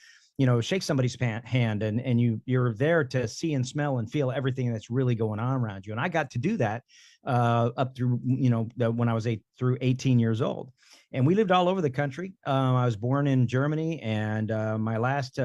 Speaker 18: shake somebody's hand and you're there to see and smell and feel everything that's really going on around you. And I got to do that up through, when I was through 18 years old. And we lived all over the country. I was born in Germany, and my last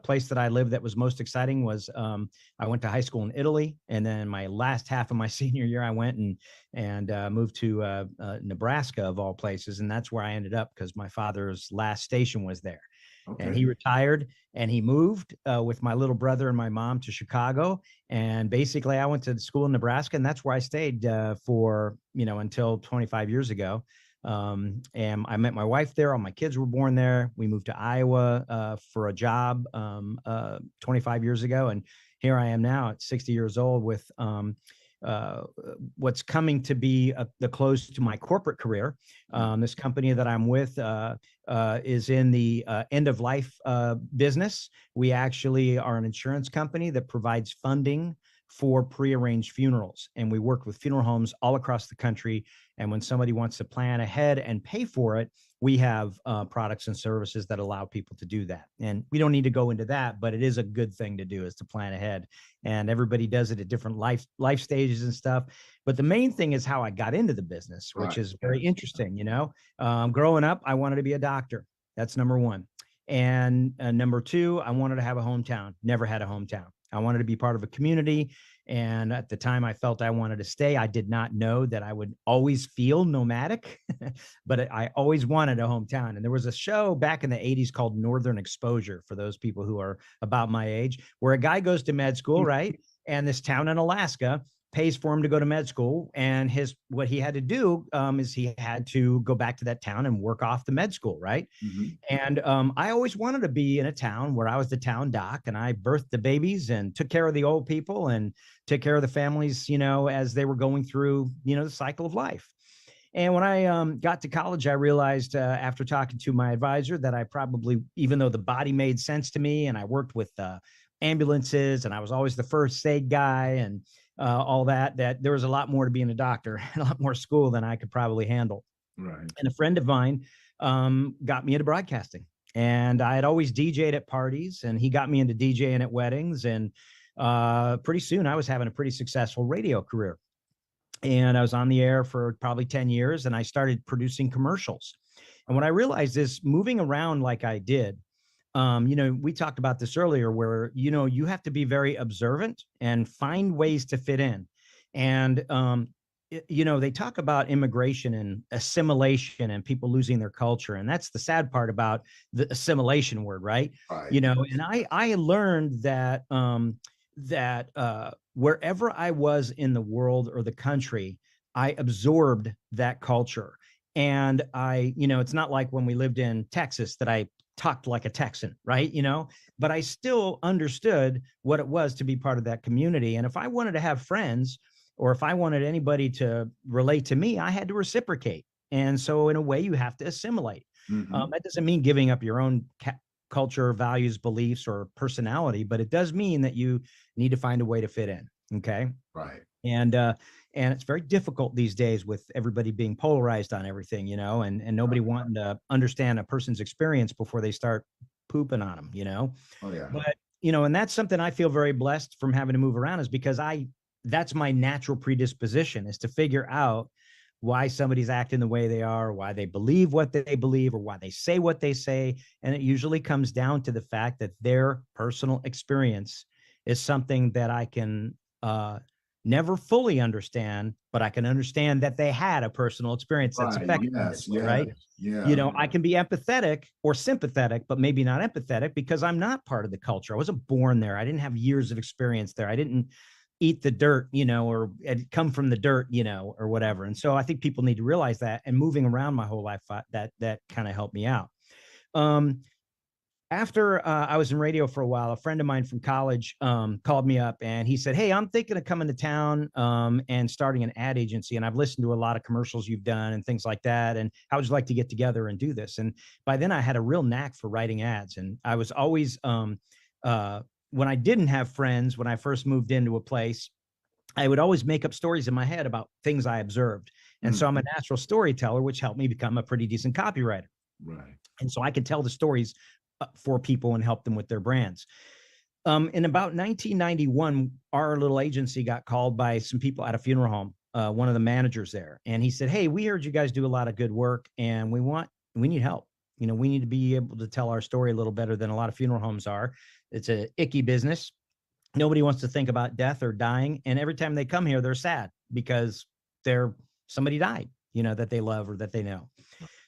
Speaker 18: place that I lived that was most exciting was I went to high school in Italy. And then my last half of my senior year, I went and moved to Nebraska, of all places. And that's where I ended up because my father's last station was there.
Speaker 5: Okay.
Speaker 18: And he retired and he moved with my little brother and my mom to Chicago. And basically I went to school in Nebraska, and that's where I stayed for, until 25 years ago. And I met my wife there. All my kids were born there. We moved to Iowa for a job 25 years ago. And here I am now at 60 years old with what's coming to be the close to my corporate career. This company that I'm with is in the end of life business. We actually are an insurance company that provides funding for prearranged funerals, and we work with funeral homes all across the country. And when somebody wants to plan ahead and pay for it, we have products and services that allow people to do that. And we don't need to go into that, but it is a good thing to do, is to plan ahead. And everybody does it at different life stages and stuff. But the main thing is how I got into the business, which is very interesting. Growing up, I wanted to be a doctor. That's number one. And number two, I wanted to have a hometown. Never had a hometown. I wanted to be part of a community. And at the time I felt I wanted to stay. I did not know that I would always feel nomadic, but I always wanted a hometown. And there was a show back in the 80s called Northern Exposure, for those people who are about my age, where a guy goes to med school, right? And this town in Alaska pays for him to go to med school. And what he had to do is he had to go back to that town and work off the med school, right? And I always wanted to be in a town where I was the town doc, and I birthed the babies and took care of the old people and took care of the families, as they were going through, the cycle of life. And when I got to college, I realized after talking to my advisor that I probably, even though the body made sense to me, and I worked with ambulances, and I was always the first aid guy and all that there was a lot more to being a doctor and a lot more school than I could probably handle.
Speaker 5: Right.
Speaker 18: And a friend of mine got me into broadcasting, and I had always DJ'd at parties, and he got me into DJing at weddings. And pretty soon I was having a pretty successful radio career, and I was on the air for probably 10 years, and I started producing commercials. And what I realized is, moving around like I did, we talked about this earlier, where, you have to be very observant and find ways to fit in. And, they talk about immigration and assimilation and people losing their culture. And that's the sad part about the assimilation word, right? And I learned that, wherever I was in the world or the country, I absorbed that culture. And it's not like when we lived in Texas that I talked like a Texan, right? But I still understood what it was to be part of that community. And if I wanted to have friends, or if I wanted anybody to relate to me, I had to reciprocate. And so in a way, you have to assimilate. That doesn't mean giving up your own culture, values, beliefs, or personality, but it does mean that you need to find a way to fit in. Okay.
Speaker 3: Right.
Speaker 18: And it's very difficult these days with everybody being polarized on everything, and nobody wanting to understand a person's experience before they start pooping on them,
Speaker 3: Oh yeah.
Speaker 18: But, and that's something I feel very blessed from having to move around, is because that's my natural predisposition, is to figure out why somebody's acting the way they are, why they believe what they believe, or why they say what they say. And it usually comes down to the fact that their personal experience is something that I can never fully understand, but I can understand that they had a personal experience that's
Speaker 3: Right.
Speaker 18: affected them
Speaker 3: Yes.
Speaker 18: this way, right?
Speaker 3: Yeah.
Speaker 18: I can be empathetic or sympathetic, but maybe not empathetic, because I'm not part of the culture. I wasn't born there. I didn't have years of experience there. I didn't eat the dirt, or come from the dirt, or whatever. And so I think people need to realize that, and moving around my whole life, that kind of helped me out. After I was in radio for a while, a friend of mine from college called me up, and he said, "Hey, I'm thinking of coming to town and starting an ad agency. And I've listened to a lot of commercials you've done and things like that. And how would you like to get together and do this?" And by then I had a real knack for writing ads. And I was always, when I didn't have friends, when I first moved into a place, I would always make up stories in my head about things I observed. And so I'm a natural storyteller, which helped me become a pretty decent copywriter.
Speaker 3: Right.
Speaker 18: And so I could tell the stories for people and help them with their brands. In about 1991, our little agency got called by some people at a funeral home, one of the managers there. And he said, "Hey, we heard you guys do a lot of good work, and we need help. We need to be able to tell our story a little better than a lot of funeral homes are. It's a icky business. Nobody wants to think about death or dying. And every time they come here, they're sad because somebody died, that they love or that they know.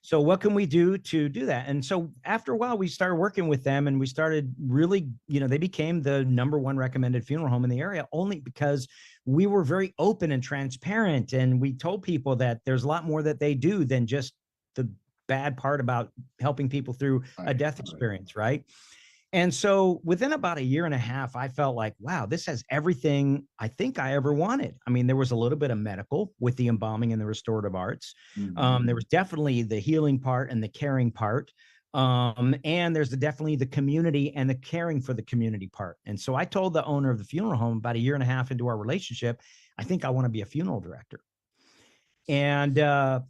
Speaker 18: So what can we do to do that?" And so after a while, we started working with them, and we started really, they became the #1 recommended funeral home in the area, only because we were very open and transparent. And we told people that there's a lot more that they do than just the bad part about helping people through a death experience. Right. And so within about a year and a half, I felt like, wow, this has everything I think I ever wanted. I mean, there was a little bit of medical with the embalming and the restorative arts. There was definitely the healing part and the caring part. And there's definitely the community and the caring for the community part. And so I told the owner of the funeral home about a year and a half into our relationship, I think I want to be a funeral director. And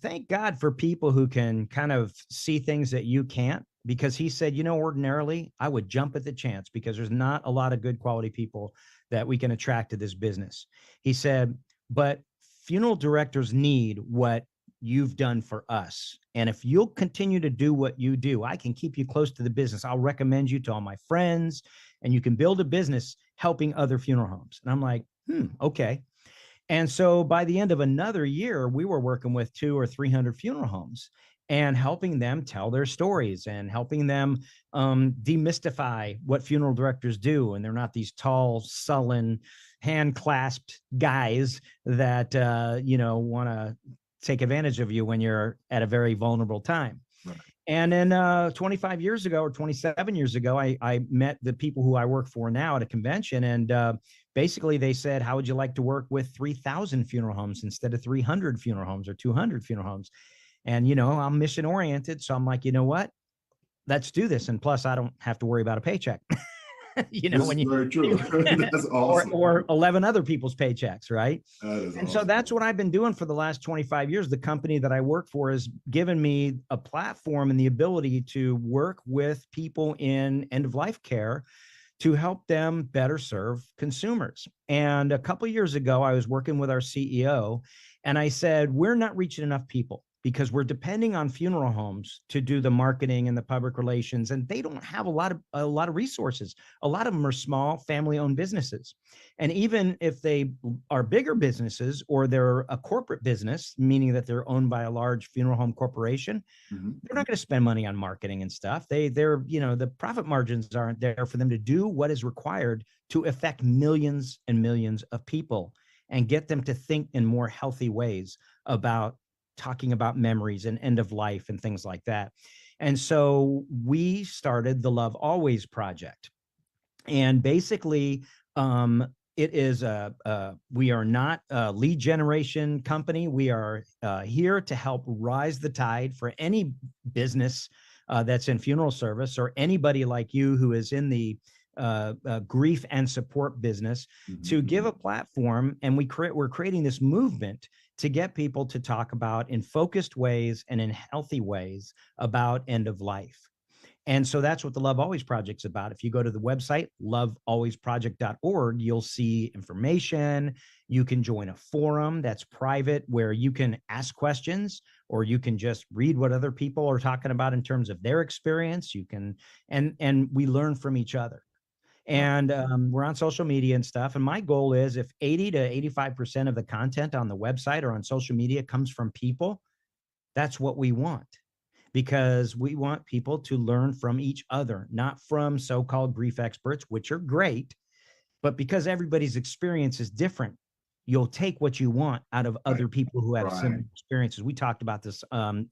Speaker 18: thank God for people who can kind of see things that you can't, because he said, ordinarily I would jump at the chance, because there's not a lot of good quality people that we can attract to this business. He said, but funeral directors need what you've done for us. And if you'll continue to do what you do, I can keep you close to the business. I'll recommend you to all my friends, and you can build a business helping other funeral homes. And I'm like, okay. And so by the end of another year, we were working with 200 or 300 funeral homes and helping them tell their stories and helping them demystify what funeral directors do. And they're not these tall, sullen, hand-clasped guys that, want to take advantage of you when you're at a very vulnerable time. Right. And then 25 years ago or 27 years ago, I met the people who I work for now at a convention, and basically they said, how would you like to work with 3,000 funeral homes instead of 300 funeral homes or 200 funeral homes? And, I'm mission oriented. So I'm like, you know what, let's do this. And plus I don't have to worry about a paycheck. When you
Speaker 5: very true. That's awesome.
Speaker 18: or 11 other people's paychecks, right?
Speaker 5: And
Speaker 18: awesome. So that's what I've been doing for the last 25 years. The company that I work for has given me a platform and the ability to work with people in end-of-life care to help them better serve consumers. And a couple of years ago, I was working with our CEO, and I said, we're not reaching enough people, because we're depending on funeral homes to do the marketing and the public relations, and they don't have a lot of resources. A lot of them are small family-owned businesses. And even if they are bigger businesses or they're a corporate business, meaning that they're owned by a large funeral home corporation, they're not going to spend money on marketing and stuff. They're the profit margins aren't there for them to do what is required to affect millions and millions of people. and get them to think in more healthy ways about talking about memories and end of life and things like that. And so we started the Love Always Project. And basically, it is we are not a lead generation company. We are here to help rise the tide for any business that's in funeral service, or anybody like you who is in the grief and support business, to give a platform. And we're creating this movement to get people to talk about in focused ways and in healthy ways about end of life. And so that's what the Love Always Project's about. If you go to the website, lovealwaysproject.org, you'll see information. You can join a forum that's private where you can ask questions, or you can just read what other people are talking about in terms of their experience. You can, and we learn from each other. And we're on social media and stuff. And my goal is, if 80 to 85% of the content on the website or on social media comes from people, that's what we want. Because we want people to learn from each other, not from so-called grief experts, which are great, but because everybody's experience is different, you'll take what you want out of other people who have similar experiences. We talked about this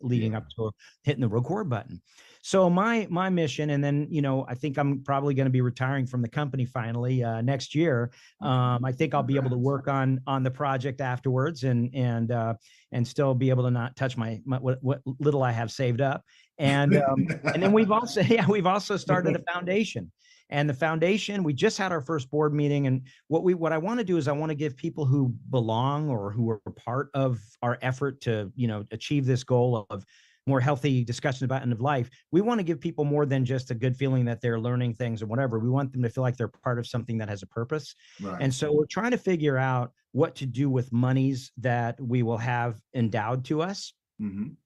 Speaker 18: leading up to hitting the record button. So my mission, and then, you know, I think I'm probably going to be retiring from the company finally next year. I think I'll be able to work on the project afterwards, and still be able to not touch my what little I have saved up. And and then we've also started a foundation. And the foundation, we just had our first board meeting, and what I want to do is I want to give people who belong or who are part of our effort to, you know, achieve this goal of more healthy discussion about end of life. We want to give people more than just a good feeling that they're learning things or whatever. We want them to feel like they're part of something that has a purpose. And so we're trying to figure out what to do with monies that we will have endowed to us. And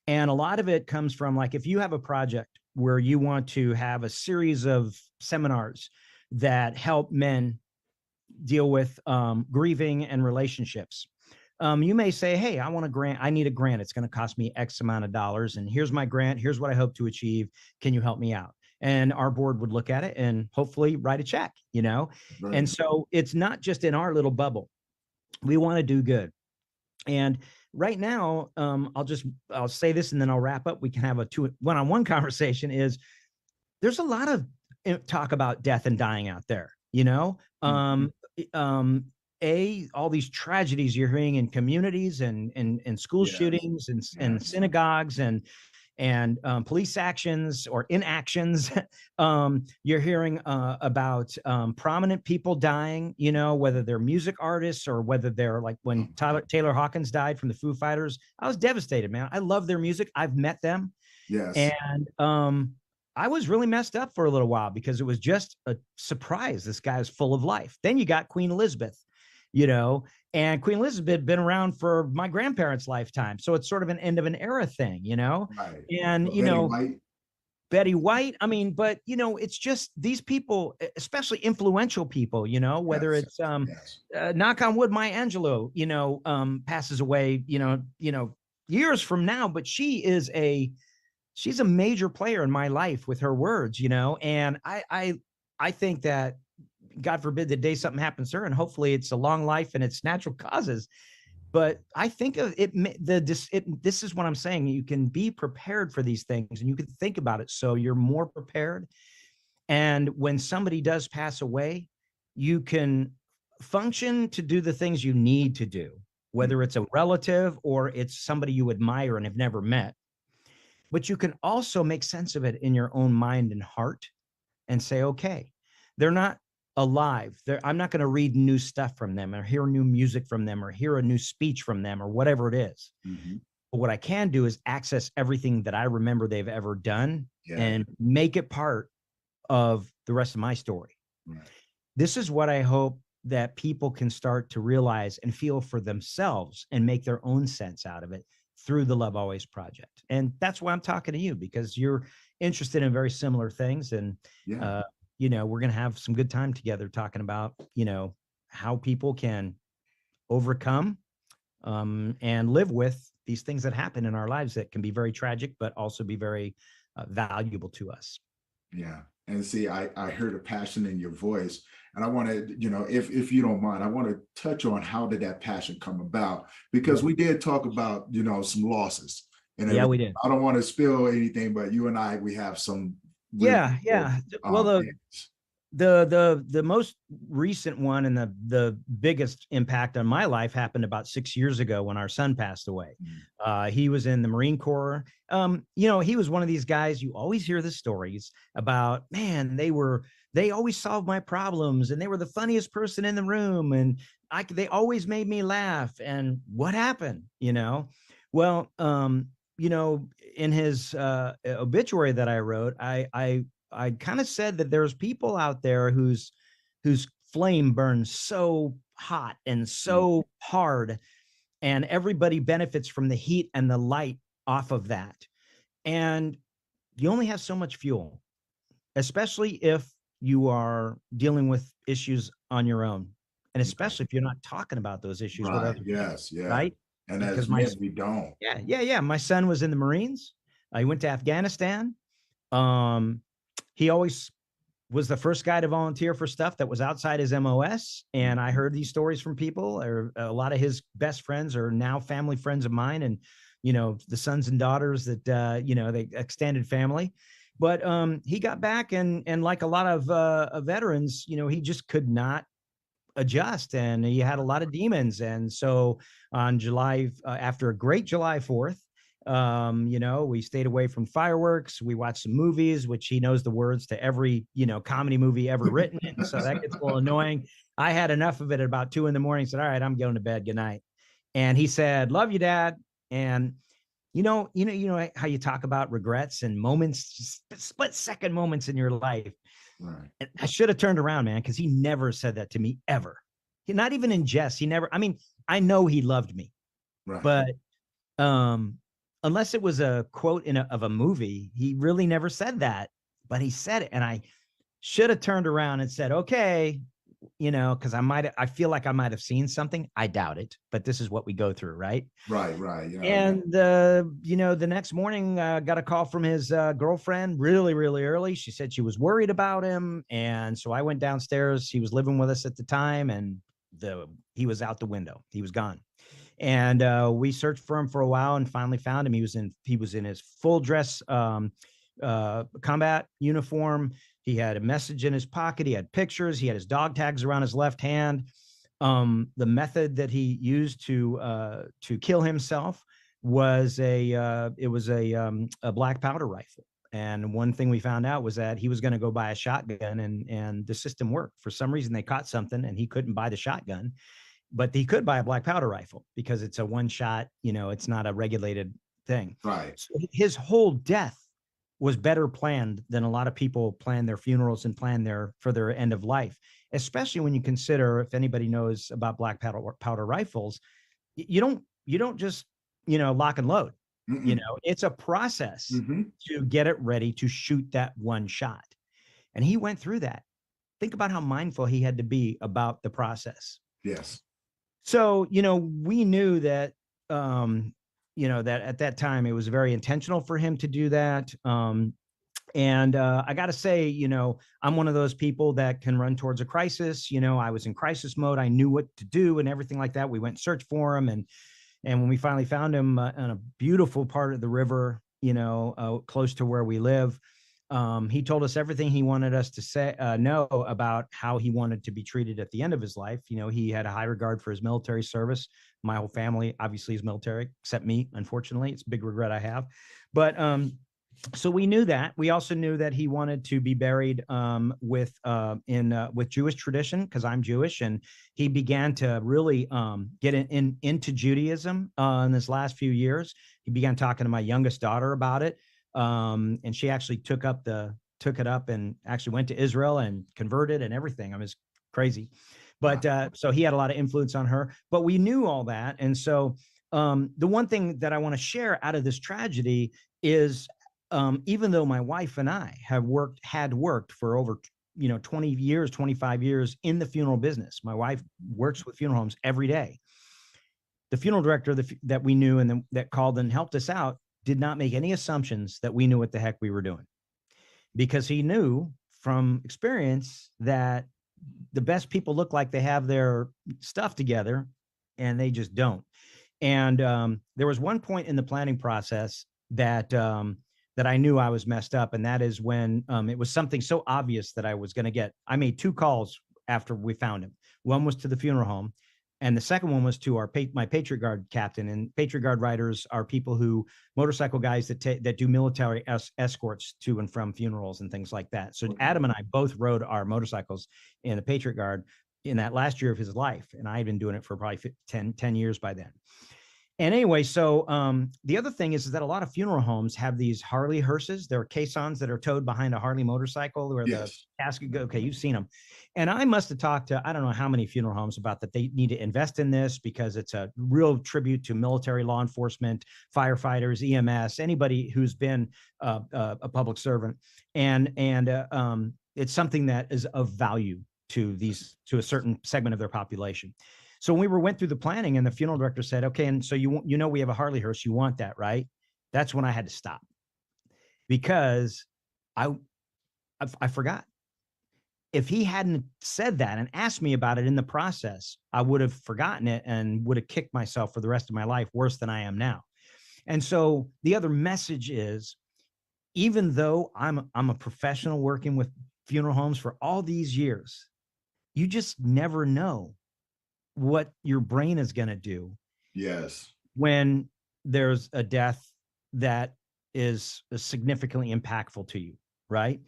Speaker 18: a lot of it comes from, like, if you have a project where you want to have a series of seminars that help men deal with grieving and relationships, you may say, hey, I want a grant. I need a grant. It's going to cost me X amount of dollars. And here's my grant. Here's what I hope to achieve. Can you help me out? And our board would look at it and hopefully write a check, you know? And so it's not just in our little bubble. We want to do good. And right now, I'll say this and then I'll wrap up. We can have a one-on-one conversation. Is there's a lot of talk about death and dying out there, you know? All these tragedies you're hearing in communities and school shootings and synagogues and police actions or inactions. You're hearing about prominent people dying, you know, whether they're music artists or whether they're like when Taylor Hawkins died from the Foo Fighters. I was devastated, man. I love their music. I've met them. And I was really messed up for a little while because it was just a surprise. This guy is full of life. Then you got Queen Elizabeth, you know, and Queen Elizabeth had been around for my grandparents' lifetime. So it's sort of an end of an era thing, you know? And, you know, Betty White, I mean, but, you know, it's just these people, especially influential people, you know, whether it's, knock on wood, Maya Angelou, you know, passes away, you know, years from now, but she's a major player in my life with her words, you know? And I think that, God forbid, the day something happens to her, and hopefully it's a long life and it's natural causes. But I think of it, this is what I'm saying. You can be prepared for these things and you can think about it so you're more prepared. And when somebody does pass away, you can function to do the things you need to do, whether it's a relative or it's somebody you admire and have never met. But you can also make sense of it in your own mind and heart and say, okay, they're not alive. I'm not going to read new stuff from them or hear new music from them or hear a new speech from them or whatever it is. But what I can do is access everything that I remember they've ever done and make it part of the rest of my story. This is what I hope that people can start to realize and feel for themselves and make their own sense out of it through the Love Always Project. And that's why I'm talking to you, because you're interested in very similar things. And, you know, we're going to have some good time together talking about, you know, how people can overcome and live with these things that happen in our lives that can be very tragic, but also be very valuable to us.
Speaker 5: Yeah. And see, I heard a passion in your voice. And I want to, if you don't mind, I want to touch on how did that passion come about? Because we did talk about, some losses and
Speaker 18: Yeah, we
Speaker 5: everything.
Speaker 18: did.
Speaker 5: I don't want to spill anything, but you and I, we have some really
Speaker 18: Yeah, yeah. Well,
Speaker 5: things.
Speaker 18: the most recent one and the biggest impact on my life happened about 6 years ago when our son passed away. He was in the Marine Corps. He was one of these guys, you always hear the stories about, man, they always solved my problems and they were the funniest person in the room and they always made me laugh. And what happened? Well, in his obituary that I wrote, I kind of said that there's people out there whose flame burns so hot and so hard, and everybody benefits from the heat and the light off of that. And you only have so much fuel, especially if you are dealing with issues on your own, and especially if you're not talking about those issues with other people.
Speaker 5: Yes, yeah.
Speaker 18: Right?
Speaker 5: And
Speaker 18: Because
Speaker 5: as men, we don't.
Speaker 18: Yeah. My son was in the Marines. He went to Afghanistan. He always was the first guy to volunteer for stuff that was outside his MOS. And I heard these stories from people, or a lot of his best friends are now family friends of mine. And, the sons and daughters that, they extended family. But he got back and like a lot of veterans, he just could not adjust, and he had a lot of demons. And so on after a great July 4th, we stayed away from fireworks. We watched some movies, which he knows the words to every, comedy movie ever written. And so that gets a little annoying. I had enough of it at about 2 a.m. Said, all right, I'm going to bed. Good night. And he said, love you, Dad. And you know how you talk about regrets and moments, just split second moments in your life.
Speaker 5: Right.
Speaker 18: And I should have turned around, man, because he never said that to me ever. Not even in jest. I know he loved me,
Speaker 5: Right.
Speaker 18: but unless it was a quote of a movie, he really never said that. But he said it, and I should have turned around and said, okay, because I feel like I might have seen something. I doubt it, but this is what we go through, right?
Speaker 5: Right. Yeah.
Speaker 18: And the next morning, got a call from his girlfriend really, really early. She said she was worried about him, and so I went downstairs. He was living with us at the time, and he was out the window. He was gone. And we searched for him for a while and finally found him. He was in his full dress combat uniform. He had a message in his pocket. He had pictures. He had his dog tags around his left hand. The method that he used to kill himself was a black powder rifle. And one thing we found out was that he was going to go buy a shotgun, and the system worked. For some reason, they caught something, and he couldn't buy the shotgun, but he could buy a black powder rifle because it's a one shot. It's not a regulated thing.
Speaker 5: Right.
Speaker 18: So his whole death was better planned than a lot of people plan their funerals and plan for their end of life, especially when you consider, if anybody knows about black powder rifles, you don't just, lock and load. It's a process to get it ready to shoot that one shot. And he went through that. Think about how mindful he had to be about the process.
Speaker 5: Yes.
Speaker 18: So, we knew that, that at that time it was very intentional for him to do that. And I got to say, I'm one of those people that can run towards a crisis. I was in crisis mode. I knew what to do and everything like that. We went and searched for him. And when we finally found him on a beautiful part of the river, close to where we live, he told us everything he wanted us to know about how he wanted to be treated at the end of his life. He had a high regard for his military service. My whole family obviously is military, except me, unfortunately. It's a big regret I have. But so we knew that. We also knew that he wanted to be buried with Jewish tradition, because I'm Jewish, and he began to really get into Judaism in his last few years. He began talking to my youngest daughter about it. And she actually took it up and actually went to Israel and converted and everything. I mean, it's crazy. But so he had a lot of influence on her, but we knew all that. And so the one thing that I want to share out of this tragedy is, even though my wife and I had worked for over 20 years, 25 years in the funeral business. My wife works with funeral homes every day. The funeral director that we knew and that called and helped us out did not make any assumptions that we knew what the heck we were doing. because he knew from experience that the best people look like they have their stuff together, and they just don't. And there was one point in the planning process that that I knew I was messed up, and that is when it was something so obvious that I was going to get. I made 2 calls after we found him. One was to the funeral home, and the second one was to my Patriot Guard captain. And Patriot Guard riders are people who, motorcycle guys that do military escorts to and from funerals and things like that. So Adam and I both rode our motorcycles in the Patriot Guard in that last year of his life, and I had been doing it for probably 10 years by then. And anyway, so the other thing is that a lot of funeral homes have these Harley hearses. They're caissons that are towed behind a Harley motorcycle where the casket goes. Okay, you've seen them. And I must have talked to, I don't know how many funeral homes about that they need to invest in this, because it's a real tribute to military, law enforcement, firefighters, EMS, anybody who's been a public servant. And it's something that is of value to a certain segment of their population. So when we went through the planning, and the funeral director said, okay, and so you know, we have a Harley hearse, you want that, right? That's when I had to stop, because I forgot. If he hadn't said that and asked me about it in the process, I would have forgotten it and would have kicked myself for the rest of my life worse than I am now. And so the other message is, even though I'm a professional working with funeral homes for all these years, you just never know what your brain is going to do.
Speaker 5: Yes.
Speaker 18: When there's a death that is significantly impactful to you. Right.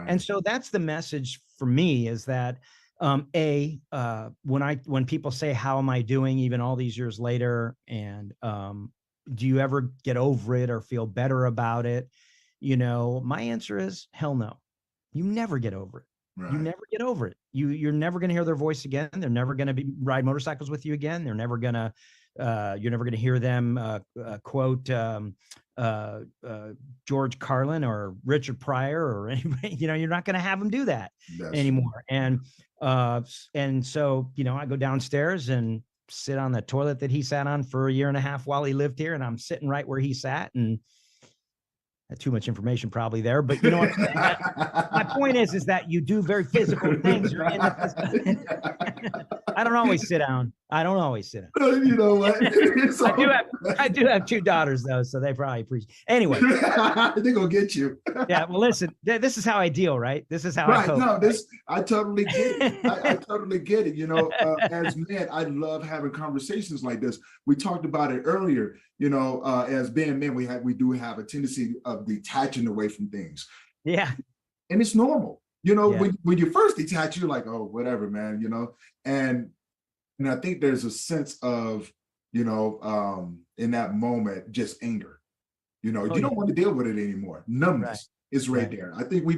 Speaker 18: And so that's the message for me, is that when people say, how am I doing even all these years later? And do you ever get over it or feel better about it? You know, my answer is hell no. You never get over it. You never get over it. You're never going to hear their voice again. They're never going to ride motorcycles with you again. They're never going to, you're never going to hear them quote George Carlin or Richard Pryor or anybody. You know, you're not going to have them do that anymore. And so, you know, I go downstairs and sit on the toilet that he sat on for 1.5 years while he lived here, and I'm sitting right where he sat. And too much information probably there, but you know what I'm saying? My point is that you do very physical things. I don't always sit down.
Speaker 5: You know what?
Speaker 18: I do have 2 daughters though, so they probably appreciate. Anyway,
Speaker 5: they're gonna get you.
Speaker 18: Yeah. Well, listen, this is how I deal, right? This is how I cope.
Speaker 5: No, I totally get it. I totally get it. You know, as men, I love having conversations like this. We talked about it earlier. You know, as being men, we do have a tendency of detaching away from things.
Speaker 18: Yeah.
Speaker 5: And it's normal. You know, when you first detach, you're like, oh, whatever, man, you know, and I think there's a sense of, you know, in that moment, just anger. You know, you don't want to deal with it anymore. Numbness is right there. I think we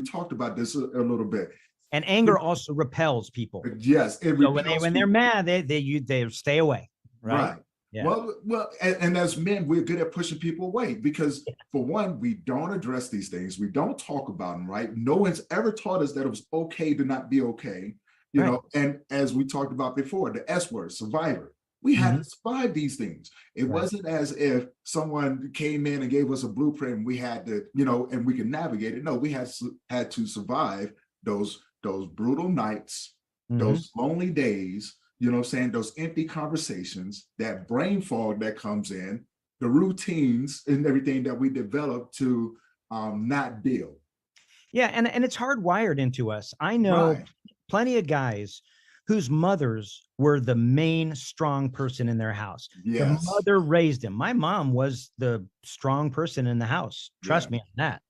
Speaker 5: talked about this a little bit.
Speaker 18: And anger also repels people.
Speaker 5: Yes.
Speaker 18: So when they're mad, they stay away. Right. Yeah.
Speaker 5: Well, and as men, we're good at pushing people away because, for one, we don't address these things. We don't talk about them, right? No one's ever taught us that it was okay to not be okay, you know. And as we talked about before, the S word, survivor. We had to survive these things. It wasn't as if someone came in and gave us a blueprint and we had to, you know, and we could navigate it. No, we had to survive those brutal nights, those lonely days. You know what I'm saying? Those empty conversations, that brain fog that comes in, the routines and everything that we develop to not deal.
Speaker 18: Yeah, and it's hardwired into us. I know plenty of guys whose mothers were the main strong person in their house. The mother raised him. My mom was the strong person in the house. Trust me on that.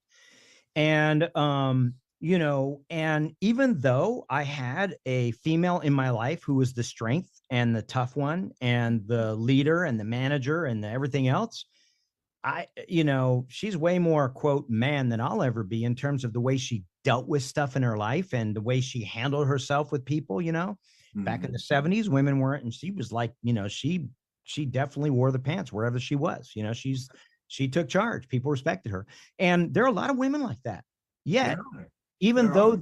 Speaker 18: And you know, and even though I had a female in my life who was the strength and the tough one and the leader and the manager and everything else, you know, she's way more quote man than I'll ever be in terms of the way she dealt with stuff in her life and the way she handled herself with people. You know, back in the 70s, women weren't, and she was like, you know, she definitely wore the pants wherever she was. You know, she took charge. People respected her, and there are a lot of women like that. Yet. Even though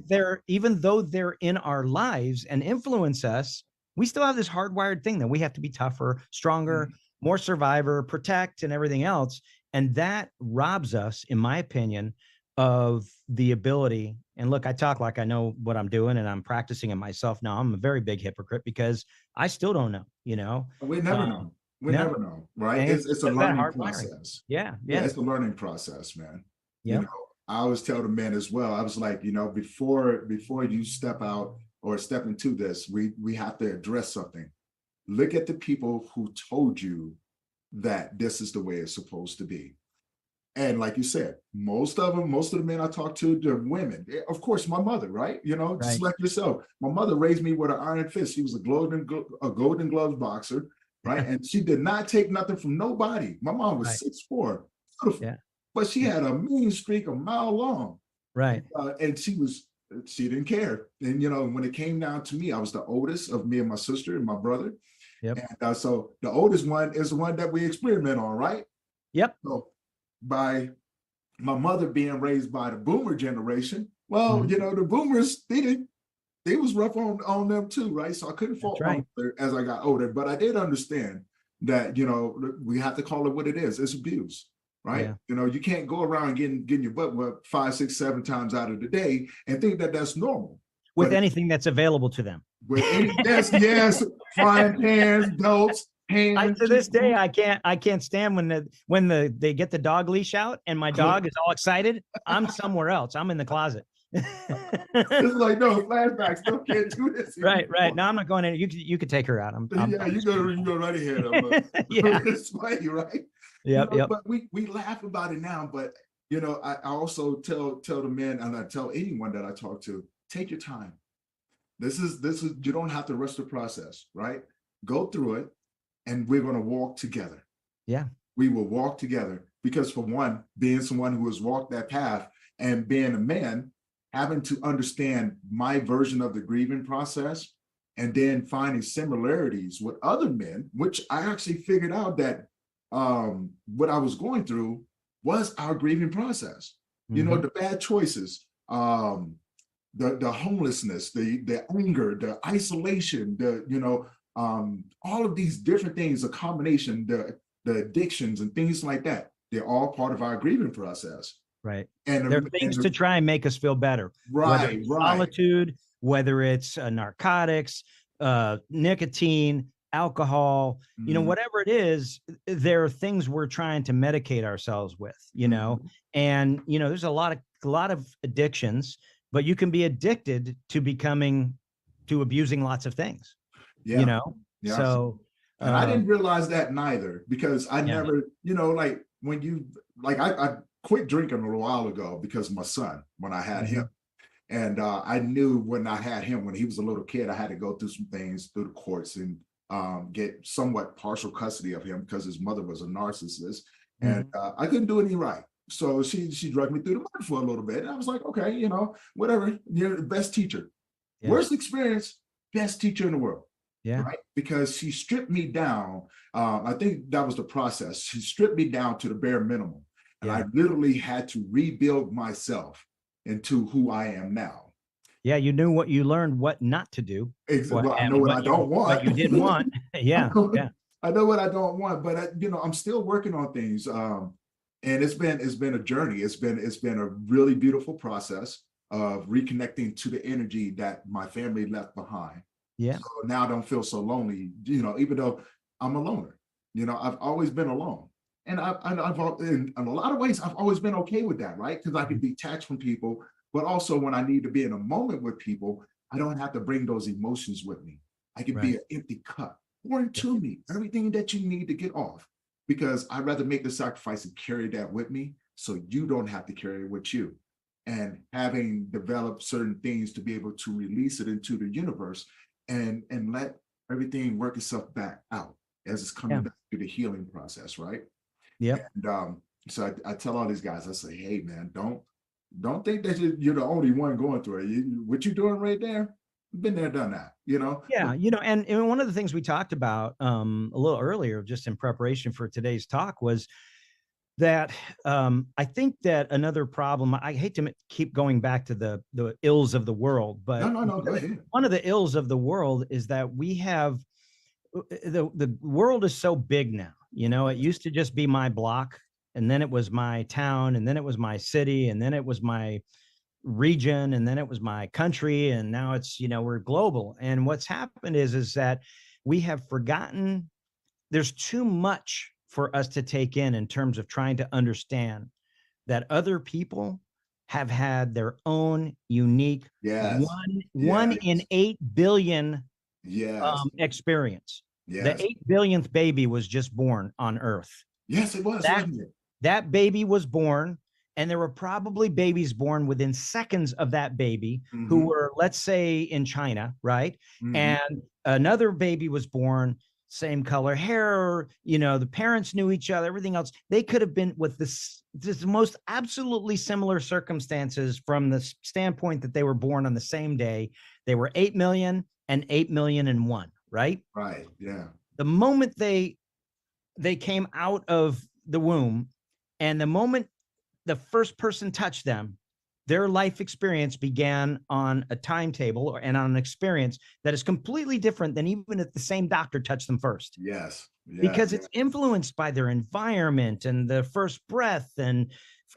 Speaker 18: they're in our lives and influence us, we still have this hardwired thing that we have to be tougher, stronger, more survivor, protect, and everything else. And that robs us, in my opinion, of the ability. And look, I talk like I know what I'm doing and I'm practicing it myself now. I'm a very big hypocrite because I still don't know, you know.
Speaker 3: We never know. We
Speaker 18: No.
Speaker 3: never know, right?
Speaker 18: And
Speaker 3: It's a
Speaker 18: it's that
Speaker 3: learning
Speaker 18: hard wiring.
Speaker 3: process.
Speaker 18: Yeah,
Speaker 3: Yeah,
Speaker 18: yeah.
Speaker 3: it's a learning process, man. You
Speaker 18: Yeah.
Speaker 3: know, I always tell the men as well. I was like, you know, before you step out or step into this, we have to address something. Look at the people who told you that this is the way it's supposed to be. And like you said, most of the men I talk to, they're women. Of course, my mother, right? You know, just
Speaker 18: Right.
Speaker 3: like yourself. My mother raised me with an iron fist. She was a Golden Gloves boxer, right? And she did not take nothing from nobody. My mom was
Speaker 18: Right.
Speaker 3: 6'4", beautiful,
Speaker 18: Yeah.
Speaker 3: but she had a mean streak a mile long.
Speaker 18: Right.
Speaker 3: And she didn't care. And, you know, when it came down to me, I was the oldest of me and my sister and my brother.
Speaker 18: Yep.
Speaker 3: And so the oldest one is the one that we experiment on, right?
Speaker 18: Yep.
Speaker 3: So by my mother being raised by the boomer generation, well, you know, the boomers, they was rough on them too, right? So I couldn't fault my
Speaker 18: right.
Speaker 3: mother as I got older, but I did understand that, you know, we have to call it what it is. It's abuse, right?
Speaker 18: Yeah.
Speaker 3: You know, you can't go around getting your butt whooped 5, 6, 7 times out of the day and think that that's normal.
Speaker 18: With
Speaker 3: But
Speaker 18: anything that's available to them.
Speaker 3: with yes, frying pans, belts,
Speaker 18: I,
Speaker 3: hands.
Speaker 18: to this day, I can't stand when they get the dog leash out and my dog is all excited. I'm somewhere else. I'm in the closet.
Speaker 3: It's like, no, flashbacks, still can't do this.
Speaker 18: Right. No, I'm not going in. You could take her out.
Speaker 3: Yeah, you go right ahead.
Speaker 18: Yeah.
Speaker 3: It's funny, right?
Speaker 18: Yep.
Speaker 3: You know,
Speaker 18: Yep.
Speaker 3: But we laugh about it now. But you know, I also tell the men, and I tell anyone that I talk to, take your time. This is you don't have to rush the process, right? Go through it, and we're going to walk together.
Speaker 18: Yeah.
Speaker 3: We will walk together because, for one, being someone who has walked that path and being a man, having to understand my version of the grieving process and then finding similarities with other men, which I actually figured out that what I was going through was our grieving process. You know, the bad choices, the homelessness, the anger, the isolation, all of these different things, a combination, the addictions and things like that, they're all part of our grieving process.
Speaker 18: Right.
Speaker 3: And
Speaker 18: there are things to try and make us feel better. Whether
Speaker 3: Right,
Speaker 18: it's
Speaker 3: right.
Speaker 18: solitude, whether it's narcotics, nicotine, alcohol, you know, whatever it is, there are things we're trying to medicate ourselves with, you know, and, you know, there's a lot of addictions, but you can be addicted to abusing lots of things, you know?
Speaker 3: Yeah.
Speaker 18: So,
Speaker 3: and I didn't realize that neither, because I
Speaker 18: Yeah.
Speaker 3: never, you know, like when you, like I quit drinking a while ago because of my son, when I had him. And I knew when I had him, when he was a little kid, I had to go through some things through the courts and get somewhat partial custody of him because his mother was a narcissist. And I couldn't do any right. So she dragged me through the mud for a little bit. And I was like, okay, you know, whatever, you're the best teacher.
Speaker 18: Yeah.
Speaker 3: Worst experience, best teacher in the world.
Speaker 18: Yeah.
Speaker 3: Right? Because she stripped me down. I think that was the process. She stripped me down to the bare minimum. And I literally had to rebuild myself into who I am now.
Speaker 18: Yeah, you knew what you learned, what not to do.
Speaker 3: Well, I know what I don't want.
Speaker 18: What you didn't want. Yeah.
Speaker 3: I know what I don't want, but you know, I'm still working on things. And it's been a journey. It's been a really beautiful process of reconnecting to the energy that my family left behind.
Speaker 18: Yeah.
Speaker 3: So now I don't feel so lonely, you know, even though I'm a loner. You know, I've always been alone. And I've in a lot of ways, I've always been okay with that, right? Because I can detach from people, but also when I need to be in a moment with people, I don't have to bring those emotions with me. I can be an empty cup. Pour into me everything that you need to get off, because I'd rather make the sacrifice and carry that with me so you don't have to carry it with you. And having developed certain things to be able to release it into the universe and let everything work itself back out as it's coming back to the healing process, right?
Speaker 18: Yeah.
Speaker 3: And so I tell all these guys, I say, hey man, don't think that you're the only one going through it. What you're doing right there, been there, done that, you know?
Speaker 18: Yeah, you know, and one of the things we talked about a little earlier, just in preparation for today's talk, was that I think that another problem, I hate to keep going back to the ills of the world, but
Speaker 3: no, go ahead.
Speaker 18: One of the ills of the world is that we have, the world is so big now. You know, it used to just be my block and then it was my town, and then it was my city, and then it was my region, and then it was my country, and now it's, we're global. And what's happened is that we have forgotten, there's too much for us to take in terms of trying to understand that other people have had their own unique
Speaker 5: Yes.
Speaker 18: one in 8 billion
Speaker 5: Yes.
Speaker 18: experience.
Speaker 5: Yes.
Speaker 18: The 8 billionth baby was just born on Earth.
Speaker 5: Yes, it was, wasn't it?
Speaker 18: That baby was born, and there were probably babies born within seconds of that baby who were, let's say, in China, right? And another baby was born, same color hair, the parents knew each other, everything else. They could have been with this most absolutely similar circumstances from the standpoint that they were born on the same day. They were 8 million and 8 million and one, right?
Speaker 5: Right. Yeah.
Speaker 18: The moment they came out of the womb, and the moment the first person touched them, their life experience began on a timetable and on an experience that is completely different than even if the same doctor touched them first.
Speaker 5: Yes.
Speaker 18: Because it's influenced by their environment and the first breath and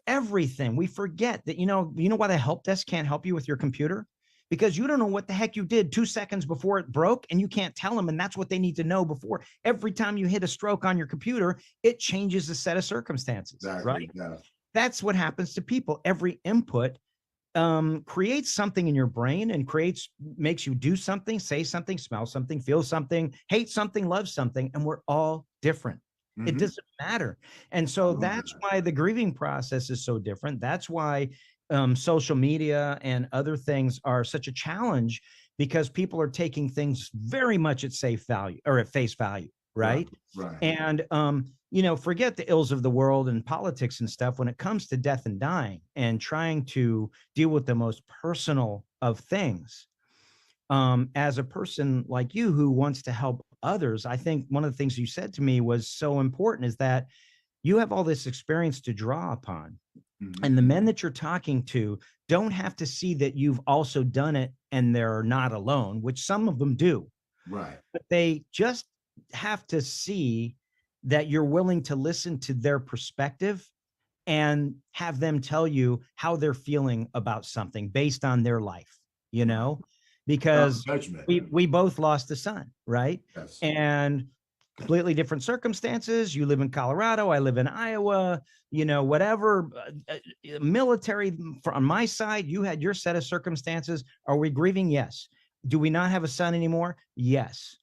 Speaker 18: everything. We forget that, you know why the help desk can't help you with your computer? Because you don't know what the heck you did 2 seconds before it broke, and you can't tell them. And that's what they need to know before. Every time you hit a stroke on your computer, it changes the set of circumstances, right?
Speaker 5: Yeah.
Speaker 18: That's what happens to people. Every input creates something in your brain and makes you do something, say something, smell something, feel something, hate something, love something. And we're all different. It doesn't matter. And so that's why the grieving process is so different. That's why social media and other things are such a challenge, because people are taking things very much at face value. Right.
Speaker 5: Right.
Speaker 18: And, forget the ills of the world and politics and stuff when it comes to death and dying and trying to deal with the most personal of things. As a person like you who wants to help others, I think one of the things you said to me was so important, is that you have all this experience to draw upon. And the men that you're talking to don't have to see that you've also done it and they're not alone, which some of them do.
Speaker 5: Right.
Speaker 18: But they just have to see that you're willing to listen to their perspective and have them tell you how they're feeling about something based on their life, because we both lost a son, right?
Speaker 5: Yes.
Speaker 18: And completely different circumstances. You live in Colorado, I live in Iowa, whatever, military. On my side, you had your set of circumstances. Are we grieving? Yes. Do we not have a son anymore? Yes.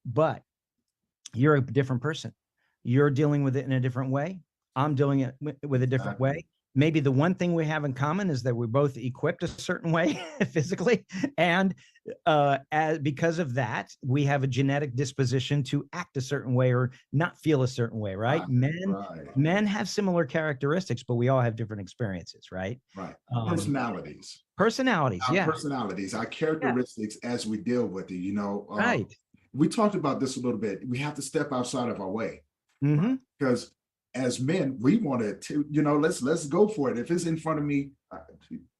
Speaker 18: But you're a different person. You're dealing with it in a different way. I'm doing it with a different way. Maybe the one thing we have in common is that we're both equipped a certain way physically. And because of that, we have a genetic disposition to act a certain way or not feel a certain way, right? Men have similar characteristics, but we all have different experiences, right?
Speaker 5: Right.
Speaker 18: Personalities,
Speaker 5: Our
Speaker 18: yeah.
Speaker 5: personalities, our characteristics as we deal with it,
Speaker 18: Right.
Speaker 5: We talked about this a little bit. We have to step outside of our way. Because as men, we want to, let's go for it. If it's in front of me,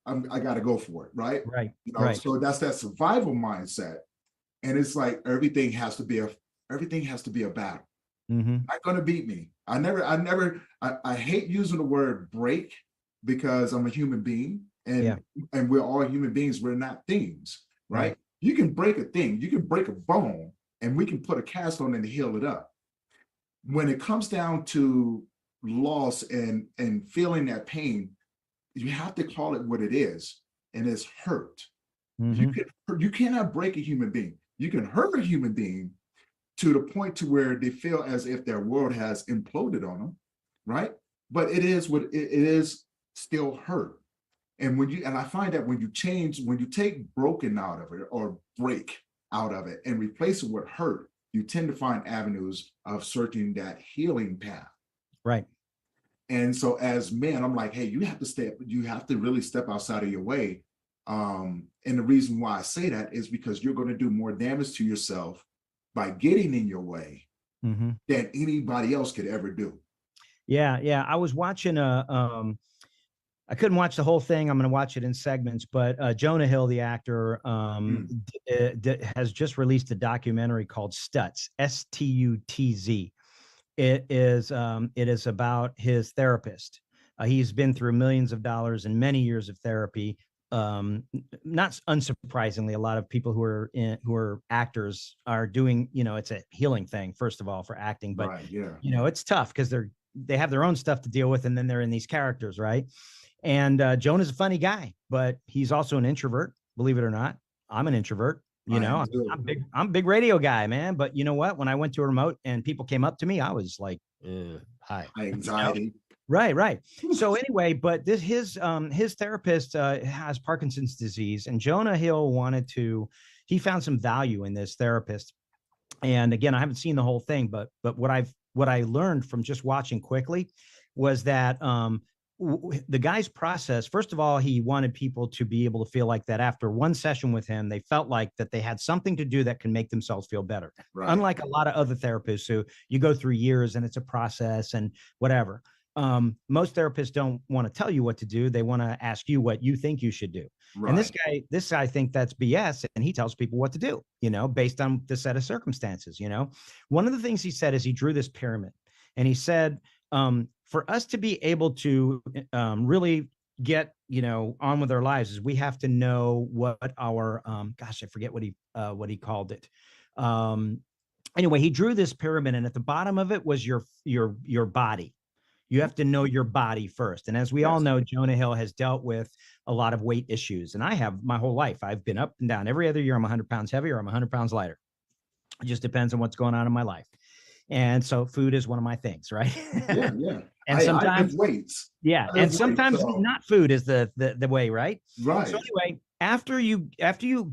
Speaker 5: I got to go for it, right?
Speaker 18: Right.
Speaker 5: So that's that survival mindset, and it's like everything has to be a battle. Not gonna beat me. I hate using the word break, because I'm a human being, and we're all human beings. We're not things, right? You can break a thing, you can break a bone, and we can put a cast on it and heal it up. When it comes down to loss and feeling that pain, you have to call it what it is, and it's hurt. You cannot break a human being. You can hurt a human being to the point to where they feel as if their world has imploded on them, right? But it is what it is, still hurt. And I find that when you take broken out of it or break out of it and replace it with hurt, you tend to find avenues of searching that healing path.
Speaker 18: Right.
Speaker 5: And so as men, I'm like, hey, you have to really step outside of your way. And the reason why I say that is because you're going to do more damage to yourself by getting in your way than anybody else could ever do.
Speaker 18: Yeah. I was watching I couldn't watch the whole thing. I'm going to watch it in segments, but Jonah Hill, the actor, has just released a documentary called Stutz, Stutz. it is about his therapist. He's been through millions of dollars and many years of therapy. Not unsurprisingly, a lot of people who are actors are doing, it's a healing thing, first of all, for acting, but
Speaker 5: Right, yeah.
Speaker 18: it's tough because they have their own stuff to deal with, and then they're in these characters, right? And Jonah's a funny guy, but he's also an introvert, believe it or not. I'm an introvert.
Speaker 5: I am too.
Speaker 18: I'm a big radio guy, man. But you know what? When I went to a remote and people came up to me, I was like, hi.
Speaker 5: Anxiety.
Speaker 18: Right. So anyway, but his therapist has Parkinson's disease, and Jonah Hill he found some value in this therapist. And again, I haven't seen the whole thing, but what I learned from just watching quickly was that the guy's process, first of all, he wanted people to be able to feel like that after one session with him, they felt like that they had something to do that can make themselves feel better.
Speaker 5: Right.
Speaker 18: Unlike a lot of other therapists who you go through years and it's a process and whatever. Most therapists don't want to tell you what to do. They want to ask you what you think you should do.
Speaker 5: Right.
Speaker 18: And this guy think that's BS, and he tells people what to do, based on the set of circumstances. One of the things he said is he drew this pyramid, and he said, for us to be able to really get, on with our lives, is we have to know what our, I forget what he called it. Anyway, he drew this pyramid, and at the bottom of it was your body. You have to know your body first. And as we all know, Jonah Hill has dealt with a lot of weight issues. And I have my whole life. I've been up and down. Every other year, I'm 100 pounds heavier, I'm 100 pounds lighter. It just depends on what's going on in my life. And so food is one of my things, right?
Speaker 5: Yeah.
Speaker 18: And sometimes
Speaker 5: I lift weights.
Speaker 18: yeah. And sometimes not food is the way, right?
Speaker 5: Right.
Speaker 18: So anyway, after you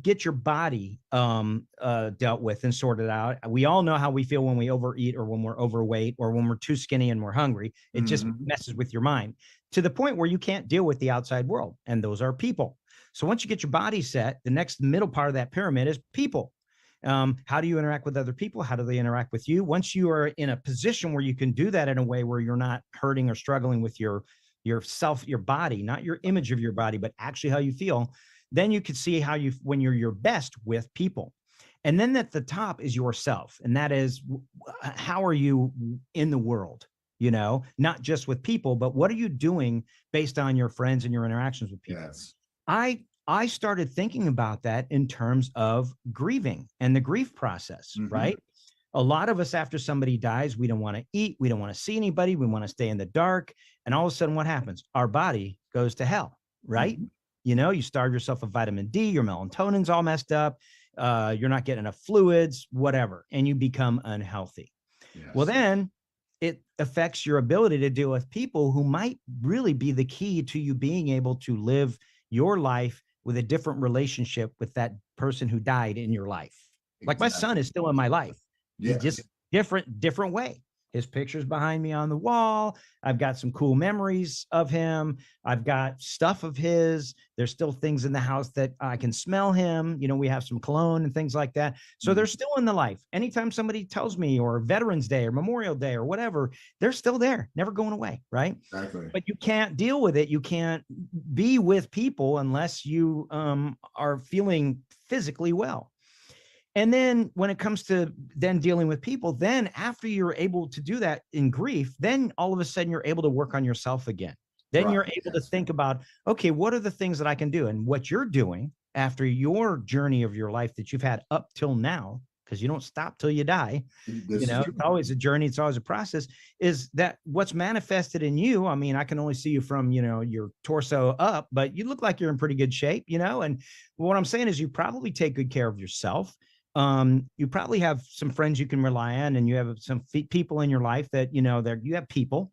Speaker 18: get your body dealt with and sorted out, we all know how we feel when we overeat or when we're overweight or when we're too skinny and we're hungry. It just messes with your mind to the point where you can't deal with the outside world. And those are people. So once you get your body set, the next middle part of that pyramid is people. How do you interact with other people? How do they interact with you? Once you are in a position where you can do that in a way where you're not hurting or struggling with yourself, your body, not your image of your body, but actually how you feel, then you can see when you're your best with people. And then at the top is yourself. And that is, how are you in the world? Not just with people, but what are you doing based on your friends and your interactions with people?
Speaker 5: Yes.
Speaker 18: I started thinking about that in terms of grieving and the grief process, right? A lot of us, after somebody dies, we don't want to eat. We don't want to see anybody. We want to stay in the dark. And all of a sudden, what happens? Our body goes to hell, right? You starve yourself of vitamin D, your melatonin's all messed up. You're not getting enough fluids, whatever, and you become unhealthy.
Speaker 5: Yes.
Speaker 18: Well, then it affects your ability to deal with people who might really be the key to you being able to live your life with a different relationship with that person who died in your life. Like my son is still in my life.
Speaker 5: Yeah.
Speaker 18: Just different way. His picture's behind me on the wall. I've got some cool memories of him. I've got stuff of his. There's still things in the house that I can smell him. We have some cologne and things like that. So they're still in the life. Anytime somebody tells me, or Veterans Day or Memorial Day or whatever, they're still there, never going away, right?
Speaker 5: Exactly.
Speaker 18: But you can't deal with it. You can't be with people unless you are feeling physically well. And then when it comes to then dealing with people, then after you're able to do that in grief, then all of a sudden you're able to work on yourself again. Then you're able to think about, okay, what are the things that I can do? And what you're doing after your journey of your life that you've had up till now, because you don't stop till you die, it's always a journey, it's always a process, is that what's manifested in you. I mean, I can only see you from, your torso up, but you look like you're in pretty good shape, and what I'm saying is you probably take good care of yourself. You probably have some friends you can rely on, and you have some people in your life that, you have people.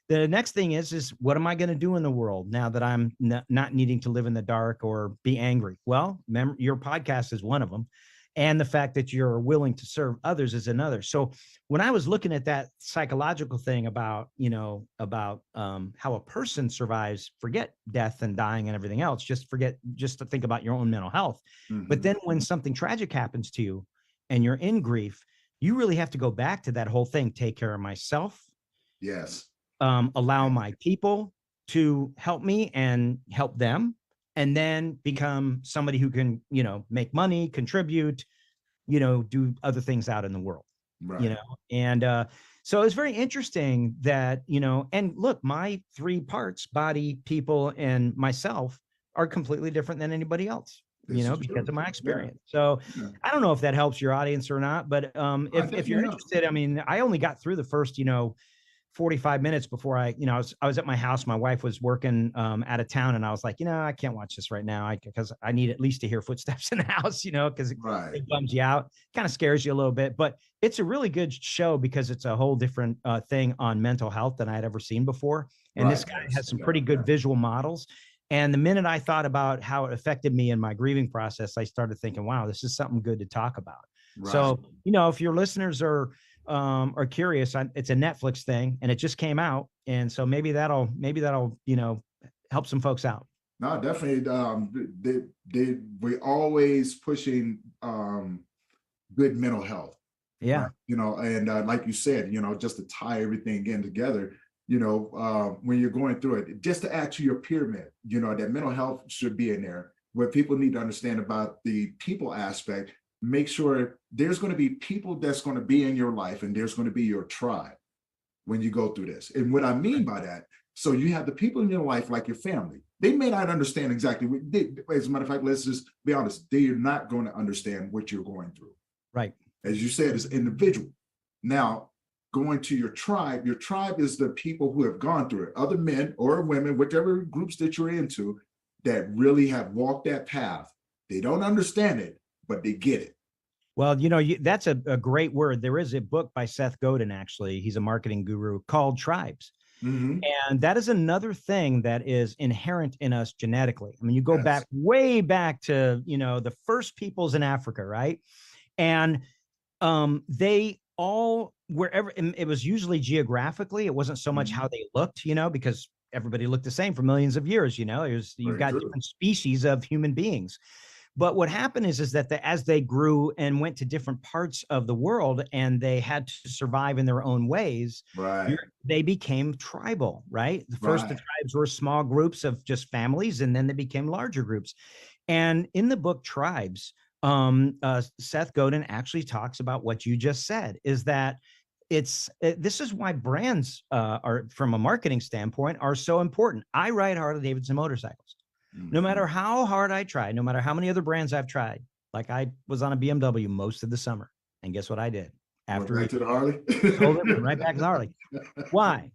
Speaker 18: The next thing is what am I going to do in the world now that I'm not needing to live in the dark or be angry? Well, your podcast is one of them. And the fact that you're willing to serve others is another. So when I was looking at that psychological thing about how a person survives, forget death and dying and everything else, just to think about your own mental health. But then when something tragic happens to you and you're in grief, you really have to go back to that whole thing. Take care of myself.
Speaker 5: Yes.
Speaker 18: Allow my people to help me and help them. And then become somebody who can, make money, contribute, do other things out in the world,
Speaker 5: Right.
Speaker 18: And So it's very interesting that, you know, and look, my three parts, body, people, and myself, are completely different than anybody else, you
Speaker 5: This
Speaker 18: know,
Speaker 5: is
Speaker 18: because
Speaker 5: true.
Speaker 18: of my
Speaker 5: Yeah.
Speaker 18: experience. So
Speaker 5: Yeah.
Speaker 18: I don't know if that helps your audience or not, but
Speaker 5: I
Speaker 18: if you're
Speaker 5: definitely know.
Speaker 18: interested, I mean, I only got through the first, you know, 45 minutes before I was at my house. My wife was working out of town, and I was like, you know, I can't watch this right now because I need at least to hear footsteps in the house, you know, because
Speaker 5: Right.
Speaker 18: it bums you out, kind of scares you a little bit. But it's a really good show because it's a whole different thing on mental health than I'd ever seen before. And this
Speaker 5: Right.
Speaker 18: guy
Speaker 5: Yes.
Speaker 18: has some
Speaker 5: Yeah.
Speaker 18: pretty good visual models. And the minute I thought about how it affected me in my grieving process, I started thinking, wow, this is something good to talk about.
Speaker 5: Right.
Speaker 18: So, you know, if your listeners are curious, it's a Netflix thing and it just came out. And so maybe that'll, you know, help some folks out.
Speaker 5: No, definitely. We always pushing good mental health.
Speaker 18: Yeah.
Speaker 5: Right? You know, and like you said, you know, just to tie everything in together, you know, when you're going through it, just to add to your pyramid, you know, that mental health should be in there. What people need to understand about the people aspect, make sure there's going to be people that's going to be in your life, and there's going to be your tribe when you go through this. And what I mean by that, so you have the people in your life, like your family. They may not understand exactly what as a matter of fact, let's just be honest, they are not going to understand what you're going through.
Speaker 18: Right.
Speaker 5: As you said, as an individual. Now, going to your tribe is the people who have gone through it, other men or women, whichever groups that you're into, that really have walked that path. They don't understand it, but they get it.
Speaker 18: Well, you know, that's a great word. There is a book by Seth Godin, actually. He's a marketing guru, called Tribes.
Speaker 5: Mm-hmm.
Speaker 18: And that is another thing that is inherent in us genetically. I mean, you go back way back to, you know, the first peoples in Africa, right? And they all, wherever, it was usually geographically, it wasn't so much how they looked, you know, because everybody looked the same for millions of years, you know. You've got different species of human beings. But what happened is that as they grew and went to different parts of the world and they had to survive in their own ways, they became tribal, right? The first the tribes were small groups of just families, and then they became larger groups. And in the book Tribes, Seth Godin actually talks about what you just said, is that this is why brands are, from a marketing standpoint, are so important. I ride Harley-Davidson motorcycles. No matter how hard I try, no matter how many other brands I've tried, like I was on a BMW most of the summer. And guess what I did? After
Speaker 5: went back to the Harley?
Speaker 18: went right back to the Harley. Why?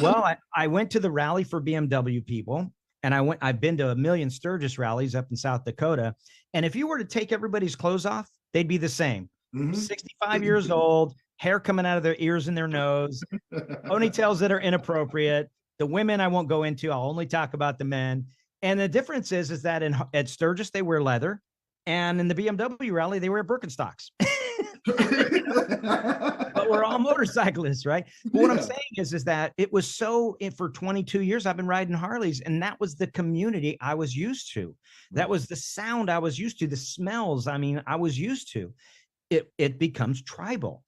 Speaker 18: Well, I went to the rally for BMW people, and I've been to a million Sturgis rallies up in South Dakota. And if you were to take everybody's clothes off, they'd be the same. 65 years old, hair coming out of their ears and their nose, ponytails that are inappropriate. The women I won't go into, I'll only talk about the men. And the difference is that at Sturgis, they wear leather, and in the BMW rally, they wear Birkenstocks. But we're all motorcyclists, right? But what I'm saying is that it was for 22 years, I've been riding Harleys, and that was the community I was used to. That was the sound I was used to, the smells, I mean, I was used to. It becomes tribal.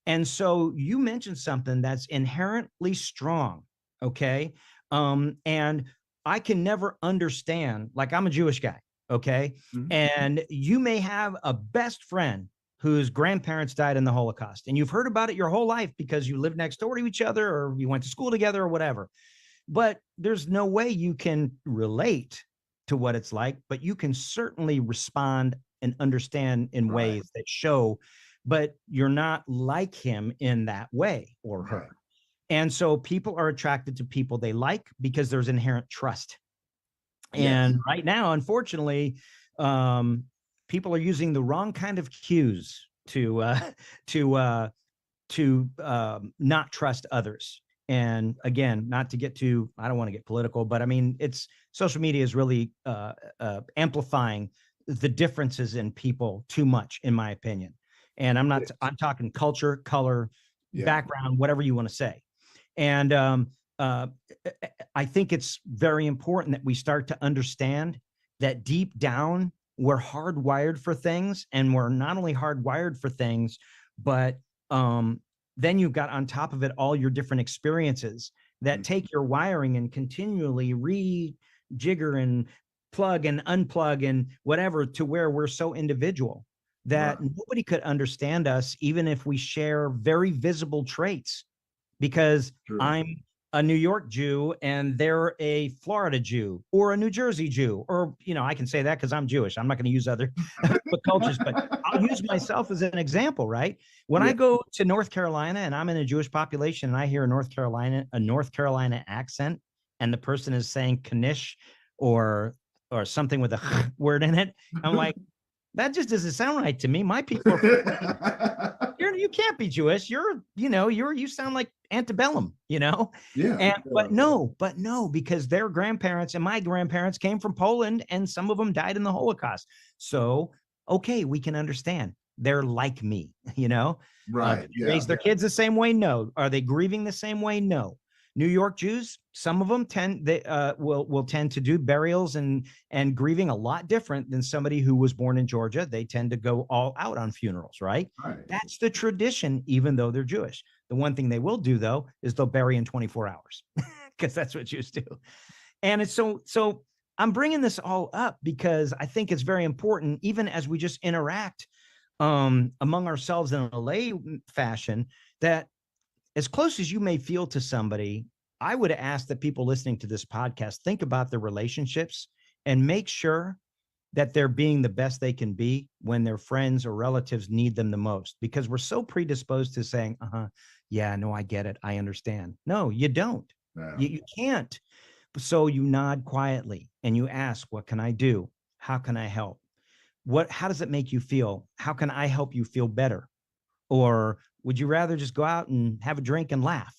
Speaker 18: And so you mentioned something that's inherently strong, okay? And I can never understand, like, I'm a Jewish guy, okay? And you may have a best friend whose grandparents died in the Holocaust, and you've heard about it your whole life because you lived next door to each other, or you went to school together, or whatever. But there's no way you can relate to what it's like, but you can certainly respond and understand in ways that show, but you're not like him in that way, or her. And so people are attracted to people they like because there's inherent trust. And right now, unfortunately, people are using the wrong kind of cues to not trust others. And again, not to get too, I don't want to get political, but I mean, social media is really amplifying the differences in people too much, in my opinion. And I'm talking culture, color, background, whatever you want to say. And I think it's very important that we start to understand that deep down, we're hardwired for things, and we're not only hardwired for things, but then you've got on top of it all your different experiences that take your wiring and continually rejigger and plug and unplug and whatever, to where we're so individual that nobody could understand us, even if we share very visible traits. because
Speaker 5: True.
Speaker 18: I'm a New York Jew and they're a Florida Jew or a New Jersey Jew, or, you know, I can say that because I'm Jewish. I'm not going to use other cultures, but I'll use myself as an example, right? When I
Speaker 5: Yeah.
Speaker 18: go to North Carolina and I'm in a Jewish population and I hear a North Carolina accent, and the person is saying knish or something with a word in it, I'm like, that just doesn't sound right to me. My people are you can't be Jewish. You sound like antebellum,
Speaker 5: Yeah.
Speaker 18: And but no, because their grandparents and my grandparents came from Poland and some of them died in the Holocaust. So, okay, we can understand. They're like me,
Speaker 5: Right.
Speaker 18: Did they raise their kids the same way? No. Are they grieving the same way? No. New York Jews, some of them will tend to do burials and grieving a lot different than somebody who was born in Georgia. They tend to go all out on funerals, right?
Speaker 5: Right.
Speaker 18: That's the tradition, even though they're Jewish. The one thing they will do, though, is they'll bury in 24 hours because that's what Jews do. And it's so I'm bringing this all up because I think it's very important, even as we just interact among ourselves in a lay fashion, that as close as you may feel to somebody, I would ask that people listening to this podcast think about their relationships and make sure that they're being the best they can be when their friends or relatives need them the most, because we're so predisposed to saying, yeah, no, I get it. I understand. No, you don't.
Speaker 5: No.
Speaker 18: You can't. So you nod quietly and you ask, what can I do? How can I help? How does it make you feel? How can I help you feel better? Or would you rather just go out and have a drink and laugh,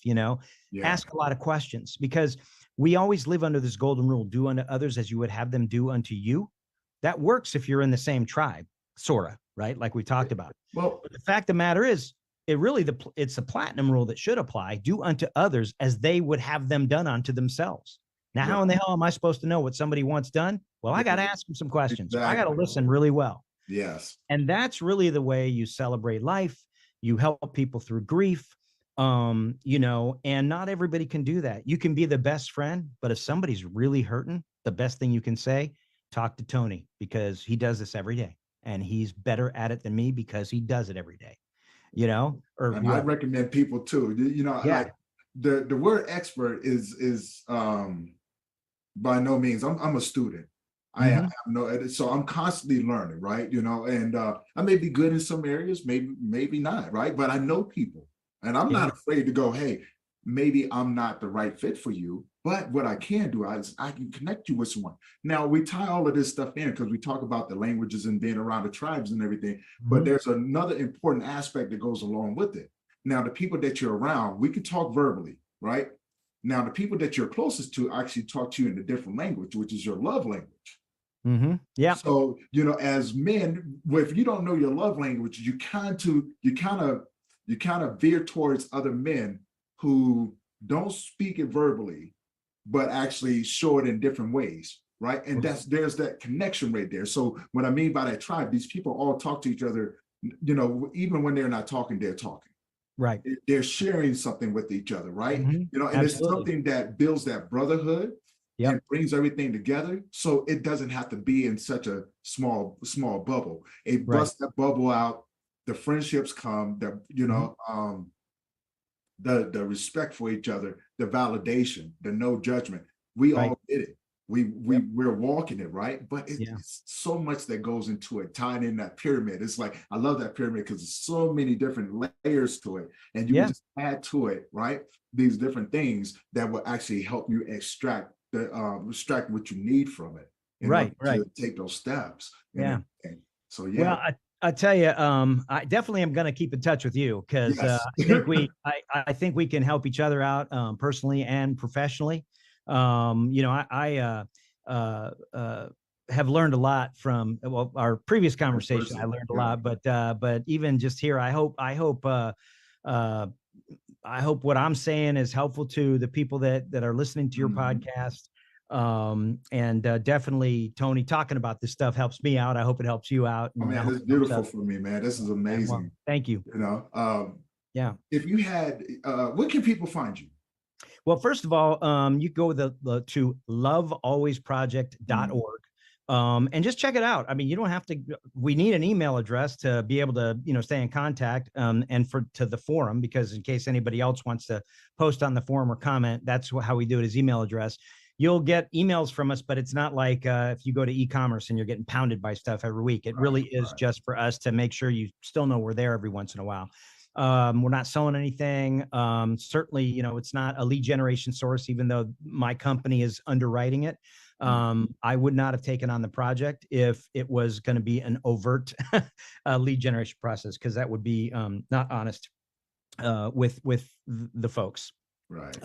Speaker 18: Ask a lot of questions, because we always live under this golden rule: do unto others as you would have them do unto you. That works if you're in the same tribe, sort of, right? Like we talked about.
Speaker 5: Well,
Speaker 18: but the fact of the matter is, it's the platinum rule that should apply: do unto others as they would have them done unto themselves. Now, how in the hell am I supposed to know what somebody wants done? Well, I got to ask them some questions. I got to listen really well.
Speaker 5: Yes.
Speaker 18: And that's really the way you celebrate life. You help people through grief, and not everybody can do that. You can be the best friend, but if somebody's really hurting, the best thing you can say, talk to Tony, because he does this every day and he's better at it than me because he does it every day,
Speaker 5: And I recommend people too, like the word expert is by no means, I'm a student. I have so I'm constantly learning, right? And I may be good in some areas, maybe not, right? But I know people, and I'm not afraid to go, hey, maybe I'm not the right fit for you, but what I can do is I can connect you with someone. Now, we tie all of this stuff in because we talk about the languages and being around the tribes and everything, but there's another important aspect that goes along with it. Now, the people that you're around, we can talk verbally, right? Now, the people that you're closest to actually talk to you in a different language, which is your love language.
Speaker 18: Yeah.
Speaker 5: So, as men, if you don't know your love language, you kind of veer towards other men who don't speak it verbally, but actually show it in different ways, right? And there's that connection right there. So what I mean by that tribe, these people all talk to each other, even when they're not talking, they're talking.
Speaker 18: Right.
Speaker 5: They're sharing something with each other, right? And
Speaker 18: Absolutely.
Speaker 5: it's something that builds that brotherhood. And brings everything together, so it doesn't have to be in such a small bubble. It busts that bubble out. The friendships come. The respect for each other, the validation, the no judgment. We all did it. We're walking it, right? But it's so much that goes into it, tying in that pyramid. It's like, I love that pyramid because there's so many different layers to it, and you just add to it, right? These different things that will actually help you extract what you need from it, to take those steps. So
Speaker 18: Well, I tell you, I definitely am going to keep in touch with you because I think we can help each other out personally and professionally. I have learned a lot from our previous conversation. I learned a lot, but even just here, I hope what I'm saying is helpful to the people that are listening to your podcast. And definitely, Tony, talking about this stuff helps me out. I hope it helps you out.
Speaker 5: Oh, man, it's beautiful for me, man. This is amazing.
Speaker 18: Well, thank you.
Speaker 5: If you had, where can people find you?
Speaker 18: Well, first of all, you go to lovealwaysproject.org. And just check it out. I mean, you don't have to, we need an email address to be able to, stay in contact, and to the forum, because in case anybody else wants to post on the forum or comment, that's how we do it, is email address. You'll get emails from us, but it's not like if you go to e-commerce and you're getting pounded by stuff every week. It really is just for us to make sure you still know we're there every once in a while. We're not selling anything. Certainly, it's not a lead generation source, even though my company is underwriting it. I would not have taken on the project if it was going to be an overt lead generation process, because that would be not honest with the folks.
Speaker 5: Right.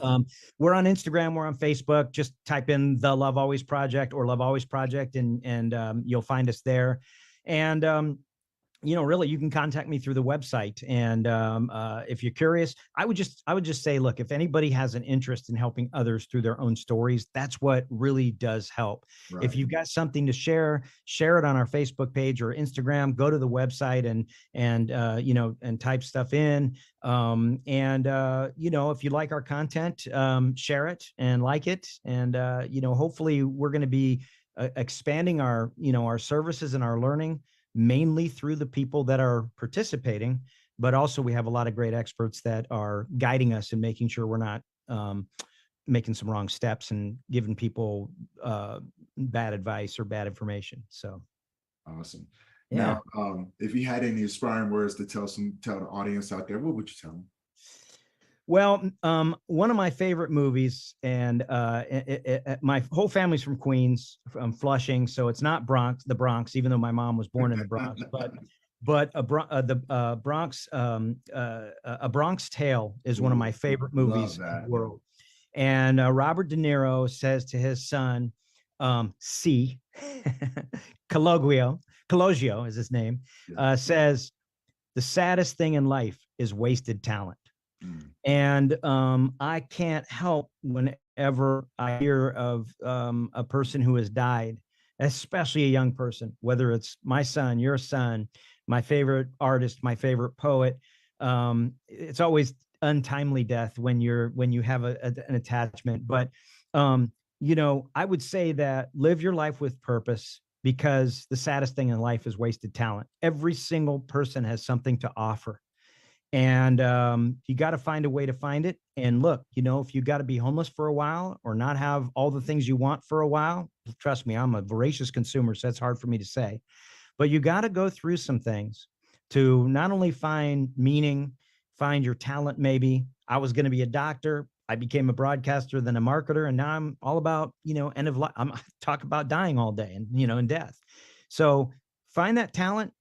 Speaker 18: We're on Instagram, we're on Facebook. Just type in the Love Always Project or Love Always Project, and you'll find us there. And really, you can contact me through the website. And if you're curious, I would just say, look, if anybody has an interest in helping others through their own stories, that's what really does help.
Speaker 5: Right.
Speaker 18: If you've got something to share it on our Facebook page or Instagram. Go to the website and type stuff in. If you like our content, share it and like it. And hopefully we're going to be expanding our our services and our learning, mainly through the people that are participating, but also we have a lot of great experts that are guiding us and making sure we're not making some wrong steps and giving people bad advice or bad information. So
Speaker 5: awesome.
Speaker 18: Yeah.
Speaker 5: Now, if you had any inspiring words to tell the audience out there, what would you tell them?
Speaker 18: Well, one of my favorite movies, and my whole family's from Queens, from Flushing, so it's not the Bronx, even though my mom was born in the Bronx. But A Bronx Tale is one of my favorite movies in the world. And Robert De Niro says to his son, Cologio is his name, says, "The saddest thing in life is wasted talent." And I can't help whenever I hear of a person who has died, especially a young person, whether it's my son, your son, my favorite artist, my favorite poet. It's always untimely death when you have an attachment. But I would say that live your life with purpose, because the saddest thing in life is wasted talent. Every single person has something to offer. And you got to find a way to find it. And look, if you got to be homeless for a while or not have all the things you want for a while, trust me, I'm a voracious consumer, so that's hard for me to say. But you got to go through some things to not only find meaning, find your talent. Maybe I was going to be a doctor. I became a broadcaster, then a marketer, and now I'm all about, end of life. I'm talk about dying all day and, and death. So find that talent,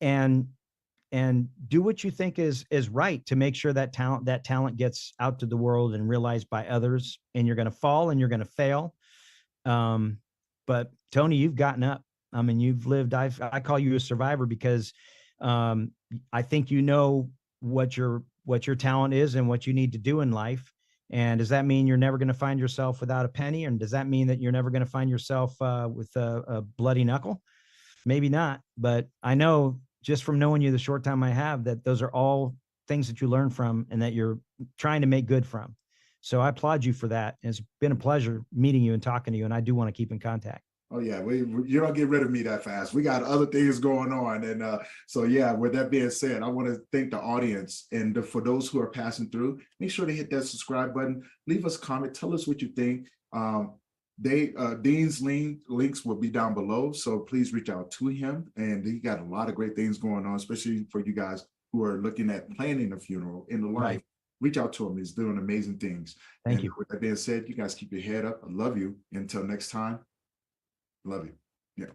Speaker 18: and do what you think is right to make sure that talent gets out to the world and realized by others. And you're going to fall and you're going to fail. But Tony, you've gotten up. I mean, you've lived. I call you a survivor, because I think what your talent is and what you need to do in life. And does that mean you're never going to find yourself without a penny? And does that mean that you're never going to find yourself with a bloody knuckle? Maybe not, but I know just from knowing you the short time I have, that those are all things that you learn from and that you're trying to make good from. So I applaud you for that. It's been a pleasure meeting you and talking to you, and I do want to keep in contact.
Speaker 5: Oh yeah, you don't get rid of me that fast. We got other things going on, and so yeah. With that being said, I want to thank the audience, and for those who are passing through, make sure to hit that subscribe button. Leave us a comment. Tell us what you think. Dean's links will be down below, so please reach out to him. And he got a lot of great things going on, especially for you guys who are looking at planning a funeral in the life.
Speaker 18: Right.
Speaker 5: Reach out to him. He's doing amazing things.
Speaker 18: Thank you.
Speaker 5: With that being said, you guys keep your head up. I love you. Until next time, love you. Yeah.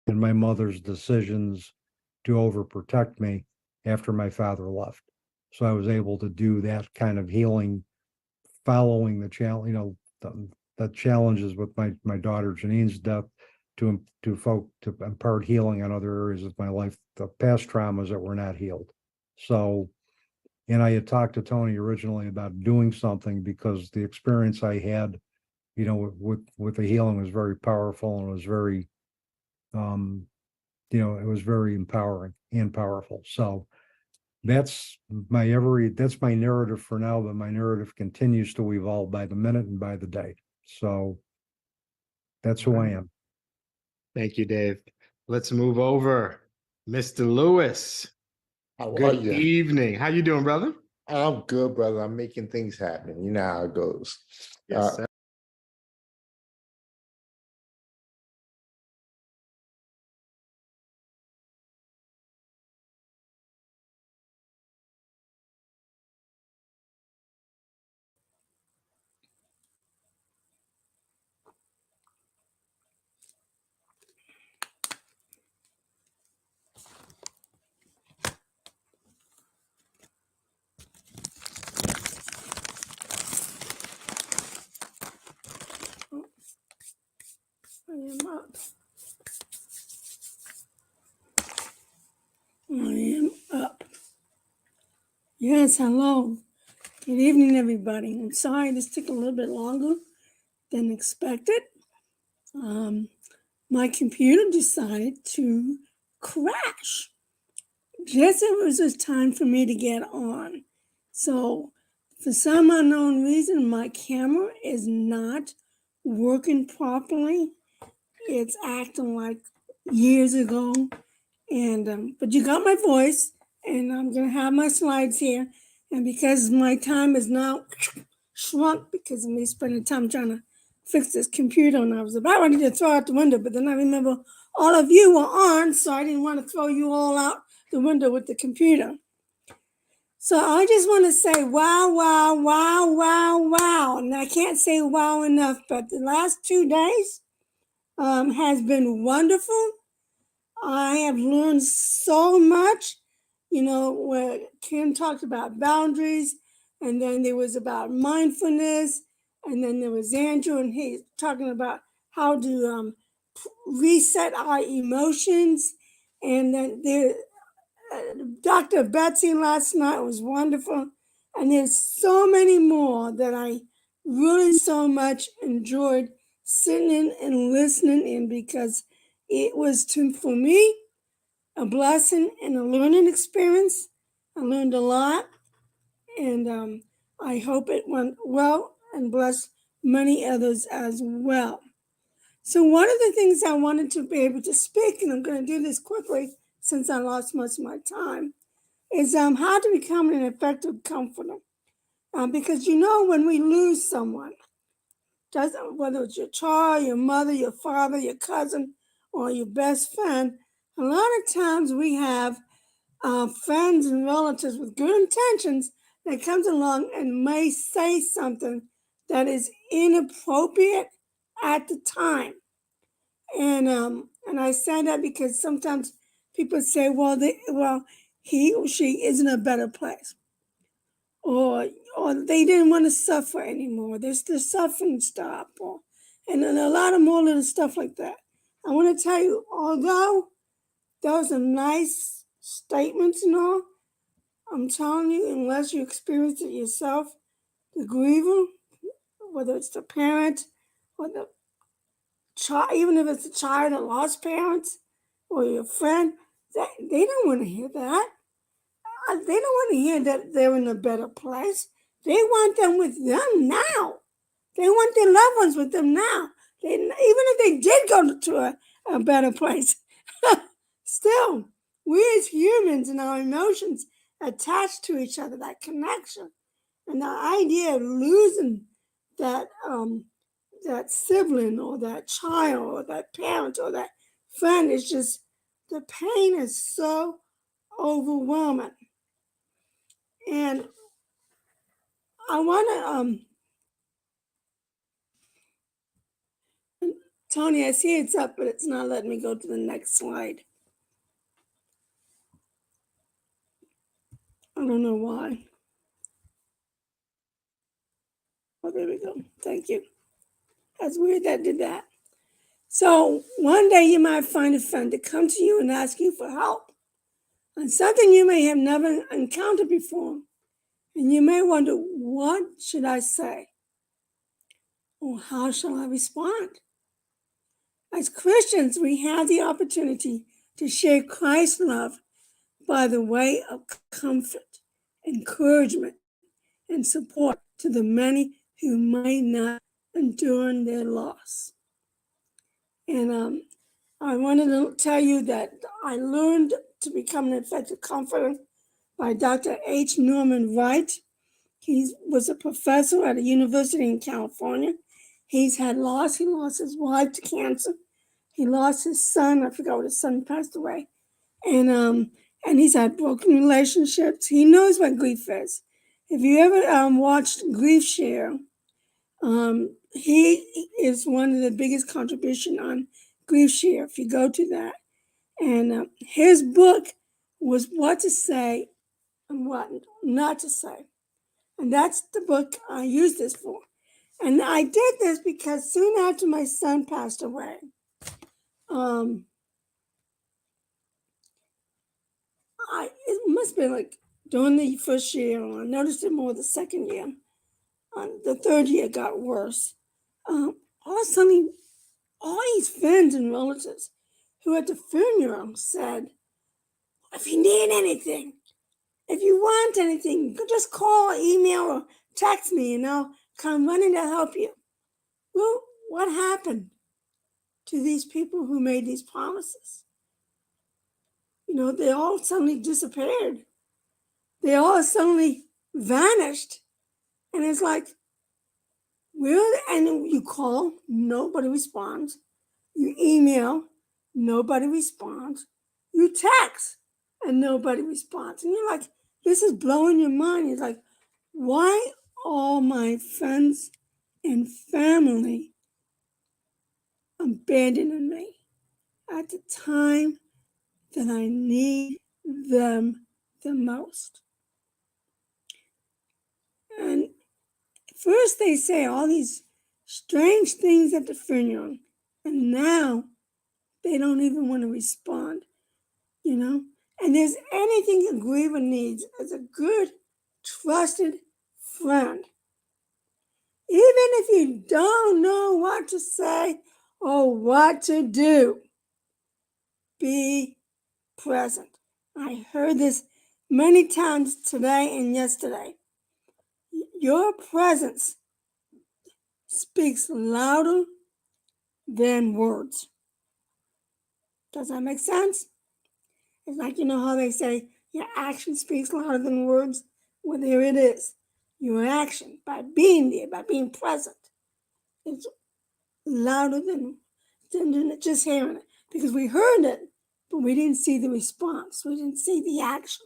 Speaker 7: and my mother's decisions to overprotect me after my father left. So I was able to do that kind of healing following the challenge, the challenges with my daughter Janine's death to impart healing on other areas of my life, the past traumas that were not healed. So, and I had talked to Tony originally about doing something because the experience I had, with the healing was very powerful, and it was very, it was very empowering and powerful. So that's my narrative for now, but my narrative continues to evolve by the minute and by the day. So that's who I am.
Speaker 2: Thank you, Dave. Let's move over. Mr. Lewis.
Speaker 8: How are
Speaker 2: Good
Speaker 8: you?
Speaker 2: evening. How you doing, brother?
Speaker 8: I'm good, brother. I'm making things happen. You know how it goes.
Speaker 2: Yes, sir.
Speaker 19: I am up. I am up. Yes, hello. Good evening, everybody. I'm sorry this took a little bit longer than expected. My computer decided to crash just as it was time for me to get on. So, for some unknown reason, my camera is not working properly. It's acting like years ago. And but you got my voice, and I'm gonna have my slides here. And because my time is now shrunk because of me spending time trying to fix this computer, and I was about ready to throw out the window, but then I remember all of you were on, so I didn't want to throw you all out the window with the computer. So I just want to say wow, wow, wow, wow, wow. And I can't say wow enough, but the last 2 days has been wonderful. I have learned so much, where Kim talked about boundaries, and then there was about mindfulness, and then there was Andrew, and he's talking about how to reset our emotions. And then there, Dr. Betsy last night was wonderful. And there's so many more that I really so much enjoyed sitting in and listening in, because it was, for me, a blessing and a learning experience. I learned a lot, and I hope it went well and blessed many others as well. So one of the things I wanted to be able to speak, and I'm going to do this quickly since I lost most of my time, is how to become an effective comforter. Because when we lose someone, whether it's your child, your mother, your father, your cousin, or your best friend, a lot of times we have friends and relatives with good intentions that comes along and may say something that is inappropriate at the time. And I say that because sometimes people say, well, he or she is in a better place, or they didn't want to suffer anymore. The suffering stop, and then a lot of more little stuff like that. I want to tell you, although those are nice statements and all, I'm telling you, unless you experience it yourself, the griever, whether it's the parent or the child, even if it's a child that lost parents or your friend, they don't want to hear that. They don't want to hear that they're in a better place. They want them with them now. They want their loved ones with them now. Even if they did go to a better place, still, we as humans and our emotions attached to each other, that connection, and the idea of losing that that sibling or that child or that parent or that friend is just, the pain is so overwhelming. And I want to Tony, I see it's up, but it's not letting me go to the next slide. I don't know why. Oh, there we go. Thank you. That's weird that did that. So one day you might find a friend to come to you and ask you for help on something you may have never encountered before. And you may wonder, what should I say? Or how shall I respond? As Christians, we have the opportunity to share Christ's love by the way of comfort, encouragement, and support to the many who might not endure their loss. And I wanted to tell you that I learned to become an effective comforter by Dr. H. Norman Wright. He was a professor at a university in California. He's had loss. He lost his wife to cancer. He lost his son. I forgot what his son passed away. And he's had broken relationships. He knows what grief is. If you ever watched Grief Share, he is one of the biggest contribution on Grief Share, if you go to that. And his book was what to say and what not to say. And that's the book I used this for. And I did this because soon after my son passed away, it must have been like during the first year, I noticed it more the second year. The third year got worse. All of a sudden, all his friends and relatives who at the funeral said, if you need anything, if you want anything, just call, email, or text me and I'll come running to help you. Well, what happened to these people who made these promises? You know, they all suddenly disappeared. They all suddenly vanished. And it's like, really? And you call, nobody responds. You email, nobody responds. You text, and nobody responds. And you're like, this is blowing your mind. You're like, why all my friends and family abandoning me at the time that I need them the most? And first they say all these strange things at the funeral, and now they don't even want to respond, you know? And there's anything a griever needs as a good, trusted friend. Even if you don't know what to say or what to do, be present. I heard this many times today and yesterday. Your presence speaks louder than words. Does that make sense? It's like, you know how they say your action speaks louder than words? Well, there it is. Your action, by being there, by being present, it's louder than just hearing it. Because we heard it, but we didn't see the response. We didn't see the action.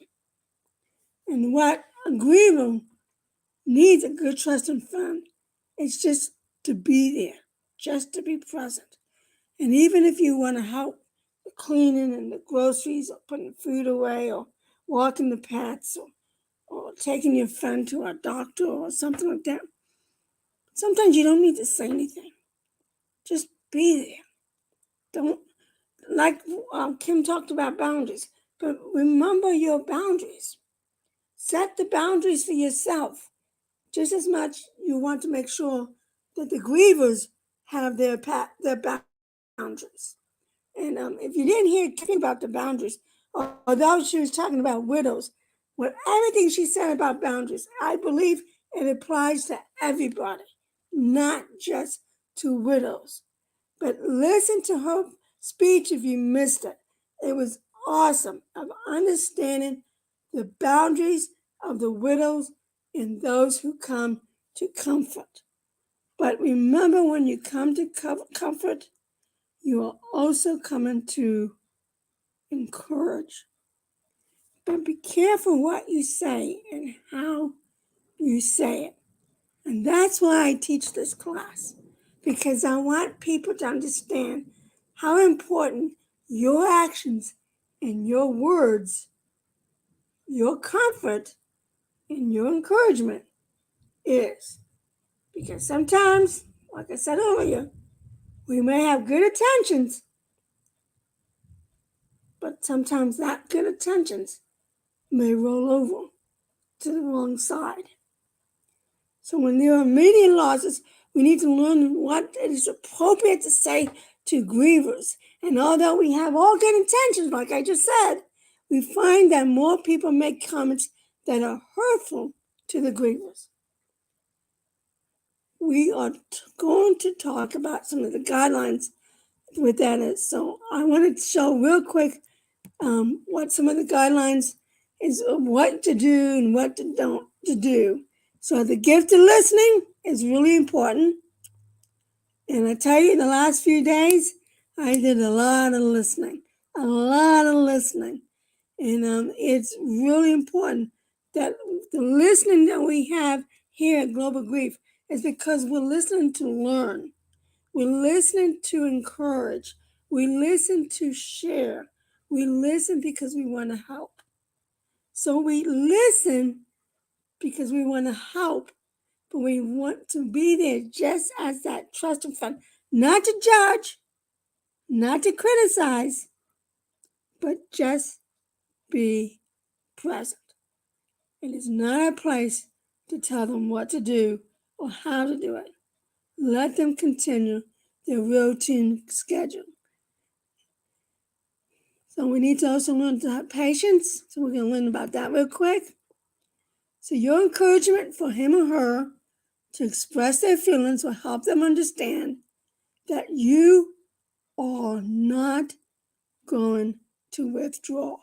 Speaker 19: And what a griever needs, a good trusted friend, is just to be there, just to be present. And even if you want to help the cleaning and the groceries or putting food away or walking the paths or taking your friend to a doctor or something like that, sometimes you don't need to say anything. Just be there. Don't, like Kim talked about boundaries, but remember your boundaries. Set the boundaries for yourself. Just as much you want to make sure that the grievers have their boundaries. And if you didn't hear Kim about the boundaries, although she was talking about widows, with everything she said about boundaries, I believe it applies to everybody, not just to widows. But listen to her speech if you missed it. It was awesome of understanding the boundaries of the widows and those who come to comfort. But remember, when you come to comfort, you are also coming to encourage. But be careful what you say and how you say it. And that's why I teach this class. because I want people to understand how important your actions and your words, your comfort and your encouragement is. Because sometimes, like I said earlier, we may have good intentions, but sometimes that good intentions may roll over to the wrong side. So when there are media losses, we need to learn what it is appropriate to say to grievers. And although we have all good intentions, like I just said, we find that more people make comments that are hurtful to the grievers. We are going to talk about some of the guidelines with that is. So I wanted to show real quick what some of the guidelines is of what to do and what to don't to do. So the gift of listening is really important. And I tell you, the last few days, I did a lot of listening. And it's really important that the listening that we have here at Global Grief is because we're listening to learn. We're listening to encourage. We listen to share. We listen because we want to help. So we listen because we want to help, but we want to be there just as that trusted friend, not to judge, not to criticize, but just be present. It is not our place to tell them what to do or how to do it. Let them continue their routine schedule. So we need to also learn to have patience. So we're going to learn about that real quick. So your encouragement for him or her to express their feelings will help them understand that you are not going to withdraw.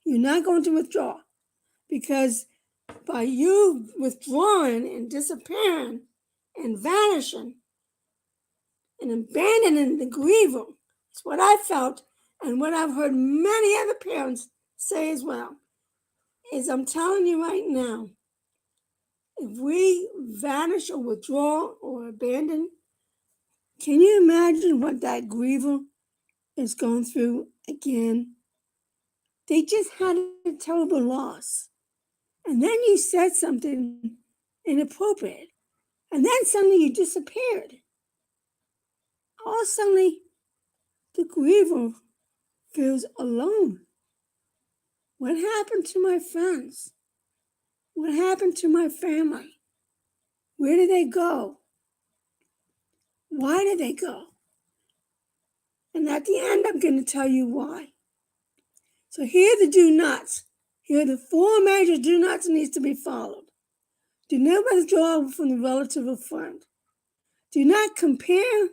Speaker 19: You're not going to withdraw because by you withdrawing and disappearing and vanishing and abandoning the griever, it's what I felt and what I've heard many other parents say as well, is I'm telling you right now, if we vanish or withdraw or abandon, can you imagine what that griever is going through again? They just had a terrible loss. And then you said something inappropriate. And then suddenly you disappeared. All suddenly, the griever feels alone. What happened to my friends? What happened to my family? Where did they go? Why did they go? And at the end, I'm going to tell you why. So here are the do nots. Here are the 4 major do nots that needs to be followed. Do not withdraw from the relative or friend. Do not compare,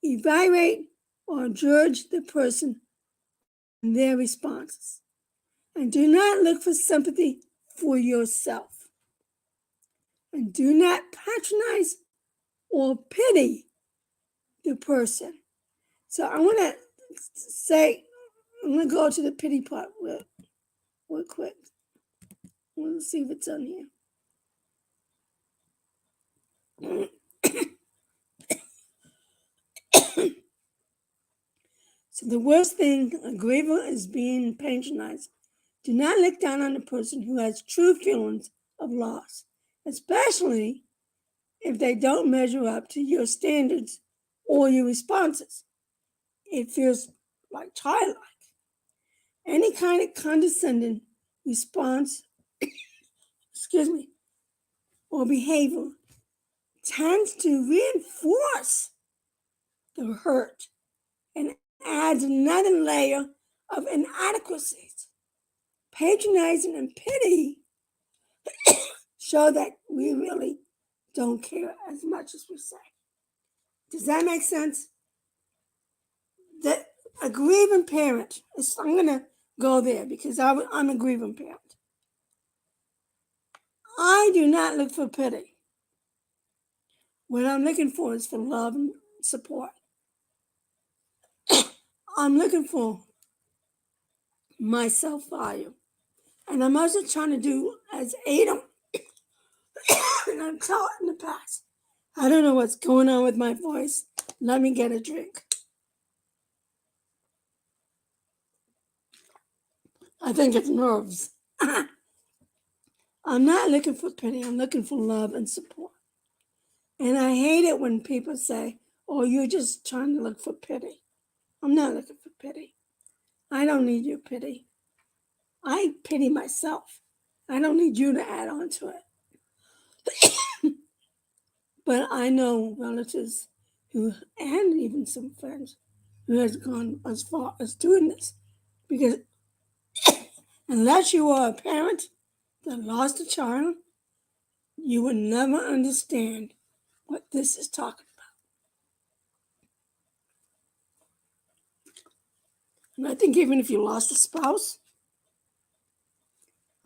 Speaker 19: evaluate, or judge the person and their responses. And do not look for sympathy for yourself. And do not patronize or pity the person. So I want to say, I'm going to go to the pity part real quick. Let's see if it's on here. So the worst thing a griever is being patronized. Do not look down on the person who has true feelings of loss, especially if they don't measure up to your standards or your responses. It feels like childlike. Any kind of condescending response, or behavior tends to reinforce the hurt and adds another layer of inadequacies. Patronizing and pity show that we really don't care as much as we say. Does that make sense? That a grieving parent, I'm going to go there because I'm a grieving parent. I do not look for pity. What I'm looking for is for love and support. I'm looking for my self-value. And I'm also trying to do as Adam, and I've taught in the past, I don't know what's going on with my voice. Let me get a drink. I think it's nerves. I'm not looking for pity. I'm looking for love and support. And I hate it when people say, oh, you're just trying to look for pity. I'm not looking for pity. I don't need your pity. I pity myself. I don't need you to add on to it. But I know relatives who, and even some friends, who has gone as far as doing this. Because unless you are a parent that lost a child, you will never understand what this is talking about. And I think even if you lost a spouse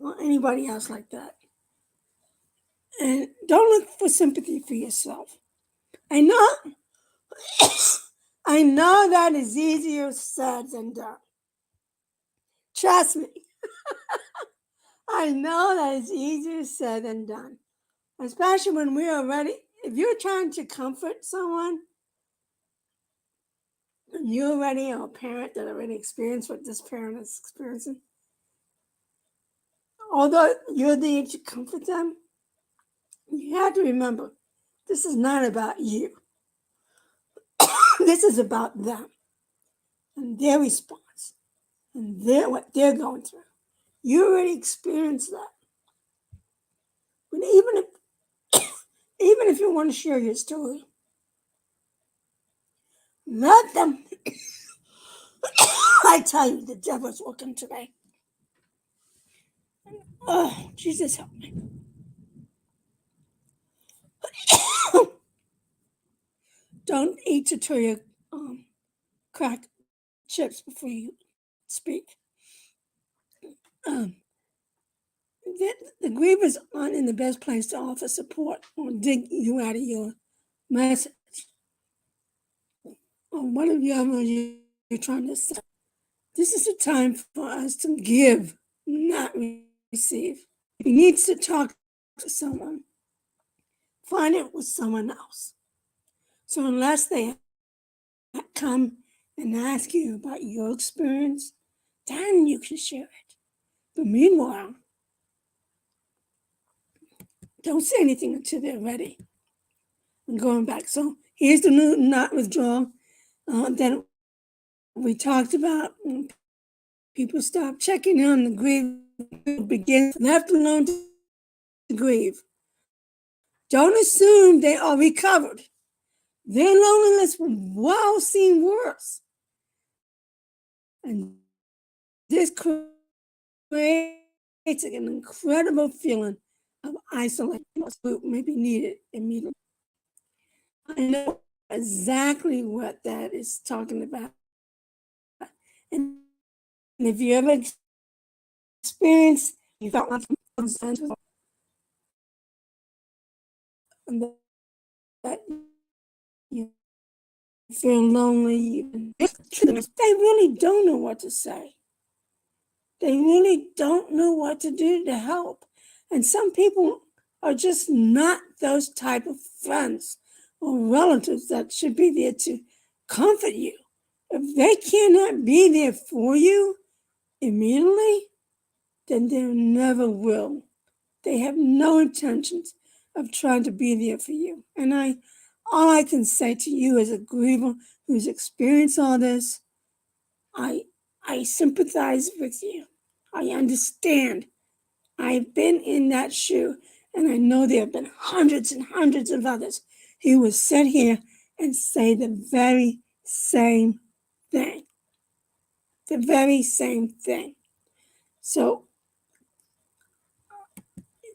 Speaker 19: or anybody else like that, and don't look for sympathy for yourself. I know that is easier said than done. Trust me. I know that it's easier said than done. Especially when we are ready. If you're trying to comfort someone, and you're already a parent that already experienced what this parent is experiencing, although you're there to comfort them, you have to remember, this is not about you. This is about them and their response and what they're going through. You already experienced that. But even if you want to share your story, let them. I tell you, the devil's working today. Oh, Jesus help me. Don't eat tutorial crack chips before you speak. The grievers aren't in the best place to offer support or dig you out of your message or whatever you're trying to say. This is a time for us to give, not receive. If you need to talk to someone, find it with someone else. So unless they come and ask you about your experience, then you can share it. But meanwhile, don't say anything until they're ready. And going back. So here's the new not withdrawal that we talked about. When people stop checking on the grief, begin left alone to grieve. Don't assume they are recovered. Their loneliness will seem worse. And this creates an incredible feeling of isolation. Maybe needed immediately. I know exactly what that is talking about. And if you ever experienced, you felt like that you feel lonely, they really don't know what to say. They really don't know what to do to help. And some people are just not those type of friends or relatives that should be there to comfort you. If they cannot be there for you immediately, then they never will. They have no intentions of trying to be there for you. And all I can say to you as a griever who's experienced all this, I sympathize with you. I understand. I've been in that shoe, and I know there have been hundreds and hundreds of others who will sit here and say the very same thing. The very same thing. So,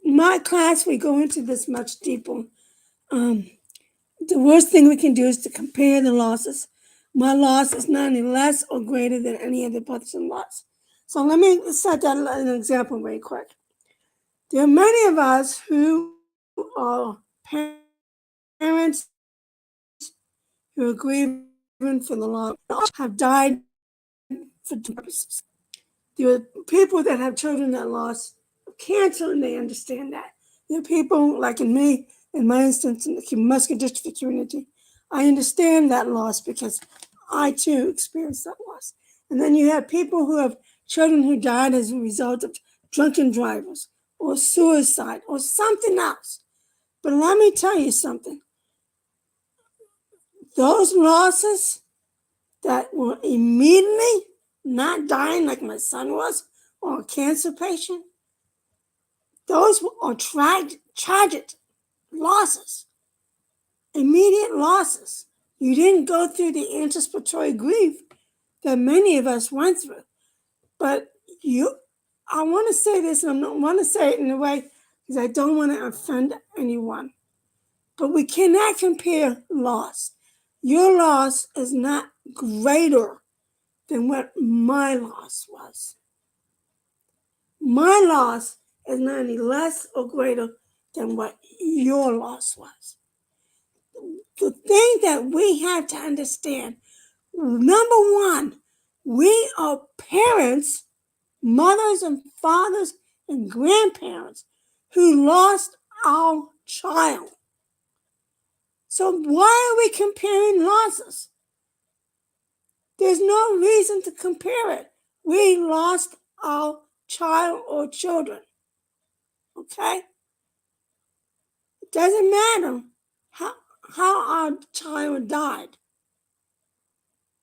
Speaker 19: in my class, we go into this much deeper. The worst thing we can do is to compare the losses. My loss is not any less or greater than any other person's loss. So let me set that an example very quick. There are many of us who are parents who are grieving for the loss, have died for purposes. There are people that have children that lost cancer, and they understand that. There are people like in me in my instance, in the Musket District community, I understand that loss because I too experienced that loss. And then you have people who have children who died as a result of drunken drivers or suicide or something else. But let me tell you something. Those losses that were immediately not dying like my son was, or a cancer patient, those are tragic losses, immediate losses. You didn't go through the anticipatory grief that many of us went through. But I want to say this, and I don't want to say it in a way because I don't want to offend anyone. But we cannot compare loss. Your loss is not greater than what my loss was. My loss is not any less or greater than what your loss was. The thing that we have to understand, number one, we are parents, mothers and fathers and grandparents who lost our child. So why are we comparing losses? There's no reason to compare it. We lost our child or children. Okay? It doesn't matter how our child died.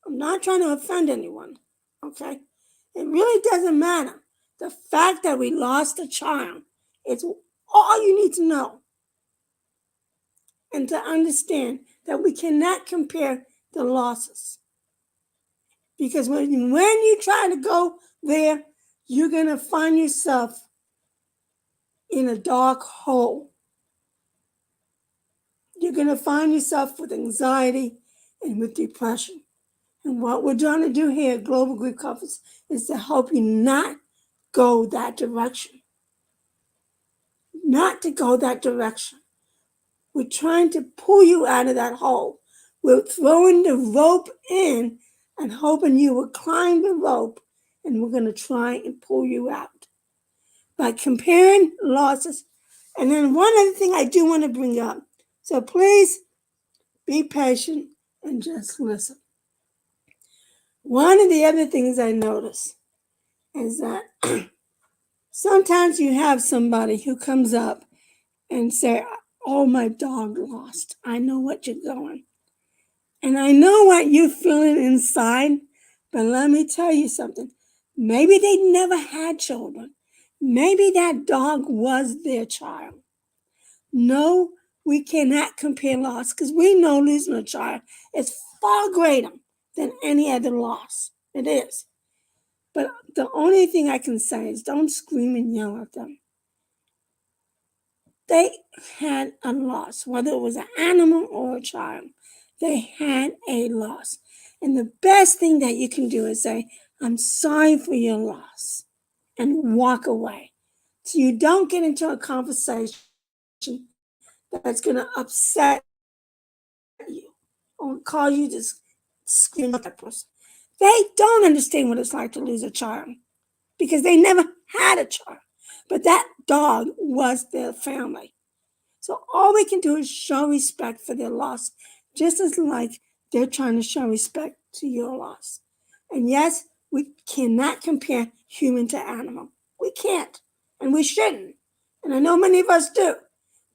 Speaker 19: I'm not trying to offend anyone. Okay? It really doesn't matter. The fact that we lost a child is all you need to know. And to understand that we cannot compare the losses. Because when you try to go there, you're going to find yourself in a dark hole. You're going to find yourself with anxiety and with depression. And what we're trying to do here at Global Grief Conference is to help you not go that direction. Not to go that direction. We're trying to pull you out of that hole. We're throwing the rope in and hoping you will climb the rope, and we're going to try and pull you out by comparing losses. And then one other thing I do want to bring up. So please be patient and just listen. One of the other things I notice is that sometimes you have somebody who comes up and say, "Oh, my dog lost." I know what you're going. And I know what you're feeling inside, but let me tell you something. Maybe they never had children. Maybe that dog was their child. No, we cannot compare loss because we know losing a child is far greater than any other loss. It is. But the only thing I can say is don't scream and yell at them. They had a loss, whether it was an animal or a child. They had a loss. And the best thing that you can do is say, "I'm sorry for your loss," and walk away. So you don't get into a conversation that's going to upset you or cause you to scream at that person. They don't understand what it's like to lose a child because they never had a child. But that dog was their family. So all we can do is show respect for their loss, just as like they're trying to show respect to your loss. And yes, we cannot compare human to animal. We can't, and we shouldn't. And I know many of us do.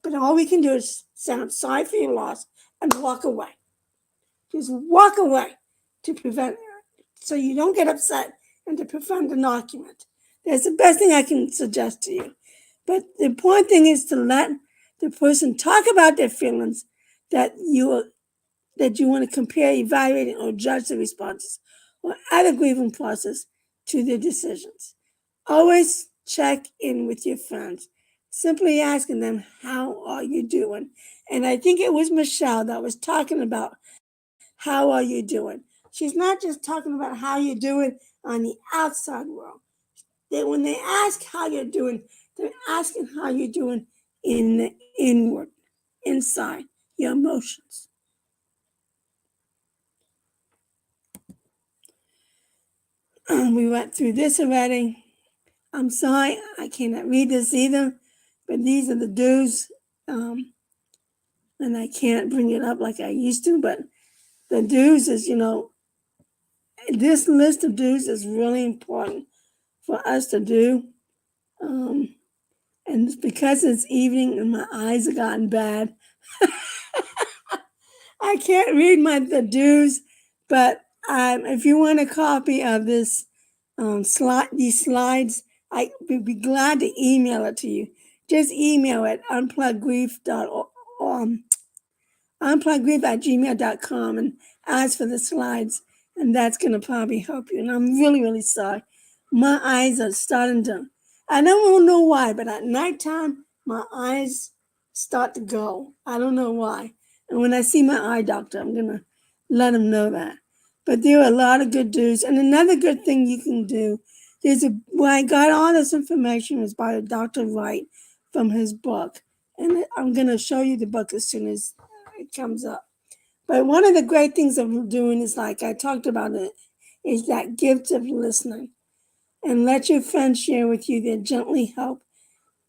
Speaker 19: But all we can do is say, "I'm sorry for your loss," and walk away. Just walk away to prevent, so you don't get upset and to prevent an argument. That's the best thing I can suggest to you. But the important thing is to let the person talk about their feelings, that you want to compare, evaluate, or judge the responses or other grieving process to their decisions. Always check in with your friends, simply asking them, "How are you doing?" And I think it was Michelle that was talking about, how are you doing? She's not just talking about how you're doing on the outside world. When they ask how you're doing, they're asking how you're doing in the inward, inside, your emotions. We went through this already. I'm sorry, I cannot read this either, but these are the do's. and I can't bring it up like I used to, but the do's is, this list of do's is really important for us to do. And it's because it's evening and my eyes have gotten bad, I can't read the do's, but if you want a copy of this these slides, I would be glad to email it to you. Just email it unpluggedgrief@gmail.com and ask for the slides, and that's going to probably help you. And I'm really, really sorry. My eyes are starting to, I don't know why, but at nighttime, my eyes start to go. I don't know why. And when I see my eye doctor, I'm going to let him know that. But there are a lot of good do's. And another good thing you can do, where I got all this information was by Dr. Wright from his book. And I'm going to show you the book as soon as it comes up. But one of the great things I'm doing is, like I talked about it, is that gift of listening. And let your friends share with you that gently help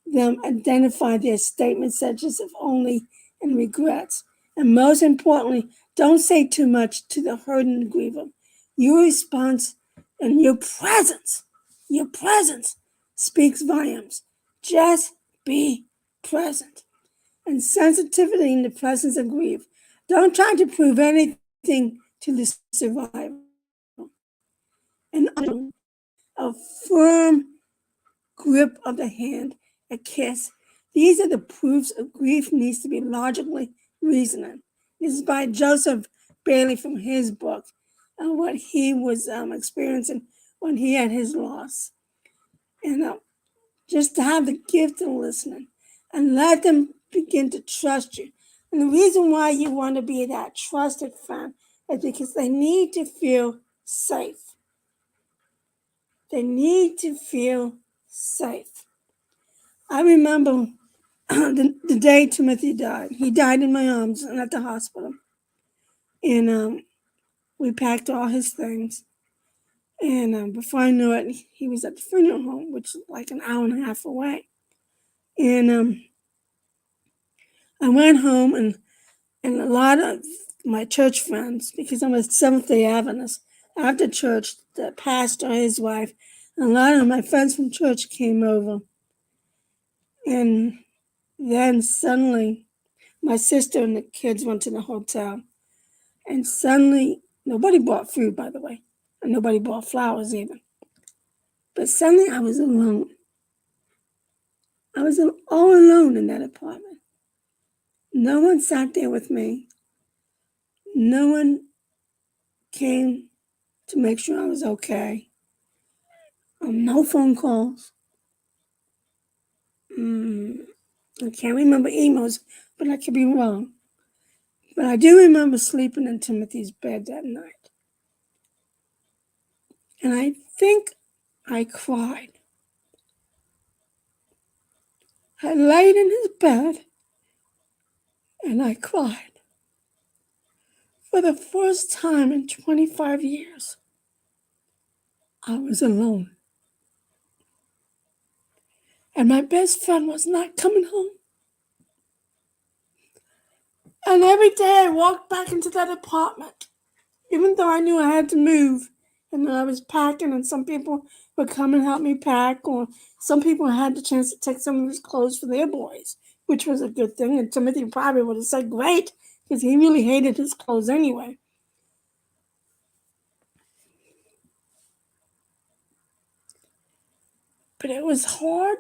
Speaker 19: them identify their statements such as if only and regrets. And most importantly, don't say too much to the hurt and griever. Your response and your presence speaks volumes. Just be present. And sensitivity in the presence of grief. Don't try to prove anything to the survivor. And a firm grip of the hand, a kiss. These are the proofs of grief needs to be logically reasoning. This is by Joseph Bailey from his book and what he was experiencing when he had his loss. And just to have the gift of listening and let them begin to trust you. And the reason why you want to be that trusted friend is because they need to feel safe. They need to feel safe. I remember the day Timothy died. He died in my arms and at the hospital. And we packed all his things. And before I knew it, he was at the funeral home, which is like an hour and a half away. And I went home, and a lot of my church friends, because I'm a Seventh-day Adventist, after church, the pastor, his wife, a lot of my friends from church came over. And then suddenly, my sister and the kids went to the hotel. And suddenly, nobody bought food, by the way. And nobody bought flowers either. But suddenly, I was alone. I was all alone in that apartment. No one sat there with me. No one came to make sure I was okay. No phone calls. I can't remember emails, but I could be wrong. But I do remember sleeping in Timothy's bed that night. And I think I cried. I laid in his bed and I cried. For the first time in 25 years, I was alone. And my best friend was not coming home. And every day I walked back into that apartment, even though I knew I had to move, and I was packing, and some people would come and help me pack, or some people had the chance to take some of his clothes for their boys, which was a good thing. And Timothy probably would have said great, because he really hated his clothes anyway. But it was hard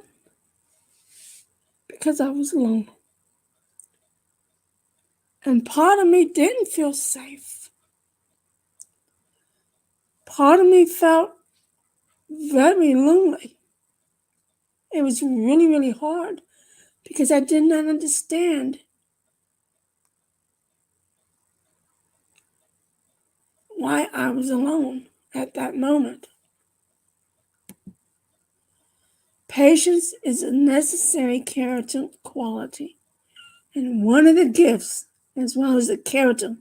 Speaker 19: because I was alone. And part of me didn't feel safe. Part of me felt very lonely. It was really, really hard because I did not understand why I was alone at that moment. Patience is a necessary character quality. And one of the gifts, as well as the character,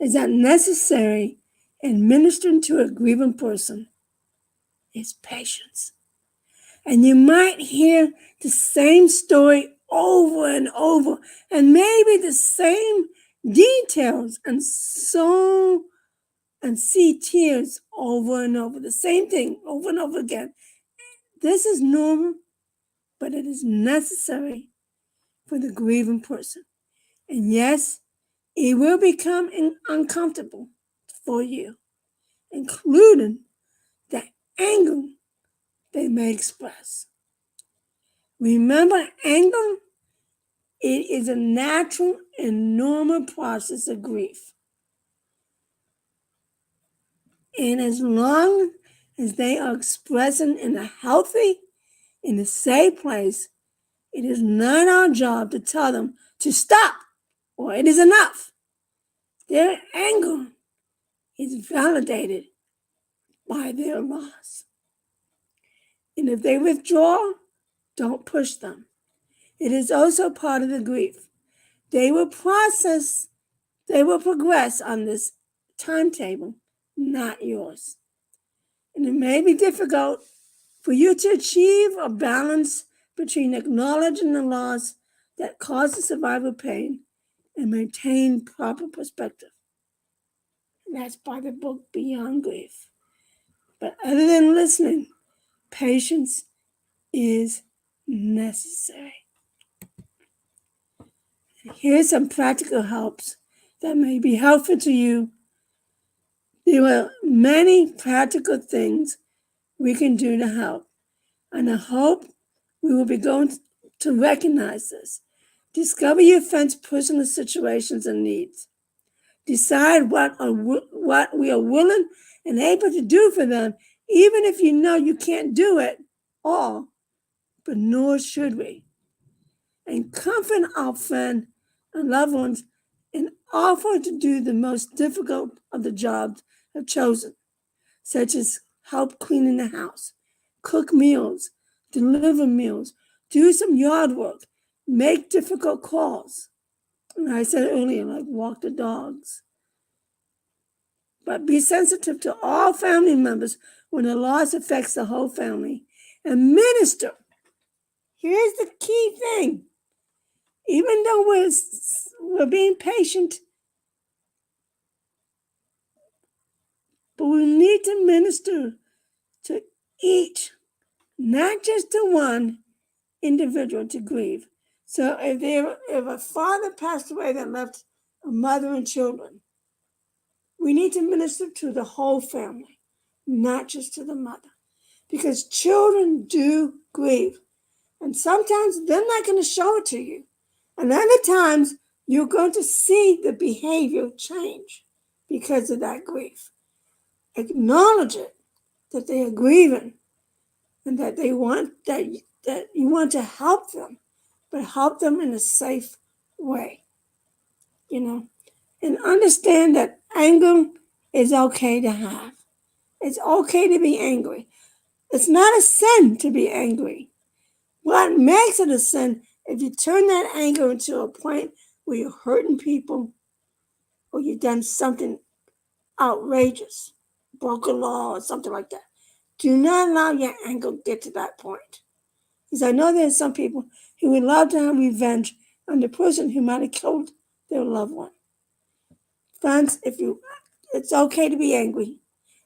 Speaker 19: is that necessary in ministering to a grieving person is patience. And you might hear the same story over and over, and maybe the same details, and see tears over and over, the same thing over and over again. This is normal, but it is necessary for the grieving person. And yes, it will become uncomfortable for you, including the anger they may express. Remember, anger, it is a natural and normal process of grief. And as long as they are expressing in a healthy, in a safe place, it is not our job to tell them to stop or it is enough. Their anger is validated by their loss. And if they withdraw, don't push them. It is also part of the grief. They will progress on this timetable, not yours. And it may be difficult for you to achieve a balance between acknowledging the loss that causes survivor pain and maintain proper perspective. And that's by the book Beyond Grief. But other than listening, patience is necessary. Here's some practical helps that may be helpful to you. There are many practical things we can do to help, and I hope we will be going to recognize this. Discover your friend's personal situations and needs. Decide what we are willing and able to do for them, even if you know you can't do it all, but nor should we. And comfort our friend and loved ones and offer to do the most difficult of the jobs I've chosen, such as help cleaning the house, cook meals, deliver meals, do some yard work, make difficult calls. And I said earlier, like walk the dogs. But be sensitive to all family members when the loss affects the whole family. And minister. Here's the key thing. Even though we're being patient, but we need to minister to each, not just to one individual to grieve. So if a father passed away that left a mother and children, we need to minister to the whole family, not just to the mother. Because children do grieve. And sometimes they're not going to show it to you. And other times you're going to see the behavior change because of that grief. Acknowledge it, that they are grieving, and that they want that you want to help them, but help them in a safe way. And understand that anger is okay to have. It's okay to be angry. It's not a sin to be angry. What makes it a sin if you turn that anger into a point where you're hurting people or you've done something outrageous, broke a law or something like that. Do not allow your anger to get to that point. Because I know there's some people who would love to have revenge on the person who might have killed their loved one. Friends, it's okay to be angry,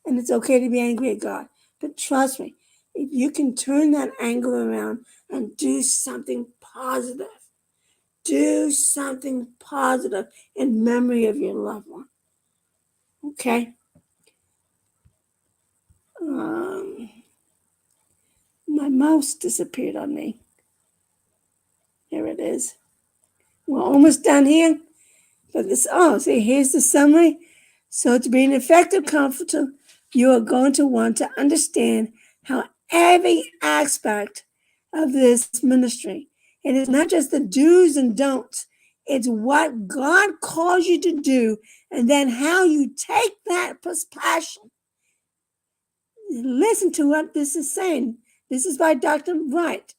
Speaker 19: and it's okay to be angry at God. But trust me, if you can turn that anger around and do something positive in memory of your loved one. Okay? My mouse disappeared on me. Here it is. We're almost done here. But here's the summary. So to be an effective comforter, you are going to want to understand how every aspect of this ministry, it is not just the do's and don'ts, it's what God calls you to do, and then how you take that passion. Listen to what this is saying. This is by Dr. Wright.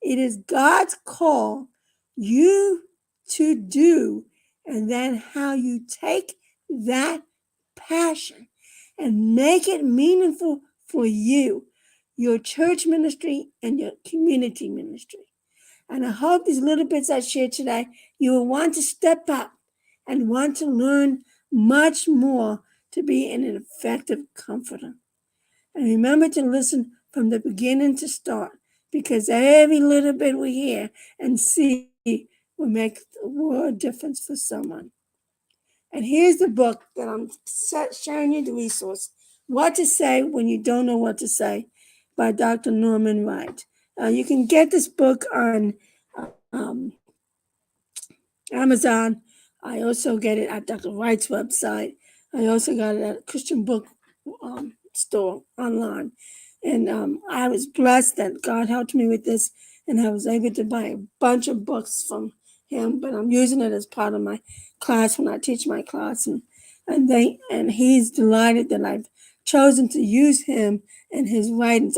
Speaker 19: It is God's call you to do, and then how you take that passion and make it meaningful for you, your church ministry, and your community ministry. And I hope these little bits I shared today, you will want to step up and want to learn much more to be an effective comforter. And remember to listen from the beginning to start, because every little bit we hear and see will make a world difference for someone. And here's the book that I'm sharing you, the resource, What to Say When You Don't Know What to Say, by Dr. Norman Wright. You can get this book on Amazon. I also get it at Dr. Wright's website. I also got it at a Christian book store online. And I was blessed that God helped me with this, and I was able to buy a bunch of books from him, but I'm using it as part of my class when I teach my class. And he's delighted that I've chosen to use him and his writings.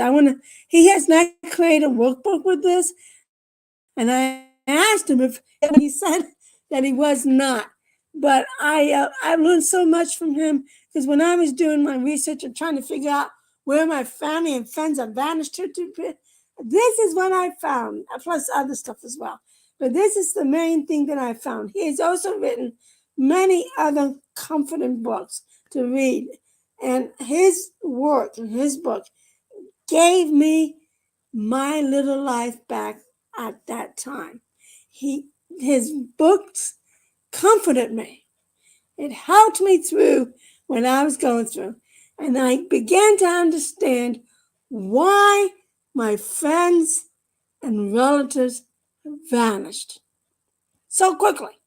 Speaker 19: He has not created a workbook with this, and I asked him if he said that he was not. But I learned so much from him, because when I was doing my research and trying to figure out where my family and friends have vanished to, this is what I found, plus other stuff as well. But this is the main thing that I found. He has also written many other comforting books to read. And his work and his book gave me my little life back at that time. His books comforted me. It helped me through what I was going through. And I began to understand why my friends and relatives vanished so quickly.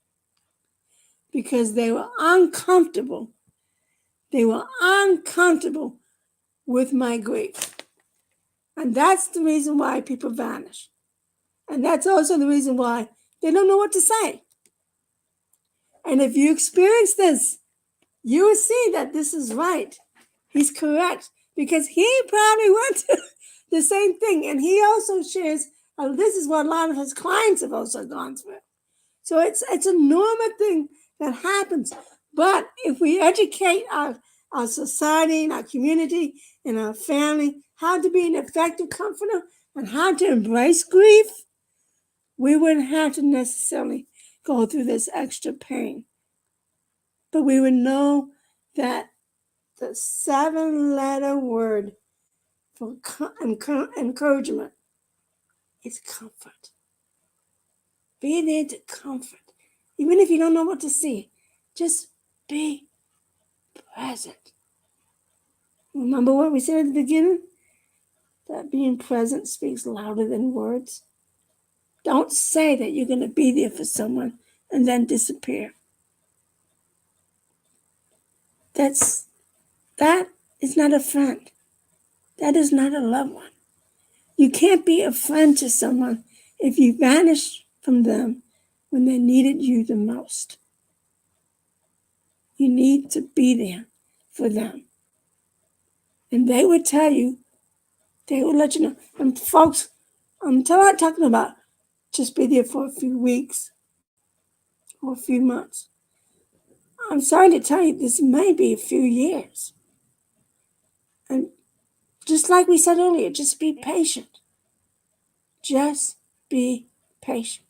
Speaker 19: Because they were uncomfortable. They were uncomfortable with my grief. And that's the reason why people vanish. And that's also the reason why they don't know what to say. And if you experience this, you will see that this is right. He's correct, because he probably went to the same thing. And he also shares, this is what a lot of his clients have also gone through. So it's a normal thing that happens. But if we educate our society and our community and our family how to be an effective comforter and how to embrace grief, we wouldn't have to necessarily go through this extra pain. But we would know that the 7-letter word for encouragement is comfort. Be there to comfort. Even if you don't know what to say, just be present. Remember what we said at the beginning? That being present speaks louder than words. Don't say that you're going to be there for someone and then disappear. That is not a friend. That is not a loved one. You can't be a friend to someone if you vanish from them when they needed you the most. You need to be there for them. And they would tell you, they would let you know. And folks, I'm not talking about just be there for a few weeks or a few months. I'm sorry to tell you, this may be a few years. And just like we said earlier, just be patient. Just be patient.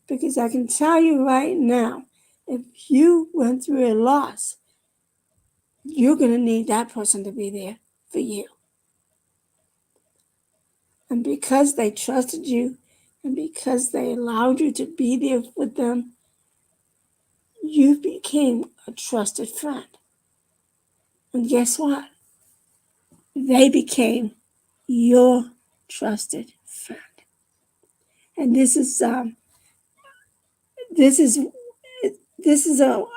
Speaker 19: Because I can tell you right now, if you went through a loss, you're going to need that person to be there for you. And because they trusted you, and because they allowed you to be there with them, you became a trusted friend. And guess what? They became your trusted friend. And this is a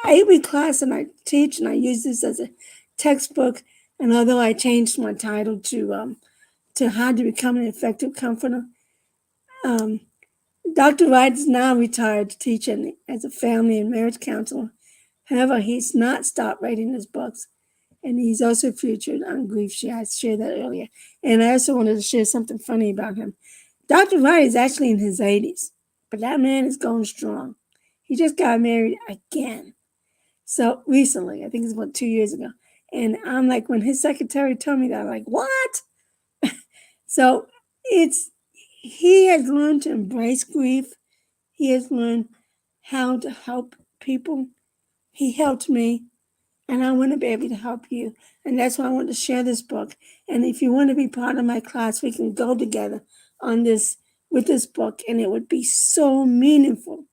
Speaker 19: 8-week class, and I teach, and I use this as a textbook. And although I changed my title to How to Become an Effective Comforter, Dr. Wright is now retired to teach as a family and marriage counselor. However, he's not stopped writing his books, and he's also featured on Grief Share. I shared that earlier. And I also wanted to share something funny about him. Dr. Wright is actually in his 80s, but that man is going strong. He just got married again. So recently, I think it's about 2 years ago. And I'm like, when his secretary told me that, I'm like, what? So he has learned to embrace grief. He has learned how to help people. He helped me, and I want to be able to help you. And that's why I want to share this book. And if you want to be part of my class, we can go together on this with this book, and it would be so meaningful.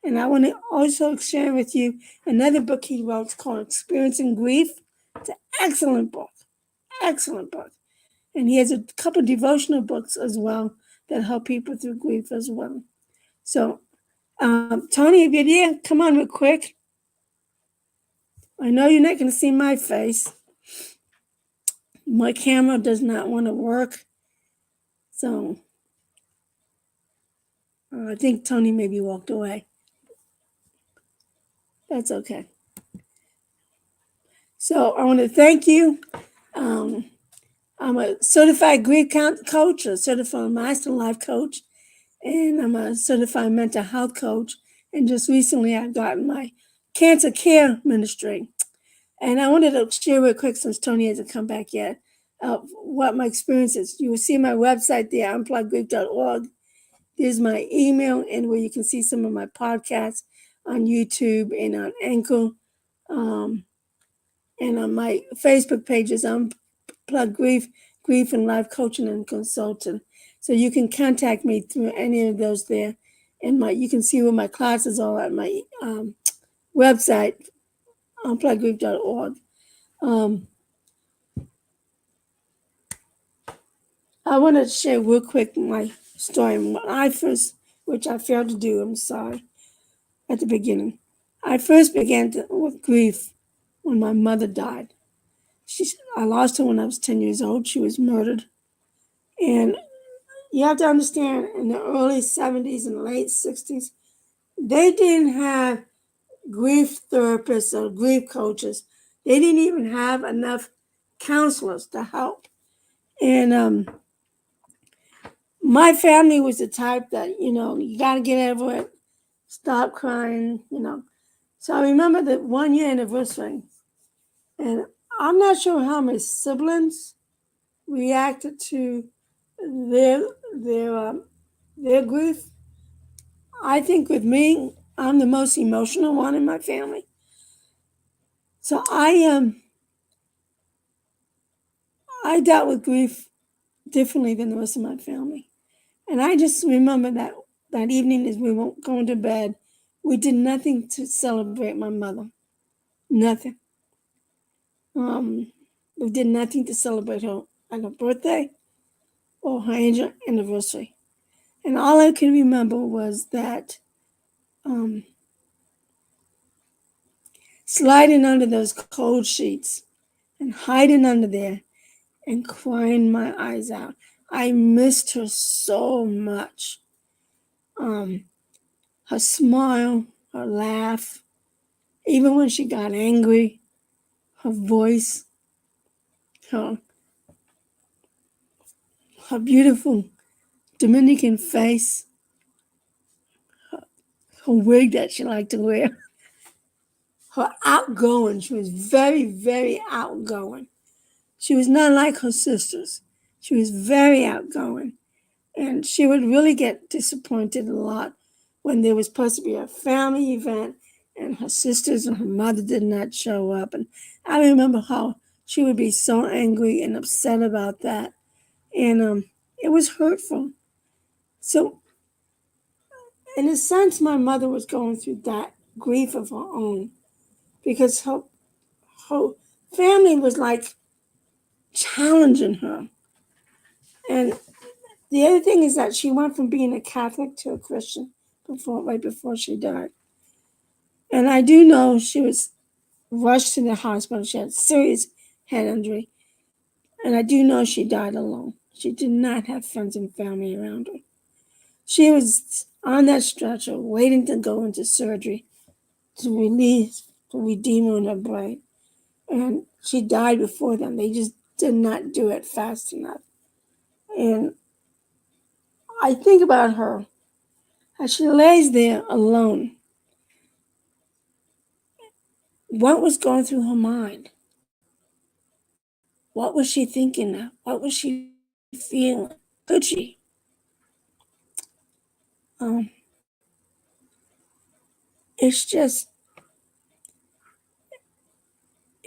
Speaker 19: And I want to also share with you another book he wrote. It's called Experiencing Grief. It's an excellent book. Excellent book. And he has a couple devotional books as well that help people through grief as well. So, Tony, if you're there, come on real quick. I know you're not going to see my face. My camera does not want to work. So, I think Tony maybe walked away. That's okay. So, I want to thank you. I'm a certified grief coach, a certified master life coach, and I'm a certified mental health coach. And just recently, I got my cancer care ministry. And I wanted to share real quick, since Tony hasn't come back yet, what my experience is. You will see my website there, unpluggedgrief.org. There's my email, and where you can see some of my podcasts on YouTube and on Anchor. And on my Facebook pages, Unplugged Grief and Life Coaching and Consultant. So you can contact me through any of those there. And you can see where my classes are at my website, unpluggedgrief.org. I want to share real quick my story. Which I failed to do, I'm sorry, at the beginning. I first began with grief when my mother died. I lost her when I was 10 years old. She was murdered. And you have to understand, in the early 70s and late 60s, they didn't have grief therapists or grief coaches. They didn't even have enough counselors to help. And my family was the type that, you got to get over it, stop crying, So I remember the 1 year anniversary, and I'm not sure how my siblings reacted to their grief. I think with me, I'm the most emotional one in my family. So I dealt with grief differently than the rest of my family. And I just remember that evening as we were going to bed, we did nothing to celebrate my mother. Nothing. We did nothing to celebrate her on her birthday or her anniversary. And all I can remember was that sliding under those cold sheets and hiding under there and crying my eyes out. I missed her so much. Her smile, her laugh, even when she got angry, her voice, her beautiful Dominican face, her wig that she liked to wear, her outgoing. She was very, very outgoing. She was not like her sisters. She was very outgoing. And she would really get disappointed a lot when there was supposed to be a family event and her sisters and her mother did not show up. And I remember how she would be so angry and upset about that. And it was hurtful. So, in a sense, my mother was going through that grief of her own because her family was like challenging her. And the other thing is that she went from being a Catholic to a Christian right before she died. And I do know she was rushed to the hospital. She had serious head injury. And I do know she died alone. She did not have friends and family around her. She was on that stretcher waiting to go into surgery to redeem her in her brain. And she died before them. They just did not do it fast enough. And I think about her as she lays there alone. What was going through her mind? What was she thinking of? What was she feeling? Could she? It's just,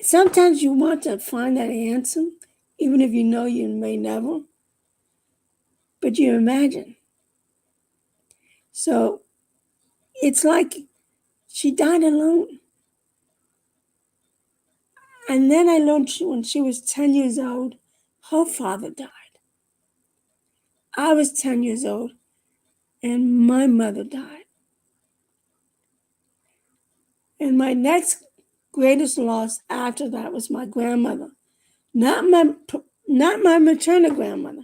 Speaker 19: sometimes you want to find that answer, even if you know you may never, but you imagine. So it's like she died alone. And then I learned when she was 10 years old, her father died. I was 10 years old and my mother died. And my next greatest loss after that was my grandmother. Not my maternal grandmother,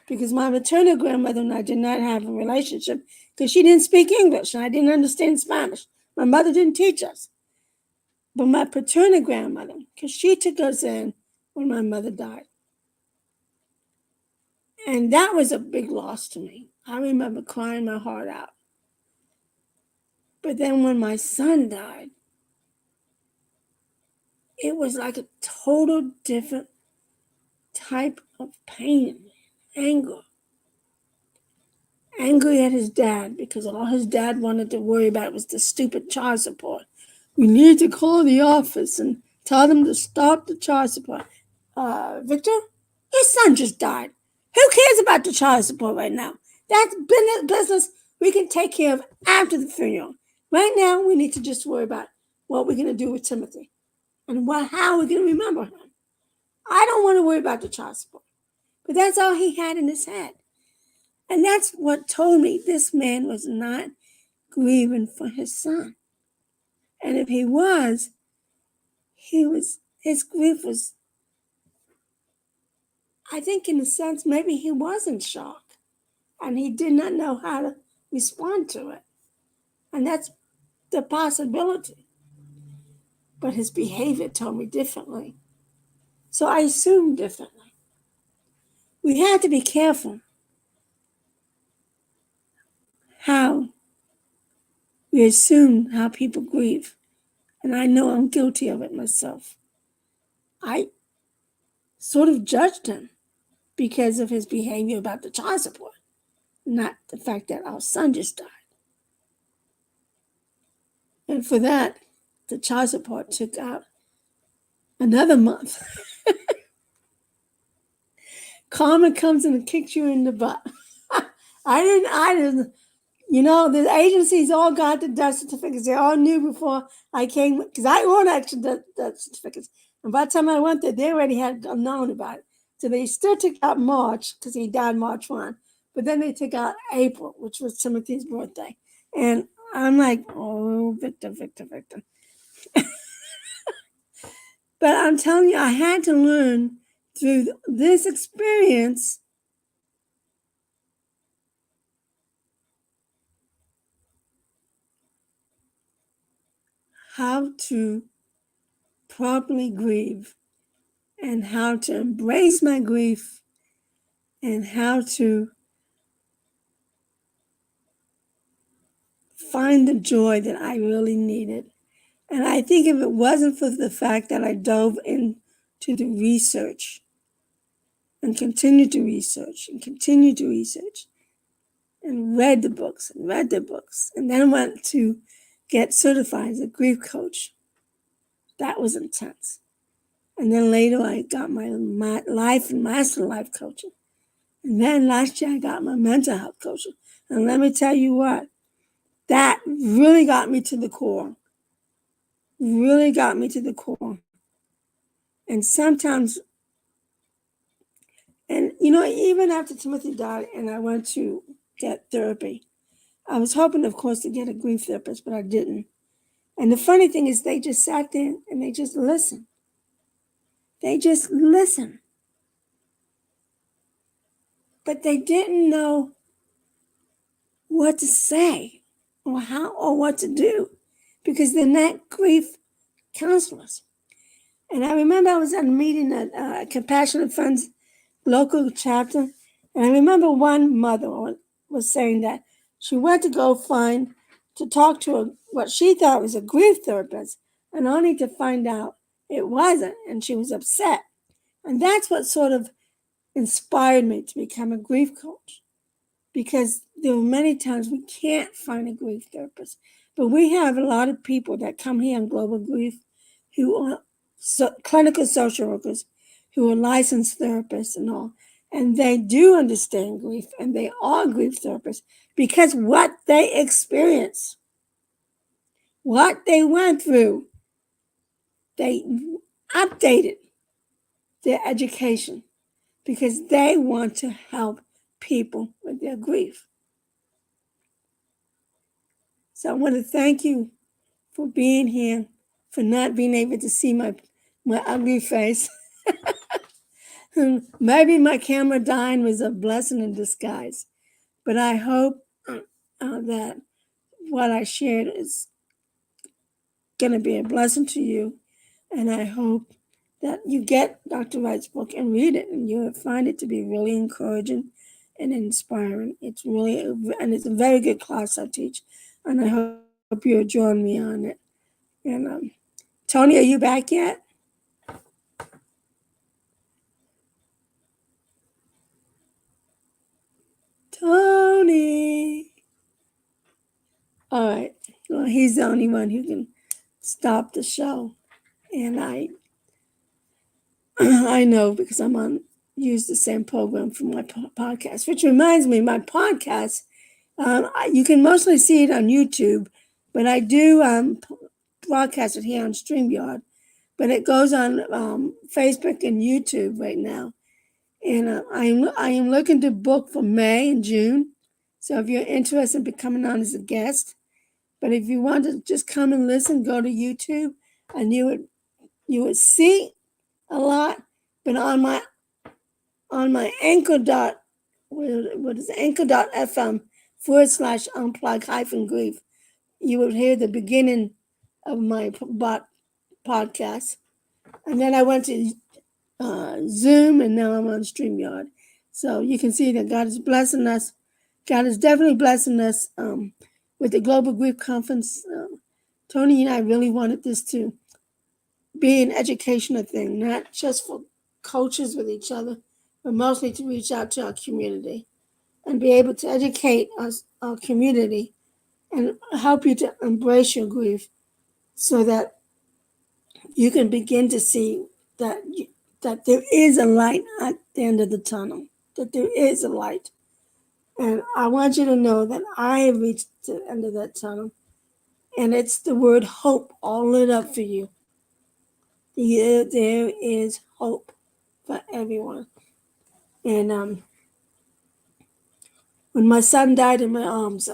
Speaker 19: because my maternal grandmother and I did not have a relationship because she didn't speak English and I didn't understand Spanish. My mother didn't teach us. But my paternal grandmother, because she took us in when my mother died. And that was a big loss to me. I remember crying my heart out. But then when my son died, it was like a total different type of pain, anger. Angry at his dad because all his dad wanted to worry about was the stupid child support. We need to call the office and tell them to stop the child support. Victor, his son just died. Who cares about the child support right now? That's business we can take care of after the funeral. Right now, we need to just worry about what we're going to do with Timothy and how we're going to remember him. I don't want to worry about the child support. But that's all he had in his head. And that's what told me this man was not grieving for his son. And if he was, his grief was, I think in a sense, maybe he was in shock and he did not know how to respond to it. And that's the possibility. But his behavior told me differently. So I assumed differently. We had to be careful how we assume how people grieve. And I know I'm guilty of it myself. I sort of judged him because of his behavior about the child support, not the fact that our son just died. And for that, the child support took out another month. Karma comes and kicks you in the butt. I didn't, you know, the agencies all got the death certificates. They all knew before I came, because I own actual death certificates. And by the time I went there, they already had known about it. So they still took out March, because he died March 1. But then they took out April, which was Timothy's birthday. And I'm like, oh, Victor. But I'm telling you, I had to learn through this experience how to properly grieve and how to embrace my grief and how to find the joy that I really needed. And I think if it wasn't for the fact that I dove into the research and continued to research and read the books and then went to get certified as a grief coach, that was intense. And then later I got my life and master life coaching. And then last year I got my mental health coaching. And let me tell you what, that really got me to the core. And sometimes, and you know, even after Timothy died and I went to get therapy, I was hoping, of course, to get a grief therapist, but I didn't. And the funny thing is they just sat there and they just listened. But they didn't know what to say or how or what to do because they're not grief counselors. And I remember I was at a meeting at Compassionate Friends local chapter, and I remember one mother was saying that she went to go to talk to what she thought was a grief therapist, and only to find out it wasn't, and she was upset. And that's what sort of inspired me to become a grief coach, because there are many times we can't find a grief therapist. But we have a lot of people that come here on Global Grief who are clinical social workers, who are licensed therapists and all. And they do understand grief, and they are grief therapists because what they experience, what they went through, they updated their education because they want to help people with their grief. So I want to thank you for being here, for not being able to see my ugly face. Maybe my camera dying was a blessing in disguise, but I hope that what I shared is going to be a blessing to you, and I hope that you get Dr. Wright's book and read it, and you'll find it to be really encouraging and inspiring. It's really, and it's a very good class I teach, and I hope you'll join me on it. And Tony, are you back yet? Tony. All right. Well, he's the only one who can stop the show. And I know because use the same program for my podcast, which reminds me, my podcast, you can mostly see it on YouTube, but I do broadcast it here on StreamYard, but it goes on Facebook and YouTube right now. And I am looking to book for May and June. So if you're interested in becoming on as a guest, but if you want to just come and listen, go to YouTube, and you would see a lot. But on my anchor.fm/unplug-grief, you would hear the beginning of my podcast. And then I went to Zoom, and now I'm on StreamYard. So you can see that God is blessing us. God is definitely blessing us with the Global Grief Conference. Tony and I really wanted this to be an educational thing, not just for coaches with each other, but mostly to reach out to our community and be able to educate our community and help you to embrace your grief so that you can begin to see that there is a light at the end of the tunnel, that there is a light. And I want you to know that I have reached the end of that tunnel, and it's the word hope all lit up for you. There is hope for everyone. And when my son died in my arms,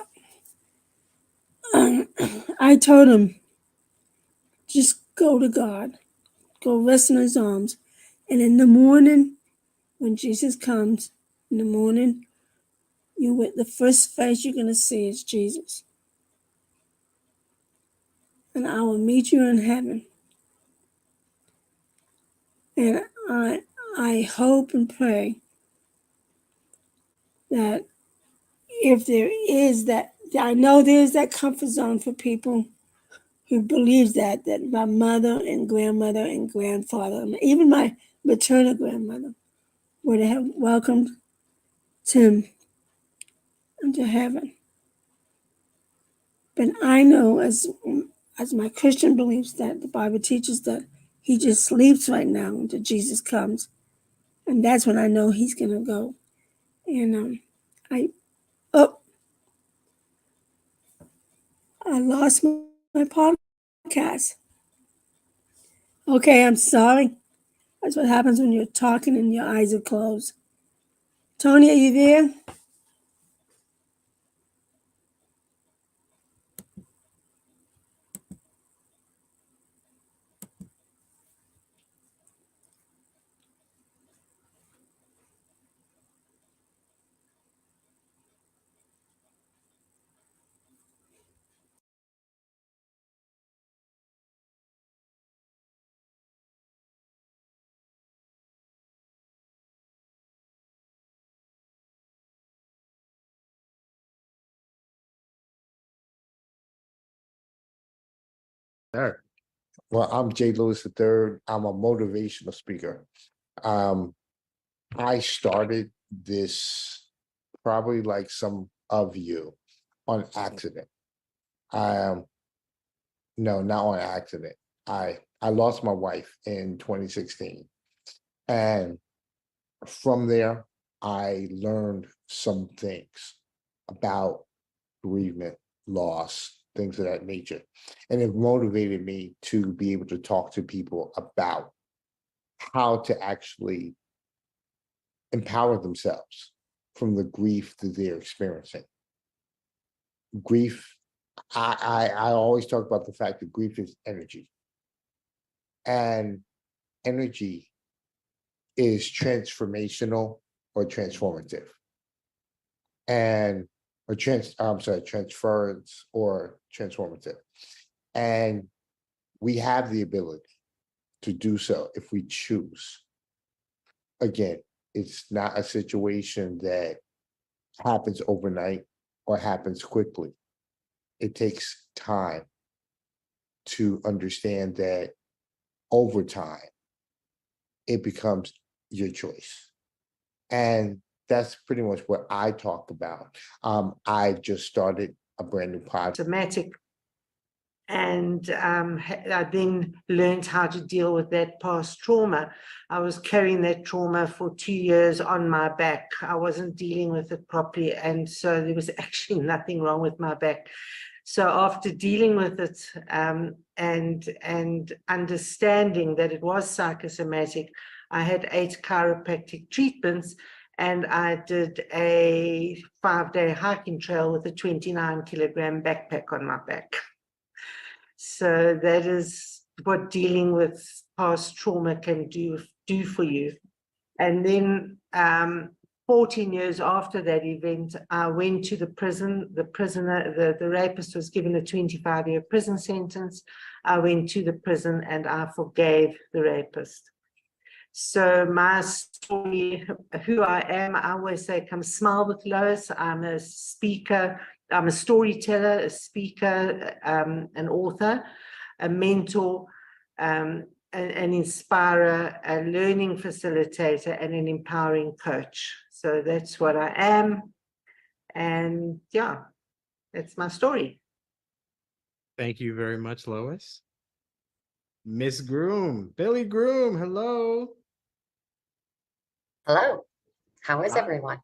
Speaker 19: I told him, just go to God, go rest in his arms. And in the morning, when Jesus comes, in the morning, the first face you're going to see is Jesus. And I will meet you in heaven. And I hope and pray that if there is that, I know there is that comfort zone for people who believes that my mother and grandmother and grandfather, and even my maternal grandmother, would have welcomed Tim into heaven. But I know, as my Christian beliefs, that the Bible teaches that he just sleeps right now until Jesus comes, and that's when I know he's gonna go. And I lost my podcast. Okay, I'm sorry. That's what happens when you're talking and your eyes are closed. Tony, are you there?
Speaker 8: Sure. Well, I'm Jay Lewis III. I'm a motivational speaker. I started this probably like some of you on accident. No, not on accident. I lost my wife in 2016. And from there, I learned some things about bereavement, loss, things of that nature. And it motivated me to be able to talk to people about how to actually empower themselves from the grief that they're experiencing. Grief, I always talk about the fact that grief is energy. And energy is transformational or transformative. And transference or transformative. And we have the ability to do so if we choose. Again, it's not a situation that happens overnight or happens quickly. It takes time to understand that over time, it becomes your choice. And that's pretty much what I talk about. I just started a brand new podcast.
Speaker 9: Somatic. And I then learned how to deal with that past trauma. I was carrying that trauma for 2 years on my back. I wasn't dealing with it properly. And so there was actually nothing wrong with my back. So after dealing with it and understanding that it was psychosomatic, I had 8 chiropractic treatments, and I did a 5-day hiking trail with a 29-kilogram backpack on my back. So that is what dealing with past trauma can do for you. And then 14 years after that event, I went to the prison. The rapist was given a 25-year prison sentence. I went to the prison and I forgave the rapist. So my story, who I am, I always say, come smile with Lois. I'm a speaker. I'm a storyteller, a speaker, an author, a mentor, an inspirer, a learning facilitator, and an empowering coach. So that's what I am. And yeah, that's my story.
Speaker 2: Thank you very much, Lois. Miss Groom, Billy Groom, hello.
Speaker 1: Hello. How is
Speaker 2: Hi.
Speaker 1: everyone?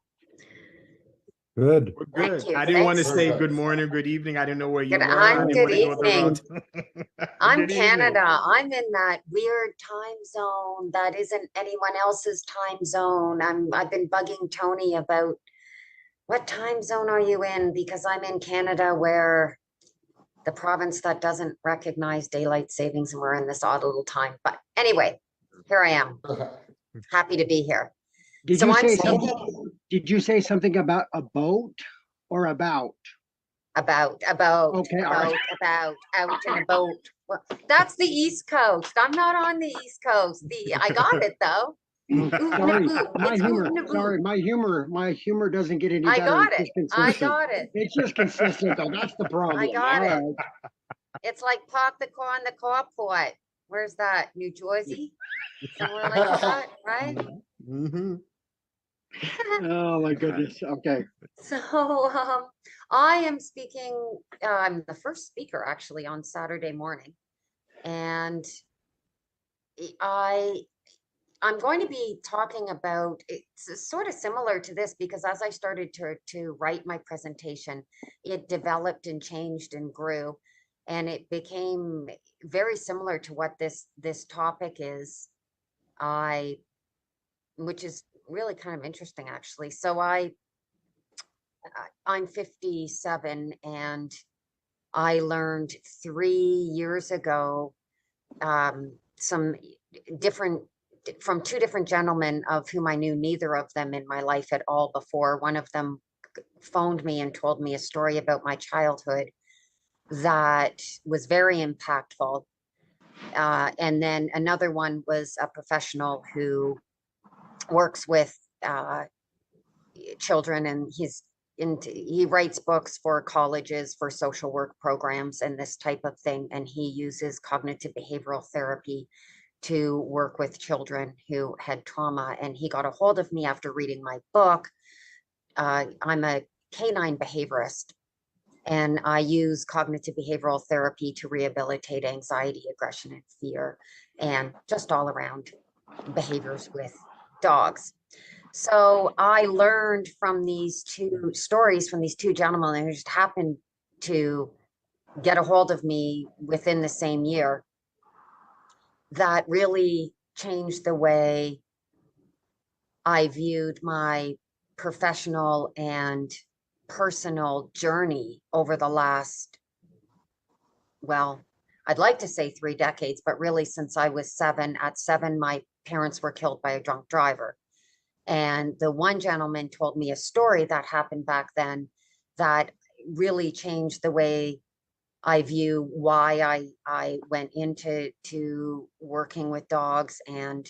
Speaker 7: Good.
Speaker 2: We're
Speaker 1: Thank
Speaker 2: good.
Speaker 1: you.
Speaker 2: I didn't want to
Speaker 1: Thanks.
Speaker 2: say good morning, good evening. I didn't know where you
Speaker 1: Good,
Speaker 2: were. I
Speaker 1: I'm
Speaker 2: didn't want
Speaker 1: good
Speaker 2: to go with the
Speaker 1: evening.
Speaker 2: wrong.
Speaker 1: I'm
Speaker 2: Good evening.
Speaker 1: Canada. I'm in that weird time zone that isn't anyone else's time zone. I've been bugging Tony about what time zone are you in? Because I'm in Canada, where the province that doesn't recognize daylight savings, and we're in this odd little time. But anyway, here I am. Happy to be here.
Speaker 10: Did
Speaker 1: So
Speaker 10: you
Speaker 1: I'm
Speaker 10: say
Speaker 1: speaking
Speaker 10: something? Did you say something about a boat or about?
Speaker 1: about
Speaker 10: Okay, all right.
Speaker 1: out in a boat. Well, that's the East Coast. I'm not on the East Coast. I got it though.
Speaker 10: Sorry, my
Speaker 1: It's
Speaker 10: humor.
Speaker 1: oot-na-boot.
Speaker 10: Sorry, my humor doesn't get any
Speaker 1: I
Speaker 10: better.
Speaker 1: got
Speaker 10: It's
Speaker 1: it.
Speaker 10: just
Speaker 1: I
Speaker 10: consistent.
Speaker 1: got it.
Speaker 10: It's just consistent though. That's the problem.
Speaker 1: I got
Speaker 10: All
Speaker 1: it.
Speaker 10: right.
Speaker 1: It's like pop the corn, the cork pot. Where's that? New Jersey? Somewhere like that, right?
Speaker 2: Mm-hmm.
Speaker 10: Oh my goodness. Okay.
Speaker 1: So I am speaking, I'm the first speaker actually on Saturday morning. And I'm going to be talking about, it's sort of similar to this, because as I started to write my presentation, it developed and changed and grew, and it became very similar to what this topic is, which is really kind of interesting actually. So I'm 57, and I learned 3 years ago some different from 2 different gentlemen of whom I knew neither of them in my life at all before. One of them phoned me and told me a story about my childhood that was very impactful. And then another one was a professional who works with children, and he writes books for colleges for social work programs and this type of thing. And he uses cognitive behavioral therapy to work with children who had trauma. And he got a hold of me after reading my book I'm a canine behaviorist, and I use cognitive behavioral therapy to rehabilitate anxiety, aggression, and fear, and just all around behaviors with dogs. So I learned from these two stories from these two gentlemen who just happened to get a hold of me within the same year that really changed the way I viewed my professional and personal journey over the last, well, I'd like to say 3 decades, but really since I was 7. At 7, my parents were killed by a drunk driver. And the one gentleman told me a story that happened back then that really changed the way I view why I went into working with dogs, and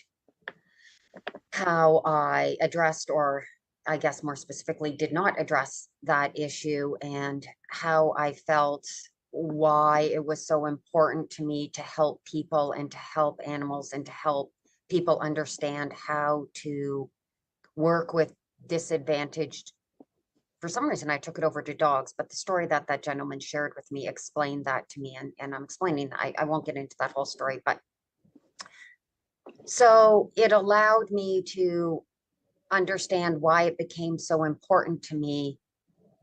Speaker 1: how I addressed, or I guess more specifically, did not address that issue, and how I felt why it was so important to me to help people and to help animals and to help people understand how to work with disadvantaged. For some reason, I took it over to dogs, but the story that that gentleman shared with me explained that to me, and I'm explaining, I won't get into that whole story, but so it allowed me to understand why it became so important to me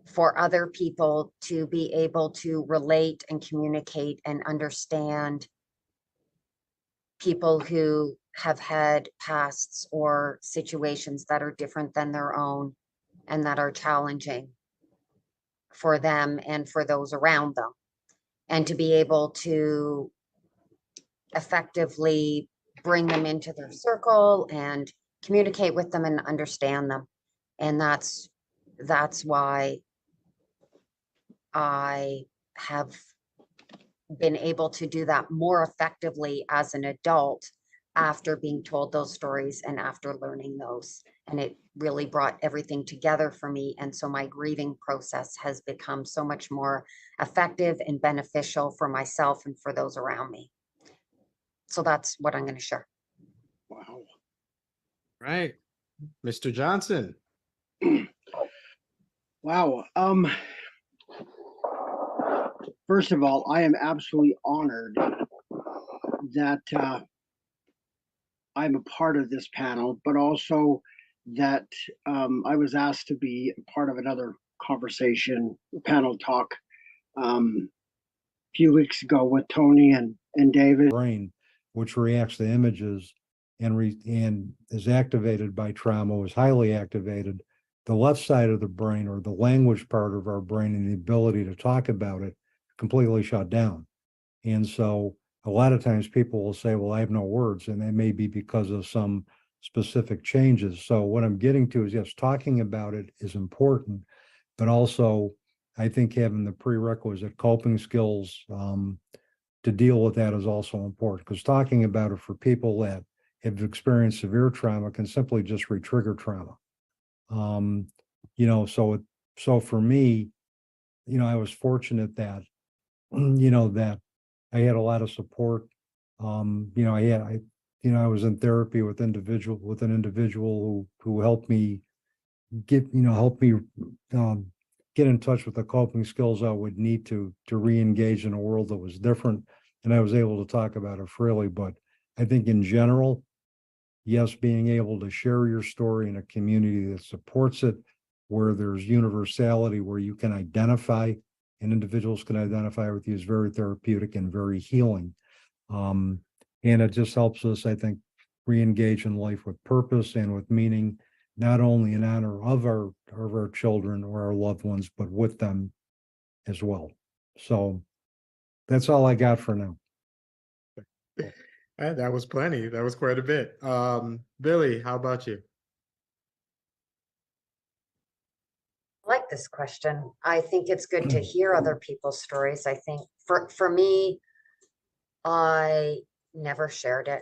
Speaker 1: for other people to be able to relate and communicate and understand people who have had pasts or situations that are different than their own and that are challenging for them and for those around them, and to be able to effectively bring them into their circle and communicate with them and understand them. And that's why I have been able to do that more effectively as an adult after being told those stories and after learning those. And it really brought everything together for me. And so my grieving process has become so much more effective and beneficial for myself and for those around me. So that's what I'm going to share.
Speaker 10: Wow.
Speaker 2: Right. Mr. Johnson.
Speaker 10: Wow. First of all, I am absolutely honored that I'm a part of this panel, but also that I was asked to be a part of another conversation, panel talk, a few weeks ago with Tony and David.
Speaker 7: Brain, which reacts to images and is activated by trauma, is highly activated. The left side of the brain, or the language part of our brain, and the ability to talk about it, completely shut down. And so a lot of times people will say, well, I have no words, and that may be because of some specific changes. So what I'm getting to is, yes, talking about it is important, but also I think having the prerequisite coping skills to deal with that is also important, because talking about it for people that have experienced severe trauma can simply just re-trigger trauma. So for me, I was fortunate that, that I had a lot of support. I was in therapy with an individual who helped me get in touch with the coping skills I would need to re-engage in a world that was different. And I was able to talk about it freely. But I think in general, yes, being able to share your story in a community that supports it, where there's universality, where you can identify and individuals can identify with you, is very therapeutic and very healing. And it just helps us, I think, re-engage in life with purpose and with meaning, not only in honor of our children or our loved ones, but with them as well. So that's all I got for now.
Speaker 2: That was plenty. That was quite a bit. Billy, how about you?
Speaker 1: I like this question. I think it's good to hear other people's stories. I think for me, I never shared it.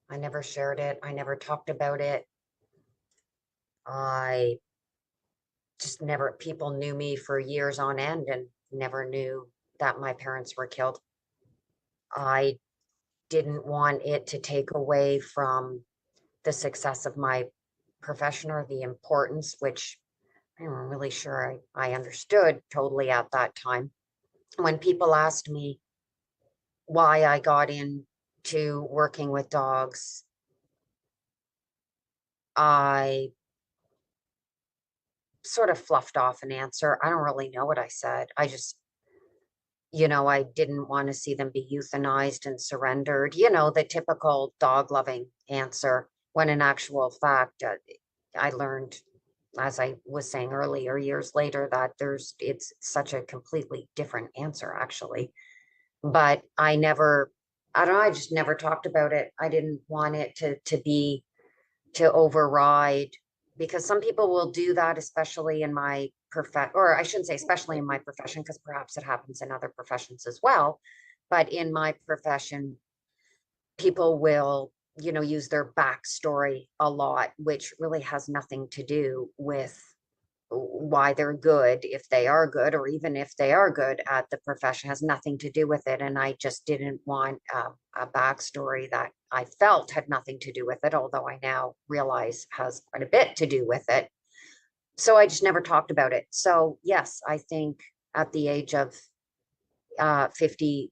Speaker 1: I never talked about it. I just never, people knew me for years on end and never knew that my parents were killed. I didn't want it to take away from the success of my profession or the importance, which I'm really sure I understood totally at that time. When people asked me why I got into working with dogs, I sort of fluffed off an answer. I don't really know what I said. I just, I didn't want to see them be euthanized and surrendered, the typical dog loving answer. When in actual fact, I learned, as I was saying earlier, years later, that it's such a completely different answer, actually. But I don't know, I just never talked about it. I didn't want it to override, because some people will do that, especially in my or I shouldn't say especially in my profession, because perhaps it happens in other professions as well. But in my profession, people will, use their backstory a lot, which really has nothing to do with why they're good, if they are good, or even if they are good at the profession, has nothing to do with it. And I just didn't want a backstory that I felt had nothing to do with it, although I now realize has quite a bit to do with it. So I just never talked about it. So yes, I think at the age of 50,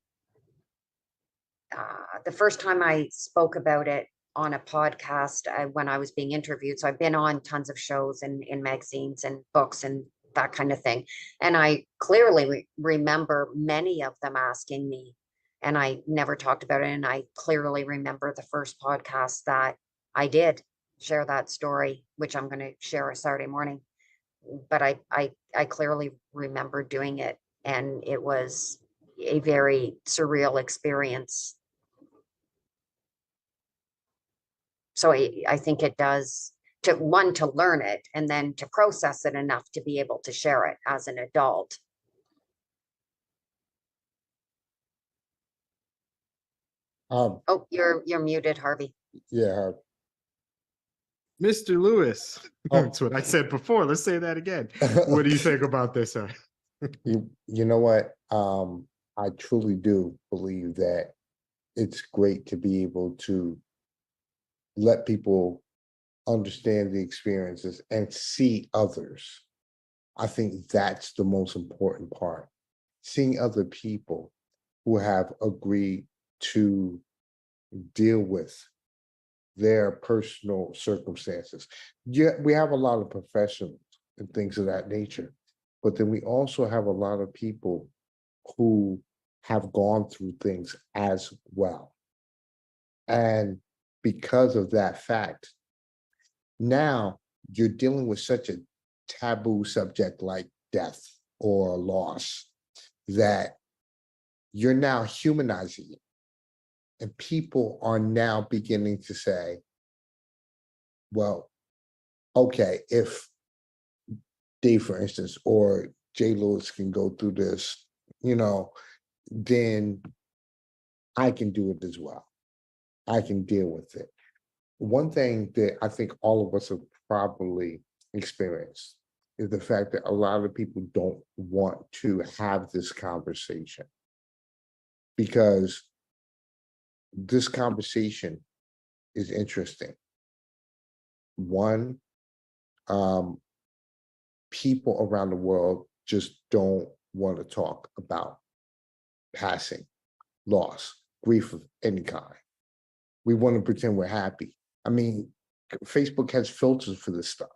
Speaker 1: the first time I spoke about it on a podcast, when I was being interviewed. So I've been on tons of shows and in magazines and books and that kind of thing. And I clearly remember many of them asking me, and I never talked about it. And I clearly remember the first podcast that I did share that story, which I'm going to share a Saturday morning. But I clearly remember doing it, and it was a very surreal experience. So I think it does, to learn it, and then to process it enough to be able to share it as an adult.
Speaker 8: Um,
Speaker 1: Oh, you're muted, Harvey.
Speaker 8: yeah,
Speaker 2: Mr. Lewis.
Speaker 8: Oh.
Speaker 2: That's what I said before. Let's say that again. What do you think about this, sir?
Speaker 8: you know what? I truly do believe that it's great to be able to let people understand the experiences and see others. I think that's the most important part. Seeing other people who have agreed to deal with their personal circumstances. Yeah, we have a lot of professionals and things of that nature, but then we also have a lot of people who have gone through things as well. And because of that fact, now you're dealing with such a taboo subject like death or loss that you're now humanizing it. And people are now beginning to say, well, okay, if Dave, for instance, or Jay Lewis can go through this, then I can do it as well. I can deal with it. One thing that I think all of us have probably experienced is the fact that a lot of people don't want to have this conversation, because this conversation is interesting. One, people around the world just don't want to talk about passing, loss, grief of any kind. We want to pretend we're happy. I mean, Facebook has filters for this stuff,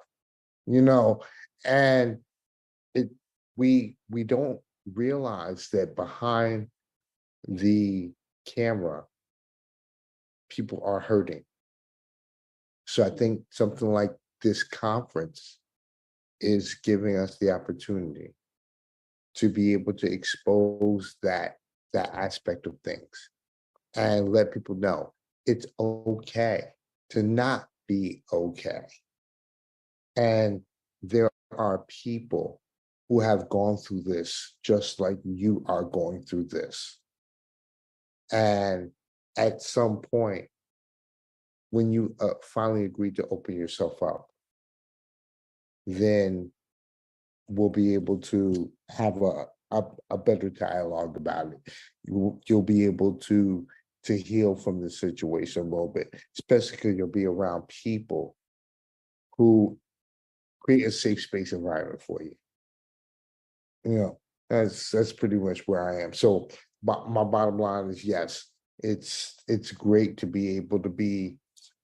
Speaker 8: and we don't realize that behind the camera, people are hurting. So I think something like this conference is giving us the opportunity to be able to expose that aspect of things and let people know it's okay to not be okay. And there are people who have gone through this just like you are going through this. And at some point, when you finally agree to open yourself up, then we'll be able to have a better dialogue about it. You'll be able to heal from the situation a little bit, especially because you'll be around people who create a safe space environment for you. You know, that's pretty much where I am. So my bottom line is yes, it's great to be able to be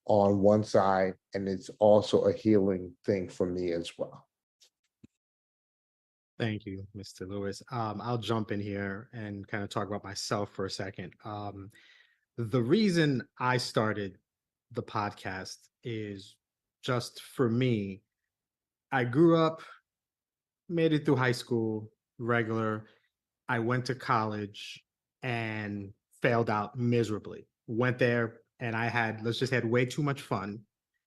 Speaker 8: on one side, and it's also a healing thing for me as well.
Speaker 2: Thank you, Mr. Lewis. I'll jump in here and kind of talk about myself for a second. The reason I started the podcast is just for me. I grew up, made it through high school, regular. I went to college and failed out miserably. Went there and let's just had way too much fun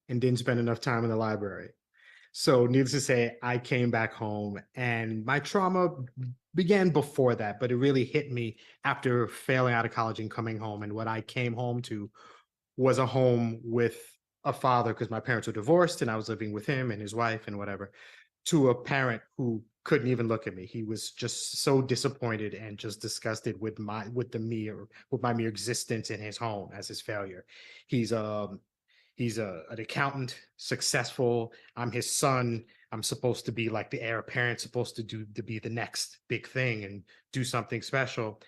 Speaker 2: and didn't spend enough time in the library. So needless to say, I came back home and my trauma began before that, but it really hit me after failing out of college and coming home. And what I came home to was a home with a father, because my parents were divorced and I was living with him and his wife and whatever, to a parent who couldn't even look at me. He was just so disappointed and just disgusted with my mere existence in his home as his failure. He's an accountant, successful. I'm his son. I'm supposed to be like the heir apparent, supposed to be the next big thing and do something special.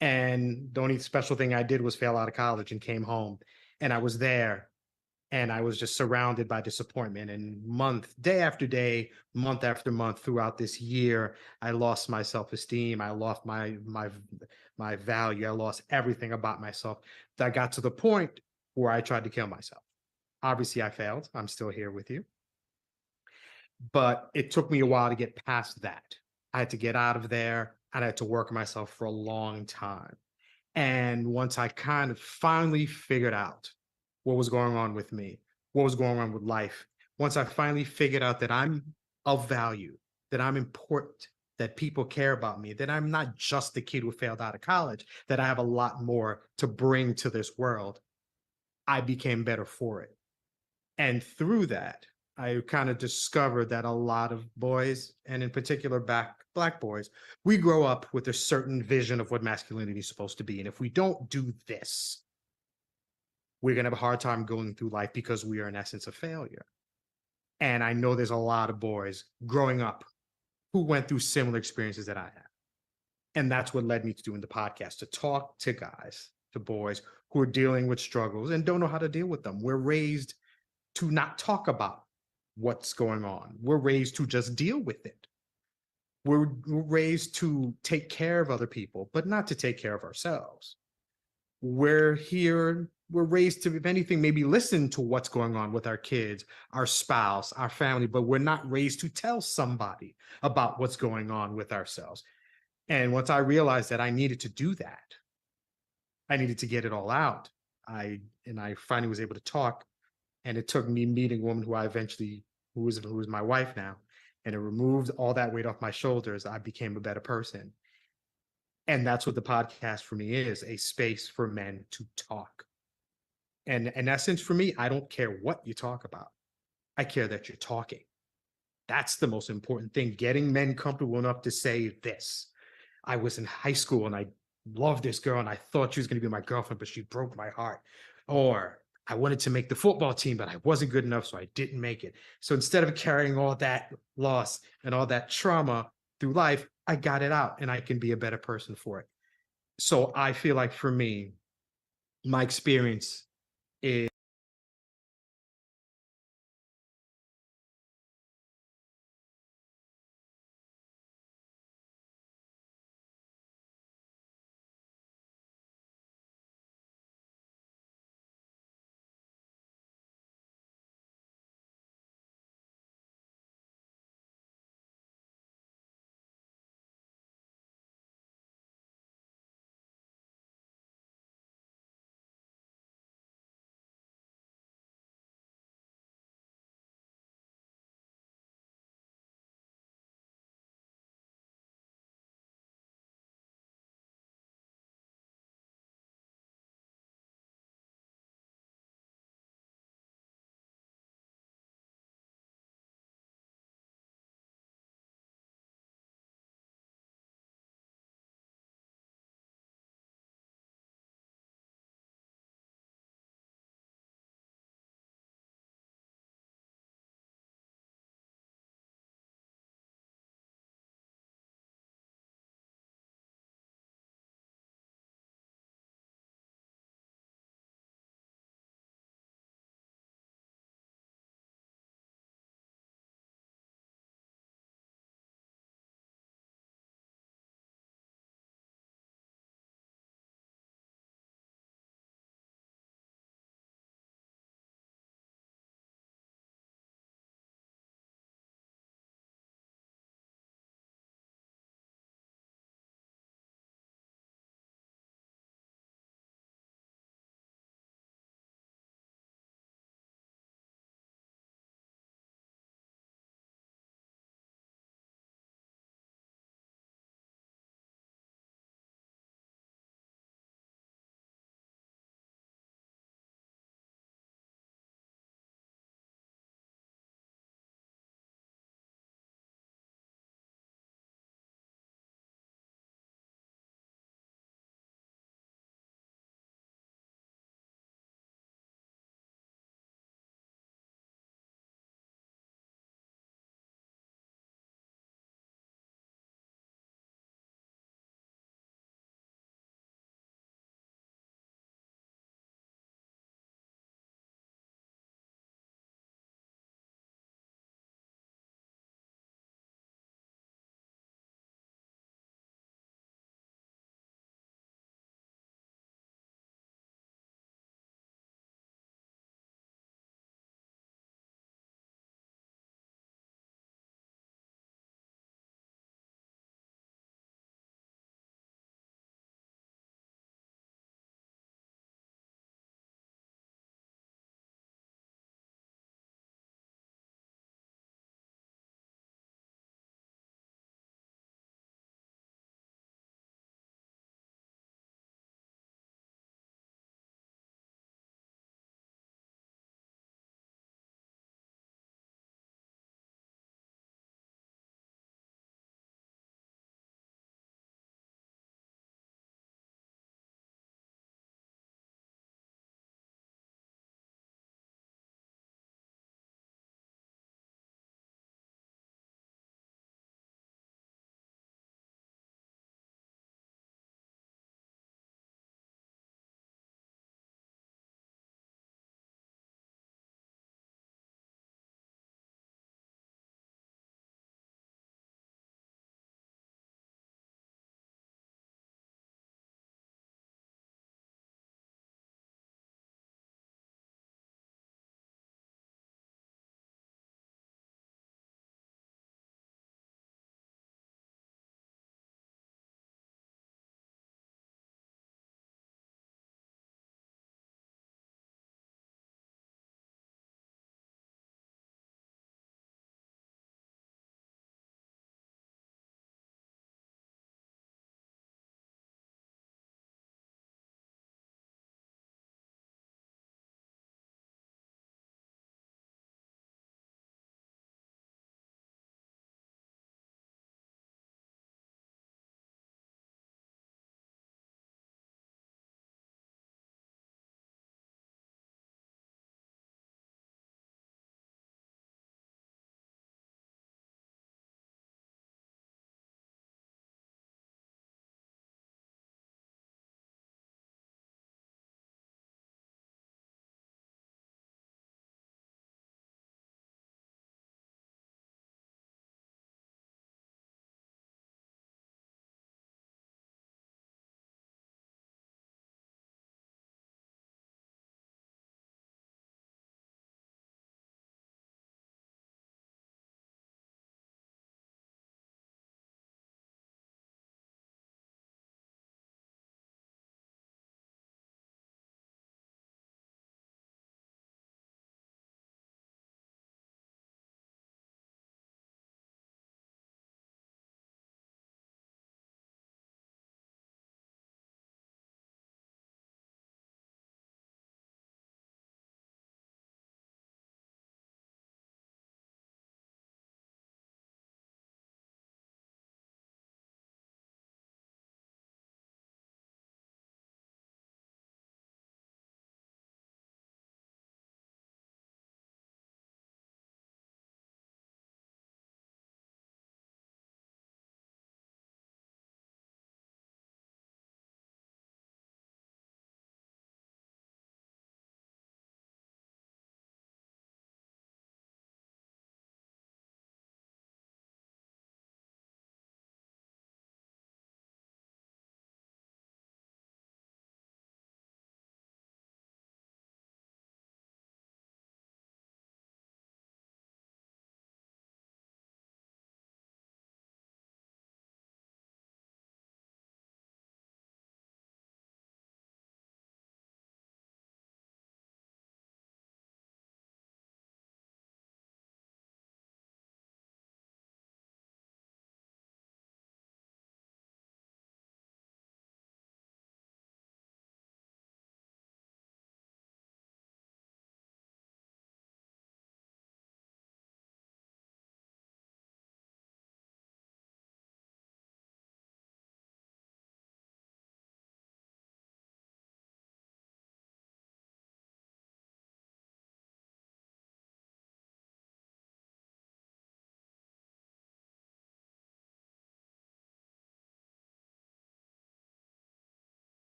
Speaker 2: And the only special thing I did was fail out of college and came home. And I was there and I was just surrounded by disappointment. And day after day, month after month throughout this year, I lost my self-esteem. I lost my value. I lost everything about myself. That got to the point where I tried to kill myself. Obviously, I failed. I'm still here with you. But it took me a while to get past that. I had to get out of there and I had to work on myself for a long time. And once I kind of finally figured out what was going on with me, what was going on with life, once I finally figured out that I'm of value, that I'm important, that people care about me, that I'm not just the kid who failed out of college, that I have a lot more to bring to this world, I became better for it. And through that, I kind of discovered that a lot of boys, and in particular black boys, we grow up with a certain vision of what masculinity is supposed to be. And if we don't do this, we're going to have a hard time going through life because we are in essence a failure. And I know there's a lot of boys growing up who went through similar experiences that I have. And that's what led me to doing the podcast, to talk to guys, to boys who are dealing with struggles and don't know how to deal with them. We're raised to not talk about what's going on. We're raised to just deal with it. We're raised to take care of other people, but not to take care of ourselves. We're raised to, if anything, maybe listen to what's going on with our kids, our spouse, our family, but we're not raised to tell somebody about what's going on with ourselves. And once I realized that I needed to do that, I needed to get it all out. I finally was able to talk. And it took me meeting a woman who is my wife now, and it removed all that weight off my shoulders. I became a better person. And that's what the podcast for me is, a space for men to talk. And in essence, for me, I don't care what you talk about. I care that you're talking. That's the most important thing, getting men comfortable enough to say this. I was in high school and I loved this girl and I thought she was going to be my girlfriend, but she broke my heart. Or I wanted to make the football team, but I wasn't good enough, so I didn't make it. So instead of carrying all that loss and all that trauma through life, I got it out and I can be a better person for it. So I feel like for me, my experience is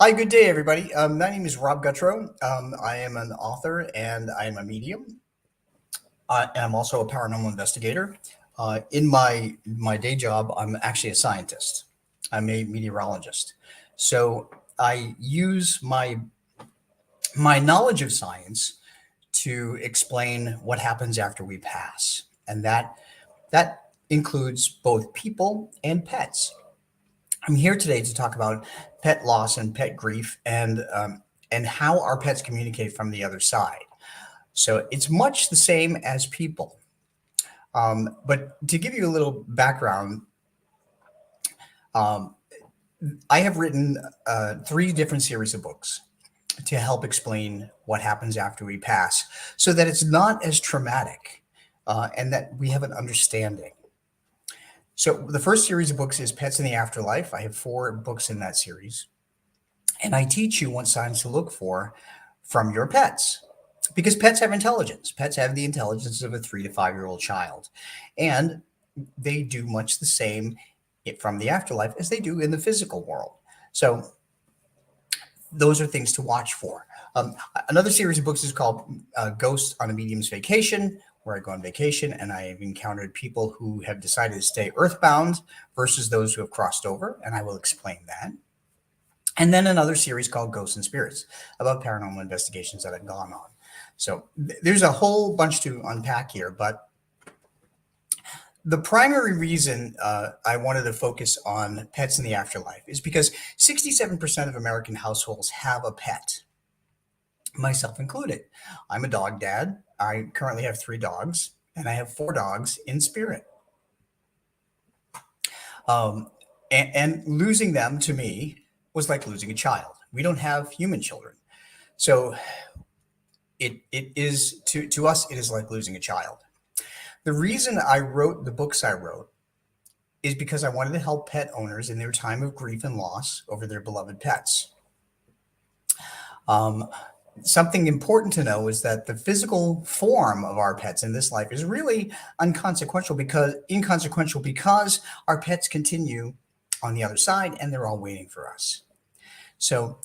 Speaker 20: Hi, good day, everybody. My name is Rob Guttrow. I am an author and I am a medium. I'm also a paranormal investigator. In my day job, I'm actually a scientist. I'm a meteorologist. So I use my knowledge of science to explain what happens after we pass, and that includes both people and pets. I'm here today to talk about pet loss and pet grief, and how our pets communicate from the other side. So it's much the same as people. But to give you a little background, I have written 3 different series of books to help explain what happens after we pass, so that it's not as traumatic, and that we have an understanding. So the first series of books is Pets in the Afterlife. I have 4 books in that series. And I teach you what signs to look for from your pets. Because pets have intelligence. Pets have the intelligence of a 3 to 5-year-old child. And they do much the same from the afterlife as they do in the physical world. So those are things to watch for. Another series of books is called Ghost on a Medium's Vacation, where I go on vacation and I have encountered people who have decided to stay earthbound versus those who have crossed over, and I will explain that. And then another series called Ghosts and Spirits, about paranormal investigations that I've gone on. So there's a whole bunch to unpack here, but the primary reason I wanted to focus on pets in the afterlife is because 67% of American households have a pet, myself included. I'm a dog dad. I currently have 3 dogs, and I have 4 dogs in spirit. And losing them to me was like losing a child. We don't have human children. So it is, to us, it is like losing a child. The reason I wrote the books I wrote is because I wanted to help pet owners in their time of grief and loss over their beloved pets. Something important to know is that the physical form of our pets in this life is really inconsequential because our pets continue on the other side and they're all waiting for us. So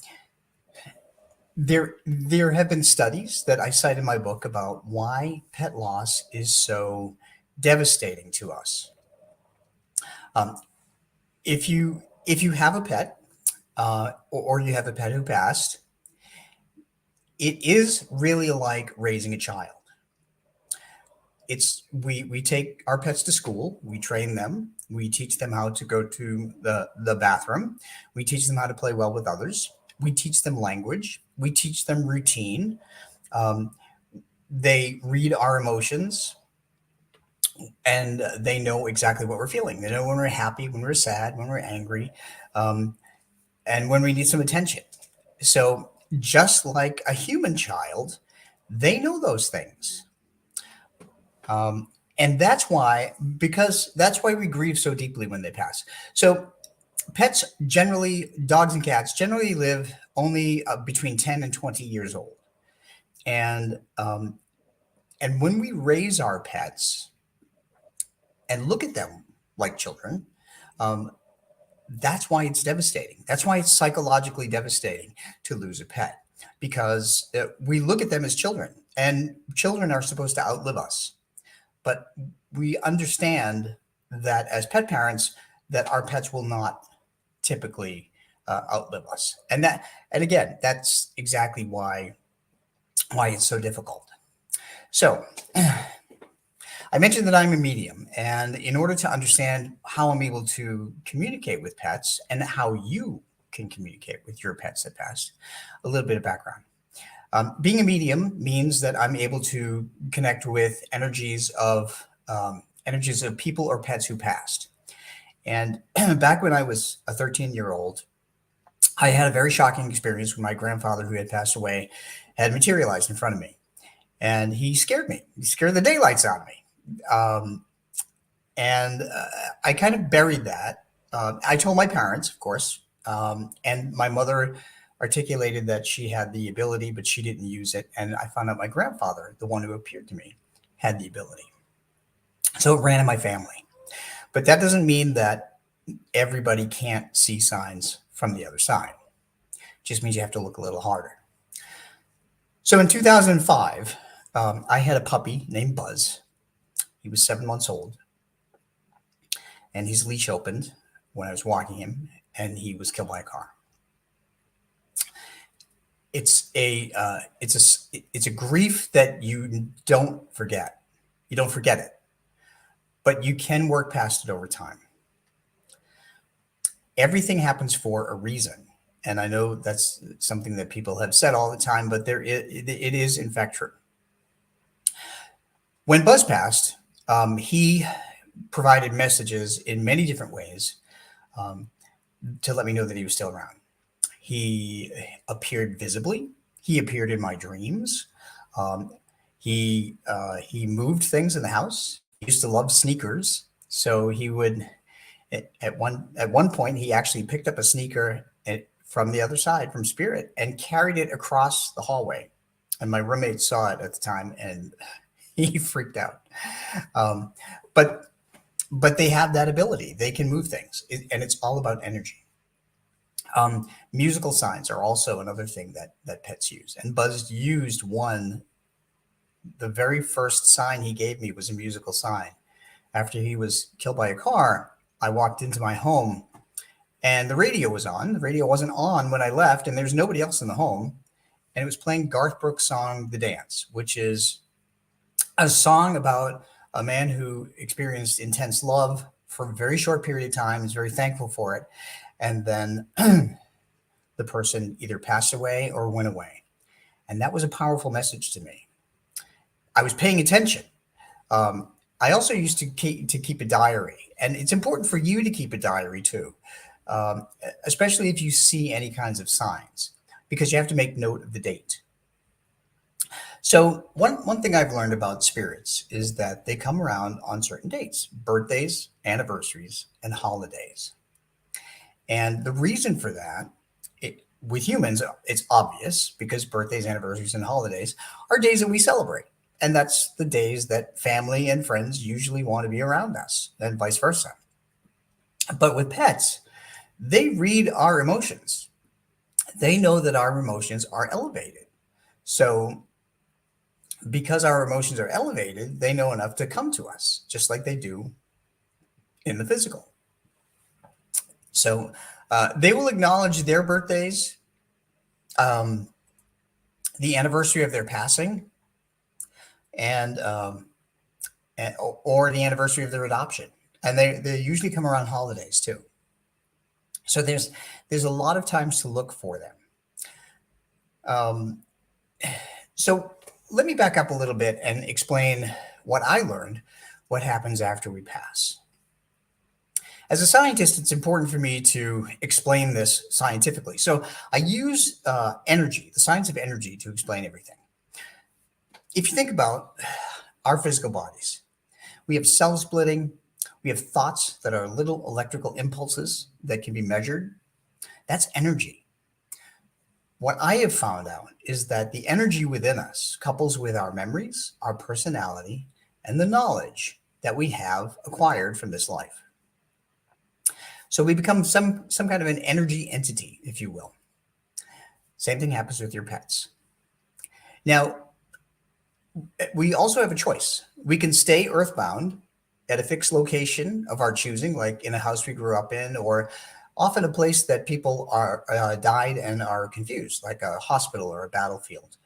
Speaker 20: there have been studies that I cite in my book about why pet loss is so devastating to us. If you have a pet, or you have a pet who passed, it is really like raising a child. We take our pets to school, we train them, we teach them how to go to the bathroom, we teach them how to play well with others, we teach them language, we teach them routine. They read our emotions, and they know exactly what we're feeling. They know when we're happy, when we're sad, when we're angry, and when we need some attention. So just like a human child, they know those things. And that's why we grieve so deeply when they pass. So pets generally, dogs and cats generally live only between 10 and 20 years old. And when we raise our pets and look at them like children, that's why it's devastating. That's why it's psychologically devastating to lose a pet, because we look at them as children, and children are supposed to outlive us. But we understand that as pet parents, that our pets will not typically outlive us. And again, that's exactly why it's so difficult. So I mentioned that I'm a medium, and in order to understand how I'm able to communicate with pets and how you can communicate with your pets that passed, a little bit of background. Being a medium means that I'm able to connect with energies of people or pets who passed. And back when I was a 13-year-old, I had a very shocking experience when my grandfather, who had passed away, had materialized in front of me. And he scared me. He scared the daylights out of me. I kind of buried that. I told my parents, of course, and my mother articulated that she had the ability, but she didn't use it. And I found out my grandfather, the one who appeared to me, had the ability. So it ran in my family. But that doesn't mean that everybody can't see signs from the other side. Just means you have to look a little harder. So in 2005, I had a puppy named Buzz. He was 7 months old, and his leash opened when I was walking him, and he was killed by a car. It's a grief that you don't forget. You don't forget it, but you can work past it over time. Everything happens for a reason. And I know that's something that people have said all the time, but it is in fact true. When Buzz passed, he provided messages in many different ways to let me know that he was still around. He appeared visibly. He appeared in my dreams. He moved things in the house. He used to love sneakers, so he would. At one point, he actually picked up a sneaker from the other side, from Spirit, and carried it across the hallway. And my roommate saw it at the time, and he freaked out. But they have that ability. They can move things, and it's all about energy. Musical signs are also another thing that pets use. And Buzz used one. The very first sign he gave me was a musical sign. After he was killed by a car, I walked into my home and the radio was on. The radio wasn't on when I left, and there's nobody else in the home. And it was playing Garth Brooks' song, The Dance, which is a song about a man who experienced intense love for a very short period of time, is very thankful for it. And then the person either passed away or went away. And that was a powerful message to me. I was paying attention. I also used to keep a diary, and it's important for you to keep a diary too, especially if you see any kinds of signs, because you have to make note of the date. So one thing I've learned about spirits is that they come around on certain dates: birthdays, anniversaries, and holidays. And the reason for that, with humans, it's obvious, because birthdays, anniversaries, and holidays are days that we celebrate. And that's the days that family and friends usually want to be around us, and vice versa. But with pets, they read our emotions. They know that our emotions are elevated. So because our emotions are elevated, they know enough to come to us, just like they do in the physical. So they will acknowledge their birthdays, the anniversary of their passing, and or the anniversary of their adoption. And they usually come around holidays too. So there's a lot of times to look for them. So let me back up a little bit and explain what I learned, what happens after we pass. As a scientist, it's important for me to explain this scientifically. So I use energy, the science of energy, to explain everything. If you think about our physical bodies, we have cell splitting, we have thoughts that are little electrical impulses that can be measured. That's energy. What I have found out is that the energy within us couples with our memories, our personality, and the knowledge that we have acquired from this life. So we become some kind of an energy entity, if you will. Same thing happens with your pets. Now, we also have a choice. We can stay earthbound at a fixed location of our choosing, like in a house we grew up in, or often a place that people are died and are confused, like a hospital or a battlefield,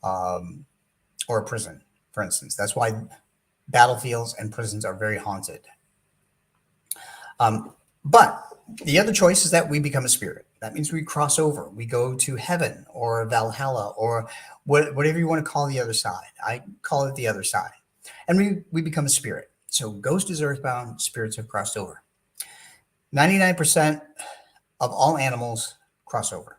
Speaker 20: or a prison, for instance. That's why battlefields and prisons are very haunted. But the other choice is that we become a spirit. That means we cross over. We go to heaven or Valhalla or whatever you want to call the other side. I call it the other side. And we become a spirit. So ghost is earthbound, spirits have crossed over. 99% of all animals cross over.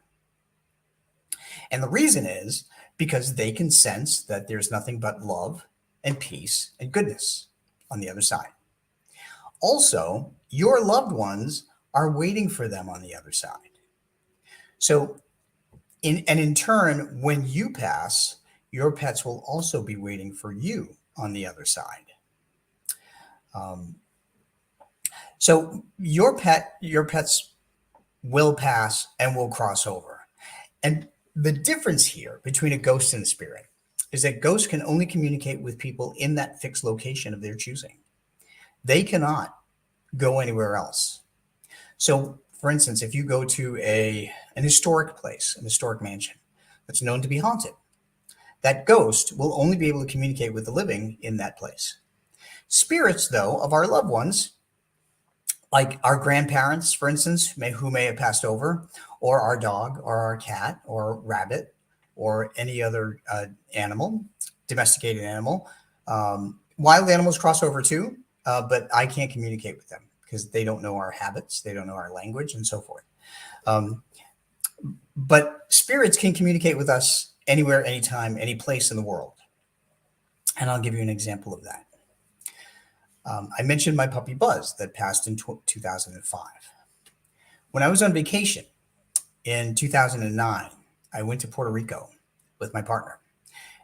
Speaker 20: And the reason is because they can sense that there's nothing but love and peace and goodness on the other side. Also, your loved ones are waiting for them on the other side. So, in turn, when you pass, your pets will also be waiting for you on the other side. So your pets will pass and will cross over. And the difference here between a ghost and a spirit is that ghosts can only communicate with people in that fixed location of their choosing. They cannot go anywhere else. So, for instance, if you go to an historic place, an historic mansion that's known to be haunted, that ghost will only be able to communicate with the living in that place. Spirits, though, of our loved ones, like our grandparents, for instance, who may have passed over, or our dog, or our cat, or rabbit, or any other animal, domesticated animal. Wild animals cross over too, but I can't communicate with them because they don't know our habits, they don't know our language, and so forth. But spirits can communicate with us anywhere, anytime, any place in the world. And I'll give you an example of that. I mentioned my puppy Buzz that passed in 2005. When I was on vacation in 2009, I went to Puerto Rico with my partner.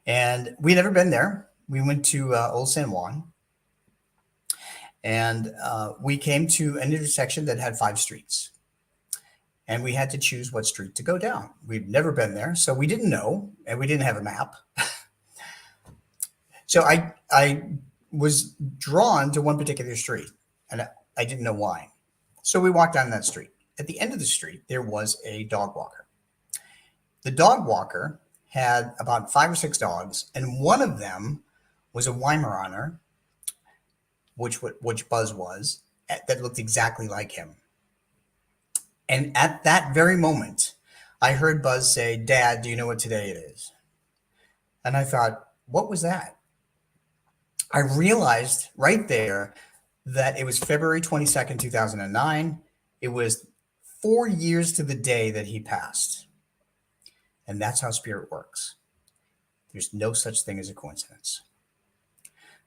Speaker 20: And we'd never been there. We went to Old San Juan. And we came to an intersection that had 5 streets. And we had to choose what street to go down. We'd never been there, so we didn't know, and we didn't have a map. So I was drawn to one particular street, and I didn't know why. So we walked down that street. At the end of the street, there was a dog walker. The dog walker had about 5 or 6 dogs, and one of them was a Weimaraner, which Buzz was, that looked exactly like him. And at that very moment, I heard Buzz say, "Dad, do you know what today it is?" And I thought, what was that? I realized right there that it was February 22nd, 2009. It was 4 years to the day that he passed. And that's how spirit works. There's no such thing as a coincidence.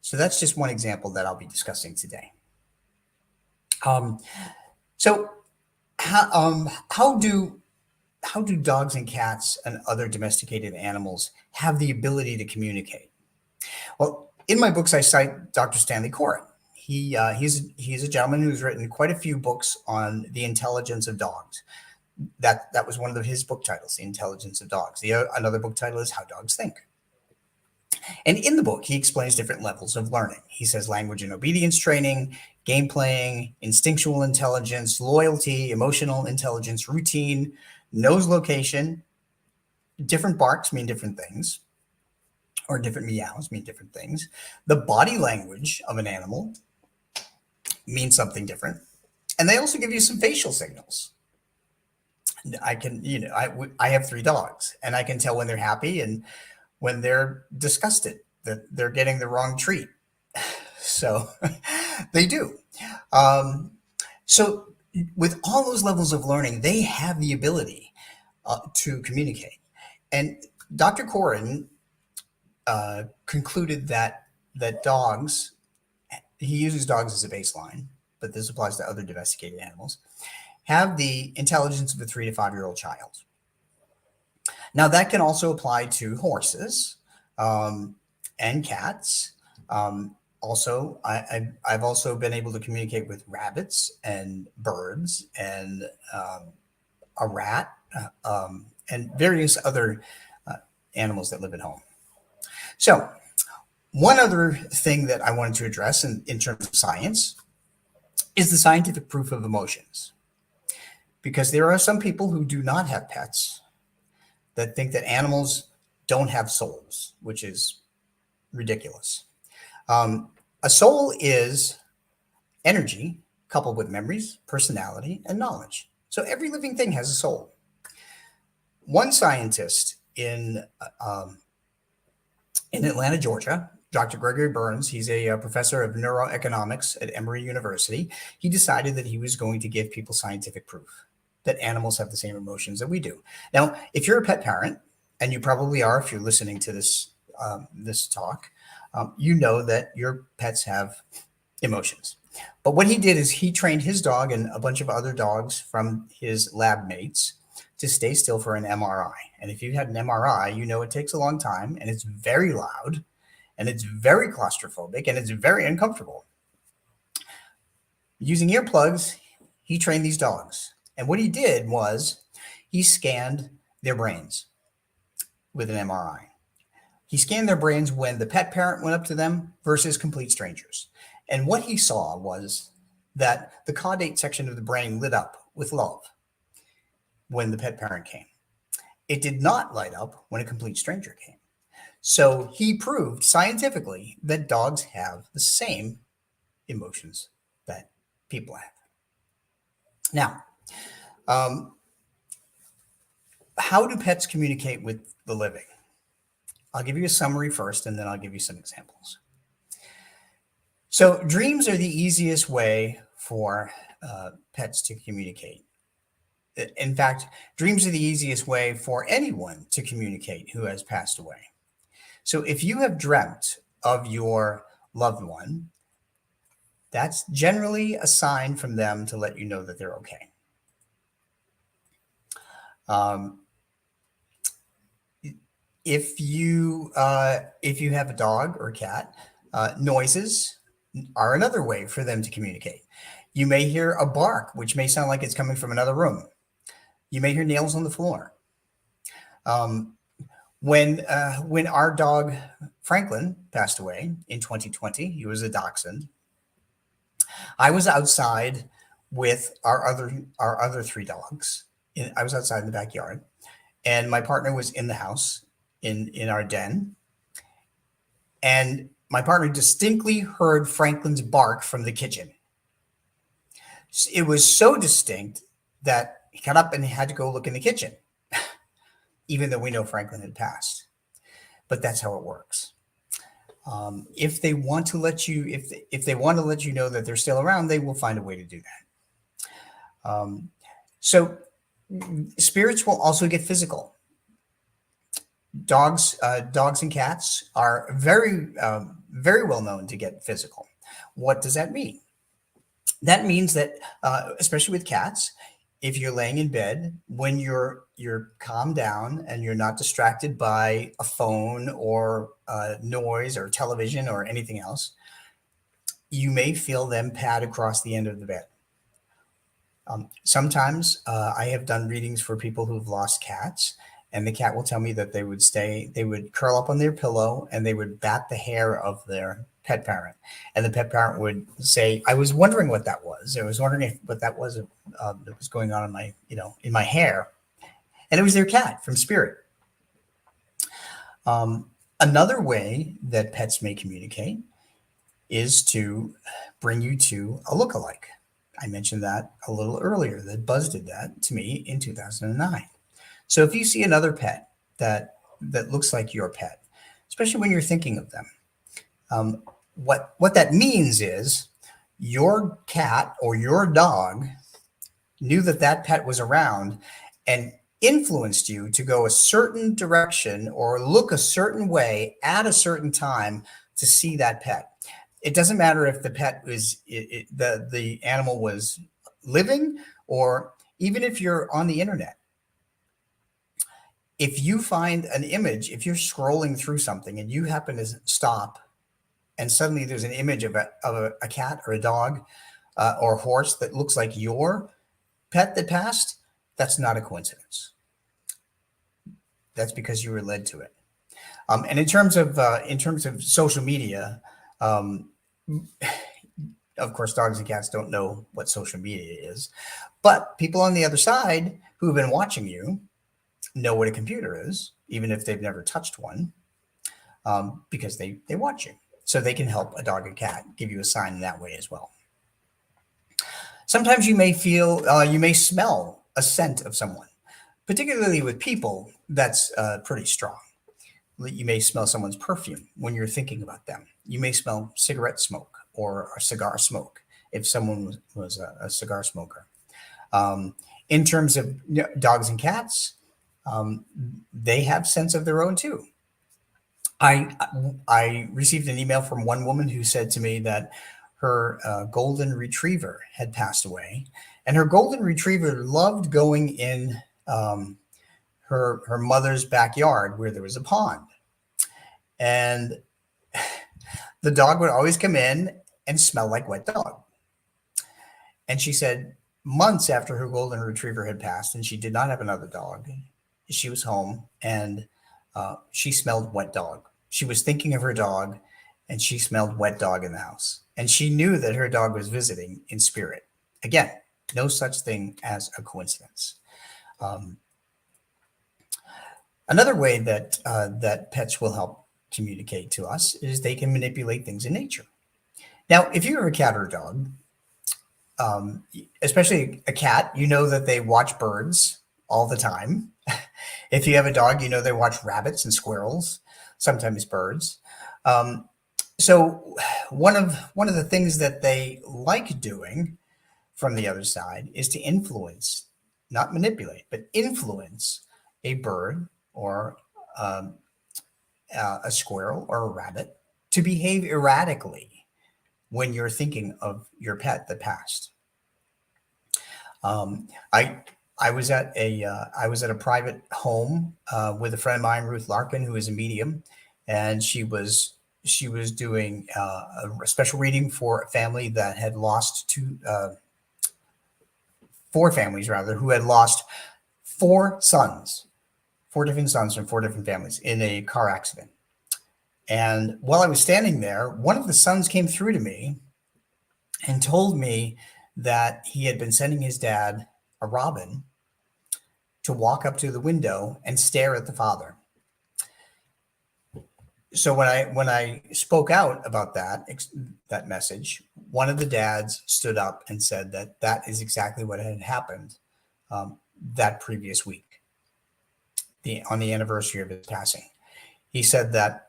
Speaker 20: So that's just one example that I'll be discussing today. How do dogs and cats and other domesticated animals have the ability to communicate? Well, in my books, I cite Dr. Stanley Coren. He's a gentleman who's written quite a few books on the intelligence of dogs. That was one of his book titles, The Intelligence of Dogs. Another book title is How Dogs Think. And in the book, he explains different levels of learning. He says language and obedience training, game playing, instinctual intelligence, loyalty, emotional intelligence, routine, nose location. Different barks mean different things, or different meows mean different things. The body language of an animal means something different. And they also give you some facial signals. I have 3 dogs, and I can tell when they're happy and when they're disgusted that they're getting the wrong treat. So they do. So with all those levels of learning, they have the ability to communicate. And Dr. Coren concluded that dogs, he uses dogs as a baseline, but this applies to other domesticated animals, have the intelligence of a 3 to 5 year old child. Now that can also apply to horses and cats. Also, I've also been able to communicate with rabbits and birds and a rat and various other animals that live at home. So one other thing that I wanted to address in terms of science is the scientific proof of emotions. Because there are some people who do not have pets that think that animals don't have souls, which is ridiculous. A soul is energy coupled with memories, personality, and knowledge. So every living thing has a soul. One scientist in Atlanta, Georgia, Dr. Gregory Burns, he's a professor of neuroeconomics at Emory University. He decided that he was going to give people scientific proof that animals have the same emotions that we do. Now, if you're a pet parent, and you probably are if you're listening to this talk, you know that your pets have emotions. But what he did is he trained his dog and a bunch of other dogs from his lab mates to stay still for an MRI. And if you had an MRI, you know it takes a long time, and it's very loud, and it's very claustrophobic, and it's very uncomfortable. Using earplugs, he trained these dogs. And what he did was he scanned their brains with an MRI. He scanned their brains when the pet parent went up to them versus complete strangers. And what he saw was that the caudate section of the brain lit up with love when the pet parent came. It did not light up when a complete stranger came. So he proved scientifically that dogs have the same emotions that people have. Now, how do pets communicate with the living? I'll give you a summary first, and then I'll give you some examples. So dreams are the easiest way for pets to communicate. In fact, dreams are the easiest way for anyone to communicate who has passed away. So if you have dreamt of your loved one, that's generally a sign from them to let you know that they're okay. If you have a dog or a cat, noises are another way for them to communicate. You may hear a bark, which may sound like it's coming from another room. You may hear nails on the floor. When our dog Franklin passed away in 2020, he was a dachshund. I was outside with our other three dogs. I was outside in the backyard, and my partner was in the house in our den. And my partner distinctly heard Franklin's bark from the kitchen. It was so distinct that he got up and he had to go look in the kitchen, even though we know Franklin had passed. But that's how it works. If they want to let you, if they want to let you know that they're still around, they will find a way to do that. So spirits will also get physical. Dogs and cats are very well known to get physical. What does that mean? That means that, especially with cats, if you're laying in bed, when you're calmed down and you're not distracted by a phone or noise or television or anything else, you may feel them pad across the end of the bed. Sometimes I have done readings for people who've lost cats, and the cat will tell me that they would curl up on their pillow and they would bat the hair of their pet parent. And the pet parent would say, I was wondering what that was. I was wondering what that was that was going on in my hair. And it was their cat from spirit. Another way that pets may communicate is to bring you to a lookalike. I mentioned that a little earlier, that Buzz did that to me in 2009. So if you see another pet that looks like your pet, especially when you're thinking of them, what that means is your cat or your dog knew that pet was around and influenced you to go a certain direction or look a certain way at a certain time to see that pet. It doesn't matter if the pet was the animal was living, or even if you're on the internet. If you find an image, if you're scrolling through something and you happen to stop and suddenly there's an image of a cat or a dog or a horse that looks like your pet that passed, that's not a coincidence. That's because you were led to it. And in terms of social media, of course, dogs and cats don't know what social media is, but people on the other side who have been watching you know what a computer is, even if they've never touched one, because they watch you. So they can help a dog and cat, give you a sign in that way as well. Sometimes you may smell a scent of someone, particularly with people, that's pretty strong. You may smell someone's perfume when you're thinking about them. You may smell cigarette smoke or a cigar smoke if someone was a cigar smoker. In terms of dogs and cats, they have sense of their own too. I received an email from one woman who said to me that her golden retriever had passed away, and her golden retriever loved going in her mother's backyard where there was a pond, and the dog would always come in and smell like wet dog. And she said months after her golden retriever had passed and she did not have another dog, she was home and she smelled wet dog. She was thinking of her dog and she smelled wet dog in the house. And she knew that her dog was visiting in spirit. Again, no such thing as a coincidence. Another way that that pets will help communicate to us is they can manipulate things in nature. Now, if you have a cat or a dog, especially a cat, you know that they watch birds all the time. If you have a dog, you know they watch rabbits and squirrels, sometimes birds. So one of the things that they like doing from the other side is to influence, not manipulate, but influence a bird or a squirrel or a rabbit to behave erratically when you're thinking of your pet that passed. I was at a private home with a friend of mine, Ruth Larkin, who is a medium, and she was doing a special reading for a family that had lost four families rather, who had lost four different sons from four different families in a car accident. And while I was standing there, one of the sons came through to me and told me that he had been sending his dad a robin to walk up to the window and stare at the father. So when I spoke out about that message, one of the dads stood up and said that is exactly what had happened that previous week, on the anniversary of his passing. He said that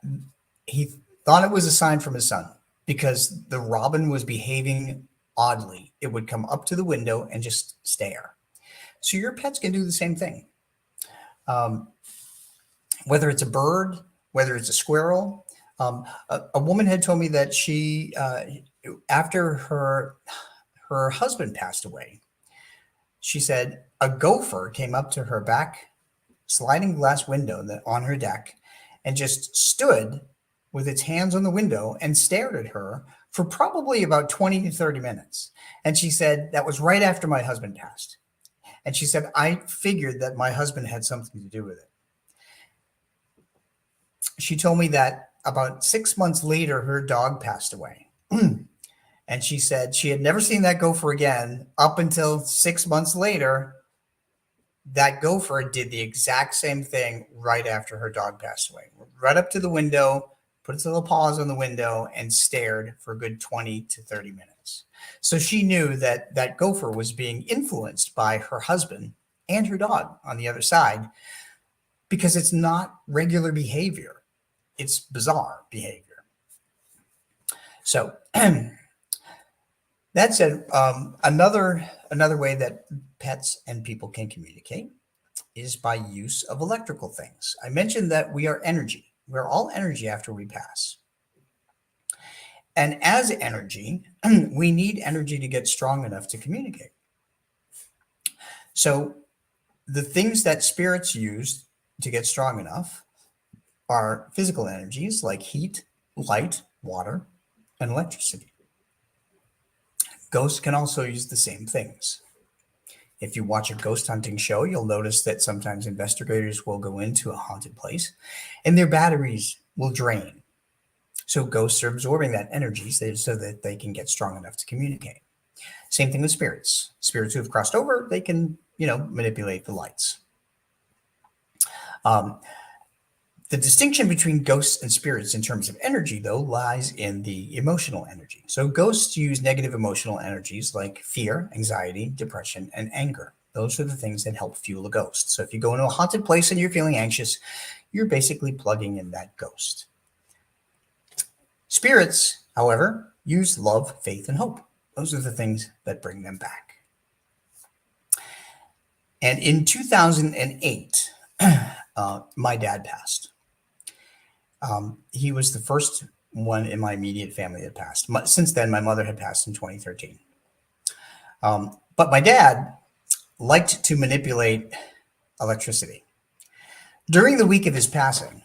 Speaker 20: he thought it was a sign from his son because the robin was behaving oddly. It would come up to the window and just stare. So your pets can do the same thing. Whether it's a bird, whether it's a squirrel. A woman had told me that she, after her husband passed away, she said a gopher came up to her back sliding glass window on her deck and just stood with its hands on the window and stared at her for probably about 20 to 30 minutes. And she said, that was right after my husband passed. And she said, I figured that my husband had something to do with it. She told me that about 6 months later, her dog passed away. And she said she had never seen that gopher again up until 6 months later. That gopher did the exact same thing right after her dog passed away. Right up to the window, put its little paws on the window and stared for a good 20 to 30 minutes. So she knew that that gopher was being influenced by her husband and her dog on the other side because it's not regular behavior. It's bizarre behavior. So that said, another way that pets and people can communicate is by use of electrical things. I mentioned that we are energy. We're all energy after we pass. And as energy, we need energy to get strong enough to communicate. So the things that spirits use to get strong enough are physical energies like heat, light, water, and electricity. Ghosts can also use the same things. If you watch a ghost hunting show, you'll notice that sometimes investigators will go into a haunted place and their batteries will drain. So ghosts are absorbing that energy so that they can get strong enough to communicate. Same thing with spirits. Spirits who have crossed over, they can, manipulate the lights. The distinction between ghosts and spirits in terms of energy, though, lies in the emotional energy. So ghosts use negative emotional energies like fear, anxiety, depression, and anger. Those are the things that help fuel a ghost. So if you go into a haunted place and you're feeling anxious, you're basically plugging in that ghost. Spirits, however, use love, faith, and hope. Those are the things that bring them back. And in 2008, my dad passed. He was the first one in my immediate family that passed. Since then, my mother had passed in 2013. But my dad liked to manipulate electricity. During the week of his passing,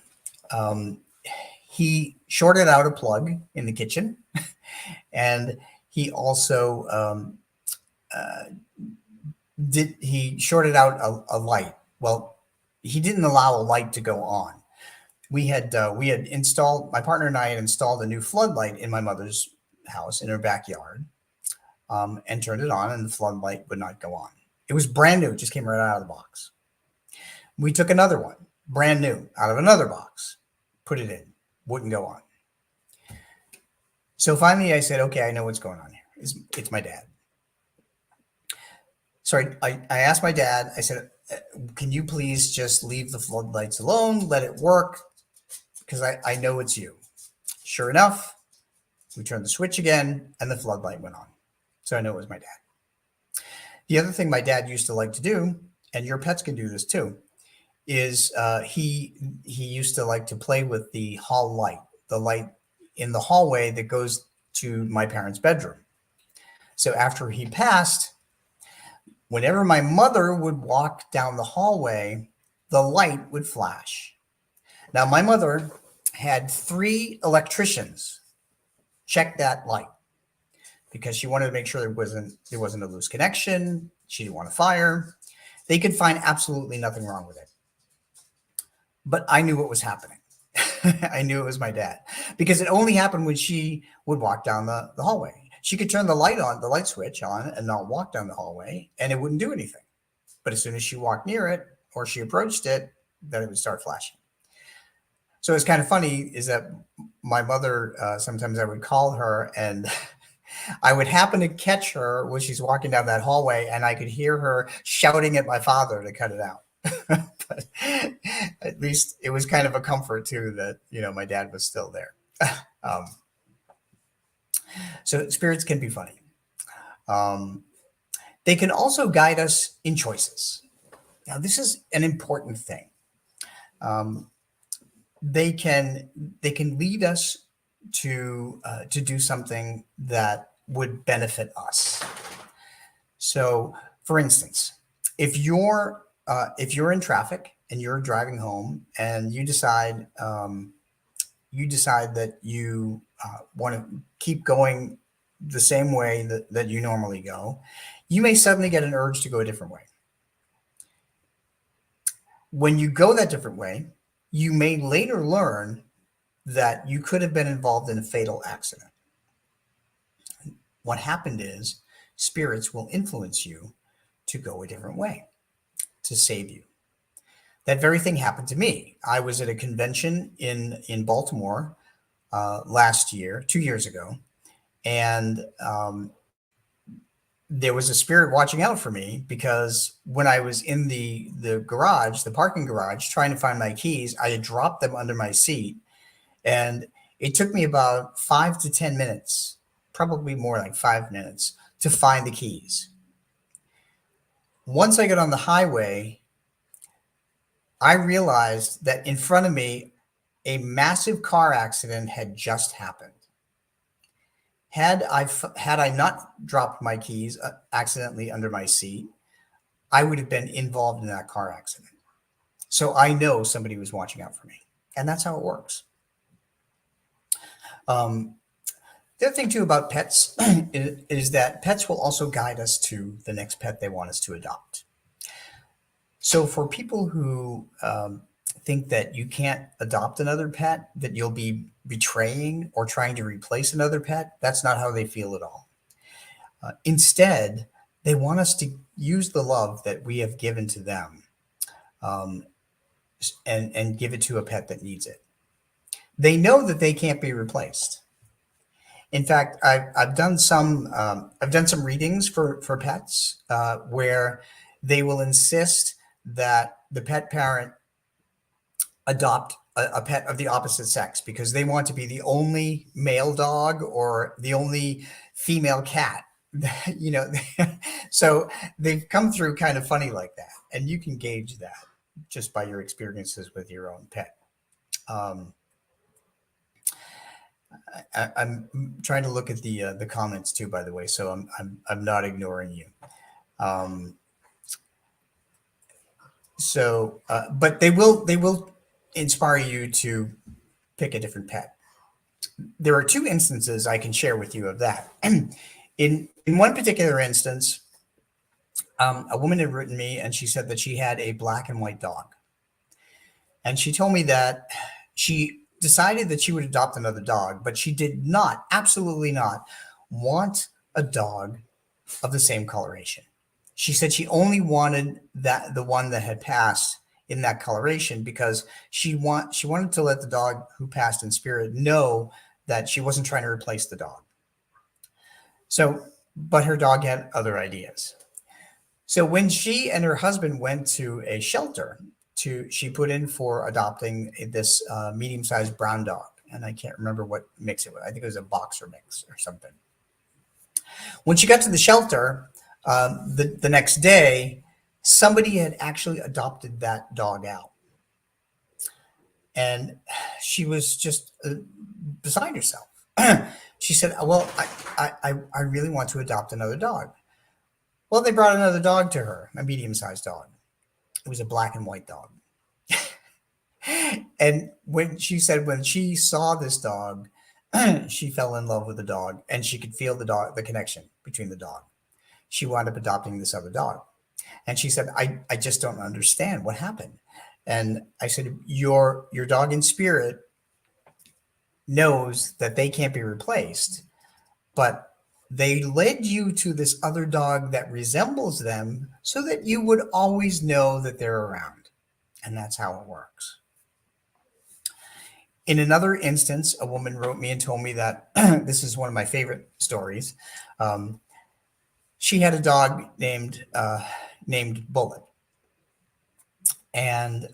Speaker 20: he shorted out a plug in the kitchen, and he also he shorted out a light. Well, he didn't allow a light to go on. We had installed, my partner and I had installed a new floodlight in my mother's house in her backyard, and turned it on, and the floodlight would not go on. It was brand new. It just came right out of the box. We took another one, brand new, out of another box, put it in, wouldn't go on. So finally I said, okay, I know what's going on here. It's my dad. So I asked my dad, I said, can you please just leave the floodlights alone, let it work, because I know it's you. Sure enough, we turned the switch again and the floodlight went on. So I know it was my dad. The other thing my dad used to like to do, and your pets can do this too, is he used to like to play with the hall light, the light in the hallway that goes to my parents' bedroom. So after he passed, whenever my mother would walk down the hallway, the light would flash. Now, my mother had 3 electricians check that light because she wanted to make sure there wasn't a loose connection. She didn't want a fire. They could find absolutely nothing wrong with it. But I knew what was happening. I knew it was my dad because it only happened when she would walk down the hallway. She could turn the light switch on and not walk down the hallway and it wouldn't do anything. But as soon as she walked near it or she approached it, then it would start flashing. So it's kind of funny is that my mother, sometimes I would call her and I would happen to catch her when she's walking down that hallway and I could hear her shouting at my father to cut it out. But at least it was kind of a comfort too that, my dad was still there. So spirits can be funny. They can also guide us in choices. Now, this is an important thing. They can lead us to do something that would benefit us. So, for instance, if you're in traffic and you're driving home and you decide that you want to keep going the same way that you normally go, you may suddenly get an urge to go a different way. When you go that different way, you may later learn that you could have been involved in a fatal accident. What happened is spirits will influence you to go a different way to save you. That very thing happened to me. I was at a convention in Baltimore last year, 2 years ago, and there was a spirit watching out for me because when I was in the garage, the parking garage, trying to find my keys, I had dropped them under my seat, and it took me about 5 to 10 minutes, probably more like 5 minutes, to find the keys. Once I got on the highway, I realized that in front of me, a massive car accident had just happened. Had I not dropped my keys accidentally under my seat, I would have been involved in that car accident. So I know somebody was watching out for me, and that's how it works. The other thing too about pets is that pets will also guide us to the next pet they want us to adopt. So for people who think that you can't adopt another pet, that you'll be betraying or trying to replace another pet, that's not how they feel at all. Instead, they want us to use the love that we have given to them and give it to a pet that needs it. They know that they can't be replaced. In fact, I've done some readings for pets where they will insist that the pet parent adopt a pet of the opposite sex because they want to be the only male dog or the only female cat. So they've come through kind of funny like that, and you can gauge that just by your experiences with your own pet. I'm trying to look at the comments too, by the way, so I'm not ignoring you. But they will inspire you to pick a different pet. There are 2 instances I can share with you of that. In one particular instance, a woman had written me and she said that she had a black and white dog. And she told me that she decided that she would adopt another dog, but she did not, absolutely not, want a dog of the same coloration. She said she only wanted the one that had passed in that coloration because she wanted to let the dog who passed in spirit know that she wasn't trying to replace the dog. So, but her dog had other ideas. So when she and her husband went to a shelter she put in for adopting this medium-sized brown dog. And I can't remember what mix it was. I think it was a boxer mix or something. When she got to the shelter, the next day, somebody had actually adopted that dog out. And she was just beside herself. She said, well, I really want to adopt another dog. Well, they brought another dog to her, a medium-sized dog. It was a black and white dog. And when she saw this dog, she fell in love with the dog, and she could feel the connection between the dog. She wound up adopting this other dog. And she said, I just don't understand what happened. And I said, your dog in spirit knows that they can't be replaced, but they led you to this other dog that resembles them so that you would always know that they're around. And that's how it works. In another instance, a woman wrote me and told me that this is one of my favorite stories. She had a dog named Bullet. And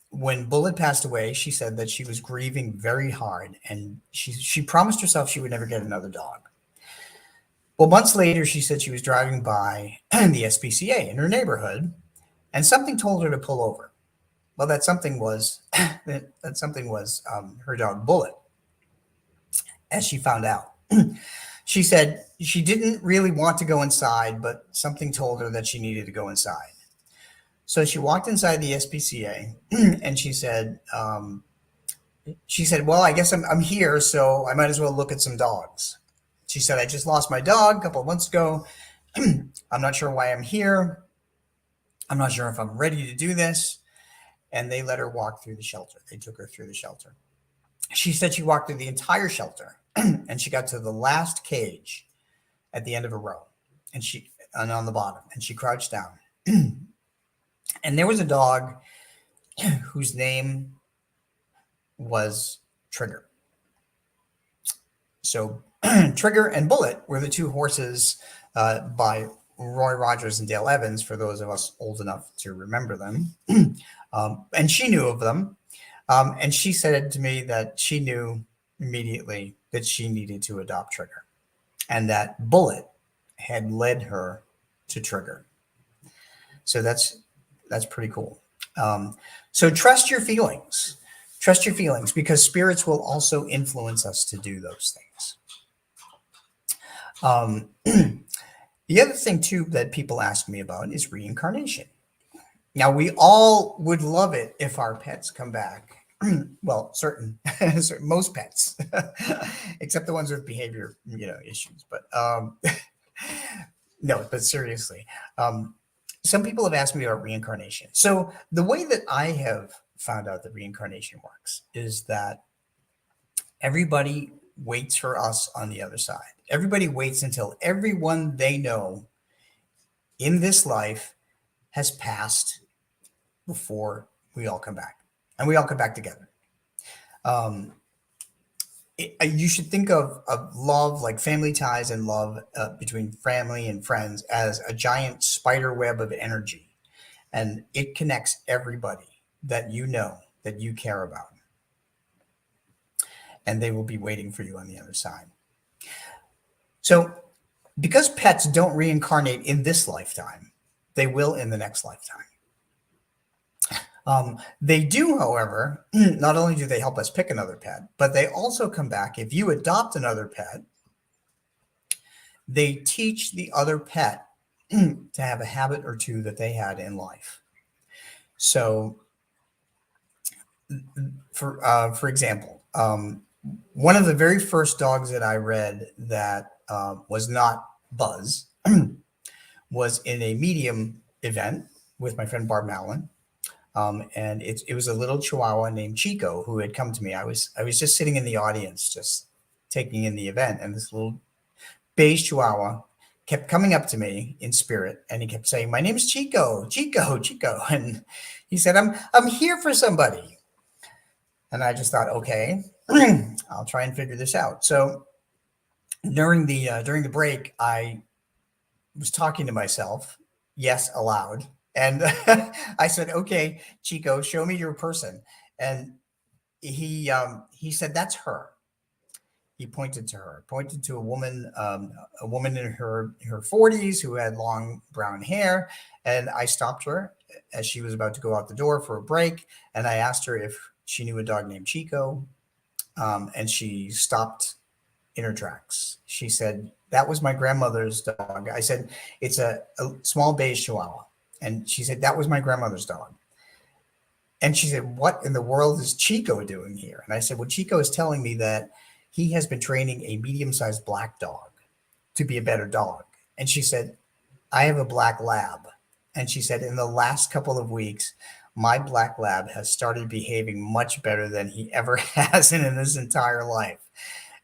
Speaker 20: when Bullet passed away, she said that she was grieving very hard, and she promised herself she would never get another dog. Well, months later, she said she was driving by the SPCA in her neighborhood, and something told her to pull over. Well, that something was her dog Bullet, as she found out. She said she didn't really want to go inside, but something told her that she needed to go inside. So she walked inside the SPCA, and she said, well, I guess I'm here, so I might as well look at some dogs. She said, I just lost my dog a couple of months ago. I'm not sure why I'm here. I'm not sure if I'm ready to do this. And they let her walk through the shelter. They took her through the shelter. She said she walked through the entire shelter, and she got to the last cage at the end of a row, and on the bottom, and she crouched down. And there was a dog whose name was Trigger. So Trigger and Bullet were the two horses by Roy Rogers and Dale Evans, for those of us old enough to remember them. And she knew of them. And she said to me that she knew immediately that she needed to adopt Trigger, and that Bullet had led her to Trigger. So that's pretty cool. So trust your feelings. Trust your feelings, because spirits will also influence us to do those things. The other thing too that people ask me about is reincarnation. Now, we all would love it if our pets come back. Well, most pets, except the ones with behavior, issues. But no, but seriously, some people have asked me about reincarnation. So the way that I have found out that reincarnation works is that everybody waits for us on the other side. Everybody waits until everyone they know in this life has passed before we all come back, and we all come back together. You should think of love, like family ties and love between family and friends, as a giant spider web of energy, and it connects everybody that you know, that you care about, and they will be waiting for you on the other side. So because pets don't reincarnate in this lifetime, they will in the next lifetime. They do, however, not only do they help us pick another pet, but they also come back. If you adopt another pet, they teach the other pet to have a habit or two that they had in life. So, for example, one of the very first dogs that I read that was not Buzz was in a medium event with my friend Barb Mallon. And it was a little Chihuahua named Chico who had come to me. I was just sitting in the audience, just taking in the event, and this little beige Chihuahua kept coming up to me in spirit, and he kept saying, "My name is Chico, Chico, Chico," and he said, "I'm here for somebody." And I just thought, okay, I'll try and figure this out. So during the break, I was talking to myself, yes, aloud. And I said, "Okay, Chico, show me your person." And he said, "That's her." He pointed to her, pointed to a woman in her 40s who had long brown hair. And I stopped her as she was about to go out the door for a break. And I asked her if she knew a dog named Chico. And she stopped in her tracks. She said, "That was my grandmother's dog." I said, "It's a small beige Chihuahua." And she said, "That was my grandmother's dog." And she said, "What in the world is Chico doing here?" And I said, "Well, Chico is telling me that he has been training a medium-sized black dog to be a better dog." And she said, "I have a black lab." And she said, "In the last couple of weeks, my black lab has started behaving much better than he ever has in his entire life."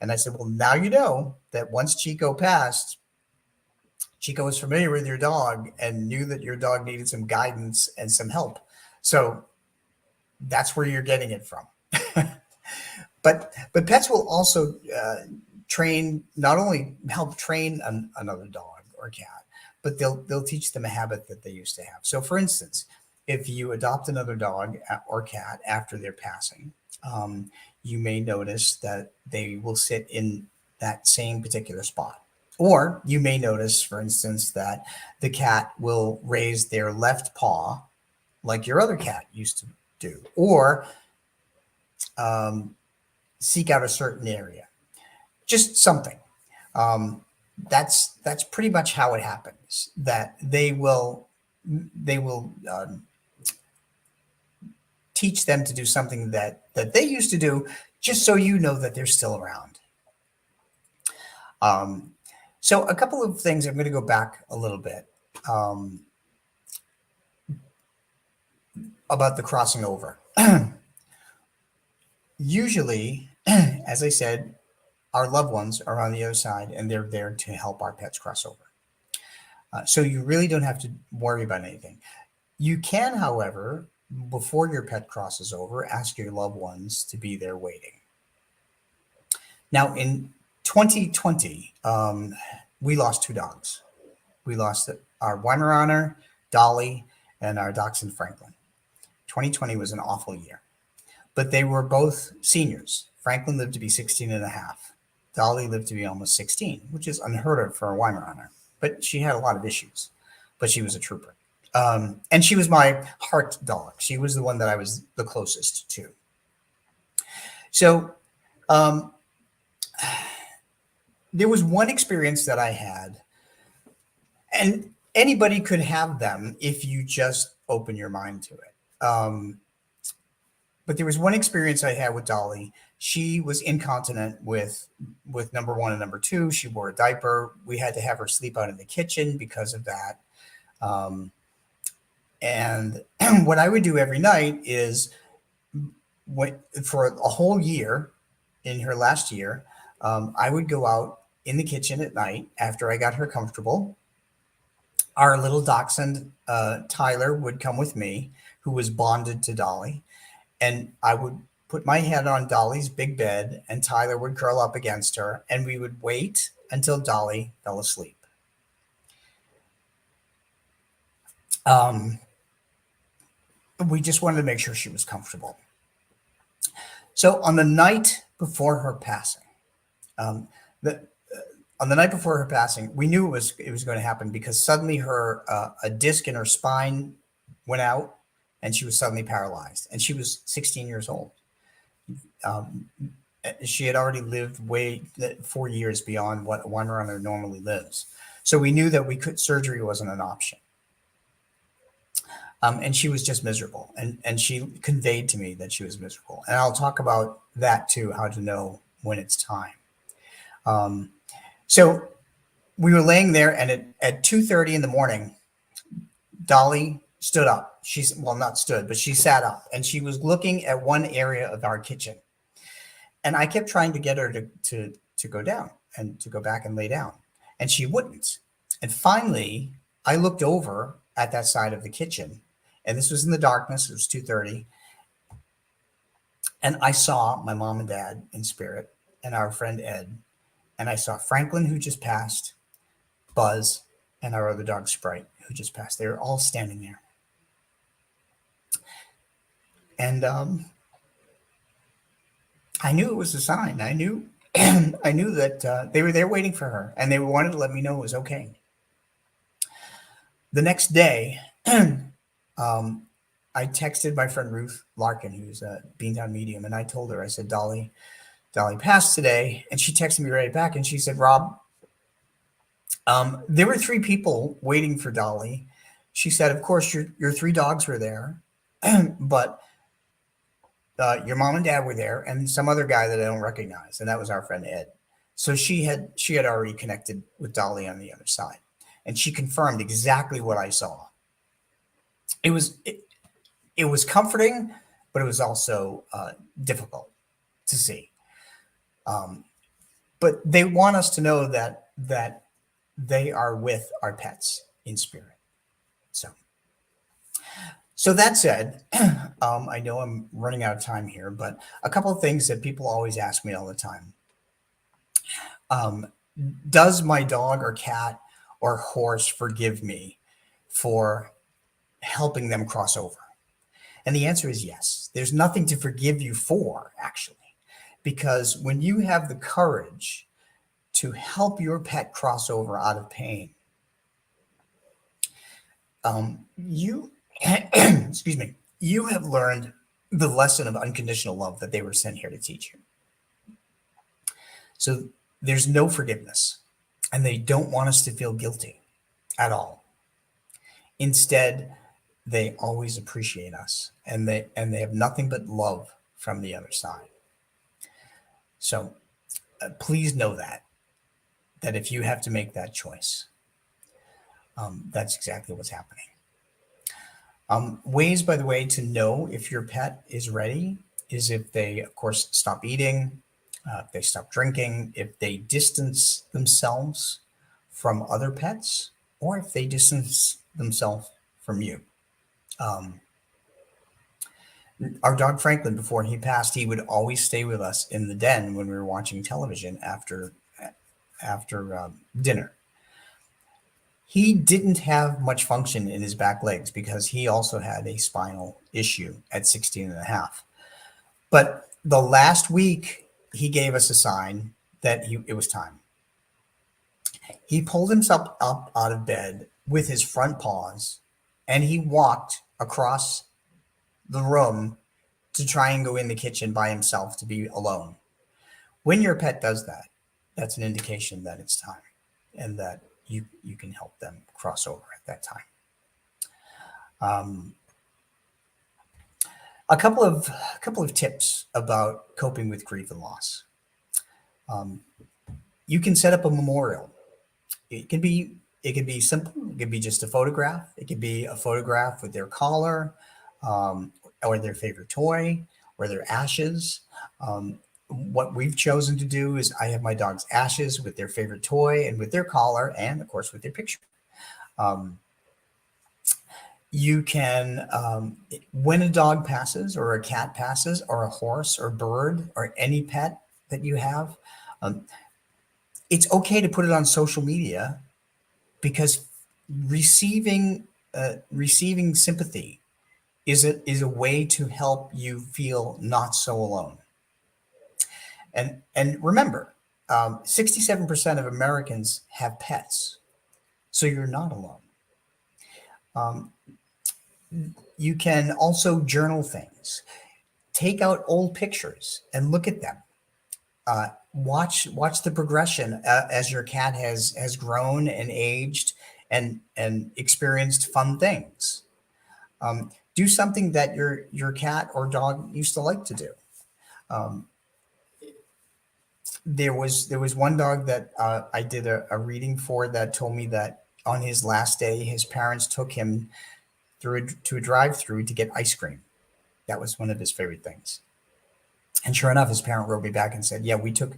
Speaker 20: And I said, "Well, now you know that once Chico passed, Chico was familiar with your dog and knew that your dog needed some guidance and some help. So that's where you're getting it from." But pets will also train, not only help train another dog or cat, but they'll teach them a habit that they used to have. So for instance, if you adopt another dog or cat after their passing, you may notice that they will sit in that same particular spot. Or you may notice, for instance, that the cat will raise their left paw like your other cat used to do, or seek out a certain area, just something. That's pretty much how it happens, that they will teach them to do something that they used to do, just so you know that they're still around. So a couple of things, I'm going to go back a little bit about the crossing over. Usually, as I said, our loved ones are on the other side and they're there to help our pets cross over. So you really don't have to worry about anything. You can, however, before your pet crosses over, ask your loved ones to be there waiting. Now, in 2020, we lost 2 dogs. We lost our Weimaraner, Dolly, and our Dachshund, Franklin. 2020 was an awful year, but they were both seniors. Franklin lived to be 16 and a half. Dolly lived to be almost 16, which is unheard of for a Weimaraner, but she had a lot of issues, but she was a trooper. And she was my heart dog. She was the one that I was the closest to. So there was one experience that I had, and anybody could have them if you just open your mind to it. But there was one experience I had with Dolly. She was incontinent with number 1 and number 2. She wore a diaper. We had to have her sleep out in the kitchen because of that. And what I would do every night is, for a whole year, in her last year, I would go out in the kitchen at night after I got her comfortable. Our little dachshund, Tyler, would come with me, who was bonded to Dolly. And I would put my head on Dolly's big bed, and Tyler would curl up against her, and we would wait until Dolly fell asleep. We just wanted to make sure she was comfortable. So on the night before her passing, on the night before her passing, we knew it was going to happen, because suddenly a disc in her spine went out, and she was suddenly paralyzed. And she was 16 years old. She had already lived 4 years beyond what a Weimaraner normally lives. So we knew that surgery wasn't an option. And she was just miserable. And she conveyed to me that she was miserable. And I'll talk about that too, how to know when it's time. So we were laying there, and at 2:30 in the morning, Dolly stood up. She's, well, not stood, but she sat up and she was looking at one area of our kitchen. And I kept trying to get her to go down and to go back and lay down. And she wouldn't. And finally, I looked over at that side of the kitchen. And this was in the darkness. It was 2:30. And I saw my mom and dad in spirit and our friend Ed. And I saw Franklin, who just passed, Buzz, and our other dog Sprite, who just passed. They were all standing there. And I knew it was a sign. I knew I knew that they were there waiting for her, and they wanted to let me know it was okay. The next day, I texted my friend Ruth Larkin, who's a Beantown medium, and I told her, I said, Dolly passed today. And she texted me right back, and she said, Rob, there were 3 people waiting for Dolly. She said, of course, your 3 dogs were there, but your mom and dad were there, and some other guy that I don't recognize, and that was our friend Ed. So she had already connected with Dolly on the other side, and she confirmed exactly what I saw. It was comforting, but it was also difficult to see. But they want us to know that they are with our pets in spirit. So that said, I know I'm running out of time here, but a couple of things that people always ask me all the time. Does my dog or cat or horse forgive me for helping them cross over? And the answer is yes. There's nothing to forgive you for, actually, because when you have the courage to help your pet cross over out of pain, excuse me, you have learned the lesson of unconditional love that they were sent here to teach you. So there's no forgiveness, and they don't want us to feel guilty at all. Instead, they always appreciate us, and they have nothing but love from the other side. So please know that if you have to make that choice, that's exactly what's happening. Ways, by the way, to know if your pet is ready is if they, of course, stop eating, if they stop drinking, if they distance themselves from other pets, or if they distance themselves from you. Our dog Franklin, before he passed, he would always stay with us in the den when we were watching television after dinner. He didn't have much function in his back legs because he also had a spinal issue at 16 and a half. But the last week, he gave us a sign that it was time. He pulled himself up out of bed with his front paws, and he walked across the room to try and go in the kitchen by himself to be alone. When your pet does that, that's an indication that it's time and that you can help them cross over at that time. A couple of tips about coping with grief and loss. You can set up a memorial. It can be simple. It could be just a photograph. It could be a photograph with their collar, or their favorite toy, or their ashes. What we've chosen to do is I have my dog's ashes with their favorite toy and with their collar, and of course with their picture. You can, when a dog passes or a cat passes or a horse or bird or any pet that you have, it's okay to put it on social media, because receiving sympathy is a way to help you feel not so alone. And remember, 67% of Americans have pets, so you're not alone. You can also journal things. Take out old pictures and look at them. Watch the progression as your cat has grown and aged and experienced fun things. Do something that your cat or dog used to like to do. There was one dog that I did a reading for that told me that on his last day, his parents took him to a drive-through to get ice cream. That was one of his favorite things. And sure enough, his parent wrote me back and said, yeah, we took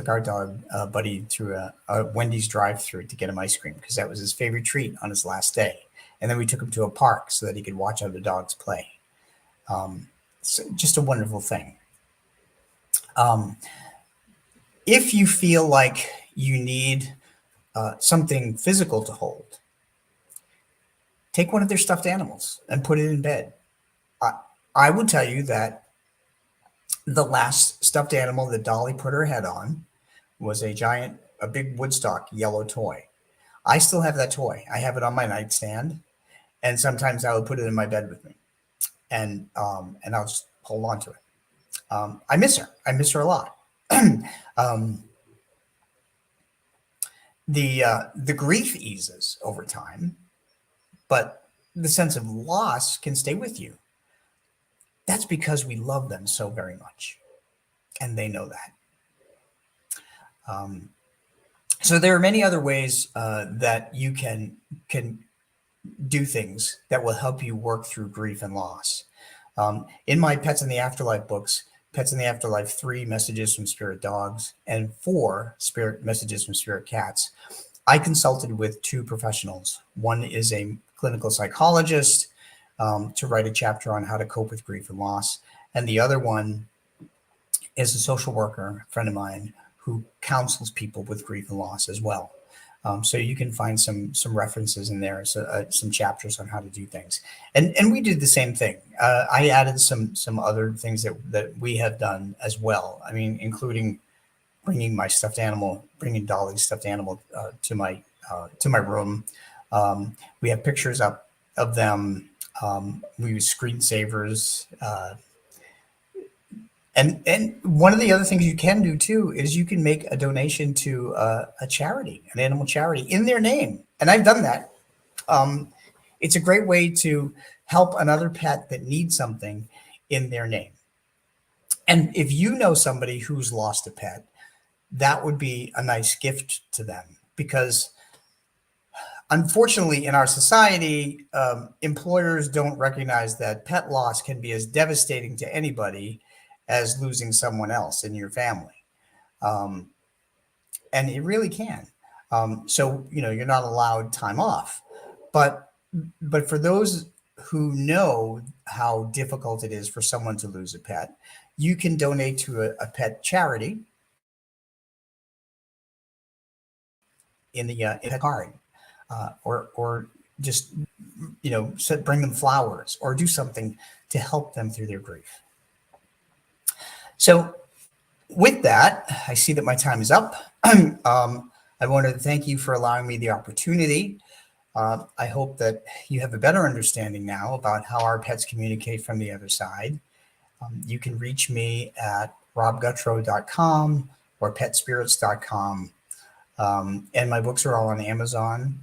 Speaker 20: our dog Buddy through a Wendy's drive-through to get him ice cream because that was his favorite treat on his last day. And then we took him to a park so that he could watch other dogs play. So just a wonderful thing. If you feel like you need something physical to hold, take one of their stuffed animals and put it in bed. I will tell you that the last stuffed animal that Dolly put her head on was a big Woodstock yellow toy. I still have that toy. I have it on my nightstand, and sometimes I would put it in my bed with me, and I'll just hold on to it. I miss her. I miss her a lot. The grief eases over time, but the sense of loss can stay with you. That's because we love them so very much, and they know that. So there are many other ways that you can do things that will help you work through grief and loss. In my Pets in the Afterlife books, Pets in the Afterlife 3 Messages from Spirit Dogs and 4 Messages from Spirit Cats, I consulted with 2 professionals. One is a clinical psychologist to write a chapter on how to cope with grief and loss. And the other one is a social worker, a friend of mine, who counsels people with grief and loss as well. So you can find some references in there, some chapters on how to do things. And we did the same thing. I added some other things that we have done as well. I mean, including bringing Dolly's stuffed animal to my room. We have pictures up of them. We use screensavers. And one of the other things you can do too is you can make a donation to a charity, an animal charity, in their name. And I've done that. It's a great way to help another pet that needs something in their name. And if you know somebody who's lost a pet, that would be a nice gift to them, because unfortunately in our society, employers don't recognize that pet loss can be as devastating to anybody as losing someone else in your family. And it really can. So, you're not allowed time off, but for those who know how difficult it is for someone to lose a pet, you can donate to a pet charity in the pet card, or just, bring them flowers or do something to help them through their grief. So with that, I see that my time is up. I wanted to thank you for allowing me the opportunity. I hope that you have a better understanding now about how our pets communicate from the other side. You can reach me at robguttrow.com or petspirits.com. And my books are all on Amazon.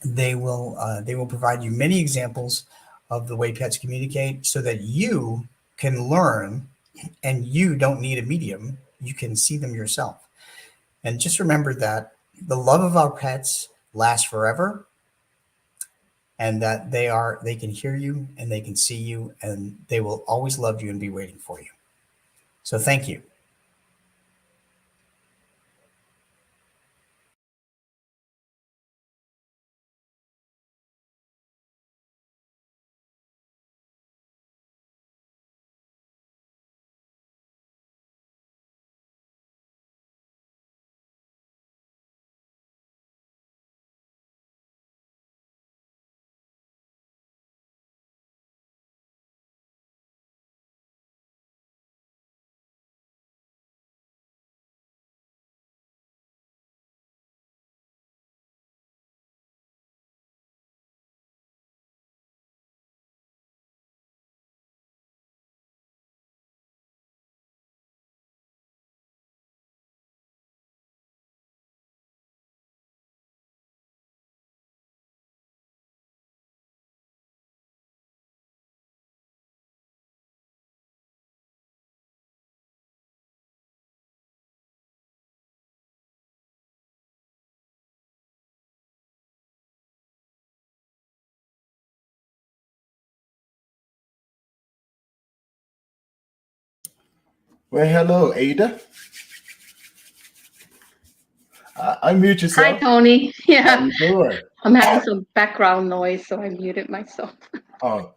Speaker 20: They will provide you many examples of the way pets communicate so that you can learn, and you don't need a medium. You can see them yourself. And just remember that the love of our pets lasts forever, and that they can hear you and they can see you, and they will always love you and be waiting for you. So thank you.
Speaker 3: Well, hello, Ada. Unmute
Speaker 19: Hi,
Speaker 3: yourself.
Speaker 19: Tony.
Speaker 3: How
Speaker 19: Yeah,
Speaker 3: you doing?
Speaker 19: I'm having some background noise, so I muted myself.
Speaker 3: Oh,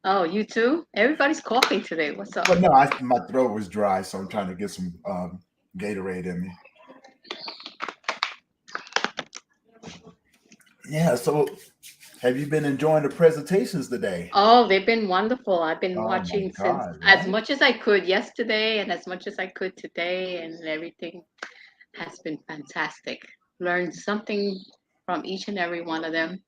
Speaker 19: Oh, you too? Everybody's coughing today. What's up?
Speaker 3: well, no, my throat was dry, so I'm trying to get some Gatorade in me. Yeah, so have you been enjoying the presentations today?
Speaker 19: Oh, they've been wonderful. I've been
Speaker 3: Oh my
Speaker 19: watching since
Speaker 3: God,
Speaker 19: as
Speaker 3: right?
Speaker 19: much as I could yesterday and as much as I could today, and everything has been fantastic. Learned something from each and every one of them,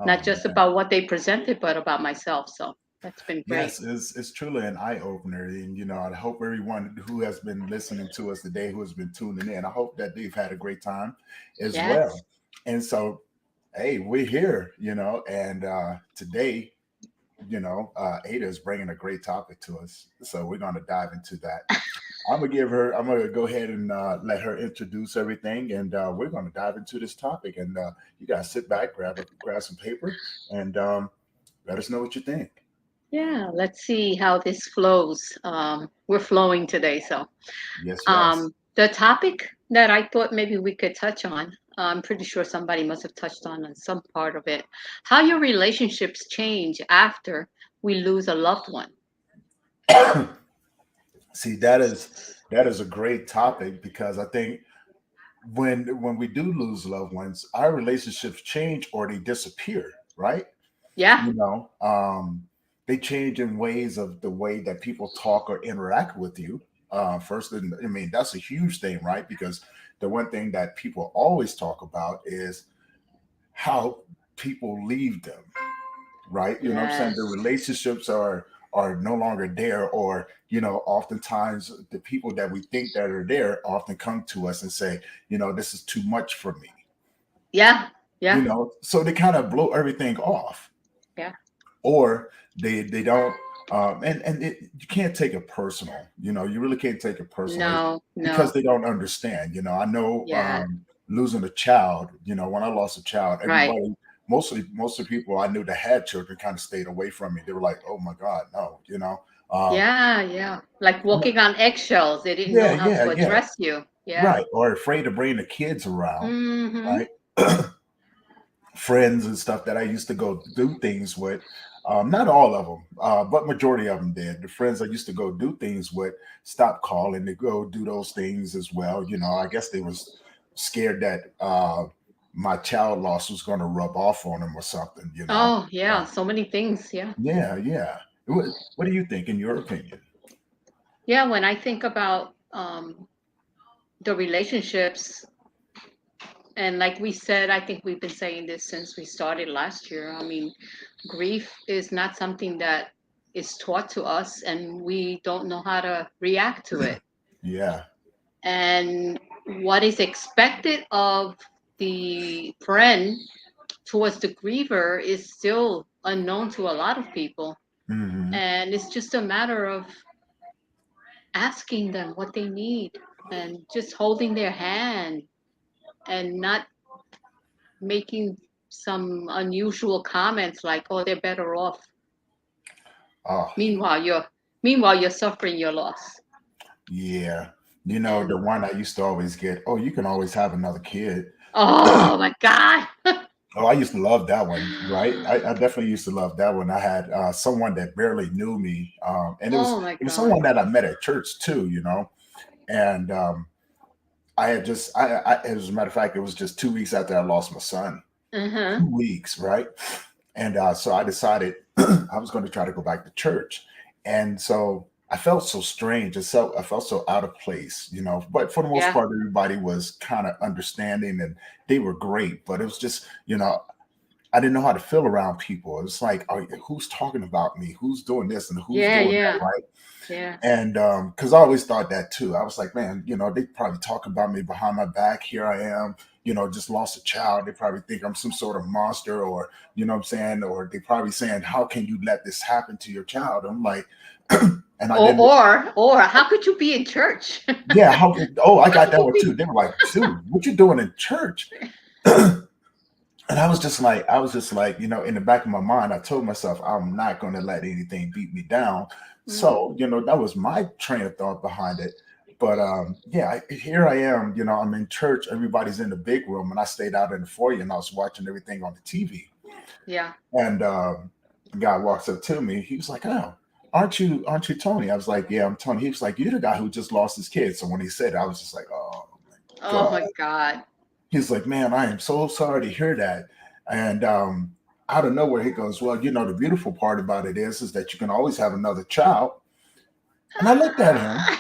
Speaker 19: not
Speaker 3: Oh
Speaker 19: just
Speaker 3: man.
Speaker 19: about what they presented, but about myself. So that's been great.
Speaker 3: Yes, it's truly an eye opener, and I hope everyone who has been listening to us today, who has been tuning in, I hope that they've had a great time as
Speaker 19: Yes.
Speaker 3: well. And so, hey, we're here, and today, Ada is bringing a great topic to us, so we're going to dive into that. I'm gonna go ahead and let her introduce everything, and we're going to dive into this topic. And you guys sit back, grab some paper, and let us know what you think.
Speaker 19: Yeah, let's see how this flows. We're flowing today, so
Speaker 3: Yes, yes.
Speaker 19: the topic that I thought maybe we could touch on, I'm pretty sure somebody must have touched on some part of it. How your relationships change after we lose a loved one.
Speaker 3: See, that is a great topic, because I think when we do lose loved ones, our relationships change or they disappear, right?
Speaker 19: Yeah,
Speaker 3: They change in ways of the way that people talk or interact with you. First, I mean, that's a huge thing, right? Because the one thing that people always talk about is how people leave them, right? You know what I'm saying? The
Speaker 19: yes,
Speaker 3: relationships are no longer there, or oftentimes the people that we think that are there often come to us and say, this is too much for me.
Speaker 19: yeah, yeah,
Speaker 3: So they kind of blow everything off,
Speaker 19: yeah.
Speaker 3: or they don't. You can't take it personal. You really can't take it personal, because
Speaker 19: No,
Speaker 3: they don't understand. I know
Speaker 19: yeah,
Speaker 3: losing a child. When I lost a child,
Speaker 19: right.
Speaker 3: everybody, most of the people I knew that had children kind of stayed away from me. They were like, "Oh my God, no,"
Speaker 19: Yeah. Like walking on eggshells. They didn't know
Speaker 3: Yeah,
Speaker 19: how
Speaker 3: yeah,
Speaker 19: to
Speaker 3: yeah,
Speaker 19: address you. Yeah.
Speaker 3: right. Or afraid to bring the kids around,
Speaker 19: Mm-hmm.
Speaker 3: right? Friends and stuff that I used to go do things with. Not all of them, but majority of them did. The friends I used to go do things with stopped calling to go do those things as well. I guess they was scared that my child loss was going to rub off on them or something.
Speaker 19: Oh, yeah. So many things. Yeah.
Speaker 3: Yeah, yeah. What do you think, in your opinion?
Speaker 19: Yeah. When I think about the relationships, and like we said, I think we've been saying this since we started last year. I mean, grief is not something that is taught to us, and we don't know how to react to it.
Speaker 3: Yeah.
Speaker 19: And what is expected of the friend towards the griever is still unknown to a lot of people.
Speaker 3: Hmm.
Speaker 19: And it's just a matter of asking them what they need and just holding their hand and not making some unusual comments like, oh, they're better off.
Speaker 3: Oh,
Speaker 19: Meanwhile, you're suffering your loss.
Speaker 3: yeah. The one I used to always get, oh, you can always have another kid.
Speaker 19: Oh my God.
Speaker 3: Oh, I used to love that one, right? I definitely used to love that one. I had someone that barely knew me, and
Speaker 19: Oh my
Speaker 3: it was
Speaker 19: God.
Speaker 3: someone that I met at church too, and I had just, as a matter of fact, it was just 2 weeks after I lost my son.
Speaker 19: Uh-huh.
Speaker 3: 2 weeks, right? And so I decided I was going to try to go back to church, and so I felt so strange. I felt so out of place, But for the most
Speaker 19: Yeah.
Speaker 3: part, everybody was kind of understanding, and they were great. But it was just, I didn't know how to feel around people. It's like, who's talking about me? Who's doing this and who's
Speaker 19: Yeah,
Speaker 3: doing
Speaker 19: yeah.
Speaker 3: that, right?
Speaker 19: Yeah.
Speaker 3: And because I always thought that too. I was like, man, they probably talk about me behind my back. Here I am, just lost a child. They probably think I'm some sort of monster, or what I'm saying, or they probably saying, how can you let this happen to your child? I'm like, and I didn't.
Speaker 19: Or how could you be in church?
Speaker 3: Yeah, I got that one too. They were like, dude, what you doing in church? And I was just like, in the back of my mind, I told myself, I'm not going to let anything beat me down. So, that was my train of thought behind it. But yeah, here I am, I'm in church, everybody's in the big room, and I stayed out in the foyer and I was watching everything on the TV.
Speaker 21: Yeah.
Speaker 3: And the guy walks up to me. He was like, "Oh, aren't you Tony?" I was like, "Yeah, I'm Tony." He was like, "You're the guy who just lost his kid." So when he said it, I was just like, "Oh my
Speaker 21: Oh my
Speaker 3: God."
Speaker 21: God.
Speaker 3: He's like, "Man, I am so sorry to hear that." And out of nowhere, he goes, "Well, the beautiful part about it is that you can always have another child." And I looked at him.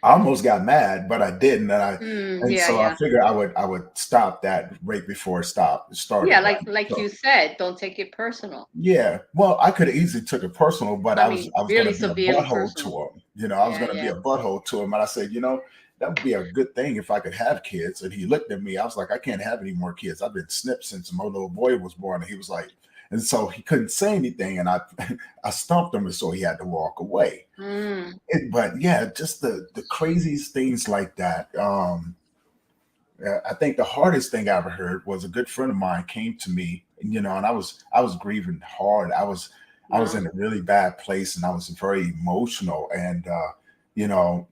Speaker 3: I almost got mad, but I didn't. And
Speaker 21: Yeah,
Speaker 3: so I
Speaker 21: yeah.
Speaker 3: figured I would stop that right before it started.
Speaker 21: Yeah,
Speaker 3: Right?
Speaker 21: like
Speaker 3: So
Speaker 21: you said, don't take it personal.
Speaker 3: yeah, well, I could have easily took it personal, but
Speaker 21: I
Speaker 3: I was
Speaker 21: mean,
Speaker 3: I was
Speaker 21: really
Speaker 3: gonna be a
Speaker 21: severely
Speaker 3: butthole to
Speaker 21: personal.
Speaker 3: him. I was
Speaker 21: Yeah,
Speaker 3: gonna be
Speaker 21: yeah.
Speaker 3: a butthole to him, and I said, that would be a good thing if I could have kids. And he looked at me. I was like, I can't have any more kids. I've been snipped since my little boy was born. And he was like, and so he couldn't say anything, and I I stumped him, and so he had to walk away.
Speaker 21: Mm.
Speaker 3: But yeah, just the craziest things like that. I think the hardest thing I ever heard was a good friend of mine came to me, and I was grieving hard. I was
Speaker 21: Wow.
Speaker 3: in a really bad place, and I was very emotional. And you know,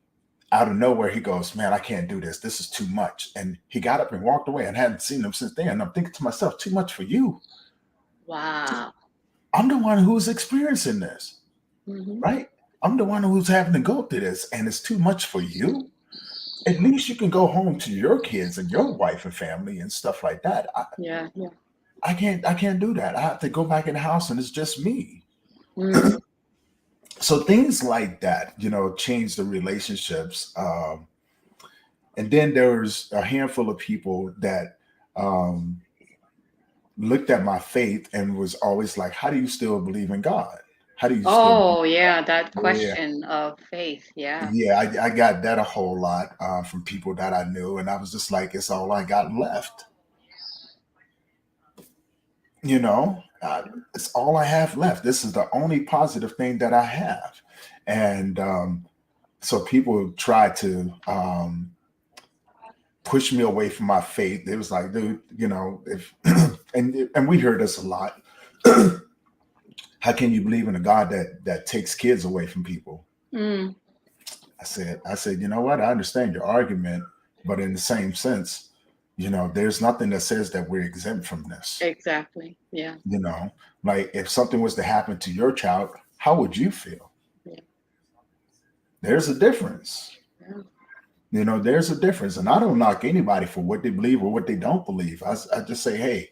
Speaker 3: out of nowhere, he goes, "Man, I can't do this. This is too much." And he got up and walked away, and hadn't seen him since then. And I'm thinking to myself, too much for you.
Speaker 21: Wow.
Speaker 3: I'm the one who's experiencing this,
Speaker 21: Hmm.
Speaker 3: right? I'm the one who's having to go through this, and it's too much for you. At least you can go home to your kids and your wife and family and stuff like that.
Speaker 21: Yeah, yeah.
Speaker 3: I can't do that. I have to go back in the house and it's just me.
Speaker 21: Mm.
Speaker 3: So things like that, change the relationships. And then there was a handful of people that um, looked at my faith and was always like, "How do you still believe in God? How do you still?"
Speaker 21: Oh, yeah, that
Speaker 3: Yeah,
Speaker 21: question of faith. Yeah.
Speaker 3: yeah, I got that a whole lot from people that I knew, and I was just like, "It's all I got left." It's all I have left. This is the only positive thing that I have. And so people try to push me away from my faith. It was like, dude, if and we hear this a lot. How can you believe in a God that takes kids away from people?
Speaker 21: Mm.
Speaker 3: I said, you know what? I understand your argument, but in the same sense, there's nothing that says that we're exempt from this.
Speaker 21: Exactly. Yeah.
Speaker 3: Like if something was to happen to your child, how would you feel?
Speaker 21: Yeah.
Speaker 3: There's a difference.
Speaker 21: Yeah.
Speaker 3: There's a difference. And I don't knock anybody for what they believe or what they don't believe. I just say, hey,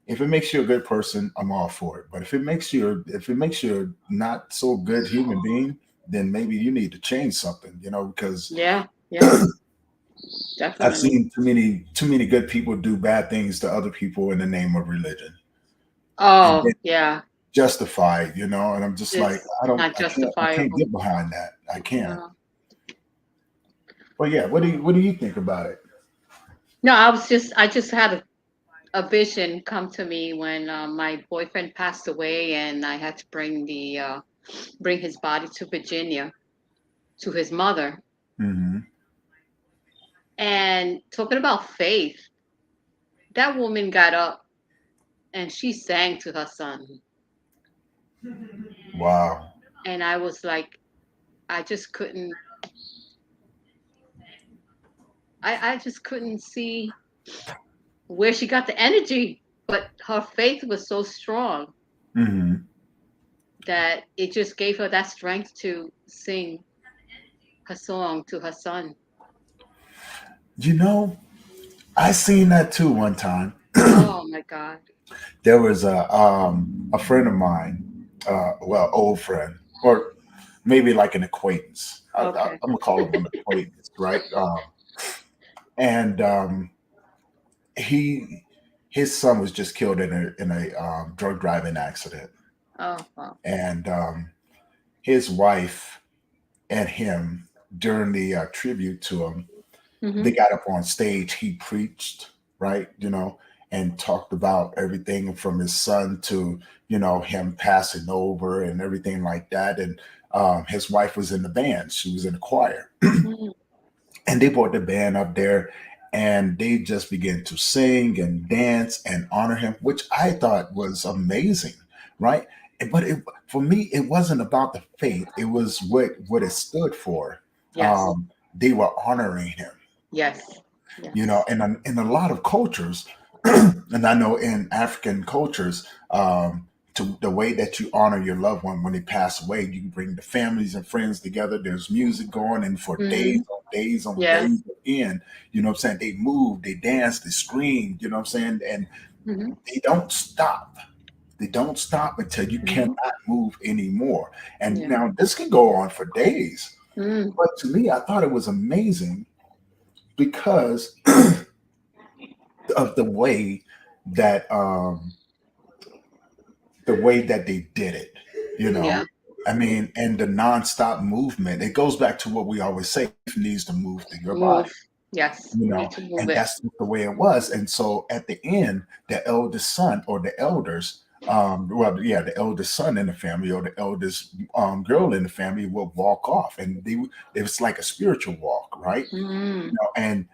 Speaker 3: if it makes you a good person, I'm all for it. But if it makes you not so good human being, then maybe you need to change something, because
Speaker 21: Yeah. Yeah.
Speaker 3: I've
Speaker 21: Definitely.
Speaker 3: seen too many good people do bad things to other people in the name of religion. And
Speaker 21: Oh,
Speaker 3: then
Speaker 21: yeah.
Speaker 3: justified, and I'm just like,
Speaker 21: It's not
Speaker 3: I can't
Speaker 21: justifiable.
Speaker 3: get behind that. I can't.
Speaker 21: No.
Speaker 3: But yeah, what do you think about it?
Speaker 21: No, I just had a vision come to me when my boyfriend passed away, and I had to bring his body to Virginia to his mother.
Speaker 3: Mm-hmm.
Speaker 21: And talking about faith, that woman got up and she sang to her son.
Speaker 3: Wow.
Speaker 21: And I was like, I just couldn't I just couldn't see where she got the energy, but her faith was so strong
Speaker 3: Mm-hmm.
Speaker 21: that it just gave her that strength to sing her song to her son.
Speaker 3: I seen that too one time.
Speaker 21: Oh my God.
Speaker 3: There was a friend of mine, old friend, or maybe like an acquaintance.
Speaker 21: Okay.
Speaker 3: I'm gonna call him an acquaintance, right? And his son was just killed in a drug driving accident,
Speaker 21: Oh, wow.
Speaker 3: and his wife and him during the tribute to him,
Speaker 21: Mm-hmm.
Speaker 3: they got up on stage. He preached, right? And talked about everything from his son to him passing over and everything like that. And his wife was in the band; she was in the choir,
Speaker 21: Mm-hmm.
Speaker 3: and they brought the band up there. and they just began to sing and dance and honor him, which I thought was amazing, right? But for me, it wasn't about the faith. It was what it stood for.
Speaker 21: Yes.
Speaker 3: They were honoring him,
Speaker 21: Yes.
Speaker 3: in a lot of cultures, and I know in African cultures, to the way that you honor your loved one when they pass away, you bring the families and friends together. There's music going, and for days
Speaker 21: Mm-hmm.
Speaker 3: on days on
Speaker 21: Yes.
Speaker 3: days again, you know what I'm saying? They move, they dance, they scream, you know what I'm saying? And
Speaker 21: Mm-hmm.
Speaker 3: they don't stop. They don't stop until you
Speaker 21: Mm-hmm.
Speaker 3: cannot move anymore. And
Speaker 21: Yeah.
Speaker 3: now this can go on for days.
Speaker 21: Mm.
Speaker 3: But to me, I thought it was amazing because of the way that they did it, you know.
Speaker 21: Yeah.
Speaker 3: I mean, and the nonstop movement. It goes back to what we always say: it needs to move through your body,
Speaker 21: Move. Yes.
Speaker 3: you
Speaker 21: We
Speaker 3: know.
Speaker 21: need to move
Speaker 3: And
Speaker 21: it.
Speaker 3: that's just the way it was. And so at the end, the eldest son or the elders, the eldest son in the family or the eldest girl in the family will walk off, and it was like a spiritual walk, right?
Speaker 21: Mm.
Speaker 3: You know, and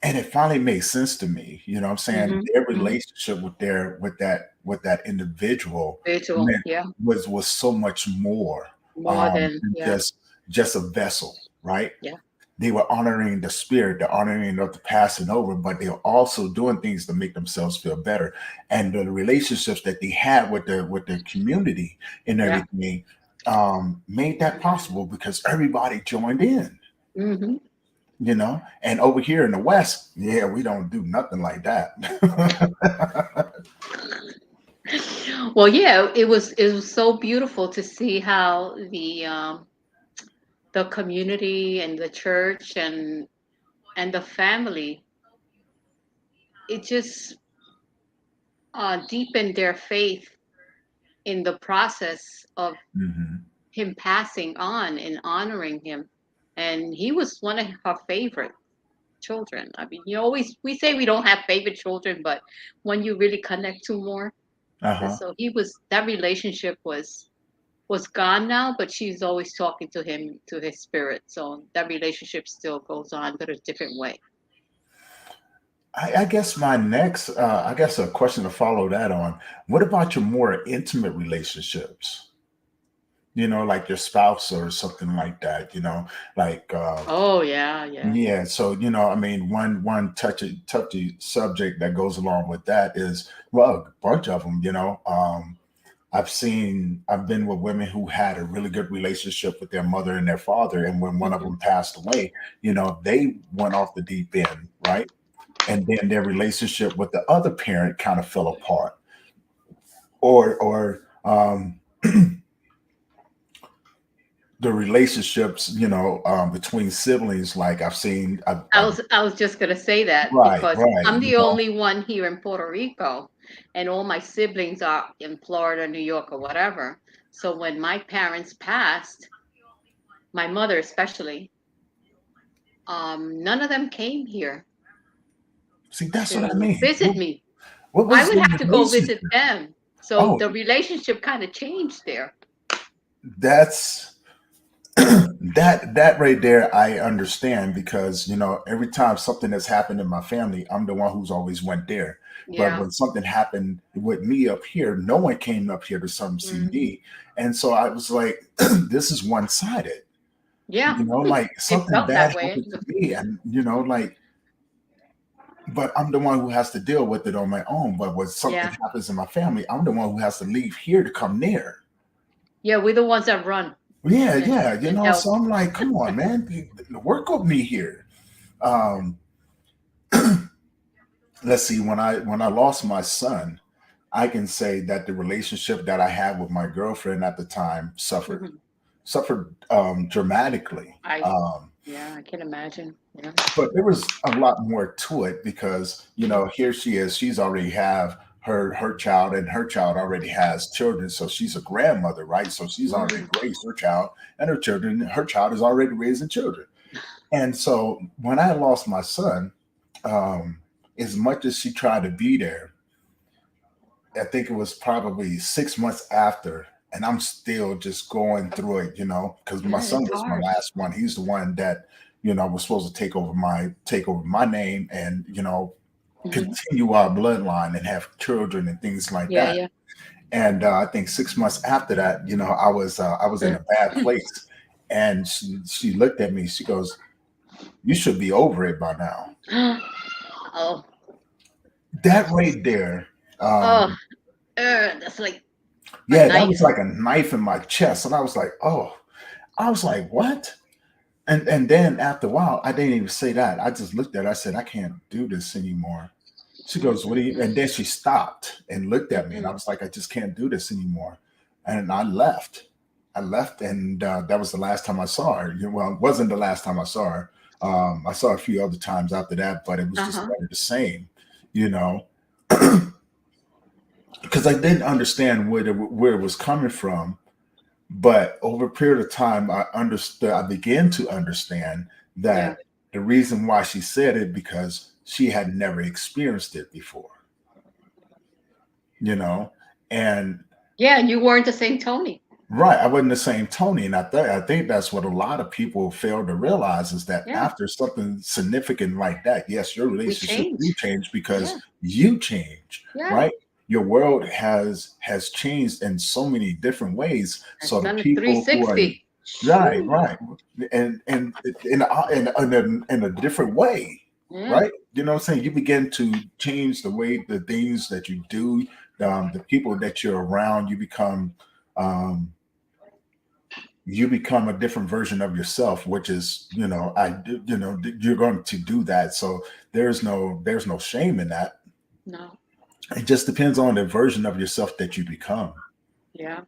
Speaker 3: it finally made sense to me. You know what I'm saying?
Speaker 21: Mm-hmm.
Speaker 3: Their
Speaker 21: Mm-hmm.
Speaker 3: relationship with that individual
Speaker 21: Virtual.
Speaker 3: meant
Speaker 21: Yeah.
Speaker 3: was so much more
Speaker 21: More than
Speaker 3: than
Speaker 21: yeah.
Speaker 3: just a vessel, right?
Speaker 21: Yeah.
Speaker 3: They were honoring the spirit, the honoring of the passing over, but they were also doing things to make themselves feel better. And the relationships that they had with the community and
Speaker 21: Yeah.
Speaker 3: everything made that possible because everybody joined in,
Speaker 21: Mm-hmm.
Speaker 3: you know. And over here in the West, yeah, we don't do nothing like that.
Speaker 21: Well, yeah, it was so beautiful to see how the community and the church and the family, it just deepened their faith in the process of
Speaker 3: Mhm.
Speaker 21: him passing on and honoring him. And he was one of her favorite children. I mean, we say we don't have favorite children, but when you really connect to more.
Speaker 3: Uh-huh.
Speaker 21: So that relationship was gone now, but she's always talking to him, to his spirit. So that relationship still goes on, but a different way.
Speaker 3: I guess I guess a question to follow that on. What about your more intimate relationships? You know, like your spouse or something like that, you know, like,
Speaker 21: Oh yeah, yeah.
Speaker 3: yeah. So, you know, I mean, one touchy subject that goes along with that is, well, a bunch of them, you know. I've been with women who had a really good relationship with their mother and their father. And when one of
Speaker 21: Mm-hmm.
Speaker 3: them passed away, you know, they went off the deep end, right? And then their relationship with the other parent kind of fell apart. Or the relationships, you know, between siblings, like
Speaker 21: I was just gonna say that
Speaker 3: right,
Speaker 21: because
Speaker 3: right,
Speaker 21: I'm
Speaker 3: you
Speaker 21: the
Speaker 3: know,
Speaker 21: only one here in Puerto Rico, and all my siblings are in Florida, New York, or whatever. So when my parents passed, my mother especially, none of them came here
Speaker 3: see, that's what I
Speaker 21: to
Speaker 3: mean.
Speaker 21: visit me.
Speaker 3: What
Speaker 21: I
Speaker 3: was
Speaker 21: would
Speaker 3: the
Speaker 21: have to go visit
Speaker 3: relationship?
Speaker 21: them. So
Speaker 3: Oh,
Speaker 21: the relationship kind of changed there.
Speaker 3: that's that right there. I understand because, you know, every time something has happened in my family, I'm the one who's always went there. But
Speaker 21: Yeah.
Speaker 3: when something happened with me up here, no one came up here to some see
Speaker 21: Mhm.
Speaker 3: me. And so I was like, this is one-sided.
Speaker 21: Yeah.
Speaker 3: You know, like
Speaker 21: It
Speaker 3: something
Speaker 21: felt that
Speaker 3: bad
Speaker 21: way.
Speaker 3: happened to me, and you know, like, but I'm the one who has to deal with it on my own. But when something
Speaker 21: Yeah.
Speaker 3: happens in my family, I'm the one who has to leave here to come there.
Speaker 21: Yeah, we're the ones that run
Speaker 3: Yeah,
Speaker 21: and
Speaker 3: yeah, you know.
Speaker 21: help.
Speaker 3: So I'm like, come on, man, work with me here. Um, let's see. When I lost my son, I can say that the relationship that I had with my girlfriend at the time
Speaker 21: Mhm.
Speaker 3: suffered dramatically.
Speaker 21: Yeah, I can imagine. Yeah.
Speaker 3: But there was a lot more to it because, you know, here she is, she's already have her child, and her child already has children, so she's a grandmother, right? So she's already
Speaker 21: Mm.
Speaker 3: raised her child, and her child is already raising children. And so when I lost my son, um as much as she tried to be there, I think it was probably 6 months after, and I'm still just going through it, you know, because my
Speaker 21: Yeah,
Speaker 3: son
Speaker 21: it's
Speaker 3: was my
Speaker 21: hard.
Speaker 3: last one. He's the one that, was supposed to take over my name and,
Speaker 21: Mhm.
Speaker 3: continue our bloodline and have children and things like
Speaker 21: Yeah,
Speaker 3: that.
Speaker 21: yeah.
Speaker 3: And I think 6 months after that, I was in a bad place. And she looked at me. She goes, "You should be over it by now."
Speaker 21: Oh,
Speaker 3: That right there,
Speaker 21: oh, that's like a
Speaker 3: yeah, that was
Speaker 21: knife.
Speaker 3: like a knife in my chest. And I was like, "Oh," I was like, "What?" And then after a while, I didn't even say that. I just looked at her. I said, "I can't do this anymore." She goes, "What do you?" And then she stopped and looked at me, and I was like, "I just can't do this anymore." And I left. And that was the last time I saw her. Well, it wasn't the last time I saw her. I saw her a few other times after that, but it was just
Speaker 21: Uh-huh.
Speaker 3: never the same, because I didn't understand where it was coming from. But over a period of time, I understood. I began to understand
Speaker 21: Yeah.
Speaker 3: that the reason why she said it because she had never experienced it before, and
Speaker 21: Yeah, you weren't the same Tony.
Speaker 3: right, I wasn't the same Tony, and I think that's what a lot of people fail to realize is that
Speaker 21: Yeah.
Speaker 3: after something significant like that, yes, your
Speaker 21: We
Speaker 3: relationship do
Speaker 21: change.
Speaker 3: change because
Speaker 21: Yeah.
Speaker 3: you change,
Speaker 21: Yeah.
Speaker 3: right? Your world has changed in so many different ways.
Speaker 21: It's
Speaker 3: So the
Speaker 21: done a
Speaker 3: people who are
Speaker 21: 360.
Speaker 3: right,
Speaker 21: Shoo.
Speaker 3: right, and in a different way,
Speaker 21: Yeah.
Speaker 3: right? You know what I'm saying? You begin to change the things that you do, the people that you're around. Um, you become a different version of yourself, which is, you're going to do that. So there's no shame in that.
Speaker 21: No.
Speaker 3: It just depends on the version of yourself that you become.
Speaker 21: Yeah.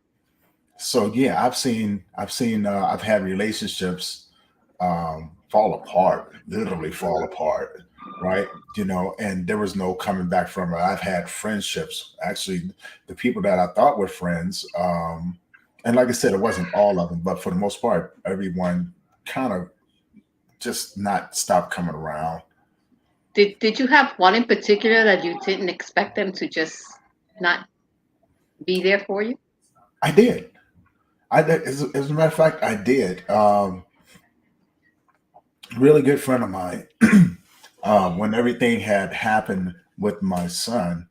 Speaker 3: So yeah, I've had relationships fall apart, literally fall apart, right? And there was no coming back from it. I've had friendships, actually, the people that I thought were friends, and like I said, it wasn't all of them, but for the most part, everyone kind of just not stopped coming around.
Speaker 21: Did you have one in particular that you didn't expect them to just not be there for you?
Speaker 3: I did. As a matter of fact, I did. Really good friend of mine. When everything had happened with my son,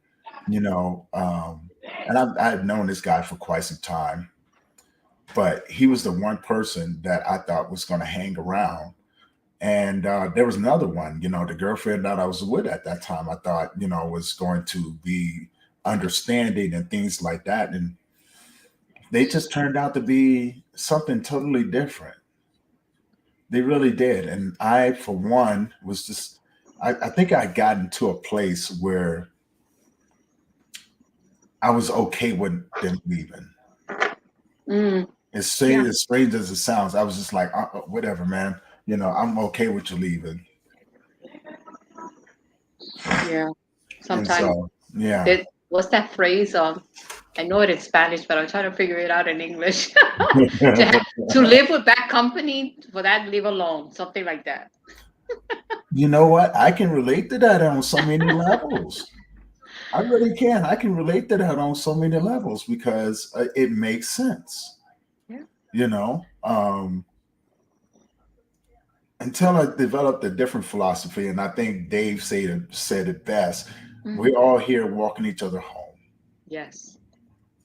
Speaker 3: and I've known this guy for quite some time, but he was the one person that I thought was going to hang around. And there was another one, the girlfriend that I was with at that time, I thought, was going to be understanding and things like that. And they just turned out to be something totally different. They really did. And I, for one, was just, I think I had gotten to a place where I was okay with them leaving.
Speaker 21: Mm.
Speaker 3: As
Speaker 21: Yeah.
Speaker 3: strange as it sounds, I was just like, whatever, man. I'm okay with you leaving.
Speaker 21: Yeah.
Speaker 3: And
Speaker 21: Sometimes
Speaker 3: so, yeah.
Speaker 21: what's that phrase? I know it in Spanish, but I'm trying to figure it out in English. To live with bad company, for that, leave alone. Something like that.
Speaker 3: You know what? I can relate to that on so many levels. I really can. I can relate to that on so many levels because it makes sense.
Speaker 21: Yeah.
Speaker 3: Until I developed a different philosophy, and I think Dave said it best.
Speaker 21: Mhm.
Speaker 3: We're all here walking each other home.
Speaker 21: Yes.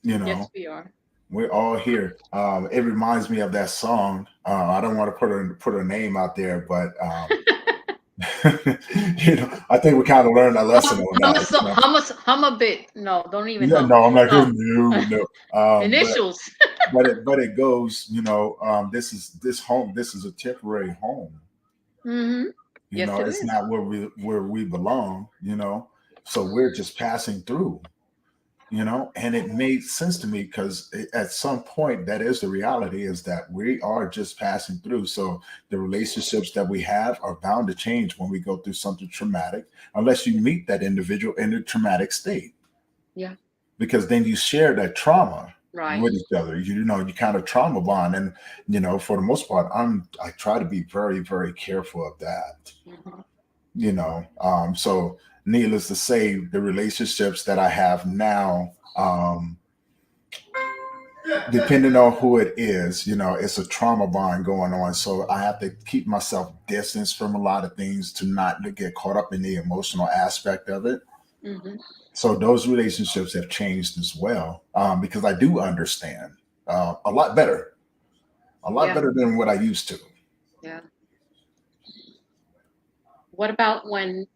Speaker 3: You
Speaker 21: Yes,
Speaker 3: know,
Speaker 21: we are.
Speaker 3: we're all here. It reminds me of that song. I don't want to put a name out there, but I think we kind of learned a lesson on that.
Speaker 21: Hum a bit. No, don't even
Speaker 3: Yeah,
Speaker 21: hum.
Speaker 3: no, I'm like,
Speaker 21: No.
Speaker 3: no. But
Speaker 21: Initials.
Speaker 3: it goes, this is a temporary home.
Speaker 21: Mm-hmm. Yes, it
Speaker 3: It's
Speaker 21: is.
Speaker 3: not where we belong, so we're just passing through, and it made sense to me because at some point that is the reality, is that we are just passing through. So the relationships that we have are bound to change when we go through something traumatic, unless you meet that individual in a traumatic state,
Speaker 21: Yeah.
Speaker 3: because then you share that trauma
Speaker 21: Right.
Speaker 3: with each other. You kind of trauma bond, and for the most part, I try to be very, very careful of that.
Speaker 21: Mhm.
Speaker 3: So needless to say, the relationships that I have now, depending on who it is, it's a trauma bond going on. So I have to keep myself distanced from a lot of things to not to get caught up in the emotional aspect of it.
Speaker 21: Hmm.
Speaker 3: So those relationships have changed as well, because I do understand a lot better,
Speaker 21: Yeah.
Speaker 3: than what I used to.
Speaker 21: Yeah. What about when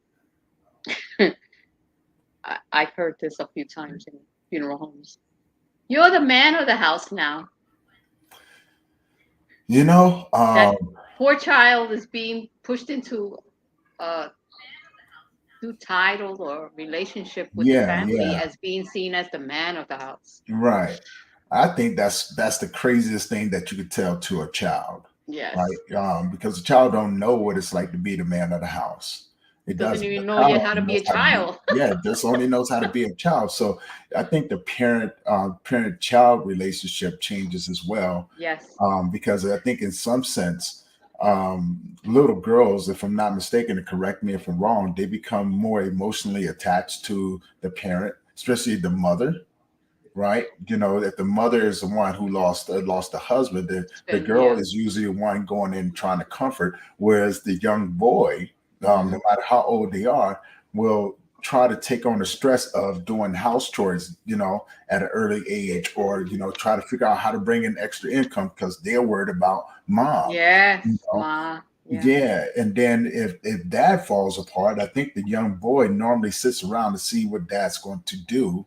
Speaker 21: I've heard this a few times in funeral homes? You're the man of the house now. That poor child is being pushed into a new title or relationship with the
Speaker 3: Yeah,
Speaker 21: family
Speaker 3: yeah,
Speaker 21: as being seen as the man of the house.
Speaker 3: right. I think that's the craziest thing that you could tell to a child,
Speaker 21: Yes.
Speaker 3: right? Because the child don't know what it's like to be the man of the house. It
Speaker 21: Doesn't
Speaker 3: doesn't. The
Speaker 21: even know
Speaker 3: child
Speaker 21: yet how to
Speaker 3: only
Speaker 21: be a
Speaker 3: knows how to be,
Speaker 21: child.
Speaker 3: yeah, just only knows how to be a child. So I think the parent child relationship changes as well,
Speaker 21: Yes.
Speaker 3: because I think in some sense, little girls, if I'm not mistaken, and correct me if I'm wrong, they become more emotionally attached to the parent, especially the mother, right? If the mother is the one who lost the husband, the girl
Speaker 21: Yeah.
Speaker 3: is usually the one going in trying to comfort, whereas the young boy,
Speaker 21: Mhm.
Speaker 3: no matter how old they are, will try to take on the stress of doing house chores, at an early age, or try to figure out how to bring in extra income because they're worried about mom.
Speaker 21: Yes,
Speaker 3: You know?
Speaker 21: ma. Yeah.
Speaker 3: Yeah, and then if dad falls apart, I think the young boy normally sits around to see what dad's going to do,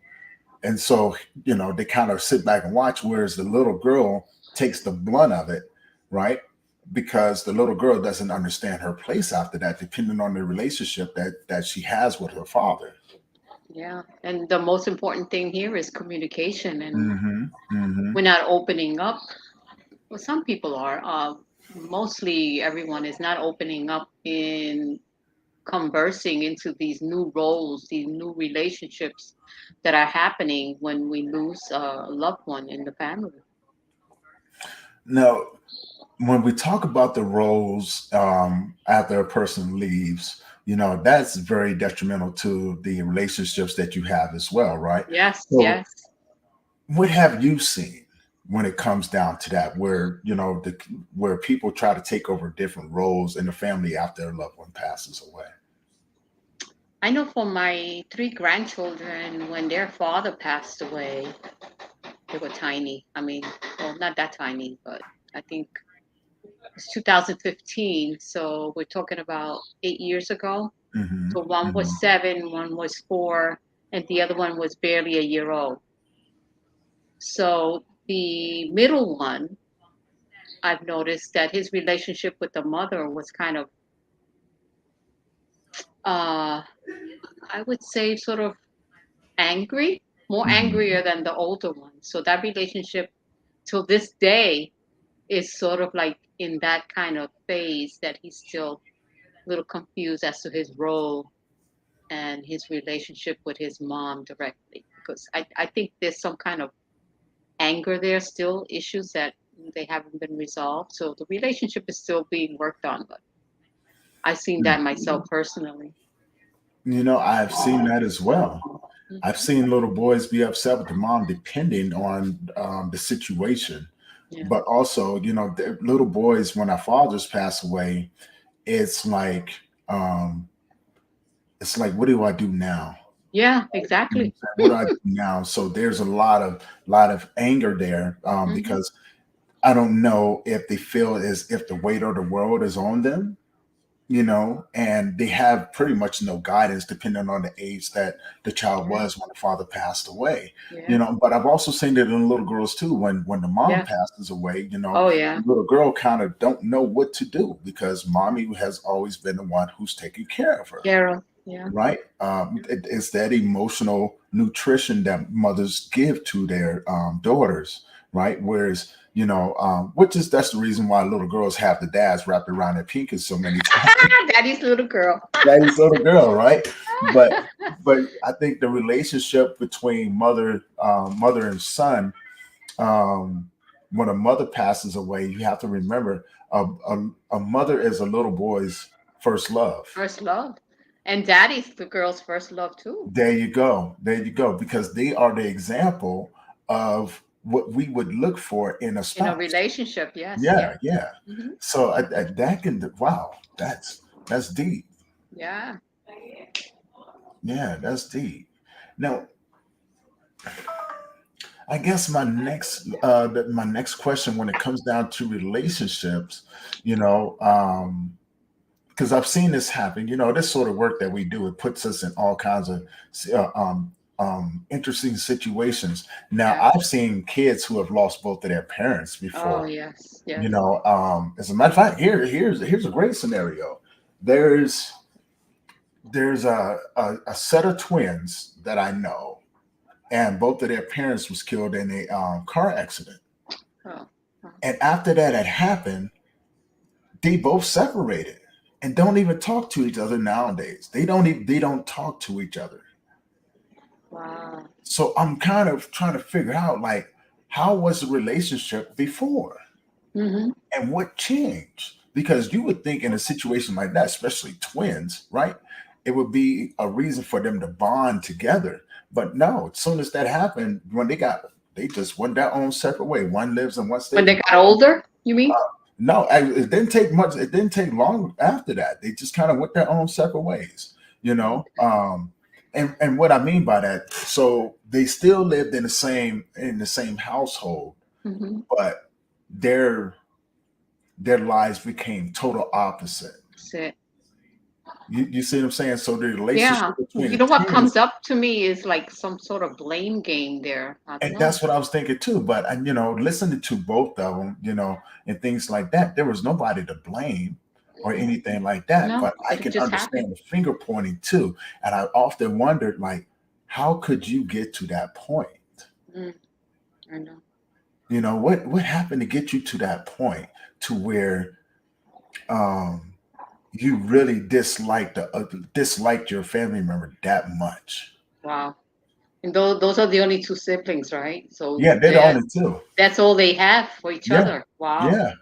Speaker 3: and so, they kind of sit back and watch, whereas the little girl takes the blunt of it, right? Because the little girl doesn't understand her place after that, depending on the relationship that she has with her father.
Speaker 21: Yeah. And the most important thing here is communication, and
Speaker 3: Mm-hmm. Mm-hmm.
Speaker 21: we're not opening up. Well, some people are. Mostly everyone is not opening up in conversing into these new roles, these new relationships that are happening when we lose a loved one in the family.
Speaker 3: Now, when we talk about the roles after a person leaves, that's very detrimental to the relationships that you have as well, right?
Speaker 21: Yes,
Speaker 3: So
Speaker 21: yes.
Speaker 3: what have you seen when it comes down to that, where where people try to take over different roles in the family after a loved one passes away?
Speaker 21: I know for my 3 grandchildren, when their father passed away, they were tiny. I mean, well, not that tiny, but I think it's 2015. So we're talking about 8 years ago.
Speaker 3: Mm-hmm.
Speaker 21: So one
Speaker 3: Mm-hmm.
Speaker 21: was 7, one was 4, and the other one was barely a year old. So the middle one, I've noticed that his relationship with the mother was kind of, uh, I would say, sort of angry, more
Speaker 3: Mm-hmm.
Speaker 21: angrier than the older one. So that relationship till this day is sort of like in that kind of phase that he's still a little confused as to his role and his relationship with his mom directly. Because I think there's some kind of anger there, still issues that they haven't been resolved. So the relationship is still being worked on, but I've seen that myself personally.
Speaker 3: I've seen that as well. I've
Speaker 21: Mhm.
Speaker 3: seen little boys be upset with the mom depending on the situation.
Speaker 21: Yeah.
Speaker 3: But also, the little boys, when our fathers pass away, it's like, what do I do now?
Speaker 21: Yeah,
Speaker 3: You know what I'm
Speaker 21: exactly.
Speaker 3: saying? What do I do now? So there's a lot of anger there,
Speaker 21: Mhm.
Speaker 3: because I don't know if they feel as if the weight of the world is on them, and they have pretty much no guidance depending on the age that the child
Speaker 21: Yeah.
Speaker 3: was when the father passed away.
Speaker 21: Yeah.
Speaker 3: But I've also seen it in little girls too. When the mom
Speaker 21: Yeah.
Speaker 3: passes away,
Speaker 21: Oh yeah.
Speaker 3: the little girl kind of don't know what to do because mommy has always been the one who's taking care of her.
Speaker 21: Carol. Yeah.
Speaker 3: Right. It's that emotional nutrition that mothers give to their daughters, right? Whereas, that's the reason why little girls have the dads wrapped around their pinkies so many times.
Speaker 21: Daddy's little girl.
Speaker 3: Daddy's little girl, right? But I think the relationship between mother and son, when a mother passes away, you have to remember a mother is a little boy's first love.
Speaker 21: First love. And daddy's the girl's first love too.
Speaker 3: There you go. There you go. Because they are the example of what we would look for in a
Speaker 21: In a
Speaker 3: spouse.
Speaker 21: relationship, yes,
Speaker 3: Yeah, yeah.
Speaker 21: Mhm.
Speaker 3: So that can, wow, that's deep.
Speaker 21: Yeah.
Speaker 3: Yeah, that's deep. Now, I guess my next question when it comes down to relationships, you know, because I've seen this happen, you know, this sort of work that we do, it puts us in all kinds of interesting situations. Now,
Speaker 21: Yeah.
Speaker 3: I've seen kids who have lost both of their parents
Speaker 21: Oh,
Speaker 3: before.
Speaker 21: yes,
Speaker 3: You
Speaker 21: yes.
Speaker 3: know, as a matter of fact, here's a great scenario. There's a set of twins that I know, and both of their parents was killed in a car accident.
Speaker 21: Oh,
Speaker 3: And after that had happened, they both separated and don't even talk to each other nowadays. They don't talk to each other.
Speaker 21: wow.
Speaker 3: So I'm kind of trying to figure out, like, how was the relationship before
Speaker 21: Mm-hmm.
Speaker 3: and what changed? Because you would think in a situation like that, especially twins, right? It would be a reason for them to bond together. But no, as soon as that happened, they just went their own separate way. One lives in one
Speaker 21: When
Speaker 3: state.
Speaker 21: they got older, you mean?
Speaker 3: No, it didn't take much. It didn't take long after that. They just kind of went their own separate ways, you know. And what I mean by that, so they still lived in the same household,
Speaker 21: Mm-hmm.
Speaker 3: but their lives became total opposite.
Speaker 21: That's it.
Speaker 3: You see what I'm saying? So the relationship
Speaker 21: Yeah.
Speaker 3: between
Speaker 21: You
Speaker 3: the
Speaker 21: know what
Speaker 3: parents,
Speaker 21: comes up to me is like some sort of blame game there. I don't
Speaker 3: and
Speaker 21: know.
Speaker 3: that's what I was thinking too. But you know, listening to both of them, you know, and things like that, there was nobody to blame or anything like that.
Speaker 21: No,
Speaker 3: But I
Speaker 21: it
Speaker 3: can
Speaker 21: just happened.
Speaker 3: understand the finger pointing too. And I often wondered, like, how could you get to that point?
Speaker 21: Mm, I know.
Speaker 3: You know, what happened to get you to that point to where you really disliked your family member that much?
Speaker 21: Wow. And those are the only two siblings, right? So
Speaker 3: Yeah, they're the only two.
Speaker 21: that's all they have for each
Speaker 3: Yeah,
Speaker 21: other. Wow.
Speaker 3: yeah.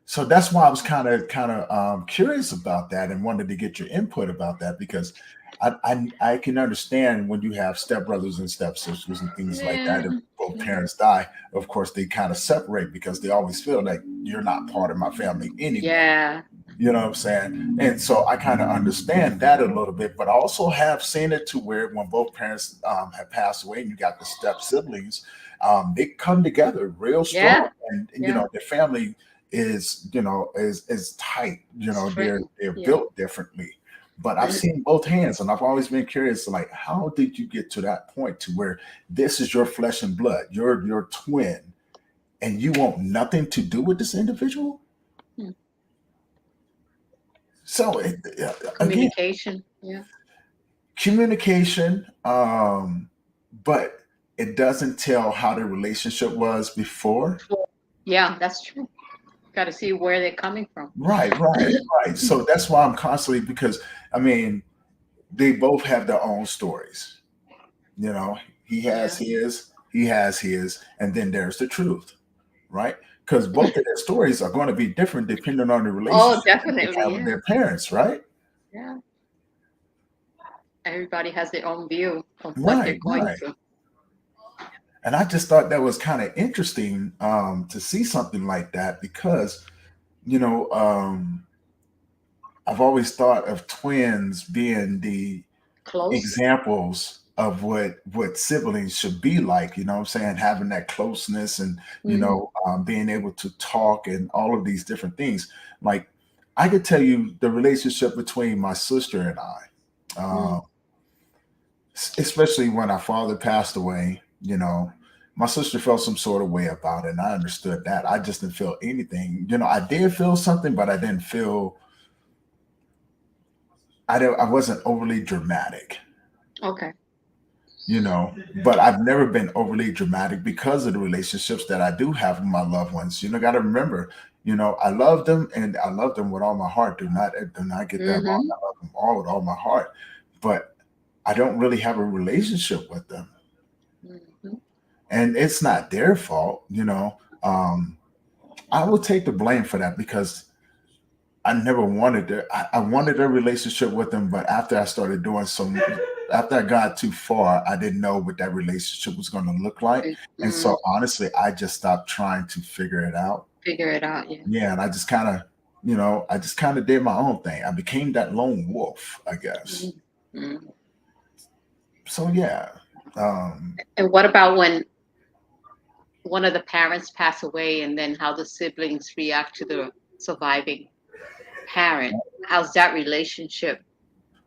Speaker 3: So that's why I was kind of curious about that and wanted to get your input about that, because I can understand when you have stepbrothers and stepsisters and things like that. If
Speaker 21: Yeah.
Speaker 3: both parents die, of course they kind of separate because they always feel like you're not part of my family anyway.
Speaker 21: Yeah.
Speaker 3: You know what I'm saying? And so I kind of understand that a little bit, but I also have seen it to where when both parents have passed away and you got the step siblings, they come together real strong,
Speaker 21: Yeah.
Speaker 3: and you
Speaker 21: Yeah.
Speaker 3: know the family is, you know, is tight. You know, they're
Speaker 21: Yeah.
Speaker 3: built differently. But I've seen both hands, and I've always been curious, like, how did you get to that point to where this is your flesh and blood, your twin, and you want nothing to do with this individual?
Speaker 21: Hmm.
Speaker 3: So again,
Speaker 21: Communication. Yeah.
Speaker 3: communication, but it doesn't tell how the relationship was before.
Speaker 21: Yeah, that's true. Got to see where they're coming from.
Speaker 3: Right. So that's why I'm constantly, because I mean, they both have their own stories. You know, he has his, and then there's the truth, right? Because both of their stories are going to be different depending on the
Speaker 21: Oh,
Speaker 3: relationship they
Speaker 21: definitely.
Speaker 3: have with
Speaker 21: Yeah.
Speaker 3: their parents, right?
Speaker 21: Yeah. Everybody has their own view of what they're
Speaker 3: Right.
Speaker 21: going through.
Speaker 3: And I just thought that was kind of interesting to see something like that, because, you know, I've always thought of twins being the
Speaker 21: Close.
Speaker 3: examples of what siblings should be like, you know what I'm saying? Having that closeness and, you
Speaker 21: Mhm.
Speaker 3: know, being able to talk and all of these different things. Like, I could tell you the relationship between my sister and I,
Speaker 21: Mm.
Speaker 3: especially when our father passed away, you know, my sister felt some sort of way about it, and I understood that. I just didn't feel anything. You know, I did feel something, but I didn't feel, I wasn't overly dramatic,
Speaker 21: Okay.
Speaker 3: you know, but I've never been overly dramatic because of the relationships that I do have with my loved ones. You know, got to remember, you know, I love them and I love them with all my heart. Do not get that wrong.
Speaker 21: Mhm.
Speaker 3: I love them all with all my heart, but I don't really have a relationship with them.
Speaker 21: Mhm.
Speaker 3: And it's not their fault, you know. I will take the blame for that because I never wanted to. I wanted a relationship with them, but after I started doing some after I got too far, I didn't know what that relationship was going to look like. And
Speaker 21: Mm-hmm.
Speaker 3: so honestly, I just stopped trying to figure it out.
Speaker 21: Figure it out. Yeah.
Speaker 3: Yeah, and I just kind of, I just kind of did my own thing. I became that lone wolf, I guess.
Speaker 21: Mm-hmm.
Speaker 3: So yeah.
Speaker 21: And what about when one of the parents pass away, and then how the siblings react to the surviving parent? How's that relationship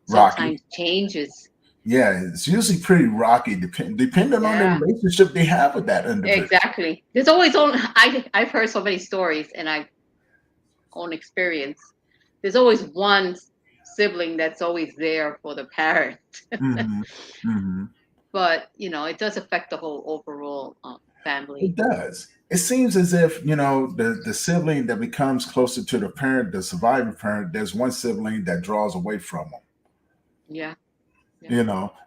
Speaker 3: Rocky.
Speaker 21: sometimes changes?
Speaker 3: Yeah, it's usually pretty rocky, depending on the
Speaker 21: Yeah.
Speaker 3: relationship they have with that individual.
Speaker 21: Exactly. There's always I've heard so many stories, and I own experience. There's always one sibling that's always there for the parent.
Speaker 3: Mhm, mhm.
Speaker 21: But it does affect the whole overall family.
Speaker 3: It does. It seems as if, the sibling that becomes closer to the parent, the surviving parent, there's one sibling that draws away from them.
Speaker 21: Yeah.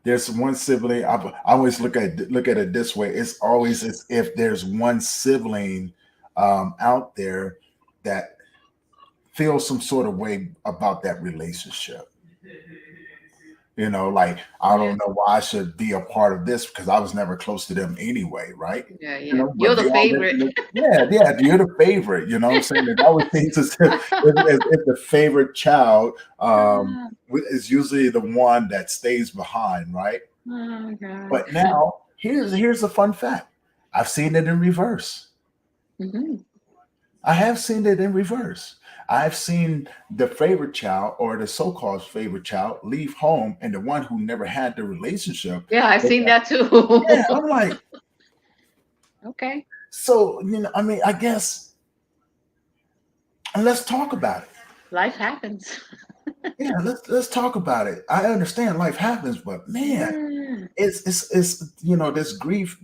Speaker 3: There's one sibling. I always look at it this way. It's always as if there's one sibling out there that feels some sort of way about that relationship. Like, I don't know why I should be a part of this because I was never close to them anyway, right?
Speaker 21: Yeah.
Speaker 3: But
Speaker 21: You're the
Speaker 3: they all live
Speaker 21: favorite.
Speaker 3: yeah, you're the favorite. You know what I'm saying? It always seems as if the favorite child is usually the one that stays behind, right?
Speaker 21: Oh, God.
Speaker 3: But now here's a fun fact. I've seen it in reverse.
Speaker 21: Mm-hmm.
Speaker 3: I have seen it in reverse. I've seen the favorite child or the so-called favorite child leave home, and the one who never had the relationship.
Speaker 21: Yeah, I've seen that too.
Speaker 3: Yeah, I'm like,
Speaker 21: okay.
Speaker 3: so I guess, and let's talk about it.
Speaker 21: Life happens.
Speaker 3: Yeah, let's talk about it. I understand life happens, but man, it's this grief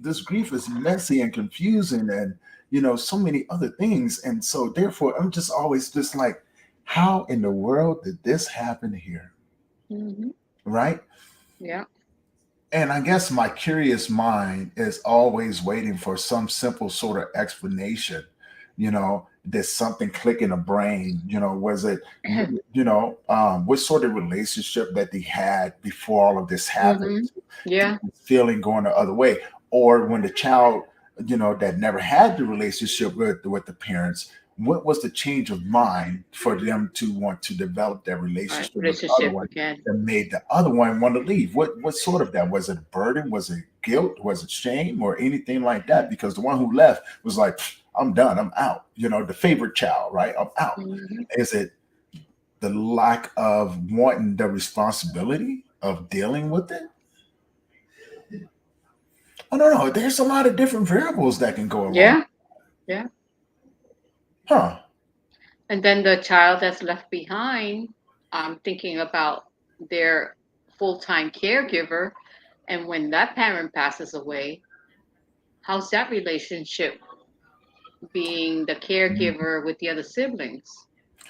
Speaker 3: is messy and confusing, and so many other things, and so therefore I'm just always just like, how in the world did this happen here?
Speaker 21: Mm-hmm.
Speaker 3: Right?
Speaker 21: Yeah.
Speaker 3: And I guess my curious mind is always waiting for some simple sort of explanation. Did something click in the brain? Was it, what sort of relationship that they had before all of this happened?
Speaker 21: Mm-hmm. Yeah.
Speaker 3: Feeling going the other way. Or when the child, that never had the relationship with the parents, what was the change of mind for them to want to develop that relationship with the other one
Speaker 21: again
Speaker 3: that made the other one want to leave? What sort of that? Was it a burden? Was it guilt? Was it shame or anything like that? Because the one who left was like, I'm done. I'm out. The favorite child, right? I'm out.
Speaker 21: Mm-hmm.
Speaker 3: Is it the lack of wanting the responsibility of dealing with it? I don't know. There's a lot of different variables that can go along.
Speaker 21: Yeah.
Speaker 3: Huh.
Speaker 21: And then the child that's left behind, I'm thinking about their full-time caregiver. And when that parent passes away, how's that relationship being the caregiver with the other siblings?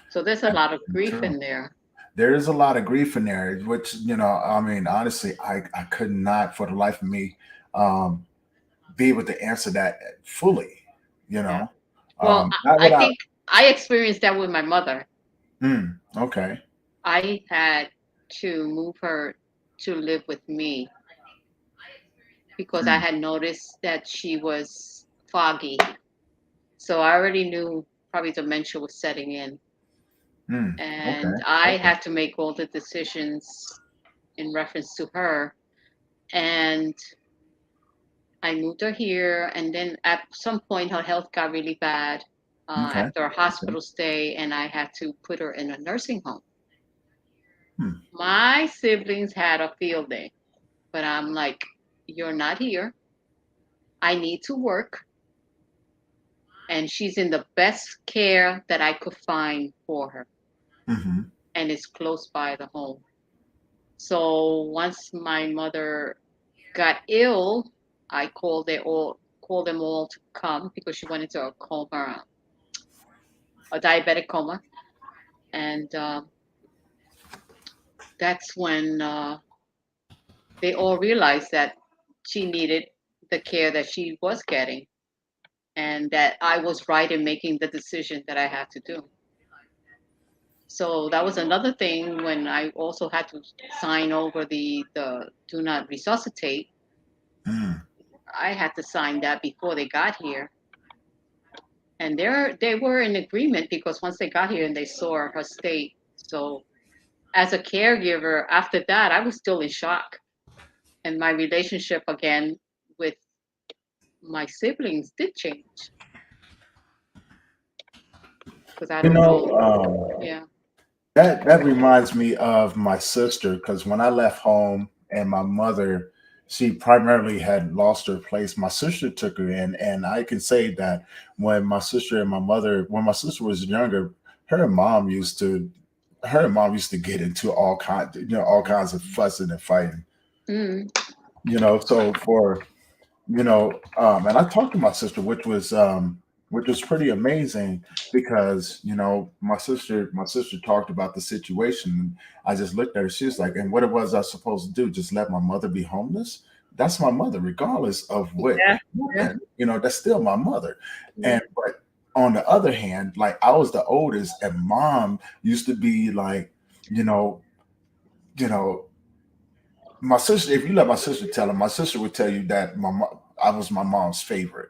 Speaker 21: So there's a lot of grief in there.
Speaker 3: There is a lot of grief in there, which, honestly, I could not for the life of me be able to answer that fully,
Speaker 21: Yeah. Well, I think I experienced that with my mother.
Speaker 3: Okay.
Speaker 21: I had to move her to live with me because I had noticed that she was foggy. So I already knew probably dementia was setting in. And I had to make all the decisions in reference to her. And I moved her here. And then at some point, her health got really bad after a hospital stay. And I had to put her in a nursing home. My siblings had a field day. But I'm like, you're not here. I need to work. And she's in the best care that I could find for her.
Speaker 3: Mm-hmm.
Speaker 21: And it's close by the home. So once my mother got ill, I called them all to come because she went into a coma, a diabetic coma. And that's when they all realized that she needed the care that she was getting, and that I was right in making the decision that I had to do. So that was another thing when I also had to sign over the do not resuscitate.
Speaker 3: Mm.
Speaker 21: I had to sign that before they got here. And they were in agreement because once they got here and they saw her state. So as a caregiver, after that, I was still in shock. And my relationship again with my siblings did change. Because I
Speaker 3: You
Speaker 21: don't
Speaker 3: know,
Speaker 21: know. Yeah.
Speaker 3: that reminds me of my sister, because when I left home and my mother, she primarily had lost her place. My sister took her in, and I can say that when my sister and my mother, when my sister was younger, her and mom used to, her and mom used to get into all kinds of fussing and fighting.
Speaker 21: Mm.
Speaker 3: So for and I talked to my sister, which was pretty amazing, because my sister talked about the situation. I just looked at her. She was like, and what it was I supposed to do? Just let my mother be homeless? That's my mother, regardless of what
Speaker 21: Yeah.
Speaker 3: happened. That's still my mother.
Speaker 21: Yeah.
Speaker 3: And but on the other hand, like, I was the oldest, and mom used to be like, you know, you know, my sister, if you let my sister tell her, my sister would tell you that I was my mom's favorite.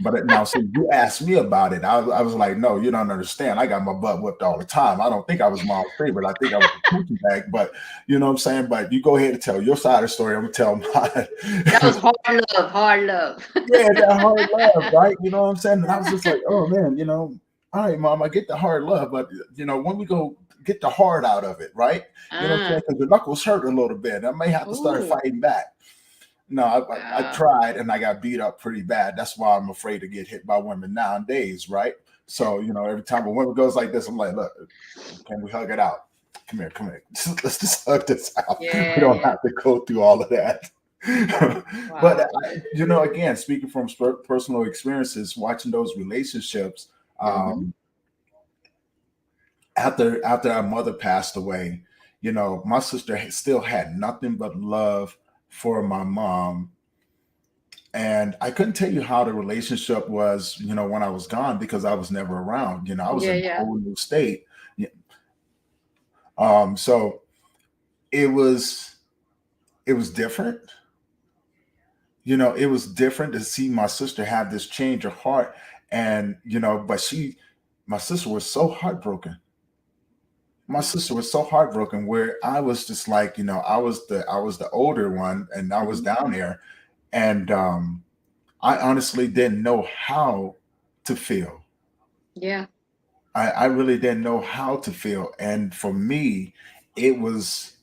Speaker 3: But now, since you asked me about it, I was like, no, you don't understand. I got my butt whipped all the time. I don't think I was mom's favorite. I think I was a punching bag. But you know what I'm saying? But you go ahead and tell your side of the story. I'm gonna tell mine.
Speaker 21: That was hard love.
Speaker 3: Yeah, that hard love, right? You know what I'm saying? And I was just like, oh man, all right, mom, I get the hard love, but when we go get the heart out of it, right? You know what I'm saying? Because the knuckles hurt a little bit. I may have to start
Speaker 21: Ooh.
Speaker 3: fighting back. No, I
Speaker 21: Wow.
Speaker 3: tried, and I got beat up pretty bad. That's why I'm afraid to get hit by women nowadays, right? So, every time a woman goes like this, I'm like, look, can we hug it out? Come here, come here. Let's just hug this out. We don't
Speaker 21: Yeah.
Speaker 3: have to go through all of that. But
Speaker 21: Wow.
Speaker 3: again, speaking from personal experiences, watching those relationships,
Speaker 21: Mhm.
Speaker 3: after our mother passed away, my sister still had nothing but love for my mom. And I couldn't tell you how the relationship was, when I was gone, because I was never around. I was
Speaker 21: Yeah,
Speaker 3: in a
Speaker 21: yeah.
Speaker 3: whole new state. Yeah. So it was different. It was different to see my sister have this change of heart. And but my sister was so heartbroken. My sister was so heartbroken, where I was just like, I was the older one, and I was
Speaker 21: Mhm.
Speaker 3: down there. And I honestly didn't know how to feel.
Speaker 21: Yeah.
Speaker 3: I really didn't know how to feel. And for me, it was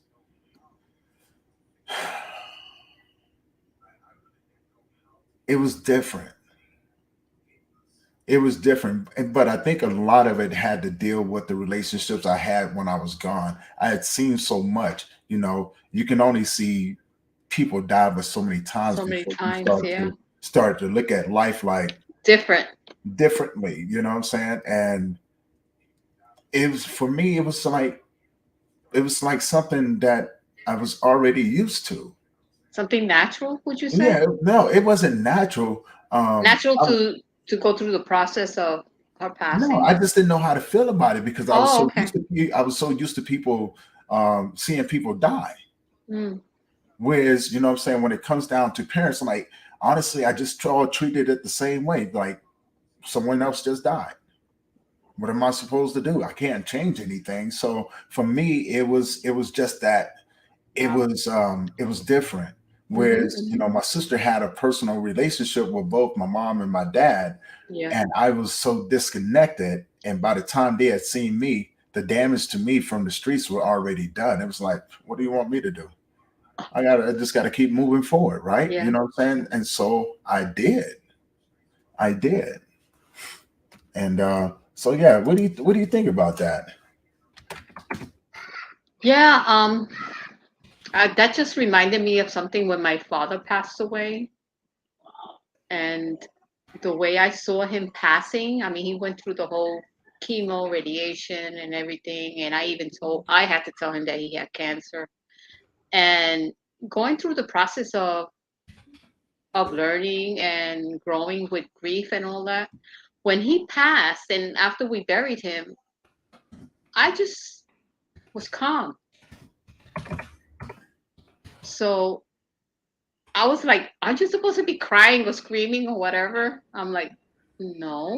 Speaker 3: it was different. It was different. But I think a lot of it had to deal with the relationships I had when I was gone. I had seen so much. You can only see people die but so many times
Speaker 21: So many
Speaker 3: before you
Speaker 21: times. Yeah.
Speaker 3: start to look at life like
Speaker 21: Different.
Speaker 3: differently. You know what I'm saying? And it was, for me, it was like something that I was already used to.
Speaker 21: Something natural, would you say?
Speaker 3: Yeah, no, it wasn't natural.
Speaker 21: Natural
Speaker 3: I
Speaker 21: to go through the process of her
Speaker 3: No,
Speaker 21: passing?
Speaker 3: I just didn't know how to feel about it, because
Speaker 21: Oh, okay.
Speaker 3: I was so used to people, seeing people die.
Speaker 21: Mm.
Speaker 3: Whereas, what I'm saying, when it comes down to parents, I'm like, honestly, I just all treated it the same way. Like, someone else just died. What am I supposed to do? I can't change anything. So for me, it was just that
Speaker 21: Wow.
Speaker 3: it was different.
Speaker 21: Mhm,
Speaker 3: Whereas,
Speaker 21: mhm.
Speaker 3: my sister had a personal relationship with both my mom and my dad,
Speaker 21: Yeah.
Speaker 3: and I was so disconnected. And by the time they had seen me, the damage to me from the streets were already done. It was like, what do you want me to do? I just gotta keep moving forward, right? You
Speaker 21: Yeah.
Speaker 3: know what I'm saying? And so I did. I did. And so yeah, what do you think about that?
Speaker 21: Yeah, that just reminded me of something when my father passed away, and the way I saw him passing. I mean, he went through the whole chemo, radiation, and everything, and I had to tell him that he had cancer, and going through the process of learning and growing with grief and all that. When he passed, and after we buried him, I just was calm. So I was like, aren't you supposed to be crying or screaming or whatever? I'm like, no.